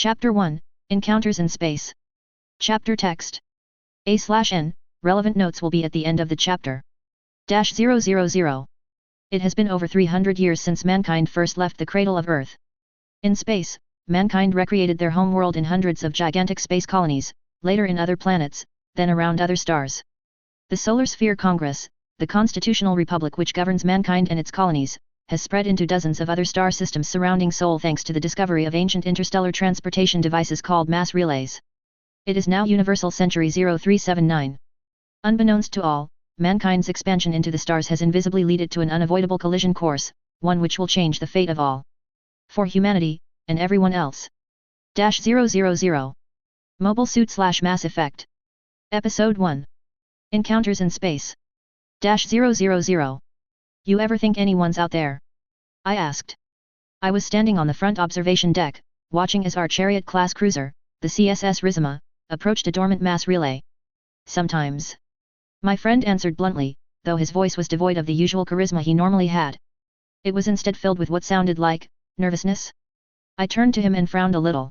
Chapter 1, Encounters in Space. Chapter Text. A/N, relevant notes will be at the end of the chapter. -000. It has been over 300 years since mankind first left the cradle of Earth. In space, mankind recreated their homeworld in hundreds of gigantic space colonies, later in other planets, then around other stars. The Solar Sphere Congress, the constitutional republic which governs mankind and its colonies, has spread into dozens of other star systems surrounding Sol thanks to the discovery of ancient interstellar transportation devices called mass relays. It is now Universal Century 0379. Unbeknownst to all, mankind's expansion into the stars has invisibly led to an unavoidable collision course, one which will change the fate of all. For humanity, and everyone else. -000. Mobile Suit / Mass Effect. Episode 1. Encounters in Space. -000. You ever think anyone's out there? I asked. I was standing on the front observation deck, watching as our Chariot-class cruiser, the CSS Rizima, approached a dormant mass relay. Sometimes. My friend answered bluntly, though his voice was devoid of the usual charisma he normally had. It was instead filled with what sounded like nervousness. I turned to him and frowned a little.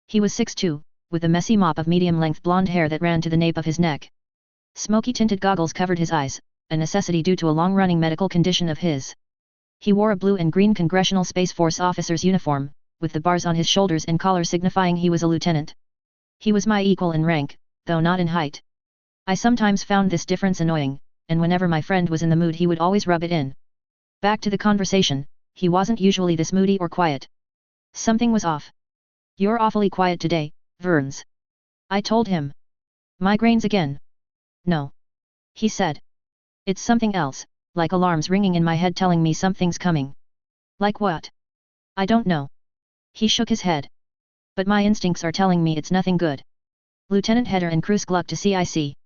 He was 6'2", with a messy mop of medium-length blonde hair that ran to the nape of his neck. Smoky-tinted goggles covered his eyes, a necessity due to a long-running medical condition of his. He wore a blue and green Congressional Space Force officer's uniform, with the bars on his shoulders and collar signifying he was a lieutenant. He was my equal in rank, though not in height. I sometimes found this difference annoying, and whenever my friend was in the mood he would always rub it in. Back to the conversation, he wasn't usually this moody or quiet. Something was off. "You're awfully quiet today, Verns," I told him. "Migraines again?" "No," he said. "It's something else, like alarms ringing in my head telling me something's coming." "Like what?" "I don't know." He shook his head. "But my instincts are telling me it's nothing good." "Lieutenant Heder and Cruz Gluck to CIC."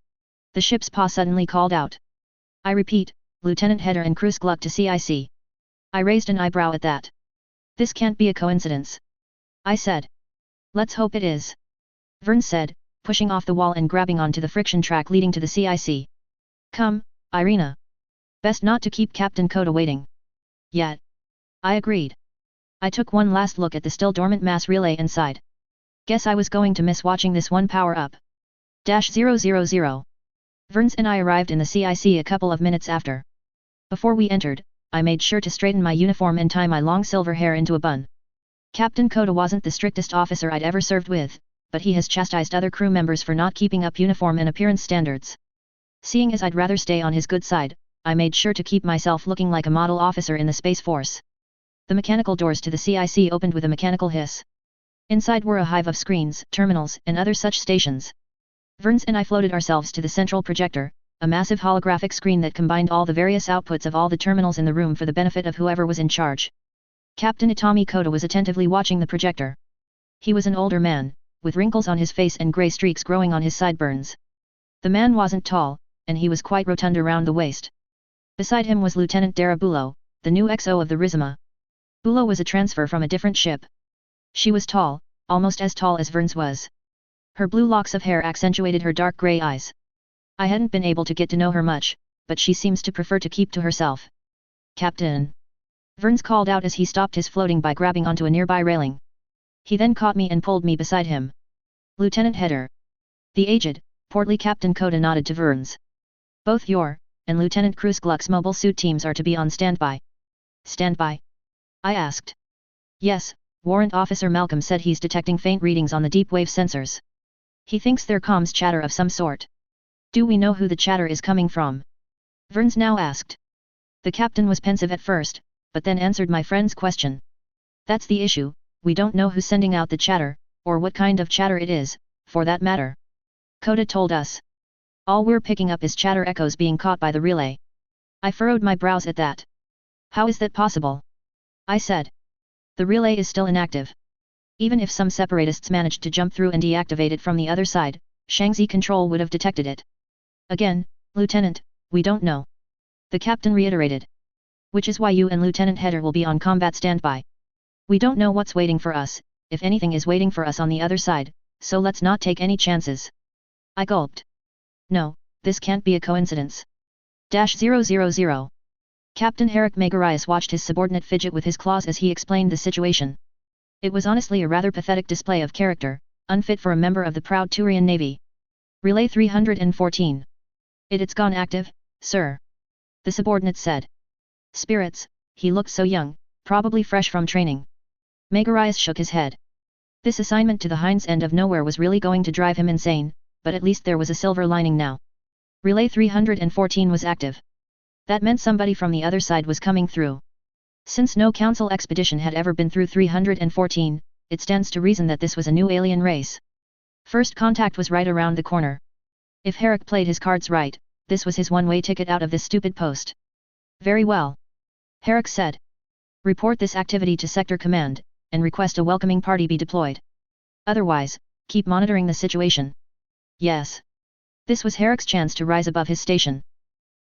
The ship's pa suddenly called out. "I repeat, Lieutenant Heder and Cruz Gluck to CIC." I raised an eyebrow at that. "This can't be a coincidence," I said. "Let's hope it is," Vern said, pushing off the wall and grabbing onto the friction track leading to the CIC. "Come, Irina. Best not to keep Captain Coda waiting." "Yet." I agreed. I took one last look at the still dormant mass relay and sighed. Guess I was going to miss watching this one power up. -000. Verns and I arrived in the CIC a couple of minutes after. Before we entered, I made sure to straighten my uniform and tie my long silver hair into a bun. Captain Coda wasn't the strictest officer I'd ever served with, but he has chastised other crew members for not keeping up uniform and appearance standards. Seeing as I'd rather stay on his good side, I made sure to keep myself looking like a model officer in the Space Force. The mechanical doors to the CIC opened with a mechanical hiss. Inside were a hive of screens, terminals, and other such stations. Verns and I floated ourselves to the central projector, a massive holographic screen that combined all the various outputs of all the terminals in the room for the benefit of whoever was in charge. Captain Itami Coda was attentively watching the projector. He was an older man, with wrinkles on his face and grey streaks growing on his sideburns. The man wasn't tall, and he was quite rotund around the waist. Beside him was Lieutenant Dara Bulo, the new XO of the Rizima. Bulo was a transfer from a different ship. She was tall, almost as tall as Verns was. Her blue locks of hair accentuated her dark grey eyes. I hadn't been able to get to know her much, but she seems to prefer to keep to herself. "Captain!" Verns called out as he stopped his floating by grabbing onto a nearby railing. He then caught me and pulled me beside him. "Lieutenant Heder." The aged, portly Captain Coda nodded to Verns. "Both your, and Lieutenant Cruz Gluck's mobile suit teams are to be on standby." "Standby?" I asked. "Yes, Warrant Officer Malcolm said he's detecting faint readings on the deep wave sensors. He thinks they're comms chatter of some sort." "Do we know who the chatter is coming from?" Verns now asked. The captain was pensive at first, but then answered my friend's question. "That's the issue, we don't know who's sending out the chatter, or what kind of chatter it is, for that matter. Coda told us. All we're picking up is chatter echoes being caught by the relay." I furrowed my brows at that. "How is that possible?" I said. "The relay is still inactive. Even if some separatists managed to jump through and deactivate it from the other side, Shangzi Control would have detected it." "Again, Lieutenant, we don't know," the captain reiterated. "Which is why you and Lieutenant Heder will be on combat standby. We don't know what's waiting for us, if anything is waiting for us on the other side, so let's not take any chances." I gulped. "No, this can't be a coincidence." -000. Captain Herrick Megarius watched his subordinate fidget with his claws as he explained the situation. It was honestly a rather pathetic display of character, unfit for a member of the proud Turian Navy. Relay 314. It's gone active, sir. The subordinate said. Spirits, he looked so young, probably fresh from training. Megarius shook his head. This assignment to the Heinz end of nowhere was really going to drive him insane, but at least there was a silver lining now. Relay 314 was active. That meant somebody from the other side was coming through. Since no council expedition had ever been through 314, it stands to reason that this was a new alien race. First contact was right around the corner. If Herrick played his cards right, this was his one-way ticket out of this stupid post. Very well. Herrick said. Report this activity to Sector Command, and request a welcoming party be deployed. Otherwise, keep monitoring the situation. Yes. This was Herrick's chance to rise above his station.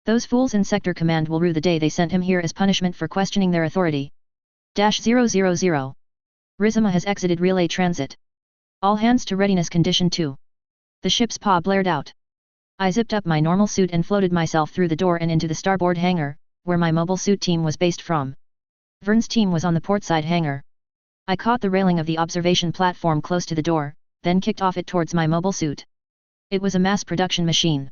Those fools in Sector Command will rue the day they sent him here as punishment for questioning their authority. -000. Rizima has exited relay transit. All hands to readiness condition 2. The ship's paw blared out. I zipped up my normal suit and floated myself through the door and into the starboard hangar, where my mobile suit team was based from. Vern's team was on the portside hangar. I caught the railing of the observation platform close to the door, then kicked off it towards my mobile suit. It was a mass production machine.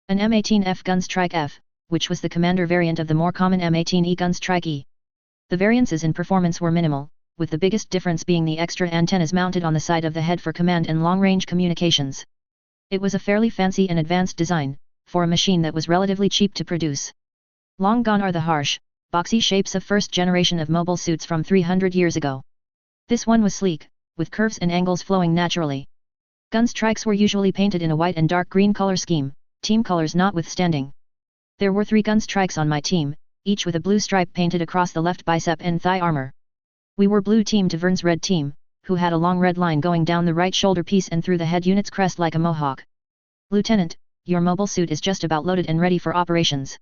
An M18F Gunstrike F, which was the commander variant of the more common M18E Gunstrike E. The variances in performance were minimal, with the biggest difference being the extra antennas mounted on the side of the head for command and long-range communications. It was a fairly fancy and advanced design, for a machine that was relatively cheap to produce. Long gone are the harsh, boxy shapes of first generation of mobile suits from 300 years ago. This one was sleek, with curves and angles flowing naturally. Gunstrikes were usually painted in a white and dark green color scheme, team colors notwithstanding. There were 3 Gunstrikes on my team, each with a blue stripe painted across the left bicep and thigh armor. We were blue team to Vern's red team, who had a long red line going down the right shoulder piece and through the head unit's crest like a mohawk. Lieutenant, your mobile suit is just about loaded and ready for operations.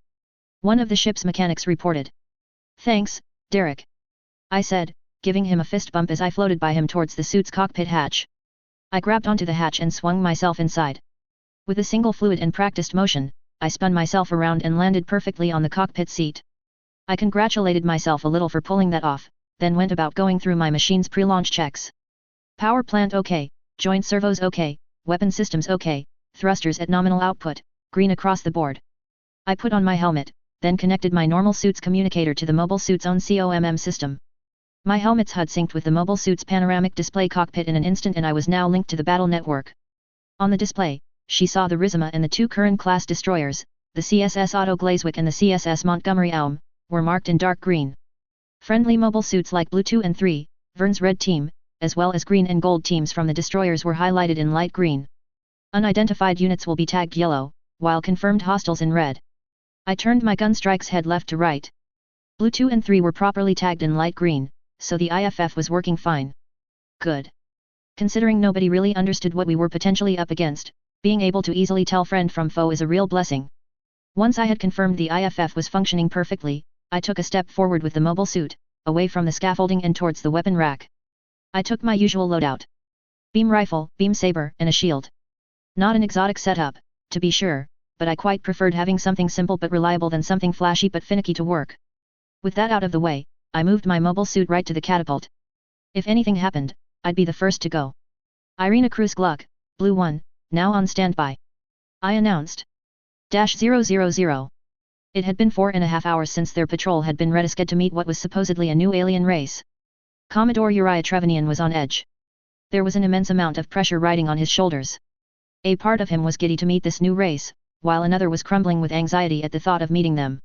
One of the ship's mechanics reported. Thanks, Derek. I said, giving him a fist bump as I floated by him towards the suit's cockpit hatch. I grabbed onto the hatch and swung myself inside. With a single fluid and practiced motion, I spun myself around and landed perfectly on the cockpit seat. I congratulated myself a little for pulling that off, then went about going through my machine's pre-launch checks. Power plant OK, joint servos OK, weapon systems OK, thrusters at nominal output, green across the board. I put on my helmet, then connected my normal suit's communicator to the mobile suit's own COMM system. My helmet's HUD synced with the mobile suit's panoramic display cockpit in an instant and I was now linked to the battle network. On the display, she saw the Rizima and the 2 Curran-class destroyers, the CSS Otto Glazwick and the CSS Montgomery Aum, were marked in dark green. Friendly mobile suits like Blue 2 and 3, Vern's red team, as well as green and gold teams from the destroyers were highlighted in light green. Unidentified units will be tagged yellow, while confirmed hostiles in red. I turned my Gunstrike's head left to right. Blue 2 and 3 were properly tagged in light green, so the IFF was working fine. Good. Considering nobody really understood what we were potentially up against, being able to easily tell friend from foe is a real blessing. Once I had confirmed the IFF was functioning perfectly, I took a step forward with the mobile suit, away from the scaffolding and towards the weapon rack. I took my usual loadout. Beam rifle, beam saber, and a shield. Not an exotic setup, to be sure, but I quite preferred having something simple but reliable than something flashy but finicky to work. With that out of the way, I moved my mobile suit right to the catapult. If anything happened, I'd be the first to go. Irina Cruz Gluck, Blue 1, now on standby. I announced. -000. It had been 4.5 hours since their patrol had been rediscovered to meet what was supposedly a new alien race. Commodore Uriah Trevanian was on edge. There was an immense amount of pressure riding on his shoulders. A part of him was giddy to meet this new race, while another was crumbling with anxiety at the thought of meeting them.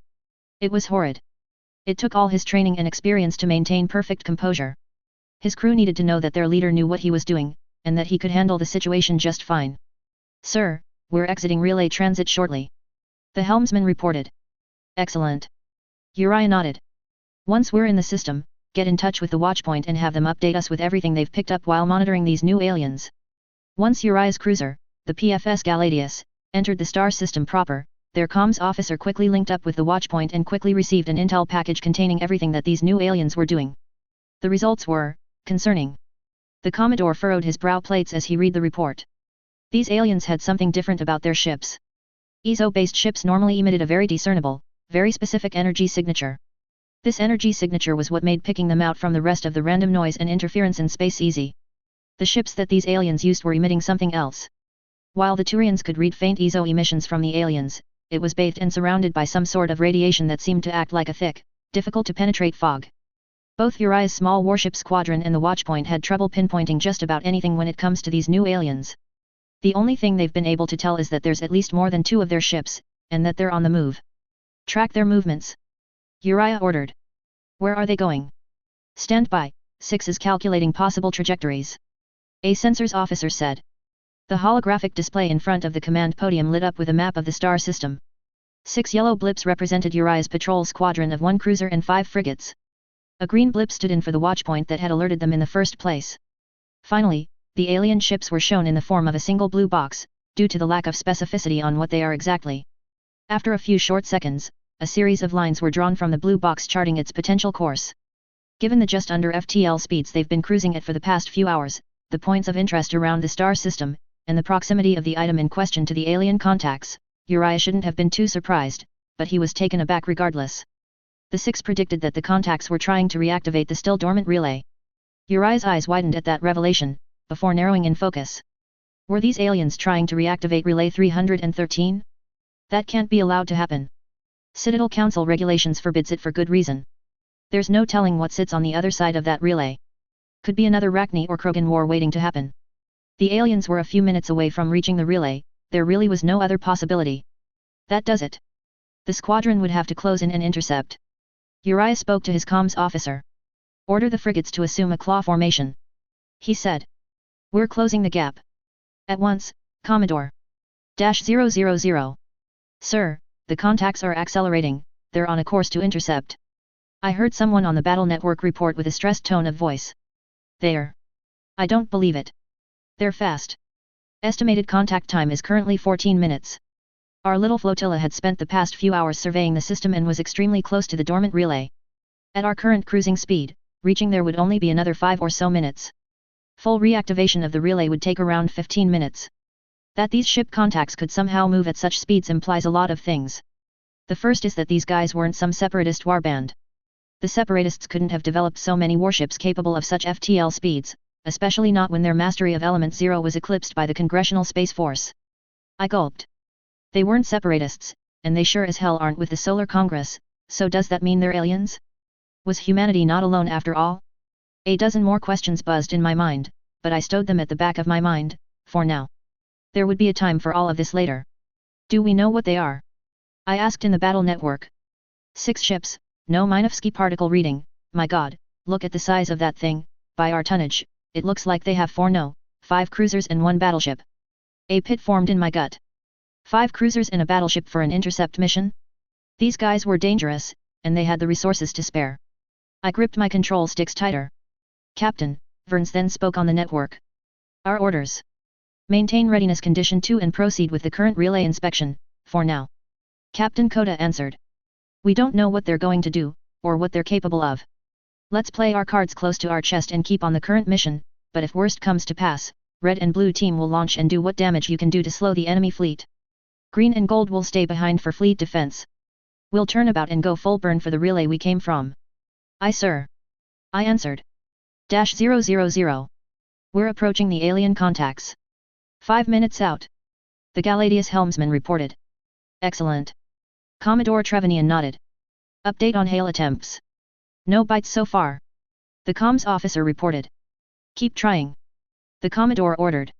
It was horrid. It took all his training and experience to maintain perfect composure. His crew needed to know that their leader knew what he was doing, and that he could handle the situation just fine. Sir, we're exiting relay transit shortly. The helmsman reported. Excellent. Uriah nodded. Once we're in the system, get in touch with the watchpoint and have them update us with everything they've picked up while monitoring these new aliens. Once Uriah's cruiser, the PFS Galadius, entered the star system proper, their comms officer quickly linked up with the watchpoint and quickly received an intel package containing everything that these new aliens were doing. The results were concerning. The Commodore furrowed his brow plates as he read the report. These aliens had something different about their ships. ESO-based ships normally emitted a very discernible, very specific energy signature. This energy signature was what made picking them out from the rest of the random noise and interference in space easy. The ships that these aliens used were emitting something else. While the Turians could read faint ESO emissions from the aliens, it was bathed and surrounded by some sort of radiation that seemed to act like a thick, difficult to penetrate fog. Both Uriah's small warship squadron and the Watchpoint had trouble pinpointing just about anything when it comes to these new aliens. The only thing they've been able to tell is that there's at least more than 2 of their ships, and that they're on the move. Track their movements. Uriah ordered. Where are they going? Stand by, 6 is calculating possible trajectories. A sensors officer said. The holographic display in front of the command podium lit up with a map of the star system. 6 yellow blips represented Uriah's patrol squadron of 1 cruiser and 5 frigates. A green blip stood in for the Watchpoint that had alerted them in the first place. Finally, the alien ships were shown in the form of a single blue box, due to the lack of specificity on what they are exactly. After a few short seconds, a series of lines were drawn from the blue box charting its potential course. Given the just under FTL speeds they've been cruising at for the past few hours, the points of interest around the star system, and the proximity of the item in question to the alien contacts, Uriah shouldn't have been too surprised, but he was taken aback regardless. The 6 predicted that the contacts were trying to reactivate the still dormant relay. Uriah's eyes widened at that revelation, before narrowing in focus. Were these aliens trying to reactivate Relay 313? That can't be allowed to happen. Citadel Council regulations forbids it for good reason. There's no telling what sits on the other side of that relay. Could be another Rachni or Krogan war waiting to happen. The aliens were a few minutes away from reaching the relay, there really was no other possibility. That does it. The squadron would have to close in and intercept. Uriah spoke to his comms officer. Order the frigates to assume a claw formation. He said. We're closing the gap. At once, Commodore. -000. Sir, the contacts are accelerating, they're on a course to intercept. I heard someone on the battle network report with a stressed tone of voice. There. I don't believe it. They're fast. Estimated contact time is currently 14 minutes. Our little flotilla had spent the past few hours surveying the system and was extremely close to the dormant relay. At our current cruising speed, reaching there would only be another 5 or so minutes. Full reactivation of the relay would take around 15 minutes. That these ship contacts could somehow move at such speeds implies a lot of things. The first is that these guys weren't some separatist warband. The separatists couldn't have developed so many warships capable of such FTL speeds, especially not when their mastery of Element Zero was eclipsed by the Congressional Space Force. I gulped. They weren't separatists, and they sure as hell aren't with the Solar Congress, so does that mean they're aliens? Was humanity not alone after all? A dozen more questions buzzed in my mind, but I stowed them at the back of my mind, for now. There would be a time for all of this later. Do we know what they are? I asked in the battle network. 6 ships, no Minovsky particle reading, my god, look at the size of that thing, by our tonnage, it looks like they have 5 cruisers and 1 battleship. A pit formed in my gut. 5 cruisers and a battleship for an intercept mission? These guys were dangerous, and they had the resources to spare. I gripped my control sticks tighter. Captain, Verns then spoke on the network. Our orders. Maintain readiness condition 2 and proceed with the current relay inspection, for now. Captain Kota answered. We don't know what they're going to do, or what they're capable of. Let's play our cards close to our chest and keep on the current mission, but if worst comes to pass, red and blue team will launch and do what damage you can do to slow the enemy fleet. Green and gold will stay behind for fleet defense. We'll turn about and go full burn for the relay we came from. Aye sir. I answered. -000. We're approaching the alien contacts. 5 minutes out. The Galadius helmsman reported. Excellent. Commodore Trevanian nodded. Update on hail attempts. No bites so far. The comms officer reported. Keep trying. The Commodore ordered.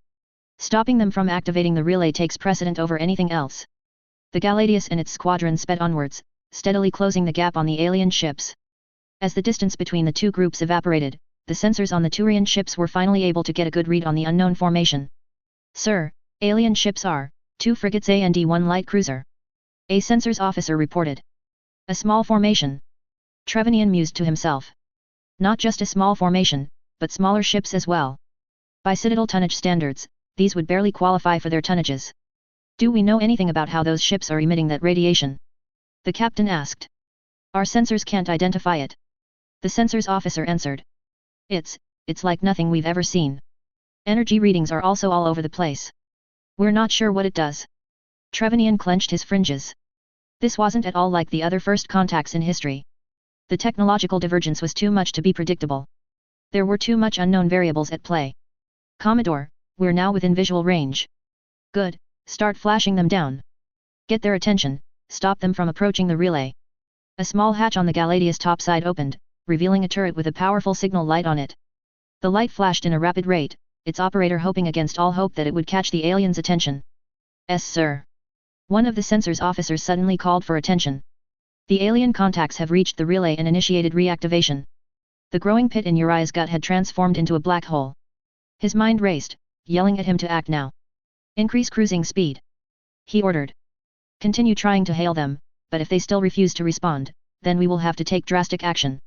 Stopping them from activating the relay takes precedent over anything else. The Galadius and its squadron sped onwards, steadily closing the gap on the alien ships. As the distance between the two groups evaporated, the sensors on the Turian ships were finally able to get a good read on the unknown formation. Sir, alien ships are 2 frigates and 1 light cruiser. A sensors officer reported. A small formation. Trevanian mused to himself. Not just a small formation, but smaller ships as well. By Citadel tonnage standards, these would barely qualify for their tonnages. Do we know anything about how those ships are emitting that radiation? The captain asked. Our sensors can't identify it. The sensors officer answered. It's like nothing we've ever seen. Energy readings are also all over the place. We're not sure what it does. Trevanian clenched his fringes. This wasn't at all like the other first contacts in history. The technological divergence was too much to be predictable. There were too much unknown variables at play. Commodore, we're now within visual range. Good, start flashing them down. Get their attention, stop them from approaching the relay. A small hatch on the Galadia's topside opened, revealing a turret with a powerful signal light on it. The light flashed in a rapid rate, its operator hoping against all hope that it would catch the alien's attention. "Yes, sir." One of the sensors officers suddenly called for attention. "The alien contacts have reached the relay and initiated reactivation." The growing pit in Uri's gut had transformed into a black hole. His mind raced, yelling at him to act now. "Increase cruising speed," he ordered. "Continue trying to hail them, but if they still refuse to respond, then we will have to take drastic action."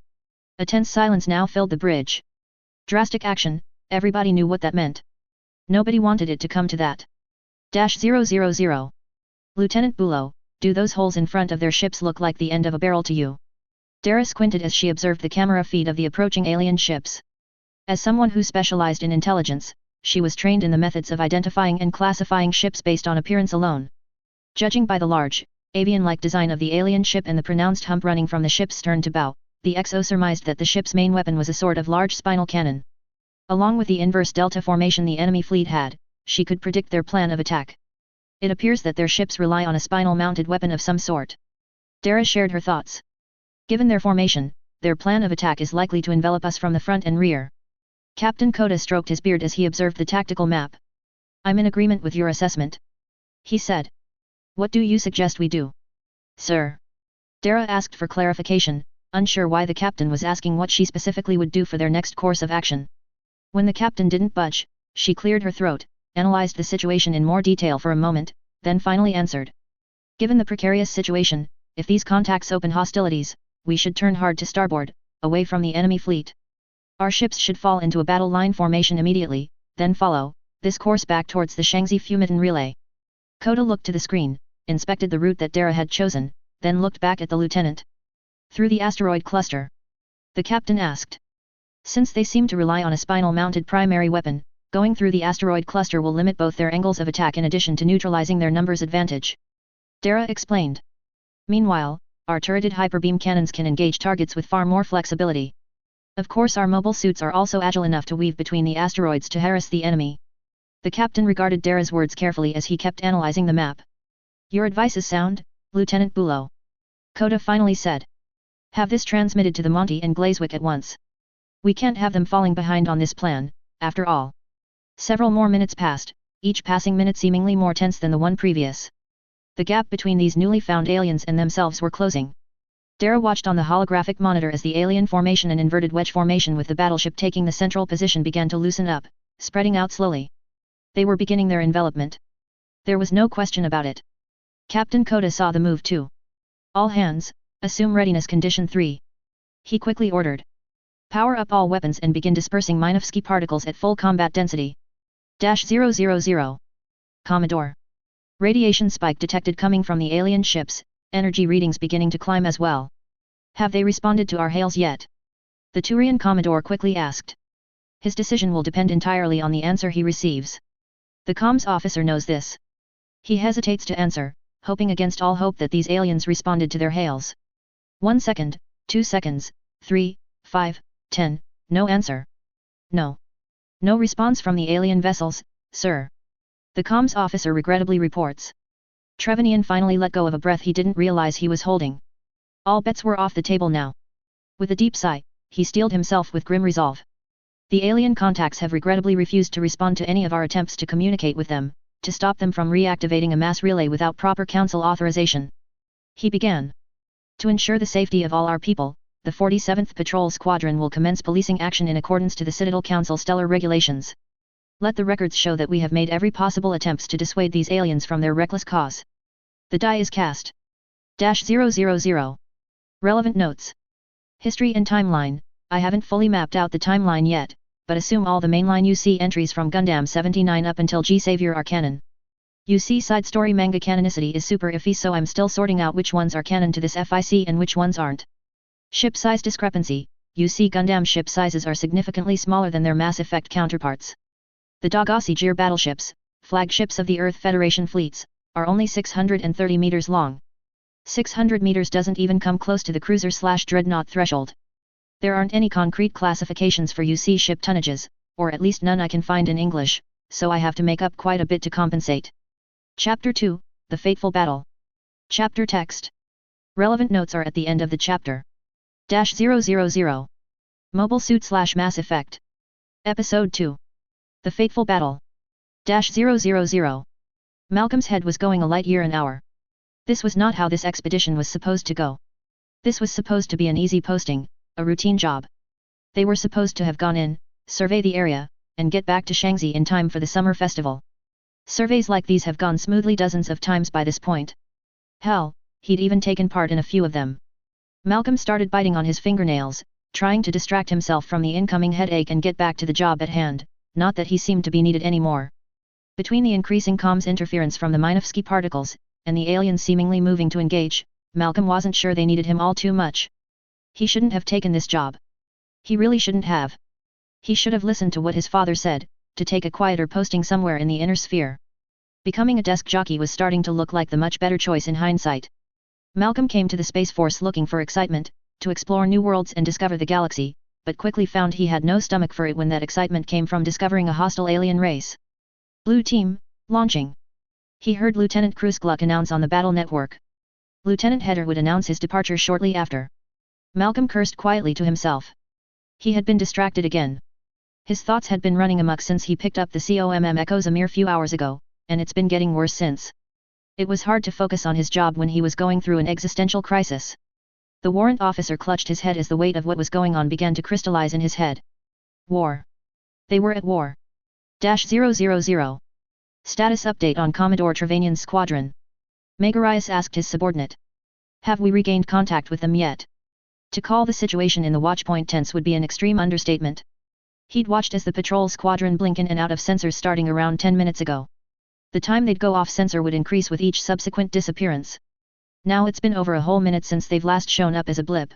A tense silence now filled the bridge. Drastic action, everybody knew what that meant. Nobody wanted it to come to that. -000. Lieutenant Bulow, do those holes in front of their ships look like the end of a barrel to you? Dara squinted as she observed the camera feed of the approaching alien ships. As someone who specialized in intelligence, she was trained in the methods of identifying and classifying ships based on appearance alone. Judging by the large, avian-like design of the alien ship and the pronounced hump running from the ship's stern to bow, the XO surmised that the ship's main weapon was a sort of large spinal cannon. Along with the inverse delta formation the enemy fleet had, she could predict their plan of attack. It appears that their ships rely on a spinal-mounted weapon of some sort. Dara shared her thoughts. Given their formation, their plan of attack is likely to envelop us from the front and rear. Captain Kota stroked his beard as he observed the tactical map. "I'm in agreement with your assessment," he said. "What do you suggest we do?" "Sir?" Dara asked for clarification, unsure why the captain was asking what she specifically would do for their next course of action. When the captain didn't budge, she cleared her throat, analyzed the situation in more detail for a moment, then finally answered. "Given the precarious situation, if these contacts open hostilities, we should turn hard to starboard, away from the enemy fleet. Our ships should fall into a battle line formation immediately, then follow this course back towards the Shangzi Fumiton relay." Kota looked to the screen, inspected the route that Dara had chosen, then looked back at the lieutenant. "Through the asteroid cluster?" the captain asked. "Since they seem to rely on a spinal-mounted primary weapon, going through the asteroid cluster will limit both their angles of attack in addition to neutralizing their numbers advantage," Dara explained. "Meanwhile, our turreted hyperbeam cannons can engage targets with far more flexibility. Of course our mobile suits are also agile enough to weave between the asteroids to harass the enemy." The captain regarded Dara's words carefully as he kept analyzing the map. "Your advice is sound, Lieutenant Bulow," Kota finally said. "Have this transmitted to the Monty and Glazwick at once. We can't have them falling behind on this plan, after all." Several more minutes passed, each passing minute seemingly more tense than the one previous. The gap between these newly found aliens and themselves were closing. Dara watched on the holographic monitor as the alien formation and inverted wedge formation with the battleship taking the central position began to loosen up, spreading out slowly. They were beginning their envelopment. There was no question about it. Captain Kota saw the move too. "All hands, assume readiness condition 3. He quickly ordered. "Power up all weapons and begin dispersing Minovsky particles at full combat density." -000. Commodore. Radiation spike detected coming from the alien ships, energy readings beginning to climb as well. "Have they responded to our hails yet?" the Turian Commodore quickly asked. His decision will depend entirely on the answer he receives. The comms officer knows this. He hesitates to answer, hoping against all hope that these aliens responded to their hails. 1 second, 2 seconds, 3, 5, 10, no answer. "No. No response from the alien vessels, sir," the comms officer regrettably reports. Trevanian finally let go of a breath he didn't realize he was holding. All bets were off the table now. With a deep sigh, he steeled himself with grim resolve. "The alien contacts have regrettably refused to respond to any of our attempts to communicate with them, to stop them from reactivating a mass relay without proper council authorization." He began. "To ensure the safety of all our people, the 47th Patrol Squadron will commence policing action in accordance to the Citadel Council stellar regulations. Let the records show that we have made every possible attempts to dissuade these aliens from their reckless cause. The die is cast. -000. Relevant notes. History and timeline. I haven't fully mapped out the timeline yet, but assume all the mainline UC entries from Gundam 79 up until G Savior are canon. UC side story manga canonicity is super iffy, so I'm still sorting out which ones are canon to this FIC and which ones aren't. Ship size discrepancy. UC Gundam ship sizes are significantly smaller than their Mass Effect counterparts. The Dagasi Jir battleships, flagships of the Earth Federation fleets, are only 630 meters long. 600 meters doesn't even come close to the cruiser/dreadnought threshold. There aren't any concrete classifications for UC ship tonnages, or at least none I can find in English, so I have to make up quite a bit to compensate. Chapter 2, The Fateful Battle. Chapter Text. Relevant notes are at the end of the chapter. -000. Mobile Suit/Mass Effect. Episode 2. The Fateful Battle. -000. Malcolm's head was going a light year an hour. This was not how this expedition was supposed to go. This was supposed to be an easy posting, a routine job. They were supposed to have gone in, survey the area, and get back to Shaanxi in time for the summer festival. Surveys like these have gone smoothly dozens of times by this point. Hell, he'd even taken part in a few of them. Malcolm started biting on his fingernails, trying to distract himself from the incoming headache and get back to the job at hand, not that he seemed to be needed anymore. Between the increasing comms interference from the Minovsky particles, and the aliens seemingly moving to engage, Malcolm wasn't sure they needed him all too much. He shouldn't have taken this job. He really shouldn't have. He should have listened to what his father said, to take a quieter posting somewhere in the inner sphere. Becoming a desk jockey was starting to look like the much better choice in hindsight. Malcolm came to the Space Force looking for excitement, to explore new worlds and discover the galaxy, but quickly found he had no stomach for it when that excitement came from discovering a hostile alien race. Blue Team, launching. He heard Lieutenant Cruz Gluck announce on the battle network. Lieutenant Heder would announce his departure shortly after. Malcolm cursed quietly to himself. He had been distracted again. His thoughts had been running amok since he picked up the COMM echoes a mere few hours ago, and it's been getting worse since. It was hard to focus on his job when he was going through an existential crisis. The warrant officer clutched his head as the weight of what was going on began to crystallize in his head. War. They were at war. -000. Status update on Commodore Trevanian's squadron. Megarius asked his subordinate. Have we regained contact with them yet? To call the situation in the watchpoint tense would be an extreme understatement. He'd watched as the patrol squadron blink in and out of sensors starting around 10 minutes ago. The time they'd go off sensor would increase with each subsequent disappearance. Now it's been over a whole minute since they've last shown up as a blip.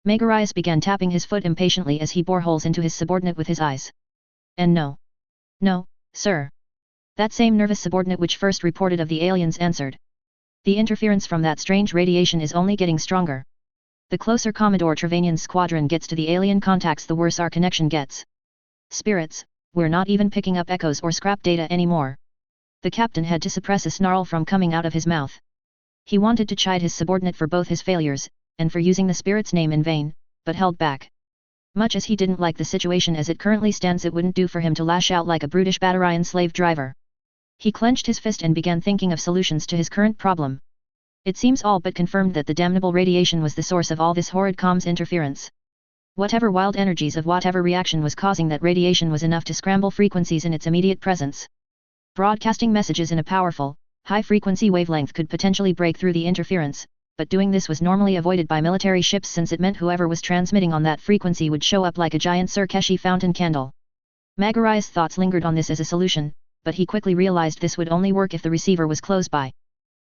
Megarius began tapping his foot impatiently as he bore holes into his subordinate with his eyes. And no. No, sir. That same nervous subordinate which first reported of the aliens answered. The interference from that strange radiation is only getting stronger. The closer Commodore Trevanian's squadron gets to the alien contacts, the worse our connection gets. Spirits, we're not even picking up echoes or scrap data anymore. The captain had to suppress a snarl from coming out of his mouth. He wanted to chide his subordinate for both his failures, and for using the spirit's name in vain, but held back. Much as he didn't like the situation as it currently stands, it wouldn't do for him to lash out like a brutish Batarian slave driver. He clenched his fist and began thinking of solutions to his current problem. It seems all but confirmed that the damnable radiation was the source of all this horrid comms interference. Whatever wild energies of whatever reaction was causing that radiation was enough to scramble frequencies in its immediate presence. Broadcasting messages in a powerful, high-frequency wavelength could potentially break through the interference, but doing this was normally avoided by military ships since it meant whoever was transmitting on that frequency would show up like a giant Circassian fountain candle. Megarius' thoughts lingered on this as a solution, but he quickly realized this would only work if the receiver was close by.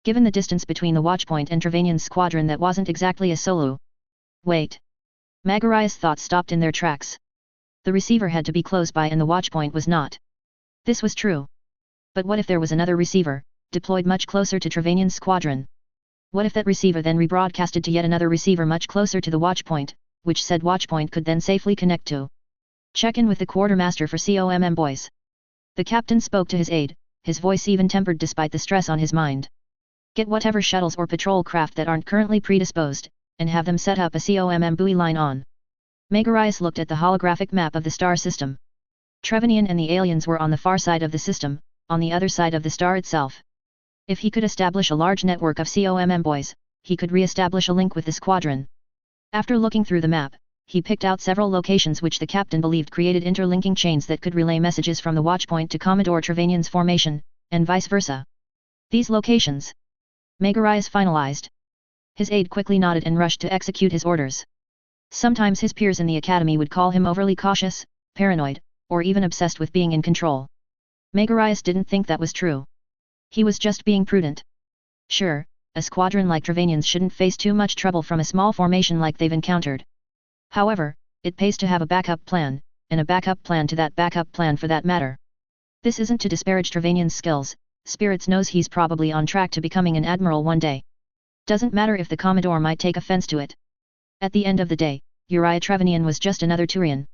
Given the distance between the watchpoint and Trevanian's squadron, that wasn't exactly a solo. Wait. Megarius' thoughts stopped in their tracks. The receiver had to be close by and the watchpoint was not. This was true. But what if there was another receiver, deployed much closer to Trevanian's squadron? What if that receiver then rebroadcasted to yet another receiver much closer to the watchpoint, which said watchpoint could then safely connect to? Check in with the quartermaster for COMM boys. The captain spoke to his aide, his voice even tempered despite the stress on his mind. Get whatever shuttles or patrol craft that aren't currently predisposed, and have them set up a COMM buoy line on. Megarius looked at the holographic map of the star system. Trevanian and the aliens were on the far side of the system, on the other side of the star itself. If he could establish a large network of COMM boys, he could re-establish a link with the squadron. After looking through the map, he picked out several locations which the captain believed created interlinking chains that could relay messages from the watchpoint to Commodore Trevanian's formation, and vice versa. These locations. Megarius finalized. His aide quickly nodded and rushed to execute his orders. Sometimes his peers in the academy would call him overly cautious, paranoid, or even obsessed with being in control. Megarius didn't think that was true. He was just being prudent. Sure, a squadron like Trevanian's shouldn't face too much trouble from a small formation like they've encountered. However, it pays to have a backup plan, and a backup plan to that backup plan for that matter. This isn't to disparage Trevanian's skills, Spirits knows he's probably on track to becoming an admiral one day. Doesn't matter if the Commodore might take offense to it. At the end of the day, Uriah Trevanian was just another Turian.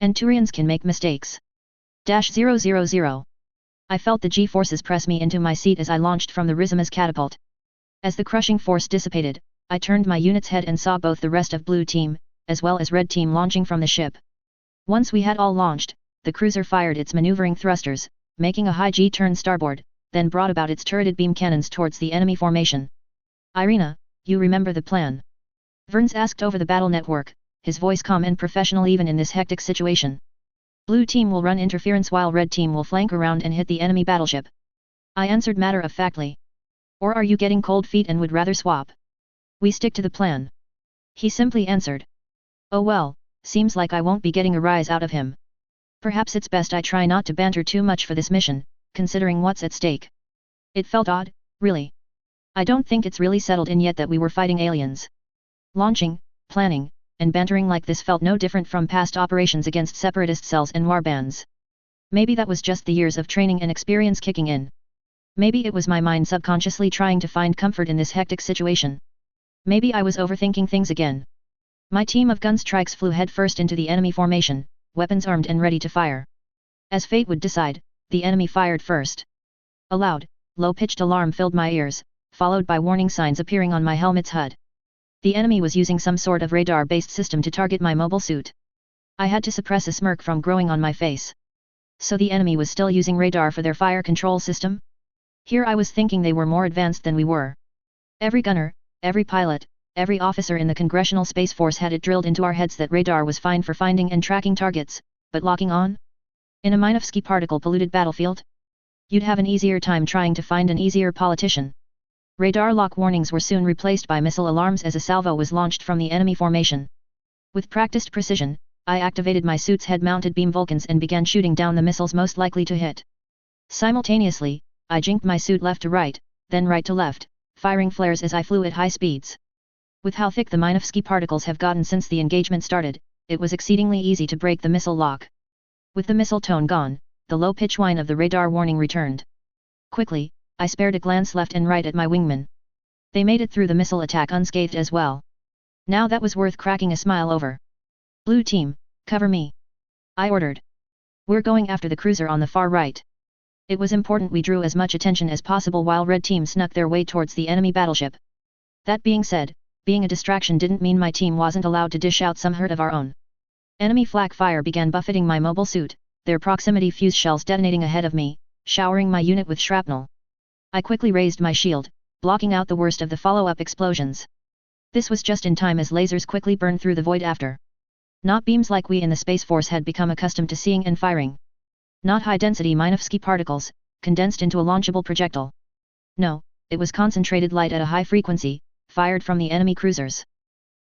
And Turians can make mistakes. -000. I felt the G-forces press me into my seat as I launched from the Rizima's catapult. As the crushing force dissipated, I turned my unit's head and saw both the rest of Blue Team, as well as Red Team launching from the ship. Once we had all launched, the cruiser fired its maneuvering thrusters, making a high G-turn starboard, then brought about its turreted beam cannons towards the enemy formation. Irina, you remember the plan? Verns asked over the battle network, his voice calm and professional even in this hectic situation. Blue Team will run interference while Red Team will flank around and hit the enemy battleship. I answered matter-of-factly. Or are you getting cold feet and would rather swap? We stick to the plan. He simply answered. Oh well, seems like I won't be getting a rise out of him. Perhaps it's best I try not to banter too much for this mission, considering what's at stake. It felt odd, really. I don't think it's really settled in yet that we were fighting aliens. Launching, planning, and bantering like this felt no different from past operations against separatist cells and warbands. Maybe that was just the years of training and experience kicking in. Maybe it was my mind subconsciously trying to find comfort in this hectic situation. Maybe I was overthinking things again. My team of gunstrikes flew headfirst into the enemy formation, weapons armed and ready to fire. As fate would decide, the enemy fired first. A loud, low-pitched alarm filled my ears, followed by warning signs appearing on my helmet's HUD. The enemy was using some sort of radar-based system to target my mobile suit. I had to suppress a smirk from growing on my face. So the enemy was still using radar for their fire control system? Here I was thinking they were more advanced than we were. Every gunner, every pilot, every officer in the Congressional Space Force had it drilled into our heads that radar was fine for finding and tracking targets, but locking on? In a Minovsky particle-polluted battlefield? You'd have an easier time trying to find an easier politician. Radar lock warnings were soon replaced by missile alarms as a salvo was launched from the enemy formation. With practiced precision, I activated my suit's head-mounted beam Vulcans and began shooting down the missiles most likely to hit. Simultaneously, I jinked my suit left to right, then right to left, firing flares as I flew at high speeds. With how thick the Minovsky particles have gotten since the engagement started, it was exceedingly easy to break the missile lock. With the missile tone gone, the low-pitch whine of the radar warning returned. Quickly, I spared a glance left and right at my wingmen. They made it through the missile attack unscathed as well. Now that was worth cracking a smile over. Blue Team, cover me. I ordered. We're going after the cruiser on the far right. It was important we drew as much attention as possible while Red Team snuck their way towards the enemy battleship. That being said, being a distraction didn't mean my team wasn't allowed to dish out some hurt of our own. Enemy flak fire began buffeting my mobile suit, their proximity fuse shells detonating ahead of me, showering my unit with shrapnel. I quickly raised my shield, blocking out the worst of the follow-up explosions. This was just in time as lasers quickly burned through the void after. Not beams like we in the Space Force had become accustomed to seeing and firing. Not high-density Minovsky particles, condensed into a launchable projectile. No, it was concentrated light at a high frequency, fired from the enemy cruisers.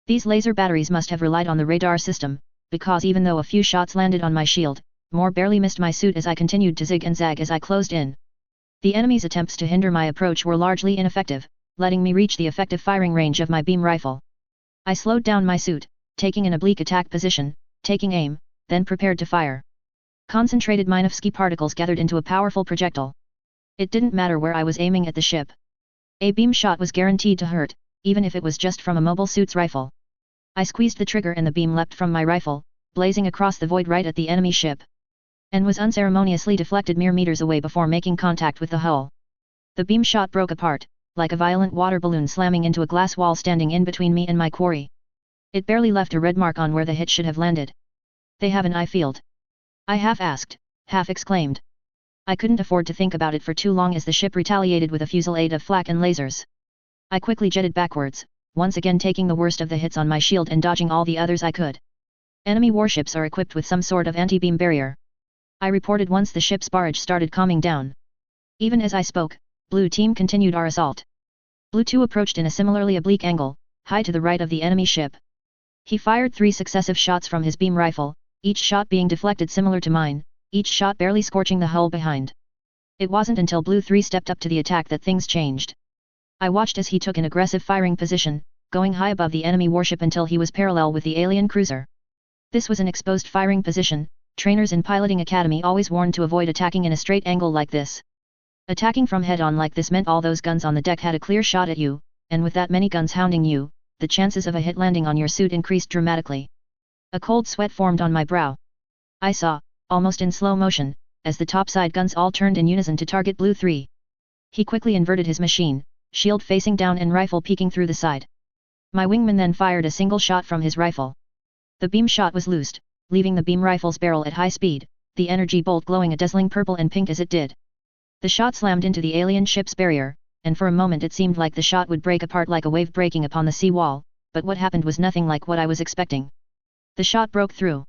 These laser batteries must have relied on the radar system, because even though a few shots landed on my shield, more barely missed my suit as I continued to zig and zag as I closed in. The enemy's attempts to hinder my approach were largely ineffective, letting me reach the effective firing range of my beam rifle. I slowed down my suit, taking an oblique attack position, taking aim, then prepared to fire. Concentrated Minovsky particles gathered into a powerful projectile. It didn't matter where I was aiming at the ship. A beam shot was guaranteed to hurt, even if it was just from a mobile suit's rifle. I squeezed the trigger and the beam leapt from my rifle, blazing across the void right at the enemy ship. And was unceremoniously deflected mere meters away before making contact with the hull. The beam shot broke apart, like a violent water balloon slamming into a glass wall standing in between me and my quarry. It barely left a red mark on where the hit should have landed. They have an eye field. I half asked, half exclaimed. I couldn't afford to think about it for too long as the ship retaliated with a fusillade of flak and lasers. I quickly jetted backwards, once again taking the worst of the hits on my shield and dodging all the others I could. Enemy warships are equipped with some sort of anti-beam barrier. I reported once the ship's barrage started calming down. Even as I spoke, Blue Team continued our assault. Blue 2 approached in a similarly oblique angle, high to the right of the enemy ship. He fired 3 successive shots from his beam rifle, each shot being deflected similar to mine, each shot barely scorching the hull behind. It wasn't until Blue 3 stepped up to the attack that things changed. I watched as he took an aggressive firing position, going high above the enemy warship until he was parallel with the alien cruiser. This was an exposed firing position. Trainers in piloting academy always warned to avoid attacking in a straight angle like this. Attacking from head-on like this meant all those guns on the deck had a clear shot at you, and with that many guns hounding you, the chances of a hit landing on your suit increased dramatically. A cold sweat formed on my brow. I saw, almost in slow motion, as the topside guns all turned in unison to target Blue 3. He quickly inverted his machine, shield facing down and rifle peeking through the side. My wingman then fired a single shot from his rifle. The beam shot was loosed, leaving the beam rifle's barrel at high speed, the energy bolt glowing a dazzling purple and pink as it did. The shot slammed into the alien ship's barrier, and for a moment it seemed like the shot would break apart like a wave breaking upon the sea wall, but what happened was nothing like what I was expecting. The shot broke through.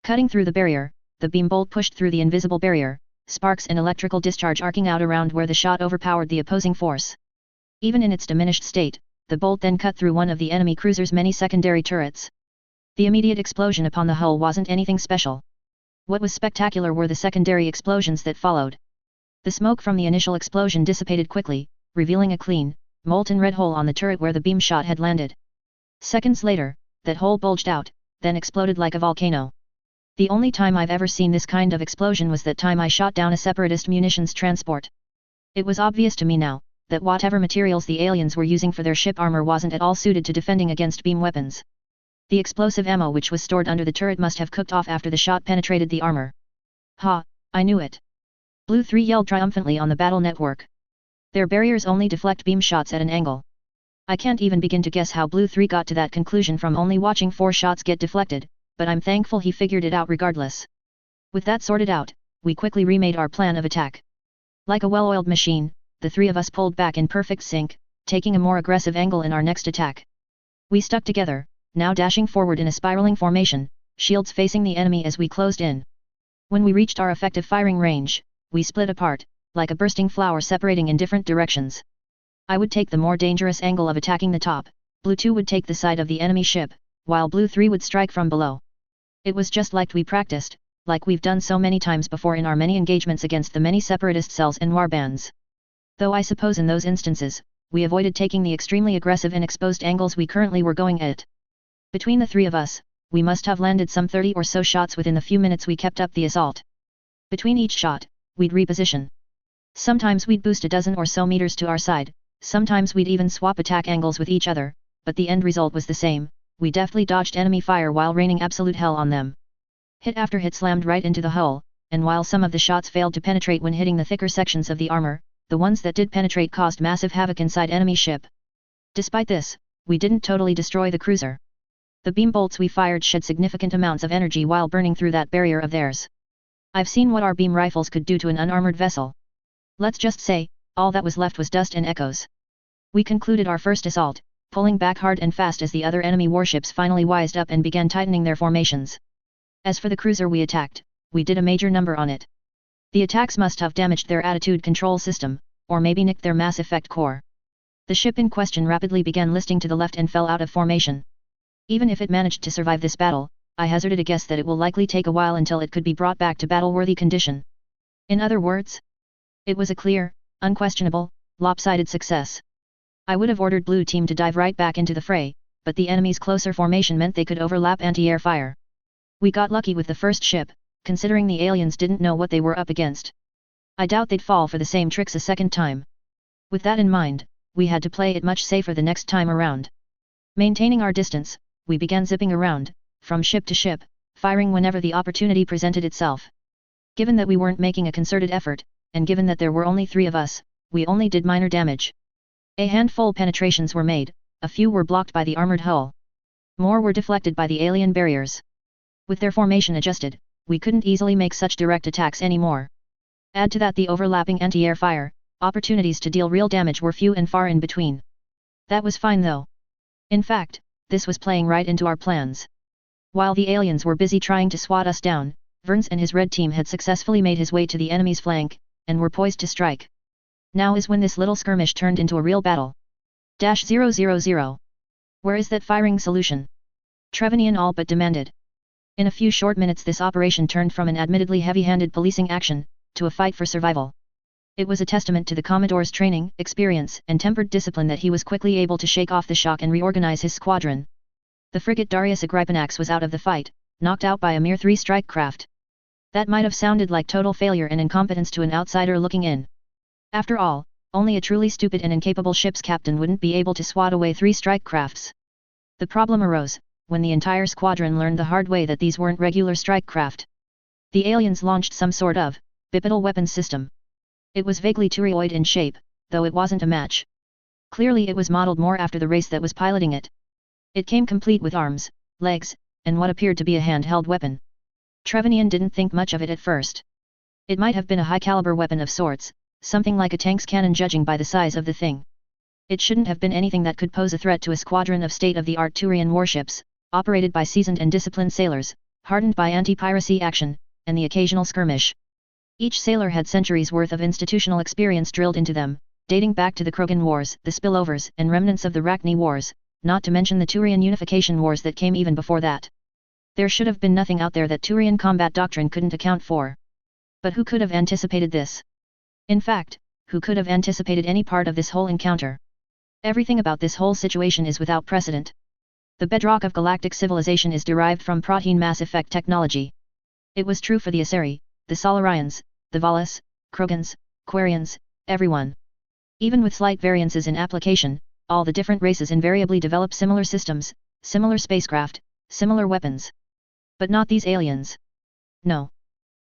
Cutting through the barrier, the beam bolt pushed through the invisible barrier, sparks and electrical discharge arcing out around where the shot overpowered the opposing force. Even in its diminished state, the bolt then cut through one of the enemy cruiser's many secondary turrets. The immediate explosion upon the hull wasn't anything special. What was spectacular were the secondary explosions that followed. The smoke from the initial explosion dissipated quickly, revealing a clean, molten red hole on the turret where the beam shot had landed. Seconds later, that hole bulged out, then exploded like a volcano. The only time I've ever seen this kind of explosion was that time I shot down a separatist munitions transport. It was obvious to me now, that whatever materials the aliens were using for their ship armor wasn't at all suited to defending against beam weapons. The explosive ammo which was stored under the turret must have cooked off after the shot penetrated the armor. Ha, I knew it. Blue 3 yelled triumphantly on the battle network. Their barriers only deflect beam shots at an angle. I can't even begin to guess how Blue 3 got to that conclusion from only watching 4 shots get deflected, but I'm thankful he figured it out regardless. With that sorted out, we quickly remade our plan of attack. Like a well-oiled machine, the 3 of us pulled back in perfect sync, taking a more aggressive angle in our next attack. We stuck together, now dashing forward in a spiraling formation, shields facing the enemy as we closed in. When we reached our effective firing range, we split apart, like a bursting flower separating in different directions. I would take the more dangerous angle of attacking the top, Blue 2 would take the side of the enemy ship, while Blue 3 would strike from below. It was just like we practiced, like we've done so many times before in our many engagements against the many separatist cells and warbands. Though I suppose in those instances, we avoided taking the extremely aggressive and exposed angles we currently were going at. Between the 3 of us, we must have landed some 30 or so shots within the few minutes we kept up the assault. Between each shot, we'd reposition. Sometimes we'd boost a dozen or so meters to our side, sometimes we'd even swap attack angles with each other, but the end result was the same, we deftly dodged enemy fire while raining absolute hell on them. Hit after hit slammed right into the hull, and while some of the shots failed to penetrate when hitting the thicker sections of the armor, the ones that did penetrate caused massive havoc inside enemy ship. Despite this, we didn't totally destroy the cruiser. The beam bolts we fired shed significant amounts of energy while burning through that barrier of theirs. I've seen what our beam rifles could do to an unarmored vessel. Let's just say, all that was left was dust and echoes. We concluded our first assault, pulling back hard and fast as the other enemy warships finally wised up and began tightening their formations. As for the cruiser we attacked, we did a major number on it. The attacks must have damaged their attitude control system, or maybe nicked their mass effect core. The ship in question rapidly began listing to the left and fell out of formation. Even if it managed to survive this battle, I hazarded a guess that it will likely take a while until it could be brought back to battle-worthy condition. In other words, it was a clear, unquestionable, lopsided success. I would have ordered Blue Team to dive right back into the fray, but the enemy's closer formation meant they could overlap anti-air fire. We got lucky with the first ship, considering the aliens didn't know what they were up against. I doubt they'd fall for the same tricks a second time. With that in mind, we had to play it much safer the next time around. Maintaining our distance, we began zipping around, from ship to ship, firing whenever the opportunity presented itself. Given that we weren't making a concerted effort, and given that there were only 3 of us, we only did minor damage. A handful penetrations were made, a few were blocked by the armored hull. More were deflected by the alien barriers. With their formation adjusted, we couldn't easily make such direct attacks anymore. Add to that the overlapping anti-air fire, opportunities to deal real damage were few and far in between. That was fine though. In fact, this was playing right into our plans. While the aliens were busy trying to swat us down, Verns and his red team had successfully made his way to the enemy's flank, and were poised to strike. Now is when this little skirmish turned into a real battle. -000. Where is that firing solution? Trevanian all but demanded. In a few short minutes this operation turned from an admittedly heavy-handed policing action, to a fight for survival. It was a testament to the Commodore's training, experience, and tempered discipline that he was quickly able to shake off the shock and reorganize his squadron. The frigate Darius Agrippinax was out of the fight, knocked out by a mere 3-strike craft. That might have sounded like total failure and incompetence to an outsider looking in. After all, Only a truly stupid and incapable ship's captain wouldn't be able to swat away 3 strike crafts. The problem arose when the entire squadron learned the hard way that these weren't regular strike craft. The aliens launched some sort of bipedal weapons system. It was vaguely turioid in shape, though it wasn't a match. Clearly it was modeled more after the race that was piloting it. It came complete with arms, legs, and what appeared to be a handheld weapon. Trevanian didn't think much of it at first. It might have been a high-caliber weapon of sorts, something like a tank's cannon judging by the size of the thing. It shouldn't have been anything that could pose a threat to a squadron of state-of-the-art Turian warships, operated by seasoned and disciplined sailors, hardened by anti-piracy action, and the occasional skirmish. Each sailor had centuries' worth of institutional experience drilled into them, dating back to the Krogan Wars, the spillovers and remnants of the Rachni Wars, not to mention the Turian unification wars that came even before that. There should have been nothing out there that Turian combat doctrine couldn't account for. But who could have anticipated this? In fact, who could have anticipated any part of this whole encounter? Everything about this whole situation is without precedent. The bedrock of galactic civilization is derived from protein mass effect technology. It was true for the Asari, the Solarians, the Valis, Krogans, Quarians, everyone. Even with slight variances in application, all the different races invariably develop similar systems, similar spacecraft, similar weapons. But not these aliens. No.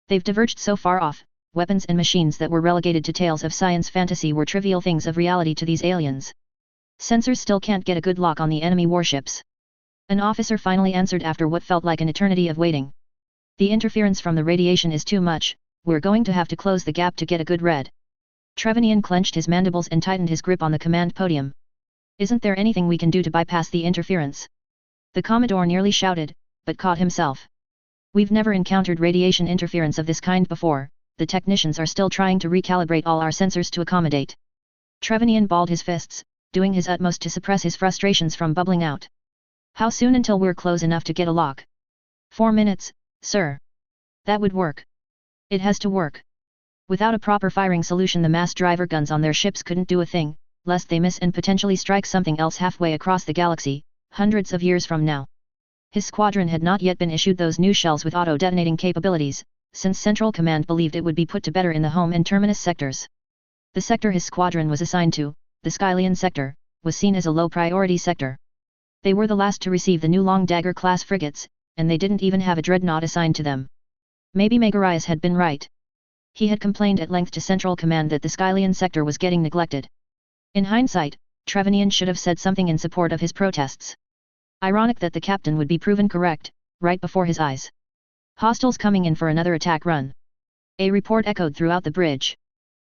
They've diverged so far off, weapons and machines that were relegated to tales of science fantasy were trivial things of reality to these aliens. Sensors still can't get a good lock on the enemy warships. An officer finally answered after what felt like an eternity of waiting. The interference from the radiation is too much, we're going to have to close the gap to get a good read. Trevanian clenched his mandibles and tightened his grip on the command podium. Isn't there anything we can do to bypass the interference? The Commodore nearly shouted, but caught himself. We've never encountered radiation interference of this kind before, the technicians are still trying to recalibrate all our sensors to accommodate. Trevanian balled his fists, doing his utmost to suppress his frustrations from bubbling out. How soon until we're close enough to get a lock? 4 minutes, sir. That would work. It has to work. Without a proper firing solution, the mass driver guns on their ships couldn't do a thing, lest they miss and potentially strike something else halfway across the galaxy, hundreds of years from now. His squadron had not yet been issued those new shells with auto-detonating capabilities, since Central Command believed it would be put to better in the home and terminus sectors. The sector his squadron was assigned to, the Skylian sector, was seen as a low-priority sector. They were the last to receive the new Long Dagger-class frigates, and they didn't even have a dreadnought assigned to them. Maybe Megarius had been right. He had complained at length to Central Command that the Skylian sector was getting neglected. In hindsight, Trevanian should have said something in support of his protests. Ironic that the captain would be proven correct, right before his eyes. Hostiles coming in for another attack run. A report echoed throughout the bridge.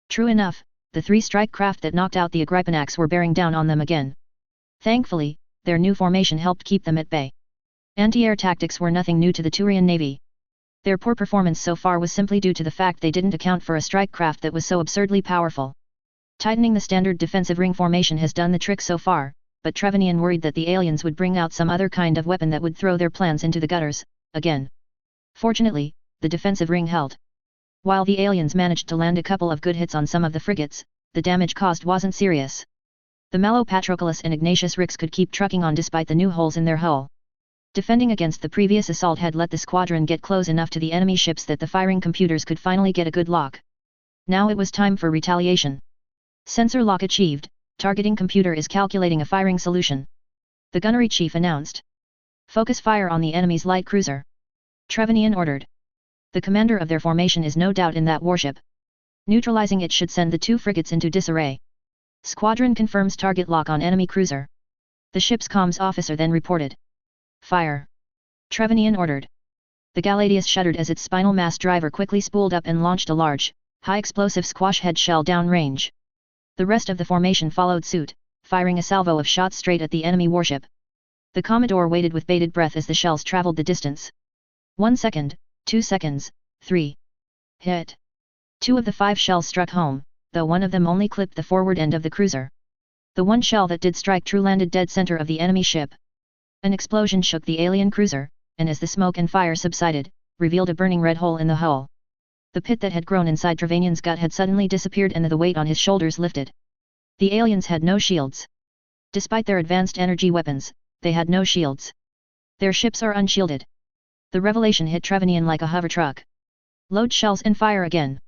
True enough, the 3 strike craft that knocked out the Agripanax were bearing down on them again. Thankfully, their new formation helped keep them at bay. Anti-air tactics were nothing new to the Turian Navy. Their poor performance so far was simply due to the fact they didn't account for a strike craft that was so absurdly powerful. Tightening the standard defensive ring formation has done the trick so far, but Trevanian worried that the aliens would bring out some other kind of weapon that would throw their plans into the gutters, again. Fortunately, the defensive ring held. While the aliens managed to land a couple of good hits on some of the frigates, the damage caused wasn't serious. The Mallow Patroclus and Ignatius Rix could keep trucking on despite the new holes in their hull. Defending against the previous assault had let the squadron get close enough to the enemy ships that the firing computers could finally get a good lock. Now it was time for retaliation. Sensor lock achieved, targeting computer is calculating a firing solution. The gunnery chief announced. Focus fire on the enemy's light cruiser. Trevanian ordered. The commander of their formation is no doubt in that warship. Neutralizing it should send the 2 frigates into disarray. Squadron confirms target lock on enemy cruiser. The ship's comms officer then reported. Fire. Trevanian ordered. The Galadius shuddered as its spinal mass driver quickly spooled up and launched a large, high-explosive squash-head shell downrange. The rest of the formation followed suit, firing a salvo of shots straight at the enemy warship. The Commodore waited with bated breath as the shells traveled the distance. 1 second, 2 seconds, 3. Hit. 2 of the 5 shells struck home, though one of them only clipped the forward end of the cruiser. The one shell that did strike true landed dead center of the enemy ship. An explosion shook the alien cruiser, and as the smoke and fire subsided, revealed a burning red hole in the hull. The pit that had grown inside Trevanian's gut had suddenly disappeared and the weight on his shoulders lifted. The aliens had no shields. Despite their advanced energy weapons, they had no shields. Their ships are unshielded. The revelation hit Trevanian like a hover truck. Load shells and fire again.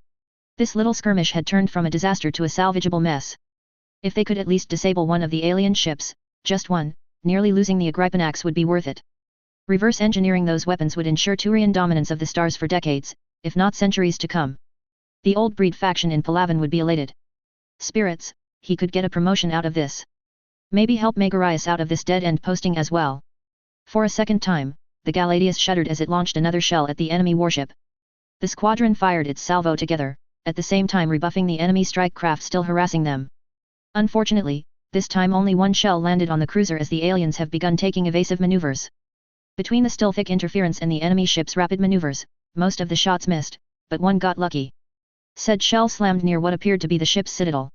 This little skirmish had turned from a disaster to a salvageable mess. If they could at least disable one of the alien ships, just one, nearly losing the Agrippinax would be worth it. Reverse engineering those weapons would ensure Turian dominance of the stars for decades, if not centuries to come. The old breed faction in Palaven would be elated. Spirits, he could get a promotion out of this. Maybe help Megarius out of this dead-end posting as well. For a second time, the Galadius shuddered as it launched another shell at the enemy warship. The squadron fired its salvo together, at the same time rebuffing the enemy strike craft still harassing them. Unfortunately, this time only one shell landed on the cruiser as the aliens have begun taking evasive maneuvers. Between the still thick interference and the enemy ship's rapid maneuvers, most of the shots missed, but one got lucky. Said shell slammed near what appeared to be the ship's citadel.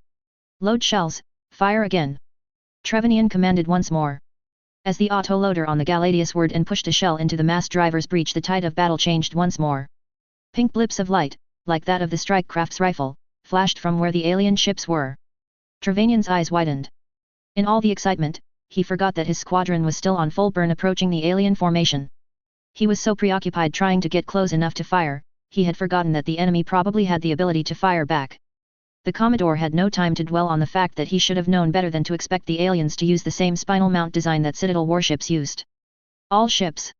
Load shells, fire again. Trevanian commanded once more. As the autoloader on the Galadius whirred and pushed a shell into the mast driver's breech, the tide of battle changed once more. Pink blips of light, like that of the strike craft's rifle, flashed from where the alien ships were. Trevanian's eyes widened. In all the excitement, he forgot that his squadron was still on full burn approaching the alien formation. He was so preoccupied trying to get close enough to fire, he had forgotten that the enemy probably had the ability to fire back. The Commodore had no time to dwell on the fact that he should have known better than to expect the aliens to use the same spinal mount design that Citadel warships used. All ships.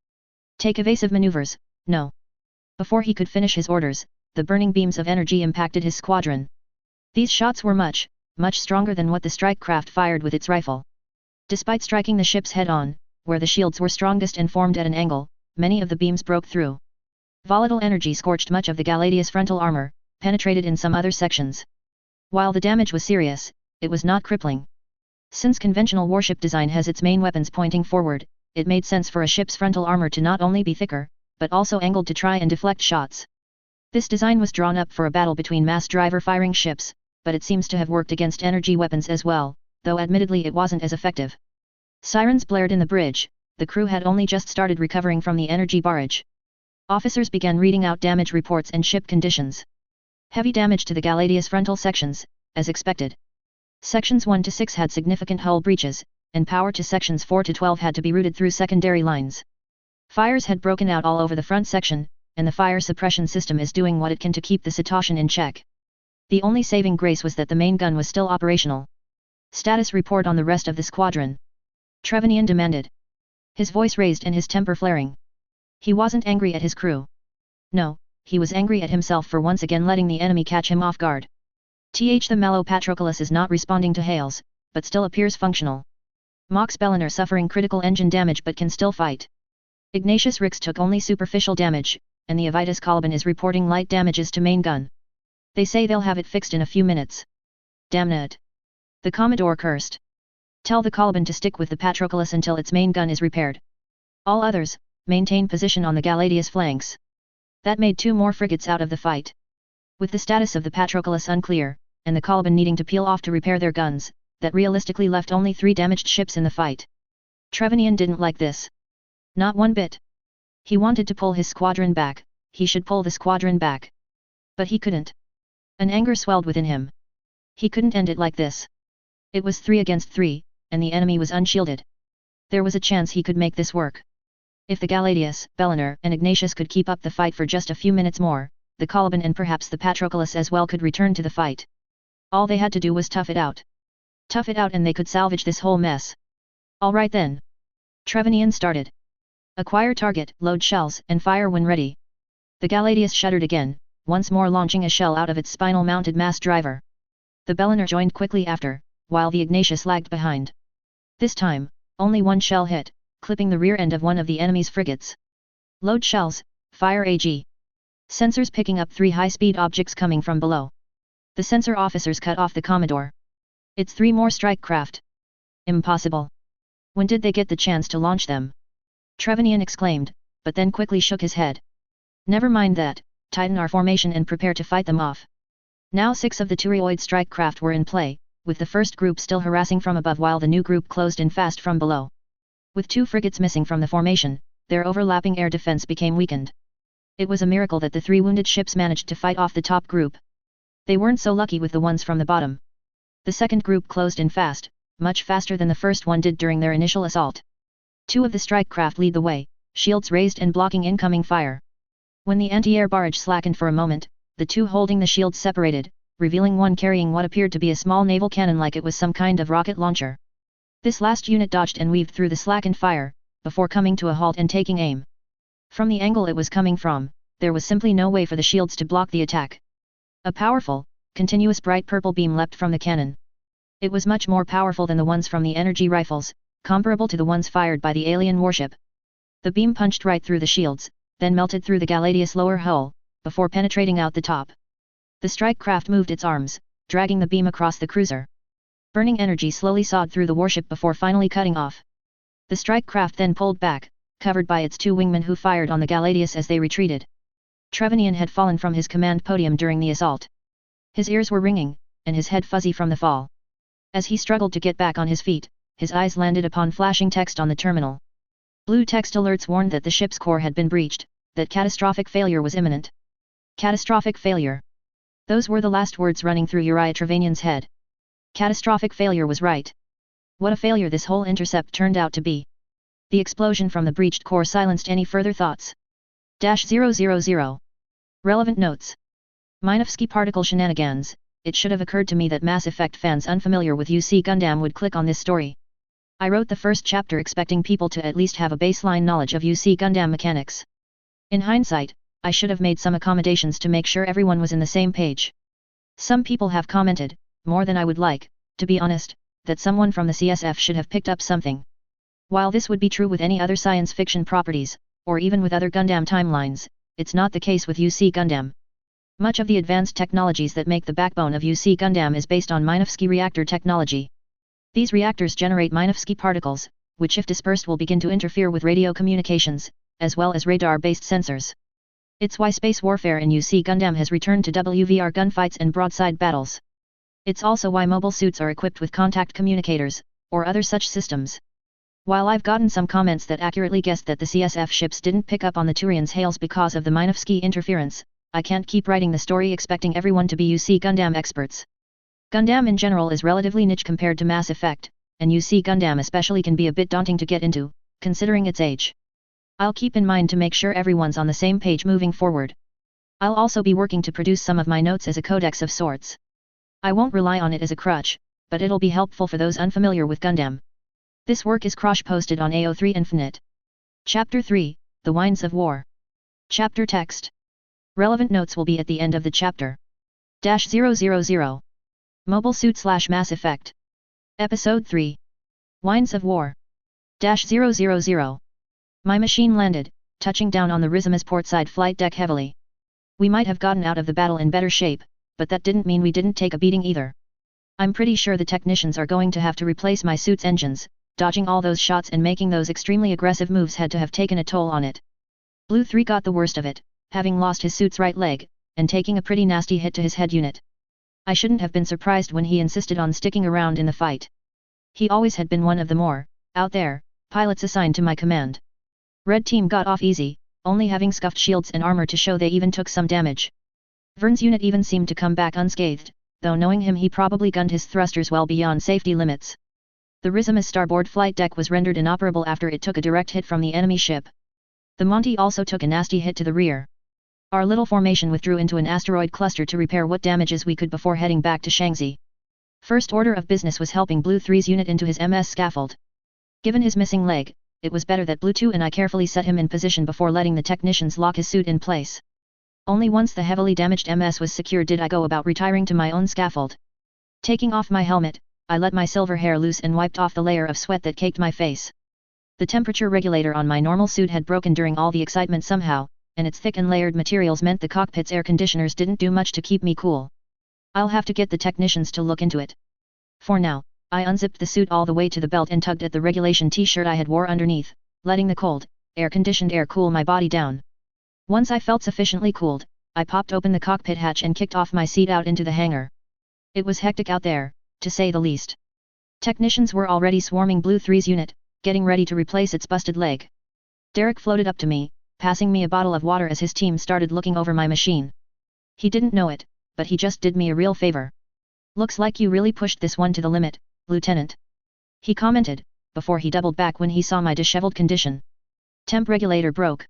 Take evasive maneuvers, no. Before he could finish his orders, the burning beams of energy impacted his squadron. These shots were much stronger than what the strike craft fired with its rifle. Despite striking the ships head-on, where the shields were strongest and formed at an angle, many of the beams broke through. Volatile energy scorched much of the Galadius frontal armor, penetrated in some other sections. While the damage was serious, it was not crippling. Since conventional warship design has its main weapons pointing forward, it made sense for a ship's frontal armor to not only be thicker, but also angled to try and deflect shots. This design was drawn up for a battle between mass driver firing ships, but it seems to have worked against energy weapons as well, though admittedly it wasn't as effective. Sirens blared in the bridge, the crew had only just started recovering from the energy barrage. Officers began reading out damage reports and ship conditions. Heavy damage to the Galadius frontal sections, as expected. Sections 1 to 6 had significant hull breaches, and power to sections 4 to 12 had to be routed through secondary lines. Fires had broken out all over the front section, and the fire suppression system is doing what it can to keep the Cetacean in check. The only saving grace was that the main gun was still operational. Status report on the rest of the squadron. Trevanian demanded. His voice raised and his temper flaring. He wasn't angry at his crew. No, he was angry at himself for once again letting the enemy catch him off guard. The mellow Patroclus is not responding to hails, but still appears functional. Mox Bellinar suffering critical engine damage but can still fight. Ignatius Rix took only superficial damage, and the Avitus Caliban is reporting light damages to main gun. They say they'll have it fixed in a few minutes. Damn it. The Commodore cursed. Tell the Caliban to stick with the Patroclus until its main gun is repaired. All others, maintain position on the Galadius flanks. That made 2 more frigates out of the fight. With the status of the Patroclus unclear, and the Caliban needing to peel off to repair their guns, that realistically left only 3 damaged ships in the fight. Trevanian didn't like this. Not one bit. He wanted to pull his squadron back, he should pull the squadron back. But he couldn't. An anger swelled within him. He couldn't end it like this. It was 3 against 3, and the enemy was unshielded. There was a chance he could make this work. If the Galadius, Bellinar and Ignatius could keep up the fight for just a few minutes more, the Caliban and perhaps the Patroclus as well could return to the fight. All they had to do was tough it out. Tough it out and they could salvage this whole mess. Alright then. Trevanian started. Acquire target, load shells, and fire when ready. The Galadius shuddered again, once more launching a shell out of its spinal-mounted mass driver. The Bellinar joined quickly after, while the Ignatius lagged behind. This time, only one shell hit, clipping the rear end of one of the enemy's frigates. Load shells, fire AG. Sensors picking up 3 high-speed objects coming from below. The sensor officers cut off the Commodore. It's 3 more strike craft. Impossible. When did they get the chance to launch them? Trevanian exclaimed, but then quickly shook his head. Never mind that, tighten our formation and prepare to fight them off. Now 6 of the Turioid strike craft were in play, with the first group still harassing from above while the new group closed in fast from below. With 2 frigates missing from the formation, their overlapping air defense became weakened. It was a miracle that the 3 wounded ships managed to fight off the top group. They weren't so lucky with the ones from the bottom. The second group closed in fast, much faster than the first one did during their initial assault. 2 of the strike craft lead the way, shields raised and blocking incoming fire. When the anti-air barrage slackened for a moment, the two holding the shields separated, revealing one carrying what appeared to be a small naval cannon like it was some kind of rocket launcher. This last unit dodged and weaved through the slackened fire, before coming to a halt and taking aim. From the angle it was coming from, there was simply no way for the shields to block the attack. A powerful, continuous bright purple beam leapt from the cannon. It was much more powerful than the ones from the energy rifles, comparable to the ones fired by the alien warship. The beam punched right through the shields, then melted through the Galadius lower hull, before penetrating out the top. The strike craft moved its arms, dragging the beam across the cruiser. Burning energy slowly sawed through the warship before finally cutting off. The strike craft then pulled back, covered by its two wingmen who fired on the Galadius as they retreated. Trevanian had fallen from his command podium during the assault. His ears were ringing, and his head fuzzy from the fall. As he struggled to get back on his feet, his eyes landed upon flashing text on the terminal. Blue text alerts warned that the ship's core had been breached, that catastrophic failure was imminent. Catastrophic failure. Those were the last words running through Uriah Trevanian's head. Catastrophic failure was right. What a failure this whole intercept turned out to be. The explosion from the breached core silenced any further thoughts. -000. Relevant notes. Minovsky particle shenanigans. It should have occurred to me that Mass Effect fans unfamiliar with UC Gundam would click on this story. I wrote the first chapter expecting people to at least have a baseline knowledge of UC Gundam mechanics. In hindsight, I should have made some accommodations to make sure everyone was in the same page. Some people have commented, more than I would like, to be honest, that someone from the CSF should have picked up something. While this would be true with any other science fiction properties, or even with other Gundam timelines, it's not the case with UC Gundam. Much of the advanced technologies that make the backbone of UC Gundam is based on Minovsky reactor technology. These reactors generate Minovsky particles, which if dispersed will begin to interfere with radio communications, as well as radar-based sensors. It's why space warfare in UC Gundam has returned to WVR gunfights and broadside battles. It's also why mobile suits are equipped with contact communicators, or other such systems. While I've gotten some comments that accurately guessed that the CSF ships didn't pick up on the Turians' hails because of the Minovsky interference, I can't keep writing the story expecting everyone to be UC Gundam experts. Gundam in general is relatively niche compared to Mass Effect, and UC Gundam especially can be a bit daunting to get into, considering its age. I'll keep in mind to make sure everyone's on the same page moving forward. I'll also be working to produce some of my notes as a codex of sorts. I won't rely on it as a crutch, but it'll be helpful for those unfamiliar with Gundam. This work is cross-posted on AO3 Infinite. Chapter 3, The Winds of War. Chapter text. Relevant notes will be at the end of the chapter. -000. Mobile Suit / Mass Effect. Episode 3. Winds of War. -000. My machine landed, touching down on the Rizima's portside flight deck heavily. We might have gotten out of the battle in better shape, but that didn't mean we didn't take a beating either. I'm pretty sure the technicians are going to have to replace my suit's engines. Dodging all those shots and making those extremely aggressive moves had to have taken a toll on it. Blue 3 got the worst of it, having lost his suit's right leg, and taking a pretty nasty hit to his head unit. I shouldn't have been surprised when he insisted on sticking around in the fight. He always had been one of the more, out there, pilots assigned to my command. Red Team got off easy, only having scuffed shields and armor to show they even took some damage. Vern's unit even seemed to come back unscathed, though knowing him he probably gunned his thrusters well beyond safety limits. The Rizima's starboard flight deck was rendered inoperable after it took a direct hit from the enemy ship. The Monty also took a nasty hit to the rear. Our little formation withdrew into an asteroid cluster to repair what damages we could before heading back to Shaanxi. First order of business was helping Blue 3's unit into his MS scaffold. Given his missing leg, it was better that Blue 2 and I carefully set him in position before letting the technicians lock his suit in place. Only once the heavily damaged MS was secured did I go about retiring to my own scaffold. Taking off my helmet, I let my silver hair loose and wiped off the layer of sweat that caked my face. The temperature regulator on my normal suit had broken during all the excitement somehow, and its thick and layered materials meant the cockpit's air conditioners didn't do much to keep me cool. I'll have to get the technicians to look into it. For now, I unzipped the suit all the way to the belt and tugged at the regulation t-shirt I had wore underneath, letting the cold, air-conditioned air cool my body down. Once I felt sufficiently cooled, I popped open the cockpit hatch and kicked off my seat out into the hangar. It was hectic out there, to say the least. Technicians were already swarming Blue 3's unit, getting ready to replace its busted leg. Derek floated up to me, passing me a bottle of water as his team started looking over my machine. He didn't know it, but he just did me a real favor. "Looks like you really pushed this one to the limit, Lieutenant," he commented, before he doubled back when he saw my disheveled condition. "Temp regulator broke."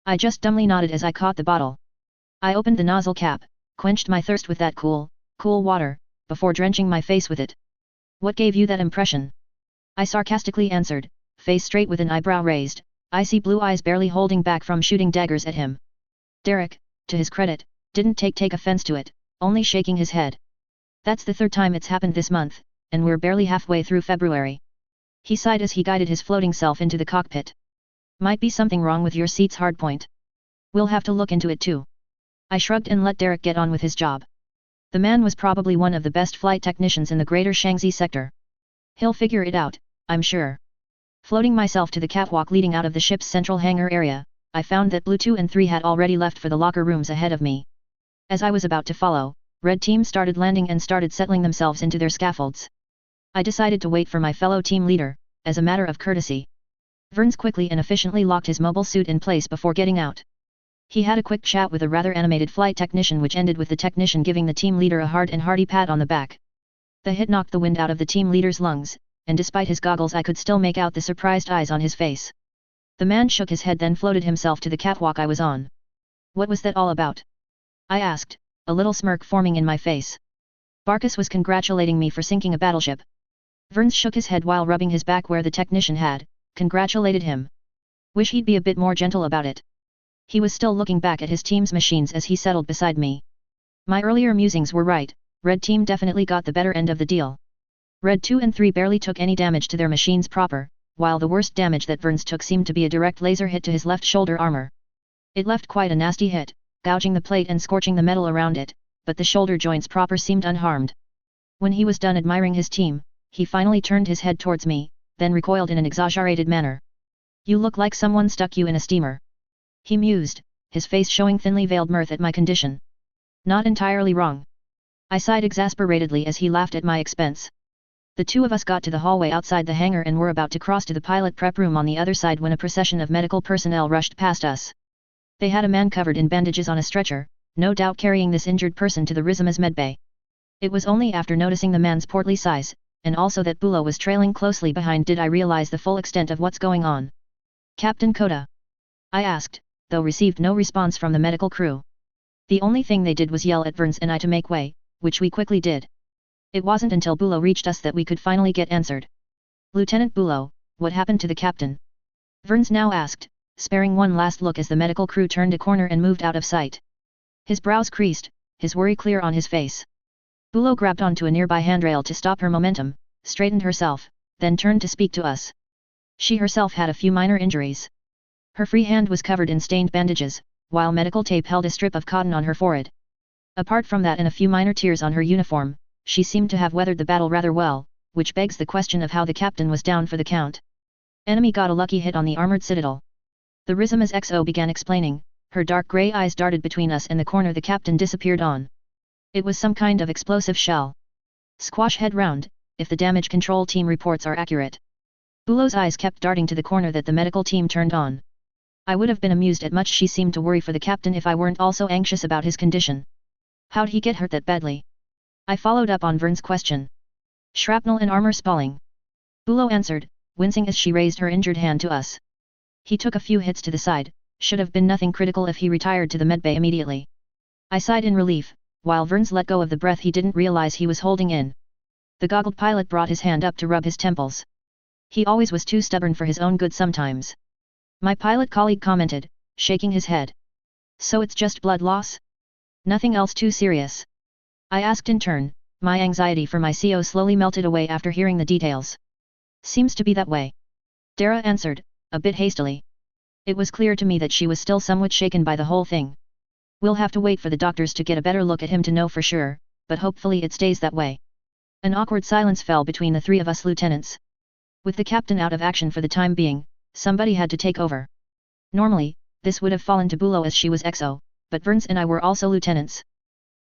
I just dumbly nodded as I caught the bottle. I opened the nozzle cap, quenched my thirst with that cool water, before drenching my face with it. What gave you that impression? I sarcastically answered, face straight with an eyebrow raised, icy blue eyes barely holding back from shooting daggers at him. Derek, to his credit, didn't take offense to it, only shaking his head. That's the third time it's happened this month, and we're barely halfway through February. He sighed as he guided his floating self into the cockpit. Might be something wrong with your seat's hardpoint. We'll have to look into it too. I shrugged and let Derek get on with his job. The man was probably one of the best flight technicians in the greater Shaanxi sector. He'll figure it out, I'm sure. Floating myself to the catwalk leading out of the ship's central hangar area, I found that Blue 2 and 3 had already left for the locker rooms ahead of me. As I was about to follow, Red Team started landing and started settling themselves into their scaffolds. I decided to wait for my fellow team leader, as a matter of courtesy. Verns quickly and efficiently locked his mobile suit in place before getting out. He had a quick chat with a rather animated flight technician, which ended with the technician giving the team leader a hard and hearty pat on the back. The hit knocked the wind out of the team leader's lungs, and despite his goggles I could still make out the surprised eyes on his face. The man shook his head, then floated himself to the catwalk I was on. What was that all about? I asked, a little smirk forming in my face. Barkus was congratulating me for sinking a battleship. Verns shook his head while rubbing his back where the technician had congratulated him. Wish he'd be a bit more gentle about it. He was still looking back at his team's machines as he settled beside me. My earlier musings were right, Red Team definitely got the better end of the deal. Red 2 and 3 barely took any damage to their machines proper, while the worst damage that Verns took seemed to be a direct laser hit to his left shoulder armor. It left quite a nasty hit, gouging the plate and scorching the metal around it, but the shoulder joints proper seemed unharmed. When he was done admiring his team, he finally turned his head towards me, then recoiled in an exaggerated manner. You look like someone stuck you in a steamer. He mused, his face showing thinly veiled mirth at my condition. Not entirely wrong. I sighed exasperatedly as he laughed at my expense. The two of us got to the hallway outside the hangar and were about to cross to the pilot prep room on the other side when a procession of medical personnel rushed past us. They had a man covered in bandages on a stretcher, no doubt carrying this injured person to the Rizima's medbay. It was only after noticing the man's portly size, and also that Bulo was trailing closely behind, did I realize the full extent of what's going on. Captain Kota? I asked, though received no response from the medical crew. The only thing they did was yell at Verns and I to make way, which we quickly did. It wasn't until Bulo reached us that we could finally get answered. Lieutenant Bulo, what happened to the captain? Verns now asked, sparing one last look as the medical crew turned a corner and moved out of sight. His brows creased, his worry clear on his face. Bulo grabbed onto a nearby handrail to stop her momentum, straightened herself, then turned to speak to us. She herself had a few minor injuries. Her free hand was covered in stained bandages, while medical tape held a strip of cotton on her forehead. Apart from that and a few minor tears on her uniform, she seemed to have weathered the battle rather well, which begs the question of how the captain was down for the count. Enemy got a lucky hit on the armored citadel. The Rizima's XO began explaining, her dark grey eyes darted between us and the corner the captain disappeared on. It was some kind of explosive shell. Squash head round, if the damage control team reports are accurate. Bulo's eyes kept darting to the corner that the medical team turned on. I would have been amused at much she seemed to worry for the captain if I weren't also anxious about his condition. How'd he get hurt that badly? I followed up on Vern's question. Shrapnel and armor spalling. Bulo answered, wincing as she raised her injured hand to us. He took a few hits to the side, should have been nothing critical if he retired to the medbay immediately. I sighed in relief, while Verns let go of the breath he didn't realize he was holding in. The goggled pilot brought his hand up to rub his temples. He always was too stubborn for his own good sometimes. My pilot colleague commented, shaking his head. So it's just blood loss? Nothing else too serious? I asked in turn, my anxiety for my CO slowly melted away after hearing the details. Seems to be that way. Dara answered, a bit hastily. It was clear to me that she was still somewhat shaken by the whole thing. We'll have to wait for the doctors to get a better look at him to know for sure, but hopefully it stays that way. An awkward silence fell between the three of us lieutenants. With the captain out of action for the time being, somebody had to take over. Normally, this would have fallen to Bulo as she was XO, but Verns and I were also lieutenants.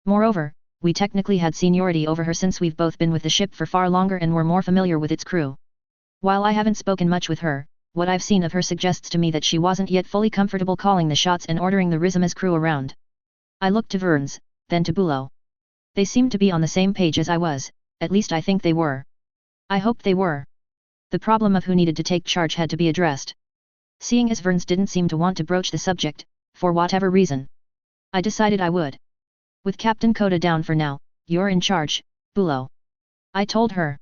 Moreover, we technically had seniority over her since we've both been with the ship for far longer and were more familiar with its crew. While I haven't spoken much with her, what I've seen of her suggests to me that she wasn't yet fully comfortable calling the shots and ordering the Rizima's crew around. I looked to Verns, then to Bulo. They seemed to be on the same page as I was, at least I think they were. I hoped they were. The problem of who needed to take charge had to be addressed. Seeing as Verns didn't seem to want to broach the subject, for whatever reason, I decided I would. With Captain Kota down for now, you're in charge, Bulo. I told her.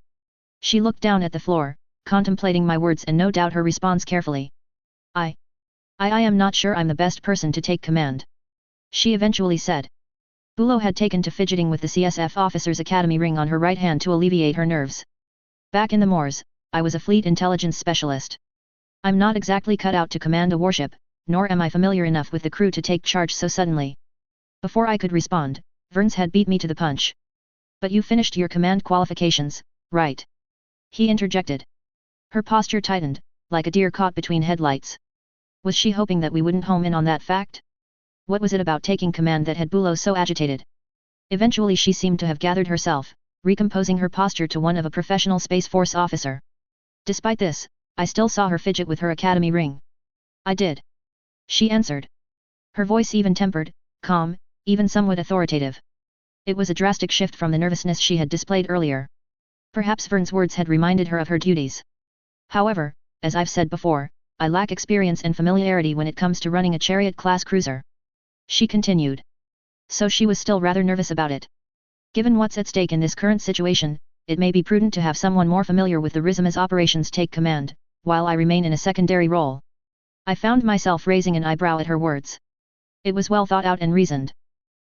She looked down at the floor, contemplating my words and no doubt her response carefully. I am not sure I'm the best person to take command. She eventually said. Bulo had taken to fidgeting with the CSF officer's academy ring on her right hand to alleviate her nerves. Back in the moors, I was a fleet intelligence specialist. I'm not exactly cut out to command a warship, nor am I familiar enough with the crew to take charge so suddenly. Before I could respond, Verns had beat me to the punch. But you finished your command qualifications, right? He interjected. Her posture tightened, like a deer caught between headlights. Was she hoping that we wouldn't home in on that fact? What was it about taking command that had Bulo so agitated? Eventually she seemed to have gathered herself, recomposing her posture to one of a professional Space Force officer. Despite this, I still saw her fidget with her academy ring. I did. She answered. Her voice even-tempered, calm, even somewhat authoritative. It was a drastic shift from the nervousness she had displayed earlier. Perhaps Vern's words had reminded her of her duties. However, as I've said before, I lack experience and familiarity when it comes to running a chariot-class cruiser. She continued. So she was still rather nervous about it. Given what's at stake in this current situation, it may be prudent to have someone more familiar with the Rizima's operations take command, while I remain in a secondary role. I found myself raising an eyebrow at her words. It was well thought out and reasoned.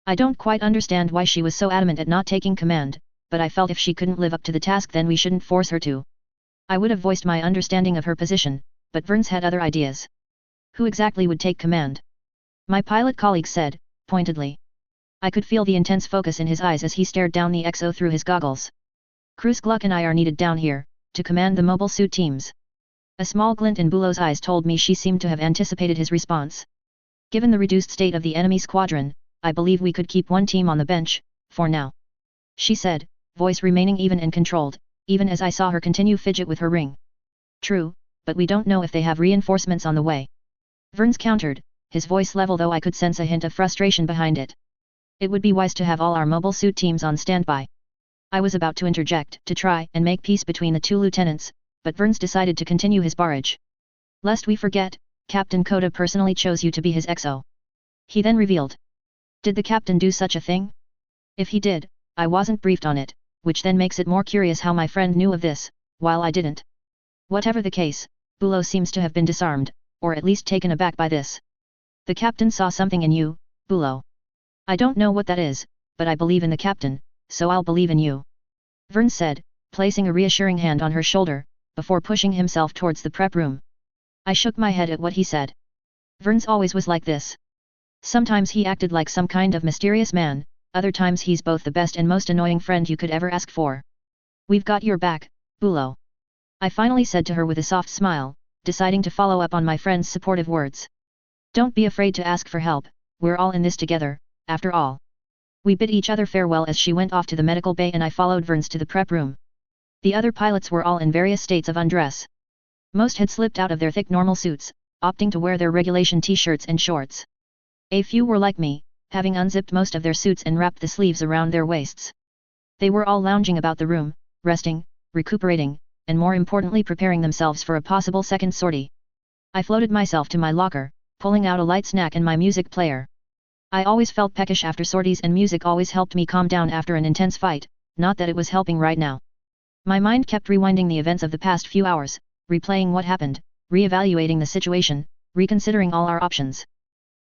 I don't quite understand why she was so adamant at not taking command, but I felt if she couldn't live up to the task then we shouldn't force her to. I would have voiced my understanding of her position, but Verns had other ideas. Who exactly would take command? My pilot colleague said, pointedly. I could feel the intense focus in his eyes as he stared down the XO through his goggles. Cruz Gluck and I are needed down here, to command the mobile suit teams. A small glint in Bulo's eyes told me she seemed to have anticipated his response. Given the reduced state of the enemy squadron, I believe we could keep one team on the bench, for now. She said, voice remaining even and controlled, even as I saw her continue fidget with her ring. True, but we don't know if they have reinforcements on the way. Verns countered, his voice level though I could sense a hint of frustration behind it. It would be wise to have all our mobile suit teams on standby. I was about to interject to try and make peace between the two lieutenants, but Verns decided to continue his barrage. Lest we forget, Captain Kota personally chose you to be his XO. He then revealed. Did the captain do such a thing? If he did, I wasn't briefed on it, which then makes it more curious how my friend knew of this, while I didn't. Whatever the case, Bulo seems to have been disarmed, or at least taken aback by this. The captain saw something in you, Bulo. I don't know what that is, but I believe in the captain, so I'll believe in you. Verns said, placing a reassuring hand on her shoulder, before pushing himself towards the prep room. I shook my head at what he said. Verns always was like this. Sometimes he acted like some kind of mysterious man, other times he's both the best and most annoying friend you could ever ask for. We've got your back, Bulo. I finally said to her with a soft smile, deciding to follow up on my friend's supportive words. Don't be afraid to ask for help, we're all in this together, after all. We bid each other farewell as she went off to the medical bay and I followed Verns to the prep room. The other pilots were all in various states of undress. Most had slipped out of their thick normal suits, opting to wear their regulation t-shirts and shorts. A few were like me, having unzipped most of their suits and wrapped the sleeves around their waists. They were all lounging about the room, resting, recuperating, and more importantly preparing themselves for a possible second sortie. I floated myself to my locker, pulling out a light snack and my music player. I always felt peckish after sorties and music always helped me calm down after an intense fight, not that it was helping right now. My mind kept rewinding the events of the past few hours, replaying what happened, re-evaluating the situation, reconsidering all our options.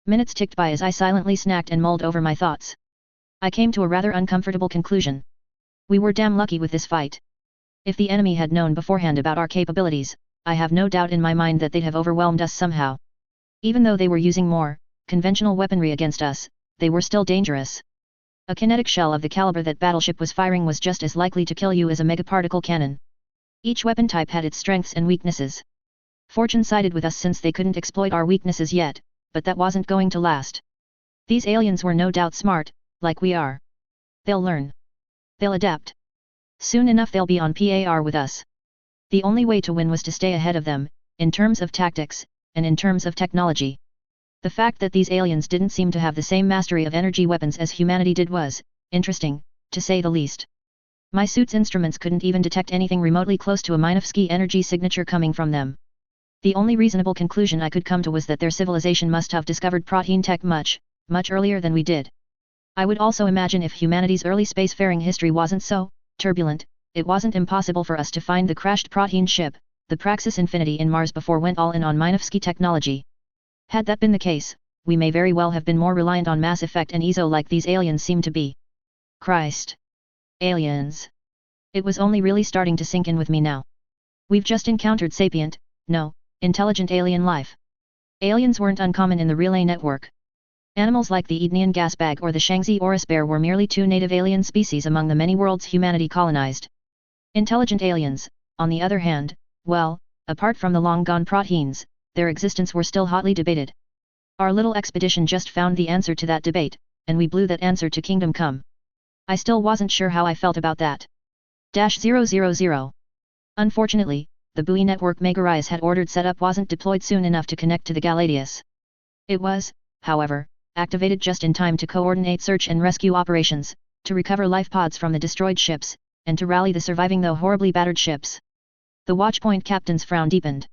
Minutes ticked by as I silently snacked and mulled over my thoughts. I came to a rather uncomfortable conclusion. We were damn lucky with this fight. If the enemy had known beforehand about our capabilities, I have no doubt in my mind that they'd have overwhelmed us somehow. Even though they were using more conventional weaponry against us, they were still dangerous. A kinetic shell of the caliber that battleship was firing was just as likely to kill you as a megaparticle cannon. Each weapon type had its strengths and weaknesses. Fortune sided with us since they couldn't exploit our weaknesses yet, but that wasn't going to last. These aliens were no doubt smart, like we are. They'll learn. They'll adapt. Soon enough they'll be on par with us. The only way to win was to stay ahead of them, in terms of tactics, and in terms of technology. The fact that these aliens didn't seem to have the same mastery of energy weapons as humanity did was interesting, to say the least. My suit's instruments couldn't even detect anything remotely close to a Minovsky energy signature coming from them. The only reasonable conclusion I could come to was that their civilization must have discovered protein tech much, much earlier than we did. I would also imagine if humanity's early spacefaring history wasn't so turbulent, it wasn't impossible for us to find the crashed protein ship, the Praxis Infinity in Mars before went all in on Minovsky technology. Had that been the case, we may very well have been more reliant on mass effect and ESO like these aliens seem to be. Christ! Aliens! It was only really starting to sink in with me now. We've just encountered sapient, no, intelligent alien life. Aliens weren't uncommon in the relay network. Animals like the Edenian gasbag or the Shangzi Oris bear were merely two native alien species among the many worlds humanity colonized. Intelligent aliens, on the other hand, well, apart from the long-gone proteins, their existence were still hotly debated. Our little expedition just found the answer to that debate, and we blew that answer to Kingdom Come. I still wasn't sure how I felt about that. -000. Unfortunately, the buoy network Megarise had ordered set up wasn't deployed soon enough to connect to the Galadius. It was, however, activated just in time to coordinate search and rescue operations, to recover life pods from the destroyed ships, and to rally the surviving though horribly battered ships. The Watchpoint captain's frown deepened.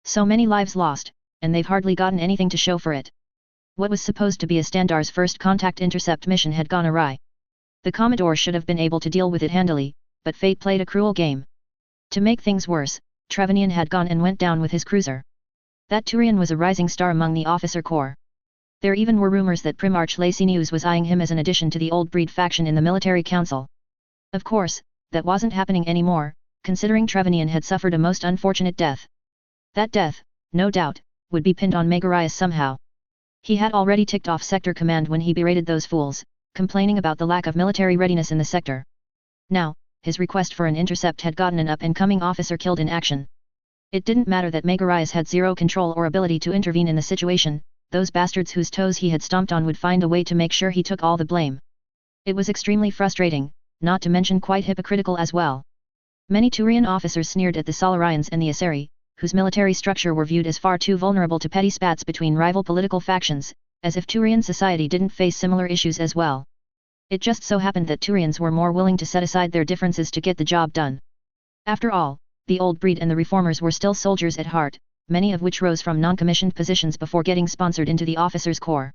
So many lives lost, and they've hardly gotten anything to show for it. What was supposed to be a Standar's first contact intercept mission had gone awry. The Commodore should have been able to deal with it handily, but fate played a cruel game. To make things worse, Trevanian had gone and went down with his cruiser. That Turian was a rising star among the officer corps. There even were rumors that Primarch Lacinius was eyeing him as an addition to the old breed faction in the military council. Of course, that wasn't happening anymore, considering Trevanian had suffered a most unfortunate death. That death, no doubt, would be pinned on Megarise somehow. He had already ticked off sector command when he berated those fools, complaining about the lack of military readiness in the sector. Now, his request for an intercept had gotten an up-and-coming officer killed in action. It didn't matter that Megarise had zero control or ability to intervene in the situation, those bastards whose toes he had stomped on would find a way to make sure he took all the blame. It was extremely frustrating, not to mention quite hypocritical as well. Many Turian officers sneered at the Solarians and the Aseri, whose military structure were viewed as far too vulnerable to petty spats between rival political factions, as if Turian society didn't face similar issues as well. It just so happened that Turians were more willing to set aside their differences to get the job done. After all, the old breed and the reformers were still soldiers at heart, many of which rose from non-commissioned positions before getting sponsored into the officers' corps.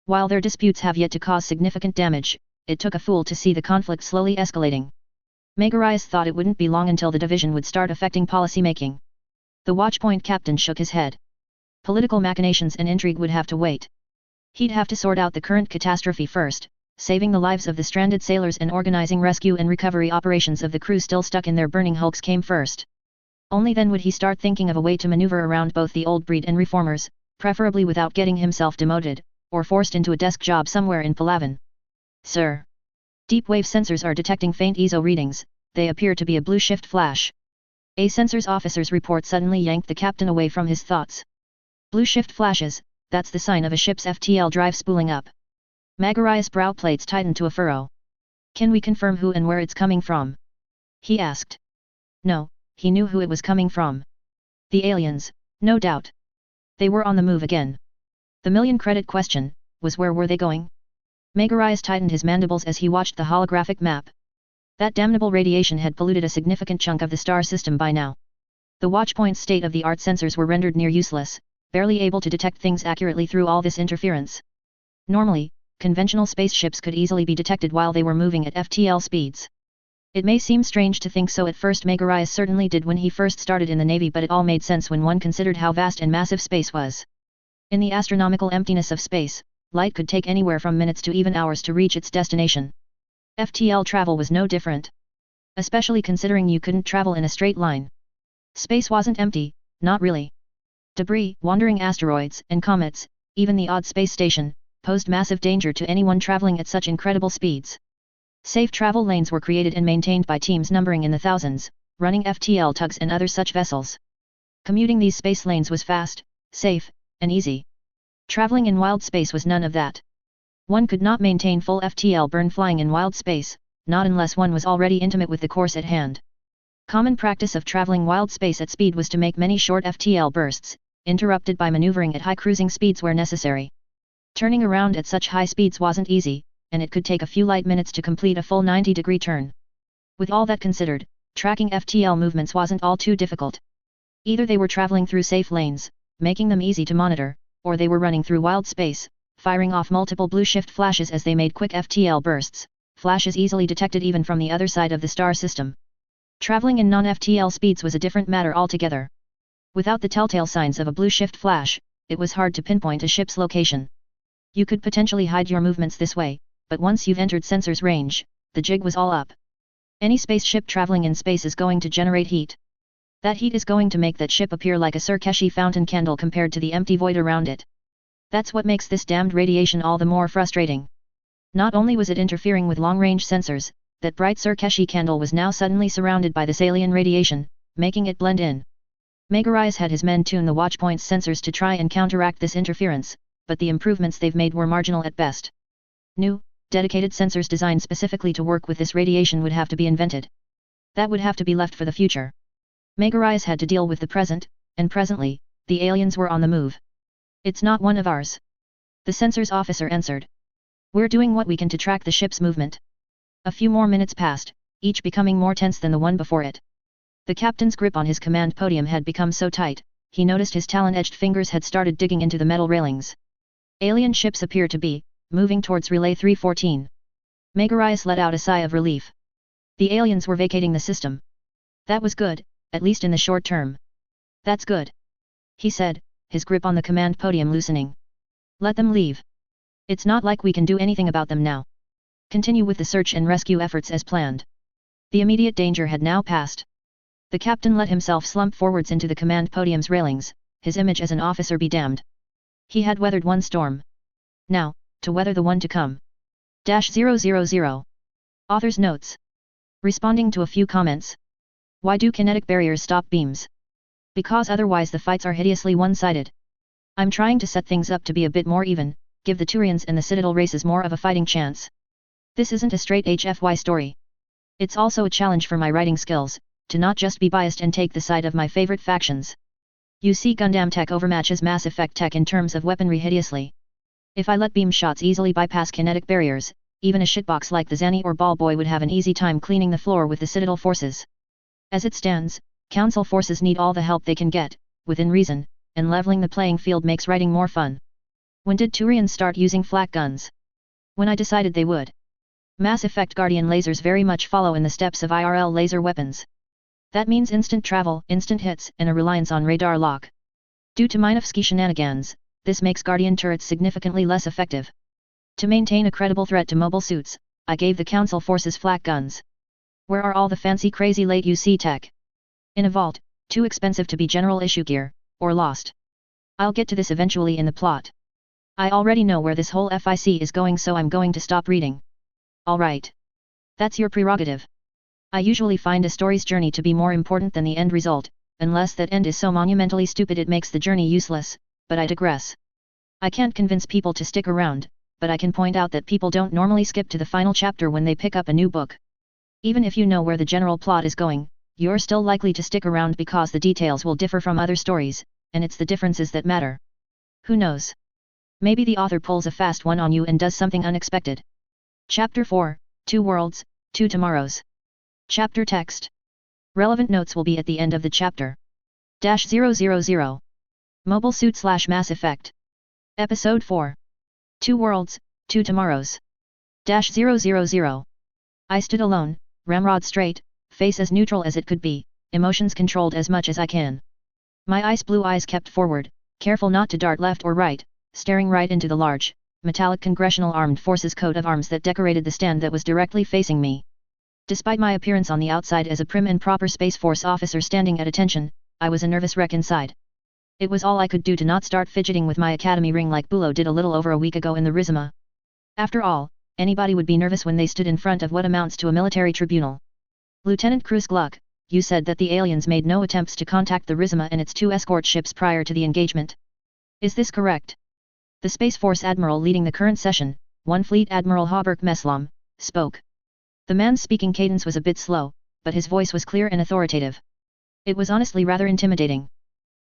While their disputes have yet to cause significant damage, it took a fool to see the conflict slowly escalating. Megarise thought it wouldn't be long until the division would start affecting policy-making. The Watchpoint captain shook his head. Political machinations and intrigue would have to wait. He'd have to sort out the current catastrophe first, saving the lives of the stranded sailors and organizing rescue and recovery operations of the crew still stuck in their burning hulks came first. Only then would he start thinking of a way to maneuver around both the old breed and reformers, preferably without getting himself demoted, or forced into a desk job somewhere in Palavan. Sir. Deep wave sensors are detecting faint ESO readings, they appear to be a blue shift flash. A sensors officer's report suddenly yanked the captain away from his thoughts. Blue shift flashes, that's the sign of a ship's FTL drive spooling up. Megariah's brow plates tightened to a furrow. Can we confirm who and where it's coming from? He asked. No, he knew who it was coming from. The aliens, no doubt. They were on the move again. The million-credit question was, where were they going? Megariah tightened his mandibles as he watched the holographic map. That damnable radiation had polluted a significant chunk of the star system by now. The Watchpoint's state-of-the-art sensors were rendered near useless, barely able to detect things accurately through all this interference. Normally, conventional spaceships could easily be detected while they were moving at FTL speeds. It may seem strange to think so at first. Megariah certainly did when he first started in the Navy, but it all made sense when one considered how vast and massive space was. In the astronomical emptiness of space, light could take anywhere from minutes to even hours to reach its destination. FTL travel was no different. Especially considering you couldn't travel in a straight line. Space wasn't empty, not really. Debris, wandering asteroids, and comets, even the odd space station, posed massive danger to anyone traveling at such incredible speeds. Safe travel lanes were created and maintained by teams numbering in the thousands, running FTL tugs and other such vessels. Commuting these space lanes was fast, safe, and easy. Traveling in wild space was none of that. One could not maintain full FTL burn flying in wild space, not unless one was already intimate with the course at hand. Common practice of traveling wild space at speed was to make many short FTL bursts, interrupted by maneuvering at high cruising speeds where necessary. Turning around at such high speeds wasn't easy, and it could take a few light minutes to complete a full 90-degree turn. With all that considered, tracking FTL movements wasn't all too difficult. Either they were traveling through safe lanes, making them easy to monitor, or they were running through wild space, firing off multiple blue shift flashes as they made quick FTL bursts, flashes easily detected even from the other side of the star system. Traveling in non-FTL speeds was a different matter altogether. Without the telltale signs of a blue shift flash, it was hard to pinpoint a ship's location. You could potentially hide your movements this way, but once you've entered sensors range, the jig was all up. Any spaceship traveling in space is going to generate heat. That heat is going to make that ship appear like a Circassian fountain candle compared to the empty void around it. That's what makes this damned radiation all the more frustrating. Not only was it interfering with long-range sensors, that bright Circassian candle was now suddenly surrounded by this alien radiation, making it blend in. Megarise had his men tune the Watchpoint's sensors to try and counteract this interference, but the improvements they've made were marginal at best. New, dedicated sensors designed specifically to work with this radiation would have to be invented. That would have to be left for the future. Megarise had to deal with the present, and presently, the aliens were on the move. It's not one of ours. The sensors officer answered. We're doing what we can to track the ship's movement. A few more minutes passed, each becoming more tense than the one before it. The captain's grip on his command podium had become so tight, he noticed his talon-edged fingers had started digging into the metal railings. Alien ships appear to be moving towards Relay 314. Megarise let out a sigh of relief. The aliens were vacating the system. That was good, at least in the short term. That's good, he said, his grip on the command podium loosening. Let them leave. It's not like we can do anything about them now. Continue with the search and rescue efforts as planned. The immediate danger had now passed. The captain let himself slump forwards into the command podium's railings, his image as an officer be damned. He had weathered one storm. Now, to weather the one to come. -000. Author's notes. Responding to a few comments. Why do kinetic barriers stop beams? Because otherwise the fights are hideously one-sided. I'm trying to set things up to be a bit more even, give the Turians and the Citadel races more of a fighting chance. This isn't a straight HFY story. It's also a challenge for my writing skills, to not just be biased and take the side of my favorite factions. You see, Gundam tech overmatches Mass Effect tech in terms of weaponry hideously. If I let beam shots easily bypass kinetic barriers, even a shitbox like the Zanny or Ball Boy would have an easy time cleaning the floor with the Citadel forces. As it stands, Council forces need all the help they can get, within reason, and leveling the playing field makes writing more fun. When did Turians start using flak guns? When I decided they would. Mass Effect Guardian lasers very much follow in the steps of IRL laser weapons. That means instant travel, instant hits, and a reliance on radar lock. Due to Minovsky shenanigans, this makes Guardian turrets significantly less effective. To maintain a credible threat to mobile suits, I gave the Council forces flak guns. Where are all the fancy crazy late UC tech? In a vault, too expensive to be general issue gear, or lost. I'll get to this eventually in the plot. I already know where this whole FIC is going, so I'm going to stop reading. Alright. That's your prerogative. I usually find a story's journey to be more important than the end result, unless that end is so monumentally stupid it makes the journey useless, but I digress. I can't convince people to stick around, but I can point out that people don't normally skip to the final chapter when they pick up a new book. Even if you know where the general plot is going, you're still likely to stick around because the details will differ from other stories, and it's the differences that matter. Who knows? Maybe the author pulls a fast one on you and does something unexpected. Chapter 4, 2 Worlds, 2 Tomorrows. Chapter text. Relevant notes will be at the end of the chapter. -000. Mobile Suit / Mass Effect. Episode 4. 2 Worlds, 2 Tomorrows. -000. I stood alone, ramrod straight, face as neutral as it could be, emotions controlled as much as I can. My ice blue eyes kept forward, careful not to dart left or right, staring right into the large, metallic Congressional Armed Forces coat of arms that decorated the stand that was directly facing me. Despite my appearance on the outside as a prim and proper Space Force officer standing at attention, I was a nervous wreck inside. It was all I could do to not start fidgeting with my academy ring like Bulo did a little over a week ago in the Rizima. After all, anybody would be nervous when they stood in front of what amounts to a military tribunal. Lieutenant Cruz Gluck, you said that the aliens made no attempts to contact the Rizima and its 2 escort ships prior to the engagement. Is this correct? The Space Force Admiral leading the current session, 1 Fleet Admiral Hauberk Meslam, spoke. The man's speaking cadence was a bit slow, but his voice was clear and authoritative. It was honestly rather intimidating.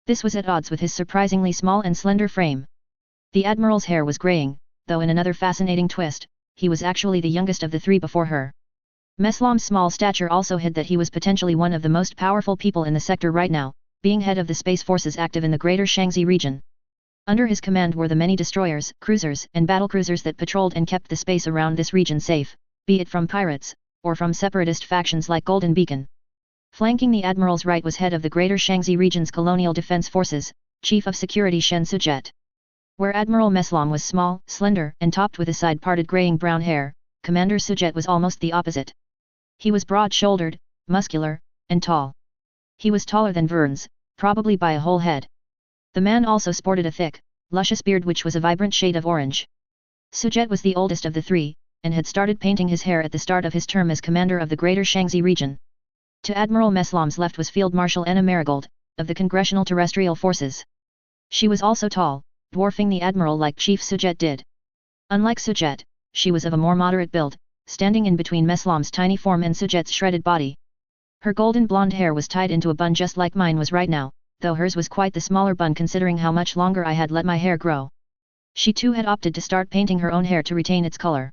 This was at odds with his surprisingly small and slender frame. The Admiral's hair was graying, though in another fascinating twist, he was actually the youngest of the 3 before her. Meslam's small stature also hid that he was potentially one of the most powerful people in the sector right now, being head of the Space Forces active in the Greater Shangxi region. Under his command were the many destroyers, cruisers, and battlecruisers that patrolled and kept the space around this region safe, be it from pirates, or from separatist factions like Golden Beacon. Flanking the admiral's right was head of the Greater Shaanxi region's colonial defense forces, Chief of Security Shen Sujet. Where Admiral Meslam was small, slender, and topped with a side-parted graying-brown hair, Commander Sujet was almost the opposite. He was broad-shouldered, muscular, and tall. He was taller than Verns, probably by a whole head. The man also sported a thick, luscious beard which was a vibrant shade of orange. Sujet was the oldest of the three, and had started painting his hair at the start of his term as commander of the Greater Shaanxi region. To Admiral Meslam's left was Field Marshal Anna Marigold, of the Congressional Terrestrial Forces. She was also tall, dwarfing the admiral like Chief Sujet did. Unlike Sujet, she was of a more moderate build, standing in between Meslam's tiny form and Sujet's shredded body. Her golden blonde hair was tied into a bun just like mine was right now, though hers was quite the smaller bun considering how much longer I had let my hair grow. She too had opted to start painting her own hair to retain its color.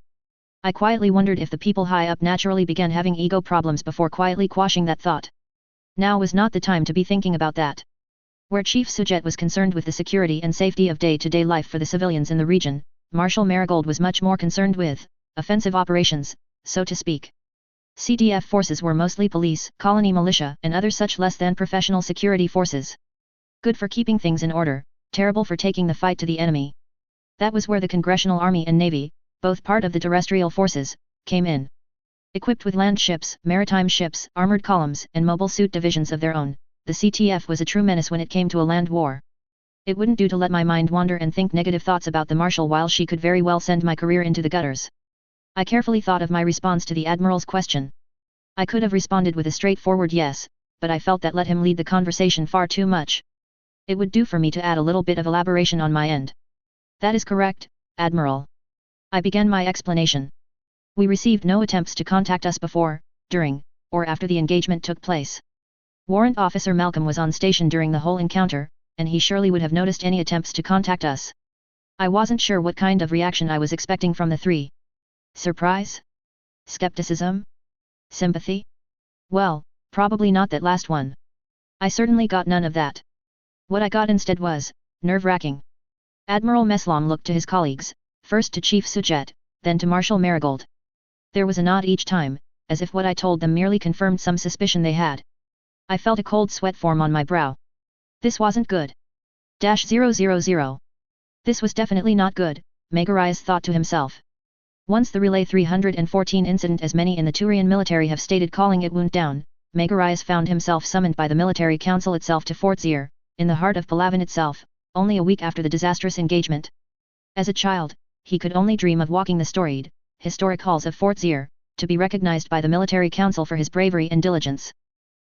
I quietly wondered if the people high up naturally began having ego problems before quietly quashing that thought. Now was not the time to be thinking about that. Where Chief Sujet was concerned with the security and safety of day-to-day life for the civilians in the region, Marshal Marigold was much more concerned with offensive operations, so to speak. CDF forces were mostly police, colony militia, and other such less than professional security forces. Good for keeping things in order, terrible for taking the fight to the enemy. That was where the Congressional Army and Navy, both part of the terrestrial forces, came in. Equipped with land ships, maritime ships, armored columns, and mobile suit divisions of their own, the CTF was a true menace when it came to a land war. It wouldn't do to let my mind wander and think negative thoughts about the Marshal while she could very well send my career into the gutters. I carefully thought of my response to the Admiral's question. I could have responded with a straightforward yes, but I felt that let him lead the conversation far too much. It would do for me to add a little bit of elaboration on my end. That is correct, Admiral. I began my explanation. We received no attempts to contact us before, during, or after the engagement took place. Warrant Officer Malcolm was on station during the whole encounter, and he surely would have noticed any attempts to contact us. I wasn't sure what kind of reaction I was expecting from the three. Surprise? Skepticism? Sympathy? Well, probably not that last one. I certainly got none of that. What I got instead was nerve-wracking. Admiral Meslam looked to his colleagues, first to Chief Sujet, then to Marshal Marigold. There was a nod each time, as if what I told them merely confirmed some suspicion they had. I felt a cold sweat form on my brow. This wasn't good. -000. This was definitely not good, Megarias thought to himself. Once the Relay 314 incident, as many in the Turian military have stated calling it, wound down, Megarias found himself summoned by the military council itself to Fort Zier, in the heart of Palawan itself, only a week after the disastrous engagement. As a child, he could only dream of walking the storied, historic halls of Fort Zier, to be recognized by the military council for his bravery and diligence.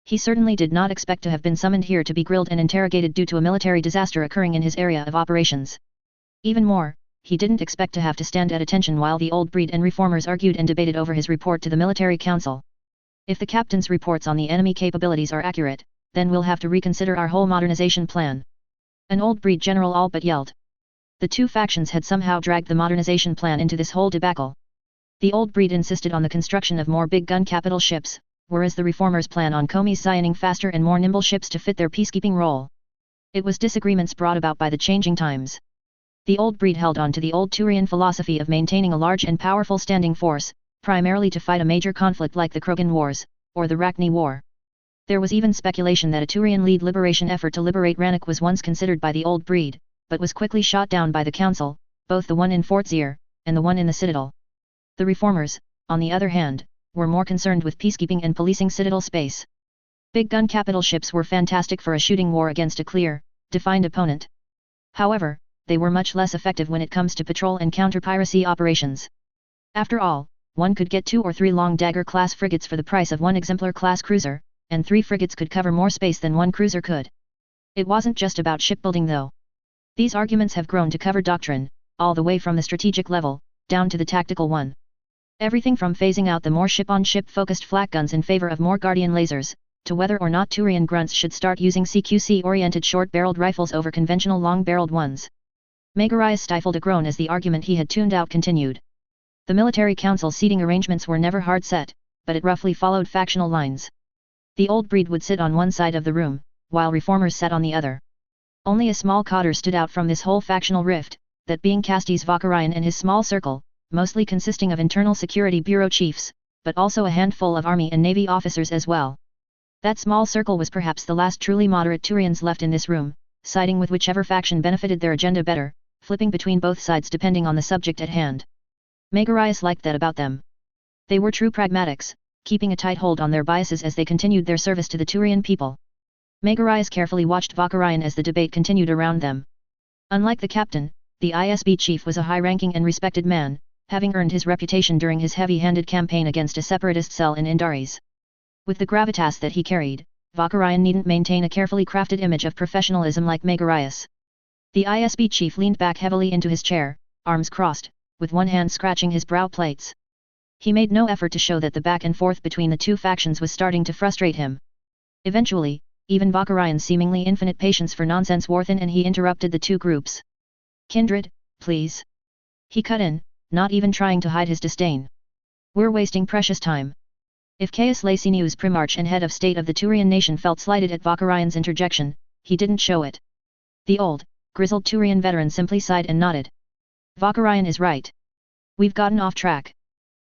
He certainly did not expect to have been summoned here to be grilled and interrogated due to a military disaster occurring in his area of operations. Even more, he didn't expect to have to stand at attention while the old breed and reformers argued and debated over his report to the military council. If the captain's reports on the enemy capabilities are accurate, then we'll have to reconsider our whole modernization plan. An old breed general all but yelled. The two factions had somehow dragged the modernization plan into this whole debacle. The old breed insisted on the construction of more big gun capital ships, whereas the reformers plan on commissioning faster and more nimble ships to fit their peacekeeping role. It was disagreements brought about by the changing times. The old breed held on to the old Turian philosophy of maintaining a large and powerful standing force, primarily to fight a major conflict like the Krogan Wars, or the Rachni War. There was even speculation that a Turian-led liberation effort to liberate Rannoch was once considered by the old breed, but was quickly shot down by the council, both the one in Fort Zier, and the one in the Citadel. The reformers, on the other hand, were more concerned with peacekeeping and policing Citadel space. Big gun capital ships were fantastic for a shooting war against a clear, defined opponent. However, they were much less effective when it comes to patrol and counter-piracy operations. After all, one could get 2 or 3 long dagger-class frigates for the price of 1 exemplar-class cruiser, and 3 frigates could cover more space than 1 cruiser could. It wasn't just about shipbuilding though. These arguments have grown to cover doctrine, all the way from the strategic level, down to the tactical one. Everything from phasing out the more ship-on-ship focused flak guns in favor of more Guardian lasers, to whether or not Turian grunts should start using CQC-oriented short-barreled rifles over conventional long-barreled ones. Megarias stifled a groan as the argument he had tuned out continued. The military council seating arrangements were never hard set, but it roughly followed factional lines. The old breed would sit on one side of the room, while reformers sat on the other. Only a small cotter stood out from this whole factional rift, that being Casti's Vakarayan and his small circle, mostly consisting of internal security bureau chiefs, but also a handful of army and navy officers as well. That small circle was perhaps the last truly moderate Turians left in this room, siding with whichever faction benefited their agenda better, flipping between both sides depending on the subject at hand. Megaryas liked that about them. They were true pragmatics, keeping a tight hold on their biases as they continued their service to the Turian people. Megaryas carefully watched Vakarayan as the debate continued around them. Unlike the captain, the ISB chief was a high-ranking and respected man, having earned his reputation during his heavy-handed campaign against a separatist cell in Indaris. With the gravitas that he carried, Vakarayan needn't maintain a carefully crafted image of professionalism like Megaryas. The ISB chief leaned back heavily into his chair, arms crossed, with one hand scratching his brow plates. He made no effort to show that the back and forth between the two factions was starting to frustrate him. Eventually, even Vakarayan's seemingly infinite patience for nonsense wore thin and he interrupted the two groups. "Kindred, please." He cut in, not even trying to hide his disdain. "We're wasting precious time." If Caius Licinius Primarch and head of state of the Turian nation felt slighted at Vakarayan's interjection, he didn't show it. The old, grizzled Turian veteran simply sighed and nodded. "Vakarayan is right. We've gotten off track,"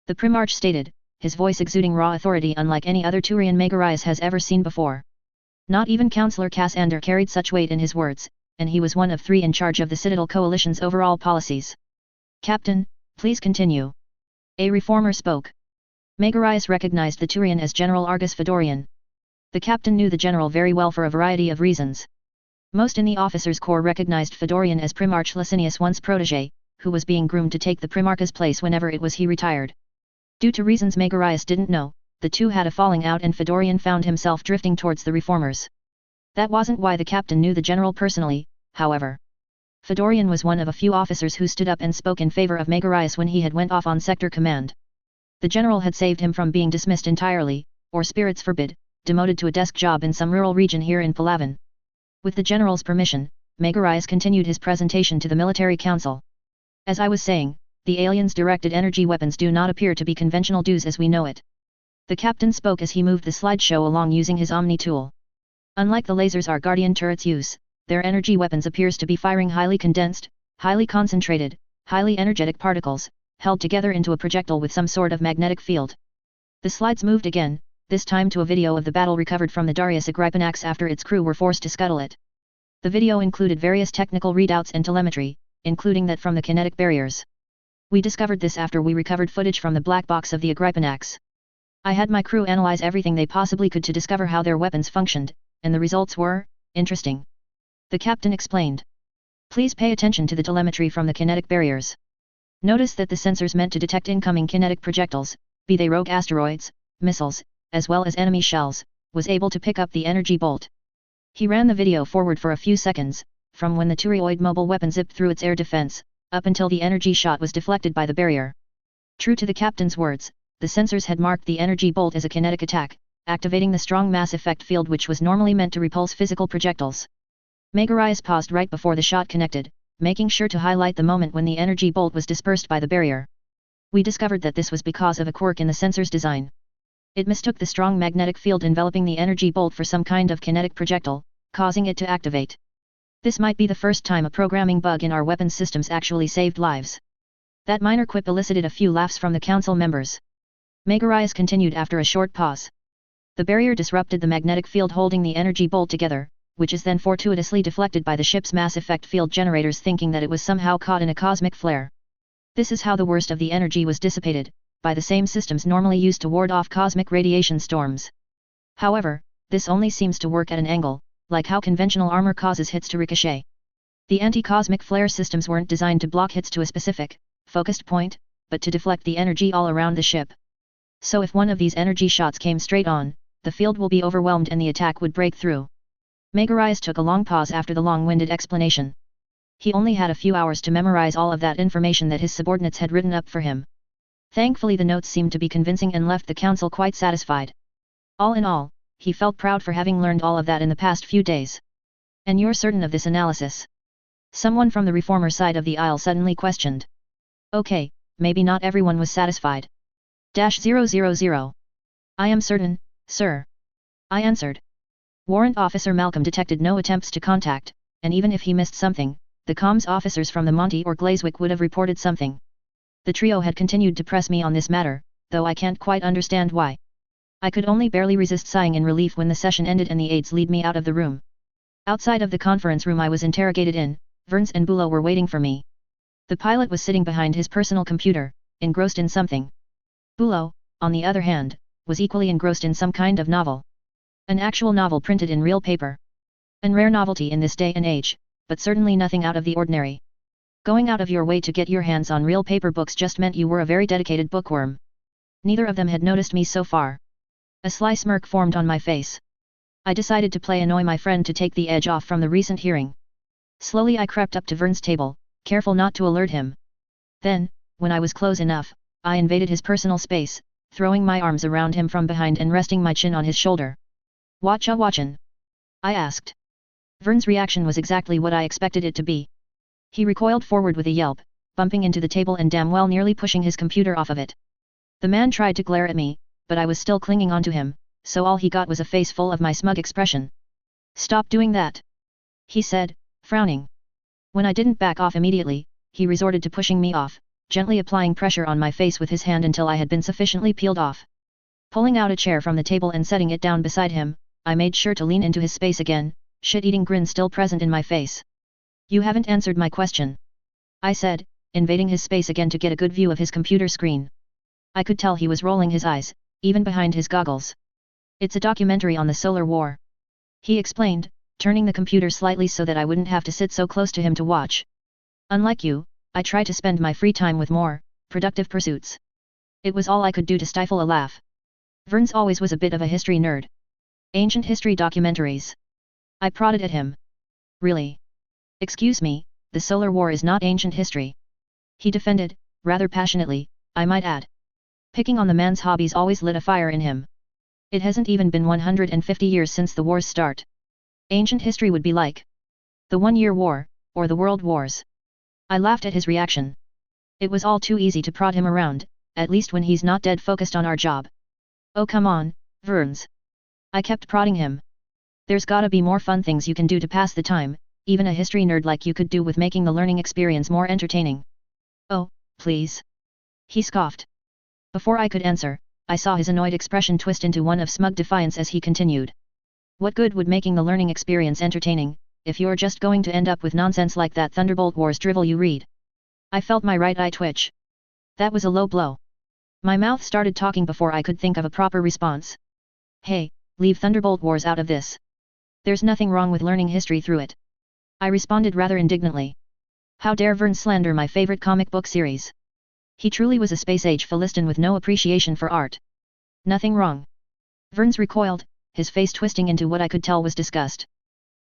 the Primarch stated, his voice exuding raw authority unlike any other Turian Megaryas has ever seen before. Not even Councillor Cassander carried such weight in his words, and he was one of three in charge of the Citadel Coalition's overall policies. "Captain, please continue." A reformer spoke. Megaryas recognized the Turian as General Argus Fedorian. The captain knew the general very well for a variety of reasons. Most in the officers' corps recognized Fedorian as Primarch Licinius' once protege, who was being groomed to take the Primarch's place whenever it was he retired. Due to reasons Megaryas didn't know, the two had a falling out and Fedorian found himself drifting towards the reformers. That wasn't why the captain knew the general personally, however. Fedorian was one of a few officers who stood up and spoke in favor of Megaryas when he had went off on sector command. The general had saved him from being dismissed entirely, or spirits forbid, demoted to a desk job in some rural region here in Palavan. With the general's permission, Megaryas continued his presentation to the military council. "As I was saying, the aliens-directed energy weapons do not appear to be conventional dues as we know it." The captain spoke as he moved the slideshow along using his Omni tool. "Unlike the lasers our Guardian turrets use, their energy weapons appears to be firing highly condensed, highly concentrated, highly energetic particles, held together into a projectile with some sort of magnetic field." The slides moved again, this time to a video of the battle recovered from the Darius Agrippinax after its crew were forced to scuttle it. The video included various technical readouts and telemetry, including that from the kinetic barriers. "We discovered this after we recovered footage from the black box of the Agrippinax. I had my crew analyze everything they possibly could to discover how their weapons functioned, and the results were interesting," the captain explained. "Please pay attention to the telemetry from the kinetic barriers. Notice that the sensors meant to detect incoming kinetic projectiles, be they rogue asteroids, missiles, as well as enemy shells, was able to pick up the energy bolt." He ran the video forward for a few seconds, from when the Turioid mobile weapon zipped through its air defense, up until the energy shot was deflected by the barrier. True to the captain's words, the sensors had marked the energy bolt as a kinetic attack, activating the strong mass effect field which was normally meant to repulse physical projectiles. Megaryas paused right before the shot connected, making sure to highlight the moment when the energy bolt was dispersed by the barrier. "We discovered that this was because of a quirk in the sensor's design. It mistook the strong magnetic field enveloping the energy bolt for some kind of kinetic projectile, causing it to activate. This might be the first time a programming bug in our weapons systems actually saved lives." That minor quip elicited a few laughs from the council members. Megaryas continued after a short pause. "The barrier disrupted the magnetic field holding the energy bolt together, which is then fortuitously deflected by the ship's mass effect field generators thinking that it was somehow caught in a cosmic flare. This is how the worst of the energy was dissipated, by the same systems normally used to ward off cosmic radiation storms. However, this only seems to work at an angle, like how conventional armor causes hits to ricochet. The anti-cosmic flare systems weren't designed to block hits to a specific, focused point, but to deflect the energy all around the ship. So if one of these energy shots came straight on, the field will be overwhelmed and the attack would break through." Megaryas took a long pause after the long-winded explanation. He only had a few hours to memorize all of that information that his subordinates had written up for him. Thankfully the notes seemed to be convincing and left the council quite satisfied. All in all, he felt proud for having learned all of that in the past few days. "And you're certain of this analysis?" someone from the reformer side of the aisle suddenly questioned. "Okay, maybe not everyone was satisfied. -000. I am certain, sir," I answered. Warrant Officer Malcolm detected no attempts to contact, and even if he missed something, the comms officers from the Monty or Glazwick would have reported something. The trio had continued to press me on this matter, though I can't quite understand why. I could only barely resist sighing in relief when the session ended and the aides lead me out of the room. Outside of the conference room I was interrogated in, Verns and Bulow were waiting for me. The pilot was sitting behind his personal computer, engrossed in something. Bulow, on the other hand, was equally engrossed in some kind of novel. An actual novel printed in real paper. An rare novelty in this day and age, but certainly nothing out of the ordinary. Going out of your way to get your hands on real paper books just meant you were a very dedicated bookworm. Neither of them had noticed me so far. A sly smirk formed on my face. I decided to play annoy my friend to take the edge off from the recent hearing. Slowly I crept up to Vern's table, careful not to alert him. Then, when I was close enough, I invaded his personal space, throwing my arms around him from behind and resting my chin on his shoulder. "Whatcha watchin'?" I asked. Vern's reaction was exactly what I expected it to be. He recoiled forward with a yelp, bumping into the table and damn well nearly pushing his computer off of it. The man tried to glare at me, but I was still clinging onto him, so all he got was a face full of my smug expression. "Stop doing that," he said, frowning. When I didn't back off immediately, he resorted to pushing me off, gently applying pressure on my face with his hand until I had been sufficiently peeled off. Pulling out a chair from the table and setting it down beside him, I made sure to lean into his space again, shit-eating grin still present in my face. "You haven't answered my question," I said, invading his space again to get a good view of his computer screen. I could tell he was rolling his eyes, even behind his goggles. "It's a documentary on the Solar War," he explained, turning the computer slightly so that I wouldn't have to sit so close to him to watch. "Unlike you, I try to spend my free time with more productive pursuits." It was all I could do to stifle a laugh. Verns always was a bit of a history nerd. "Ancient history documentaries." I prodded at him. "Really? Excuse me, the Solar War is not ancient history," he defended, rather passionately, I might add. Picking on the man's hobbies always lit a fire in him. "It hasn't even been 150 years since the war's start. Ancient history would be like the 1-Year War, or the World Wars." I laughed at his reaction. It was all too easy to prod him around, at least when he's not dead focused on our job. "Oh come on, Verns." I kept prodding him. "There's gotta be more fun things you can do to pass the time, even a history nerd like you could do with making the learning experience more entertaining." "Oh, please," he scoffed. Before I could answer, I saw his annoyed expression twist into one of smug defiance as he continued. "What good would making the learning experience entertaining, if you're just going to end up with nonsense like that Thunderbolt Wars drivel you read?" I felt my right eye twitch. That was a low blow. My mouth started talking before I could think of a proper response. "Hey, leave Thunderbolt Wars out of this. There's nothing wrong with learning history through it," I responded rather indignantly. How dare Vern slander my favorite comic book series? He truly was a space-age Philistin with no appreciation for art. "Nothing wrong." Verns recoiled, his face twisting into what I could tell was disgust.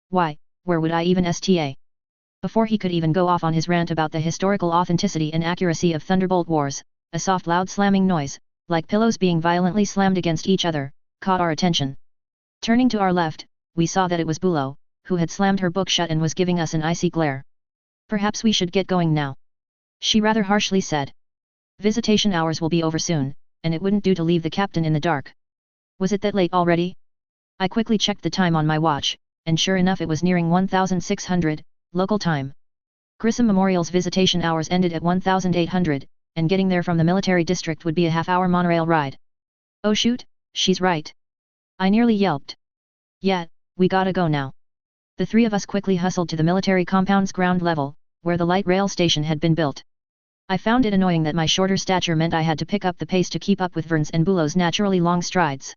"Why, where would I even sta?" Before he could even go off on his rant about the historical authenticity and accuracy of Thunderbolt Wars, a soft loud slamming noise, like pillows being violently slammed against each other, caught our attention. Turning to our left, we saw that it was Bulow, who had slammed her book shut and was giving us an icy glare. "Perhaps we should get going now," she rather harshly said. "Visitation hours will be over soon, and it wouldn't do to leave the captain in the dark." Was it that late already? I quickly checked the time on my watch, and sure enough it was nearing 1600, local time. Grissom Memorial's visitation hours ended at 1800, and getting there from the military district would be a half-hour monorail ride. "Oh shoot, she's right!" I nearly yelped. "Yeah, we gotta go now." The three of us quickly hustled to the military compound's ground level, where the light rail station had been built. I found it annoying that my shorter stature meant I had to pick up the pace to keep up with Verns and Bulow's naturally long strides.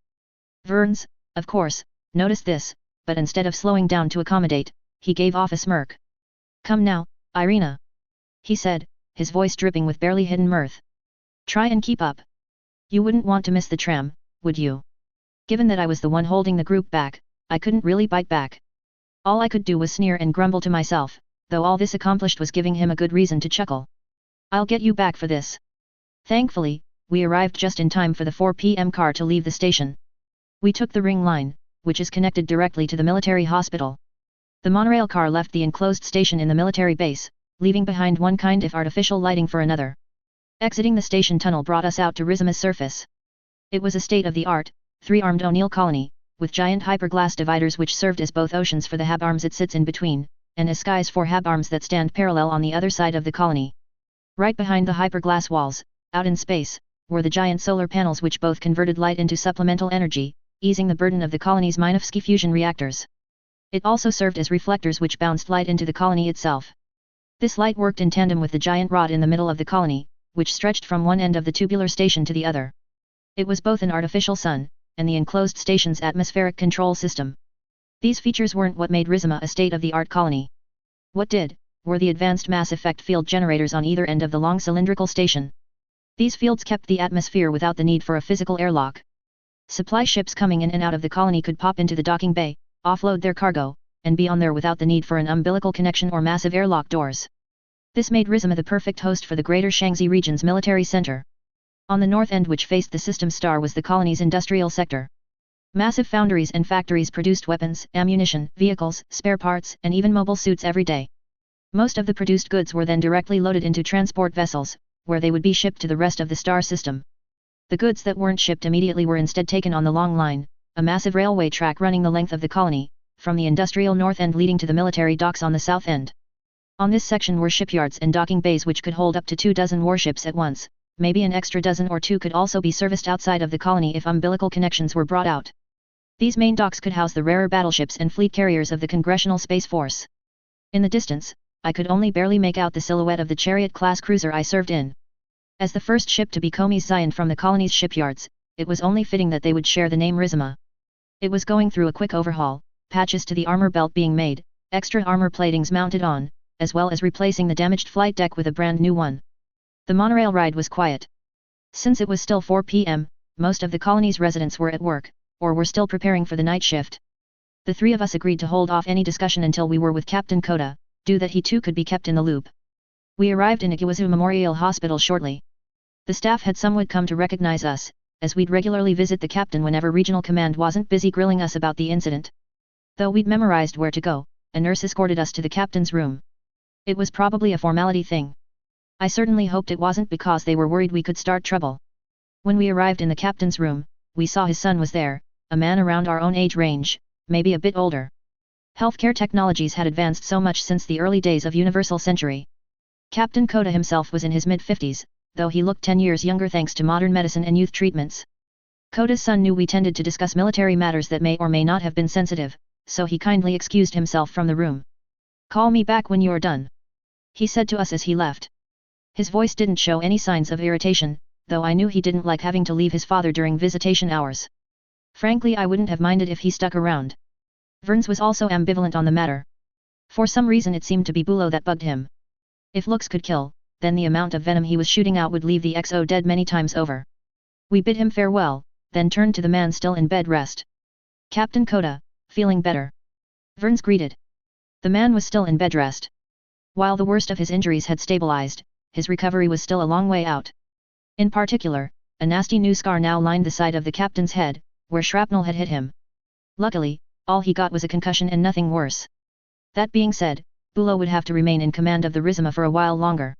Verns, of course, noticed this, but instead of slowing down to accommodate, he gave off a smirk. "Come now, Irina," he said, his voice dripping with barely hidden mirth. "Try and keep up. You wouldn't want to miss the tram, would you?" Given that I was the one holding the group back, I couldn't really bite back. All I could do was sneer and grumble to myself, though all this accomplished was giving him a good reason to chuckle. "I'll get you back for this." Thankfully, we arrived just in time for the 4 p.m. car to leave the station. We took the Ring Line, which is connected directly to the military hospital. The monorail car left the enclosed station in the military base, leaving behind one kind of artificial lighting for another. Exiting the station tunnel brought us out to Rizima's surface. It was a state-of-the-art, 3-armed O'Neill colony, with giant hyperglass dividers which served as both oceans for the hab arms it sits in between, and as skies for hab arms that stand parallel on the other side of the colony. Right behind the hyperglass walls, out in space, were the giant solar panels which both converted light into supplemental energy, easing the burden of the colony's Minovsky fusion reactors. It also served as reflectors which bounced light into the colony itself. This light worked in tandem with the giant rod in the middle of the colony, which stretched from one end of the tubular station to the other. It was both an artificial sun, and the enclosed station's atmospheric control system. These features weren't what made Rizima a state-of-the-art colony. What did, were the advanced mass effect field generators on either end of the long cylindrical station. These fields kept the atmosphere without the need for a physical airlock. Supply ships coming in and out of the colony could pop into the docking bay, offload their cargo, and be on there without the need for an umbilical connection or massive airlock doors. This made Rizima the perfect host for the Greater Shanxi region's military center. On the north end, which faced the system star, was the colony's industrial sector. Massive foundries and factories produced weapons, ammunition, vehicles, spare parts, and even mobile suits every day. Most of the produced goods were then directly loaded into transport vessels, where they would be shipped to the rest of the star system. The goods that weren't shipped immediately were instead taken on the long line, a massive railway track running the length of the colony, from the industrial north end leading to the military docks on the south end. On this section were shipyards and docking bays which could hold up to 24 warships at once. Maybe an extra dozen or two could also be serviced outside of the colony if umbilical connections were brought out. These main docks could house the rarer battleships and fleet carriers of the Congressional Space Force. In the distance, I could only barely make out the silhouette of the Chariot-class cruiser I served in. As the first ship to be Komi's Zion from the colony's shipyards, it was only fitting that they would share the name Rizima. It was going through a quick overhaul, patches to the armor belt being made, extra armor platings mounted on, as well as replacing the damaged flight deck with a brand new one. The monorail ride was quiet. Since it was still 4 p.m., most of the colony's residents were at work, or were still preparing for the night shift. The three of us agreed to hold off any discussion until we were with Captain Kota, due that he too could be kept in the loop. We arrived in Iguazu Memorial Hospital shortly. The staff had somewhat come to recognize us, as we'd regularly visit the captain whenever regional command wasn't busy grilling us about the incident. Though we'd memorized where to go, a nurse escorted us to the captain's room. It was probably a formality thing. I certainly hoped it wasn't because they were worried we could start trouble. When we arrived in the captain's room, we saw his son was there, a man around our own age range, maybe a bit older. Healthcare technologies had advanced so much since the early days of Universal Century. Captain Kota himself was in his mid-50s, though he looked 10 years younger thanks to modern medicine and youth treatments. Kota's son knew we tended to discuss military matters that may or may not have been sensitive, so he kindly excused himself from the room. "Call me back when you're done," he said to us as he left. His voice didn't show any signs of irritation, though I knew he didn't like having to leave his father during visitation hours. Frankly, I wouldn't have minded if he stuck around. Verns was also ambivalent on the matter. For some reason it seemed to be Bulo that bugged him. If looks could kill, then the amount of venom he was shooting out would leave the XO dead many times over. We bid him farewell, then turned to the man still in bed rest. "Captain Kota, feeling better?" Verns greeted. The man was still in bed rest. While the worst of his injuries had stabilized, his recovery was still a long way out. In particular, a nasty new scar now lined the side of the captain's head, where shrapnel had hit him. Luckily, all he got was a concussion and nothing worse. That being said, Bulo would have to remain in command of the Rizima for a while longer.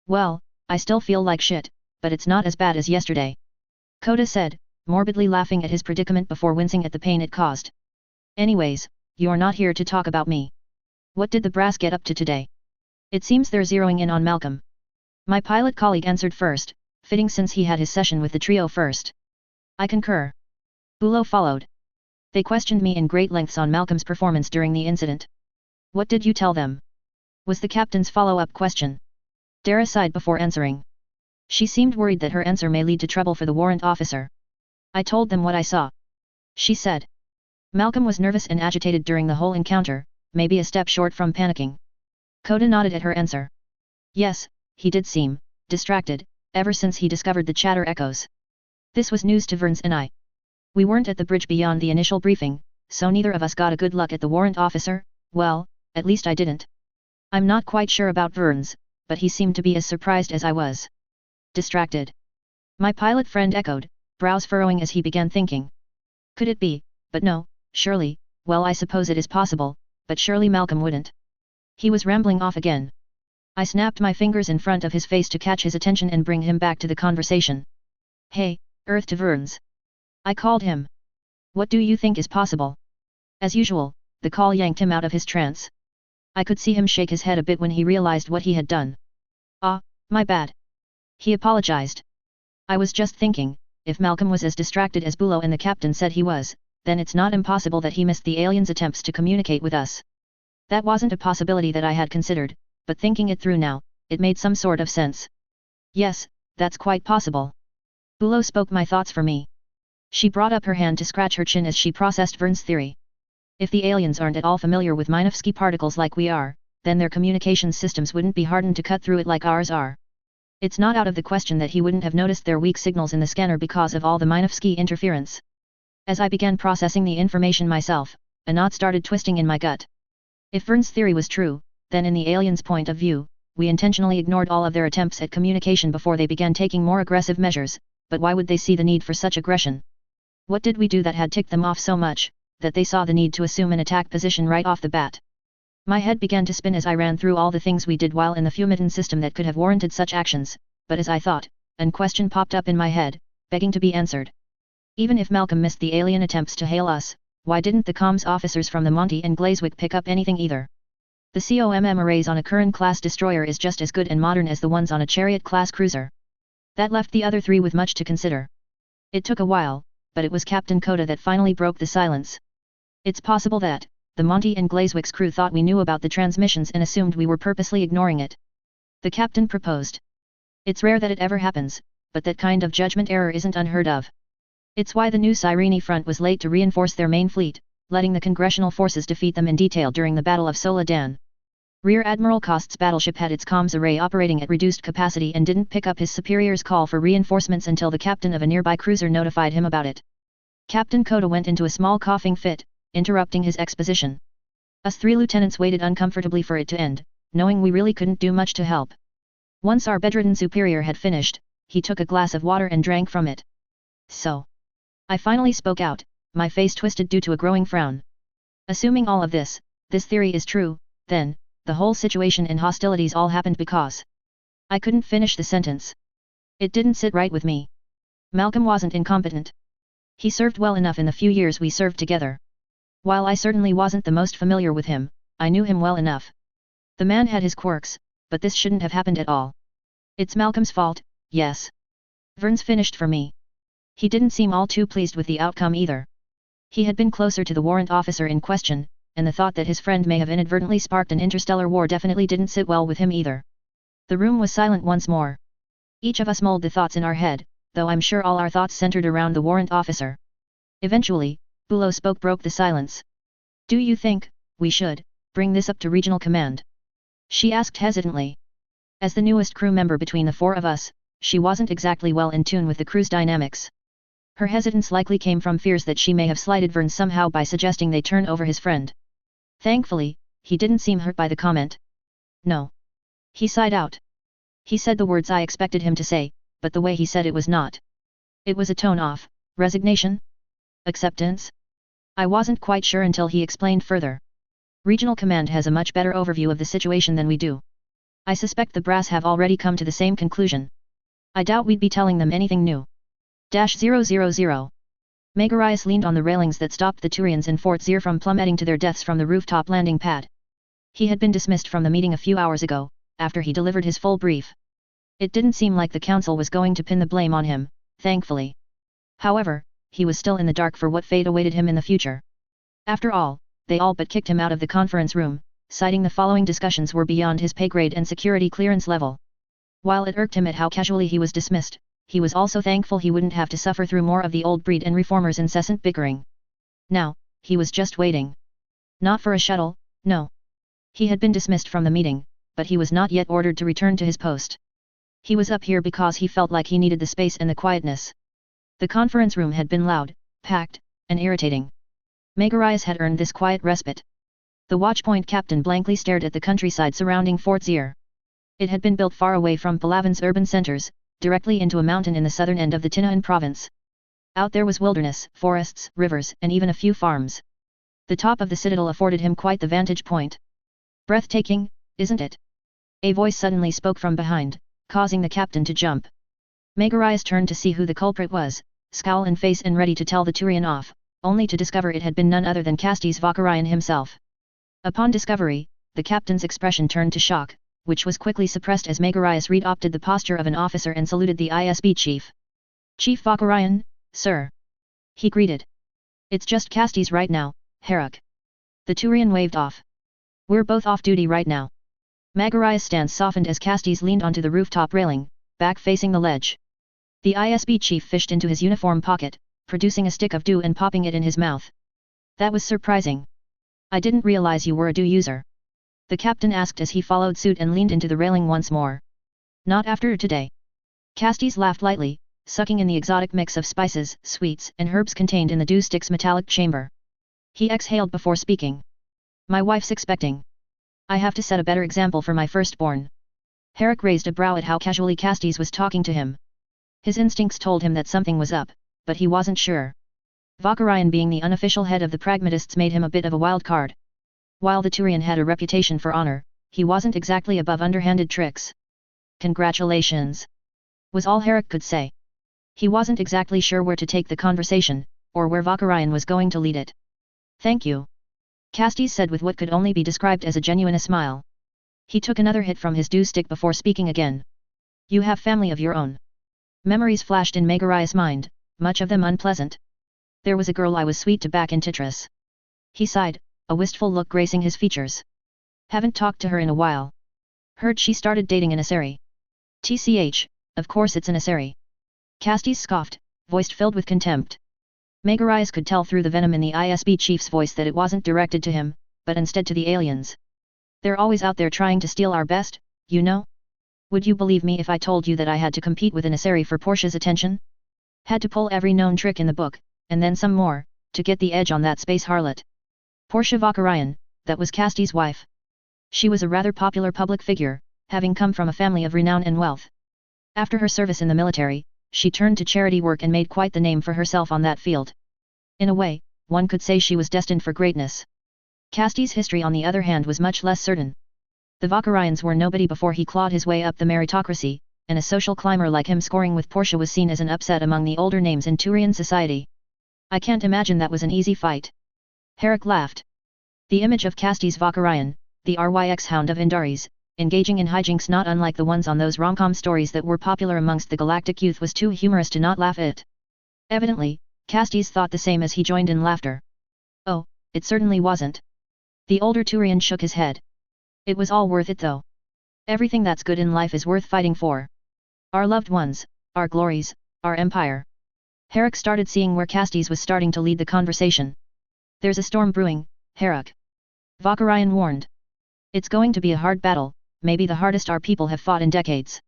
"Well, I still feel like shit, but it's not as bad as yesterday," Kota said, morbidly laughing at his predicament before wincing at the pain it caused. "Anyways, you're not here to talk about me. What did the brass get up to today? It seems they're zeroing in on Malcolm." My pilot colleague answered first, fitting since he had his session with the trio first. "I concur." Bulo followed. "They questioned me in great lengths on Malcolm's performance during the incident." "What did you tell them?" was the captain's follow-up question. Dara sighed before answering. She seemed worried that her answer may lead to trouble for the warrant officer. "I told them what I saw," she said. Malcolm was nervous and agitated during the whole encounter, maybe a step short from panicking. Kota nodded at her answer. "Yes, he did seem distracted, ever since he discovered the chatter echoes." This was news to Verns and I. We weren't at the bridge beyond the initial briefing, so neither of us got a good look at the warrant officer. Well, at least I didn't. I'm not quite sure about Verns, but he seemed to be as surprised as I was. "Distracted?" my pilot friend echoed, brows furrowing as he began thinking. Could it be? But no, surely, well, I suppose it is possible, but surely Malcolm wouldn't. He was rambling off again. I snapped my fingers in front of his face to catch his attention and bring him back to the conversation. "Hey, Earth to Verns," I called him. "What do you think is possible?" As usual, the call yanked him out of his trance. I could see him shake his head a bit when he realized what he had done. "Ah, my bad." He apologized. "I was just thinking, if Malcolm was as distracted as Bulo and the captain said he was, then it's not impossible that he missed the aliens' attempts to communicate with us. That wasn't a possibility that I had considered, but thinking it through now, it made some sort of sense. Yes, that's quite possible." Bulo spoke my thoughts for me. She brought up her hand to scratch her chin as she processed Vern's theory. If the aliens aren't at all familiar with Minovsky particles like we are, then their communication systems wouldn't be hardened to cut through it like ours are. It's not out of the question that he wouldn't have noticed their weak signals in the scanner because of all the Minovsky interference. As I began processing the information myself, a knot started twisting in my gut. If Vern's theory was true, then in the aliens' point of view, we intentionally ignored all of their attempts at communication before they began taking more aggressive measures, but why would they see the need for such aggression? What did we do that had ticked them off so much, that they saw the need to assume an attack position right off the bat? My head began to spin as I ran through all the things we did while in the Fumiton system that could have warranted such actions, but as I thought, a question popped up in my head, begging to be answered. Even if Malcolm missed the alien attempts to hail us, why didn't the comms officers from the Monty and Glazwick pick up anything either? The COMM arrays on a Curran-class destroyer is just as good and modern as the ones on a Chariot-class cruiser. That left the other three with much to consider. It took a while, but it was Captain Coda that finally broke the silence. "It's possible that, the Monty and Glazwick's crew thought we knew about the transmissions and assumed we were purposely ignoring it," the captain proposed. "It's rare that it ever happens, but that kind of judgment error isn't unheard of. It's why the new Cyrene front was late to reinforce their main fleet, letting the congressional forces defeat them in detail during the Battle of Soledad. Rear Admiral Kost's battleship had its comms array operating at reduced capacity and didn't pick up his superior's call for reinforcements until the captain of a nearby cruiser notified him about it." Captain Coda went into a small coughing fit, interrupting his exposition. Us three lieutenants waited uncomfortably for it to end, knowing we really couldn't do much to help. Once our bedridden superior had finished, he took a glass of water and drank from it. "So," I finally spoke out, my face twisted due to a growing frown. "Assuming all of this theory is true, then, the whole situation and hostilities all happened because..." I couldn't finish the sentence. It didn't sit right with me. Malcolm wasn't incompetent. He served well enough in the few years we served together. While I certainly wasn't the most familiar with him, I knew him well enough. The man had his quirks, but this shouldn't have happened at all. "It's Malcolm's fault, yes." Vern's finished for me. He didn't seem all too pleased with the outcome either. He had been closer to the warrant officer in question, and the thought that his friend may have inadvertently sparked an interstellar war definitely didn't sit well with him either. The room was silent once more. Each of us mulled the thoughts in our head, though I'm sure all our thoughts centered around the warrant officer. Eventually, Bulo broke the silence. "Do you think we should bring this up to regional command?" she asked hesitantly. As the newest crew member between the four of us, she wasn't exactly well in tune with the crew's dynamics. Her hesitance likely came from fears that she may have slighted Vern somehow by suggesting they turn over his friend. Thankfully, he didn't seem hurt by the comment. "No." He sighed out. He said the words I expected him to say, but the way he said it was not. It was a tone of resignation? Acceptance? I wasn't quite sure until he explained further. "Regional command has a much better overview of the situation than we do. I suspect the brass have already come to the same conclusion. I doubt we'd be telling them anything new." -000. Megarius leaned on the railings that stopped the Turians in Fort Zir from plummeting to their deaths from the rooftop landing pad. He had been dismissed from the meeting a few hours ago, after he delivered his full brief. It didn't seem like the council was going to pin the blame on him, thankfully. However, he was still in the dark for what fate awaited him in the future. After all, they all but kicked him out of the conference room, citing the following discussions were beyond his pay grade and security clearance level. While it irked him at how casually he was dismissed, he was also thankful he wouldn't have to suffer through more of the old breed and reformers' incessant bickering. Now, he was just waiting. Not for a shuttle, no. He had been dismissed from the meeting, but he was not yet ordered to return to his post. He was up here because he felt like he needed the space and the quietness. The conference room had been loud, packed, and irritating. Megarius had earned this quiet respite. The watchpoint captain blankly stared at the countryside surrounding Fort Zir. It had been built far away from Palawan's urban centers, directly into a mountain in the southern end of the Tinahan province. Out there was wilderness, forests, rivers, and even a few farms. The top of the citadel afforded him quite the vantage point. "Breathtaking, isn't it?" A voice suddenly spoke from behind, causing the captain to jump. Megarius turned to see who the culprit was, scowl in face and ready to tell the Turian off, only to discover it had been none other than Castes Vakarian himself. Upon discovery, the captain's expression turned to shock, which was quickly suppressed as Megarius readopted the posture of an officer and saluted the ISB chief. "Chief Vakarayan, sir," he greeted. "It's just Castes right now, Herrick." The Turian waved off. "We're both off duty right now." Megarius' stance softened as Castes leaned onto the rooftop railing, back facing the ledge. The ISB chief fished into his uniform pocket, producing a stick of dew and popping it in his mouth. "That was surprising. I didn't realize you were a dew user," the captain asked as he followed suit and leaned into the railing once more. "Not after today." Castes laughed lightly, sucking in the exotic mix of spices, sweets, and herbs contained in the dew stick's metallic chamber. He exhaled before speaking. "My wife's expecting. I have to set a better example for my firstborn." Herrick raised a brow at how casually Castes was talking to him. His instincts told him that something was up, but he wasn't sure. Vakarayan being the unofficial head of the pragmatists made him a bit of a wild card. While the Turian had a reputation for honor, he wasn't exactly above underhanded tricks. "Congratulations," was all Herrick could say. He wasn't exactly sure where to take the conversation, or where Vakarayan was going to lead it. "Thank you," Castes said with what could only be described as a genuine smile. He took another hit from his dew stick before speaking again. "You have family of your own." Memories flashed in Megarius' mind, much of them unpleasant. "There was a girl I was sweet to back in Titris." He sighed, a wistful look gracing his features. "Haven't talked to her in a while. Heard she started dating an Asari." "TCH, of course it's an Asari." Castes scoffed, voice filled with contempt. Megarius could tell through the venom in the ISB chief's voice that it wasn't directed to him, but instead to the aliens. "They're always out there trying to steal our best, you know? Would you believe me if I told you that I had to compete with an Asari for Portia's attention? Had to pull every known trick in the book, and then some more, to get the edge on that space harlot." Portia Vakarayan, that was Castes' wife. She was a rather popular public figure, having come from a family of renown and wealth. After her service in the military, she turned to charity work and made quite the name for herself on that field. In a way, one could say she was destined for greatness. Castes' history on the other hand was much less certain. The Vakarayans were nobody before he clawed his way up the meritocracy, and a social climber like him scoring with Portia was seen as an upset among the older names in Turian society. "I can't imagine that was an easy fight." Herrick laughed. The image of Castes Vakarayan, the RYX hound of Indaris, engaging in hijinks not unlike the ones on those rom-com stories that were popular amongst the galactic youth was too humorous to not laugh at. Evidently, Castes thought the same as he joined in laughter. "Oh, it certainly wasn't." The older Turian shook his head. "It was all worth it though. Everything that's good in life is worth fighting for. Our loved ones, our glories, our empire." Herrick started seeing where Castes was starting to lead the conversation. "There's a storm brewing, Herrick," Vakarayan warned. "It's going to be a hard battle, maybe the hardest our people have fought in decades."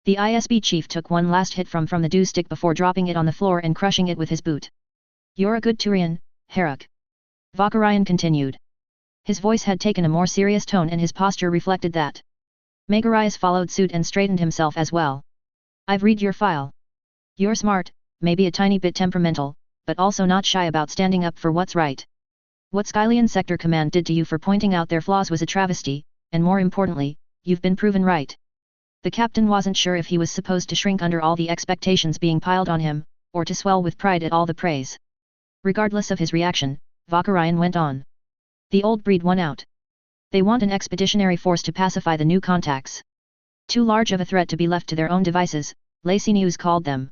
The ISB chief took one last hit from the dew stick before dropping it on the floor and crushing it with his boot. "You're a good Turian, Herrick," Vakarayan continued. His voice had taken a more serious tone and his posture reflected that. Megarius followed suit and straightened himself as well. "I've read your file. You're smart, maybe a tiny bit temperamental, but also not shy about standing up for what's right. What Skylian Sector Command did to you for pointing out their flaws was a travesty, and more importantly, you've been proven right." The captain wasn't sure if he was supposed to shrink under all the expectations being piled on him, or to swell with pride at all the praise. Regardless of his reaction, Vakarayan went on. "The old breed won out. They want an expeditionary force to pacify the new contacts. Too large of a threat to be left to their own devices, Lacey News called them.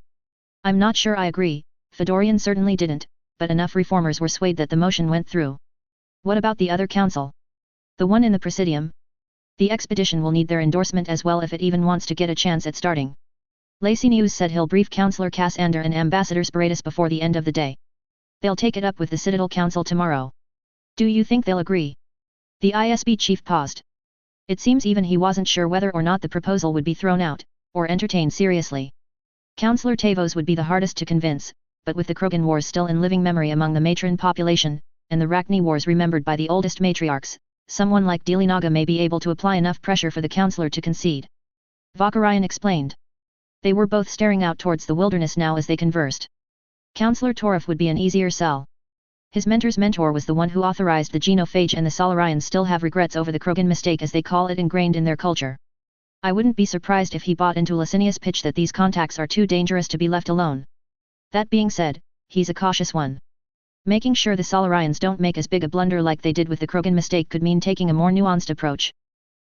I'm not sure I agree, Fedorian certainly didn't, but enough reformers were swayed that the motion went through." "What about the other council? The one in the Presidium? The expedition will need their endorsement as well if it even wants to get a chance at starting." Lacey News said he'll brief Councillor Cassander and Ambassador Sparatus before the end of the day. "They'll take it up with the Citadel Council tomorrow." "Do you think they'll agree?" The ISB chief paused. It seems even he wasn't sure whether or not the proposal would be thrown out, or entertained seriously. Councillor Tavos would be the hardest to convince, but with the Krogan Wars still in living memory among the matron population, and the Rachni Wars remembered by the oldest matriarchs, someone like Delinaga may be able to apply enough pressure for the councillor to concede. Vakarayan explained. They were both staring out towards the wilderness now as they conversed. Councillor Torif would be an easier sell. His mentor's mentor was the one who authorized the genophage, and the Solarians still have regrets over the Krogan mistake as they call it ingrained in their culture. I wouldn't be surprised if he bought into Licinius' pitch that these contacts are too dangerous to be left alone. That being said, he's a cautious one. Making sure the Solarians don't make as big a blunder like they did with the Krogan mistake could mean taking a more nuanced approach.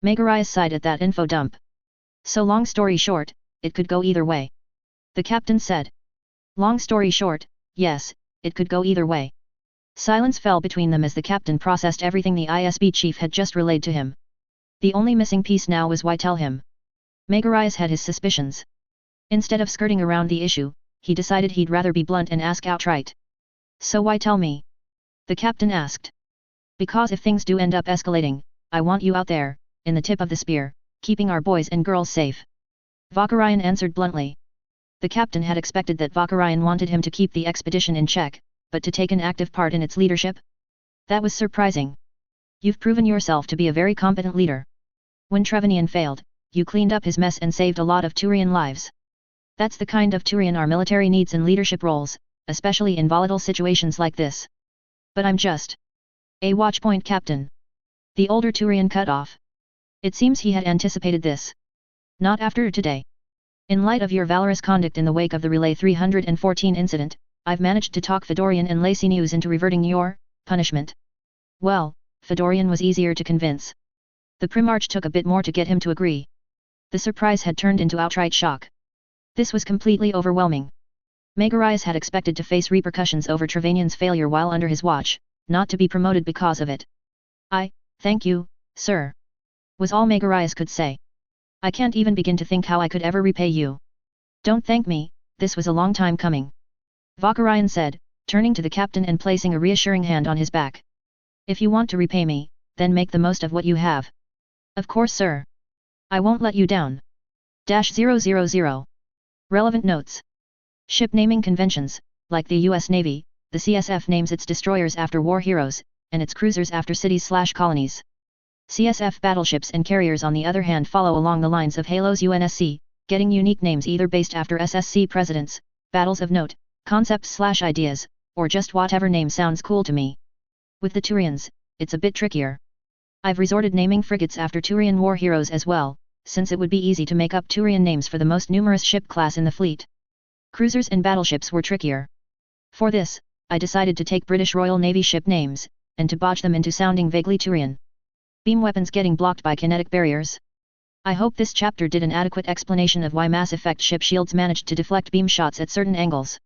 Megarius sighed at that info dump. So long story short, it could go either way. The captain said. Long story short, yes, it could go either way. Silence fell between them as the captain processed everything the ISB chief had just relayed to him. The only missing piece now was why tell him. Megarius had his suspicions. Instead of skirting around the issue, he decided he'd rather be blunt and ask outright. So why tell me? The captain asked. Because if things do end up escalating, I want you out there, in the tip of the spear, keeping our boys and girls safe. Vakarian answered bluntly. The captain had expected that Vakarian wanted him to keep the expedition in check, but to take an active part in its leadership? That was surprising. You've proven yourself to be a very competent leader. When Trevanian failed, you cleaned up his mess and saved a lot of Turian lives. That's the kind of Turian our military needs in leadership roles, especially in volatile situations like this. But I'm just a watchpoint captain. The older Turian cut off. It seems he had anticipated this. Not after today. In light of your valorous conduct in the wake of the Relay 314 incident, I've managed to talk Fedorian and Lacinius into reverting your punishment. Well, Fedorian was easier to convince. The Primarch took a bit more to get him to agree. The surprise had turned into outright shock. This was completely overwhelming. Megarius had expected to face repercussions over Trevanian's failure while under his watch, not to be promoted because of it. Thank you, sir. Was all Megarius could say. I can't even begin to think how I could ever repay you. Don't thank me, this was a long time coming. Vakarian said, turning to the captain and placing a reassuring hand on his back. If you want to repay me, then make the most of what you have. Of course, sir. I won't let you down. -000. Relevant notes. Ship naming conventions, like the US Navy, the CSF names its destroyers after war heroes, and its cruisers after cities/colonies. CSF battleships and carriers on the other hand follow along the lines of Halo's UNSC, getting unique names either based after SSC presidents, battles of note, concepts/ideas, or just whatever name sounds cool to me. With the Turians, it's a bit trickier. I've resorted naming frigates after Turian war heroes as well, since it would be easy to make up Turian names for the most numerous ship class in the fleet. Cruisers and battleships were trickier. For this, I decided to take British Royal Navy ship names, and to bodge them into sounding vaguely Turian. Beam weapons getting blocked by kinetic barriers. I hope this chapter did an adequate explanation of why Mass Effect ship shields managed to deflect beam shots at certain angles.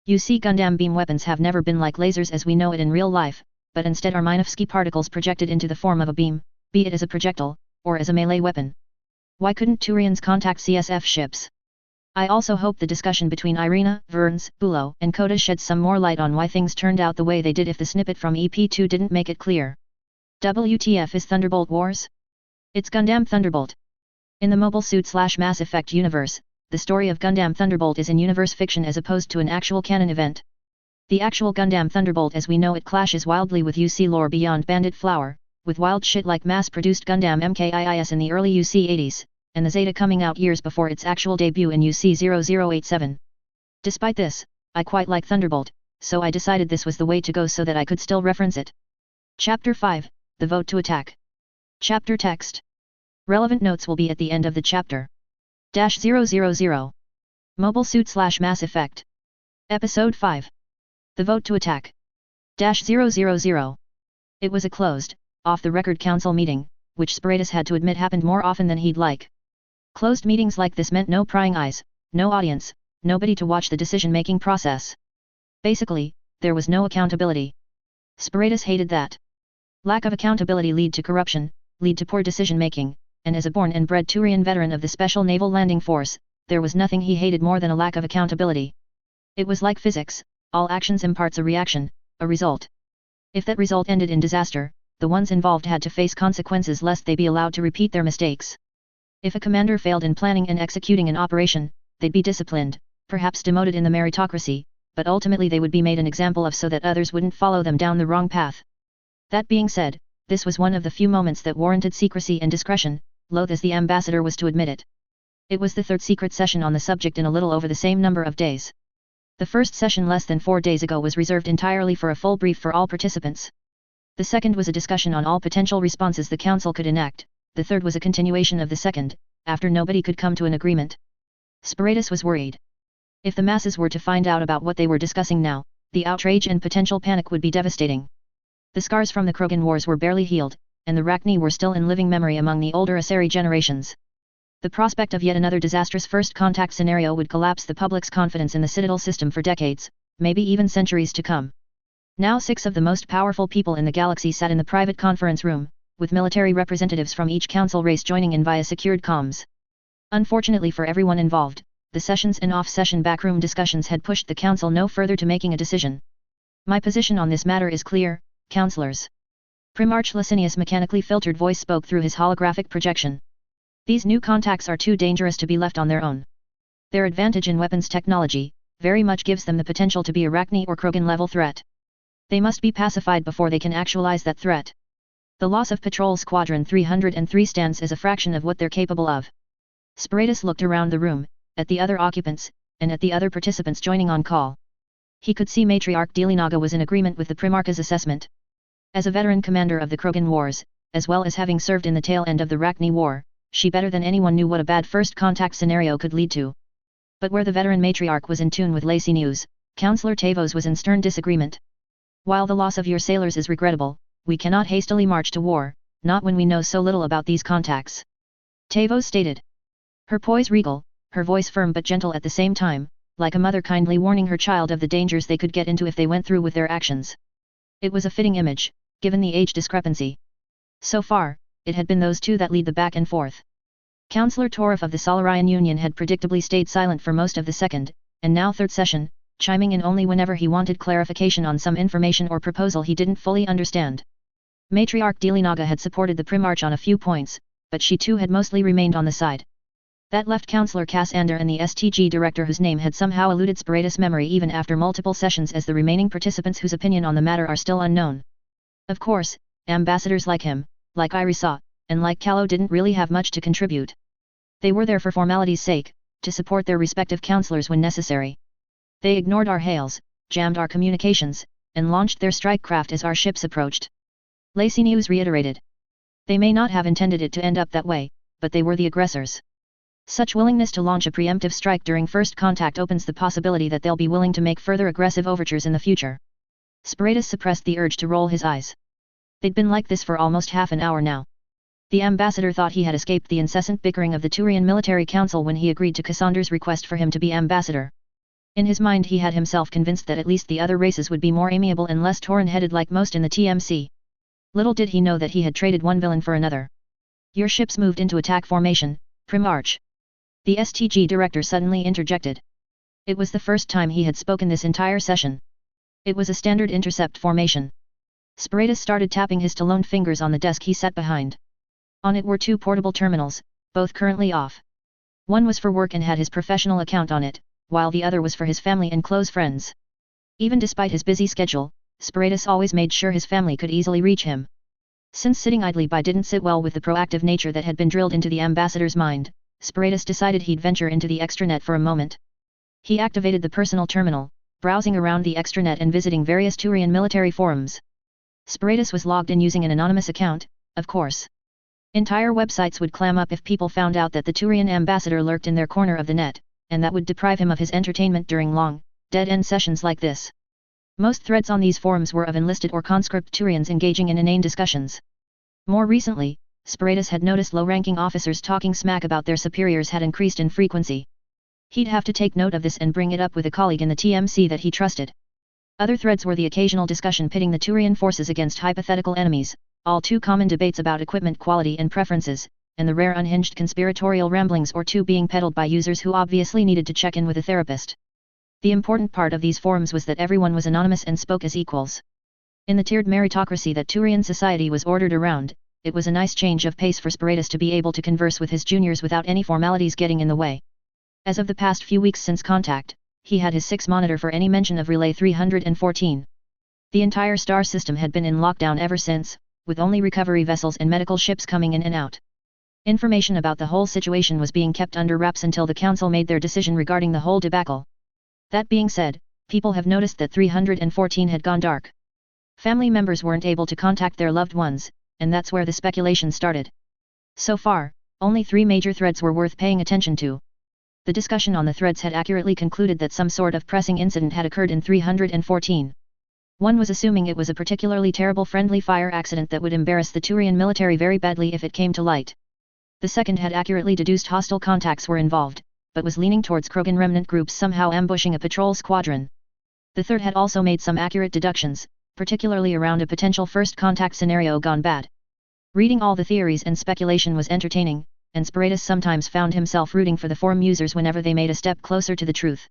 You see, Gundam beam weapons have never been like lasers as we know it in real life, but instead are Minovsky particles projected into the form of a beam, be it as a projectile, or as a melee weapon. Why couldn't Turians contact CSF ships? I also hope the discussion between Irina, Verns, Bulo, and Koda sheds some more light on why things turned out the way they did if the snippet from EP2 didn't make it clear. WTF is Thunderbolt Wars? It's Gundam Thunderbolt. In the Mobile Suit/Mass Effect universe, the story of Gundam Thunderbolt is in-universe fiction as opposed to an actual canon event. The actual Gundam Thunderbolt as we know it clashes wildly with UC lore beyond Bandit Flower, with wild shit like mass-produced Gundam MKIIS in the early UC 80s, and the Zeta coming out years before its actual debut in UC 0087. Despite this, I quite like Thunderbolt, so I decided this was the way to go so that I could still reference it. Chapter 5, The Vote to Attack. Chapter Text. Relevant notes will be at the end of the chapter. -000. Mobile Suit/Mass Effect. Episode 5. The Vote to Attack. -000. It was a closed, off-the-record council meeting, which Sparatus had to admit happened more often than he'd like. Closed meetings like this meant no prying eyes, no audience, nobody to watch the decision-making process. Basically, there was no accountability. Sparatus hated that. Lack of accountability lead to corruption, lead to poor decision-making, and as a born and bred Turian veteran of the Special Naval Landing Force, there was nothing he hated more than a lack of accountability. It was like physics, all actions imparts a reaction, a result. If that result ended in disaster, the ones involved had to face consequences lest they be allowed to repeat their mistakes. If a commander failed in planning and executing an operation, they'd be disciplined, perhaps demoted in the meritocracy, but ultimately they would be made an example of so that others wouldn't follow them down the wrong path. That being said, this was one of the few moments that warranted secrecy and discretion, loath as the ambassador was to admit it. It was the third secret session on the subject in a little over the same number of days. The first session less than 4 days ago was reserved entirely for a full brief for all participants. The second was a discussion on all potential responses the council could enact, the third was a continuation of the second, after nobody could come to an agreement. Sparatus was worried. If the masses were to find out about what they were discussing now, the outrage and potential panic would be devastating. The scars from the Krogan Wars were barely healed, and the Rachni were still in living memory among the older Asari generations. The prospect of yet another disastrous first contact scenario would collapse the public's confidence in the Citadel system for decades, maybe even centuries to come. Now 6 of the most powerful people in the galaxy sat in the private conference room, with military representatives from each council race joining in via secured comms. Unfortunately for everyone involved, the sessions and off-session backroom discussions had pushed the council no further to making a decision. My position on this matter is clear, councillors. Primarch Licinius' mechanically filtered voice spoke through his holographic projection. These new contacts are too dangerous to be left on their own. Their advantage in weapons technology very much gives them the potential to be a Rachni or Krogan level threat. They must be pacified before they can actualize that threat. The loss of Patrol Squadron 303 stands as a fraction of what they're capable of. Sparatus looked around the room, at the other occupants, and at the other participants joining on call. He could see Matriarch Delinaga was in agreement with the Primarch's assessment. As a veteran commander of the Krogan Wars, as well as having served in the tail end of the Rachni War, she better than anyone knew what a bad first contact scenario could lead to. But where the veteran Matriarch was in tune with Lacey News, Councillor Tavos was in stern disagreement. While the loss of your sailors is regrettable, we cannot hastily march to war, not when we know so little about these contacts. Tavos stated. Her poise regal, her voice firm but gentle at the same time, like a mother kindly warning her child of the dangers they could get into if they went through with their actions. It was a fitting image, given the age discrepancy. So far, it had been those two that lead the back and forth. Councillor Torif of the Solarian Union had predictably stayed silent for most of the second, and now third session, chiming in only whenever he wanted clarification on some information or proposal he didn't fully understand. Matriarch Delinaga had supported the Primarch on a few points, but she too had mostly remained on the side. That left Councillor Cassander and the STG director whose name had somehow eluded Sparatus' memory even after multiple sessions as the remaining participants whose opinion on the matter are still unknown. Of course, ambassadors like him, like Irisa, and like Callow didn't really have much to contribute. They were there for formality's sake, to support their respective councillors when necessary. They ignored our hails, jammed our communications, and launched their strike craft as our ships approached. Lacey News reiterated. They may not have intended it to end up that way, but they were the aggressors. Such willingness to launch a preemptive strike during first contact opens the possibility that they'll be willing to make further aggressive overtures in the future. Sparatus suppressed the urge to roll his eyes. They'd been like this for almost half an hour now. The ambassador thought he had escaped the incessant bickering of the Turian Military Council when he agreed to Cassander's request for him to be ambassador. In his mind he had himself convinced that at least the other races would be more amiable and less Tauran-headed like most in the TMC. Little did he know that he had traded one villain for another. Your ships moved into attack formation, Primarch. The STG director suddenly interjected. It was the first time he had spoken this entire session. It was a standard intercept formation. Sparatus started tapping his taloned fingers on the desk he sat behind. On it were 2 portable terminals, both currently off. One was for work and had his professional account on it, while the other was for his family and close friends. Even despite his busy schedule, Sparatus always made sure his family could easily reach him. Since sitting idly by didn't sit well with the proactive nature that had been drilled into the ambassador's mind, Sparatus decided he'd venture into the extranet for a moment. He activated the personal terminal, browsing around the extranet and visiting various Turian military forums. Sparatus was logged in using an anonymous account, of course. Entire websites would clam up if people found out that the Turian ambassador lurked in their corner of the net, and that would deprive him of his entertainment during long, dead-end sessions like this. Most threads on these forums were of enlisted or conscript Turians engaging in inane discussions. More recently, Sparatus had noticed low-ranking officers talking smack about their superiors had increased in frequency. He'd have to take note of this and bring it up with a colleague in the TMC that he trusted. Other threads were the occasional discussion pitting the Turian forces against hypothetical enemies, all too common debates about equipment quality and preferences, and the rare unhinged conspiratorial ramblings or two being peddled by users who obviously needed to check in with a therapist. The important part of these forums was that everyone was anonymous and spoke as equals. In the tiered meritocracy that Turian society was ordered around, it was a nice change of pace for Sparatus to be able to converse with his juniors without any formalities getting in the way. As of the past few weeks since contact, he had his 6 monitor for any mention of Relay 314. The entire star system had been in lockdown ever since, with only recovery vessels and medical ships coming in and out. Information about the whole situation was being kept under wraps until the council made their decision regarding the whole debacle. That being said, people have noticed that 314 had gone dark. Family members weren't able to contact their loved ones, and that's where the speculation started. So far, only 3 major threads were worth paying attention to. The discussion on the threads had accurately concluded that some sort of pressing incident had occurred in 314. One was assuming it was a particularly terrible friendly fire accident that would embarrass the Turian military very badly if it came to light. The second had accurately deduced hostile contacts were involved, but was leaning towards Krogan remnant groups somehow ambushing a patrol squadron. The third had also made some accurate deductions, particularly around a potential first contact scenario gone bad. Reading all the theories and speculation was entertaining, and Spiritus sometimes found himself rooting for the forum users whenever they made a step closer to the truth.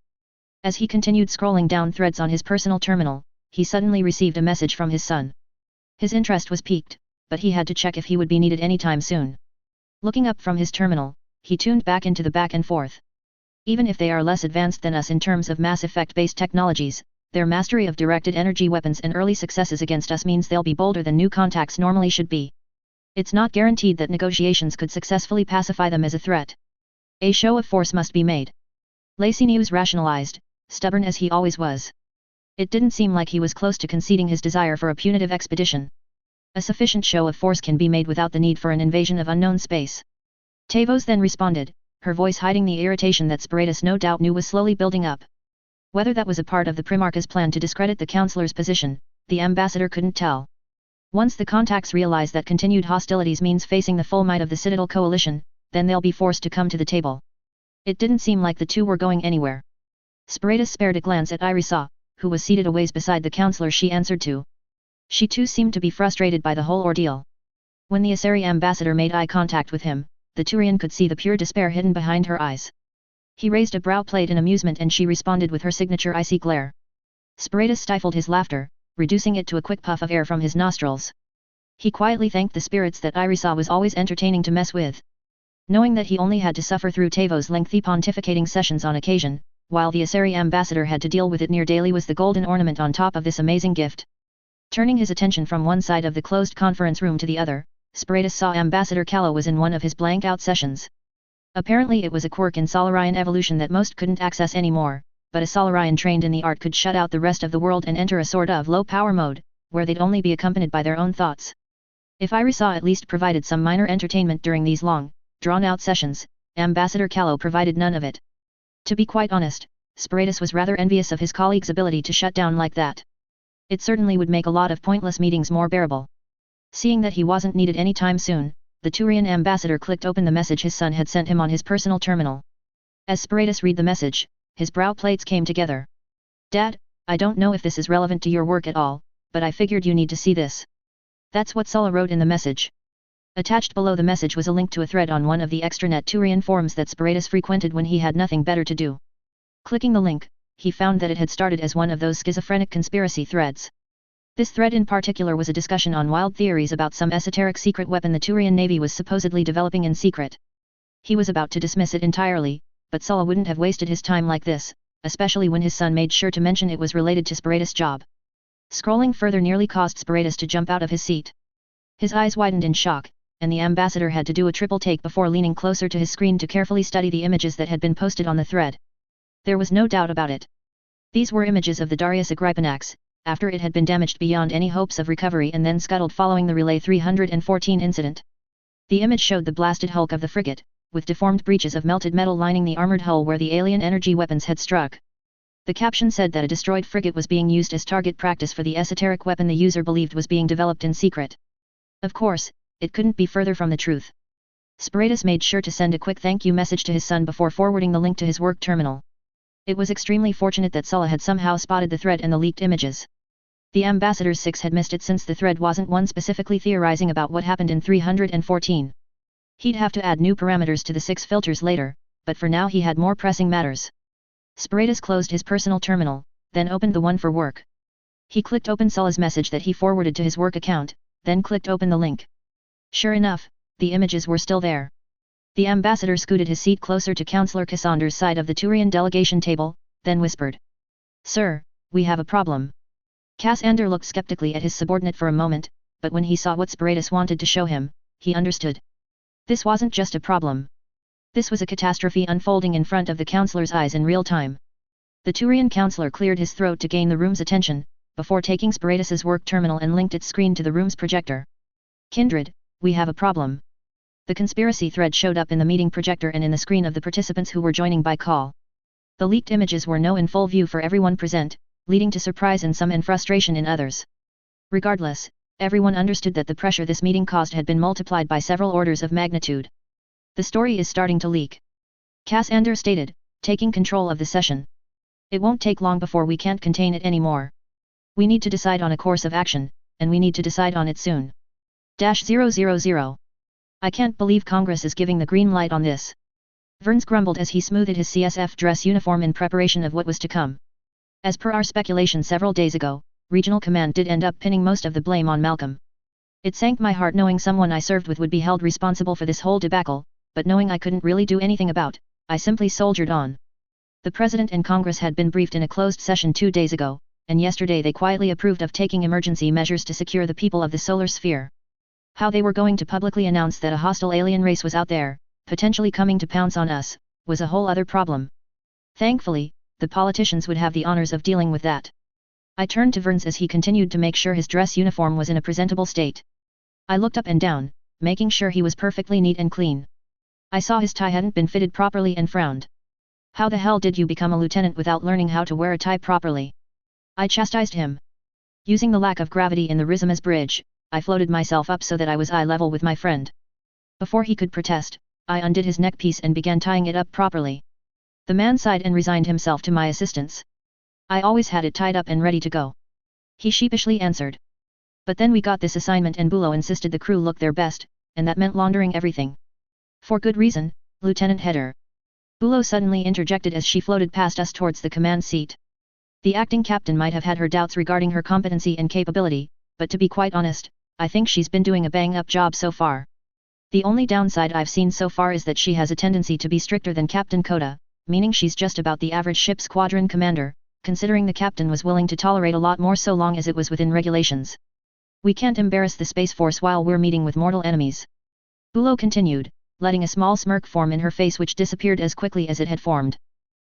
As he continued scrolling down threads on his personal terminal, he suddenly received a message from his son. His interest was piqued, but he had to check if he would be needed anytime soon. Looking up from his terminal, he tuned back into the back and forth. Even if they are less advanced than us in terms of mass effect-based technologies, their mastery of directed energy weapons and early successes against us means they'll be bolder than new contacts normally should be. It's not guaranteed that negotiations could successfully pacify them as a threat. A show of force must be made. Lacinius rationalized, stubborn as he always was. It didn't seem like he was close to conceding his desire for a punitive expedition. A sufficient show of force can be made without the need for an invasion of unknown space. Tavos then responded, her voice hiding the irritation that Spiritus no doubt knew was slowly building up. Whether that was a part of the Primarch's plan to discredit the Councillor's position, the ambassador couldn't tell. Once the contacts realize that continued hostilities means facing the full might of the Citadel coalition, then they'll be forced to come to the table. It didn't seem like the two were going anywhere. Spiritus spared a glance at Irisa, who was seated a ways beside the councillor she answered to. She too seemed to be frustrated by the whole ordeal. When the Asari ambassador made eye contact with him, the Turian could see the pure despair hidden behind her eyes. He raised a brow plate in amusement and she responded with her signature icy glare. Spiritus stifled his laughter, reducing it to a quick puff of air from his nostrils. He quietly thanked the spirits that Irisa was always entertaining to mess with. Knowing that he only had to suffer through Tavos' lengthy pontificating sessions on occasion, while the Asari ambassador had to deal with it near daily was the golden ornament on top of this amazing gift. Turning his attention from one side of the closed conference room to the other, Spiritus saw Ambassador Callow was in one of his blank-out sessions. Apparently it was a quirk in Solarian evolution that most couldn't access anymore, but a Solarian trained in the art could shut out the rest of the world and enter a sort of low-power mode, where they'd only be accompanied by their own thoughts. If Irisa at least provided some minor entertainment during these long, drawn-out sessions, Ambassador Callow provided none of it. To be quite honest, Spiritus was rather envious of his colleague's ability to shut down like that. It certainly would make a lot of pointless meetings more bearable. Seeing that he wasn't needed any time soon, the Turian ambassador clicked open the message his son had sent him on his personal terminal. As Spiritus read the message, his brow plates came together. Dad, I don't know if this is relevant to your work at all, but I figured you need to see this. That's what Sulla wrote in the message. Attached below the message was a link to a thread on one of the extranet Turian forums that Spiritus frequented when he had nothing better to do. Clicking the link, he found that it had started as one of those schizophrenic conspiracy threads. This thread in particular was a discussion on wild theories about some esoteric secret weapon the Turian Navy was supposedly developing in secret. He was about to dismiss it entirely, but Sulla wouldn't have wasted his time like this, especially when his son made sure to mention it was related to Spiritus' job. Scrolling further nearly caused Spiritus to jump out of his seat. His eyes widened in shock, and the ambassador had to do a triple take before leaning closer to his screen to carefully study the images that had been posted on the thread. There was no doubt about it. These were images of the Darius Agrippinax, after it had been damaged beyond any hopes of recovery and then scuttled following the Relay 314 incident. The image showed the blasted hulk of the frigate, with deformed breaches of melted metal lining the armored hull where the alien energy weapons had struck. The caption said that a destroyed frigate was being used as target practice for the esoteric weapon the user believed was being developed in secret. Of course, it couldn't be further from the truth. Spiritus made sure to send a quick thank you message to his son before forwarding the link to his work terminal. It was extremely fortunate that Sulla had somehow spotted the thread and the leaked images. The ambassador's six had missed it since the thread wasn't one specifically theorizing about what happened in 314. He'd have to add new parameters to the 6 filters later, but for now he had more pressing matters. Spiritus closed his personal terminal, then opened the one for work. He clicked open Sulla's message that he forwarded to his work account, then clicked open the link. Sure enough, the images were still there. The ambassador scooted his seat closer to Councillor Cassandra's side of the Turian delegation table, then whispered. Sir, we have a problem. Cassander looked skeptically at his subordinate for a moment, but when he saw what Spiritus wanted to show him, he understood. This wasn't just a problem. This was a catastrophe unfolding in front of the councillor's eyes in real time. The Turian councillor cleared his throat to gain the room's attention, before taking Spiritus's work terminal and linked its screen to the room's projector. Kindred, we have a problem. The conspiracy thread showed up in the meeting projector and in the screen of the participants who were joining by call. The leaked images were now in full view for everyone present, leading to surprise in some and frustration in others. Regardless, everyone understood that the pressure this meeting caused had been multiplied by several orders of magnitude. The story is starting to leak. Cassander stated, taking control of the session. It won't take long before we can't contain it anymore. We need to decide on a course of action, and we need to decide on it soon. -000. I can't believe Congress is giving the green light on this. Verns grumbled as he smoothed his CSF dress uniform in preparation of what was to come. As per our speculation several days ago, Regional Command did end up pinning most of the blame on Malcolm. It sank my heart knowing someone I served with would be held responsible for this whole debacle, but knowing I couldn't really do anything about, I simply soldiered on. The President and Congress had been briefed in a closed session 2 days ago, and yesterday they quietly approved of taking emergency measures to secure the people of the solar sphere. How they were going to publicly announce that a hostile alien race was out there, potentially coming to pounce on us, was a whole other problem. Thankfully, the politicians would have the honors of dealing with that. I turned to Verns as he continued to make sure his dress uniform was in a presentable state. I looked up and down, making sure he was perfectly neat and clean. I saw his tie hadn't been fitted properly and frowned. How the hell did you become a lieutenant without learning how to wear a tie properly? I chastised him. Using the lack of gravity in the Rizomas bridge, I floated myself up so that I was eye level with my friend. Before he could protest, I undid his neckpiece and began tying it up properly. The man sighed and resigned himself to my assistance. I always had it tied up and ready to go. He sheepishly answered. But then we got this assignment and Bulow insisted the crew look their best, and that meant laundering everything. For good reason, Lieutenant Heder. Bulow suddenly interjected as she floated past us towards the command seat. The acting captain might have had her doubts regarding her competency and capability, but to be quite honest, I think she's been doing a bang-up job so far. The only downside I've seen so far is that she has a tendency to be stricter than Captain Coda, meaning she's just about the average ship's squadron commander, considering the captain was willing to tolerate a lot more so long as it was within regulations. We can't embarrass the Space Force while we're meeting with mortal enemies. Bulow continued, letting a small smirk form in her face which disappeared as quickly as it had formed.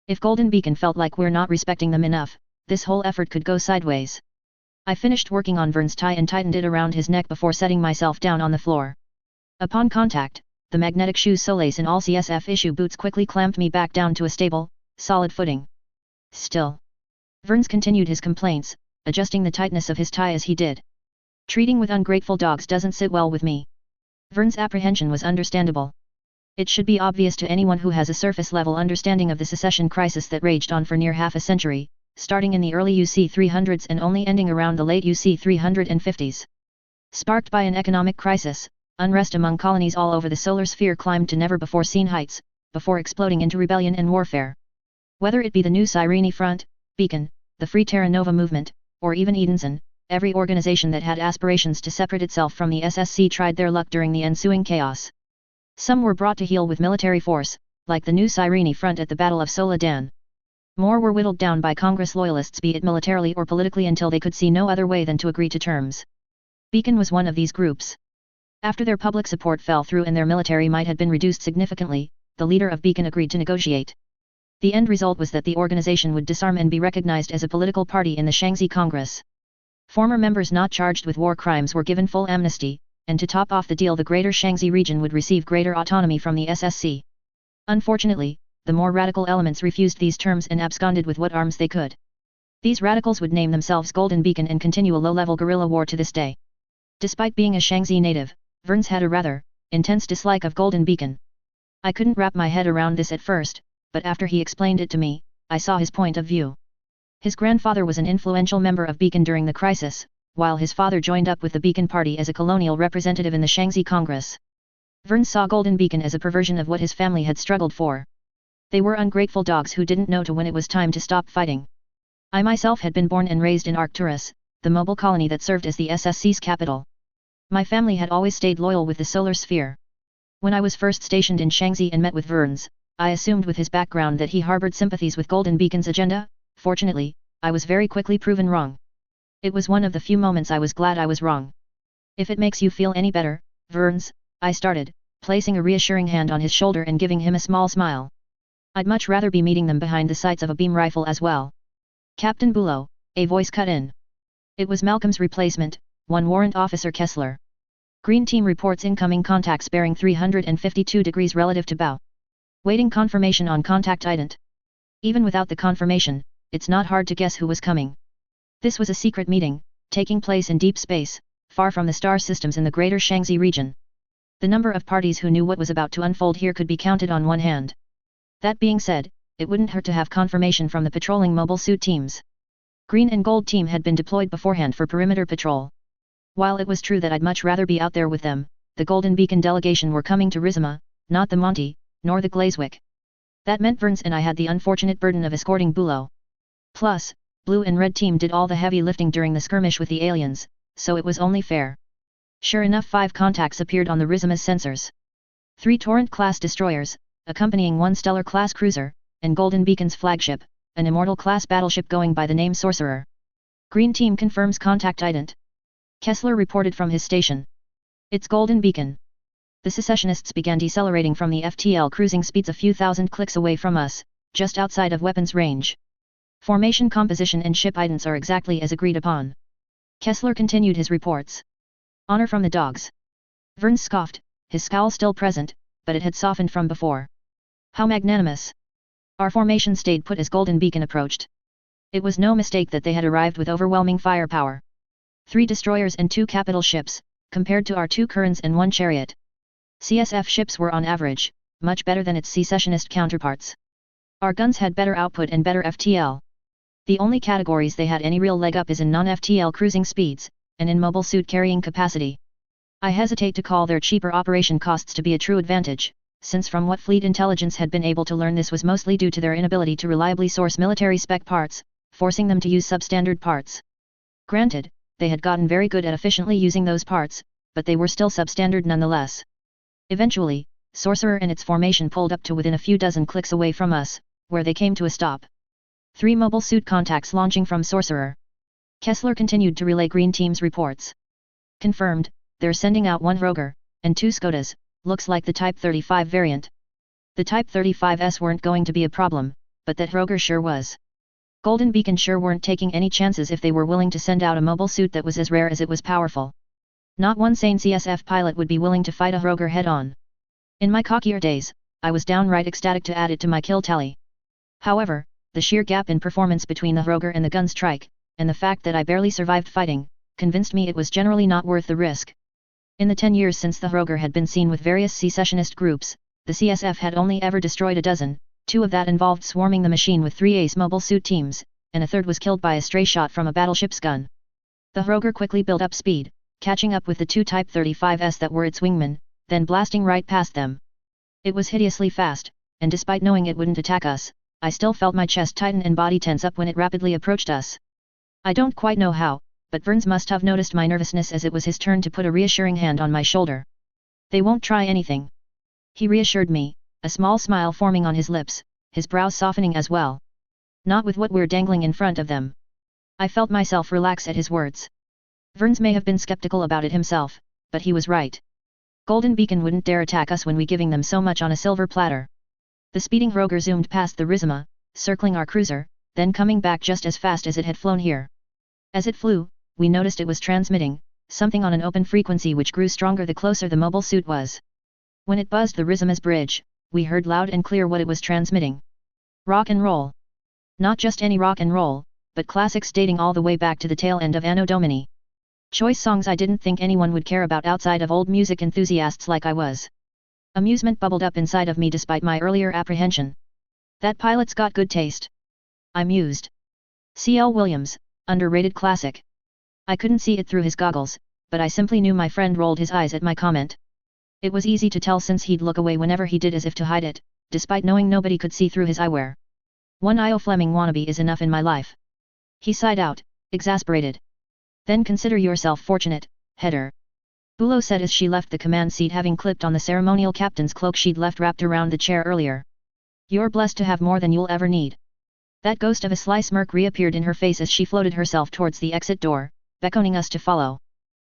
If Golden Beacon felt like we're not respecting them enough, this whole effort could go sideways. I finished working on Vern's tie and tightened it around his neck before setting myself down on the floor. Upon contact, the magnetic shoes Soleils and all CSF issue boots quickly clamped me back down to a stable, solid footing. Still. Verns continued his complaints, adjusting the tightness of his tie as he did. Treating with ungrateful dogs doesn't sit well with me. Verns' apprehension was understandable. It should be obvious to anyone who has a surface-level understanding of the secession crisis that raged on for near half a century, starting in the early UC 300s and only ending around the late UC 350s. Sparked by an economic crisis, unrest among colonies all over the solar sphere climbed to never-before-seen heights, before exploding into rebellion and warfare. Whether it be the New Cyrene Front, Beacon, the Free Terra Nova movement, or even Edenson, every organization that had aspirations to separate itself from the SSC tried their luck during the ensuing chaos. Some were brought to heel with military force, like the New Cyrene Front at the Battle of Soledad. More were whittled down by Congress loyalists be it militarily or politically until they could see no other way than to agree to terms. Beacon was one of these groups. After their public support fell through and their military might had been reduced significantly, the leader of Beacon agreed to negotiate. The end result was that the organization would disarm and be recognized as a political party in the Shaanxi Congress. Former members not charged with war crimes were given full amnesty, and to top off the deal the Greater Shaanxi region would receive greater autonomy from the SSC. Unfortunately, the more radical elements refused these terms and absconded with what arms they could. These radicals would name themselves Golden Beacon and continue a low-level guerrilla war to this day. Despite being a Shaanxi native, Verns had a rather intense dislike of Golden Beacon. I couldn't wrap my head around this at first, but after he explained it to me, I saw his point of view. His grandfather was an influential member of Beacon during the crisis, while his father joined up with the Beacon Party as a colonial representative in the Shaanxi Congress. Verns saw Golden Beacon as a perversion of what his family had struggled for. They were ungrateful dogs who didn't know when it was time to stop fighting. I myself had been born and raised in Arcturus, the mobile colony that served as the SSC's capital. My family had always stayed loyal with the solar sphere. When I was first stationed in Shaanxi and met with Verns, I assumed with his background that he harbored sympathies with Golden Beacon's agenda. Fortunately, I was very quickly proven wrong. It was one of the few moments I was glad I was wrong. If it makes you feel any better, Verns, I started, placing a reassuring hand on his shoulder and giving him a small smile. I'd much rather be meeting them behind the sights of a beam rifle as well. Captain Bulow, a voice cut in. It was Malcolm's replacement, one Warrant Officer Kessler. Green team reports incoming contacts bearing 352 degrees relative to bow. Waiting confirmation on contact ident. Even without the confirmation, it's not hard to guess who was coming. This was a secret meeting, taking place in deep space, far from the star systems in the greater Shangxi region. The number of parties who knew what was about to unfold here could be counted on one hand. That being said, it wouldn't hurt to have confirmation from the patrolling mobile suit teams. Green and Gold team had been deployed beforehand for perimeter patrol. While it was true that I'd much rather be out there with them, the Golden Beacon delegation were coming to Rizima, not the Monty, nor the Glazewick. That meant Verns and I had the unfortunate burden of escorting Bulo. Plus, Blue and Red team did all the heavy lifting during the skirmish with the aliens, so it was only fair. Sure enough, 5 contacts appeared on the Rizima's sensors. 3 Torrent-class destroyers, accompanying 1 Stellar-class cruiser, and Golden Beacon's flagship, an Immortal-class battleship going by the name Sorcerer. Green team confirms contact ident. Kessler reported from his station. It's Golden Beacon. The secessionists began decelerating from the FTL cruising speeds a few thousand clicks away from us, just outside of weapons range. Formation composition and ship idents are exactly as agreed upon. Kessler continued his reports. Honor from the dogs. Verns scoffed, his scowl still present, but it had softened from before. How magnanimous. Our formation stayed put as Golden Beacon approached. It was no mistake that they had arrived with overwhelming firepower. 3 destroyers and 2 capital ships, compared to our 2 Kurans and 1 chariot. CSF ships were on average, much better than its secessionist counterparts. Our guns had better output and better FTL. The only categories they had any real leg up is in non-FTL cruising speeds, and in mobile suit carrying capacity. I hesitate to call their cheaper operation costs to be a true advantage, since from what fleet intelligence had been able to learn, this was mostly due to their inability to reliably source military spec parts, forcing them to use substandard parts. Granted, they had gotten very good at efficiently using those parts, but they were still substandard nonetheless. Eventually, Sorcerer and its formation pulled up to within a few dozen clicks away from us, where they came to a stop. 3 mobile suit contacts launching from Sorcerer. Kessler continued to relay Green team's reports. Confirmed, they're sending out 1 Roger, and 2 Skodas, looks like the Type 35 variant. The Type 35s weren't going to be a problem, but that Roger sure was. Golden Beacon sure weren't taking any chances if they were willing to send out a mobile suit that was as rare as it was powerful. Not one sane CSF pilot would be willing to fight a Roger head-on. In my cockier days, I was downright ecstatic to add it to my kill tally. However, the sheer gap in performance between the Roger and the Gunstrike, and the fact that I barely survived fighting, convinced me it was generally not worth the risk. In the 10 years since the Roger had been seen with various secessionist groups, the CSF had only ever destroyed a dozen, 2 of that involved swarming the machine with 3 ace mobile suit teams, and a third was killed by a stray shot from a battleship's gun. The Roger quickly built up speed, catching up with the 2 Type 35s that were its wingmen, then blasting right past them. It was hideously fast, and despite knowing it wouldn't attack us, I still felt my chest tighten and body tense up when it rapidly approached us. I don't quite know how, but Verns must have noticed my nervousness as it was his turn to put a reassuring hand on my shoulder. They won't try anything. He reassured me, a small smile forming on his lips, his brows softening as well. Not with what we're dangling in front of them. I felt myself relax at his words. Verns may have been skeptical about it himself, but he was right. Golden Beacon wouldn't dare attack us when we giving them so much on a silver platter. The speeding Roger zoomed past the Rizima, circling our cruiser, then coming back just as fast as it had flown here. As it flew, we noticed it was transmitting something on an open frequency which grew stronger the closer the mobile suit was. When it buzzed the Rizima's bridge, we heard loud and clear what it was transmitting. Rock and roll. Not just any rock and roll, but classics dating all the way back to the tail end of Anno Domini. Choice songs I didn't think anyone would care about outside of old music enthusiasts like I was. Amusement bubbled up inside of me despite my earlier apprehension. That pilot's got good taste. I mused. C.L. Williams, underrated classic. I couldn't see it through his goggles, but I simply knew my friend rolled his eyes at my comment. It was easy to tell since he'd look away whenever he did as if to hide it, despite knowing nobody could see through his eyewear. One I.O. Fleming wannabe is enough in my life. He sighed out, exasperated. Then consider yourself fortunate, Header. Bulo said as she left the command seat, having clipped on the ceremonial captain's cloak she'd left wrapped around the chair earlier. You're blessed to have more than you'll ever need. That ghost of a sly smirk reappeared in her face as she floated herself towards the exit door, beckoning us to follow.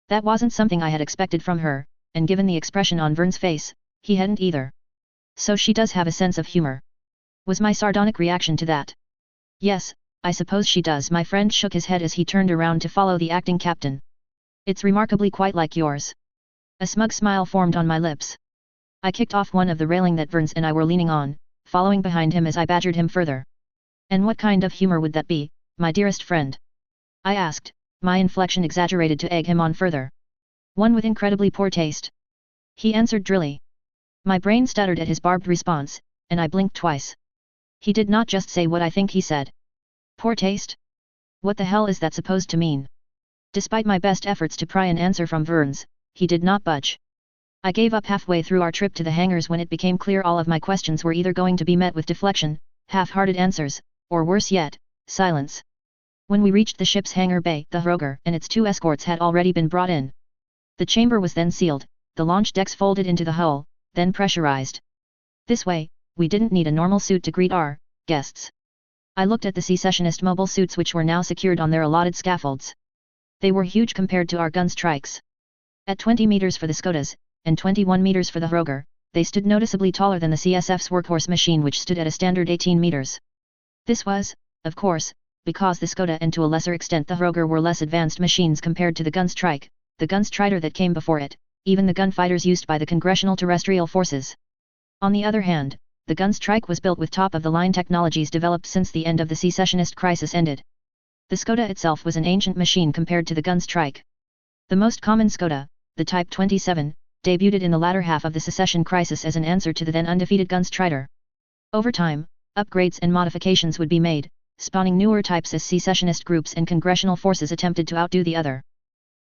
That wasn't something I had expected from her, and given the expression on Verns' face, he hadn't either. So she does have a sense of humor. Was my sardonic reaction to that? Yes, I suppose she does. My friend shook his head as he turned around to follow the acting captain. It's remarkably quite like yours. A smug smile formed on my lips. I kicked off one of the railing that Verns and I were leaning on, following behind him as I badgered him further. And what kind of humor would that be, my dearest friend? I asked, my inflection exaggerated to egg him on further. One with incredibly poor taste. He answered drily. My brain stuttered at his barbed response, and I blinked twice. He did not just say what I think he said. Poor taste? What the hell is that supposed to mean? Despite my best efforts to pry an answer from Verns, he did not budge. I gave up halfway through our trip to the hangars when it became clear all of my questions were either going to be met with deflection, half-hearted answers, or worse yet, silence. When we reached the ship's hangar bay, the Hroger and its 2 escorts had already been brought in. The chamber was then sealed, the launch decks folded into the hull, then pressurized. This way, we didn't need a normal suit to greet our guests. I looked at the secessionist mobile suits which were now secured on their allotted scaffolds. They were huge compared to our gun strikes. At 20 meters for the Skodas, and 21 meters for the Hroger, they stood noticeably taller than the CSF's workhorse machine which stood at a standard 18 meters. This was, of course, because the Skoda and to a lesser extent the Hroger were less advanced machines compared to the Gunstrike, the Gunstrider that came before it, even the gunfighters used by the Congressional Terrestrial Forces. On the other hand, the Gunstrike was built with top-of-the-line technologies developed since the end of the secessionist crisis ended. The Skoda itself was an ancient machine compared to the Gunstrike. The most common Skoda, the Type 27, debuted in the latter half of the secession crisis as an answer to the then undefeated Gunstrider. Over time, upgrades and modifications would be made, spawning newer types as secessionist groups and congressional forces attempted to outdo the other.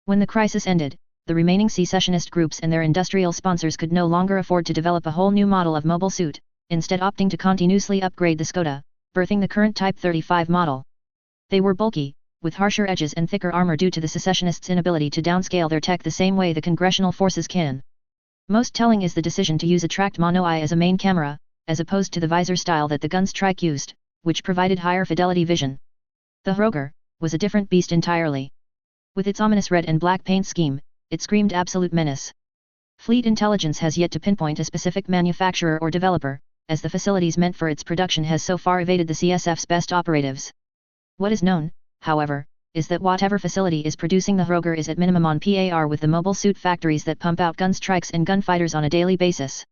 When the crisis ended, the remaining secessionist groups and their industrial sponsors could no longer afford to develop a whole new model of mobile suit, instead opting to continuously upgrade the Skoda, birthing the current Type 35 model. They were bulky, with harsher edges and thicker armor due to the secessionists' inability to downscale their tech the same way the congressional forces can. Most telling is the decision to use a tracked mono-eye as a main camera, as opposed to the visor style that the Gunstrike used, which provided higher fidelity vision. The Hroger was a different beast entirely. With its ominous red and black paint scheme, it screamed absolute menace. Fleet intelligence has yet to pinpoint a specific manufacturer or developer, as the facilities meant for its production has so far evaded the CSF's best operatives. What is known, however, is that whatever facility is producing the Hroger is at minimum on par with the mobile suit factories that pump out gunstrikes and gunfighters on a daily basis.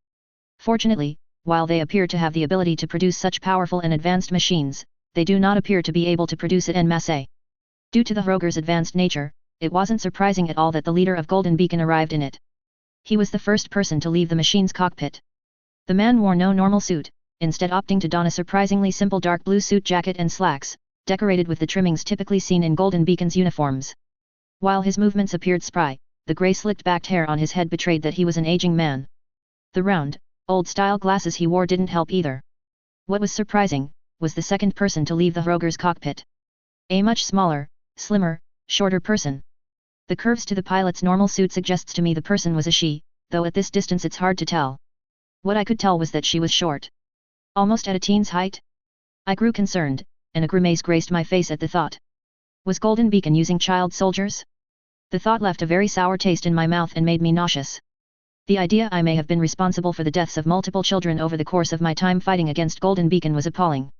Fortunately, while they appear to have the ability to produce such powerful and advanced machines, they do not appear to be able to produce it en masse. Due to the Hroger's advanced nature, it wasn't surprising at all that the leader of Golden Beacon arrived in it. He was the first person to leave the machine's cockpit. The man wore no normal suit, instead opting to don a surprisingly simple dark blue suit jacket and slacks, decorated with the trimmings typically seen in Golden Beacon's uniforms. While his movements appeared spry, the grey slicked-backed hair on his head betrayed that he was an aging man. The round, old-style glasses he wore didn't help either. What was surprising, was the second person to leave the Hroger's cockpit. A much smaller, slimmer, shorter person. The curves to the pilot's normal suit suggests to me the person was a she, though at this distance it's hard to tell. What I could tell was that she was short. Almost at a teen's height? I grew concerned, and a grimace graced my face at the thought. Was Golden Beacon using child soldiers? The thought left a very sour taste in my mouth and made me nauseous. The idea I may have been responsible for the deaths of multiple children over the course of my time fighting against Golden Beacon was appalling.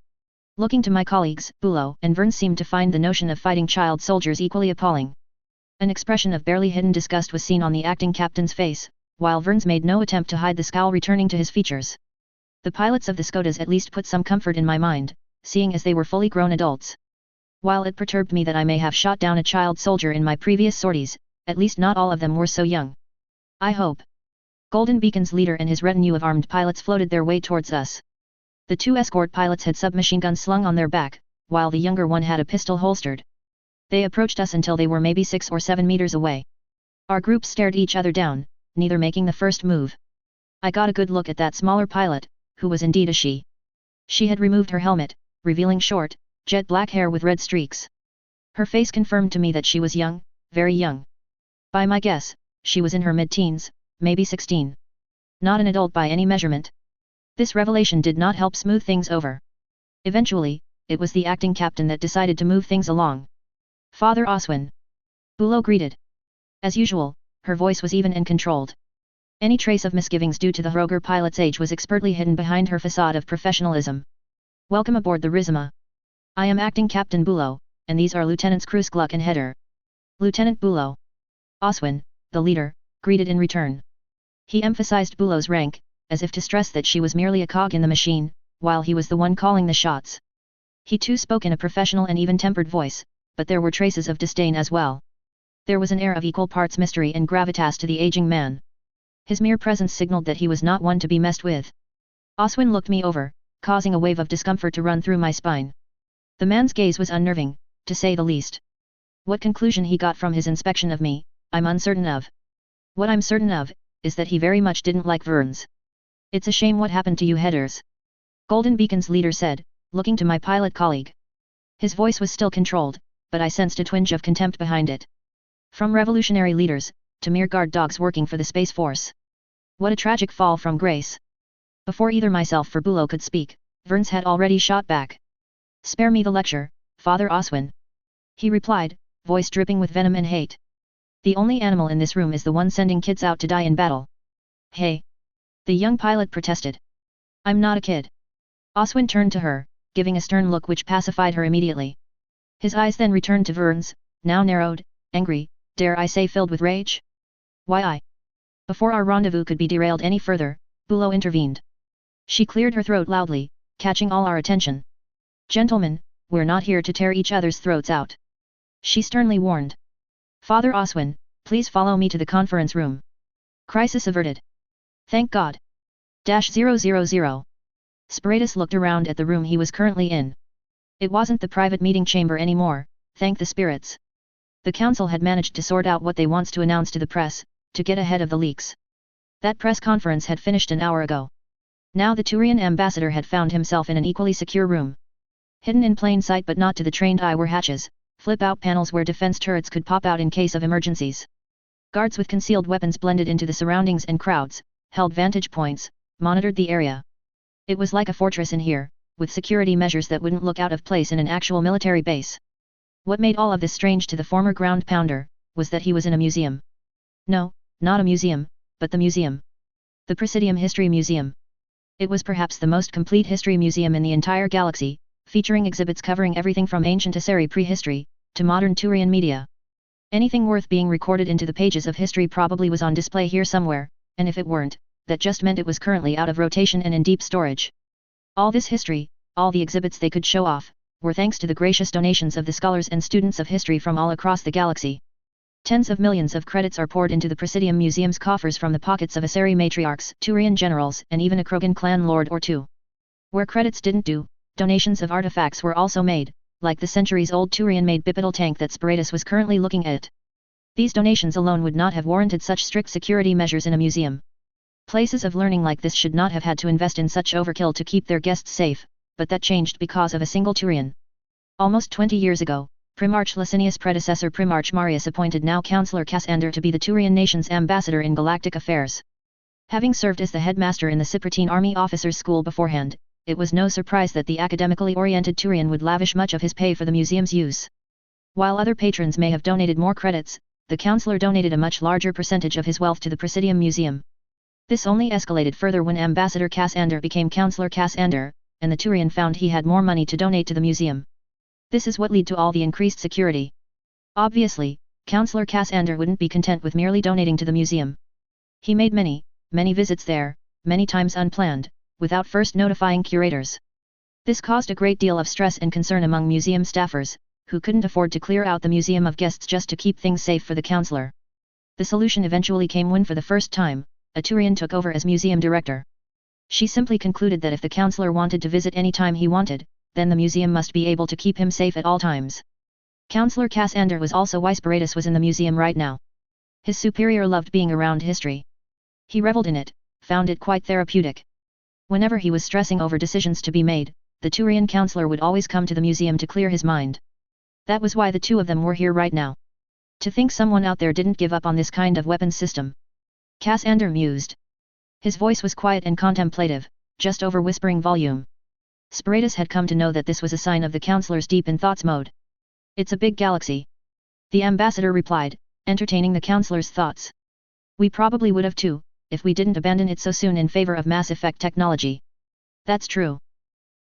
Looking to my colleagues, Bulow and Verns seemed to find the notion of fighting child soldiers equally appalling. An expression of barely hidden disgust was seen on the acting captain's face, while Verns made no attempt to hide the scowl returning to his features. The pilots of the Skodas at least put some comfort in my mind, seeing as they were fully grown adults. While it perturbed me that I may have shot down a child soldier in my previous sorties, at least not all of them were so young. I hope. Golden Beacon's leader and his retinue of armed pilots floated their way towards us. The 2 escort pilots had submachine guns slung on their back, while the younger one had a pistol holstered. They approached us until they were maybe 6 or 7 meters away. Our groups stared each other down, neither making the first move. I got a good look at that smaller pilot, who was indeed a she. She had removed her helmet, revealing short, jet black hair with red streaks. Her face confirmed to me that she was young, very young. By my guess, she was in her mid-teens, maybe 16. Not an adult by any measurement. This revelation did not help smooth things over. Eventually, it was the acting captain that decided to move things along. Father Oswin. Bulow greeted. As usual, her voice was even and controlled. Any trace of misgivings due to the Hroger pilot's age was expertly hidden behind her facade of professionalism. Welcome aboard the Rizima. I am acting Captain Bulow, and these are Lieutenants Kruskluck and Heder. Lieutenant Bulow. Oswin, the leader, greeted in return. He emphasized Bulow's rank, as if to stress that she was merely a cog in the machine, while he was the one calling the shots. He too spoke in a professional and even-tempered voice, but there were traces of disdain as well. There was an air of equal parts mystery and gravitas to the aging man. His mere presence signaled that he was not one to be messed with. Oswin looked me over, causing a wave of discomfort to run through my spine. The man's gaze was unnerving, to say the least. What conclusion he got from his inspection of me, I'm uncertain of. What I'm certain of, is that he very much didn't like Verns. It's a shame what happened to you headers. Golden Beacon's leader said, looking to my pilot colleague. His voice was still controlled, but I sensed a twinge of contempt behind it. From revolutionary leaders, to mere guard dogs working for the Space Force. What a tragic fall from grace. Before either myself or Bulow could speak, Verns had already shot back. Spare me the lecture, Father Oswin. He replied, voice dripping with venom and hate. The only animal in this room is the one sending kids out to die in battle. Hey! The young pilot protested. I'm not a kid. Oswin turned to her, giving a stern look which pacified her immediately. His eyes then returned to Verns, now narrowed, angry, dare I say filled with rage? Why I? Before our rendezvous could be derailed any further, Bulow intervened. She cleared her throat loudly, catching all our attention. Gentlemen, we're not here to tear each other's throats out. She sternly warned. Father Oswin, please follow me to the conference room. Crisis averted. Thank God. -000. Sparatus looked around at the room he was currently in. It wasn't the private meeting chamber anymore, thank the spirits. The council had managed to sort out what they wants to announce to the press, to get ahead of the leaks. That press conference had finished an hour ago. Now the Turian ambassador had found himself in an equally secure room. Hidden in plain sight but not to the trained eye were hatches, flip-out panels where defense turrets could pop out in case of emergencies. Guards with concealed weapons blended into the surroundings and crowds, held vantage points, monitored the area. It was like a fortress in here, with security measures that wouldn't look out of place in an actual military base. What made all of this strange to the former ground pounder, was that he was in a museum. No, not a museum, but the museum. The Presidium History Museum. It was perhaps the most complete history museum in the entire galaxy, featuring exhibits covering everything from ancient Asari prehistory, to modern Turian media. Anything worth being recorded into the pages of history probably was on display here somewhere, and if it weren't, that just meant it was currently out of rotation and in deep storage. All this history, all the exhibits they could show off, were thanks to the gracious donations of the scholars and students of history from all across the galaxy. Tens of millions of credits are poured into the Presidium Museum's coffers from the pockets of Asari matriarchs, Turian generals, and even a Krogan clan lord or two. Where credits didn't do, donations of artifacts were also made, like the centuries-old Turian-made bipedal tank that Sparatus was currently looking at. These donations alone would not have warranted such strict security measures in a museum. Places of learning like this should not have had to invest in such overkill to keep their guests safe, but that changed because of a single Turian. Almost 20 years ago, Primarch Licinius' predecessor Primarch Marius appointed now Councillor Cassander to be the Turian nation's ambassador in galactic affairs. Having served as the headmaster in the Cypriotine Army Officers' School beforehand, it was no surprise that the academically oriented Turian would lavish much of his pay for the museum's use. While other patrons may have donated more credits, the councillor donated a much larger percentage of his wealth to the Presidium Museum. This only escalated further when Ambassador Cassander became Councillor Cassander, and the Turian found he had more money to donate to the museum. This is what led to all the increased security. Obviously, Councillor Cassander wouldn't be content with merely donating to the museum. He made many visits there, many times unplanned, without first notifying curators. This caused a great deal of stress and concern among museum staffers, who couldn't afford to clear out the museum of guests just to keep things safe for the councillor. The solution eventually came when for the first time, a Turian took over as museum director. She simply concluded that if the councillor wanted to visit any time he wanted, then the museum must be able to keep him safe at all times. Councillor Cassander was also why Sparatus was in the museum right now. His superior loved being around history. He reveled in it, found it quite therapeutic. Whenever he was stressing over decisions to be made, the Turian councillor would always come to the museum to clear his mind. That was why the two of them were here right now. To think someone out there didn't give up on this kind of weapons system. Cassander mused. His voice was quiet and contemplative, just over whispering volume. Sparatus had come to know that this was a sign of the councillor's deep in thoughts mode. It's a big galaxy. The ambassador replied, entertaining the councillor's thoughts. We probably would have too, if we didn't abandon it so soon in favor of mass effect technology. That's true.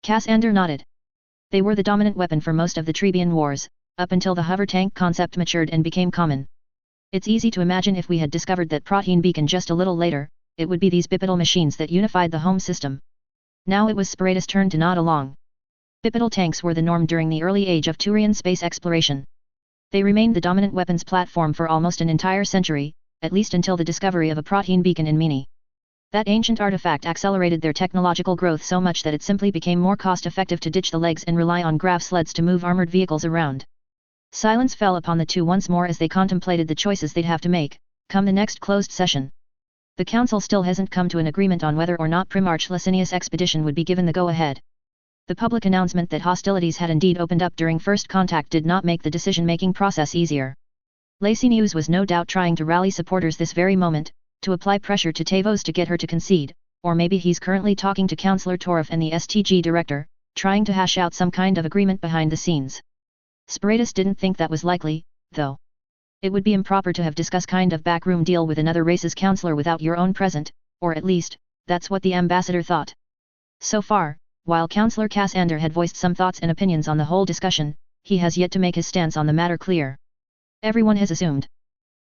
Cassander nodded. They were the dominant weapon for most of the Trebian wars, up until the hover tank concept matured and became common. It's easy to imagine if we had discovered that protein beacon just a little later, it would be these bipedal machines that unified the home system. Now it was Sparatus' turn to nod along. Bipedal tanks were the norm during the early age of Turian space exploration. They remained the dominant weapons platform for almost an entire century, at least until the discovery of a protein beacon in Mini. That ancient artifact accelerated their technological growth so much that it simply became more cost-effective to ditch the legs and rely on grav sleds to move armored vehicles around. Silence fell upon the two once more as they contemplated the choices they'd have to make, come the next closed session. The Council still hasn't come to an agreement on whether or not Primarch Licinius' expedition would be given the go-ahead. The public announcement that hostilities had indeed opened up during first contact did not make the decision-making process easier. Licinius was no doubt trying to rally supporters this very moment, to apply pressure to Tavos to get her to concede, or maybe he's currently talking to Councillor Torf and the STG director, trying to hash out some kind of agreement behind the scenes. Sparatus didn't think that was likely, though. It would be improper to have discussed kind of backroom deal with another race's councillor without your own present, or at least, that's what the ambassador thought. So far, while Councillor Cassander had voiced some thoughts and opinions on the whole discussion, he has yet to make his stance on the matter clear. Everyone has assumed,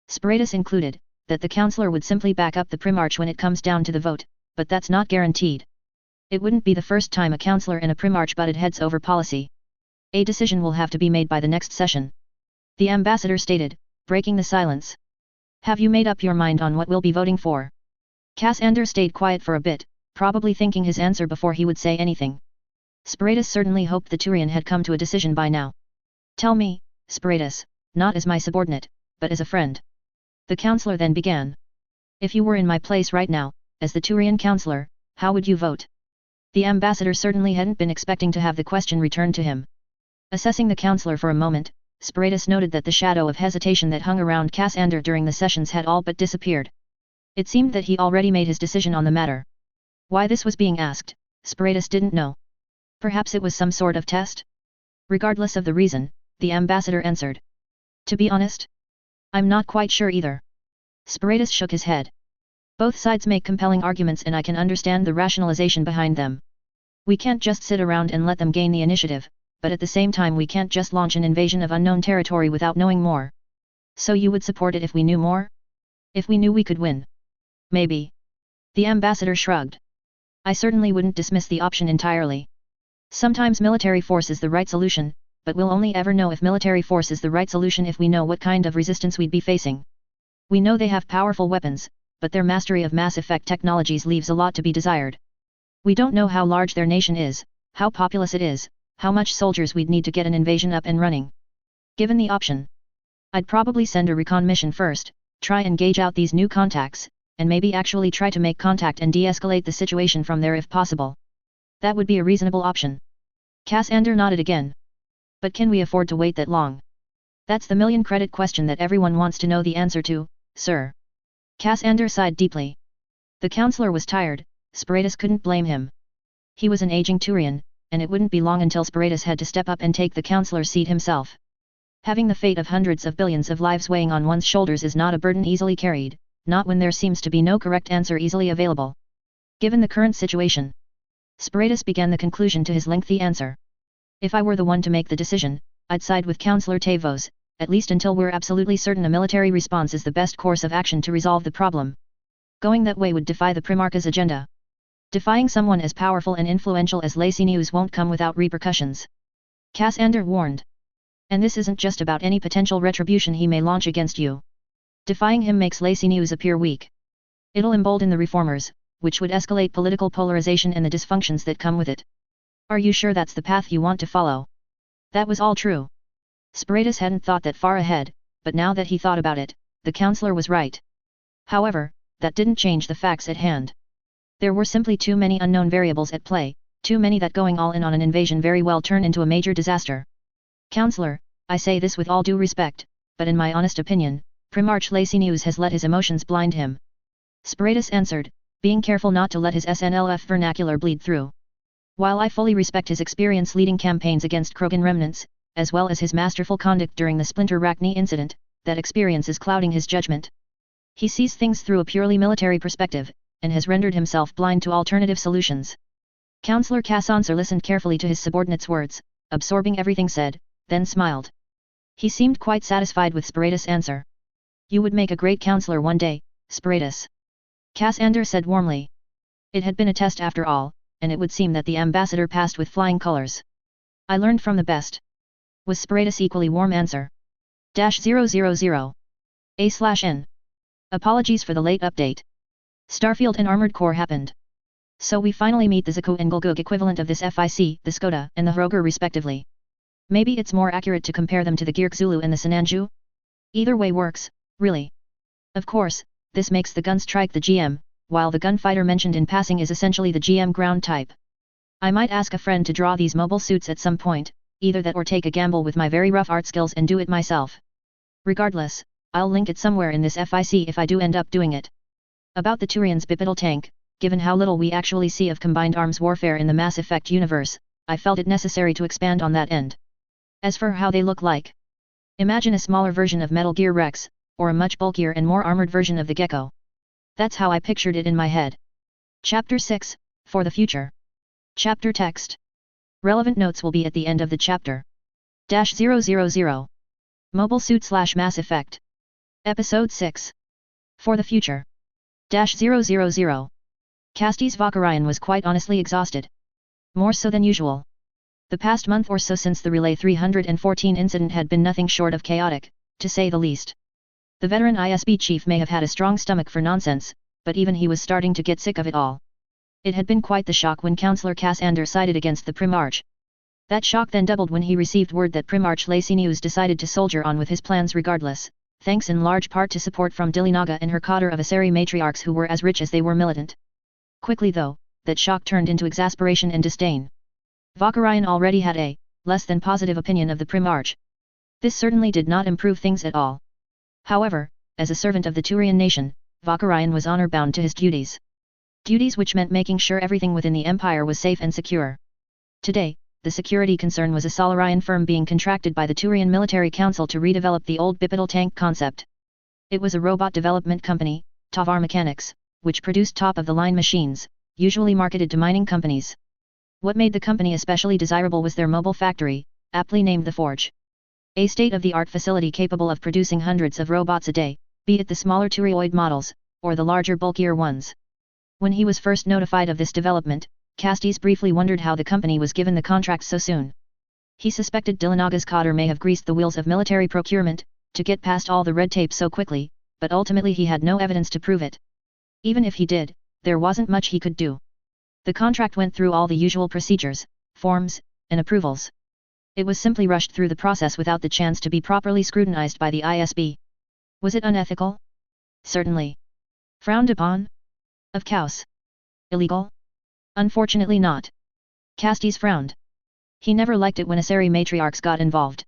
Sparatus included, that the councillor would simply back up the Primarch when it comes down to the vote, but that's not guaranteed. It wouldn't be the first time a councillor and a Primarch butted heads over policy. A decision will have to be made by the next session. The ambassador stated, breaking the silence. Have you made up your mind on what we'll be voting for? Cassander stayed quiet for a bit, probably thinking his answer before he would say anything. Sparatus certainly hoped the Turian had come to a decision by now. Tell me, Sparatus, not as my subordinate, but as a friend. The councillor then began. If you were in my place right now, as the Turian councillor, how would you vote? The ambassador certainly hadn't been expecting to have the question returned to him. Assessing the councillor for a moment, Sparatus noted that the shadow of hesitation that hung around Cassander during the sessions had all but disappeared. It seemed that he already made his decision on the matter. Why this was being asked, Sparatus didn't know. Perhaps it was some sort of test? Regardless of the reason, the ambassador answered. To be honest? I'm not quite sure either. Sparatus shook his head. Both sides make compelling arguments and I can understand the rationalization behind them. We can't just sit around and let them gain the initiative, but at the same time we can't just launch an invasion of unknown territory without knowing more. So you would support it if we knew more? If we knew we could win? Maybe. The ambassador shrugged. I certainly wouldn't dismiss the option entirely. Sometimes military force is the right solution, but we'll only ever know if military force is the right solution if we know what kind of resistance we'd be facing. We know they have powerful weapons, but their mastery of mass effect technologies leaves a lot to be desired. We don't know how large their nation is, how populous it is, how much soldiers we'd need to get an invasion up and running. Given the option, I'd probably send a recon mission first, try and gauge out these new contacts, and maybe actually try to make contact and de-escalate the situation from there if possible. That would be a reasonable option. Cassander nodded again. But can we afford to wait that long? That's the million-credit question that everyone wants to know the answer to, sir. Cassander sighed deeply. The councillor was tired, Sparatus couldn't blame him. He was an aging Turian, and it wouldn't be long until Sparatus had to step up and take the councillor's seat himself. Having the fate of hundreds of billions of lives weighing on one's shoulders is not a burden easily carried, not when there seems to be no correct answer easily available. Given the current situation, Sparatus began the conclusion to his lengthy answer. If I were the one to make the decision, I'd side with Councillor Tavos, at least until we're absolutely certain a military response is the best course of action to resolve the problem. Going that way would defy the Primarch's agenda. Defying someone as powerful and influential as Licinius won't come without repercussions. Cassander warned. And this isn't just about any potential retribution he may launch against you. Defying him makes Licinius appear weak. It'll embolden the reformers, which would escalate political polarization and the dysfunctions that come with it. Are you sure that's the path you want to follow? That was all true. Sparatus hadn't thought that far ahead, but now that he thought about it, the councillor was right. However, that didn't change the facts at hand. There were simply too many unknown variables at play, too many that going all in on an invasion very well turn into a major disaster. Councillor, I say this with all due respect, but in my honest opinion, Primarch Licinius has let his emotions blind him. Sparatus answered, being careful not to let his SNLF vernacular bleed through. While I fully respect his experience leading campaigns against Krogan remnants, as well as his masterful conduct during the Splinter Rachni incident, that experience is clouding his judgment. He sees things through a purely military perspective, and has rendered himself blind to alternative solutions. Councillor Cassander listened carefully to his subordinate's words, absorbing everything said, then smiled. He seemed quite satisfied with Sparatus' answer. You would make a great counselor one day, Spiritus. Cassander said warmly. It had been a test after all, and it would seem that the ambassador passed with flying colors. I learned from the best. Was Spiritus' equally warm answer. -000. A/N. Apologies for the late update. Starfield and Armored Core happened. So we finally meet the Zaku and Gulgug equivalent of this FIC, the Skoda and the Hroger respectively. Maybe it's more accurate to compare them to the Geark Zulu and the Sinanju? Either way works, really. Of course, this makes the Gunstrike the GM, while the gunfighter mentioned in passing is essentially the GM ground type. I might ask a friend to draw these mobile suits at some point, either that or take a gamble with my very rough art skills and do it myself. Regardless, I'll link it somewhere in this FIC if I do end up doing it. About the Turian's bipedal tank, given how little we actually see of combined arms warfare in the Mass Effect universe, I felt it necessary to expand on that end. As for how they look like, imagine a smaller version of Metal Gear Rex, or a much bulkier and more armored version of the Gecko. That's how I pictured it in my head. Chapter 6, For the Future. Chapter Text. Relevant notes will be at the end of the chapter. -000. Mobile Suit / Mass Effect. Episode 6. For the Future. -000. Castes Vakarian was quite honestly exhausted. More so than usual. The past month or so since the Relay 314 incident had been nothing short of chaotic, to say the least. The veteran ISB chief may have had a strong stomach for nonsense, but even he was starting to get sick of it all. It had been quite the shock when Councillor Cassander sided against the Primarch. That shock then doubled when he received word that Primarch Lacinius decided to soldier on with his plans regardless, thanks in large part to support from Dilinaga and her cadre of Asari matriarchs who were as rich as they were militant. Quickly though, that shock turned into exasperation and disdain. Vakarian already had a less than positive opinion of the Primarch. This certainly did not improve things at all. However, as a servant of the Turian nation, Vakarian was honor-bound to his duties. Duties which meant making sure everything within the Empire was safe and secure. Today, the security concern was a Solarian firm being contracted by the Turian Military Council to redevelop the old bipedal tank concept. It was a robot development company, Tavar Mechanics, which produced top-of-the-line machines, usually marketed to mining companies. What made the company especially desirable was their mobile factory, aptly named the Forge. A state-of-the-art facility capable of producing hundreds of robots a day, be it the smaller Turioid models, or the larger bulkier ones. When he was first notified of this development, Castes briefly wondered how the company was given the contract so soon. He suspected Dilinaga's cadre may have greased the wheels of military procurement, to get past all the red tape so quickly, but ultimately he had no evidence to prove it. Even if he did, there wasn't much he could do. The contract went through all the usual procedures, forms, and approvals. It was simply rushed through the process without the chance to be properly scrutinized by the ISB. Was it unethical? Certainly. Frowned upon? Of course. Illegal? Unfortunately not. Castes frowned. He never liked it when Asari matriarchs got involved.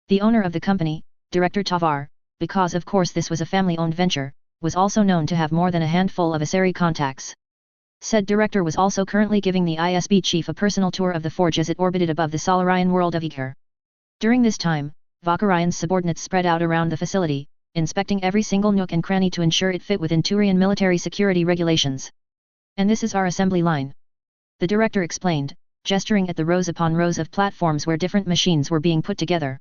The owner of the company, Director Tavar, because of course this was a family-owned venture, was also known to have more than a handful of Asari contacts. Said director was also currently giving the ISB chief a personal tour of the forge as it orbited above the Solarian world of Iker. During this time, Vakarian's subordinates spread out around the facility, inspecting every single nook and cranny to ensure it fit within Turian military security regulations. And this is our assembly line. The director explained, gesturing at the rows upon rows of platforms where different machines were being put together.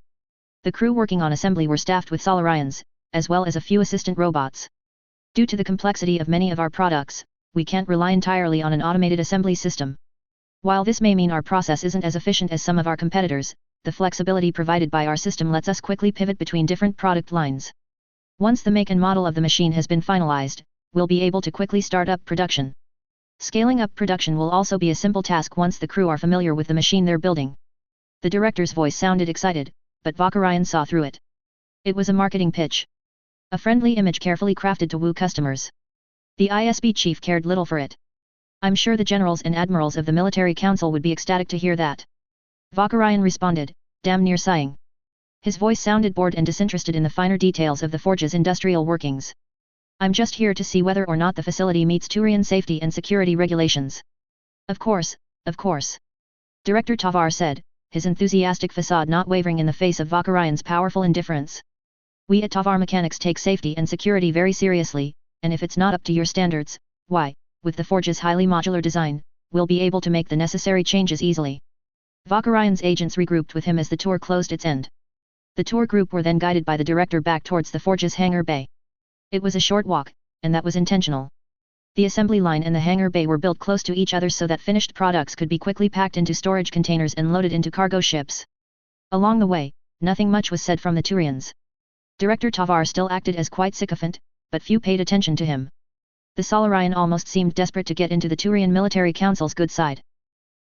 The crew working on assembly were staffed with Solarians, as well as a few assistant robots. Due to the complexity of many of our products, we can't rely entirely on an automated assembly system. While this may mean our process isn't as efficient as some of our competitors, the flexibility provided by our system lets us quickly pivot between different product lines. Once the make and model of the machine has been finalized, we'll be able to quickly start up production. Scaling up production will also be a simple task once the crew are familiar with the machine they're building. The director's voice sounded excited, but Vakarian saw through it. It was a marketing pitch. A friendly image carefully crafted to woo customers. The ISB chief cared little for it. I'm sure the generals and admirals of the military council would be ecstatic to hear that. Vakarian responded, damn near sighing. His voice sounded bored and disinterested in the finer details of the forge's industrial workings. I'm just here to see whether or not the facility meets Turian safety and security regulations. Of course, of course. Director Tavar said, his enthusiastic facade not wavering in the face of Vakarian's powerful indifference. We at Tavar Mechanics take safety and security very seriously, and if it's not up to your standards, why, with the forge's highly modular design, we'll be able to make the necessary changes easily. Vakarian's agents regrouped with him as the tour closed its end. The tour group were then guided by the director back towards the forge's hangar bay. It was a short walk, and that was intentional. The assembly line and the hangar bay were built close to each other so that finished products could be quickly packed into storage containers and loaded into cargo ships. Along the way, nothing much was said from the Turians. Director Tavar still acted as quite sycophant, but few paid attention to him. The Solarian almost seemed desperate to get into the Turian military council's good side.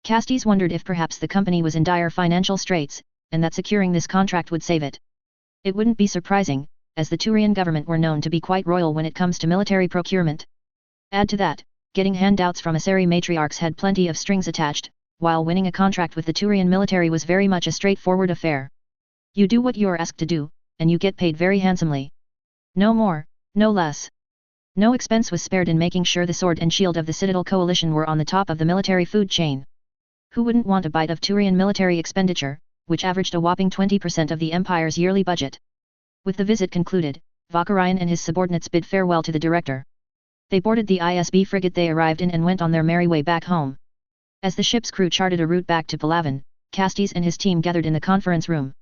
Castes wondered if perhaps the company was in dire financial straits, and that securing this contract would save it. It wouldn't be surprising, as the Turian government were known to be quite royal when it comes to military procurement. Add to that, getting handouts from Asari matriarchs had plenty of strings attached, while winning a contract with the Turian military was very much a straightforward affair. You do what you are asked to do, and you get paid very handsomely. No more, no less. No expense was spared in making sure the sword and shield of the Citadel coalition were on the top of the military food chain. Who wouldn't want a bite of Turian military expenditure, which averaged a whopping 20% of the Empire's yearly budget? With the visit concluded, Vakarian and his subordinates bid farewell to the director. They boarded the ISB frigate they arrived in and went on their merry way back home. As the ship's crew charted a route back to Palawan, Castes and his team gathered in the conference room.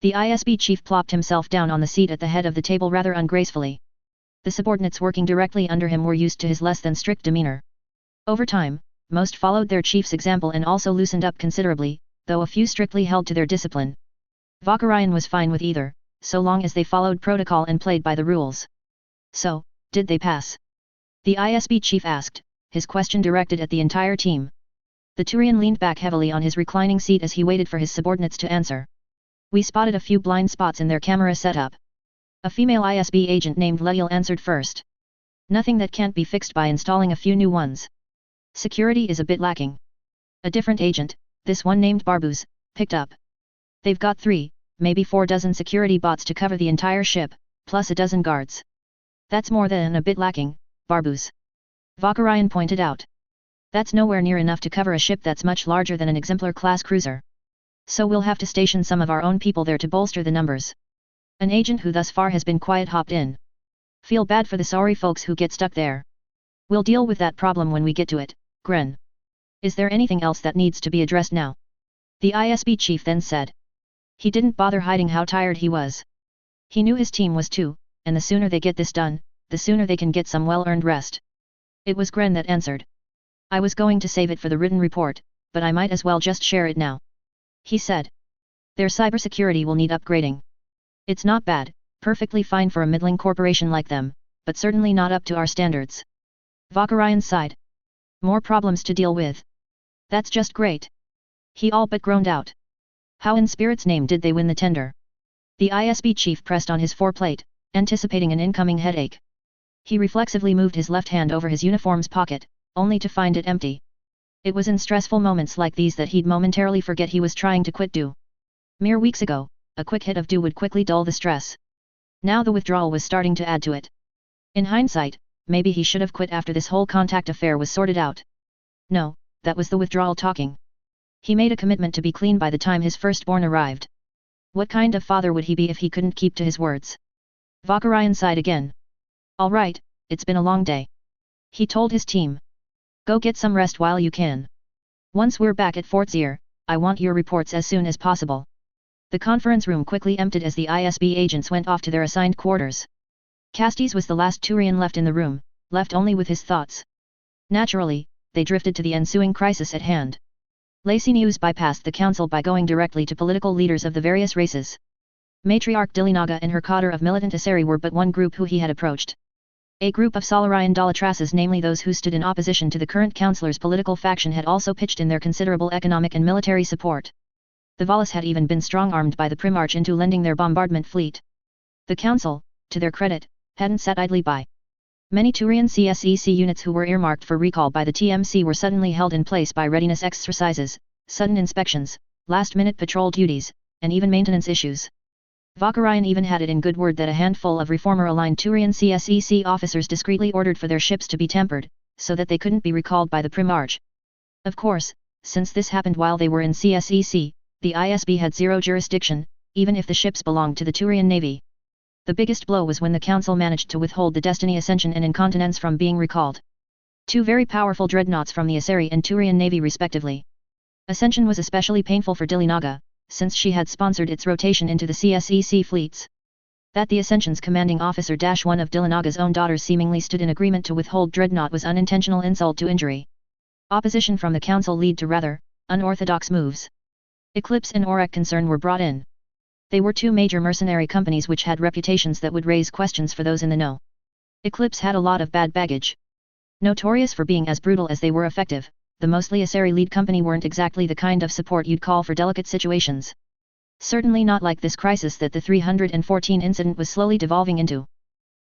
The ISB chief plopped himself down on the seat at the head of the table rather ungracefully. The subordinates working directly under him were used to his less than strict demeanor. Over time, most followed their chief's example and also loosened up considerably, though a few strictly held to their discipline. Vakarian was fine with either, so long as they followed protocol and played by the rules. So, did they pass? The ISB chief asked, his question directed at the entire team. The Turian leaned back heavily on his reclining seat as he waited for his subordinates to answer. We spotted a few blind spots in their camera setup. A female ISB agent named Lediel answered first. Nothing that can't be fixed by installing a few new ones. Security is a bit lacking. A different agent, this one named Barbuz, picked up. They've got 3, maybe 4 dozen security bots to cover the entire ship, plus a dozen guards. That's more than a bit lacking, Barbuz. Vakarian pointed out. That's nowhere near enough to cover a ship that's much larger than an exemplar-class cruiser. So we'll have to station some of our own people there to bolster the numbers. An agent who thus far has been quiet hopped in. Feel bad for the sorry folks who get stuck there. We'll deal with that problem when we get to it, Gren. Is there anything else that needs to be addressed now? The ISB chief then said. He didn't bother hiding how tired he was. He knew his team was too, and the sooner they get this done, the sooner they can get some well-earned rest. It was Gren that answered. I was going to save it for the written report, but I might as well just share it now. He said. Their cybersecurity will need upgrading. It's not bad, perfectly fine for a middling corporation like them, but certainly not up to our standards. Vakarian sighed. More problems to deal with. That's just great. He all but groaned out. How in spirit's name did they win the tender? The ISB chief pressed on his foreplate, anticipating an incoming headache. He reflexively moved his left hand over his uniform's pocket, only to find it empty. It was in stressful moments like these that he'd momentarily forget he was trying to quit do. Mere weeks ago, a quick hit of do would quickly dull the stress. Now the withdrawal was starting to add to it. In hindsight, maybe he should have quit after this whole contact affair was sorted out. No, that was the withdrawal talking. He made a commitment to be clean by the time his firstborn arrived. What kind of father would he be if he couldn't keep to his words? Vakarian sighed again. All right, it's been a long day. He told his team. Go get some rest while you can. Once we're back at Fort Zier, I want your reports as soon as possible. The conference room quickly emptied as the ISB agents went off to their assigned quarters. Castes was the last Turian left in the room, left only with his thoughts. Naturally, they drifted to the ensuing crisis at hand. Lacinius bypassed the council by going directly to political leaders of the various races. Matriarch Dilinaga and her cadre of militant Asari were but one group who he had approached. A group of Solarian Dalatrases, namely those who stood in opposition to the current councillor's political faction, had also pitched in their considerable economic and military support. The Valas had even been strong-armed by the Primarch into lending their bombardment fleet. The council, to their credit, hadn't sat idly by. Many Turian CSEC units who were earmarked for recall by the TMC were suddenly held in place by readiness exercises, sudden inspections, last-minute patrol duties, and even maintenance issues. Vakarian even had it in good word that a handful of reformer-aligned Turian CSEC officers discreetly ordered for their ships to be tempered, so that they couldn't be recalled by the Primarch. Of course, since this happened while they were in CSEC, the ISB had zero jurisdiction, even if the ships belonged to the Turian Navy. The biggest blow was when the Council managed to withhold the Destiny Ascension and Incontinence from being recalled. 2 very powerful dreadnoughts from the Asari and Turian Navy respectively. Ascension was especially painful for Dilinaga, since she had sponsored its rotation into the CSEC fleets. That the Ascension's commanding officer -1 of Dillanaga's own daughters seemingly stood in agreement to withhold Dreadnought was unintentional insult to injury. Opposition from the council lead to rather unorthodox moves. Eclipse and Aurek Concern were brought in. They were two major mercenary companies which had reputations that would raise questions for those in the know. Eclipse had a lot of bad baggage. Notorious for being as brutal as they were effective, the mostly Asari lead company weren't exactly the kind of support you'd call for delicate situations. Certainly not like this crisis that the 314 incident was slowly devolving into.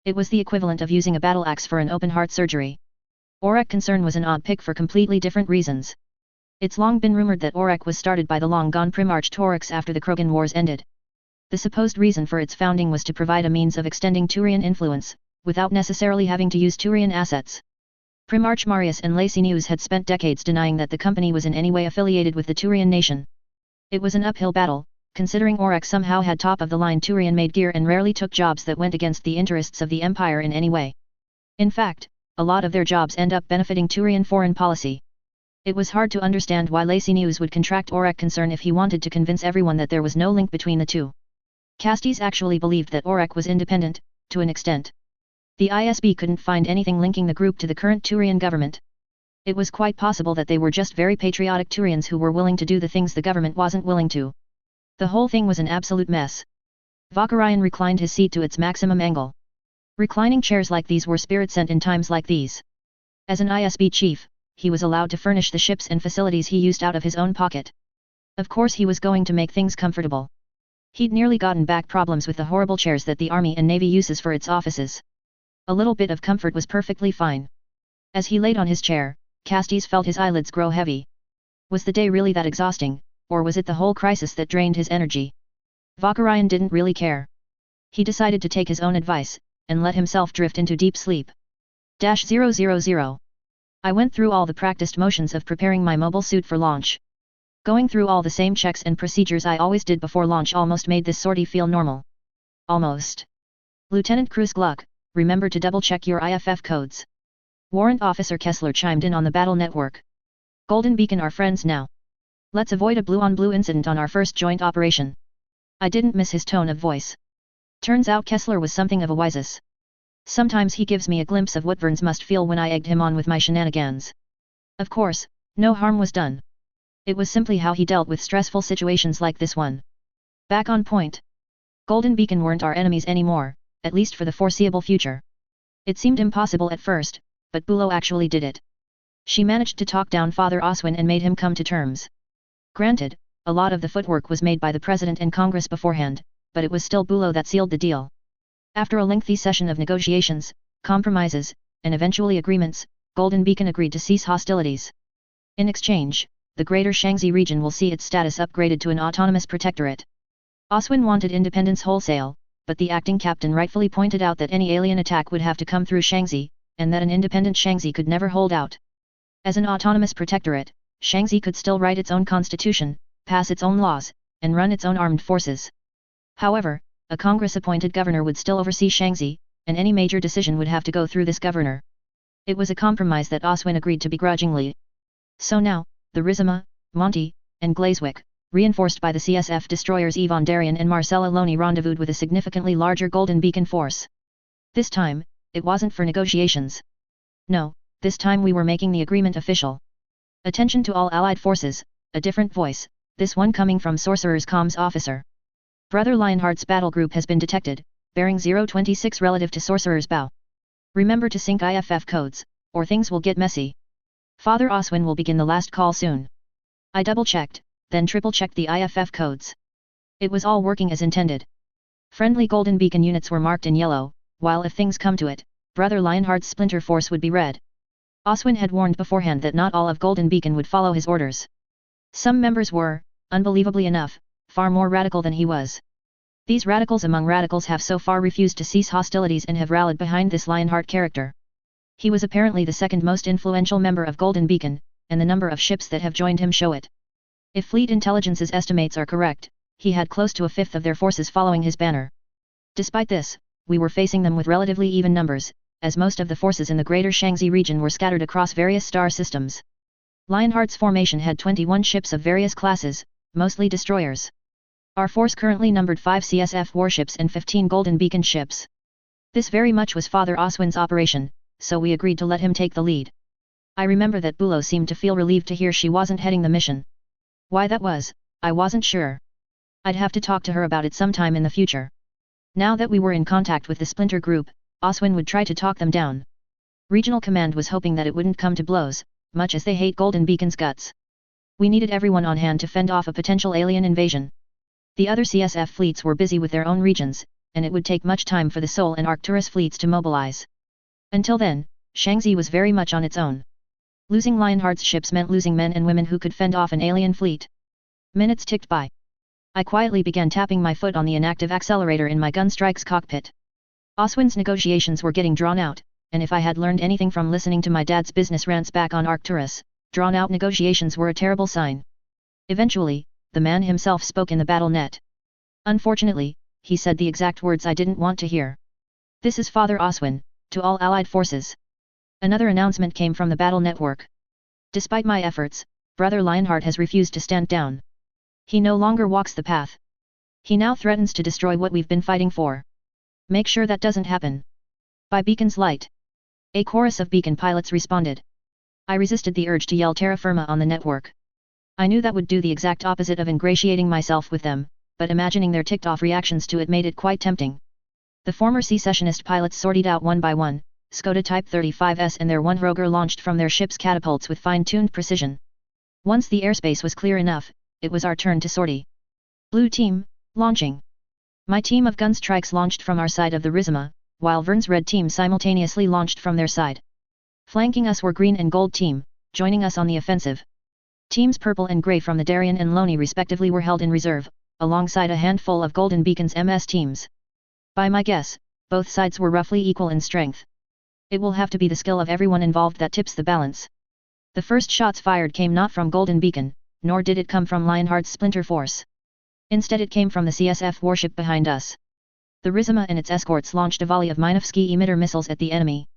It was the equivalent of using a battle axe for an open heart surgery. Aurek Concern was an odd pick for completely different reasons. It's long been rumored that Aurek was started by the long-gone Primarch Toryx after the Krogan Wars ended. The supposed reason for its founding was to provide a means of extending Turian influence, without necessarily having to use Turian assets. Primarch Marius and Lacey News had spent decades denying that the company was in any way affiliated with the Turian nation. It was an uphill battle, considering Aurek somehow had top-of-the-line Turian-made gear and rarely took jobs that went against the interests of the Empire in any way. In fact, a lot of their jobs end up benefiting Turian foreign policy. It was hard to understand why Lacey News would contract Aurek Concern if he wanted to convince everyone that there was no link between the two. Castes actually believed that Aurek was independent, to an extent. The ISB couldn't find anything linking the group to the current Turian government. It was quite possible that they were just very patriotic Turians who were willing to do the things the government wasn't willing to. The whole thing was an absolute mess. Vakarian reclined his seat to its maximum angle. Reclining chairs like these were spirit sent in times like these. As an ISB chief, he was allowed to furnish the ships and facilities he used out of his own pocket. Of course he was going to make things comfortable. He'd nearly gotten back problems with the horrible chairs that the Army and Navy uses for its offices. A little bit of comfort was perfectly fine. As he laid on his chair, Castes felt his eyelids grow heavy. Was the day really that exhausting, or was it the whole crisis that drained his energy? Vakarian didn't really care. He decided to take his own advice, and let himself drift into deep sleep. -000. I went through all the practiced motions of preparing my mobile suit for launch. Going through all the same checks and procedures I always did before launch almost made this sortie feel normal. Almost. Lieutenant Cruz Gluck, remember to double-check your IFF codes. Warrant Officer Kessler chimed in on the battle network. Golden Beacon are friends now. Let's avoid a blue-on-blue incident on our first joint operation. I didn't miss his tone of voice. Turns out Kessler was something of a wisest. Sometimes he gives me a glimpse of what Verns must feel when I egged him on with my shenanigans. Of course, no harm was done. It was simply how he dealt with stressful situations like this one. Back on point. Golden Beacon weren't our enemies anymore, at least for the foreseeable future. It seemed impossible at first, but Bulo actually did it. She managed to talk down Father Oswin and made him come to terms. Granted, a lot of the footwork was made by the President and Congress beforehand, but it was still Bulo that sealed the deal. After a lengthy session of negotiations, compromises, and eventually agreements, Golden Beacon agreed to cease hostilities. In exchange, the Greater Shaanxi region will see its status upgraded to an autonomous protectorate. Oswin wanted independence wholesale, but the acting captain rightfully pointed out that any alien attack would have to come through Shaanxi, and that an independent Shaanxi could never hold out. As an autonomous protectorate, Shaanxi could still write its own constitution, pass its own laws, and run its own armed forces. However, a Congress-appointed governor would still oversee Shaanxi, and any major decision would have to go through this governor. It was a compromise that Oswin agreed to begrudgingly. So now, the Rizima, Monty, and Glazewick, reinforced by the CSF destroyers Yvonne Darien and Marcella Loney, rendezvoused with a significantly larger Golden Beacon force. This time, it wasn't for negotiations. No, this time we were making the agreement official. Attention to all Allied forces, a different voice, this one coming from Sorcerer's comms officer. Brother Lionheart's battle group has been detected, bearing 026 relative to Sorcerer's bow. Remember to sync IFF codes, or things will get messy. Father Oswin will begin the last call soon. I double-checked, then triple-checked the IFF codes. It was all working as intended. Friendly Golden Beacon units were marked in yellow, while if things come to it, Brother Lionheart's splinter force would be red. Oswin had warned beforehand that not all of Golden Beacon would follow his orders. Some members were, unbelievably enough, far more radical than he was. These radicals among radicals have so far refused to cease hostilities and have rallied behind this Lionheart character. He was apparently the second most influential member of Golden Beacon, and the number of ships that have joined him show it. If Fleet Intelligence's estimates are correct, he had close to a fifth of their forces following his banner. Despite this, we were facing them with relatively even numbers, as most of the forces in the Greater Shaanxi region were scattered across various star systems. Lionheart's formation had 21 ships of various classes, mostly destroyers. Our force currently numbered 5 CSF warships and 15 Golden Beacon ships. This very much was Father Oswin's operation, so we agreed to let him take the lead. I remember that Bulo seemed to feel relieved to hear she wasn't heading the mission. Why that was, I wasn't sure. I'd have to talk to her about it sometime in the future. Now that we were in contact with the splinter group, Oswin would try to talk them down. Regional Command was hoping that it wouldn't come to blows, much as they hate Golden Beacon's guts. We needed everyone on hand to fend off a potential alien invasion. The other CSF fleets were busy with their own regions, and it would take much time for the Seoul and Arcturus fleets to mobilize. Until then, Shaanxi was very much on its own. Losing Lionheart's ships meant losing men and women who could fend off an alien fleet. Minutes ticked by. I quietly began tapping my foot on the inactive accelerator in my gunstrike's cockpit. Oswin's negotiations were getting drawn out, and if I had learned anything from listening to my dad's business rants back on Arcturus, drawn-out negotiations were a terrible sign. Eventually, the man himself spoke in the battle net. Unfortunately, he said the exact words I didn't want to hear. This is Father Oswin, to all Allied forces. Another announcement came from the battle network. Despite my efforts, Brother Lionheart has refused to stand down. He no longer walks the path. He now threatens to destroy what we've been fighting for. Make sure that doesn't happen. By Beacon's light. A chorus of Beacon pilots responded. I resisted the urge to yell terra firma on the network. I knew that would do the exact opposite of ingratiating myself with them, but imagining their ticked-off reactions to it made it quite tempting. The former secessionist pilots sortied out one by one, Skoda Type 35S and their one Roger launched from their ship's catapults with fine-tuned precision. Once the airspace was clear enough, it was our turn to sortie. Blue team, launching. My team of gunstrikes launched from our side of the Rizima, while Vern's red team simultaneously launched from their side. Flanking us were green and gold team, joining us on the offensive. Teams purple and grey from the Darien and Loni respectively were held in reserve, alongside a handful of Golden Beacon's MS teams. By my guess, both sides were roughly equal in strength. It will have to be the skill of everyone involved that tips the balance. The first shots fired came not from Golden Beacon, nor did it come from Lionheart's splinter force. Instead it came from the CSF warship behind us. The Rizima and its escorts launched a volley of Minovsky emitter missiles at the enemy.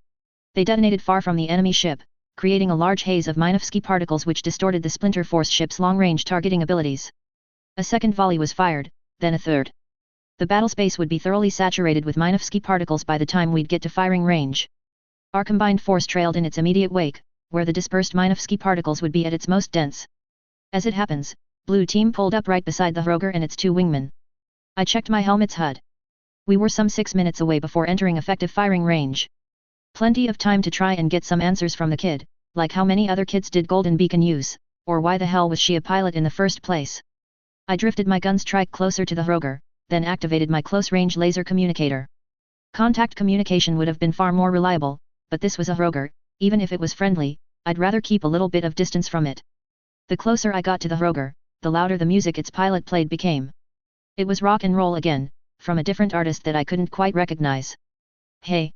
They detonated far from the enemy ship, creating a large haze of Minovsky particles which distorted the splinter force ship's long-range targeting abilities. A second volley was fired, then a third. The battle space would be thoroughly saturated with Minovsky particles by the time we'd get to firing range. Our combined force trailed in its immediate wake, where the dispersed Minovsky particles would be at its most dense. As it happens, Blue Team pulled up right beside the Roger and its two wingmen. I checked my helmet's HUD. We were some 6 minutes away before entering effective firing range. Plenty of time to try and get some answers from the kid, like how many other kids did Golden Beacon use, or why the hell was she a pilot in the first place. I drifted my gunstrike closer to the Roger, then activated my close-range laser communicator. Contact communication would have been far more reliable, but this was a Roger, even if it was friendly, I'd rather keep a little bit of distance from it. The closer I got to the Roger, the louder the music its pilot played became. It was rock and roll again, from a different artist that I couldn't quite recognize. Hey!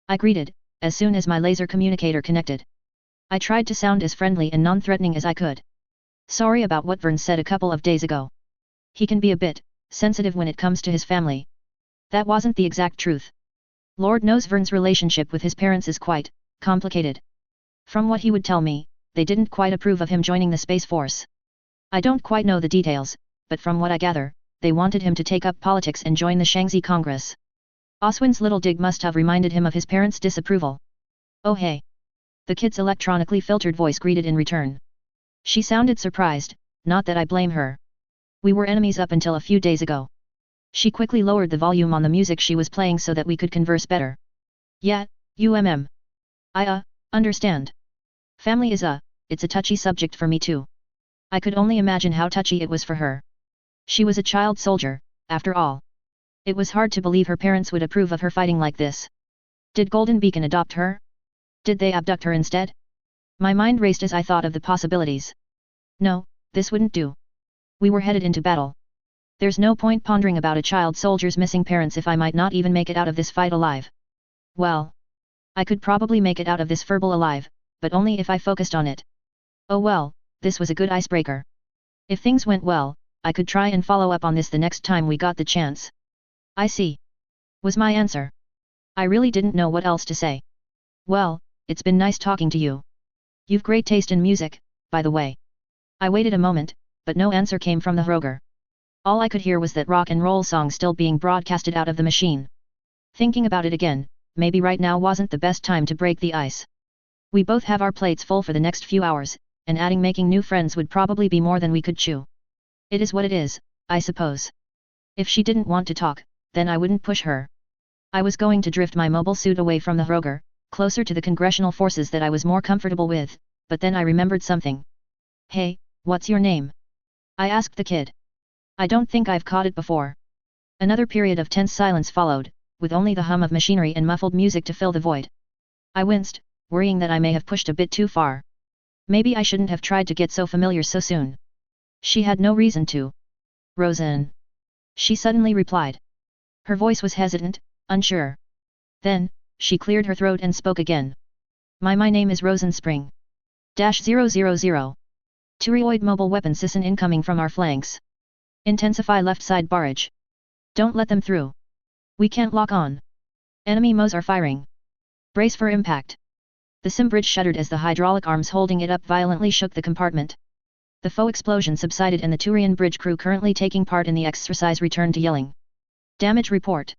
I greeted, as soon as my laser communicator connected. I tried to sound as friendly and non-threatening as I could. Sorry about what Vern said a couple of days ago. He can be a bit sensitive when it comes to his family. That wasn't the exact truth. Lord knows Vern's relationship with his parents is quite complicated. From what he would tell me, they didn't quite approve of him joining the Space Force. I don't quite know the details, but from what I gather, they wanted him to take up politics and join the Shaanxi Congress. Oswin's little dig must have reminded him of his parents' disapproval. Oh hey! The kid's electronically filtered voice greeted in return. She sounded surprised, not that I blame her. We were enemies up until a few days ago. She quickly lowered the volume on the music she was playing so that we could converse better. Yeah, I understand. Family is it's a touchy subject for me too. I could only imagine how touchy it was for her. She was a child soldier, after all. It was hard to believe her parents would approve of her fighting like this. Did Golden Beacon adopt her? Did they abduct her instead? My mind raced as I thought of the possibilities. No, this wouldn't do. We were headed into battle. There's no point pondering about a child soldier's missing parents if I might not even make it out of this fight alive. Well, I could probably make it out of this furball alive, but only if I focused on it. Oh well, this was a good icebreaker. If things went well, I could try and follow up on this the next time we got the chance. I see. Was my answer. I really didn't know what else to say. Well, it's been nice talking to you. You've great taste in music, by the way. I waited a moment, but no answer came from the Roger. All I could hear was that rock and roll song still being broadcasted out of the machine. Thinking about it again, maybe right now wasn't the best time to break the ice. We both have our plates full for the next few hours, and adding making new friends would probably be more than we could chew. It is what it is, I suppose. If she didn't want to talk, then I wouldn't push her. I was going to drift my mobile suit away from the Hroger, closer to the congressional forces that I was more comfortable with, but then I remembered something. Hey, what's your name? I asked the kid. I don't think I've caught it before. Another period of tense silence followed, with only the hum of machinery and muffled music to fill the void. I winced, worrying that I may have pushed a bit too far. Maybe I shouldn't have tried to get so familiar so soon. She had no reason to. Rosen. She suddenly replied. Her voice was hesitant, unsure. Then, she cleared her throat and spoke again. My name is Rosenspring. -000. Turiroid mobile weapon system incoming from our flanks. Intensify left side barrage. Don't let them through. We can't lock on. Enemy MOs are firing. Brace for impact. The sim bridge shuddered as the hydraulic arms holding it up violently shook the compartment. The faux explosion subsided and the Turian bridge crew currently taking part in the exercise returned to yelling. Damage report.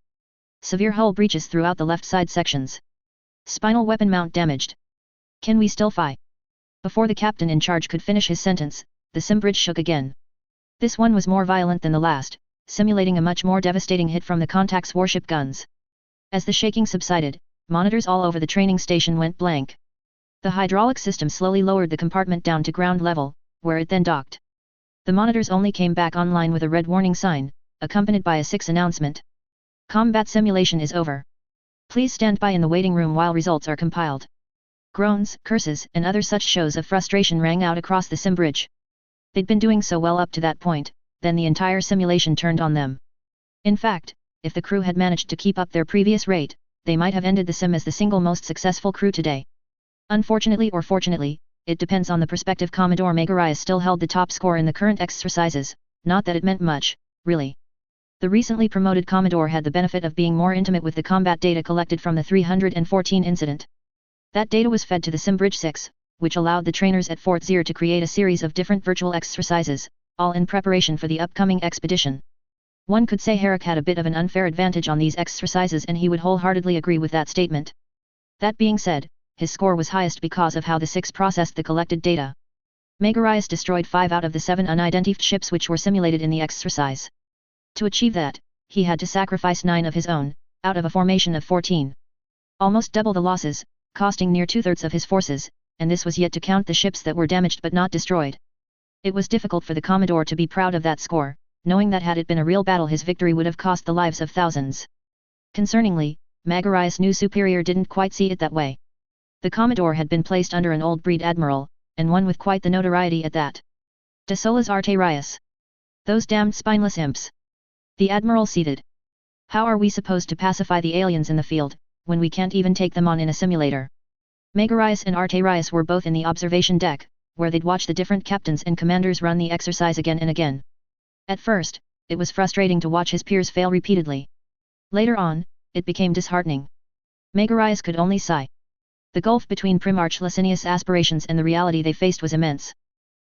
Severe hull breaches throughout the left side sections. Spinal weapon mount damaged. Can we still fight? Before the captain in charge could finish his sentence, the sim bridge shook again. This one was more violent than the last, simulating a much more devastating hit from the contact's warship guns. As the shaking subsided, monitors all over the training station went blank. The hydraulic system slowly lowered the compartment down to ground level, where it then docked. The monitors only came back online with a red warning sign, accompanied by a 6 announcement. Combat simulation is over. Please stand by in the waiting room while results are compiled. Groans, curses, and other such shows of frustration rang out across the sim bridge. They'd been doing so well up to that point, then the entire simulation turned on them. In fact, if the crew had managed to keep up their previous rate, they might have ended the sim as the single most successful crew today. Unfortunately or fortunately, it depends on the perspective. Commodore Megarius still held the top score in the current exercises, not that it meant much, really. The recently promoted Commodore had the benefit of being more intimate with the combat data collected from the 314 incident. That data was fed to the SimBridge 6, which allowed the trainers at Fort Zier to create a series of different virtual exercises, all in preparation for the upcoming expedition. One could say Herrick had a bit of an unfair advantage on these exercises, and he would wholeheartedly agree with that statement. That being said, his score was highest because of how the 6 processed the collected data. Megarius destroyed 5 out of the 7 unidentified ships which were simulated in the exercise. To achieve that, he had to sacrifice 9 of his own, out of a formation of 14. Almost double the losses, costing near 2/3 of his forces, and this was yet to count the ships that were damaged but not destroyed. It was difficult for the Commodore to be proud of that score, knowing that had it been a real battle his victory would have cost the lives of thousands. Concerningly, Megarius' new superior didn't quite see it that way. The Commodore had been placed under an old breed admiral, and one with quite the notoriety at that. De Solas Arterius. Those damned spineless imps. The admiral seethed. How are we supposed to pacify the aliens in the field, when we can't even take them on in a simulator? Megarius and Arterius were both in the observation deck, where they'd watch the different captains and commanders run the exercise again and again. At first, it was frustrating to watch his peers fail repeatedly. Later on, it became disheartening. Megarius could only sigh. The gulf between Primarch Licinius' aspirations and the reality they faced was immense.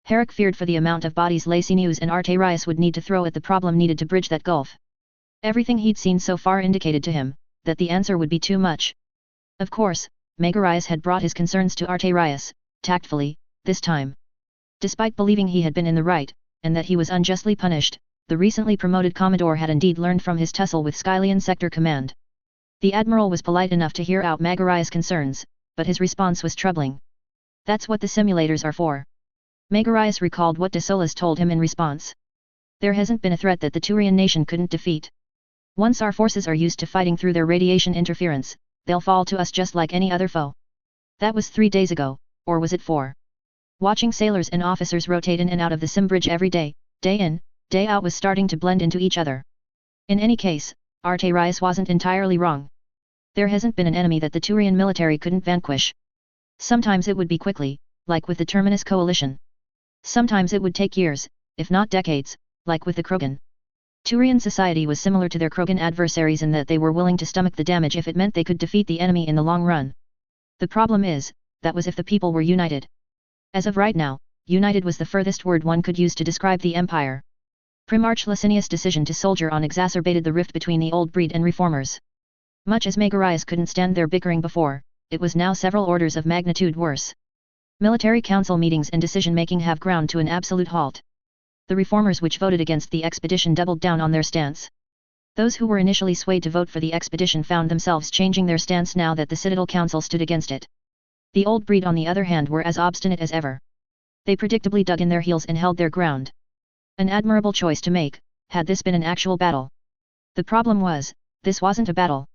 Herrick feared for the amount of bodies Licinius and Arterius would need to throw at the problem needed to bridge that gulf. Everything he'd seen so far indicated to him, that the answer would be too much. Of course, Megarius had brought his concerns to Arterius, tactfully, this time. Despite believing he had been in the right, and that he was unjustly punished, the recently promoted Commodore had indeed learned from his tussle with Skylian Sector Command. The Admiral was polite enough to hear out Megarius' concerns, but his response was troubling. That's what the simulators are for. Megarius recalled what De Solas told him in response. There hasn't been a threat that the Turian nation couldn't defeat. Once our forces are used to fighting through their radiation interference, they'll fall to us just like any other foe. That was 3 days ago, or was it 4? Watching sailors and officers rotate in and out of the SimBridge every day, day in, day out was starting to blend into each other. In any case, Arterius wasn't entirely wrong. There hasn't been an enemy that the Turian military couldn't vanquish. Sometimes it would be quickly, like with the Terminus coalition. Sometimes it would take years, if not decades, like with the Krogan. Turian society was similar to their Krogan adversaries in that they were willing to stomach the damage if it meant they could defeat the enemy in the long run. The problem is, that was if the people were united. As of right now, united was the furthest word one could use to describe the empire. Primarch Licinius' decision to soldier on exacerbated the rift between the old breed and reformers. Much as Megarius couldn't stand their bickering before, it was now several orders of magnitude worse. Military council meetings and decision-making have ground to an absolute halt. The reformers which voted against the expedition doubled down on their stance. Those who were initially swayed to vote for the expedition found themselves changing their stance now that the Citadel Council stood against it. The old breed on the other hand were as obstinate as ever. They predictably dug in their heels and held their ground. An admirable choice to make, had this been an actual battle. The problem was, this wasn't a battle.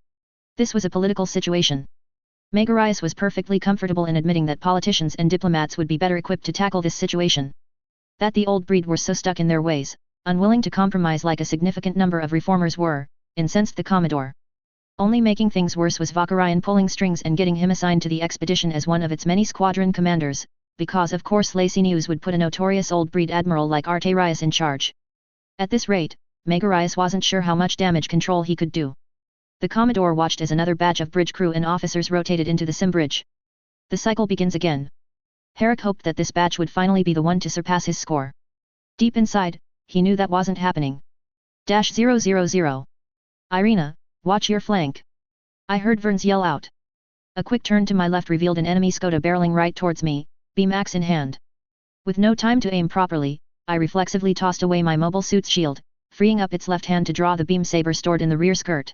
This was a political situation. Megarius was perfectly comfortable in admitting that politicians and diplomats would be better equipped to tackle this situation. That the old breed were so stuck in their ways, unwilling to compromise like a significant number of reformers were, incensed the Commodore. Only making things worse was Vakarian pulling strings and getting him assigned to the expedition as one of its many squadron commanders, because of course Licinius would put a notorious old breed admiral like Arterius in charge. At this rate, Megarius wasn't sure how much damage control he could do. The Commodore watched as another batch of bridge crew and officers rotated into the sim bridge. The cycle begins again. Herrick hoped that this batch would finally be the one to surpass his score. Deep inside, he knew that wasn't happening. -000. Irina, watch your flank. I heard Verns yell out. A quick turn to my left revealed an enemy Skoda barreling right towards me, beam axe in hand. With no time to aim properly, I reflexively tossed away my mobile suit's shield, freeing up its left hand to draw the beam saber stored in the rear skirt.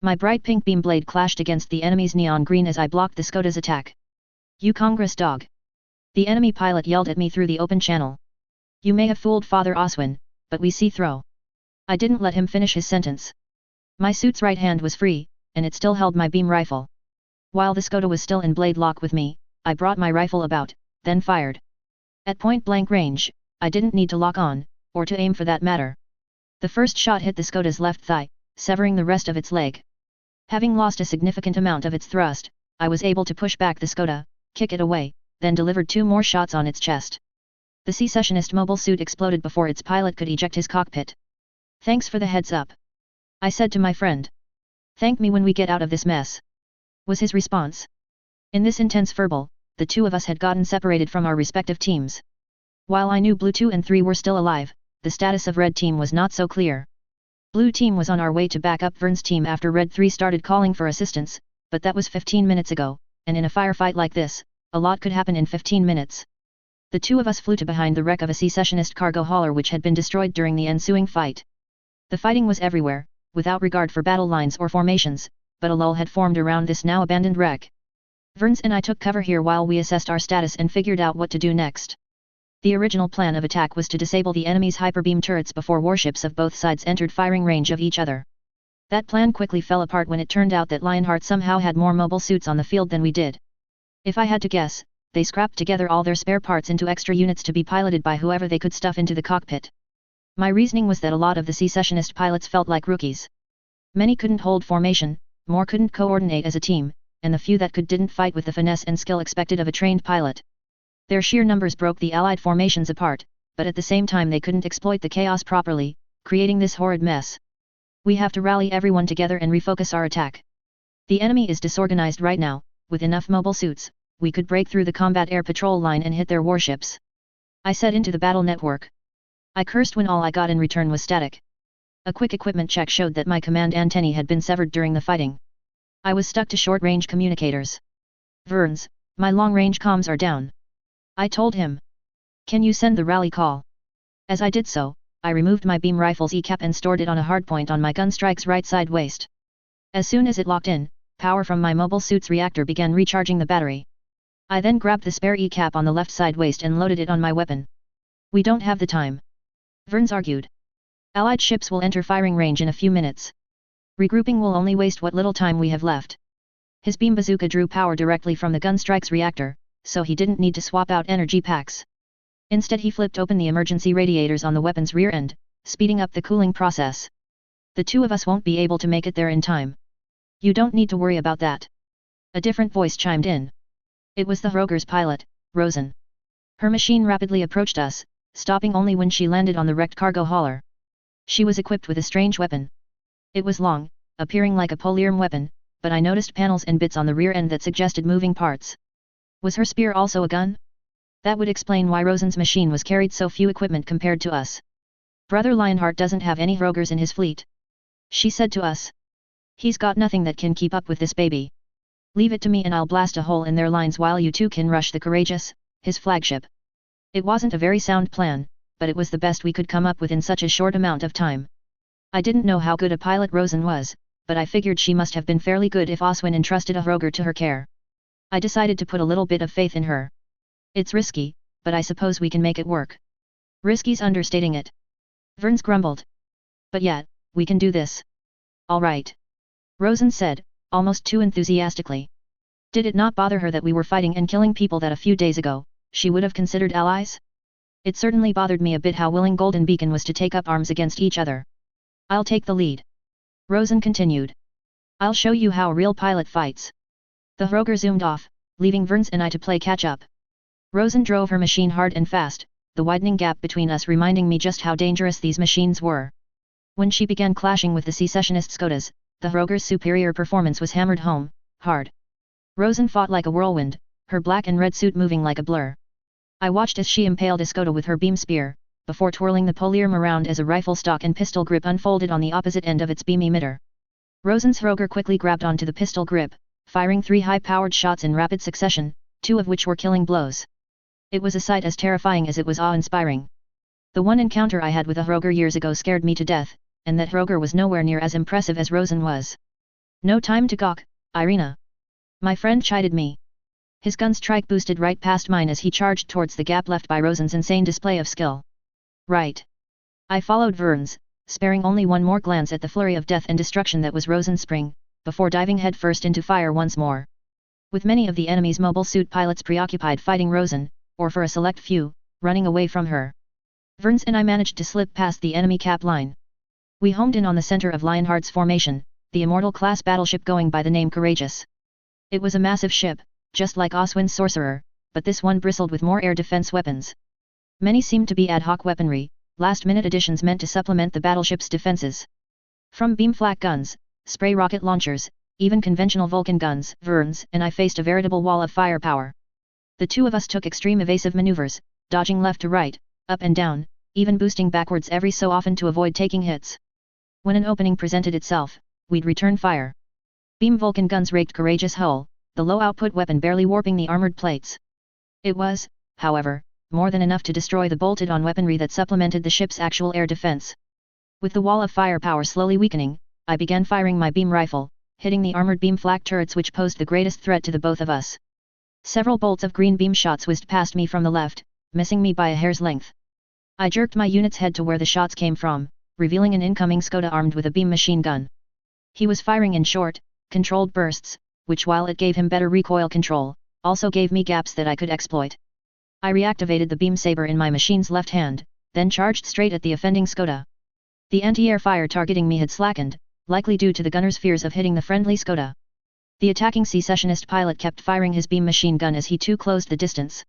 My bright pink beam blade clashed against the enemy's neon green as I blocked the Skoda's attack. "You Congress dog!" The enemy pilot yelled at me through the open channel. "You may have fooled Father Oswin, but we see through." I didn't let him finish his sentence. My suit's right hand was free, and it still held my beam rifle. While the Skoda was still in blade lock with me, I brought my rifle about, then fired. At point-blank range, I didn't need to lock on, or to aim for that matter. The first shot hit the Skoda's left thigh, severing the rest of its leg. Having lost a significant amount of its thrust, I was able to push back the Skoda, kick it away, then delivered 2 more shots on its chest. The secessionist mobile suit exploded before its pilot could eject his cockpit. "Thanks for the heads up," I said to my friend. "Thank me when we get out of this mess," was his response. In this intense verbal, the two of us had gotten separated from our respective teams. While I knew Blue 2 and 3 were still alive, the status of Red Team was not so clear. Blue Team was on our way to back up Vern's team after Red 3 started calling for assistance, but that was 15 minutes ago, and in a firefight like this, a lot could happen in 15 minutes. The two of us flew to behind the wreck of a secessionist cargo hauler which had been destroyed during the ensuing fight. The fighting was everywhere, without regard for battle lines or formations, but a lull had formed around this now abandoned wreck. Verns and I took cover here while we assessed our status and figured out what to do next. The original plan of attack was to disable the enemy's hyperbeam turrets before warships of both sides entered firing range of each other. That plan quickly fell apart when it turned out that Lionheart somehow had more mobile suits on the field than we did. If I had to guess, they scrapped together all their spare parts into extra units to be piloted by whoever they could stuff into the cockpit. My reasoning was that a lot of the secessionist pilots felt like rookies. Many couldn't hold formation, more couldn't coordinate as a team, and the few that could didn't fight with the finesse and skill expected of a trained pilot. Their sheer numbers broke the Allied formations apart, but at the same time they couldn't exploit the chaos properly, creating this horrid mess. We have to rally everyone together and refocus our attack. The enemy is disorganized right now. With enough mobile suits, we could break through the combat air patrol line and hit their warships. I said into the battle network. I cursed when all I got in return was static. A quick equipment check showed that my command antennae had been severed during the fighting. I was stuck to short-range communicators. "Verns, my long-range comms are down," I told him. "Can you send the rally call?" As I did so, I removed my beam rifle's E-cap and stored it on a hardpoint on my gunstrike's right side waist. As soon as it locked in, power from my mobile suit's reactor began recharging the battery. I then grabbed the spare E-cap on the left side waist and loaded it on my weapon. "We don't have the time," Verns argued. "Allied ships will enter firing range in a few minutes. Regrouping will only waste what little time we have left." His beam bazooka drew power directly from the gunstrike's reactor, so he didn't need to swap out energy packs. Instead he flipped open the emergency radiators on the weapon's rear end, speeding up the cooling process. "The two of us won't be able to make it there in time." "You don't need to worry about that," a different voice chimed in. It was the Hroger's pilot, Rosen. Her machine rapidly approached us, stopping only when she landed on the wrecked cargo hauler. She was equipped with a strange weapon. It was long, appearing like a polearm weapon, but I noticed panels and bits on the rear end that suggested moving parts. Was her spear also a gun? That would explain why Rosen's machine was carried so few equipment compared to us. Brother Lionheart doesn't have any Rogers in his fleet. She said to us. He's got nothing that can keep up with this baby. Leave it to me and I'll blast a hole in their lines while you two can rush the Courageous, his flagship. It wasn't a very sound plan, but it was the best we could come up with in such a short amount of time. I didn't know how good a pilot Rosen was, but I figured she must have been fairly good if Oswin entrusted a Roger to her care. I decided to put a little bit of faith in her. It's risky, but I suppose we can make it work. Risky's understating it. Verns grumbled. But yet, we can do this. All right. Rosen said, almost too enthusiastically. Did it not bother her that we were fighting and killing people that a few days ago, she would have considered allies? It certainly bothered me a bit how willing Golden Beacon was to take up arms against each other. I'll take the lead. Rosen continued. I'll show you how a real pilot fights. The Roger zoomed off, leaving Verns and I to play catch-up. Rosen drove her machine hard and fast, the widening gap between us reminding me just how dangerous these machines were. When she began clashing with the secessionist Skodas, the Roger's superior performance was hammered home, hard. Rosen fought like a whirlwind, her black and red suit moving like a blur. I watched as she impaled a Skoda with her beam spear, before twirling the Poliarm around as a rifle stock and pistol grip unfolded on the opposite end of its beam emitter. Rosen's Roger quickly grabbed onto the pistol grip, firing 3 high-powered shots in rapid succession, 2 of which were killing blows. It was a sight as terrifying as it was awe-inspiring. The one encounter I had with a Roger years ago scared me to death, and that Roger was nowhere near as impressive as Rosen was. No time to gawk, Irina. My friend chided me. His gun strike boosted right past mine as he charged towards the gap left by Rosen's insane display of skill. Right. I followed Verns, sparing only one more glance at the flurry of death and destruction that was Rosen's spring, before diving headfirst into fire once more. With many of the enemy's mobile suit pilots preoccupied fighting Rosen, or for a select few, running away from her, Verns and I managed to slip past the enemy cap line. We homed in on the center of Lionheart's formation, the Immortal-class battleship going by the name Courageous. It was a massive ship, just like Oswin's Sorcerer, but this one bristled with more air defense weapons. Many seemed to be ad hoc weaponry, last-minute additions meant to supplement the battleship's defenses. From beam flak guns, spray rocket launchers, even conventional Vulcan guns, Verns and I faced a veritable wall of firepower. The two of us took extreme evasive maneuvers, dodging left to right, up and down, even boosting backwards every so often to avoid taking hits. When an opening presented itself, we'd return fire. Beam Vulcan guns raked Courageous hull, the low-output weapon barely warping the armored plates. It was, however, more than enough to destroy the bolted-on weaponry that supplemented the ship's actual air defense. With the wall of firepower slowly weakening, I began firing my beam rifle, hitting the armored beam flak turrets which posed the greatest threat to the both of us. Several bolts of green beam shots whizzed past me from the left, missing me by a hair's length. I jerked my unit's head to where the shots came from, revealing an incoming Skoda armed with a beam machine gun. He was firing in short, controlled bursts, which while it gave him better recoil control, also gave me gaps that I could exploit. I reactivated the beam saber in my machine's left hand, then charged straight at the offending Skoda. The anti-air fire targeting me had slackened, likely due to the gunner's fears of hitting the friendly Skoda. The attacking secessionist pilot kept firing his beam machine gun as he too closed the distance.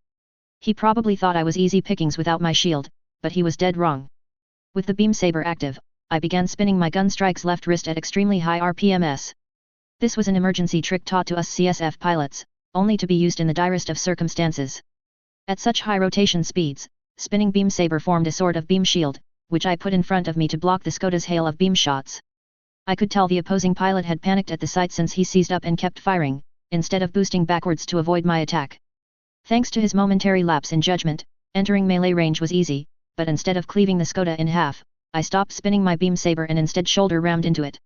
He probably thought I was easy pickings without my shield, but he was dead wrong. With the beam saber active, I began spinning my gun strike's left wrist at extremely high RPMs. This was an emergency trick taught to us CSF pilots, only to be used in the direst of circumstances. At such high rotation speeds, spinning beam saber formed a sort of beam shield, which I put in front of me to block the Skoda's hail of beam shots. I could tell the opposing pilot had panicked at the sight since he seized up and kept firing, instead of boosting backwards to avoid my attack. Thanks to his momentary lapse in judgment, entering melee range was easy, but instead of cleaving the Skoda in half, I stopped spinning my beam saber and instead shoulder rammed into it.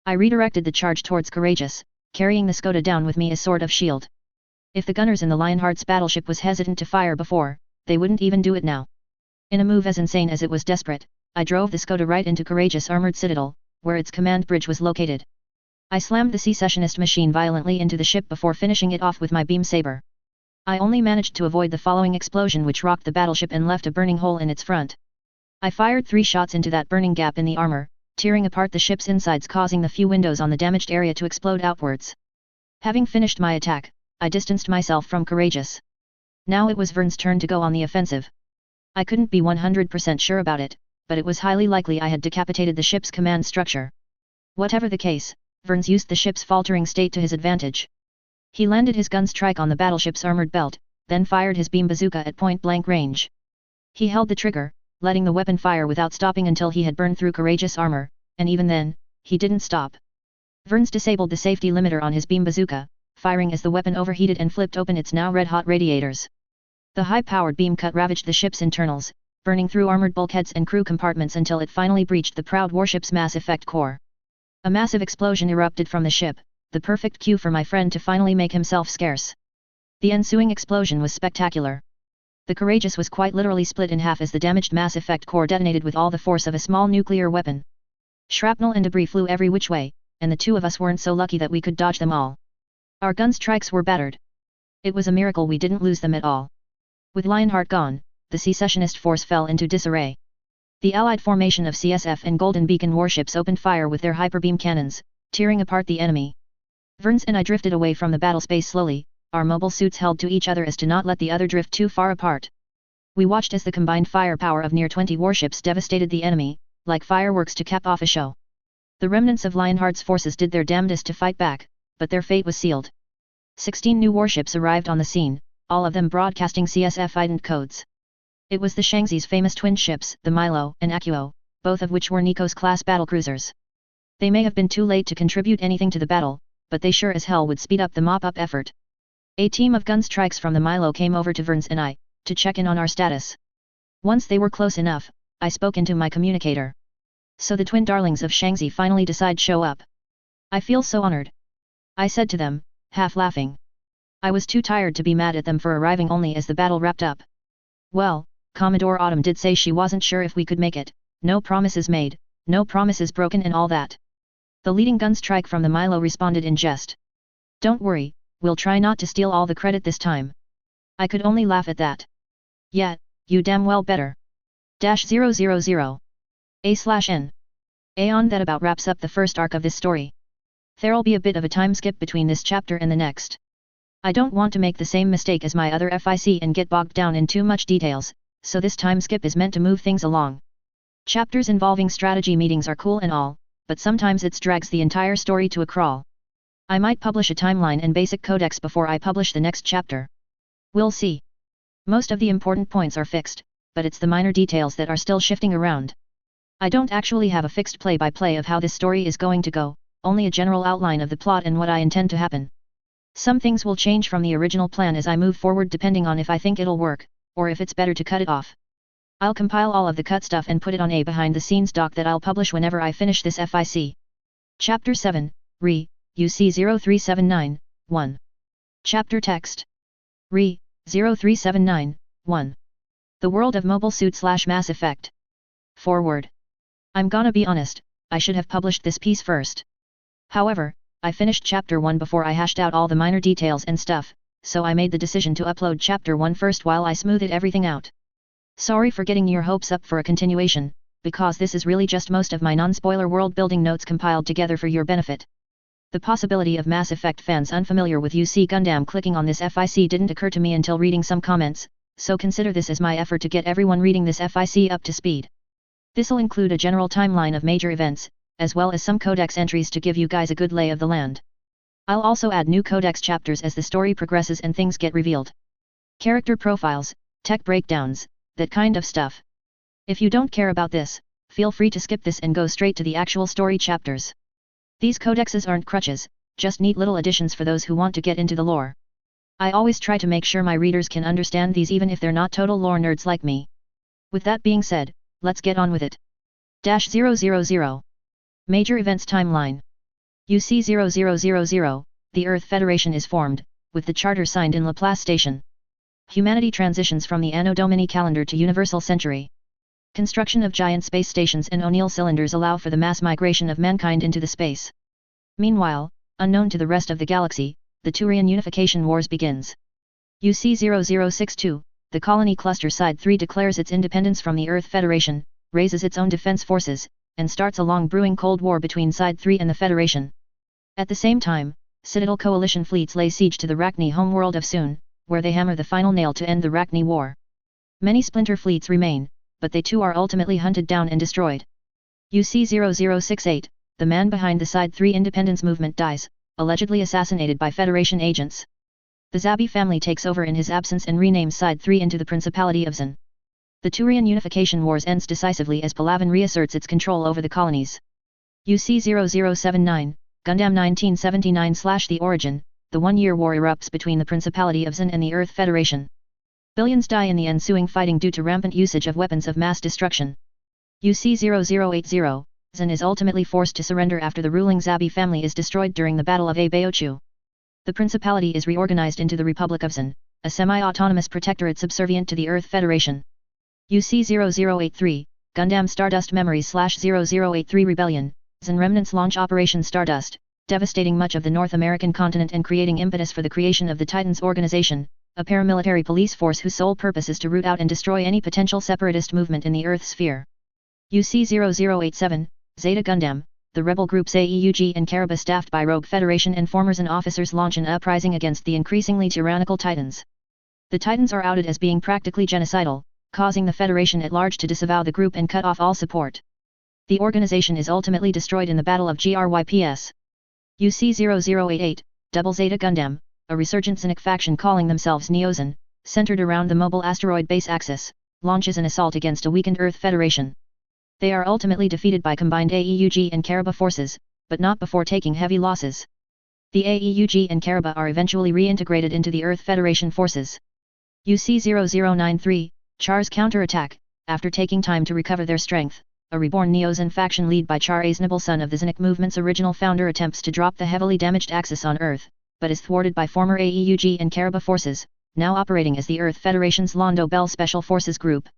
I redirected the charge towards Courageous, carrying the Skoda down with me as sort of shield. If the gunners in the Lionheart's battleship was hesitant to fire before, they wouldn't even do it now. In a move as insane as it was desperate, I drove the Skoda right into Courageous' armored citadel, where its command bridge was located. I slammed the secessionist machine violently into the ship before finishing it off with my beam saber. I only managed to avoid the following explosion which rocked the battleship and left a burning hole in its front. I fired 3 shots into that burning gap in the armor, tearing apart the ship's insides causing the few windows on the damaged area to explode outwards. Having finished my attack, I distanced myself from Courageous. Now it was Verns' turn to go on the offensive. I couldn't be 100% sure about it, but it was highly likely I had decapitated the ship's command structure. Whatever the case, Verns used the ship's faltering state to his advantage. He landed his gun strike on the battleship's armored belt, then fired his beam bazooka at point-blank range. He held the trigger, letting the weapon fire without stopping until he had burned through courageous armor, and even then, he didn't stop. Vern's disabled the safety limiter on his beam bazooka, firing as the weapon overheated and flipped open its now red-hot radiators. The high-powered beam cut ravaged the ship's internals, burning through armored bulkheads and crew compartments until it finally breached the proud warship's mass effect core. A massive explosion erupted from the ship, the perfect cue for my friend to finally make himself scarce. The ensuing explosion was spectacular. The Courageous was quite literally split in half as the damaged mass effect core detonated with all the force of a small nuclear weapon. Shrapnel and debris flew every which way, and the two of us weren't so lucky that we could dodge them all. Our gun strikes were battered. It was a miracle we didn't lose them at all. With Lionheart gone, the secessionist force fell into disarray. The Allied formation of CSF and Golden Beacon warships opened fire with their hyperbeam cannons, tearing apart the enemy. Verns and I drifted away from the battle space slowly, our mobile suits held to each other as to not let the other drift too far apart. We watched as the combined firepower of near 20 warships devastated the enemy, like fireworks to cap off a show. The remnants of Lionheart's forces did their damnedest to fight back, but their fate was sealed. 16 new warships arrived on the scene, all of them broadcasting CSF ident codes. It was the Shaanxi's famous twin ships, the Milo and Akuo, both of which were Nikos-class battlecruisers. They may have been too late to contribute anything to the battle, but they sure as hell would speed up the mop-up effort. A team of gun strikes from the Milo came over to Verns and I, to check in on our status. Once they were close enough, I spoke into my communicator. So the twin darlings of Shaanxi finally decide show up. I feel so honored. I said to them, half laughing. I was too tired to be mad at them for arriving only as the battle wrapped up. Well, Commodore Autumn did say she wasn't sure if we could make it, no promises made, no promises broken and all that. The leading gun strike from the Milo responded in jest. Don't worry, we'll try not to steal all the credit this time. I could only laugh at that. Yeah, you damn well better. -000. A/N. Aeon. That about wraps up the first arc of this story. There'll be a bit of a time skip between this chapter and the next. I don't want to make the same mistake as my other FIC and get bogged down in too much details, so this time skip is meant to move things along. Chapters involving strategy meetings are cool and all, but sometimes it drags the entire story to a crawl. I might publish a timeline and basic codex before I publish the next chapter. We'll see. Most of the important points are fixed, but it's the minor details that are still shifting around. I don't actually have a fixed play-by-play of how this story is going to go, only a general outline of the plot and what I intend to happen. Some things will change from the original plan as I move forward depending on if I think it'll work, or if it's better to cut it off. I'll compile all of the cut stuff and put it on a behind-the-scenes doc that I'll publish whenever I finish this FIC. Chapter 7, Re, UC 0379, 1. Chapter Text. Re, 0379, 1. The World of Mobile Suit / Mass Effect. Forward. I'm gonna be honest, I should have published this piece first. However, I finished Chapter 1 before I hashed out all the minor details and stuff, so I made the decision to upload Chapter 1 first while I smoothed everything out. Sorry for getting your hopes up for a continuation, because this is really just most of my non-spoiler world-building notes compiled together for your benefit. The possibility of Mass Effect fans unfamiliar with UC Gundam clicking on this FIC didn't occur to me until reading some comments, so consider this as my effort to get everyone reading this FIC up to speed. This'll include a general timeline of major events, as well as some codex entries to give you guys a good lay of the land. I'll also add new codex chapters as the story progresses and things get revealed. Character profiles, tech breakdowns, that kind of stuff. If you don't care about this, feel free to skip this and go straight to the actual story chapters. These codexes aren't crutches, just neat little additions for those who want to get into the lore. I always try to make sure my readers can understand these even if they're not total lore nerds like me. With that being said, let's get on with it. -000. Major Events Timeline. UC 0000, the Earth Federation is formed, with the charter signed in Laplace Station. Humanity transitions from the Anno Domini calendar to Universal Century. Construction of giant space stations and O'Neill cylinders allow for the mass migration of mankind into the space. Meanwhile, unknown to the rest of the galaxy, the Turian unification wars begins. UC 0062, the colony cluster Side 3 declares its independence from the Earth Federation, raises its own defense forces, and starts a long brewing Cold War between Side 3 and the Federation. At the same time, Citadel Coalition fleets lay siege to the Rachni homeworld of Soon, where they hammer the final nail to end the Rachni War. Many splinter fleets remain, but they too are ultimately hunted down and destroyed. UC 0068, the man behind the Side 3 independence movement dies, allegedly assassinated by Federation agents. The Zabi family takes over in his absence and renames Side 3 into the Principality of Zan. The Turian unification wars ends decisively as Palavan reasserts its control over the colonies. UC 0079, Gundam 1979/The Origin, the one-year war erupts between the Principality of Zin and the Earth Federation. Billions die in the ensuing fighting due to rampant usage of weapons of mass destruction. UC 0080, Zin is ultimately forced to surrender after the ruling Zabi family is destroyed during the Battle of Abaochu. The Principality is reorganized into the Republic of Zin, a semi-autonomous protectorate subservient to the Earth Federation. UC 0083, Gundam Stardust Memories/0083 Rebellion, Zin remnants launch Operation Stardust, devastating much of the North American continent and creating impetus for the creation of the Titans Organization, a paramilitary police force whose sole purpose is to root out and destroy any potential separatist movement in the Earth sphere. UC 0087, Zeta Gundam, the rebel groups AEUG and Karaba staffed by rogue Federation informers and officers launch an uprising against the increasingly tyrannical Titans. The Titans are outed as being practically genocidal, causing the Federation at large to disavow the group and cut off all support. The organization is ultimately destroyed in the Battle of Gryps. UC 0088, Double Zeta Gundam, a resurgent Zinic faction calling themselves Neozin, centered around the mobile asteroid base Axis, launches an assault against a weakened Earth Federation. They are ultimately defeated by combined AEUG and Karaba forces, but not before taking heavy losses. The AEUG and Karaba are eventually reintegrated into the Earth Federation forces. UC 0093, Char's counterattack, after taking time to recover their strength, a reborn Neozin faction led by Char Aznable, son of the Zinic movement's original founder, attempts to drop the heavily damaged Axis on Earth, but is thwarted by former AEUG and Karaba forces, now operating as the Earth Federation's Londo Bell Special Forces Group.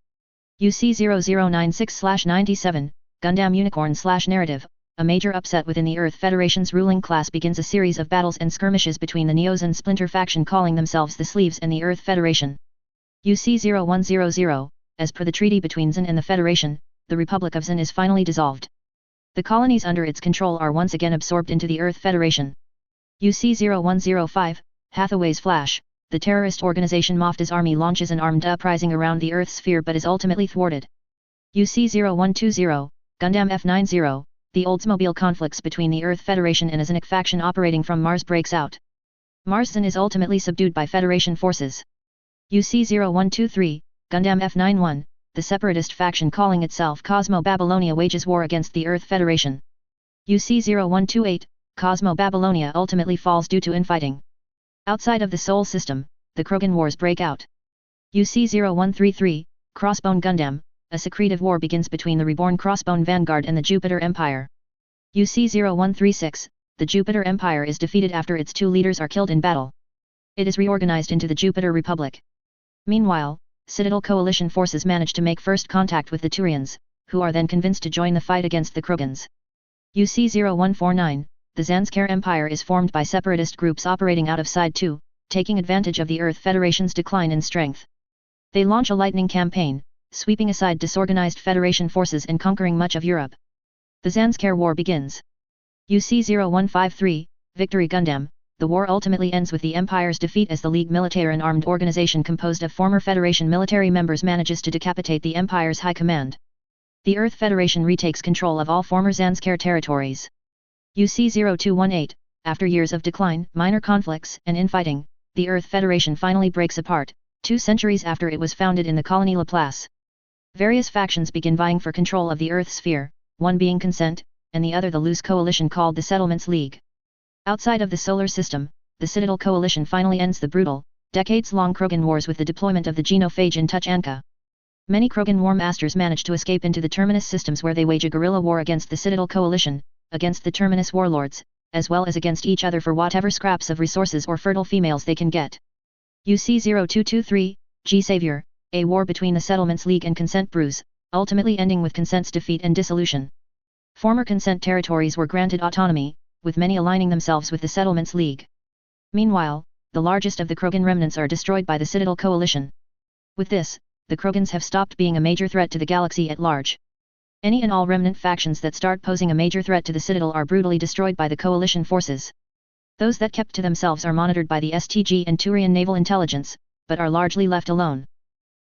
UC 0096/97, Gundam Unicorn/Narrative, a major upset within the Earth Federation's ruling class begins a series of battles and skirmishes between the Neozin splinter faction calling themselves the Sleeves and the Earth Federation. UC 0100, as per the treaty between Zin and the Federation, the Republic of Zin is finally dissolved. The colonies under its control are once again absorbed into the Earth Federation. UC 0105, Hathaway's Flash, the terrorist organization Mofta's army launches an armed uprising around the Earth sphere but is ultimately thwarted. UC 0120, Gundam F90, the Oldsmobile conflicts between the Earth Federation and a Zinic faction operating from Mars breaks out. Mars Zin is ultimately subdued by Federation forces. UC 0123, Gundam F91, the separatist faction calling itself Cosmo Babylonia wages war against the Earth Federation. UC 0128, Cosmo Babylonia ultimately falls due to infighting. Outside of the Sol system, the Krogan Wars break out. UC 0133, Crossbone Gundam, a secretive war begins between the reborn Crossbone Vanguard and the Jupiter Empire. UC 0136, the Jupiter Empire is defeated after its two leaders are killed in battle. It is reorganized into the Jupiter Republic. Meanwhile, Citadel Coalition forces manage to make first contact with the Turians, who are then convinced to join the fight against the Krogans. UC 0149, the Zanskar Empire is formed by separatist groups operating out of Side 2, taking advantage of the Earth Federation's decline in strength. They launch a lightning campaign, sweeping aside disorganized Federation forces and conquering much of Europe. The Zanskar War begins. UC 0153, Victory Gundam, the war ultimately ends with the Empire's defeat as the League Militaire, an armed organization composed of former Federation military members, manages to decapitate the Empire's high command. The Earth Federation retakes control of all former Zanskar territories. UC 0218, after years of decline, minor conflicts, and infighting, the Earth Federation finally breaks apart, 2 centuries after it was founded in the colony Laplace. Various factions begin vying for control of the Earth sphere, one being Consent, and the other the loose coalition called the Settlements League. Outside of the solar system, the Citadel Coalition finally ends the brutal, decades-long Krogan Wars with the deployment of the genophage in Tuchanka. Many Krogan War Masters manage to escape into the Terminus systems, where they wage a guerrilla war against the Citadel Coalition, against the Terminus warlords, as well as against each other for whatever scraps of resources or fertile females they can get. UC 0223, G Savior, a war between the Settlements League and Consent brews, ultimately ending with Consent's defeat and dissolution. Former Consent territories were granted autonomy, with many aligning themselves with the Settlements League. Meanwhile, the largest of the Krogan remnants are destroyed by the Citadel Coalition. With this, the Krogans have stopped being a major threat to the galaxy at large. Any and all remnant factions that start posing a major threat to the Citadel are brutally destroyed by the Coalition forces. Those that kept to themselves are monitored by the STG and Turian naval intelligence, but are largely left alone.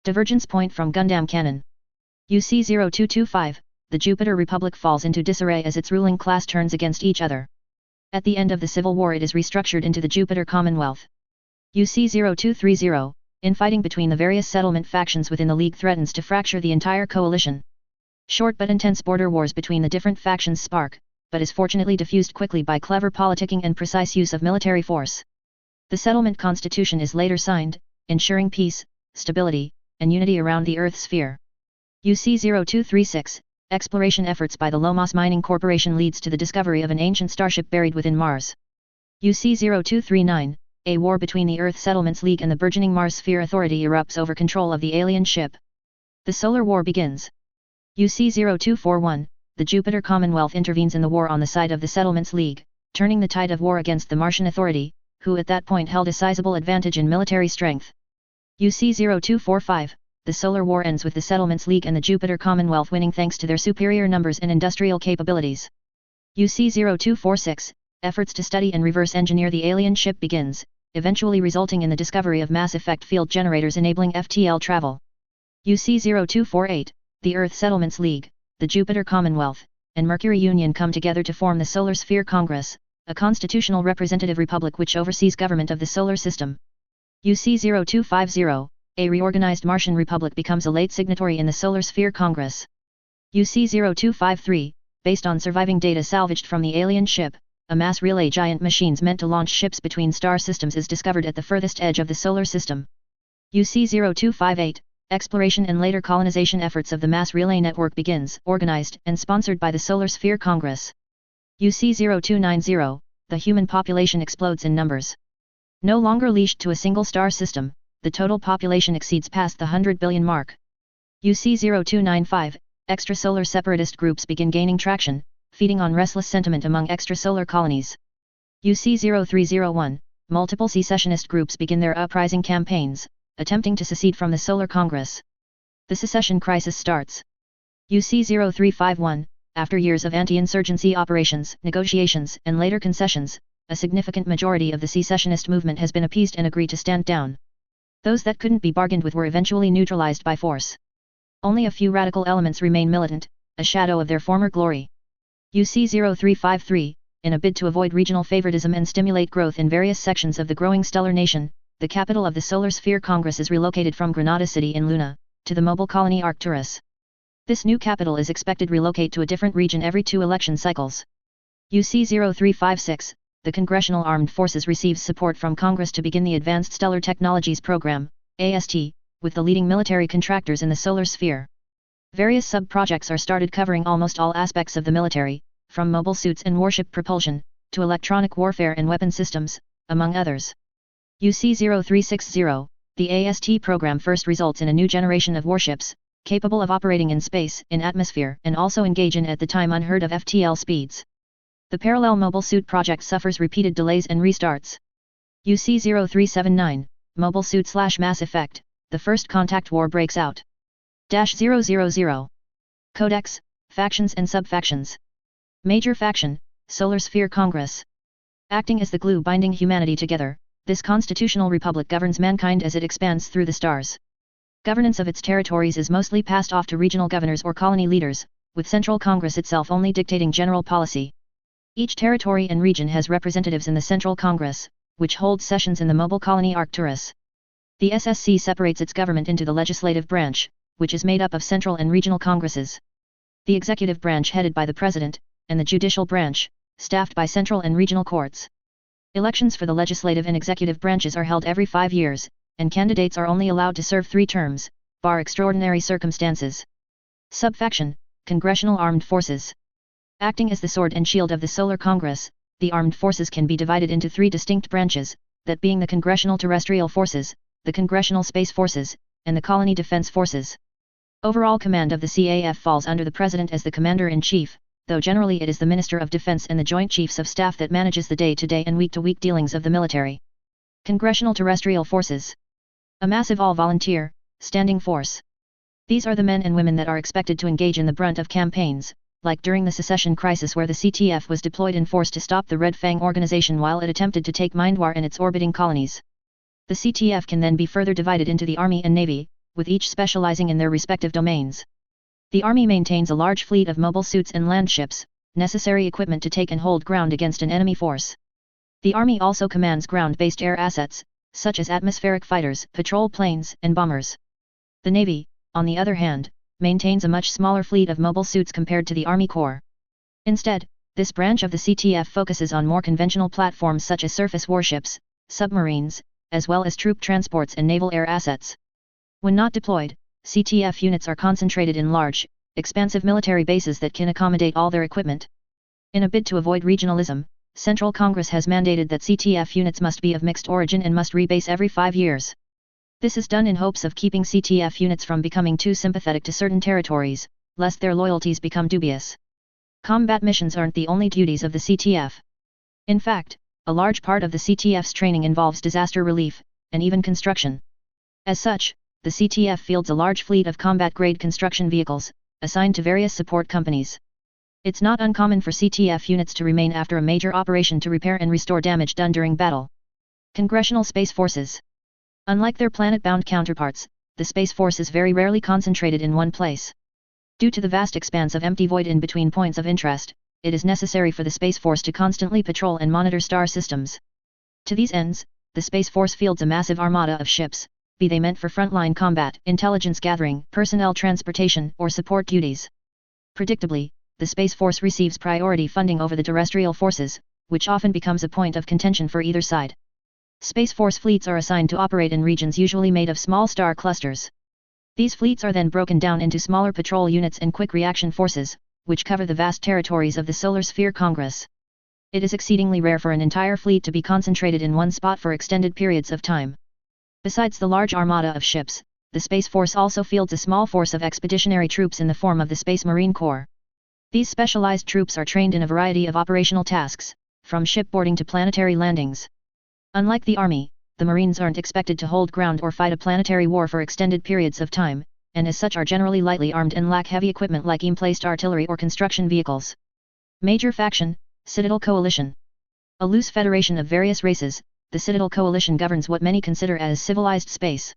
Divergence point from Gundam canon. UC 0225, the Jupiter Republic falls into disarray as its ruling class turns against each other. At the end of the Civil War it is restructured into the Jupiter Commonwealth. UC 0230, Infighting between the various settlement factions within the League threatens to fracture the entire coalition. Short but intense border wars between the different factions spark, but is fortunately diffused quickly by clever politicking and precise use of military force. The settlement constitution is later signed, ensuring peace, stability, and unity around the Earth sphere. UC-0236, exploration efforts by the Lomos Mining Corporation leads to the discovery of an ancient starship buried within Mars. UC-0239, a war between the Earth Settlements League and the burgeoning Mars Sphere Authority erupts over control of the alien ship. The Solar War begins. UC-0241, the Jupiter Commonwealth intervenes in the war on the side of the Settlements League, turning the tide of war against the Martian Authority, who at that point held a sizable advantage in military strength. UC-0245, the Solar War ends with the Settlements League and the Jupiter Commonwealth winning thanks to their superior numbers and industrial capabilities. UC-0246, efforts to study and reverse engineer the alien ship begins, eventually resulting in the discovery of mass effect field generators enabling FTL travel. UC-0248, the Earth Settlements League, the Jupiter Commonwealth, and Mercury Union come together to form the Solar Sphere Congress, a constitutional representative republic which oversees government of the solar system. UC-0250, a reorganized Martian republic becomes a late signatory in the Solar Sphere Congress. UC-0253, based on surviving data salvaged from the alien ship, a mass relay giant machines meant to launch ships between star systems is discovered at the furthest edge of the solar system. UC-0258, exploration and later colonization efforts of the mass relay network begins, organized and sponsored by the Solar Sphere Congress. UC-0290, the human population explodes in numbers. No longer leashed to a single star system, the total population exceeds past the 100 billion mark. UC-0295, extrasolar separatist groups begin gaining traction, feeding on restless sentiment among extrasolar colonies. UC-0301, multiple secessionist groups begin their uprising campaigns, attempting to secede from the Solar Congress. The secession crisis starts. UC-0351, after years of anti-insurgency operations, negotiations, and later concessions, a significant majority of the secessionist movement has been appeased and agreed to stand down. Those that couldn't be bargained with were eventually neutralized by force. Only a few radical elements remain militant, a shadow of their former glory. UC-0353, in a bid to avoid regional favoritism and stimulate growth in various sections of the growing stellar nation, the capital of the Solar Sphere Congress is relocated from Granada City in Luna, to the mobile colony Arcturus. This new capital is expected to relocate to a different region every 2 election cycles. UC-0356, the Congressional Armed Forces receives support from Congress to begin the Advanced Stellar Technologies Program, AST, with the leading military contractors in the solar sphere. Various sub-projects are started covering almost all aspects of the military, from mobile suits and warship propulsion, to electronic warfare and weapon systems, among others. UC-0360, the AST program first results in a new generation of warships, capable of operating in space, in atmosphere, and also engage in at the time unheard of FTL speeds. The parallel mobile suit project suffers repeated delays and restarts. UC-0379, mobile suit/Mass Effect, the first contact war breaks out. -000. Codex, factions and sub-factions. Major faction, Solar Sphere Congress. Acting as the glue binding humanity together, this constitutional republic governs mankind as it expands through the stars. Governance of its territories is mostly passed off to regional governors or colony leaders, with Central Congress itself only dictating general policy. Each territory and region has representatives in the Central Congress, which holds sessions in the mobile colony Arcturus. The SSC separates its government into the legislative branch, which is made up of central and regional congresses. The executive branch headed by the president, and the judicial branch, staffed by central and regional courts. Elections for the legislative and executive branches are held every 5 years, and candidates are only allowed to serve 3 terms, bar extraordinary circumstances. Subfaction, Congressional Armed Forces. Acting as the sword and shield of the Solar Congress, the armed forces can be divided into 3 distinct branches, that being the Congressional Terrestrial Forces, the Congressional Space Forces, and the Colony Defense Forces. Overall command of the CAF falls under the President as the Commander-in-Chief, though generally it is the Minister of Defense and the Joint Chiefs of Staff that manages the day-to-day and week-to-week dealings of the military. Congressional Terrestrial Forces. A massive all-volunteer, standing force. These are the men and women that are expected to engage in the brunt of campaigns, like during the secession crisis where the CTF was deployed in force to stop the Red Fang organization while it attempted to take Mindwar and its orbiting colonies. The CTF can then be further divided into the Army and Navy, with each specializing in their respective domains. The Army maintains a large fleet of mobile suits and land ships, necessary equipment to take and hold ground against an enemy force. The Army also commands ground-based air assets, such as atmospheric fighters, patrol planes, and bombers. The Navy, on the other hand, maintains a much smaller fleet of mobile suits compared to the Army Corps. Instead, this branch of the CTF focuses on more conventional platforms such as surface warships, submarines, as well as troop transports and naval air assets. When not deployed, CTF units are concentrated in large, expansive military bases that can accommodate all their equipment. In a bid to avoid regionalism, Central Congress has mandated that CTF units must be of mixed origin and must rebase every 5 years. This is done in hopes of keeping CTF units from becoming too sympathetic to certain territories, lest their loyalties become dubious. Combat missions aren't the only duties of the CTF. In fact, a large part of the CTF's training involves disaster relief, and even construction. As such, the CTF fields a large fleet of combat-grade construction vehicles, assigned to various support companies. It's not uncommon for CTF units to remain after a major operation to repair and restore damage done during battle. Congressional Space Forces. Unlike their planet-bound counterparts, the Space Force is very rarely concentrated in one place. Due to the vast expanse of empty void in between points of interest, it is necessary for the Space Force to constantly patrol and monitor star systems. To these ends, the Space Force fields a massive armada of ships, be they meant for frontline combat, intelligence gathering, personnel transportation, or support duties. Predictably, the Space Force receives priority funding over the terrestrial forces, which often becomes a point of contention for either side. Space Force fleets are assigned to operate in regions usually made of small star clusters. These fleets are then broken down into smaller patrol units and quick reaction forces, which cover the vast territories of the Solar Sphere Congress. It is exceedingly rare for an entire fleet to be concentrated in one spot for extended periods of time. Besides the large armada of ships, the Space Force also fields a small force of expeditionary troops in the form of the Space Marine Corps. These specialized troops are trained in a variety of operational tasks, from shipboarding to planetary landings. Unlike the Army, the Marines aren't expected to hold ground or fight a planetary war for extended periods of time, and as such are generally lightly armed and lack heavy equipment like emplaced artillery or construction vehicles. Major faction, Citadel Coalition. A loose federation of various races, the Citadel Coalition governs what many consider as civilized space.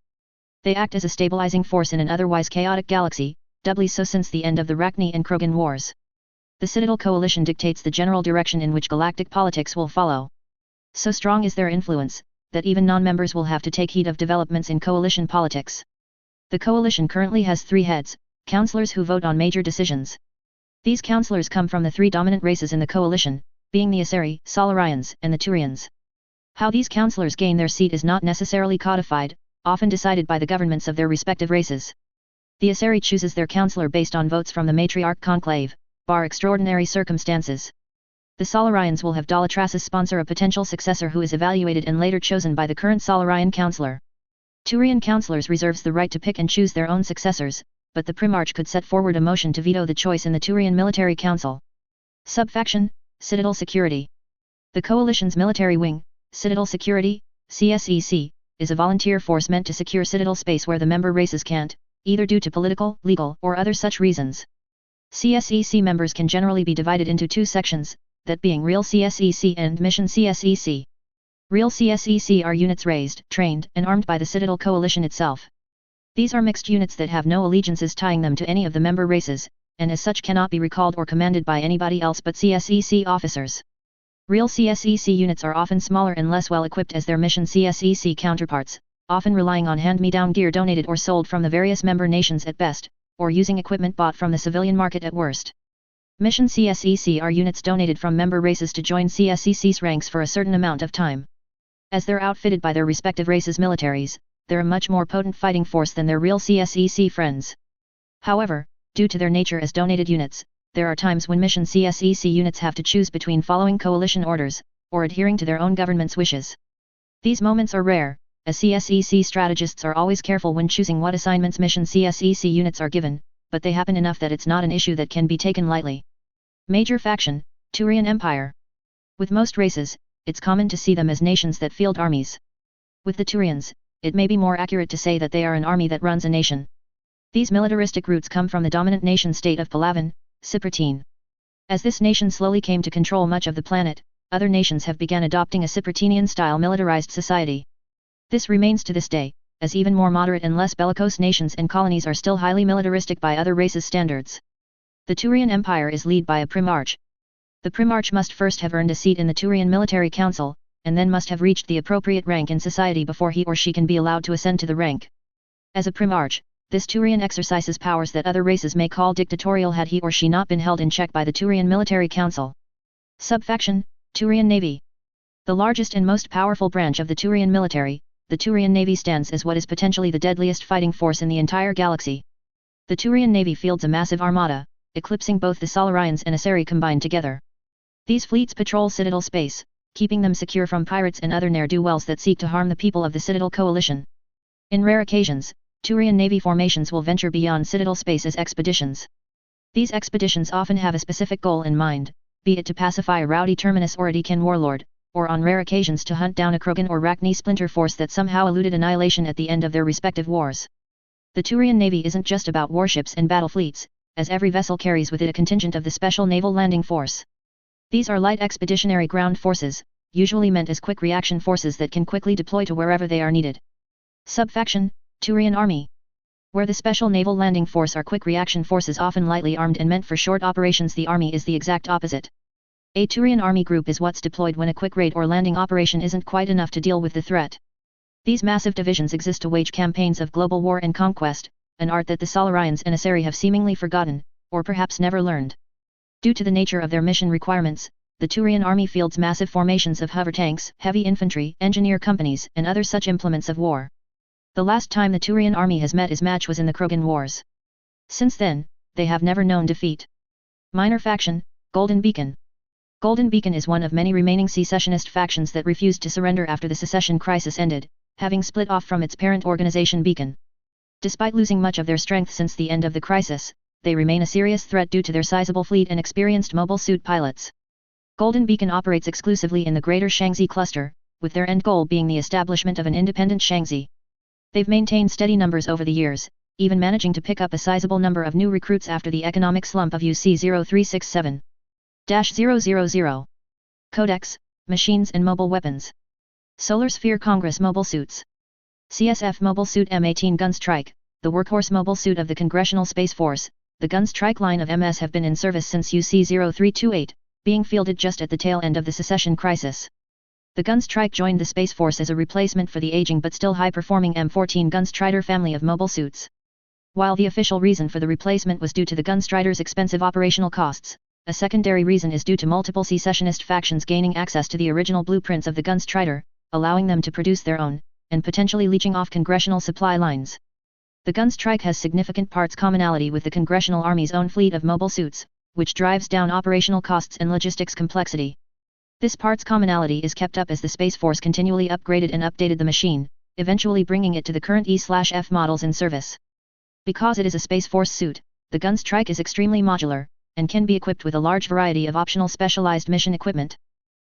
They act as a stabilizing force in an otherwise chaotic galaxy, doubly so since the end of the Rachni and Krogan Wars. The Citadel Coalition dictates the general direction in which galactic politics will follow. So strong is their influence, that even non-members will have to take heed of developments in coalition politics. The coalition currently has 3 heads, councillors who vote on major decisions. These councillors come from the 3 dominant races in the coalition, being the Asari, Solarians, and the Turians. How these councillors gain their seat is not necessarily codified, often decided by the governments of their respective races. The Asari chooses their councillor based on votes from the matriarch conclave, bar extraordinary circumstances. The Solarians will have Dalatrasis sponsor a potential successor who is evaluated and later chosen by the current Solarian councillor. Turian councillors reserves the right to pick and choose their own successors, but the Primarch could set forward a motion to veto the choice in the Turian Military Council. Subfaction, Citadel Security. The coalition's military wing, Citadel Security, CSEC, is a volunteer force meant to secure Citadel space where the member races can't, either due to political, legal, or other such reasons. CSEC members can generally be divided into 2 sections, that being Real CSEC and Mission CSEC. Real CSEC are units raised, trained, and armed by the Citadel Coalition itself. These are mixed units that have no allegiances tying them to any of the member races, and as such cannot be recalled or commanded by anybody else but CSEC officers. Real CSEC units are often smaller and less well equipped as their Mission CSEC counterparts, often relying on hand-me-down gear donated or sold from the various member nations at best, or using equipment bought from the civilian market at worst. Mission CSEC are units donated from member races to join CSEC's ranks for a certain amount of time. As they're outfitted by their respective races' militaries, they're a much more potent fighting force than their real CSEC friends. However, due to their nature as donated units, there are times when Mission CSEC units have to choose between following coalition orders, or adhering to their own government's wishes. These moments are rare, as CSEC strategists are always careful when choosing what assignments Mission CSEC units are given, but they happen enough that it's not an issue that can be taken lightly. Major faction, Turian Empire. With most races, it's common to see them as nations that field armies. With the Turians, it may be more accurate to say that they are an army that runs a nation. These militaristic roots come from the dominant nation-state of Palavan, Cyprutine. As this nation slowly came to control much of the planet, other nations have begun adopting a Cyprutinian-style militarized society. This remains to this day, as even more moderate and less bellicose nations and colonies are still highly militaristic by other races' standards. The Turian Empire is led by a Primarch. The Primarch must first have earned a seat in the Turian Military Council, and then must have reached the appropriate rank in society before he or she can be allowed to ascend to the rank. As a primarch, this Turian exercises powers that other races may call dictatorial had he or she not been held in check by the Turian Military Council. Subfaction, Turian Navy. The largest and most powerful branch of the Turian military, the Turian Navy stands as what is potentially the deadliest fighting force in the entire galaxy. The Turian Navy fields a massive armada, eclipsing both the Solarians and Asari combined together. These fleets patrol Citadel space, keeping them secure from pirates and other ne'er-do-wells that seek to harm the people of the Citadel coalition. In rare occasions, Turian Navy formations will venture beyond Citadel space as expeditions. These expeditions often have a specific goal in mind, be it to pacify a rowdy Terminus or a Decan warlord, or on rare occasions to hunt down a Krogan or Rachni splinter force that somehow eluded annihilation at the end of their respective wars. The Turian Navy isn't just about warships and battle fleets, as every vessel carries with it a contingent of the Special Naval Landing Force. These are light expeditionary ground forces, usually meant as quick reaction forces that can quickly deploy to wherever they are needed. Subfaction, Turian Army. Where the Special Naval Landing Force are quick reaction forces often lightly armed and meant for short operations, the Army is the exact opposite. A Turian Army group is what's deployed when a quick raid or landing operation isn't quite enough to deal with the threat. These massive divisions exist to wage campaigns of global war and conquest, an art that the Solarians and Asari have seemingly forgotten, or perhaps never learned. Due to the nature of their mission requirements, the Turian Army fields massive formations of hover tanks, heavy infantry, engineer companies, and other such implements of war. The last time the Turian Army has met its match was in the Krogan Wars. Since then, they have never known defeat. Minor faction, Golden Beacon. Golden Beacon is one of many remaining secessionist factions that refused to surrender after the secession crisis ended, having split off from its parent organization Beacon. Despite losing much of their strength since the end of the crisis, they remain a serious threat due to their sizable fleet and experienced mobile suit pilots. Golden Beacon operates exclusively in the Greater Shangzi cluster, with their end goal being the establishment of an independent Shangzi. They've maintained steady numbers over the years, even managing to pick up a sizable number of new recruits after the economic slump of UC 0367-000. Codex, Machines and Mobile Weapons. Solar Sphere Congress Mobile Suits. CSF Mobile Suit M18 Gunstrike, the workhorse mobile suit of the Congressional Space Force. The Gunstrike line of MS have been in service since UC 0328, being fielded just at the tail end of the secession crisis. The Gunstrike joined the Space Force as a replacement for the aging but still high-performing M14 Gunstrider family of mobile suits. While the official reason for the replacement was due to the Gunstrider's expensive operational costs, a secondary reason is due to multiple secessionist factions gaining access to the original blueprints of the Gunstrider, allowing them to produce their own, and potentially leeching off congressional supply lines. The Gunstrike has significant parts commonality with the Congressional Army's own fleet of mobile suits, which drives down operational costs and logistics complexity. This parts commonality is kept up as the Space Force continually upgraded and updated the machine, eventually bringing it to the current E/F models in service. Because it is a Space Force suit, the Gunstrike is extremely modular, and can be equipped with a large variety of optional specialized mission equipment.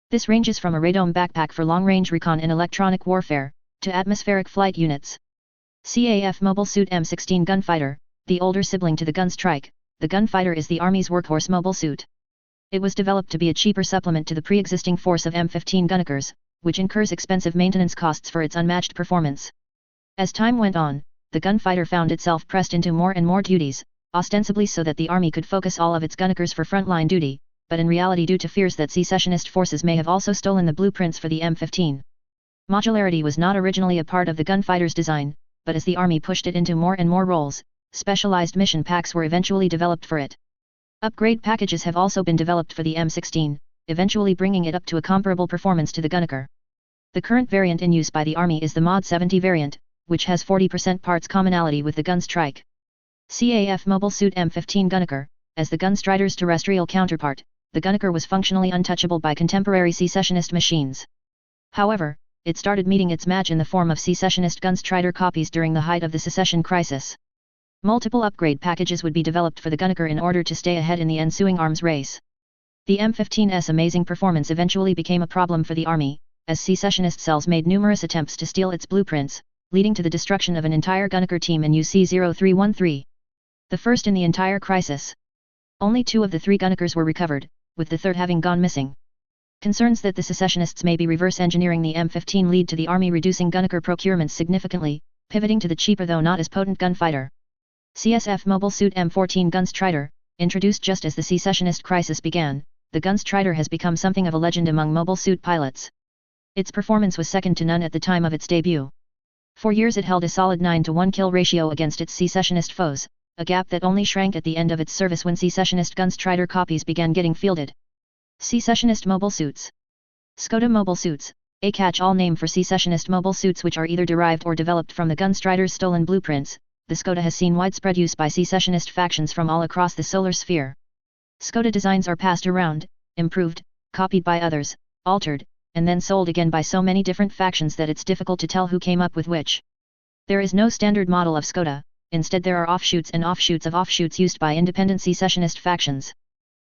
This ranges from a radome backpack for long-range recon and electronic warfare, to atmospheric flight units. CAF Mobile Suit M16 Gunfighter, the older sibling to the Gunstrike, the Gunfighter is the Army's workhorse mobile suit. It was developed to be a cheaper supplement to the pre-existing force of M15 Gunnikers, which incurs expensive maintenance costs for its unmatched performance. As time went on, the Gunfighter found itself pressed into more and more duties, ostensibly so that the Army could focus all of its Gunnikers for frontline duty, but in reality due to fears that secessionist forces may have also stolen the blueprints for the M15. Modularity was not originally a part of the Gunfighter's design, but as the Army pushed it into more and more roles, specialized mission packs were eventually developed for it. Upgrade packages have also been developed for the M16, eventually bringing it up to a comparable performance to the Gunniker. The current variant in use by the Army is the Mod 70 variant, which has 40% parts commonality with the Gunstrike. CAF Mobile Suit M15 Gunniker, as the Gunstrider's terrestrial counterpart, the Gunniker was functionally untouchable by contemporary secessionist machines. However, it started meeting its match in the form of secessionist Gunstrider copies during the height of the secession crisis. Multiple upgrade packages would be developed for the Gunniker in order to stay ahead in the ensuing arms race. The M15's amazing performance eventually became a problem for the Army, as secessionist cells made numerous attempts to steal its blueprints, leading to the destruction of an entire Gunniker team in UC 0313. The first in the entire crisis. Only 2 of the 3 Gunnikers were recovered, with the third having gone missing. Concerns that the secessionists may be reverse engineering the M15 lead to the Army reducing Gunniker procurements significantly, pivoting to the cheaper though not as potent Gunfighter. CSF Mobile Suit M14 Gunstrider, introduced just as the secessionist crisis began, the Gunstrider has become something of a legend among mobile suit pilots. Its performance was second to none at the time of its debut. For years it held a solid 9-to-1 kill ratio against its secessionist foes, a gap that only shrank at the end of its service when secessionist Gunstrider copies began getting fielded. Secessionist Mobile Suits. Skoda Mobile Suits, a catch-all name for secessionist mobile suits which are either derived or developed from the Gunstrider's stolen blueprints, the Skoda has seen widespread use by secessionist factions from all across the solar sphere. Skoda designs are passed around, improved, copied by others, altered, and then sold again by so many different factions that it's difficult to tell who came up with which. There is no standard model of Skoda, instead there are offshoots and offshoots of offshoots used by independent secessionist factions.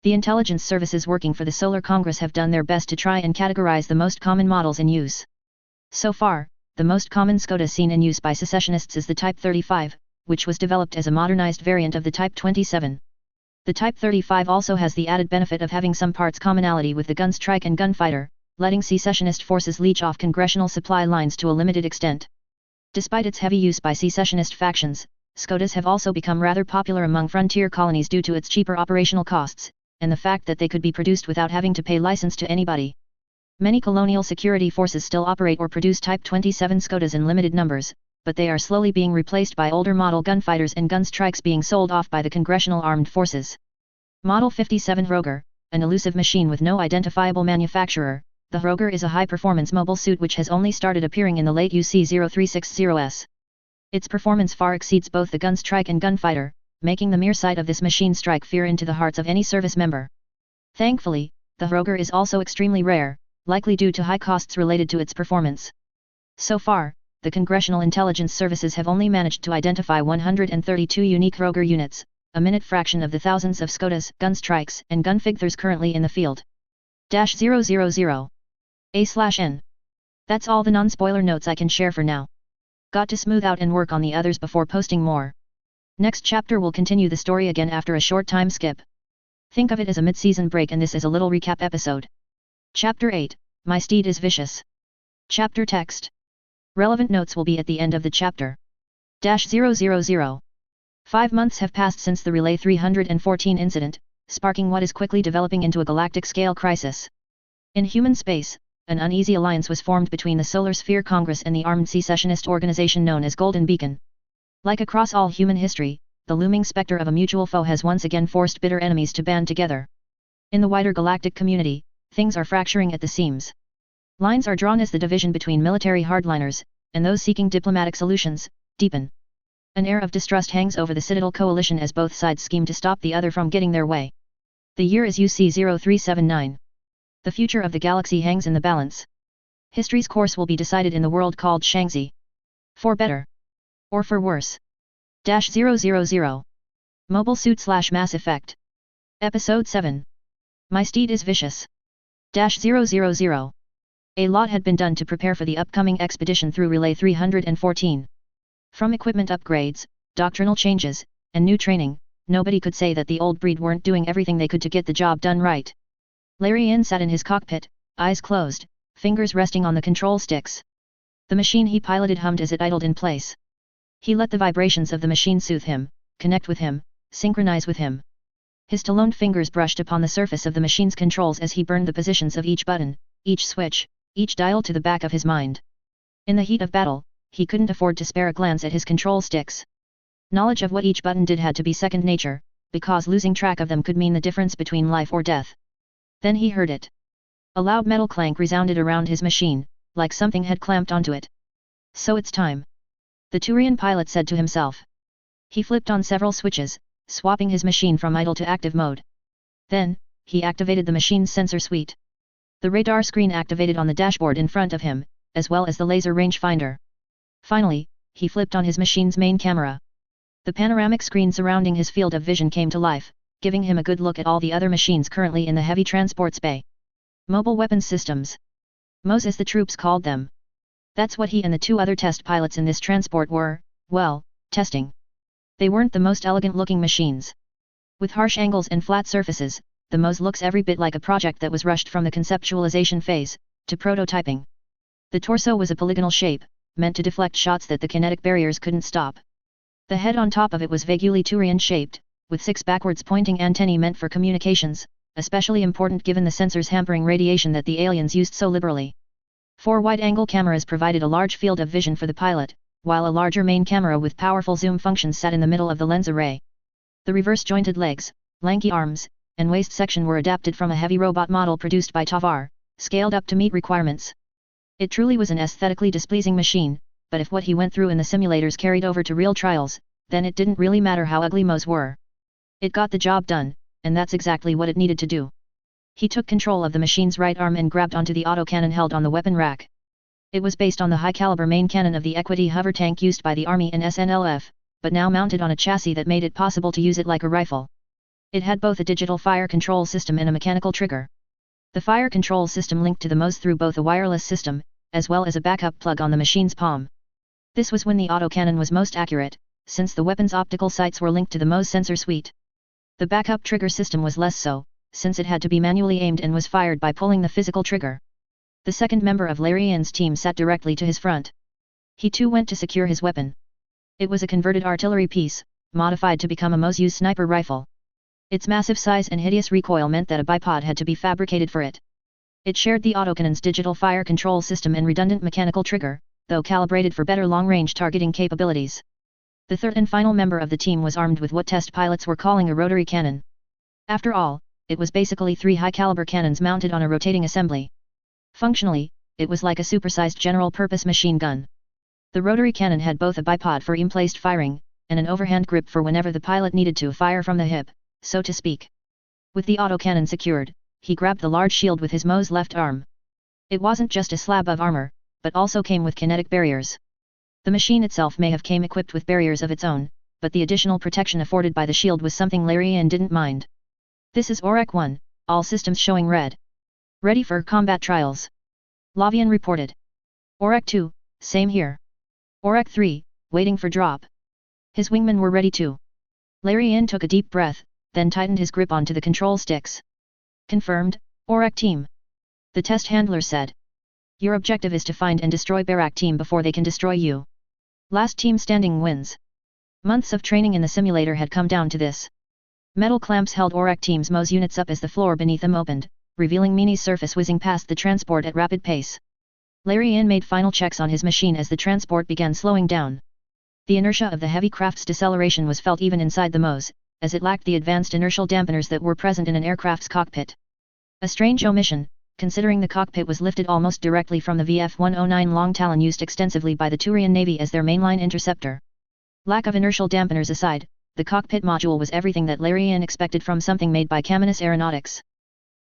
The intelligence services working for the Solar Congress have done their best to try and categorize the most common models in use. So far, the most common Skoda seen in use by secessionists is the Type 35, which was developed as a modernized variant of the Type 27. The Type 35 also has the added benefit of having some parts commonality with the Gunstrike and Gunfighter, letting secessionist forces leech off congressional supply lines to a limited extent. Despite its heavy use by secessionist factions, Skodas have also become rather popular among frontier colonies due to its cheaper operational costs, and the fact that they could be produced without having to pay license to anybody. Many colonial security forces still operate or produce Type 27 Skodas in limited numbers, but they are slowly being replaced by older model gunfighters and gunstrikes being sold off by the Congressional Armed Forces. Model 57 Roger, an elusive machine with no identifiable manufacturer, the Roger is a high-performance mobile suit which has only started appearing in the late UC-0360s. Its performance far exceeds both the Gunstrike and Gunfighter, making the mere sight of this machine strike fear into the hearts of any service member. Thankfully, the Roger is also extremely rare, likely due to high costs related to its performance. So far, the Congressional Intelligence Services have only managed to identify 132 unique Roger units, a minute fraction of the thousands of Skodas, Gunstrikes, and Gunfighters currently in the field. -000 A/N. That's all the non-spoiler notes I can share for now. Got to smooth out and work on the others before posting more. Next chapter will continue the story again after a short time skip. Think of it as a mid-season break and this is a little recap episode. Chapter 8, My Steed is Vicious. Chapter Text. Relevant notes will be at the end of the chapter. -000. 5 months have passed since the Relay 314 incident, sparking what is quickly developing into a galactic-scale crisis. In human space, an uneasy alliance was formed between the Solar Sphere Congress and the armed secessionist organization known as Golden Beacon. Like across all human history, the looming specter of a mutual foe has once again forced bitter enemies to band together. In the wider galactic community, things are fracturing at the seams. Lines are drawn as the division between military hardliners, and those seeking diplomatic solutions, deepen. An air of distrust hangs over the Citadel coalition as both sides scheme to stop the other from getting their way. The year is UC-0379. The future of the galaxy hangs in the balance. History's course will be decided in the world called Shangzi. For better. Or for worse. -000. Mobile Suit / Mass Effect. Episode 7. My Steed is Vicious. -000. A lot had been done to prepare for the upcoming expedition through Relay 314. From equipment upgrades, doctrinal changes, and new training, nobody could say that the old breed weren't doing everything they could to get the job done right. Larian sat in his cockpit, eyes closed, fingers resting on the control sticks. The machine he piloted hummed as it idled in place. He let the vibrations of the machine soothe him, connect with him, synchronize with him. His taloned fingers brushed upon the surface of the machine's controls as he burned the positions of each button, each switch, each dial to the back of his mind. In the heat of battle, he couldn't afford to spare a glance at his control sticks. Knowledge of what each button did had to be second nature, because losing track of them could mean the difference between life or death. Then he heard it. A loud metal clank resounded around his machine, like something had clamped onto it. So it's time. The Turian pilot said to himself. He flipped on several switches, swapping his machine from idle to active mode. Then, he activated the machine's sensor suite. The radar screen activated on the dashboard in front of him, as well as the laser rangefinder. Finally, he flipped on his machine's main camera. The panoramic screen surrounding his field of vision came to life, giving him a good look at all the other machines currently in the heavy transports bay. Mobile weapons systems. MOS as the troops called them. That's what he and the 2 other test pilots in this transport were, well, testing. They weren't the most elegant-looking machines. With harsh angles and flat surfaces, the MOS looks every bit like a project that was rushed from the conceptualization phase, to prototyping. The torso was a polygonal shape, meant to deflect shots that the kinetic barriers couldn't stop. The head on top of it was vaguely Turian-shaped, with 6 backwards-pointing antennae meant for communications, especially important given the sensors hampering radiation that the aliens used so liberally. 4 wide-angle cameras provided a large field of vision for the pilot, while a larger main camera with powerful zoom functions sat in the middle of the lens array. The reverse-jointed legs, lanky arms, and waist section were adapted from a heavy robot model produced by Tavar, scaled up to meet requirements. It truly was an aesthetically displeasing machine, but if what he went through in the simulators carried over to real trials, then it didn't really matter how ugly Mo's were. It got the job done, and that's exactly what it needed to do. He took control of the machine's right arm and grabbed onto the autocannon held on the weapon rack. It was based on the high-caliber main cannon of the Equity hover tank used by the Army and SNLF, but now mounted on a chassis that made it possible to use it like a rifle. It had both a digital fire control system and a mechanical trigger. The fire control system linked to the MOS through both a wireless system, as well as a backup plug on the machine's palm. This was when the autocannon was most accurate, since the weapon's optical sights were linked to the MOS sensor suite. The backup trigger system was less so, since it had to be manually aimed and was fired by pulling the physical trigger. The second member of Larry Ian's team sat directly to his front. He too went to secure his weapon. It was a converted artillery piece, modified to become a MOS-used sniper rifle. Its massive size and hideous recoil meant that a bipod had to be fabricated for it. It shared the autocannon's digital fire control system and redundant mechanical trigger, though calibrated for better long-range targeting capabilities. The third and final member of the team was armed with what test pilots were calling a rotary cannon. After all, it was basically 3 high-caliber cannons mounted on a rotating assembly. Functionally, it was like a supersized general-purpose machine gun. The rotary cannon had both a bipod for in-placed firing, and an overhand grip for whenever the pilot needed to fire from the hip, so to speak. With the autocannon secured, he grabbed the large shield with his MOS left arm. It wasn't just a slab of armor, but also came with kinetic barriers. The machine itself may have came equipped with barriers of its own, but the additional protection afforded by the shield was something Larry Ian didn't mind. This is ORAC 1, all systems showing red. Ready for combat trials. Lavian reported. ORAC 2, same here. ORAC 3, waiting for drop. His wingmen were ready too. Larry Ian took a deep breath, then tightened his grip onto the control sticks. Confirmed, ORAC team. The test handler said. Your objective is to find and destroy Barak team before they can destroy you. Last team standing wins. Months of training in the simulator had come down to this. Metal clamps held ORAC team's MOS units up as the floor beneath them opened, revealing Meany's surface whizzing past the transport at rapid pace. Larry Ian made final checks on his machine as the transport began slowing down. The inertia of the heavy craft's deceleration was felt even inside the MOS, as it lacked the advanced inertial dampeners that were present in an aircraft's cockpit. A strange omission, considering the cockpit was lifted almost directly from the VF-109 Long Talon used extensively by the Turian Navy as their mainline interceptor. Lack of inertial dampeners aside, the cockpit module was everything that Larry Ian expected from something made by Caminus Aeronautics.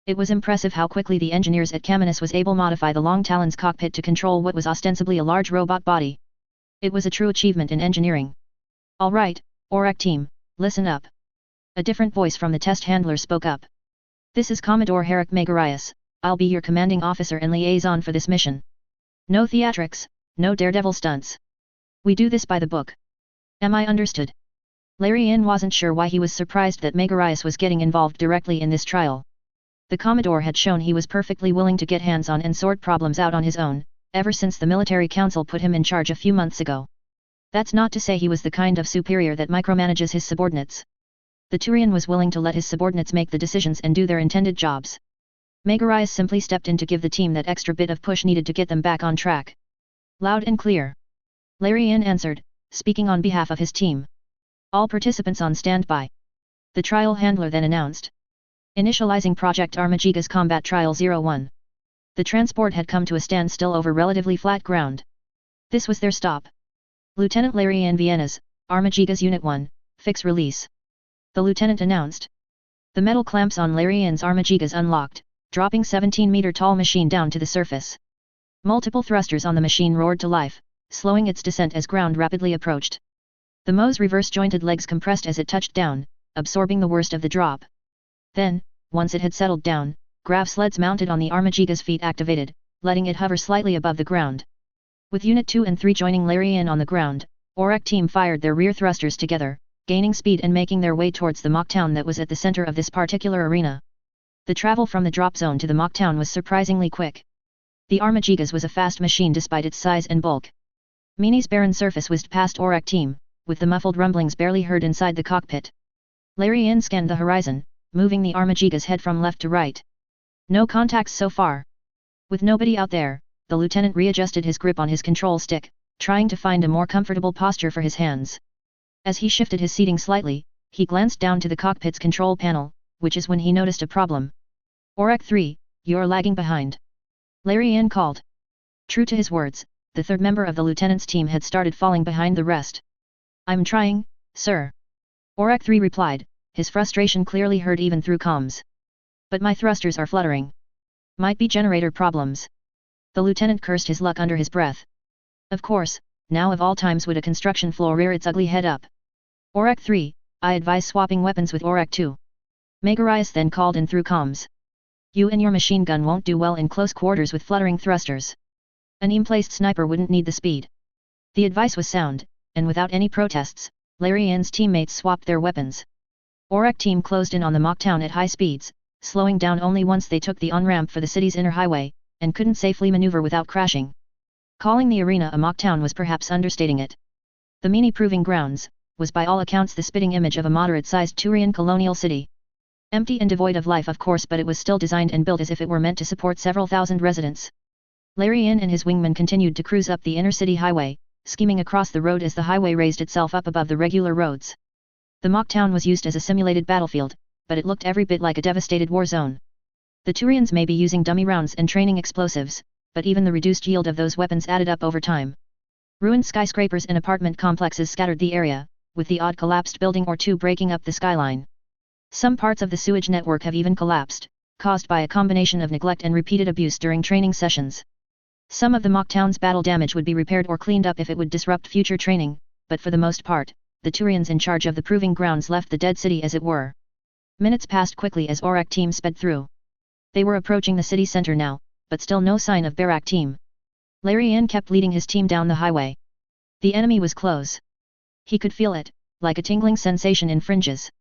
It was impressive how quickly the engineers at Caminus was able to modify the Long Talon's cockpit to control what was ostensibly a large robot body. It was a true achievement in engineering. All right, ORAC team, listen up. A different voice from the test handler spoke up. This is Commodore Herrick Megarius. I'll be your commanding officer and liaison for this mission. No theatrics, no daredevil stunts. We do this by the book. Am I understood? Larry Ian wasn't sure why he was surprised that Megarius was getting involved directly in this trial. The Commodore had shown he was perfectly willing to get hands-on and sort problems out on his own, ever since the military council put him in charge a few months ago. That's not to say he was the kind of superior that micromanages his subordinates. The Turian was willing to let his subordinates make the decisions and do their intended jobs. Megarius simply stepped in to give the team that extra bit of push needed to get them back on track. Loud and clear. Larry Ian answered, speaking on behalf of his team. All participants on standby. The trial handler then announced. Initializing Project Armagiga's Combat Trial 01. The transport had come to a standstill over relatively flat ground. This was their stop. Lieutenant Larry Ian Vienna's, Armagiga's Unit 1, fix release. The lieutenant announced. The metal clamps on Larry Ian's Armagiga's unlocked, dropping 17-meter-tall machine down to the surface. Multiple thrusters on the machine roared to life, slowing its descent as ground rapidly approached. The MO's reverse-jointed legs compressed as it touched down, absorbing the worst of the drop. Then, once it had settled down, grav sleds mounted on the Armagiga's feet activated, letting it hover slightly above the ground. With Unit 2 and 3 joining Larry Ian on the ground, ORAC team fired their rear thrusters together, gaining speed and making their way towards the mock town that was at the center of this particular arena. The travel from the drop zone to the mock town was surprisingly quick. The Armagiga's was a fast machine despite its size and bulk. Meany's barren surface whizzed past ORAC team, with the muffled rumblings barely heard inside the cockpit. Larry Ian scanned the horizon, moving the Armagiga's head from left to right. No contacts so far. With nobody out there, the lieutenant readjusted his grip on his control stick, trying to find a more comfortable posture for his hands. As he shifted his seating slightly, he glanced down to the cockpit's control panel, which is when he noticed a problem. "Auric 3, you're lagging behind," Larry Ian called. True to his words, the third member of the lieutenant's team had started falling behind the rest. "I'm trying, sir," Auric 3 replied, his frustration clearly heard even through comms. "But my thrusters are fluttering. Might be generator problems." The lieutenant cursed his luck under his breath. Of course, now of all times would a construction floor rear its ugly head up. "Auric 3, I advise swapping weapons with Auric 2. Megarius then called in through comms. "You and your machine gun won't do well in close quarters with fluttering thrusters. An emplaced sniper wouldn't need the speed." The advice was sound, and without any protests, Larry Ian's teammates swapped their weapons. Auric team closed in on the mock town at high speeds, slowing down only once they took the on-ramp for the city's inner highway, and couldn't safely maneuver without crashing. Calling the arena a mock town was perhaps understating it. The Mini Proving Grounds was by all accounts the spitting image of a moderate-sized Turian colonial city. Empty and devoid of life of course, but it was still designed and built as if it were meant to support several thousand residents. Larry Ian and his wingman continued to cruise up the inner city highway, skimming across the road as the highway raised itself up above the regular roads. The mock town was used as a simulated battlefield, but it looked every bit like a devastated war zone. The Turians may be using dummy rounds and training explosives, but even the reduced yield of those weapons added up over time. Ruined skyscrapers and apartment complexes scattered the area, with the odd collapsed building or two breaking up the skyline. Some parts of the sewage network have even collapsed, caused by a combination of neglect and repeated abuse during training sessions. Some of the mock town's battle damage would be repaired or cleaned up if it would disrupt future training, but for the most part, the Turians in charge of the proving grounds left the dead city as it were. Minutes passed quickly as Auric team sped through. They were approaching the city center now, but still no sign of Barak team. Larry Ian kept leading his team down the highway. The enemy was close. He could feel it, like a tingling sensation in fringes.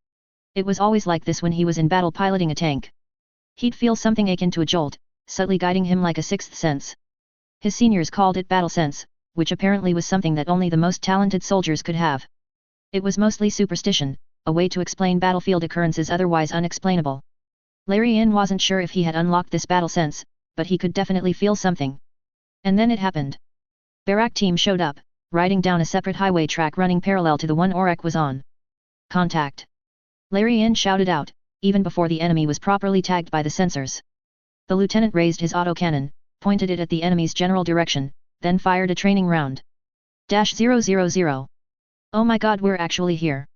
It was always like this when he was in battle piloting a tank. He'd feel something akin to a jolt, subtly guiding him like a sixth sense. His seniors called it battle sense, which apparently was something that only the most talented soldiers could have. It was mostly superstition, a way to explain battlefield occurrences otherwise unexplainable. Larry Ian wasn't sure if he had unlocked this battle sense, but he could definitely feel something. And then it happened. Barak team showed up, riding down a separate highway track running parallel to the one Auric was on. "Contact!" Larry Ian shouted out, even before the enemy was properly tagged by the sensors. The lieutenant raised his autocannon, pointed it at the enemy's general direction, then fired a training round. -000. "Oh my god, we're actually here!"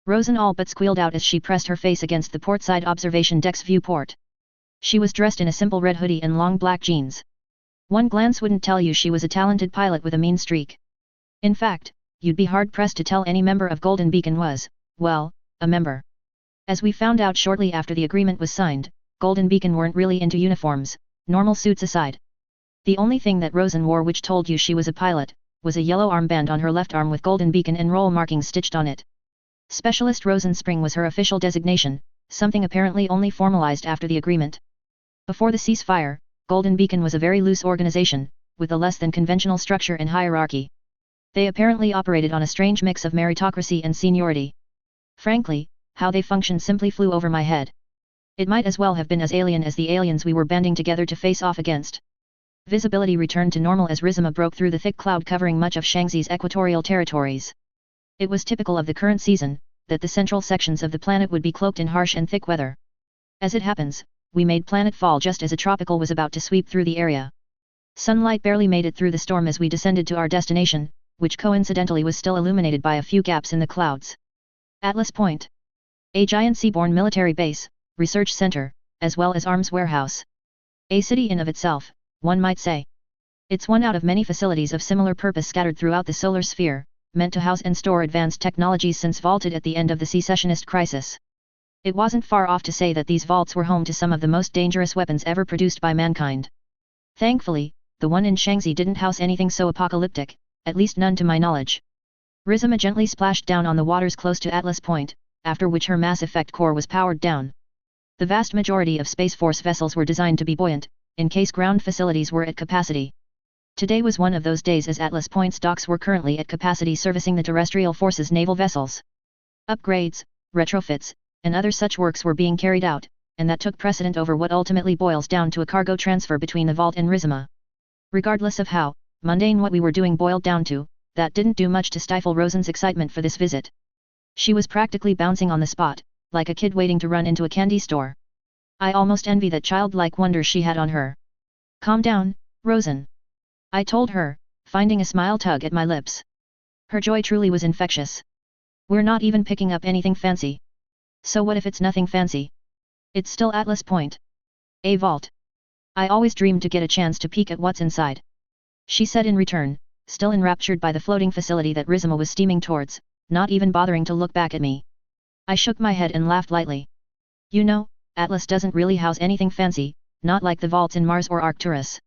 Rosen all but squealed out as she pressed her face against the portside observation deck's viewport. She was dressed in a simple red hoodie and long black jeans. One glance wouldn't tell you she was a talented pilot with a mean streak. In fact, you'd be hard-pressed to tell any member of Golden Beacon was, well, a member. As we found out shortly after the agreement was signed, Golden Beacon weren't really into uniforms, normal suits aside. The only thing that Rosen wore which told you she was a pilot, was a yellow armband on her left arm with Golden Beacon and roll markings stitched on it. Specialist Rosen Spring was her official designation, something apparently only formalized after the agreement. Before the ceasefire, Golden Beacon was a very loose organization, with a less than conventional structure and hierarchy. They apparently operated on a strange mix of meritocracy and seniority. Frankly, how they functioned simply flew over my head. It might as well have been as alien as the aliens we were banding together to face off against. Visibility returned to normal as Rizima broke through the thick cloud covering much of Shangzi's equatorial territories. It was typical of the current season, that the central sections of the planet would be cloaked in harsh and thick weather. As it happens, we made planetfall just as a tropical was about to sweep through the area. Sunlight barely made it through the storm as we descended to our destination, which coincidentally was still illuminated by a few gaps in the clouds. Atlas Point. A giant seaborne military base, research center, as well as arms warehouse. A city in of itself, one might say. It's one out of many facilities of similar purpose scattered throughout the solar sphere, meant to house and store advanced technologies since vaulted at the end of the secessionist crisis. It wasn't far off to say that these vaults were home to some of the most dangerous weapons ever produced by mankind. Thankfully, the one in Shangzi didn't house anything so apocalyptic, at least none to my knowledge. Rizima gently splashed down on the waters close to Atlas Point, after which her Mass Effect core was powered down. The vast majority of Space Force vessels were designed to be buoyant, in case ground facilities were at capacity. Today was one of those days as Atlas Point's docks were currently at capacity servicing the terrestrial forces' naval vessels. Upgrades, retrofits, and other such works were being carried out, and that took precedent over what ultimately boils down to a cargo transfer between the Vault and Rizima. Regardless of how mundane what we were doing boiled down to, that didn't do much to stifle Rosen's excitement for this visit. She was practically bouncing on the spot, like a kid waiting to run into a candy store. I almost envy that childlike wonder she had on her. Calm down, Rosen. I told her, finding a smile tug at my lips. Her joy truly was infectious. We're not even picking up anything fancy. So what if it's nothing fancy? It's still Atlas Point. A vault. I always dreamed to get a chance to peek at what's inside. She said in return, still enraptured by the floating facility that Rizma was steaming towards, not even bothering to look back at me. I shook my head and laughed lightly. You know, Atlas doesn't really house anything fancy, not like the vaults in Mars or Arcturus.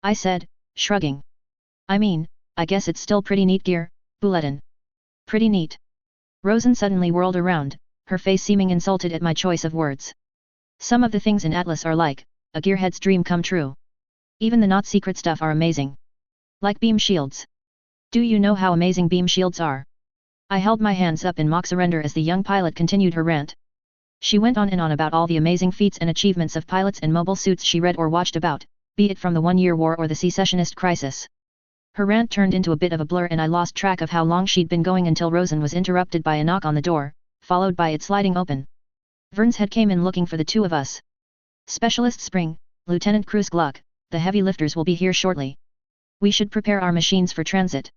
I said, shrugging. I mean, I guess it's still pretty neat gear, Bulletin. Pretty neat. Rosen suddenly whirled around, her face seeming insulted at my choice of words. Some of the things in Atlas are like a gearhead's dream come true. Even the not secret stuff are amazing. Like beam shields. Do you know how amazing beam shields are? I held my hands up in mock surrender as the young pilot continued her rant. She went on and on about all the amazing feats and achievements of pilots and mobile suits she read or watched about, be it from the One-Year War or the secessionist crisis. Her rant turned into a bit of a blur and I lost track of how long she'd been going until Rosen was interrupted by a knock on the door, followed by it sliding open. Vern's head came in looking for the two of us. Specialist Spring, Lieutenant Cruz Gluck, the heavy lifters will be here shortly. We should prepare our machines for transit.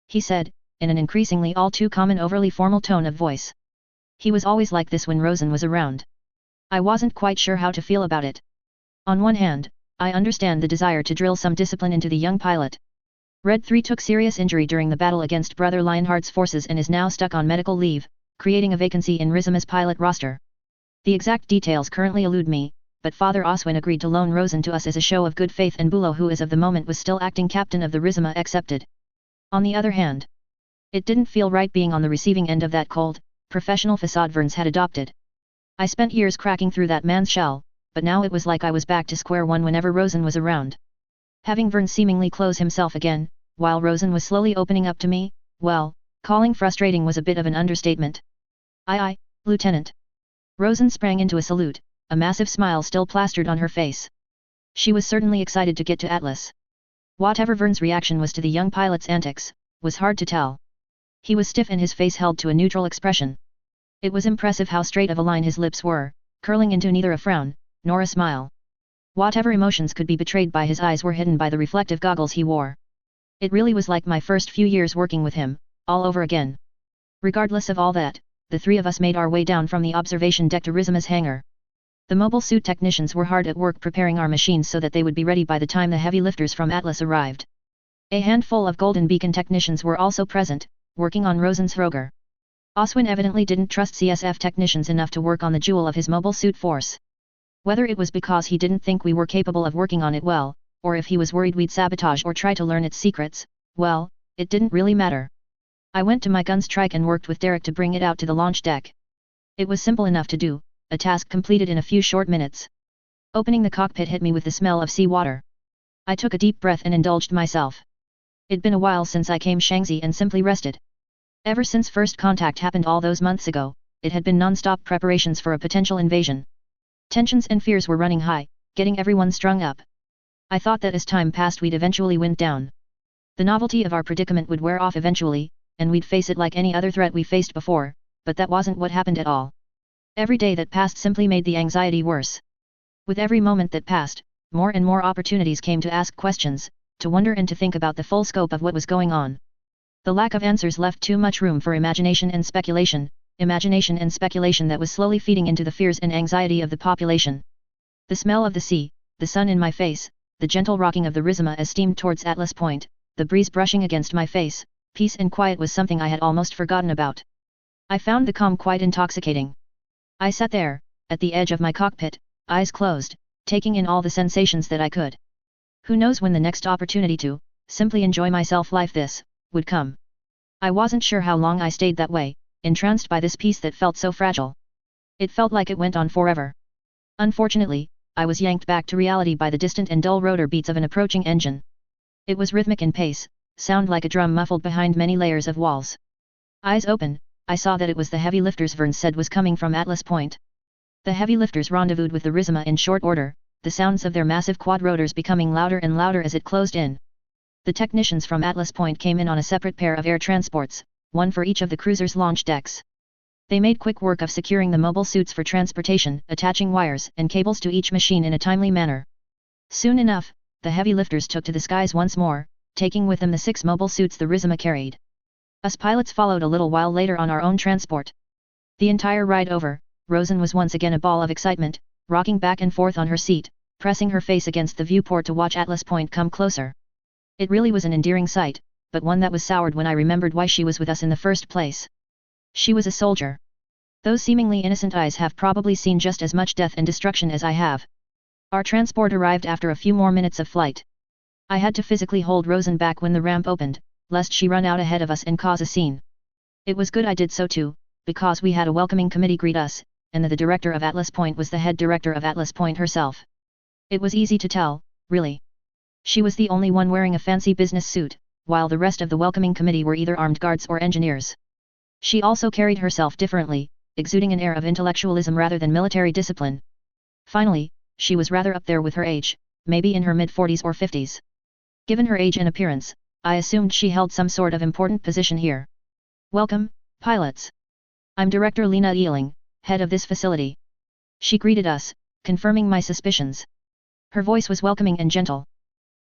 He said, in an increasingly all too common overly formal tone of voice. He was always like this when Rosen was around. I wasn't quite sure how to feel about it. On one hand, I understand the desire to drill some discipline into the young pilot. Red 3 took serious injury during the battle against Brother Lionheart's forces and is now stuck on medical leave, creating a vacancy in Rizma's pilot roster. The exact details currently elude me, but Father Oswin agreed to loan Rosen to us as a show of good faith and Bulo, who as of the moment was still acting captain of the Rizma, accepted. On the other hand, it didn't feel right being on the receiving end of that cold, professional facade Verns had adopted. I spent years cracking through that man's shell, but now it was like I was back to square one whenever Rosen was around. Having Vern seemingly close himself again, while Rosen was slowly opening up to me, well, calling frustrating was a bit of an understatement. Aye, Lieutenant. Rosen sprang into a salute, a massive smile still plastered on her face. She was certainly excited to get to Atlas. Whatever Vern's reaction was to the young pilot's antics, was hard to tell. He was stiff and his face held to a neutral expression. It was impressive how straight of a line his lips were, curling into neither a frown, nor a smile. Whatever emotions could be betrayed by his eyes were hidden by the reflective goggles he wore. It really was like my first few years working with him, all over again. Regardless of all that, the three of us made our way down from the observation deck to Rizma's hangar. The mobile suit technicians were hard at work preparing our machines so that they would be ready by the time the heavy lifters from Atlas arrived. A handful of Golden Beacon technicians were also present, working on Rosen's Hroger. Oswin evidently didn't trust CSF technicians enough to work on the jewel of his mobile suit force. Whether it was because he didn't think we were capable of working on it well, or if he was worried we'd sabotage or try to learn its secrets, well, it didn't really matter. I went to my gun's trike and worked with Derek to bring it out to the launch deck. It was simple enough to do, a task completed in a few short minutes. Opening the cockpit hit me with the smell of seawater. I took a deep breath and indulged myself. It'd been a while since I came Shangzi and simply rested. Ever since first contact happened all those months ago, it had been non-stop preparations for a potential invasion. Tensions and fears were running high, getting everyone strung up. I thought that as time passed we'd eventually wind down. The novelty of our predicament would wear off eventually, and we'd face it like any other threat we faced before, but that wasn't what happened at all. Every day that passed simply made the anxiety worse. With every moment that passed, more and more opportunities came to ask questions, to wonder and to think about the full scope of what was going on. The lack of answers left too much room for imagination and speculation that was slowly feeding into the fears and anxiety of the population. The smell of the sea, the sun in my face, the gentle rocking of the Rizma as steamed towards Atlas Point, the breeze brushing against my face, peace and quiet was something I had almost forgotten about. I found the calm quite intoxicating. I sat there, at the edge of my cockpit, eyes closed, taking in all the sensations that I could. Who knows when the next opportunity to, simply enjoy myself like this, would come. I wasn't sure how long I stayed that way, entranced by this peace that felt so fragile. It felt like it went on forever. Unfortunately, I was yanked back to reality by the distant and dull rotor beats of an approaching engine. It was rhythmic in pace, sound like a drum muffled behind many layers of walls. Eyes open, I saw that it was the heavy lifters Vern said was coming from Atlas Point. The heavy lifters rendezvoused with the Rizma in short order, the sounds of their massive quad rotors becoming louder and louder as it closed in. The technicians from Atlas Point came in on a separate pair of air transports, one for each of the cruiser's launch decks. They made quick work of securing the mobile suits for transportation, attaching wires and cables to each machine in a timely manner. Soon enough, the heavy lifters took to the skies once more, taking with them the 6 mobile suits the QuattroBacheema carried. Us pilots followed a little while later on our own transport. The entire ride over, Rosen was once again a ball of excitement, rocking back and forth on her seat, pressing her face against the viewport to watch Atlas Point come closer. It really was an endearing sight, but one that was soured when I remembered why she was with us in the first place. She was a soldier. Those seemingly innocent eyes have probably seen just as much death and destruction as I have. Our transport arrived after a few more minutes of flight. I had to physically hold Rosen back when the ramp opened, lest she run out ahead of us and cause a scene. It was good I did so too, because we had a welcoming committee greet us, and the director of Atlas Point was the head director of Atlas Point herself. It was easy to tell, really. She was the only one wearing a fancy business suit, while the rest of the welcoming committee were either armed guards or engineers. She also carried herself differently, exuding an air of intellectualism rather than military discipline. Finally, she was rather up there with her age, maybe in her mid-40s or 50s. Given her age and appearance, I assumed she held some sort of important position here. Welcome, pilots. I'm Director Lena Ealing, head of this facility. She greeted us, confirming my suspicions. Her voice was welcoming and gentle.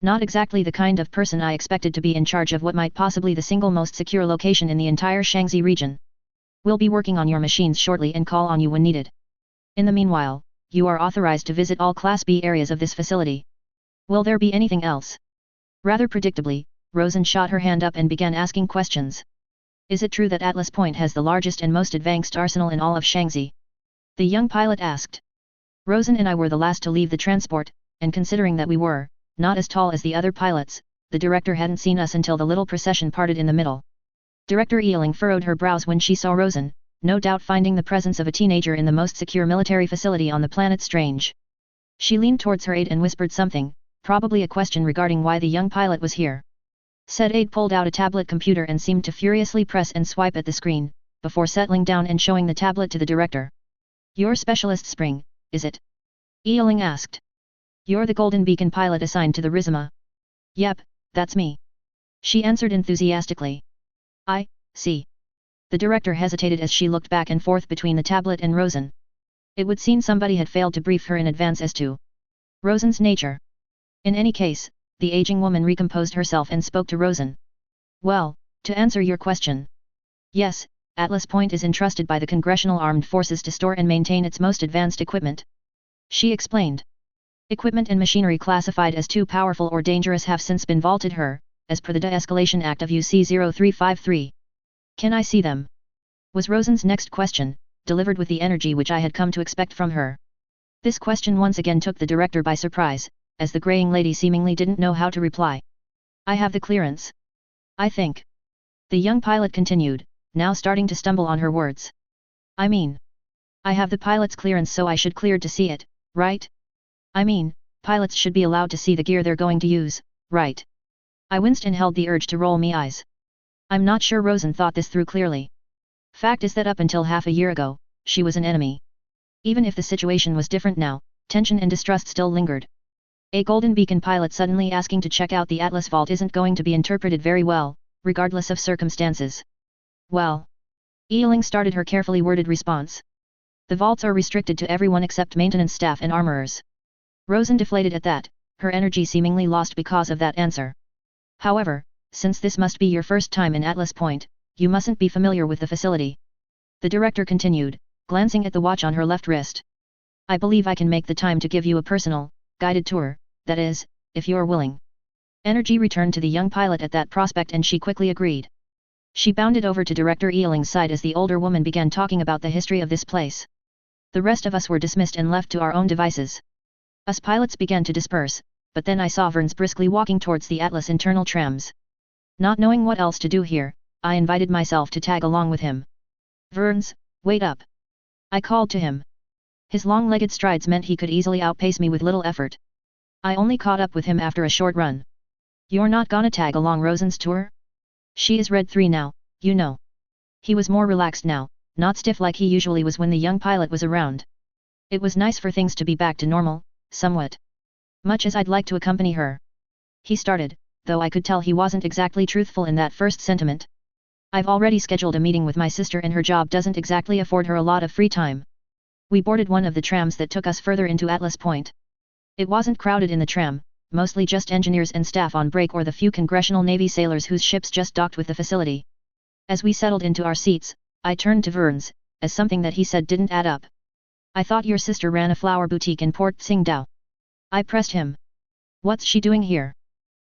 Not exactly the kind of person I expected to be in charge of what might possibly the single most secure location in the entire Shaanxi region. We'll be working on your machines shortly and call on you when needed. In the meanwhile, you are authorized to visit all Class B areas of this facility. Will there be anything else? Rather predictably, Rosen shot her hand up and began asking questions. Is it true that Atlas Point has the largest and most advanced arsenal in all of Shaanxi? The young pilot asked. Rosen and I were the last to leave the transport, and considering that we were, not as tall as the other pilots, the director hadn't seen us until the little procession parted in the middle. Director Ealing furrowed her brows when she saw Rosen, no doubt finding the presence of a teenager in the most secure military facility on the planet strange. She leaned towards her aide and whispered something, probably a question regarding why the young pilot was here. Said aide pulled out a tablet computer and seemed to furiously press and swipe at the screen, before settling down and showing the tablet to the director. Your specialist spring, is it? Ealing asked. You're the Golden Beacon pilot assigned to the QuattroBacheema. Yep, that's me. She answered enthusiastically. I see. The director hesitated as she looked back and forth between the tablet and Rosen. It would seem somebody had failed to brief her in advance as to Rosen's nature. In any case, the aging woman recomposed herself and spoke to Rosen. Well, to answer your question. Yes, Atlas Point is entrusted by the Congressional Armed Forces to store and maintain its most advanced equipment. She explained. Equipment and machinery classified as too powerful or dangerous have since been vaulted her, as per the De-Escalation Act of UC 0353. Can I see them? Was Rosen's next question, delivered with the energy which I had come to expect from her. This question once again took the director by surprise, as the graying lady seemingly didn't know how to reply. I have the clearance. I think. The young pilot continued, now starting to stumble on her words. I mean. I have the pilot's clearance, so I should cleared to see it, right? I mean, pilots should be allowed to see the gear they're going to use, right? I winced and held the urge to roll me eyes. I'm not sure Rosen thought this through clearly. Fact is that up until half a year ago, she was an enemy. Even if the situation was different now, tension and distrust still lingered. A Golden Beacon pilot suddenly asking to check out the Atlas Vault isn't going to be interpreted very well, regardless of circumstances. Well. Ealing started her carefully worded response. The vaults are restricted to everyone except maintenance staff and armorers. Rosen deflated at that, her energy seemingly lost because of that answer. However, since this must be your first time in Atlas Point, you mustn't be familiar with the facility. The director continued, glancing at the watch on her left wrist. I believe I can make the time to give you a personal, guided tour, that is, if you're willing. Energy returned to the young pilot at that prospect and she quickly agreed. She bounded over to Director Ealing's side as the older woman began talking about the history of this place. The rest of us were dismissed and left to our own devices. Us pilots began to disperse, but then I saw Verns briskly walking towards the Atlas internal trams. Not knowing what else to do here, I invited myself to tag along with him. Verns, wait up. I called to him. His long-legged strides meant he could easily outpace me with little effort. I only caught up with him after a short run. You're not gonna tag along Rosen's tour? She is Red 3 now, you know. He was more relaxed now, not stiff like he usually was when the young pilot was around. It was nice for things to be back to normal, somewhat. Much as I'd like to accompany her. He started, though I could tell he wasn't exactly truthful in that first sentiment. I've already scheduled a meeting with my sister and her job doesn't exactly afford her a lot of free time. We boarded one of the trams that took us further into Atlas Point. It wasn't crowded in the tram, mostly just engineers and staff on break or the few Congressional Navy sailors whose ships just docked with the facility. As we settled into our seats, I turned to Verns, as something that he said didn't add up. I thought your sister ran a flower boutique in Port Tsingtao. I pressed him. What's she doing here?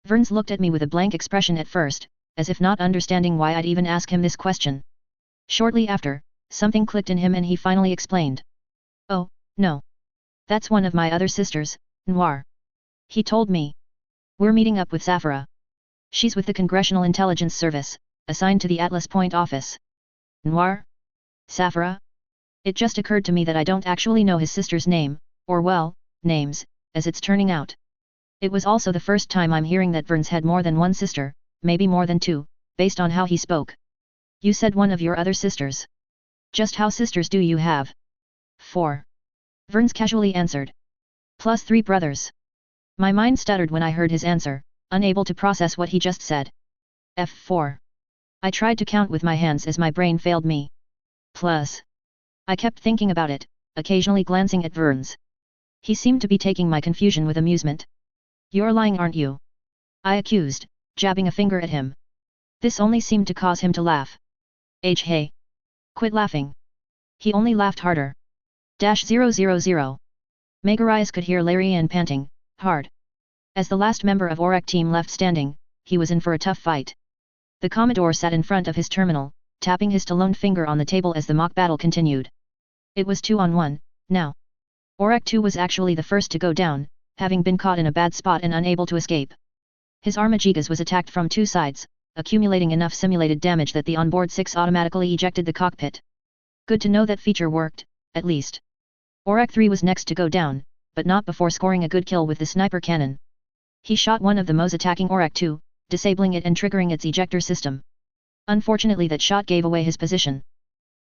Verns looked at me with a blank expression at first, as if not understanding why I'd even ask him this question. Shortly after, something clicked in him and he finally explained. Oh, no. That's one of my other sisters, Noir. He told me. We're meeting up with Safra. She's with the Congressional Intelligence Service, assigned to the Atlas Point office. Noir? Safra? It just occurred to me that I don't actually know his sister's name, or well, names, as it's turning out. It was also the first time I'm hearing that Verns had more than one sister, maybe more than two, based on how he spoke. You said one of your other sisters. Just how sisters do you have? 4. Verns casually answered. Plus 3 brothers. My mind stuttered when I heard his answer, unable to process what he just said. F4. I tried to count with my hands as my brain failed me. Plus. I kept thinking about it, occasionally glancing at Verns. He seemed to be taking my confusion with amusement. You're lying, aren't you? I accused, jabbing a finger at him. This only seemed to cause him to laugh. Hey. Quit laughing. He only laughed harder. -000. Megarius could hear Larian panting, hard. As the last member of ORAC team left standing, he was in for a tough fight. The Commodore sat in front of his terminal, tapping his taloned finger on the table as the mock battle continued. It was 2-on-1, now. ORAC 2 was actually the first to go down, having been caught in a bad spot and unable to escape. His Armagigas was attacked from 2 sides, accumulating enough simulated damage that the onboard 6 automatically ejected the cockpit. Good to know that feature worked, at least. ORAC 3 was next to go down, but not before scoring a good kill with the sniper cannon. He shot one of the MOs attacking ORAC 2, disabling it and triggering its ejector system. Unfortunately, that shot gave away his position.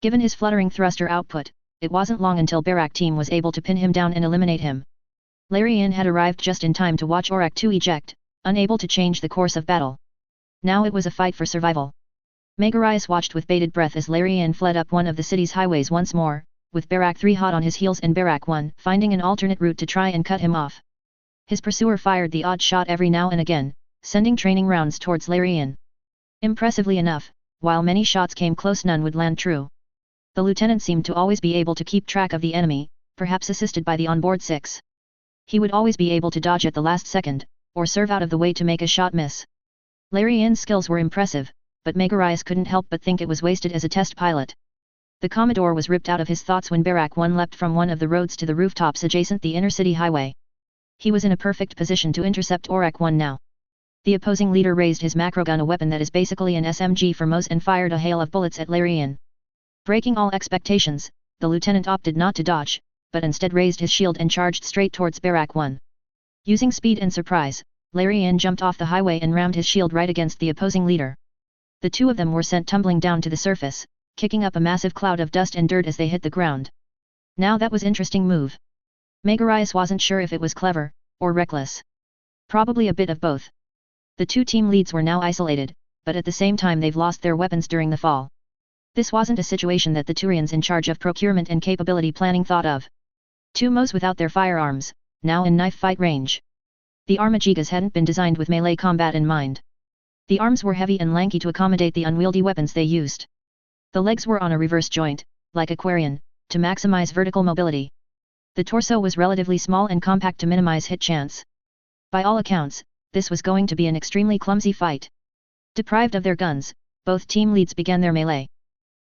Given his fluttering thruster output, it wasn't long until Barak team was able to pin him down and eliminate him. Larian had arrived just in time to watch ORAC 2 eject, unable to change the course of battle. Now it was a fight for survival. Megarius watched with bated breath as Larian fled up one of the city's highways once more, with Barak 3 hot on his heels and Barak 1 finding an alternate route to try and cut him off. His pursuer fired the odd shot every now and again, sending training rounds towards Larian. Impressively enough, while many shots came close, none would land true. The lieutenant seemed to always be able to keep track of the enemy, perhaps assisted by the onboard 6. He would always be able to dodge at the last second, or serve out of the way to make a shot miss. Larian's skills were impressive, but Megarius couldn't help but think it was wasted as a test pilot. The Commodore was ripped out of his thoughts when Barak 1 leapt from one of the roads to the rooftops adjacent the inner city highway. He was in a perfect position to intercept ORAC 1 now. The opposing leader raised his macrogun, a weapon that is basically an SMG for MOs, and fired a hail of bullets at Larian. Breaking all expectations, the lieutenant opted not to dodge, but instead raised his shield and charged straight towards Barak 1. Using speed and surprise, Larian jumped off the highway and rammed his shield right against the opposing leader. The two of them were sent tumbling down to the surface, kicking up a massive cloud of dust and dirt as they hit the ground. Now that was interesting move. Megarius wasn't sure if it was clever, or reckless. Probably a bit of both. The two team leads were now isolated, but at the same time they've lost their weapons during the fall. This wasn't a situation that the Turians in charge of procurement and capability planning thought of. Two MOs without their firearms, now in knife fight range. The Armagigas hadn't been designed with melee combat in mind. The arms were heavy and lanky to accommodate the unwieldy weapons they used. The legs were on a reverse joint, like Aquarian, to maximize vertical mobility. The torso was relatively small and compact to minimize hit chance. By all accounts, this was going to be an extremely clumsy fight. Deprived of their guns, both team leads began their melee.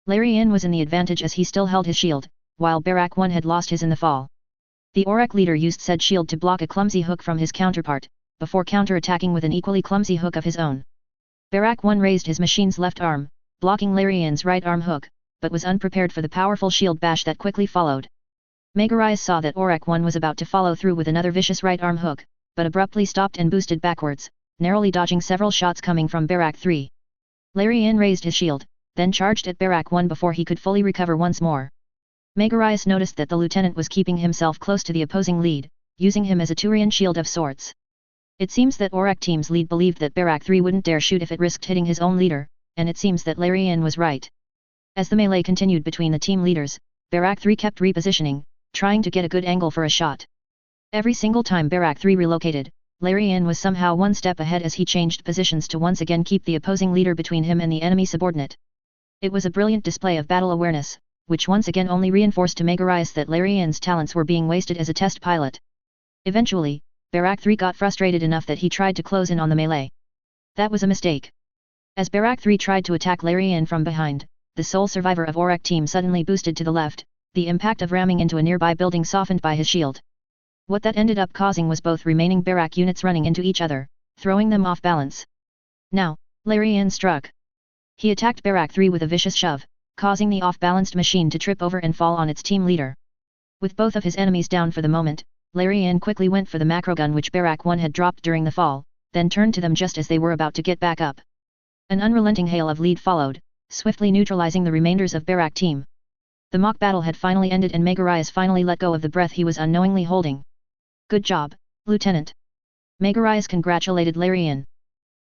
Larian was in the advantage as he still held his shield, while Barak 1 had lost his in the fall. The ORAC leader used said shield to block a clumsy hook from his counterpart, before counter-attacking with an equally clumsy hook of his own. Barak 1 raised his machine's left arm, blocking Larian's right arm hook, but was unprepared for the powerful shield bash that quickly followed. Megarius saw that ORAC 1 was about to follow through with another vicious right arm hook, but abruptly stopped and boosted backwards, narrowly dodging several shots coming from Barak 3. Larian raised his shield, then charged at Barak 1 before he could fully recover once more. Megarius noticed that the lieutenant was keeping himself close to the opposing lead, using him as a Turian shield of sorts. It seems that Aurak team's lead believed that Barak 3 wouldn't dare shoot if it risked hitting his own leader, and it seems that Larian was right. As the melee continued between the team leaders, Barak 3 kept repositioning, trying to get a good angle for a shot. Every single time Barak 3 relocated, Larian was somehow one step ahead as he changed positions to once again keep the opposing leader between him and the enemy subordinate. It was a brilliant display of battle awareness, which once again only reinforced to Megarius that Larian's talents were being wasted as a test pilot. Eventually, Barak 3 got frustrated enough that he tried to close in on the melee. That was a mistake. As Barak 3 tried to attack Larian from behind, the sole survivor of Aurak team suddenly boosted to the left, the impact of ramming into a nearby building softened by his shield. What that ended up causing was both remaining Barak units running into each other, throwing them off balance. Now, Larian struck. He attacked Barak 3 with a vicious shove, causing the off-balanced machine to trip over and fall on its team leader. With both of his enemies down for the moment, Larian quickly went for the macro gun which Barak 1 had dropped during the fall, then turned to them just as they were about to get back up. An unrelenting hail of lead followed, swiftly neutralizing the remainders of Barak team. The mock battle had finally ended and Megarius finally let go of the breath he was unknowingly holding. Good job, Lieutenant. Megarius congratulated Larian.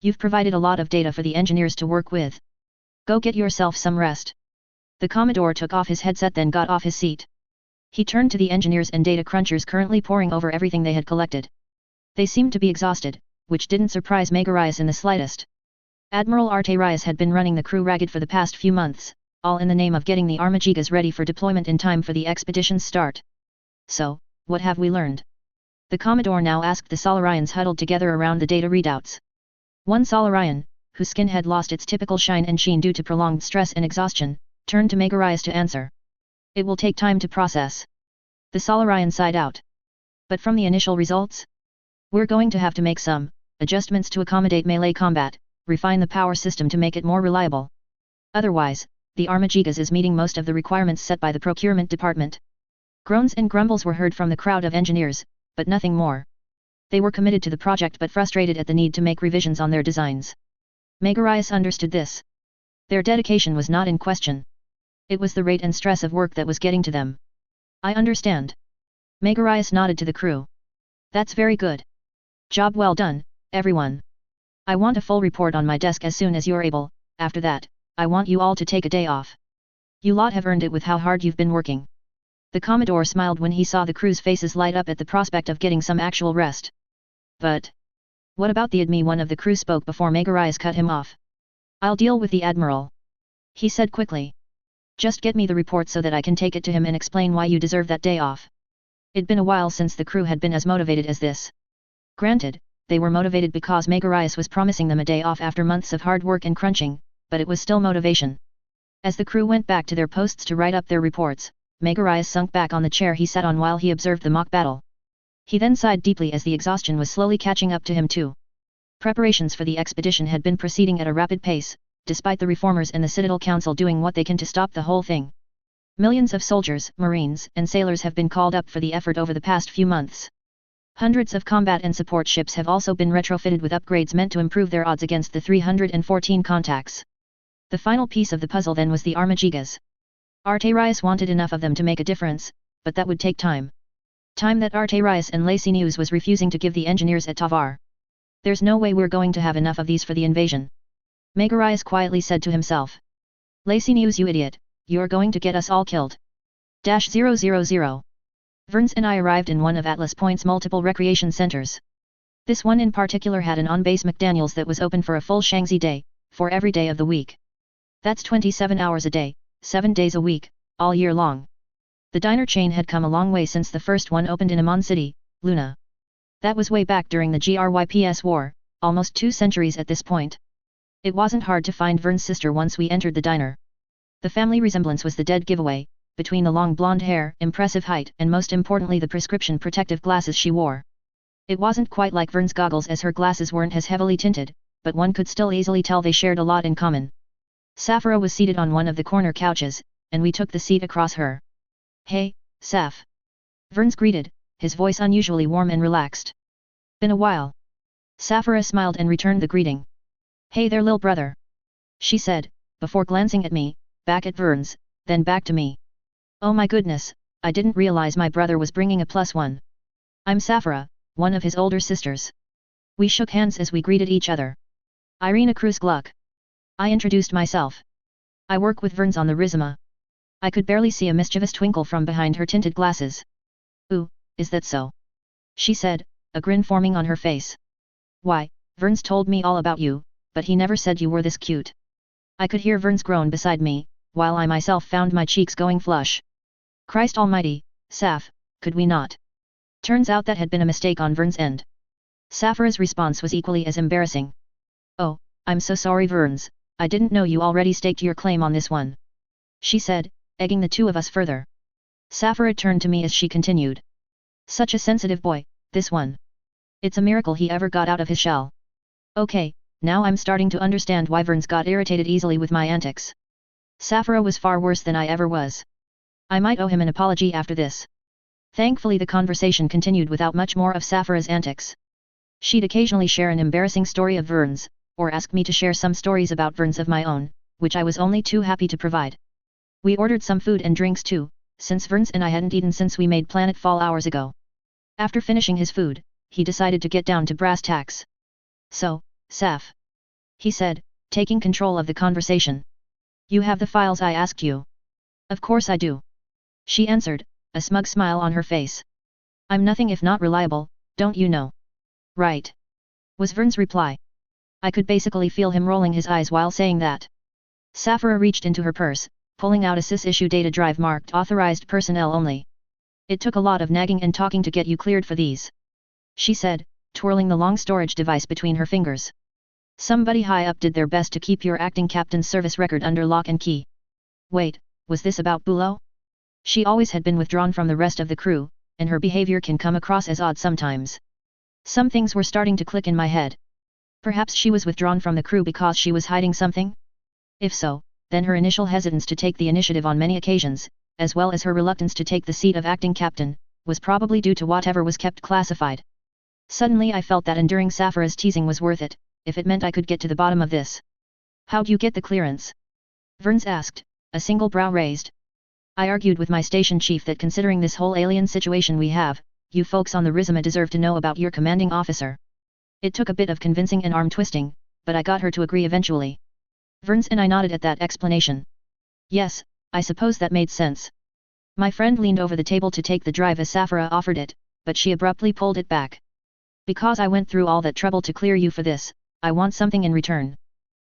You've provided a lot of data for the engineers to work with. Go get yourself some rest. The Commodore took off his headset then got off his seat. He turned to the engineers and data crunchers currently poring over everything they had collected. They seemed to be exhausted, which didn't surprise Megarius in the slightest. Admiral Arterius had been running the crew ragged for the past few months, all in the name of getting the Armagigas ready for deployment in time for the expedition's start. So, what have we learned? The Commodore now asked the Solarians huddled together around the data readouts. One Solarian, whose skin had lost its typical shine and sheen due to prolonged stress and exhaustion, turned to Megarius to answer. It will take time to process. The Solarian sighed out. But from the initial results? We're going to have to make some adjustments to accommodate melee combat, refine the power system to make it more reliable. Otherwise, the Armagigas is meeting most of the requirements set by the procurement department. Groans and grumbles were heard from the crowd of engineers, but nothing more. They were committed to the project but frustrated at the need to make revisions on their designs. Megarius understood this. Their dedication was not in question. It was the rate and stress of work that was getting to them. I understand. Megarius nodded to the crew. That's very good. Job well done, everyone. I want a full report on my desk as soon as you're able. After that, I want you all to take a day off. You lot have earned it with how hard you've been working. The Commodore smiled when he saw the crew's faces light up at the prospect of getting some actual rest. But what about the admi? One of the crew spoke before Megarius cut him off. I'll deal with the Admiral. He said quickly. Just get me the report so that I can take it to him and explain why you deserve that day off. It'd been a while since the crew had been as motivated as this. Granted, they were motivated because Megarius was promising them a day off after months of hard work and crunching, but it was still motivation. As the crew went back to their posts to write up their reports, Megarius sunk back on the chair he sat on while he observed the mock battle. He then sighed deeply as the exhaustion was slowly catching up to him too. Preparations for the expedition had been proceeding at a rapid pace, despite the reformers and the Citadel Council doing what they can to stop the whole thing. Millions of soldiers, marines, and sailors have been called up for the effort over the past few months. Hundreds of combat and support ships have also been retrofitted with upgrades meant to improve their odds against the 314 contacts. The final piece of the puzzle then was the Armagigas. Arterius wanted enough of them to make a difference, but that would take time. Time that Arterius and Licinius was refusing to give the engineers at Tavar. There's no way we're going to have enough of these for the invasion. Megarius quietly said to himself. Licinius, you idiot, you're going to get us all killed. -000. Verns and I arrived in one of Atlas Point's multiple recreation centers. This one in particular had an on-base McDaniels that was open for a full Shangzi day, for every day of the week. That's 27 hours a day, 7 days a week, all year long. The diner chain had come a long way since the first one opened in Amon City, Luna. That was way back during the GRYPS war, almost 2 centuries at this point. It wasn't hard to find Vern's sister once we entered the diner. The family resemblance was the dead giveaway, between the long blonde hair, impressive height, and most importantly the prescription protective glasses she wore. It wasn't quite like Vern's goggles as her glasses weren't as heavily tinted, but one could still easily tell they shared a lot in common. Safra was seated on one of the corner couches, and we took the seat across her. Hey, Saf. Verns greeted, his voice unusually warm and relaxed. Been a while. Safra smiled and returned the greeting. Hey there, lil brother. She said, before glancing at me, back at Verns, then back to me. Oh my goodness, I didn't realize my brother was bringing a +1. I'm Safra, one of his older sisters. We shook hands as we greeted each other. Irina Cruz Gluck. I introduced myself. I work with Verns on the Rizima. I could barely see a mischievous twinkle from behind her tinted glasses. Ooh, is that so? She said, a grin forming on her face. Why, Verns told me all about you, but he never said you were this cute. I could hear Verns groan beside me, while I myself found my cheeks going flush. Christ almighty, Saf, could we not? Turns out that had been a mistake on Verns' end. Safra's response was equally as embarrassing. Oh, I'm so sorry Verns, I didn't know you already staked your claim on this one. She said, egging the two of us further. Safra turned to me as she continued. Such a sensitive boy, this one. It's a miracle he ever got out of his shell. Okay, now I'm starting to understand why Verns got irritated easily with my antics. Safra was far worse than I ever was. I might owe him an apology after this. Thankfully the conversation continued without much more of Safra's antics. She'd occasionally share an embarrassing story of Verns, or ask me to share some stories about Verns of my own, which I was only too happy to provide. We ordered some food and drinks too, since Verns and I hadn't eaten since we made Planet Fall hours ago. After finishing his food, he decided to get down to brass tacks. So, Saf. He said, taking control of the conversation. You have the files I asked you. Of course I do. She answered, a smug smile on her face. I'm nothing if not reliable, don't you know? Right. Was Verns' reply. I could basically feel him rolling his eyes while saying that. Safra reached into her purse, pulling out a SIS-issue data drive marked authorized personnel only. It took a lot of nagging and talking to get you cleared for these. She said, twirling the long storage device between her fingers. Somebody high up did their best to keep your acting captain's service record under lock and key. Wait, was this about Bulo? She always had been withdrawn from the rest of the crew, and her behavior can come across as odd sometimes. Some things were starting to click in my head. Perhaps she was withdrawn from the crew because she was hiding something? If so, then her initial hesitance to take the initiative on many occasions, as well as her reluctance to take the seat of acting captain, was probably due to whatever was kept classified. Suddenly I felt that enduring Safra's teasing was worth it, if it meant I could get to the bottom of this. How'd you get the clearance? Verns asked, a single brow raised. I argued with my station chief that considering this whole alien situation we have, you folks on the Rizima deserve to know about your commanding officer. It took a bit of convincing and arm twisting, but I got her to agree eventually. Verns and I nodded at that explanation. Yes, I suppose that made sense. My friend leaned over the table to take the drive as Safra offered it, but she abruptly pulled it back. Because I went through all that trouble to clear you for this, I want something in return.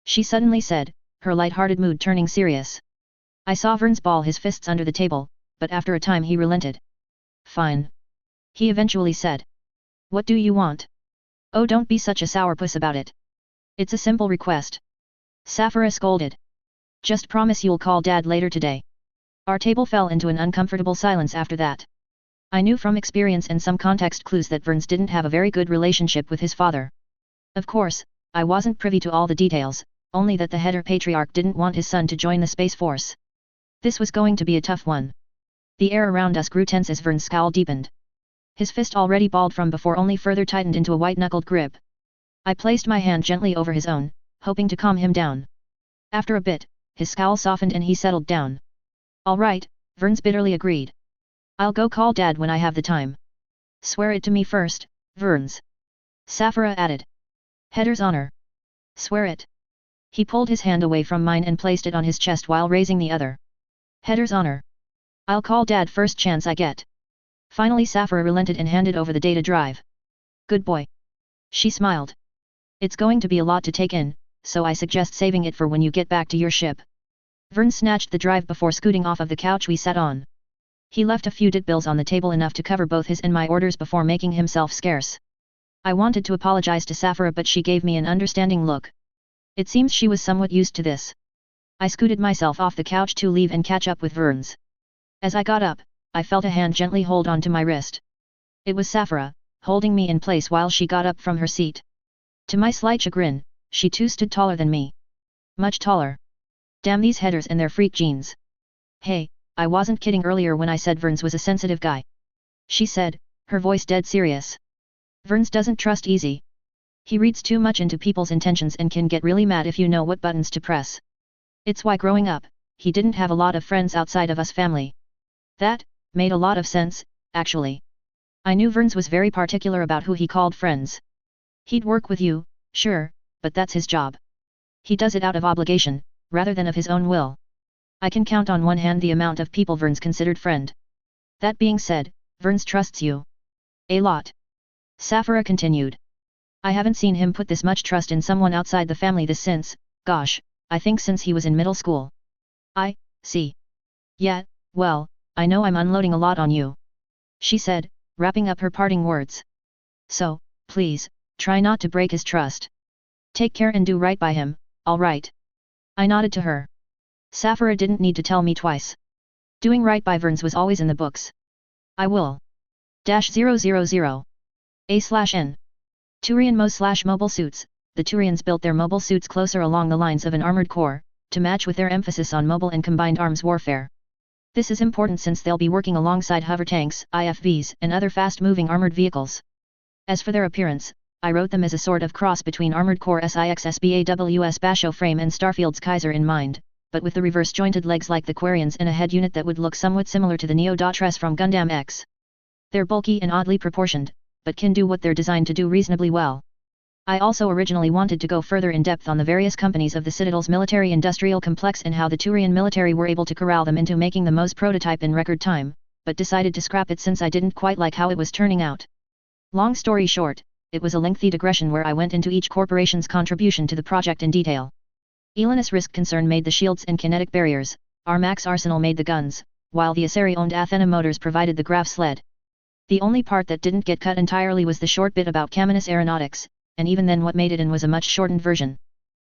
She suddenly said, her light-hearted mood turning serious. I saw Verns ball his fists under the table, but after a time he relented. Fine. He eventually said. What do you want? Oh, don't be such a sourpuss about it. It's a simple request. Safra scolded. Just promise you'll call Dad later today. Our table fell into an uncomfortable silence after that. I knew from experience and some context clues that Verns didn't have a very good relationship with his father. Of course, I wasn't privy to all the details, only that the header patriarch didn't want his son to join the Space Force. This was going to be a tough one. The air around us grew tense as Verns' scowl deepened. His fist already balled from before only further tightened into a white-knuckled grip. I placed my hand gently over his own, hoping to calm him down. After a bit, his scowl softened and he settled down. All right, Verns bitterly agreed. I'll go call Dad when I have the time. Swear it to me first, Verns. Safra added. Header's honor. Swear it. He pulled his hand away from mine and placed it on his chest while raising the other. Header's honor. I'll call Dad first chance I get. Finally Safra relented and handed over the data drive. Good boy. She smiled. It's going to be a lot to take in, so I suggest saving it for when you get back to your ship. Verns snatched the drive before scooting off of the couch we sat on. He left a few bills on the table enough to cover both his and my orders before making himself scarce. I wanted to apologize to Safra but she gave me an understanding look. It seems she was somewhat used to this. I scooted myself off the couch to leave and catch up with Verns. As I got up, I felt a hand gently hold onto my wrist. It was Safra, holding me in place while she got up from her seat. To my slight chagrin, she too stood taller than me. Much taller. Damn these headers and their freak genes. Hey, I wasn't kidding earlier when I said Verns was a sensitive guy. She said, her voice dead serious. Verns doesn't trust easy. He reads too much into people's intentions and can get really mad if you know what buttons to press. It's why growing up, he didn't have a lot of friends outside of us family. That made a lot of sense, actually. I knew Verns was very particular about who he called friends. He'd work with you, sure, but that's his job. He does it out of obligation, rather than of his own will. I can count on one hand the amount of people Verns considered friend. That being said, Verns trusts you. A lot. Saphira continued. I haven't seen him put this much trust in someone outside the family since, gosh, I think since he was in middle school. I see. Yeah, well, I know I'm unloading a lot on you. She said, wrapping up her parting words. So, please, try not to break his trust. Take care and do right by him, all right? I nodded to her. Saphira didn't need to tell me twice. Doing right by Verns was always in the books. I will. -000. A/N. Turian Mobile suits. The Turians built their mobile suits closer along the lines of an armored core, to match with their emphasis on mobile and combined arms warfare. This is important since they'll be working alongside hover tanks, IFVs, and other fast-moving armored vehicles. As for their appearance, I wrote them as a sort of cross between Armored Core SIXSBAW's Basho frame and Starfield's Kaiser in mind, but with the reverse-jointed legs like the Quarians and a head unit that would look somewhat similar to the Neo-Datres from Gundam X. They're bulky and oddly proportioned, but can do what they're designed to do reasonably well. I also originally wanted to go further in depth on the various companies of the Citadel's military-industrial complex and how the Turian military were able to corral them into making the most prototype in record time, but decided to scrap it since I didn't quite like how it was turning out. Long story short, it was a lengthy digression where I went into each corporation's contribution to the project in detail. Elanus Risk Concern made the shields and kinetic barriers, Armax Arsenal made the guns, while the Asari-owned Athena Motors provided the graph sled. The only part that didn't get cut entirely was the short bit about Caminus Aeronautics, and even then what made it in was a much shortened version.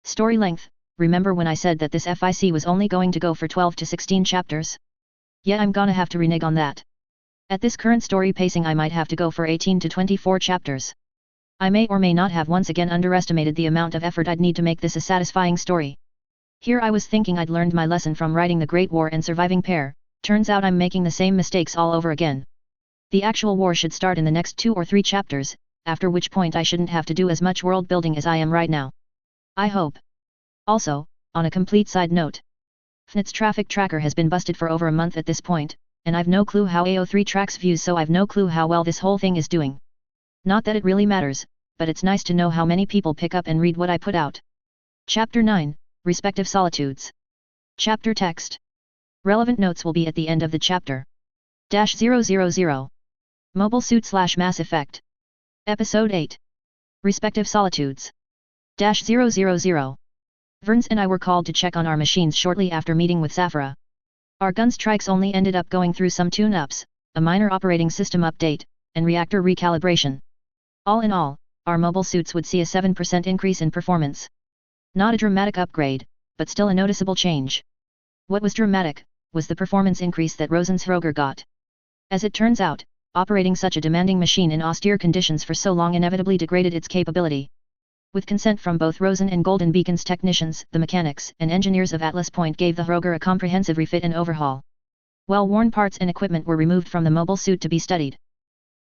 Story length, remember when I said that this FIC was only going to go for 12 to 16 chapters? Yeah, I'm gonna have to renege on that. At this current story pacing I might have to go for 18 to 24 chapters. I may or may not have once again underestimated the amount of effort I'd need to make this a satisfying story. Here I was thinking I'd learned my lesson from writing The Great War and Surviving Pair, turns out I'm making the same mistakes all over again. The actual war should start in the next 2 or 3 chapters, after which point I shouldn't have to do as much world building as I am right now. I hope. Also, on a complete side note, FNIT's traffic tracker has been busted for over a month at this point, and I've no clue how AO3 tracks views, so I've no clue how well this whole thing is doing. Not that it really matters, but it's nice to know how many people pick up and read what I put out. Chapter 9, Respective Solitudes. Chapter Text. Relevant notes will be at the end of the chapter. -000. Mobile Suit / Mass Effect. Episode 8. Respective Solitudes. -000. Verns and I were called to check on our machines shortly after meeting with Saphira. Our gun strikes only ended up going through some tune-ups, a minor operating system update, and reactor recalibration. All in all, our mobile suits would see a 7% increase in performance. Not a dramatic upgrade, but still a noticeable change. What was dramatic, was the performance increase that Rosen's Hroger got. As it turns out, operating such a demanding machine in austere conditions for so long inevitably degraded its capability. With consent from both Rosen and Golden Beacon's technicians, the mechanics and engineers of Atlas Point gave the Hroger a comprehensive refit and overhaul. Well-worn parts and equipment were removed from the mobile suit to be studied.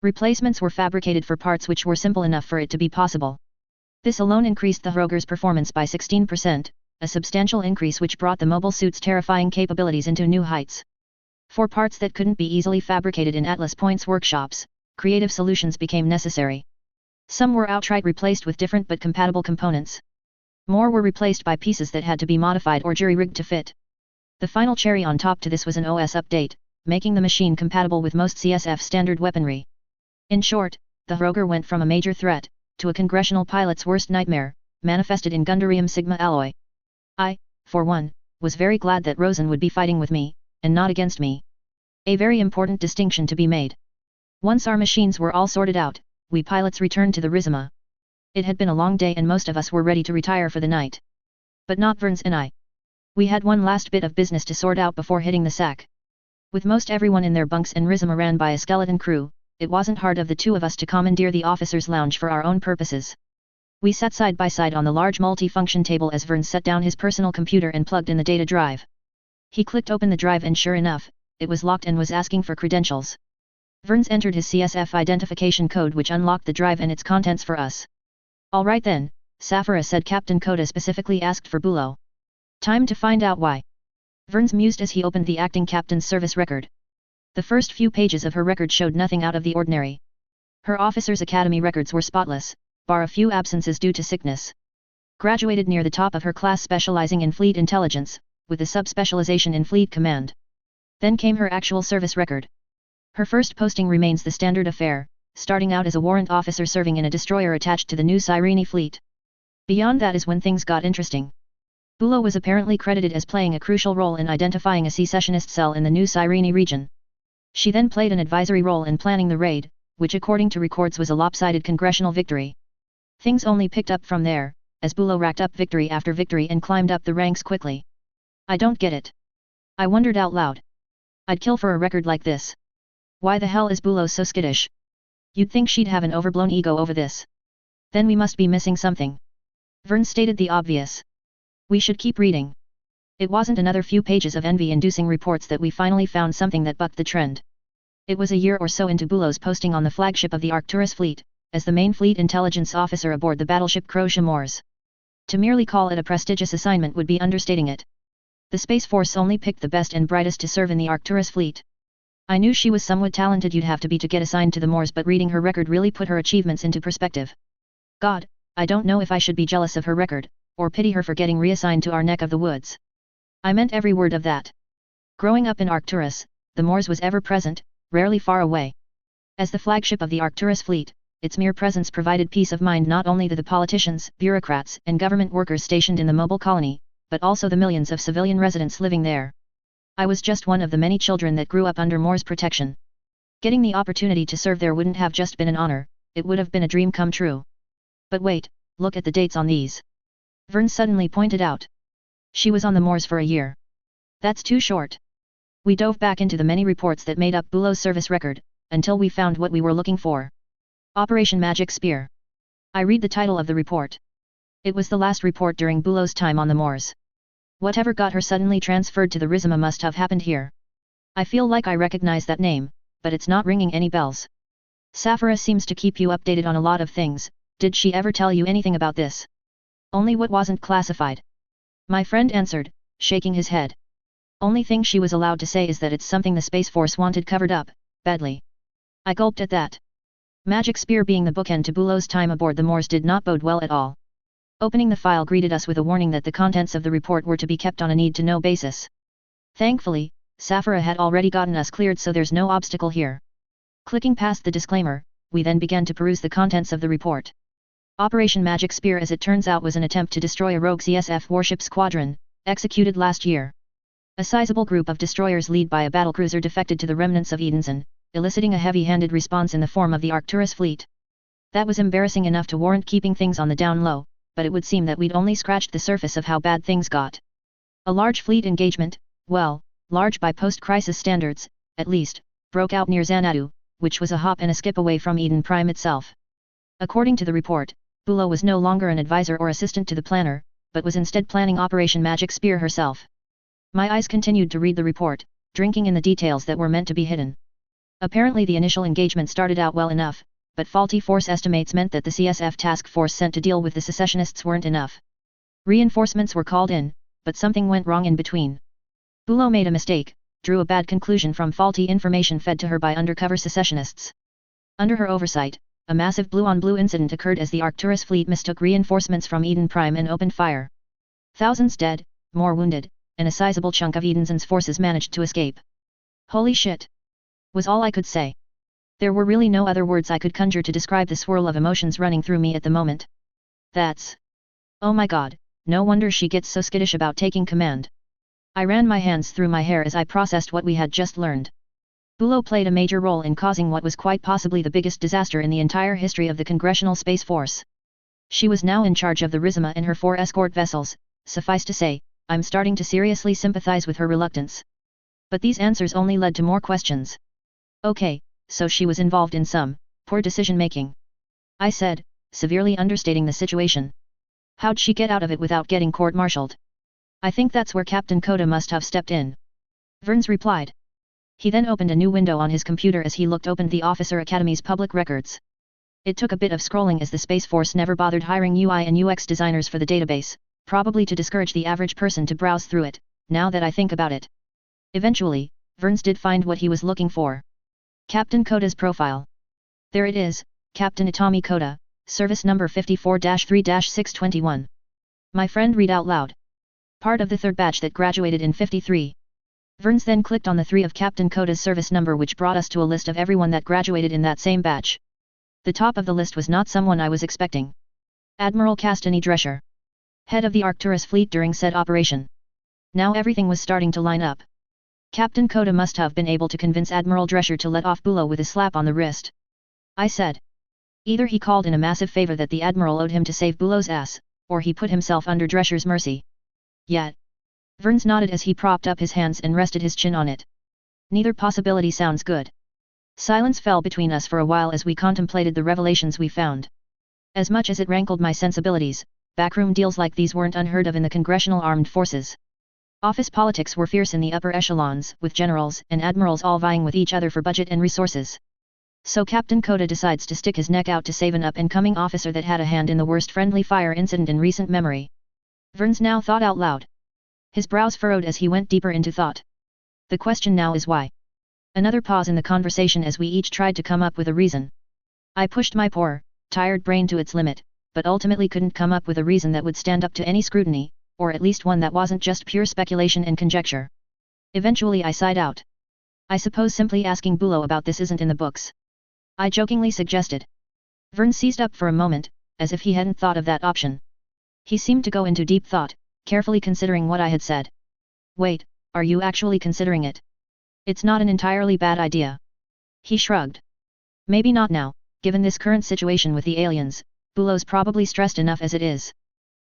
Replacements were fabricated for parts which were simple enough for it to be possible. This alone increased the Hroger's performance by 16%, a substantial increase which brought the mobile suit's terrifying capabilities into new heights. For parts that couldn't be easily fabricated in Atlas Point's workshops, creative solutions became necessary. Some were outright replaced with different but compatible components. More were replaced by pieces that had to be modified or jury-rigged to fit. The final cherry on top to this was an OS update, making the machine compatible with most CSF standard weaponry. In short, the Hroger went from a major threat, to a congressional pilot's worst nightmare, manifested in Gundarium Sigma alloy. I, for one, was very glad that Rosen would be fighting with me, and not against me. A very important distinction to be made. Once our machines were all sorted out, we pilots returned to the Rizima. It had been a long day and most of us were ready to retire for the night. But not Verns and I. We had one last bit of business to sort out before hitting the sack. With most everyone in their bunks and Rizima ran by a skeleton crew, it wasn't hard of the two of us to commandeer the officers' lounge for our own purposes. We sat side by side on the large multi-function table as Verns set down his personal computer and plugged in the data drive. He clicked open the drive and sure enough, it was locked and was asking for credentials. Verns entered his CSF identification code which unlocked the drive and its contents for us. All right then, Saphira said. Captain Koda specifically asked for Bulo. Time to find out why. Verns mused as he opened the acting captain's service record. The first few pages of her record showed nothing out of the ordinary, Her officers' academy records were spotless, bar a few absences due to sickness. Graduated near the top of her class specializing in fleet intelligence, with a subspecialization in fleet command. Then came her actual service record. Her first posting remains the standard affair, starting out as a warrant officer serving in a destroyer attached to the new Cyrene fleet. Beyond that is when things got interesting. Bulow was apparently credited as playing a crucial role in identifying a secessionist cell in the new Cyrene region. She then played an advisory role in planning the raid, which according to records was a lopsided congressional victory. Things only picked up from there, as Bulow racked up victory after victory and climbed up the ranks quickly. I don't get it. I wondered out loud. I'd kill for a record like this. Why the hell is Bulow so skittish? You'd think she'd have an overblown ego over this. Then we must be missing something. Vern stated the obvious. We should keep reading. It wasn't another few pages of envy-inducing reports that we finally found something that bucked the trend. It was a year or so into Bulow's posting on the flagship of the Arcturus fleet, as the main fleet intelligence officer aboard the battleship Croce-Morse. To merely call it a prestigious assignment would be understating it. The Space Force only picked the best and brightest to serve in the Arcturus fleet. I knew she was somewhat talented you'd have to be to get assigned to the Morse, but reading her record really put her achievements into perspective. God, I don't know if I should be jealous of her record, or pity her for getting reassigned to our neck of the woods. I meant every word of that. Growing up in Arcturus, the Morse was ever present, rarely far away. As the flagship of the Arcturus fleet, its mere presence provided peace of mind not only to the politicians, bureaucrats, and government workers stationed in the mobile colony, but also the millions of civilian residents living there. I was just one of the many children that grew up under Morse protection. Getting the opportunity to serve there wouldn't have just been an honor, it would have been a dream come true. But wait, look at the dates on these. Vern suddenly pointed out. She was on the Morse for a year. That's too short. We dove back into the many reports that made up Bulow's service record, until we found what we were looking for. Operation Magic Spear. I read the title of the report. It was the last report during Bulow's time on the Morse. Whatever got her suddenly transferred to the Rizima must have happened here. I feel like I recognize that name, but it's not ringing any bells. Saphira seems to keep you updated on a lot of things. Did she ever tell you anything about this? Only what wasn't classified. My friend answered, shaking his head. Only thing she was allowed to say is that it's something the Space Force wanted covered up, badly. I gulped at that. Magic Spear being the bookend to Bulow's time aboard the Morse did not bode well at all. Opening the file greeted us with a warning that the contents of the report were to be kept on a need-to-know basis. Thankfully, Saphira had already gotten us cleared, so there's no obstacle here. Clicking past the disclaimer, we then began to peruse the contents of the report. Operation Magic Spear, as it turns out, was an attempt to destroy a rogue CSF warship squadron, executed last year. A sizable group of destroyers led by a battlecruiser defected to the remnants of Edenson, eliciting a heavy-handed response in the form of the Arcturus fleet. That was embarrassing enough to warrant keeping things on the down low, but it would seem that we'd only scratched the surface of how bad things got. A large fleet engagement, well, large by post-crisis standards, at least, broke out near Xanadu, which was a hop and a skip away from Eden Prime itself. According to the report, Bulow was no longer an advisor or assistant to the planner, but was instead planning Operation Magic Spear herself. My eyes continued to read the report, drinking in the details that were meant to be hidden. Apparently the initial engagement started out well enough, but faulty force estimates meant that the CSF task force sent to deal with the secessionists weren't enough. Reinforcements were called in, but something went wrong in between. Bulow made a mistake, drew a bad conclusion from faulty information fed to her by undercover secessionists. Under her oversight, a massive blue-on-blue incident occurred as the Arcturus fleet mistook reinforcements from Eden Prime and opened fire. Thousands dead, more wounded, and a sizable chunk of Edenson's forces managed to escape. Holy shit! Was all I could say. There were really no other words I could conjure to describe the swirl of emotions running through me at the moment. That's... Oh my god, no wonder she gets so skittish about taking command. I ran my hands through my hair as I processed what we had just learned. Bulow played a major role in causing what was quite possibly the biggest disaster in the entire history of the Congressional Space Force. She was now in charge of the Rizima and her 4 escort vessels. Suffice to say, I'm starting to seriously sympathize with her reluctance. But these answers only led to more questions. Okay, so she was involved in some poor decision-making. I said, severely understating the situation. How'd she get out of it without getting court-martialed? I think that's where Captain Coda must have stepped in. Verns replied. He then opened a new window on his computer as he opened the Officer Academy's public records. It took a bit of scrolling as the Space Force never bothered hiring UI and UX designers for the database, probably to discourage the average person to browse through it, now that I think about it. Eventually, Verns did find what he was looking for. Captain Coda's profile. There it is, Captain Itami Koda, service number 54-3-621. My friend read out loud. Part of the third batch that graduated in 53. Verns then clicked on the 3 of Captain Koda's service number, which brought us to a list of everyone that graduated in that same batch. The top of the list was not someone I was expecting. Admiral Castany Drescher, head of the Arcturus fleet during said operation. Now everything was starting to line up. Captain Koda must have been able to convince Admiral Drescher to let off Bulow with a slap on the wrist. I said. Either he called in a massive favor that the Admiral owed him to save Bulow's ass, or he put himself under Drescher's mercy. Yet. Verns nodded as he propped up his hands and rested his chin on it. Neither possibility sounds good. Silence fell between us for a while as we contemplated the revelations we found. As much as it rankled my sensibilities, backroom deals like these weren't unheard of in the Congressional Armed Forces. Office politics were fierce in the upper echelons, with generals and admirals all vying with each other for budget and resources. So Captain Koda decides to stick his neck out to save an up-and-coming officer that had a hand in the worst friendly fire incident in recent memory. Verns now thought out loud. His brows furrowed as he went deeper into thought. The question now is why? Another pause in the conversation as we each tried to come up with a reason. I pushed my poor, tired brain to its limit, but ultimately couldn't come up with a reason that would stand up to any scrutiny, or at least one that wasn't just pure speculation and conjecture. Eventually I sighed out. I suppose simply asking Bulow about this isn't in the books. I jokingly suggested. Verns seized up for a moment, as if he hadn't thought of that option. He seemed to go into deep thought, carefully considering what I had said. Wait, are you actually considering it? It's not an entirely bad idea. He shrugged. Maybe not now, given this current situation with the aliens, Bulow's probably stressed enough as it is.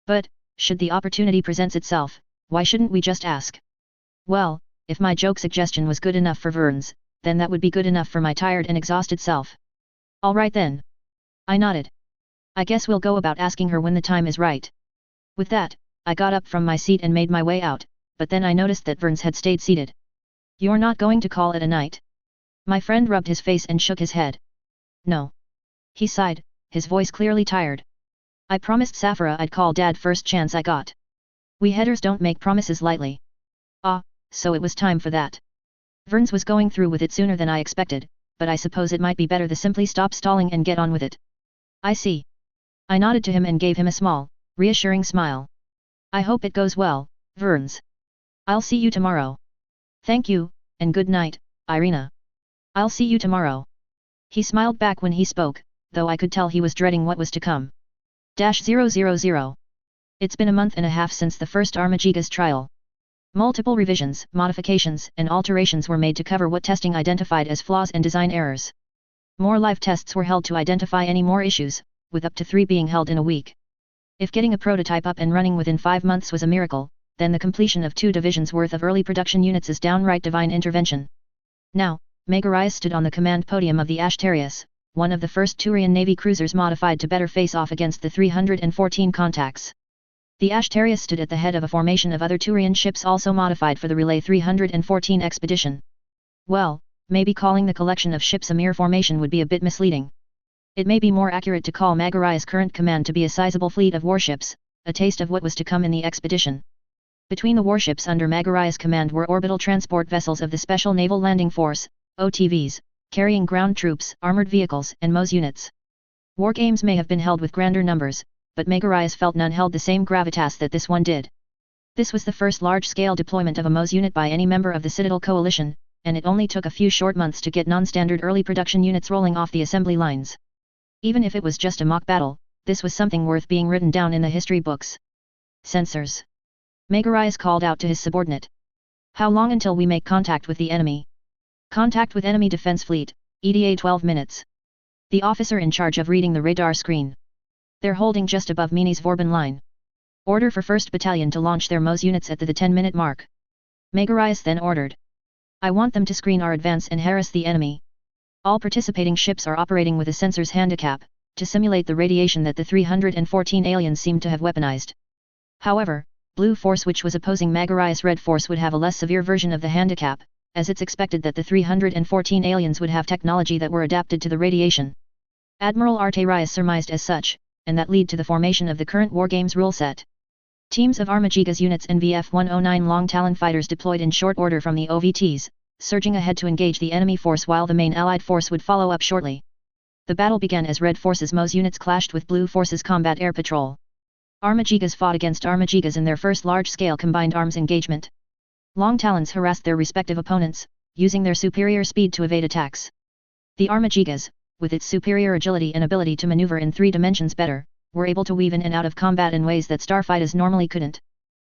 But, should the opportunity present itself, why shouldn't we just ask? Well, if my joke suggestion was good enough for Verns, then that would be good enough for my tired and exhausted self. All right then. I nodded. I guess we'll go about asking her when the time is right. With that, I got up from my seat and made my way out, but then I noticed that Verns had stayed seated. You're not going to call it a night? My friend rubbed his face and shook his head. No. He sighed, his voice clearly tired. I promised Safra I'd call Dad first chance I got. We headers don't make promises lightly. Ah, so it was time for that. Verns was going through with it sooner than I expected, but I suppose it might be better to simply stop stalling and get on with it. I see. I nodded to him and gave him a small, reassuring smile. I hope it goes well, Verns. I'll see you tomorrow. Thank you, and good night, Irina. I'll see you tomorrow. He smiled back when he spoke, though I could tell he was dreading what was to come. -000. It's been a month and a half since the first Armagigas trial. Multiple revisions, modifications, and alterations were made to cover what testing identified as flaws and design errors. More live tests were held to identify any more issues, with up to 3 being held in a week. If getting a prototype up and running within 5 months was a miracle, then the completion of 2 divisions worth of early production units is downright divine intervention. Now, Megarais stood on the command podium of the Asterius, one of the first Turian Navy cruisers modified to better face off against the 314 contacts. The Asterius stood at the head of a formation of other Turian ships also modified for the Relay 314 expedition. Well, maybe calling the collection of ships a mere formation would be a bit misleading. It may be more accurate to call Megarais' current command to be a sizable fleet of warships, a taste of what was to come in the expedition. Between the warships under Megarais' command were orbital transport vessels of the Special Naval Landing Force, OTVs, carrying ground troops, armored vehicles, and MOS units. War games may have been held with grander numbers, but Megarais felt none held the same gravitas that this one did. This was the first large-scale deployment of a MOS unit by any member of the Citadel Coalition, and it only took a few short months to get non-standard early production units rolling off the assembly lines. Even if it was just a mock battle, this was something worth being written down in the history books. Sensors. Megarais called out to his subordinate. How long until we make contact with the enemy? Contact with enemy defense fleet, ETA 12 minutes. The officer in charge of reading the radar screen. They're holding just above Mini's Vauban line. Order for 1st Battalion to launch their MOS units at the 10-minute mark. Megarais then ordered. I want them to screen our advance and harass the enemy. All participating ships are operating with a sensor's handicap, to simulate the radiation that the 314 aliens seemed to have weaponized. However, Blue Force, which was opposing Megarais' Red Force, would have a less severe version of the handicap, as it's expected that the 314 aliens would have technology that were adapted to the radiation. Admiral Arterius surmised as such, and that led to the formation of the current wargames rule set. Teams of Armagigas units and VF-109 Long Talon fighters deployed in short order from the OVTs, surging ahead to engage the enemy force while the main Allied force would follow up shortly. The battle began as Red Force's MOS units clashed with Blue Force's Combat Air Patrol. Armagigas fought against Armagigas in their first large-scale combined arms engagement. Long Talons harassed their respective opponents, using their superior speed to evade attacks. The Armagigas, with its superior agility and ability to maneuver in 3 dimensions better, were able to weave in and out of combat in ways that starfighters normally couldn't.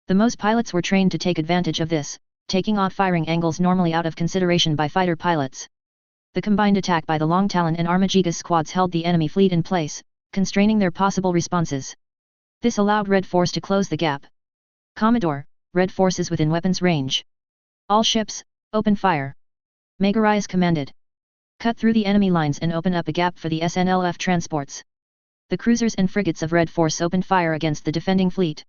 The MOS pilots were trained to take advantage of this, taking odd firing angles normally out of consideration by fighter pilots. The combined attack by the Long Talon and Armagigas squads held the enemy fleet in place, constraining their possible responses. This allowed Red Force to close the gap. Commodore, Red Force is within weapons range. All ships, open fire. Megarias commanded. Cut through the enemy lines and open up a gap for the SNLF transports. The cruisers and frigates of Red Force opened fire against the defending fleet.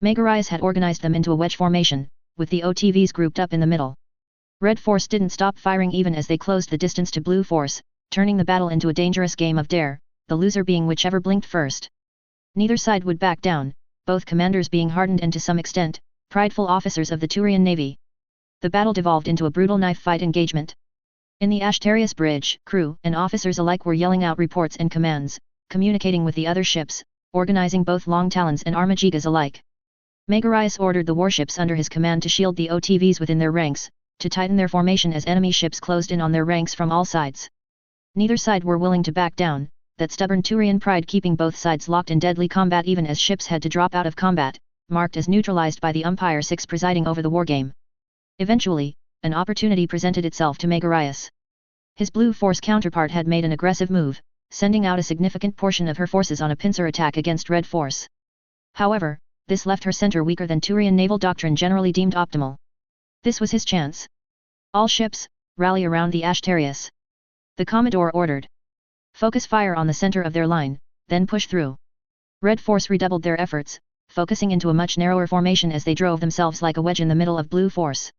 Megarias had organized them into a wedge formation, with the OTVs grouped up in the middle. Red Force didn't stop firing even as they closed the distance to Blue Force, turning the battle into a dangerous game of dare, the loser being whichever blinked first. Neither side would back down, both commanders being hardened and to some extent, prideful officers of the Turian Navy. The battle devolved into a brutal knife fight engagement. In the Asterius Bridge, crew and officers alike were yelling out reports and commands, communicating with the other ships, organizing both Long Talons and Armagigas alike. Megarias ordered the warships under his command to shield the OTVs within their ranks, to tighten their formation as enemy ships closed in on their ranks from all sides. Neither side were willing to back down, that stubborn Turian pride keeping both sides locked in deadly combat even as ships had to drop out of combat, marked as neutralized by the Umpire 6 presiding over the wargame. Eventually, an opportunity presented itself to Megarias. His Blue Force counterpart had made an aggressive move, sending out a significant portion of her forces on a pincer attack against Red Force. However, this left her center weaker than Turian naval doctrine generally deemed optimal. This was his chance. All ships, rally around the Asterius. The Commodore ordered. Focus fire on the center of their line, then push through. Red Force redoubled their efforts, focusing into a much narrower formation as they drove themselves like a wedge in the middle of Blue Force.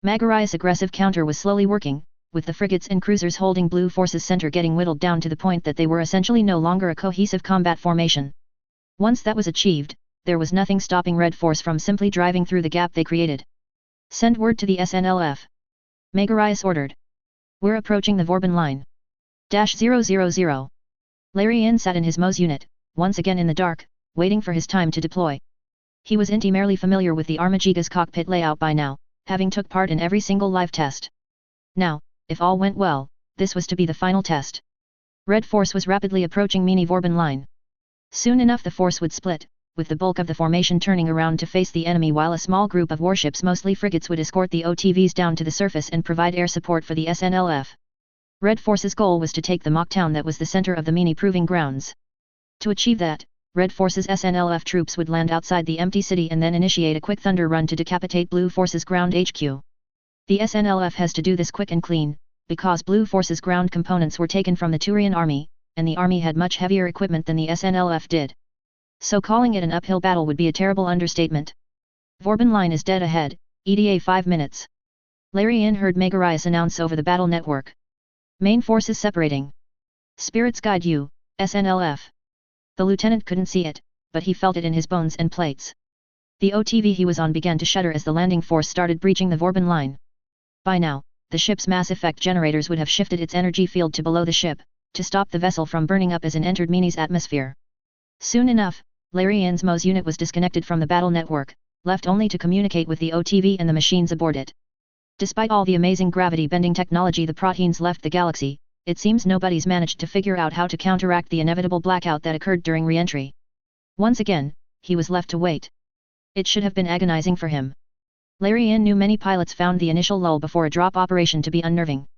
Megarias' aggressive counter was slowly working, with the frigates and cruisers holding Blue Force's center getting whittled down to the point that they were essentially no longer a cohesive combat formation. Once that was achieved, there was nothing stopping Red Force from simply driving through the gap they created. Send word to the SNLF. Megarias ordered. We're approaching the Vauban line. -000. Larian sat in his MOS unit, once again in the dark, waiting for his time to deploy. He was intimately familiar with the Armagigas cockpit layout by now, having took part in every single live test. Now, if all went well, this was to be the final test. Red Force was rapidly approaching Mini Vauban line. Soon enough the force would split, with the bulk of the formation turning around to face the enemy while a small group of warships, mostly frigates, would escort the OTVs down to the surface and provide air support for the SNLF. Red Force's goal was to take the mock town that was the center of the Mini Proving Grounds. To achieve that, Red Force's SNLF troops would land outside the empty city and then initiate a quick thunder run to decapitate Blue Force's ground HQ. The SNLF has to do this quick and clean, because Blue Force's ground components were taken from the Turian army, and the army had much heavier equipment than the SNLF did. So calling it an uphill battle would be a terrible understatement. Vauban line is dead ahead, ETA 5 minutes. Larian heard Megarias announce over the battle network. Main forces separating. Spirits guide you, SNLF. The lieutenant couldn't see it, but he felt it in his bones and plates. The OTV he was on began to shudder as the landing force started breaching the Vauban line. By now, the ship's mass effect generators would have shifted its energy field to below the ship, to stop the vessel from burning up as it entered Mini's atmosphere. Soon enough, Larian's MOS unit was disconnected from the battle network, left only to communicate with the OTV and the machines aboard it. Despite all the amazing gravity-bending technology the Proteans left the galaxy, it seems nobody's managed to figure out how to counteract the inevitable blackout that occurred during re-entry. Once again, he was left to wait. It should have been agonizing for him. Larian knew many pilots found the initial lull before a drop operation to be unnerving.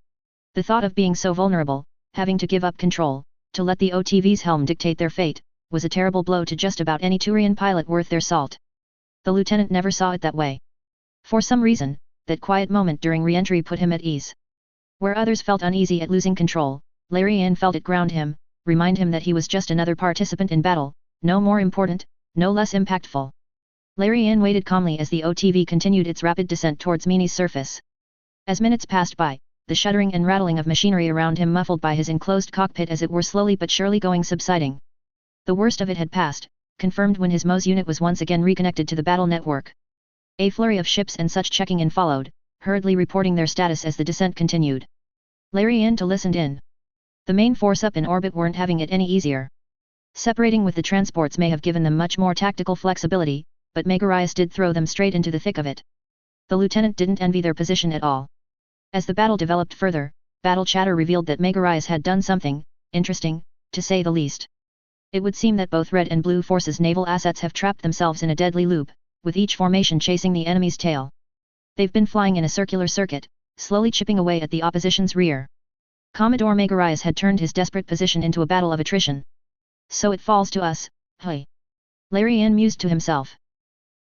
The thought of being so vulnerable, having to give up control, to let the OTV's helm dictate their fate, was a terrible blow to just about any Turian pilot worth their salt. The lieutenant never saw it that way. For some reason, that quiet moment during re-entry put him at ease. Where others felt uneasy at losing control, Larian felt it ground him, remind him that he was just another participant in battle, no more important, no less impactful. Larian waited calmly as the OTV continued its rapid descent towards Mini's surface. As minutes passed by, the shuddering and rattling of machinery around him muffled by his enclosed cockpit as it were slowly but surely going subsiding. The worst of it had passed, confirmed when his MOS unit was once again reconnected to the battle network. A flurry of ships and such checking in followed, hurriedly reporting their status as the descent continued. Larian listened in. The main force up in orbit weren't having it any easier. Separating with the transports may have given them much more tactical flexibility, but Megaryas did throw them straight into the thick of it. The lieutenant didn't envy their position at all. As the battle developed further, battle chatter revealed that Megaryas had done something interesting, to say the least. It would seem that both Red and Blue Forces' naval assets have trapped themselves in a deadly loop, with each formation chasing the enemy's tail. They've been flying in a circular circuit, slowly chipping away at the opposition's rear. Commodore Megaryas had turned his desperate position into a battle of attrition. So it falls to us, hey. Larian mused to himself.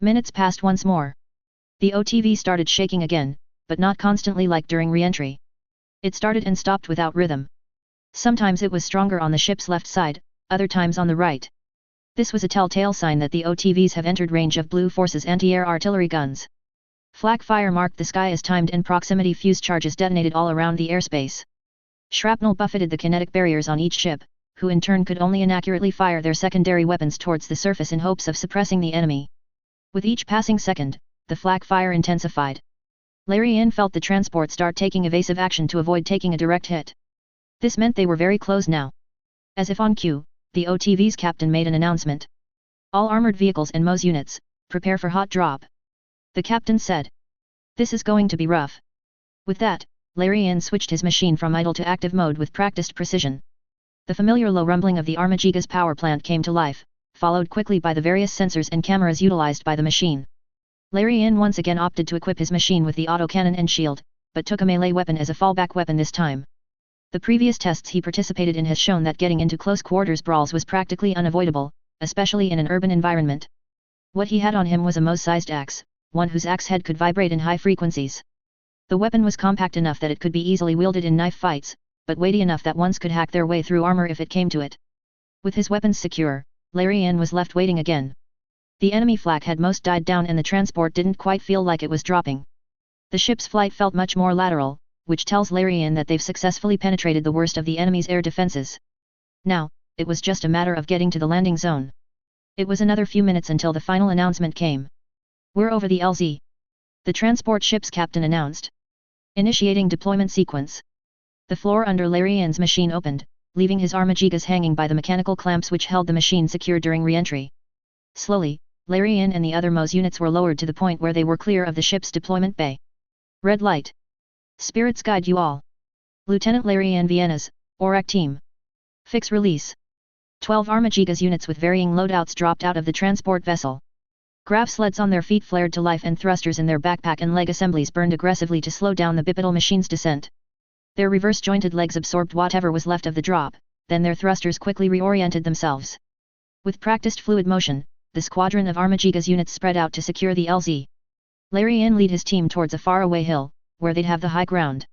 Minutes passed once more. The OTV started shaking again, but not constantly like during re-entry. It started and stopped without rhythm. Sometimes it was stronger on the ship's left side, other times on the right. This was a telltale sign that the OTVs have entered range of Blue Force's anti-air artillery guns. Flak fire marked the sky as timed and proximity fuse charges detonated all around the airspace. Shrapnel buffeted the kinetic barriers on each ship, who in turn could only inaccurately fire their secondary weapons towards the surface in hopes of suppressing the enemy. With each passing second, the flak fire intensified. Larian felt the transport start taking evasive action to avoid taking a direct hit. This meant they were very close now. As if on cue, the OTV's captain made an announcement. All armored vehicles and MOS units, prepare for hot drop. The captain said. This is going to be rough. With that, Larian switched his machine from idle to active mode with practiced precision. The familiar low rumbling of the Armagigas power plant came to life, followed quickly by the various sensors and cameras utilized by the machine. Larian once again opted to equip his machine with the autocannon and shield, but took a melee weapon as a fallback weapon this time. The previous tests he participated in has shown that getting into close quarters brawls was practically unavoidable, especially in an urban environment. What he had on him was a MOS-sized axe, one whose axe head could vibrate in high frequencies. The weapon was compact enough that it could be easily wielded in knife fights, but weighty enough that ones could hack their way through armor if it came to it. With his weapons secure, Larian was left waiting again. The enemy flak had most died down and the transport didn't quite feel like it was dropping. The ship's flight felt much more lateral, which tells Larian that they've successfully penetrated the worst of the enemy's air defenses. Now, it was just a matter of getting to the landing zone. It was another few minutes until the final announcement came. We're over the LZ. The transport ship's captain announced. Initiating deployment sequence. The floor under Larian's machine opened, leaving his Armagigas hanging by the mechanical clamps which held the machine secure during re-entry. Slowly, Larian and the other MOS units were lowered to the point where they were clear of the ship's deployment bay. Red light. Spirits guide you all. Lieutenant Larian Vienna's, ORAC team. Fix release. 12 Armagigas units with varying loadouts dropped out of the transport vessel. Graph sleds on their feet flared to life and thrusters in their backpack and leg assemblies burned aggressively to slow down the bipedal machine's descent. Their reverse-jointed legs absorbed whatever was left of the drop, then their thrusters quickly reoriented themselves. With practiced fluid motion, the squadron of Armagigas units spread out to secure the LZ. Larian led his team towards a faraway hill, where they'd have the high ground.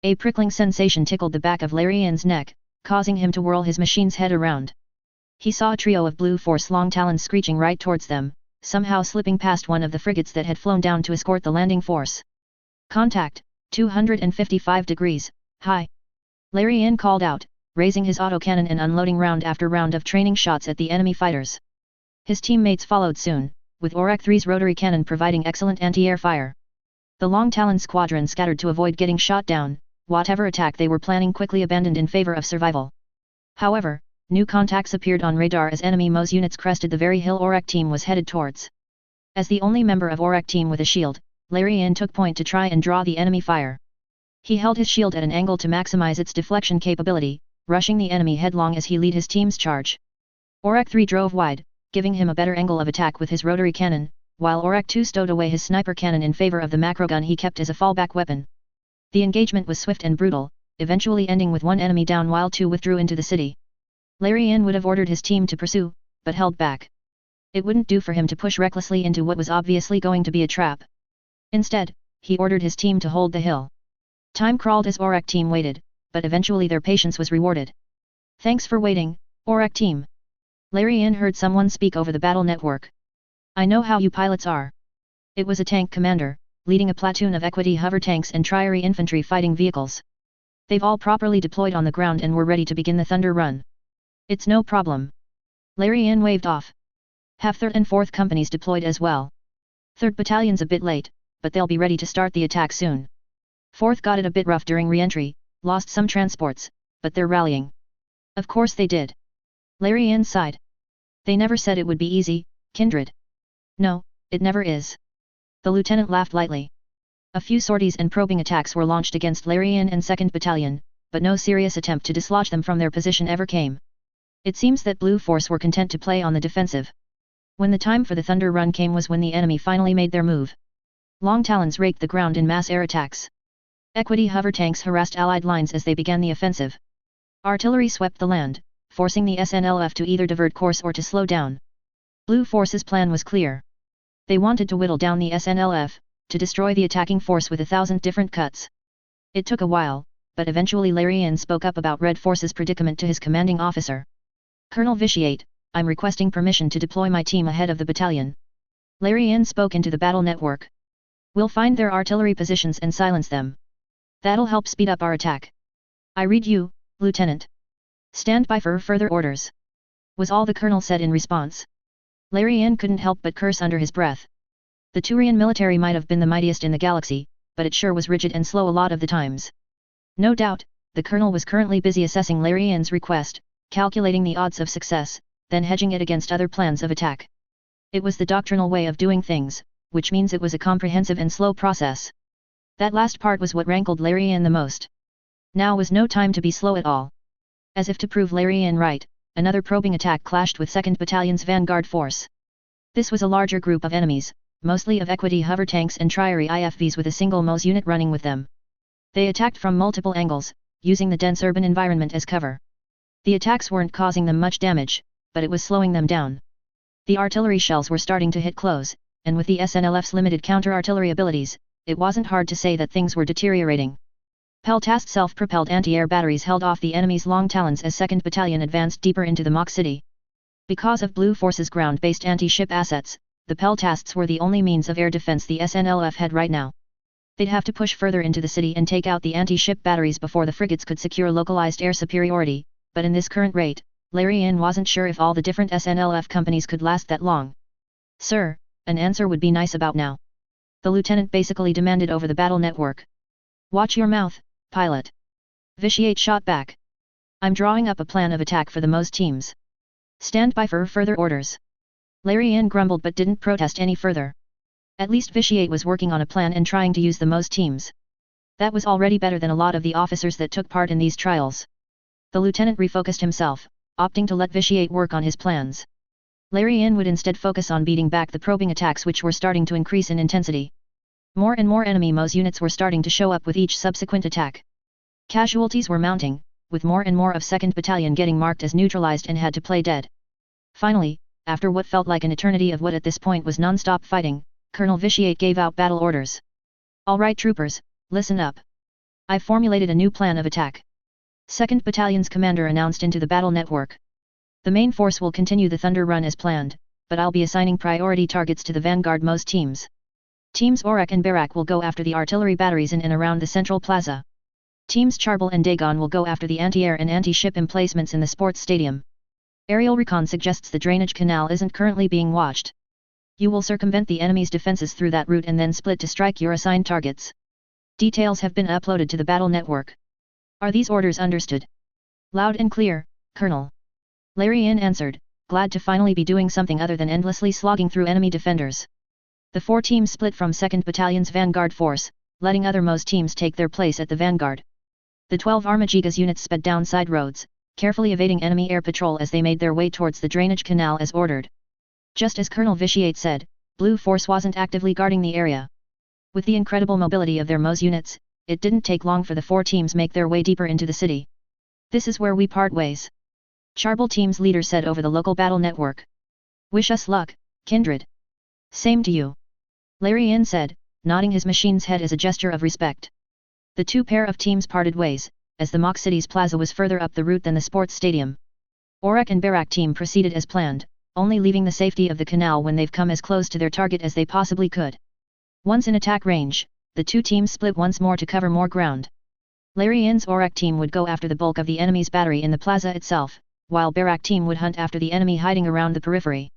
A prickling sensation tickled the back of Larian's neck, causing him to whirl his machine's head around. He saw a trio of Blue Force long talons screeching right towards them, somehow slipping past one of the frigates that had flown down to escort the landing force. Contact, 255 degrees, high. Larian called out, raising his autocannon and unloading round after round of training shots at the enemy fighters. His teammates followed soon, with ORAC 3's rotary cannon providing excellent anti-air fire. The Long Talon squadron scattered to avoid getting shot down, whatever attack they were planning quickly abandoned in favor of survival. However, new contacts appeared on radar as enemy MOS units crested the very hill ORAC team was headed towards. As the only member of ORAC team with a shield, Larian took point to try and draw the enemy fire. He held his shield at an angle to maximize its deflection capability, rushing the enemy headlong as he led his team's charge. ORAC 3 drove wide, giving him a better angle of attack with his rotary cannon, while ORAC 2 stowed away his sniper cannon in favor of the macro gun he kept as a fallback weapon. The engagement was swift and brutal, eventually ending with one enemy down while two withdrew into the city. Larian would have ordered his team to pursue, but held back. It wouldn't do for him to push recklessly into what was obviously going to be a trap. Instead, he ordered his team to hold the hill. Time crawled as ORAC team waited, but eventually their patience was rewarded. Thanks for waiting, ORAC team. Larian heard someone speak over the battle network. I know how you pilots are. It was a tank commander, leading a platoon of equity hover tanks and Triary infantry fighting vehicles. They've all properly deployed on the ground and were ready to begin the Thunder Run. It's no problem. Larian waved off. Have 3rd and 4th companies deployed as well. 3rd Battalion's a bit late, but they'll be ready to start the attack soon. 4th got it a bit rough during re-entry, lost some transports, but they're rallying. Of course they did. Larry Yin sighed. They never said it would be easy, kindred. No, it never is. The lieutenant laughed lightly. A few sorties and probing attacks were launched against Larry Yin and 2nd Battalion, but no serious attempt to dislodge them from their position ever came. It seems that Blue Force were content to play on the defensive. When the time for the Thunder Run came was when the enemy finally made their move. Long talons raked the ground in mass air attacks. Equity hover tanks harassed Allied lines as they began the offensive. Artillery swept the land, forcing the SNLF to either divert course or to slow down. Blue Force's plan was clear. They wanted to whittle down the SNLF, to destroy the attacking force with 1,000 different cuts. It took a while, but eventually Larry Yin spoke up about Red Force's predicament to his commanding officer. Colonel Vitiate, I'm requesting permission to deploy my team ahead of the battalion. Larry Yin spoke into the battle network. We'll find their artillery positions and silence them. That'll help speed up our attack. I read you, Lieutenant. Stand by for further orders. Was all the colonel said in response. Larry Yin couldn't help but curse under his breath. The Turian military might have been the mightiest in the galaxy, but it sure was rigid and slow a lot of the times. No doubt, the colonel was currently busy assessing Larry Yin's request, calculating the odds of success, then hedging it against other plans of attack. It was the doctrinal way of doing things, which means it was a comprehensive and slow process. That last part was what rankled Larry Yin the most. Now was no time to be slow at all. As if to prove Larry Yin right, another probing attack clashed with 2nd Battalion's vanguard force. This was a larger group of enemies, mostly of equity hover tanks and Triary IFVs with a single MOS unit running with them. They attacked from multiple angles, using the dense urban environment as cover. The attacks weren't causing them much damage, but it was slowing them down. The artillery shells were starting to hit close, and with the SNLF's limited counter-artillery abilities, it wasn't hard to say that things were deteriorating. Peltast self-propelled anti-air batteries held off the enemy's long talons as 2nd Battalion advanced deeper into the Mach City. Because of Blue Force's ground-based anti-ship assets, the Peltasts were the only means of air defense the SNLF had right now. They'd have to push further into the city and take out the anti-ship batteries before the frigates could secure localized air superiority, but in this current rate, Larry Yin wasn't sure if all the different SNLF companies could last that long. Sir, an answer would be nice about now. The lieutenant basically demanded over the battle network. Watch your mouth, pilot. Vitiate shot back. I'm drawing up a plan of attack for the MOS teams. Stand by for further orders. Larry Yin grumbled but didn't protest any further. At least Vitiate was working on a plan and trying to use the MOS teams. That was already better than a lot of the officers that took part in these trials. The lieutenant refocused himself, opting to let Vitiate work on his plans. Larry Yin would instead focus on beating back the probing attacks which were starting to increase in intensity. More and more enemy MOS units were starting to show up with each subsequent attack. Casualties were mounting, with more and more of 2nd Battalion getting marked as neutralized and had to play dead. Finally, after what felt like an eternity of what at this point was non-stop fighting, Colonel Vitiate gave out battle orders. All right troopers, listen up. I've formulated a new plan of attack. 2nd Battalion's commander announced into the battle network. The main force will continue the Thunder Run as planned, but I'll be assigning priority targets to the vanguard MOS teams. Teams Aurak and Barak will go after the artillery batteries in and around the central plaza. Teams Charbel and Dagon will go after the anti-air and anti-ship emplacements in the sports stadium. Aerial recon suggests the drainage canal isn't currently being watched. You will circumvent the enemy's defenses through that route and then split to strike your assigned targets. Details have been uploaded to the battle network. Are these orders understood? Loud and clear, Colonel. Larry Yin answered, glad to finally be doing something other than endlessly slogging through enemy defenders. The four teams split from 2nd Battalion's vanguard force, letting other MOS teams take their place at the vanguard. The 12 Armagigas units sped down side roads, carefully evading enemy air patrol as they made their way towards the drainage canal as ordered. Just as Colonel Vitiate said, Blue Force wasn't actively guarding the area. With the incredible mobility of their MOS units, it didn't take long for the four teams make their way deeper into the city. This is where we part ways. Charbel team's leader said over the local battle network. Wish us luck, kindred. Same to you. Larry Yin said, nodding his machine's head as a gesture of respect. The two pair of teams parted ways, as the Mach City's plaza was further up the route than the sports stadium. Aurak and Barak team proceeded as planned, only leaving the safety of the canal when they've come as close to their target as they possibly could. Once in attack range, the two teams split once more to cover more ground. Larry Yin's Aurak team would go after the bulk of the enemy's battery in the plaza itself, while Barak team would hunt after the enemy hiding around the periphery.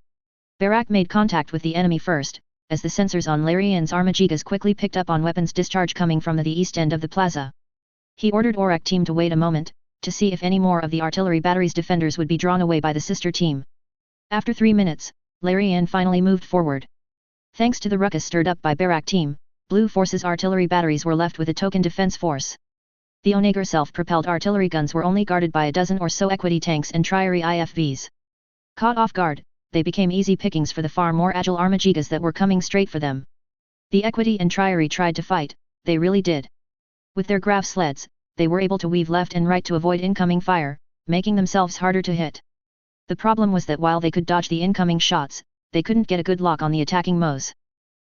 Barak made contact with the enemy first, as the sensors on Larry Yin's Armagigas quickly picked up on weapons discharge coming from the east end of the plaza. He ordered Aurak team to wait a moment, to see if any more of the artillery battery's defenders would be drawn away by the sister team. After 3 minutes, Larian finally moved forward. Thanks to the ruckus stirred up by Barak team, Blue Force's artillery batteries were left with a token defense force. The Onager self-propelled artillery guns were only guarded by a dozen or so equity tanks and Triary IFVs. Caught off guard, they became easy pickings for the far more agile Armajigas that were coming straight for them. The equity and Triary tried to fight, they really did. With their grav sleds, they were able to weave left and right to avoid incoming fire, making themselves harder to hit. The problem was that while they could dodge the incoming shots, they couldn't get a good lock on the attacking Moes.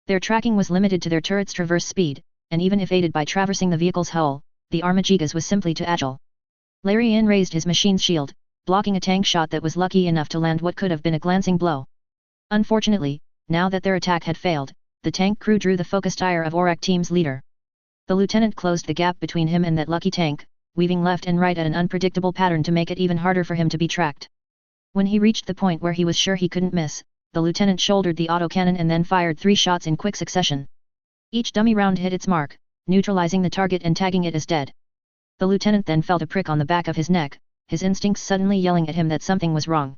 Their tracking was limited to their turret's traverse speed, and even if aided by traversing the vehicle's hull, the Armajigas was simply too agile. Larian raised his machine's shield, blocking a tank shot that was lucky enough to land what could have been a glancing blow. Unfortunately, now that their attack had failed, the tank crew drew the focused ire of Aurak team's leader. The lieutenant closed the gap between him and that lucky tank, weaving left and right at an unpredictable pattern to make it even harder for him to be tracked. When he reached the point where he was sure he couldn't miss, the lieutenant shouldered the autocannon and then fired 3 shots in quick succession. Each dummy round hit its mark, neutralizing the target and tagging it as dead. The lieutenant then felt a prick on the back of his neck, his instincts suddenly yelling at him that something was wrong.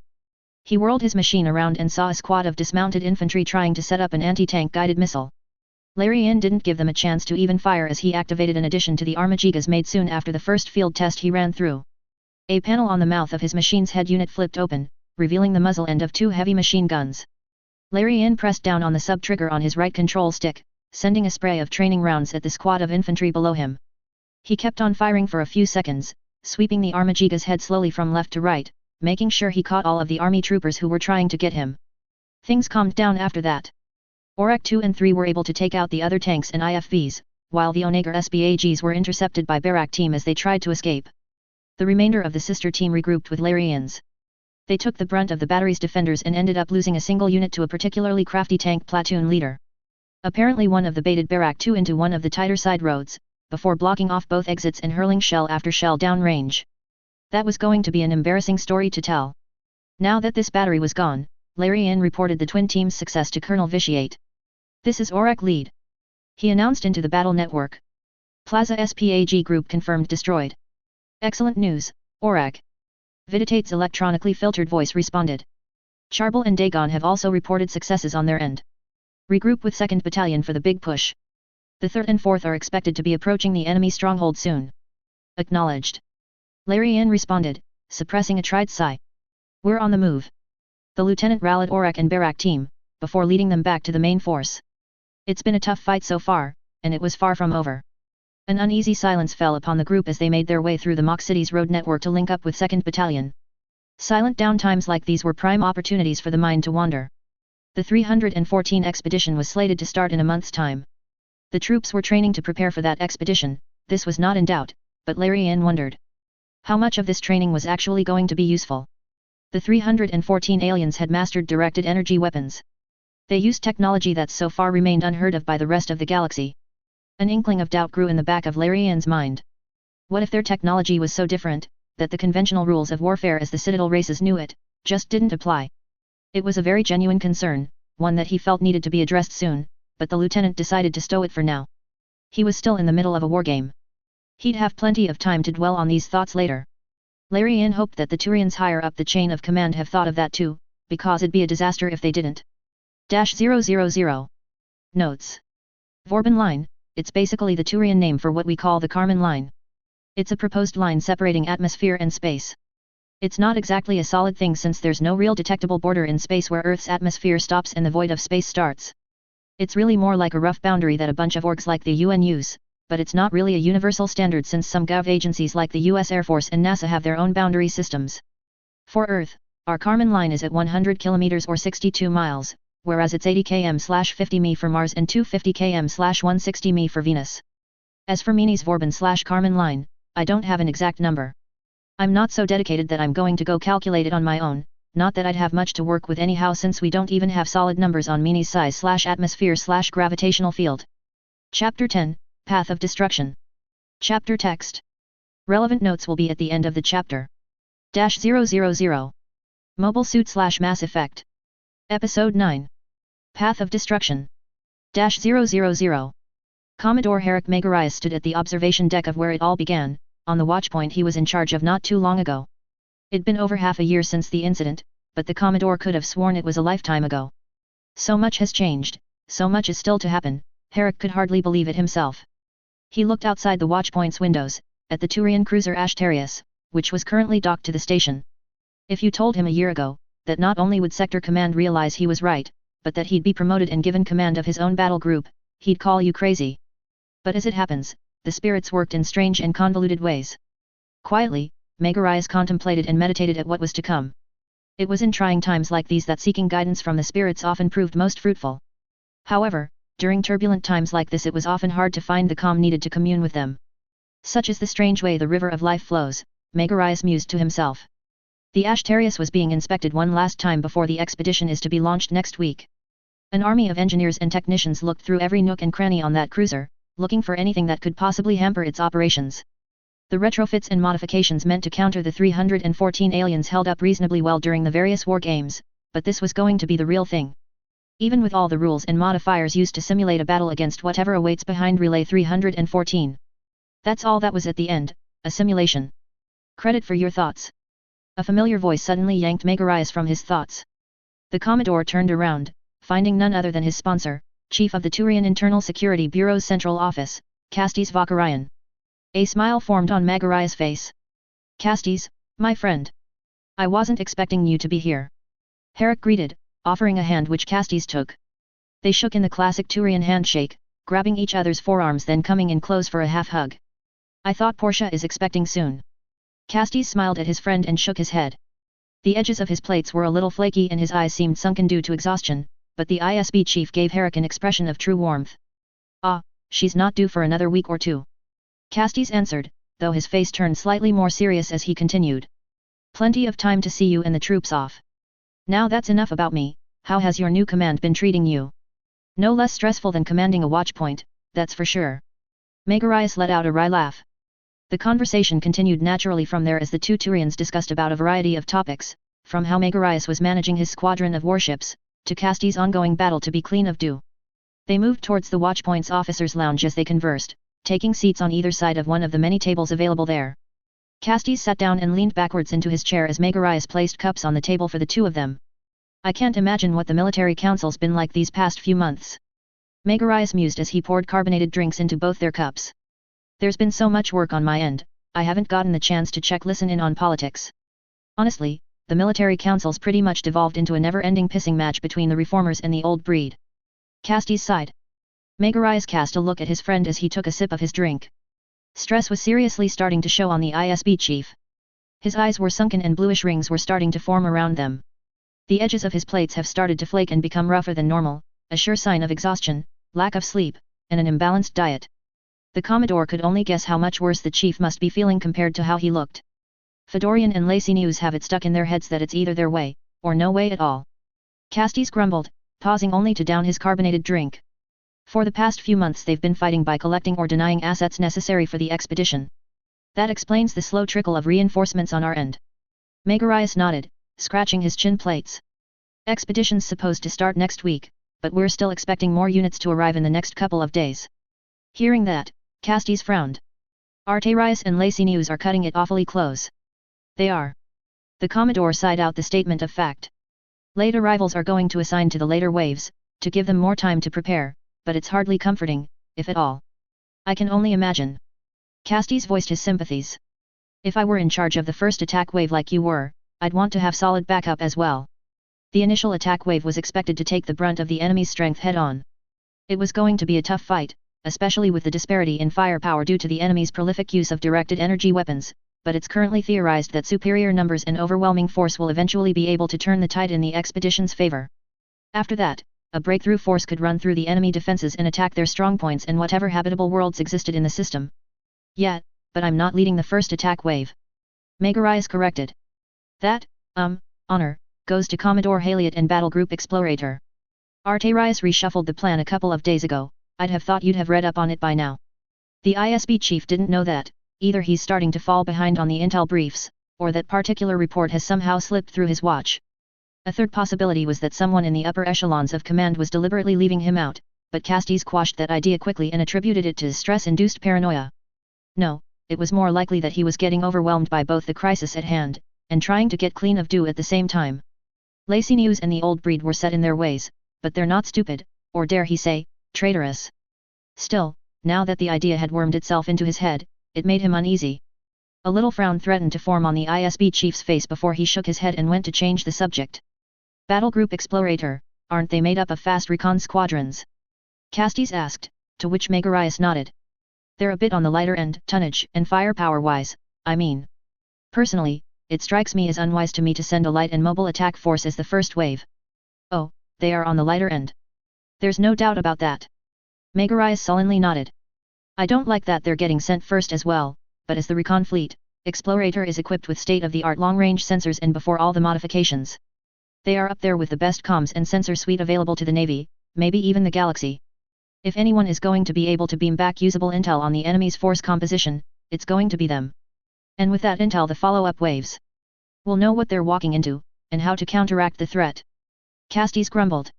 He whirled his machine around and saw a squad of dismounted infantry trying to set up an anti-tank guided missile. Larian didn't give them a chance to even fire as he activated an addition to the Armajigas made soon after the first field test he ran through. A panel on the mouth of his machine's head unit flipped open, revealing the muzzle end of 2 heavy machine guns. Larian pressed down on the sub-trigger on his right control stick, sending a spray of training rounds at the squad of infantry below him. He kept on firing for a few seconds, sweeping the Armajiga's head slowly from left to right, making sure he caught all of the army troopers who were trying to get him. Things calmed down after that. Aurak 2 and 3 were able to take out the other tanks and IFVs, while the Onager SBAGs were intercepted by Barak team as they tried to escape. The remainder of the sister team regrouped with Larians. They took the brunt of the battery's defenders and ended up losing a single unit to a particularly crafty tank platoon leader. Apparently one of the baited Barak 2 into one of the tighter side roads, before blocking off both exits and hurling shell after shell downrange. That was going to be an embarrassing story to tell. Now that this battery was gone, Larian reported the twin team's success to Colonel Vitiate. "This is Aurak lead," he announced into the battle network. Plaza SPAG group confirmed destroyed. "Excellent news, Aurak." Vitiate's electronically filtered voice responded. Charbel and Dagon have also reported successes on their end. Regroup with 2nd Battalion for the big push. The 3rd and 4th are expected to be approaching the enemy stronghold soon. Acknowledged. Larian responded, suppressing a tried sigh. "We're on the move." The lieutenant rallied Aurak and Barak team, before leading them back to the main force. It's been a tough fight so far, and it was far from over. An uneasy silence fell upon the group as they made their way through the Mock City's road network to link up with 2nd Battalion. Silent downtimes like these were prime opportunities for the mind to wander. The 314 expedition was slated to start in a month's time. The troops were training to prepare for that expedition, this was not in doubt, but Larian wondered. How much of this training was actually going to be useful? The 314 aliens had mastered directed energy weapons. They used technology that so far remained unheard of by the rest of the galaxy. An inkling of doubt grew in the back of Larian's mind. What if their technology was so different, that the conventional rules of warfare as the Citadel races knew it, just didn't apply? It was a very genuine concern, one that he felt needed to be addressed soon, but the lieutenant decided to stow it for now. He was still in the middle of a wargame. He'd have plenty of time to dwell on these thoughts later. Larian hoped that the Turians higher up the chain of command have thought of that too, because it'd be a disaster if they didn't. -000. Notes. Vauban Line, it's basically the Turian name for what we call the Kármán line. It's a proposed line separating atmosphere and space. It's not exactly a solid thing since there's no real detectable border in space where Earth's atmosphere stops and the void of space starts. It's really more like a rough boundary that a bunch of orgs like the UN use, but it's not really a universal standard since some gov agencies like the US Air Force and NASA have their own boundary systems. For Earth, our Kármán line is at 100 kilometers or 62 miles, whereas it's 80 km/50 mi for Mars and 250 km/160 mi for Venus. As for Mini's Vauban/Kármán line, I don't have an exact number. I'm not so dedicated that I'm going to go calculate it on my own, not that I'd have much to work with anyhow since we don't even have solid numbers on Mini's size/atmosphere/gravitational field. Chapter 10, Path of Destruction. Chapter Text. Relevant notes will be at the end of the chapter. -000. Mobile Suit/Mass Effect. Episode 9. Path of Destruction. -000. Commodore Herrick Megarius stood at the observation deck of where it all began, on the watchpoint he was in charge of not too long ago. It'd been over half a year since the incident, but the Commodore could have sworn it was a lifetime ago. So much has changed, so much is still to happen, Herrick could hardly believe it himself. He looked outside the watchpoint's windows, at the Turian cruiser Asterius, which was currently docked to the station. If you told him a year ago, that not only would Sector Command realize he was right, but that he'd be promoted and given command of his own battle group, he'd call you crazy. But as it happens, the spirits worked in strange and convoluted ways. Quietly, Megarais contemplated and meditated at what was to come. It was in trying times like these that seeking guidance from the spirits often proved most fruitful. However, during turbulent times like this it was often hard to find the calm needed to commune with them. Such is the strange way the river of life flows, Megarais mused to himself. The Asterius was being inspected one last time before the expedition is to be launched next week. An army of engineers and technicians looked through every nook and cranny on that cruiser, looking for anything that could possibly hamper its operations. The retrofits and modifications meant to counter the 314 aliens held up reasonably well during the various war games, but this was going to be the real thing. Even with all the rules and modifiers used to simulate a battle against whatever awaits behind Relay 314. That's all that was at the end, a simulation. Credit for your thoughts. A familiar voice suddenly yanked Megarais from his thoughts. The Commodore turned around, finding none other than his sponsor, Chief of the Turian Internal Security Bureau's Central Office, Castes Vakarian. A smile formed on Megarais' face. Castes, my friend. I wasn't expecting you to be here. Herrick greeted, offering a hand which Castes took. They shook in the classic Turian handshake, grabbing each other's forearms then coming in close for a half hug. I thought Portia is expecting soon. Castes smiled at his friend and shook his head. The edges of his plates were a little flaky and his eyes seemed sunken due to exhaustion, but the ISB chief gave Herrick an expression of true warmth. Ah, she's not due for another week or two. Castes answered, though his face turned slightly more serious as he continued. Plenty of time to see you and the troops off. Now that's enough about me, how has your new command been treating you? No less stressful than commanding a watchpoint, that's for sure. Megarais let out a wry laugh. The conversation continued naturally from there as the two Turians discussed about a variety of topics, from how Megarais was managing his squadron of warships, to Castes' ongoing battle to be clean of dew. They moved towards the watchpoint's officers' lounge as they conversed, taking seats on either side of one of the many tables available there. Castes sat down and leaned backwards into his chair as Megarais placed cups on the table for the two of them. I can't imagine what the military council's been like these past few months. Megarais mused as he poured carbonated drinks into both their cups. There's been so much work on my end, I haven't gotten the chance to listen in on politics. Honestly, the military council's pretty much devolved into a never-ending pissing match between the reformers and the old breed. Castes sighed. Megarais cast a look at his friend as he took a sip of his drink. Stress was seriously starting to show on the ISB chief. His eyes were sunken and bluish rings were starting to form around them. The edges of his plates have started to flake and become rougher than normal, a sure sign of exhaustion, lack of sleep, and an imbalanced diet. The Commodore could only guess how much worse the chief must be feeling compared to how he looked. Fedorian and Lacinius have it stuck in their heads that it's either their way, or no way at all. Castes grumbled, pausing only to down his carbonated drink. For the past few months they've been fighting by collecting or denying assets necessary for the expedition. That explains the slow trickle of reinforcements on our end. Megarais nodded, scratching his chin plates. Expedition's supposed to start next week, but we're still expecting more units to arrive in the next couple of days. Hearing that, Castes frowned. Arterius and Lacinius are cutting it awfully close. They are. The Commodore sighed out the statement of fact. Late arrivals are going to assign to the later waves, to give them more time to prepare, but it's hardly comforting, if at all. I can only imagine. Castes voiced his sympathies. If I were in charge of the first attack wave like you were, I'd want to have solid backup as well. The initial attack wave was expected to take the brunt of the enemy's strength head-on. It was going to be a tough fight, especially with the disparity in firepower due to the enemy's prolific use of directed energy weapons, but it's currently theorized that superior numbers and overwhelming force will eventually be able to turn the tide in the expedition's favor. After that, a breakthrough force could run through the enemy defenses and attack their strongpoints and whatever habitable worlds existed in the system. Yeah, but I'm not leading the first attack wave. Megarais corrected. That, honor, goes to Commodore Haliot and Battle Group Explorator. Arterius reshuffled the plan a couple of days ago, I'd have thought you'd have read up on it by now. The ISB chief didn't know that, either he's starting to fall behind on the intel briefs, or that particular report has somehow slipped through his watch. A third possibility was that someone in the upper echelons of command was deliberately leaving him out, but Castes quashed that idea quickly and attributed it to stress-induced paranoia. No, it was more likely that he was getting overwhelmed by both the crisis at hand, and trying to get clean of do at the same time. Lacy News and the old breed were set in their ways, but they're not stupid, or dare he say, traitorous. Still, now that the idea had wormed itself into his head, it made him uneasy. A little frown threatened to form on the ISB chief's face before he shook his head and went to change the subject. Battle Group Explorator, aren't they made up of fast recon squadrons? Castes asked, to which Megarius nodded. They're a bit on the lighter end, tonnage and firepower-wise, I mean. Personally, it strikes me as unwise to me to send a light and mobile attack force as the first wave. Oh, they are on the lighter end. There's no doubt about that. Megarius sullenly nodded. I don't like that they're getting sent first as well, but as the recon fleet, Explorator is equipped with state-of-the-art long-range sensors and before all the modifications. They are up there with the best comms and sensor suite available to the Navy, maybe even the Galaxy. If anyone is going to be able to beam back usable intel on the enemy's force composition, it's going to be them. And with that intel the follow-up waves will know what they're walking into, and how to counteract the threat. Castes grumbled.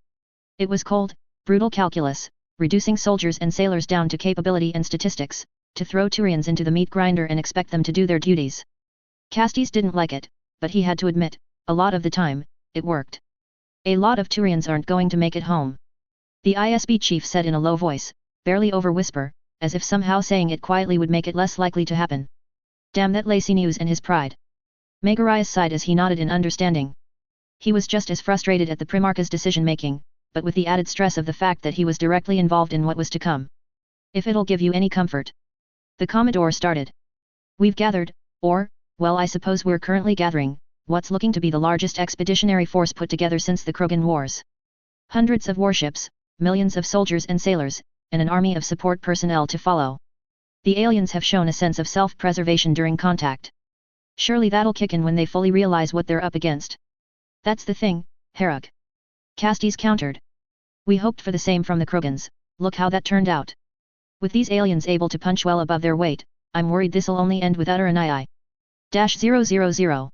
It was cold, brutal calculus, reducing soldiers and sailors down to capability and statistics, to throw Turians into the meat grinder and expect them to do their duties. Castes didn't like it, but he had to admit, a lot of the time, it worked. A lot of Turians aren't going to make it home. The ISB chief said in a low voice, barely over whisper, as if somehow saying it quietly would make it less likely to happen. Damn that Lacy News and his pride. Megarius sighed as he nodded in understanding. He was just as frustrated at the Primarch's decision-making, but with the added stress of the fact that he was directly involved in what was to come. If it'll give you any comfort. The Commodore started. We've gathered, or, well I suppose we're currently gathering, what's looking to be the largest expeditionary force put together since the Krogan Wars. Hundreds of warships, millions of soldiers and sailors, and an army of support personnel to follow. The aliens have shown a sense of self-preservation during contact. Surely that'll kick in when they fully realize what they're up against. That's the thing, Herug. Castes countered. We hoped for the same from the Krogans, look how that turned out. With these aliens able to punch well above their weight, I'm worried this'll only end with utter annihilation. -000.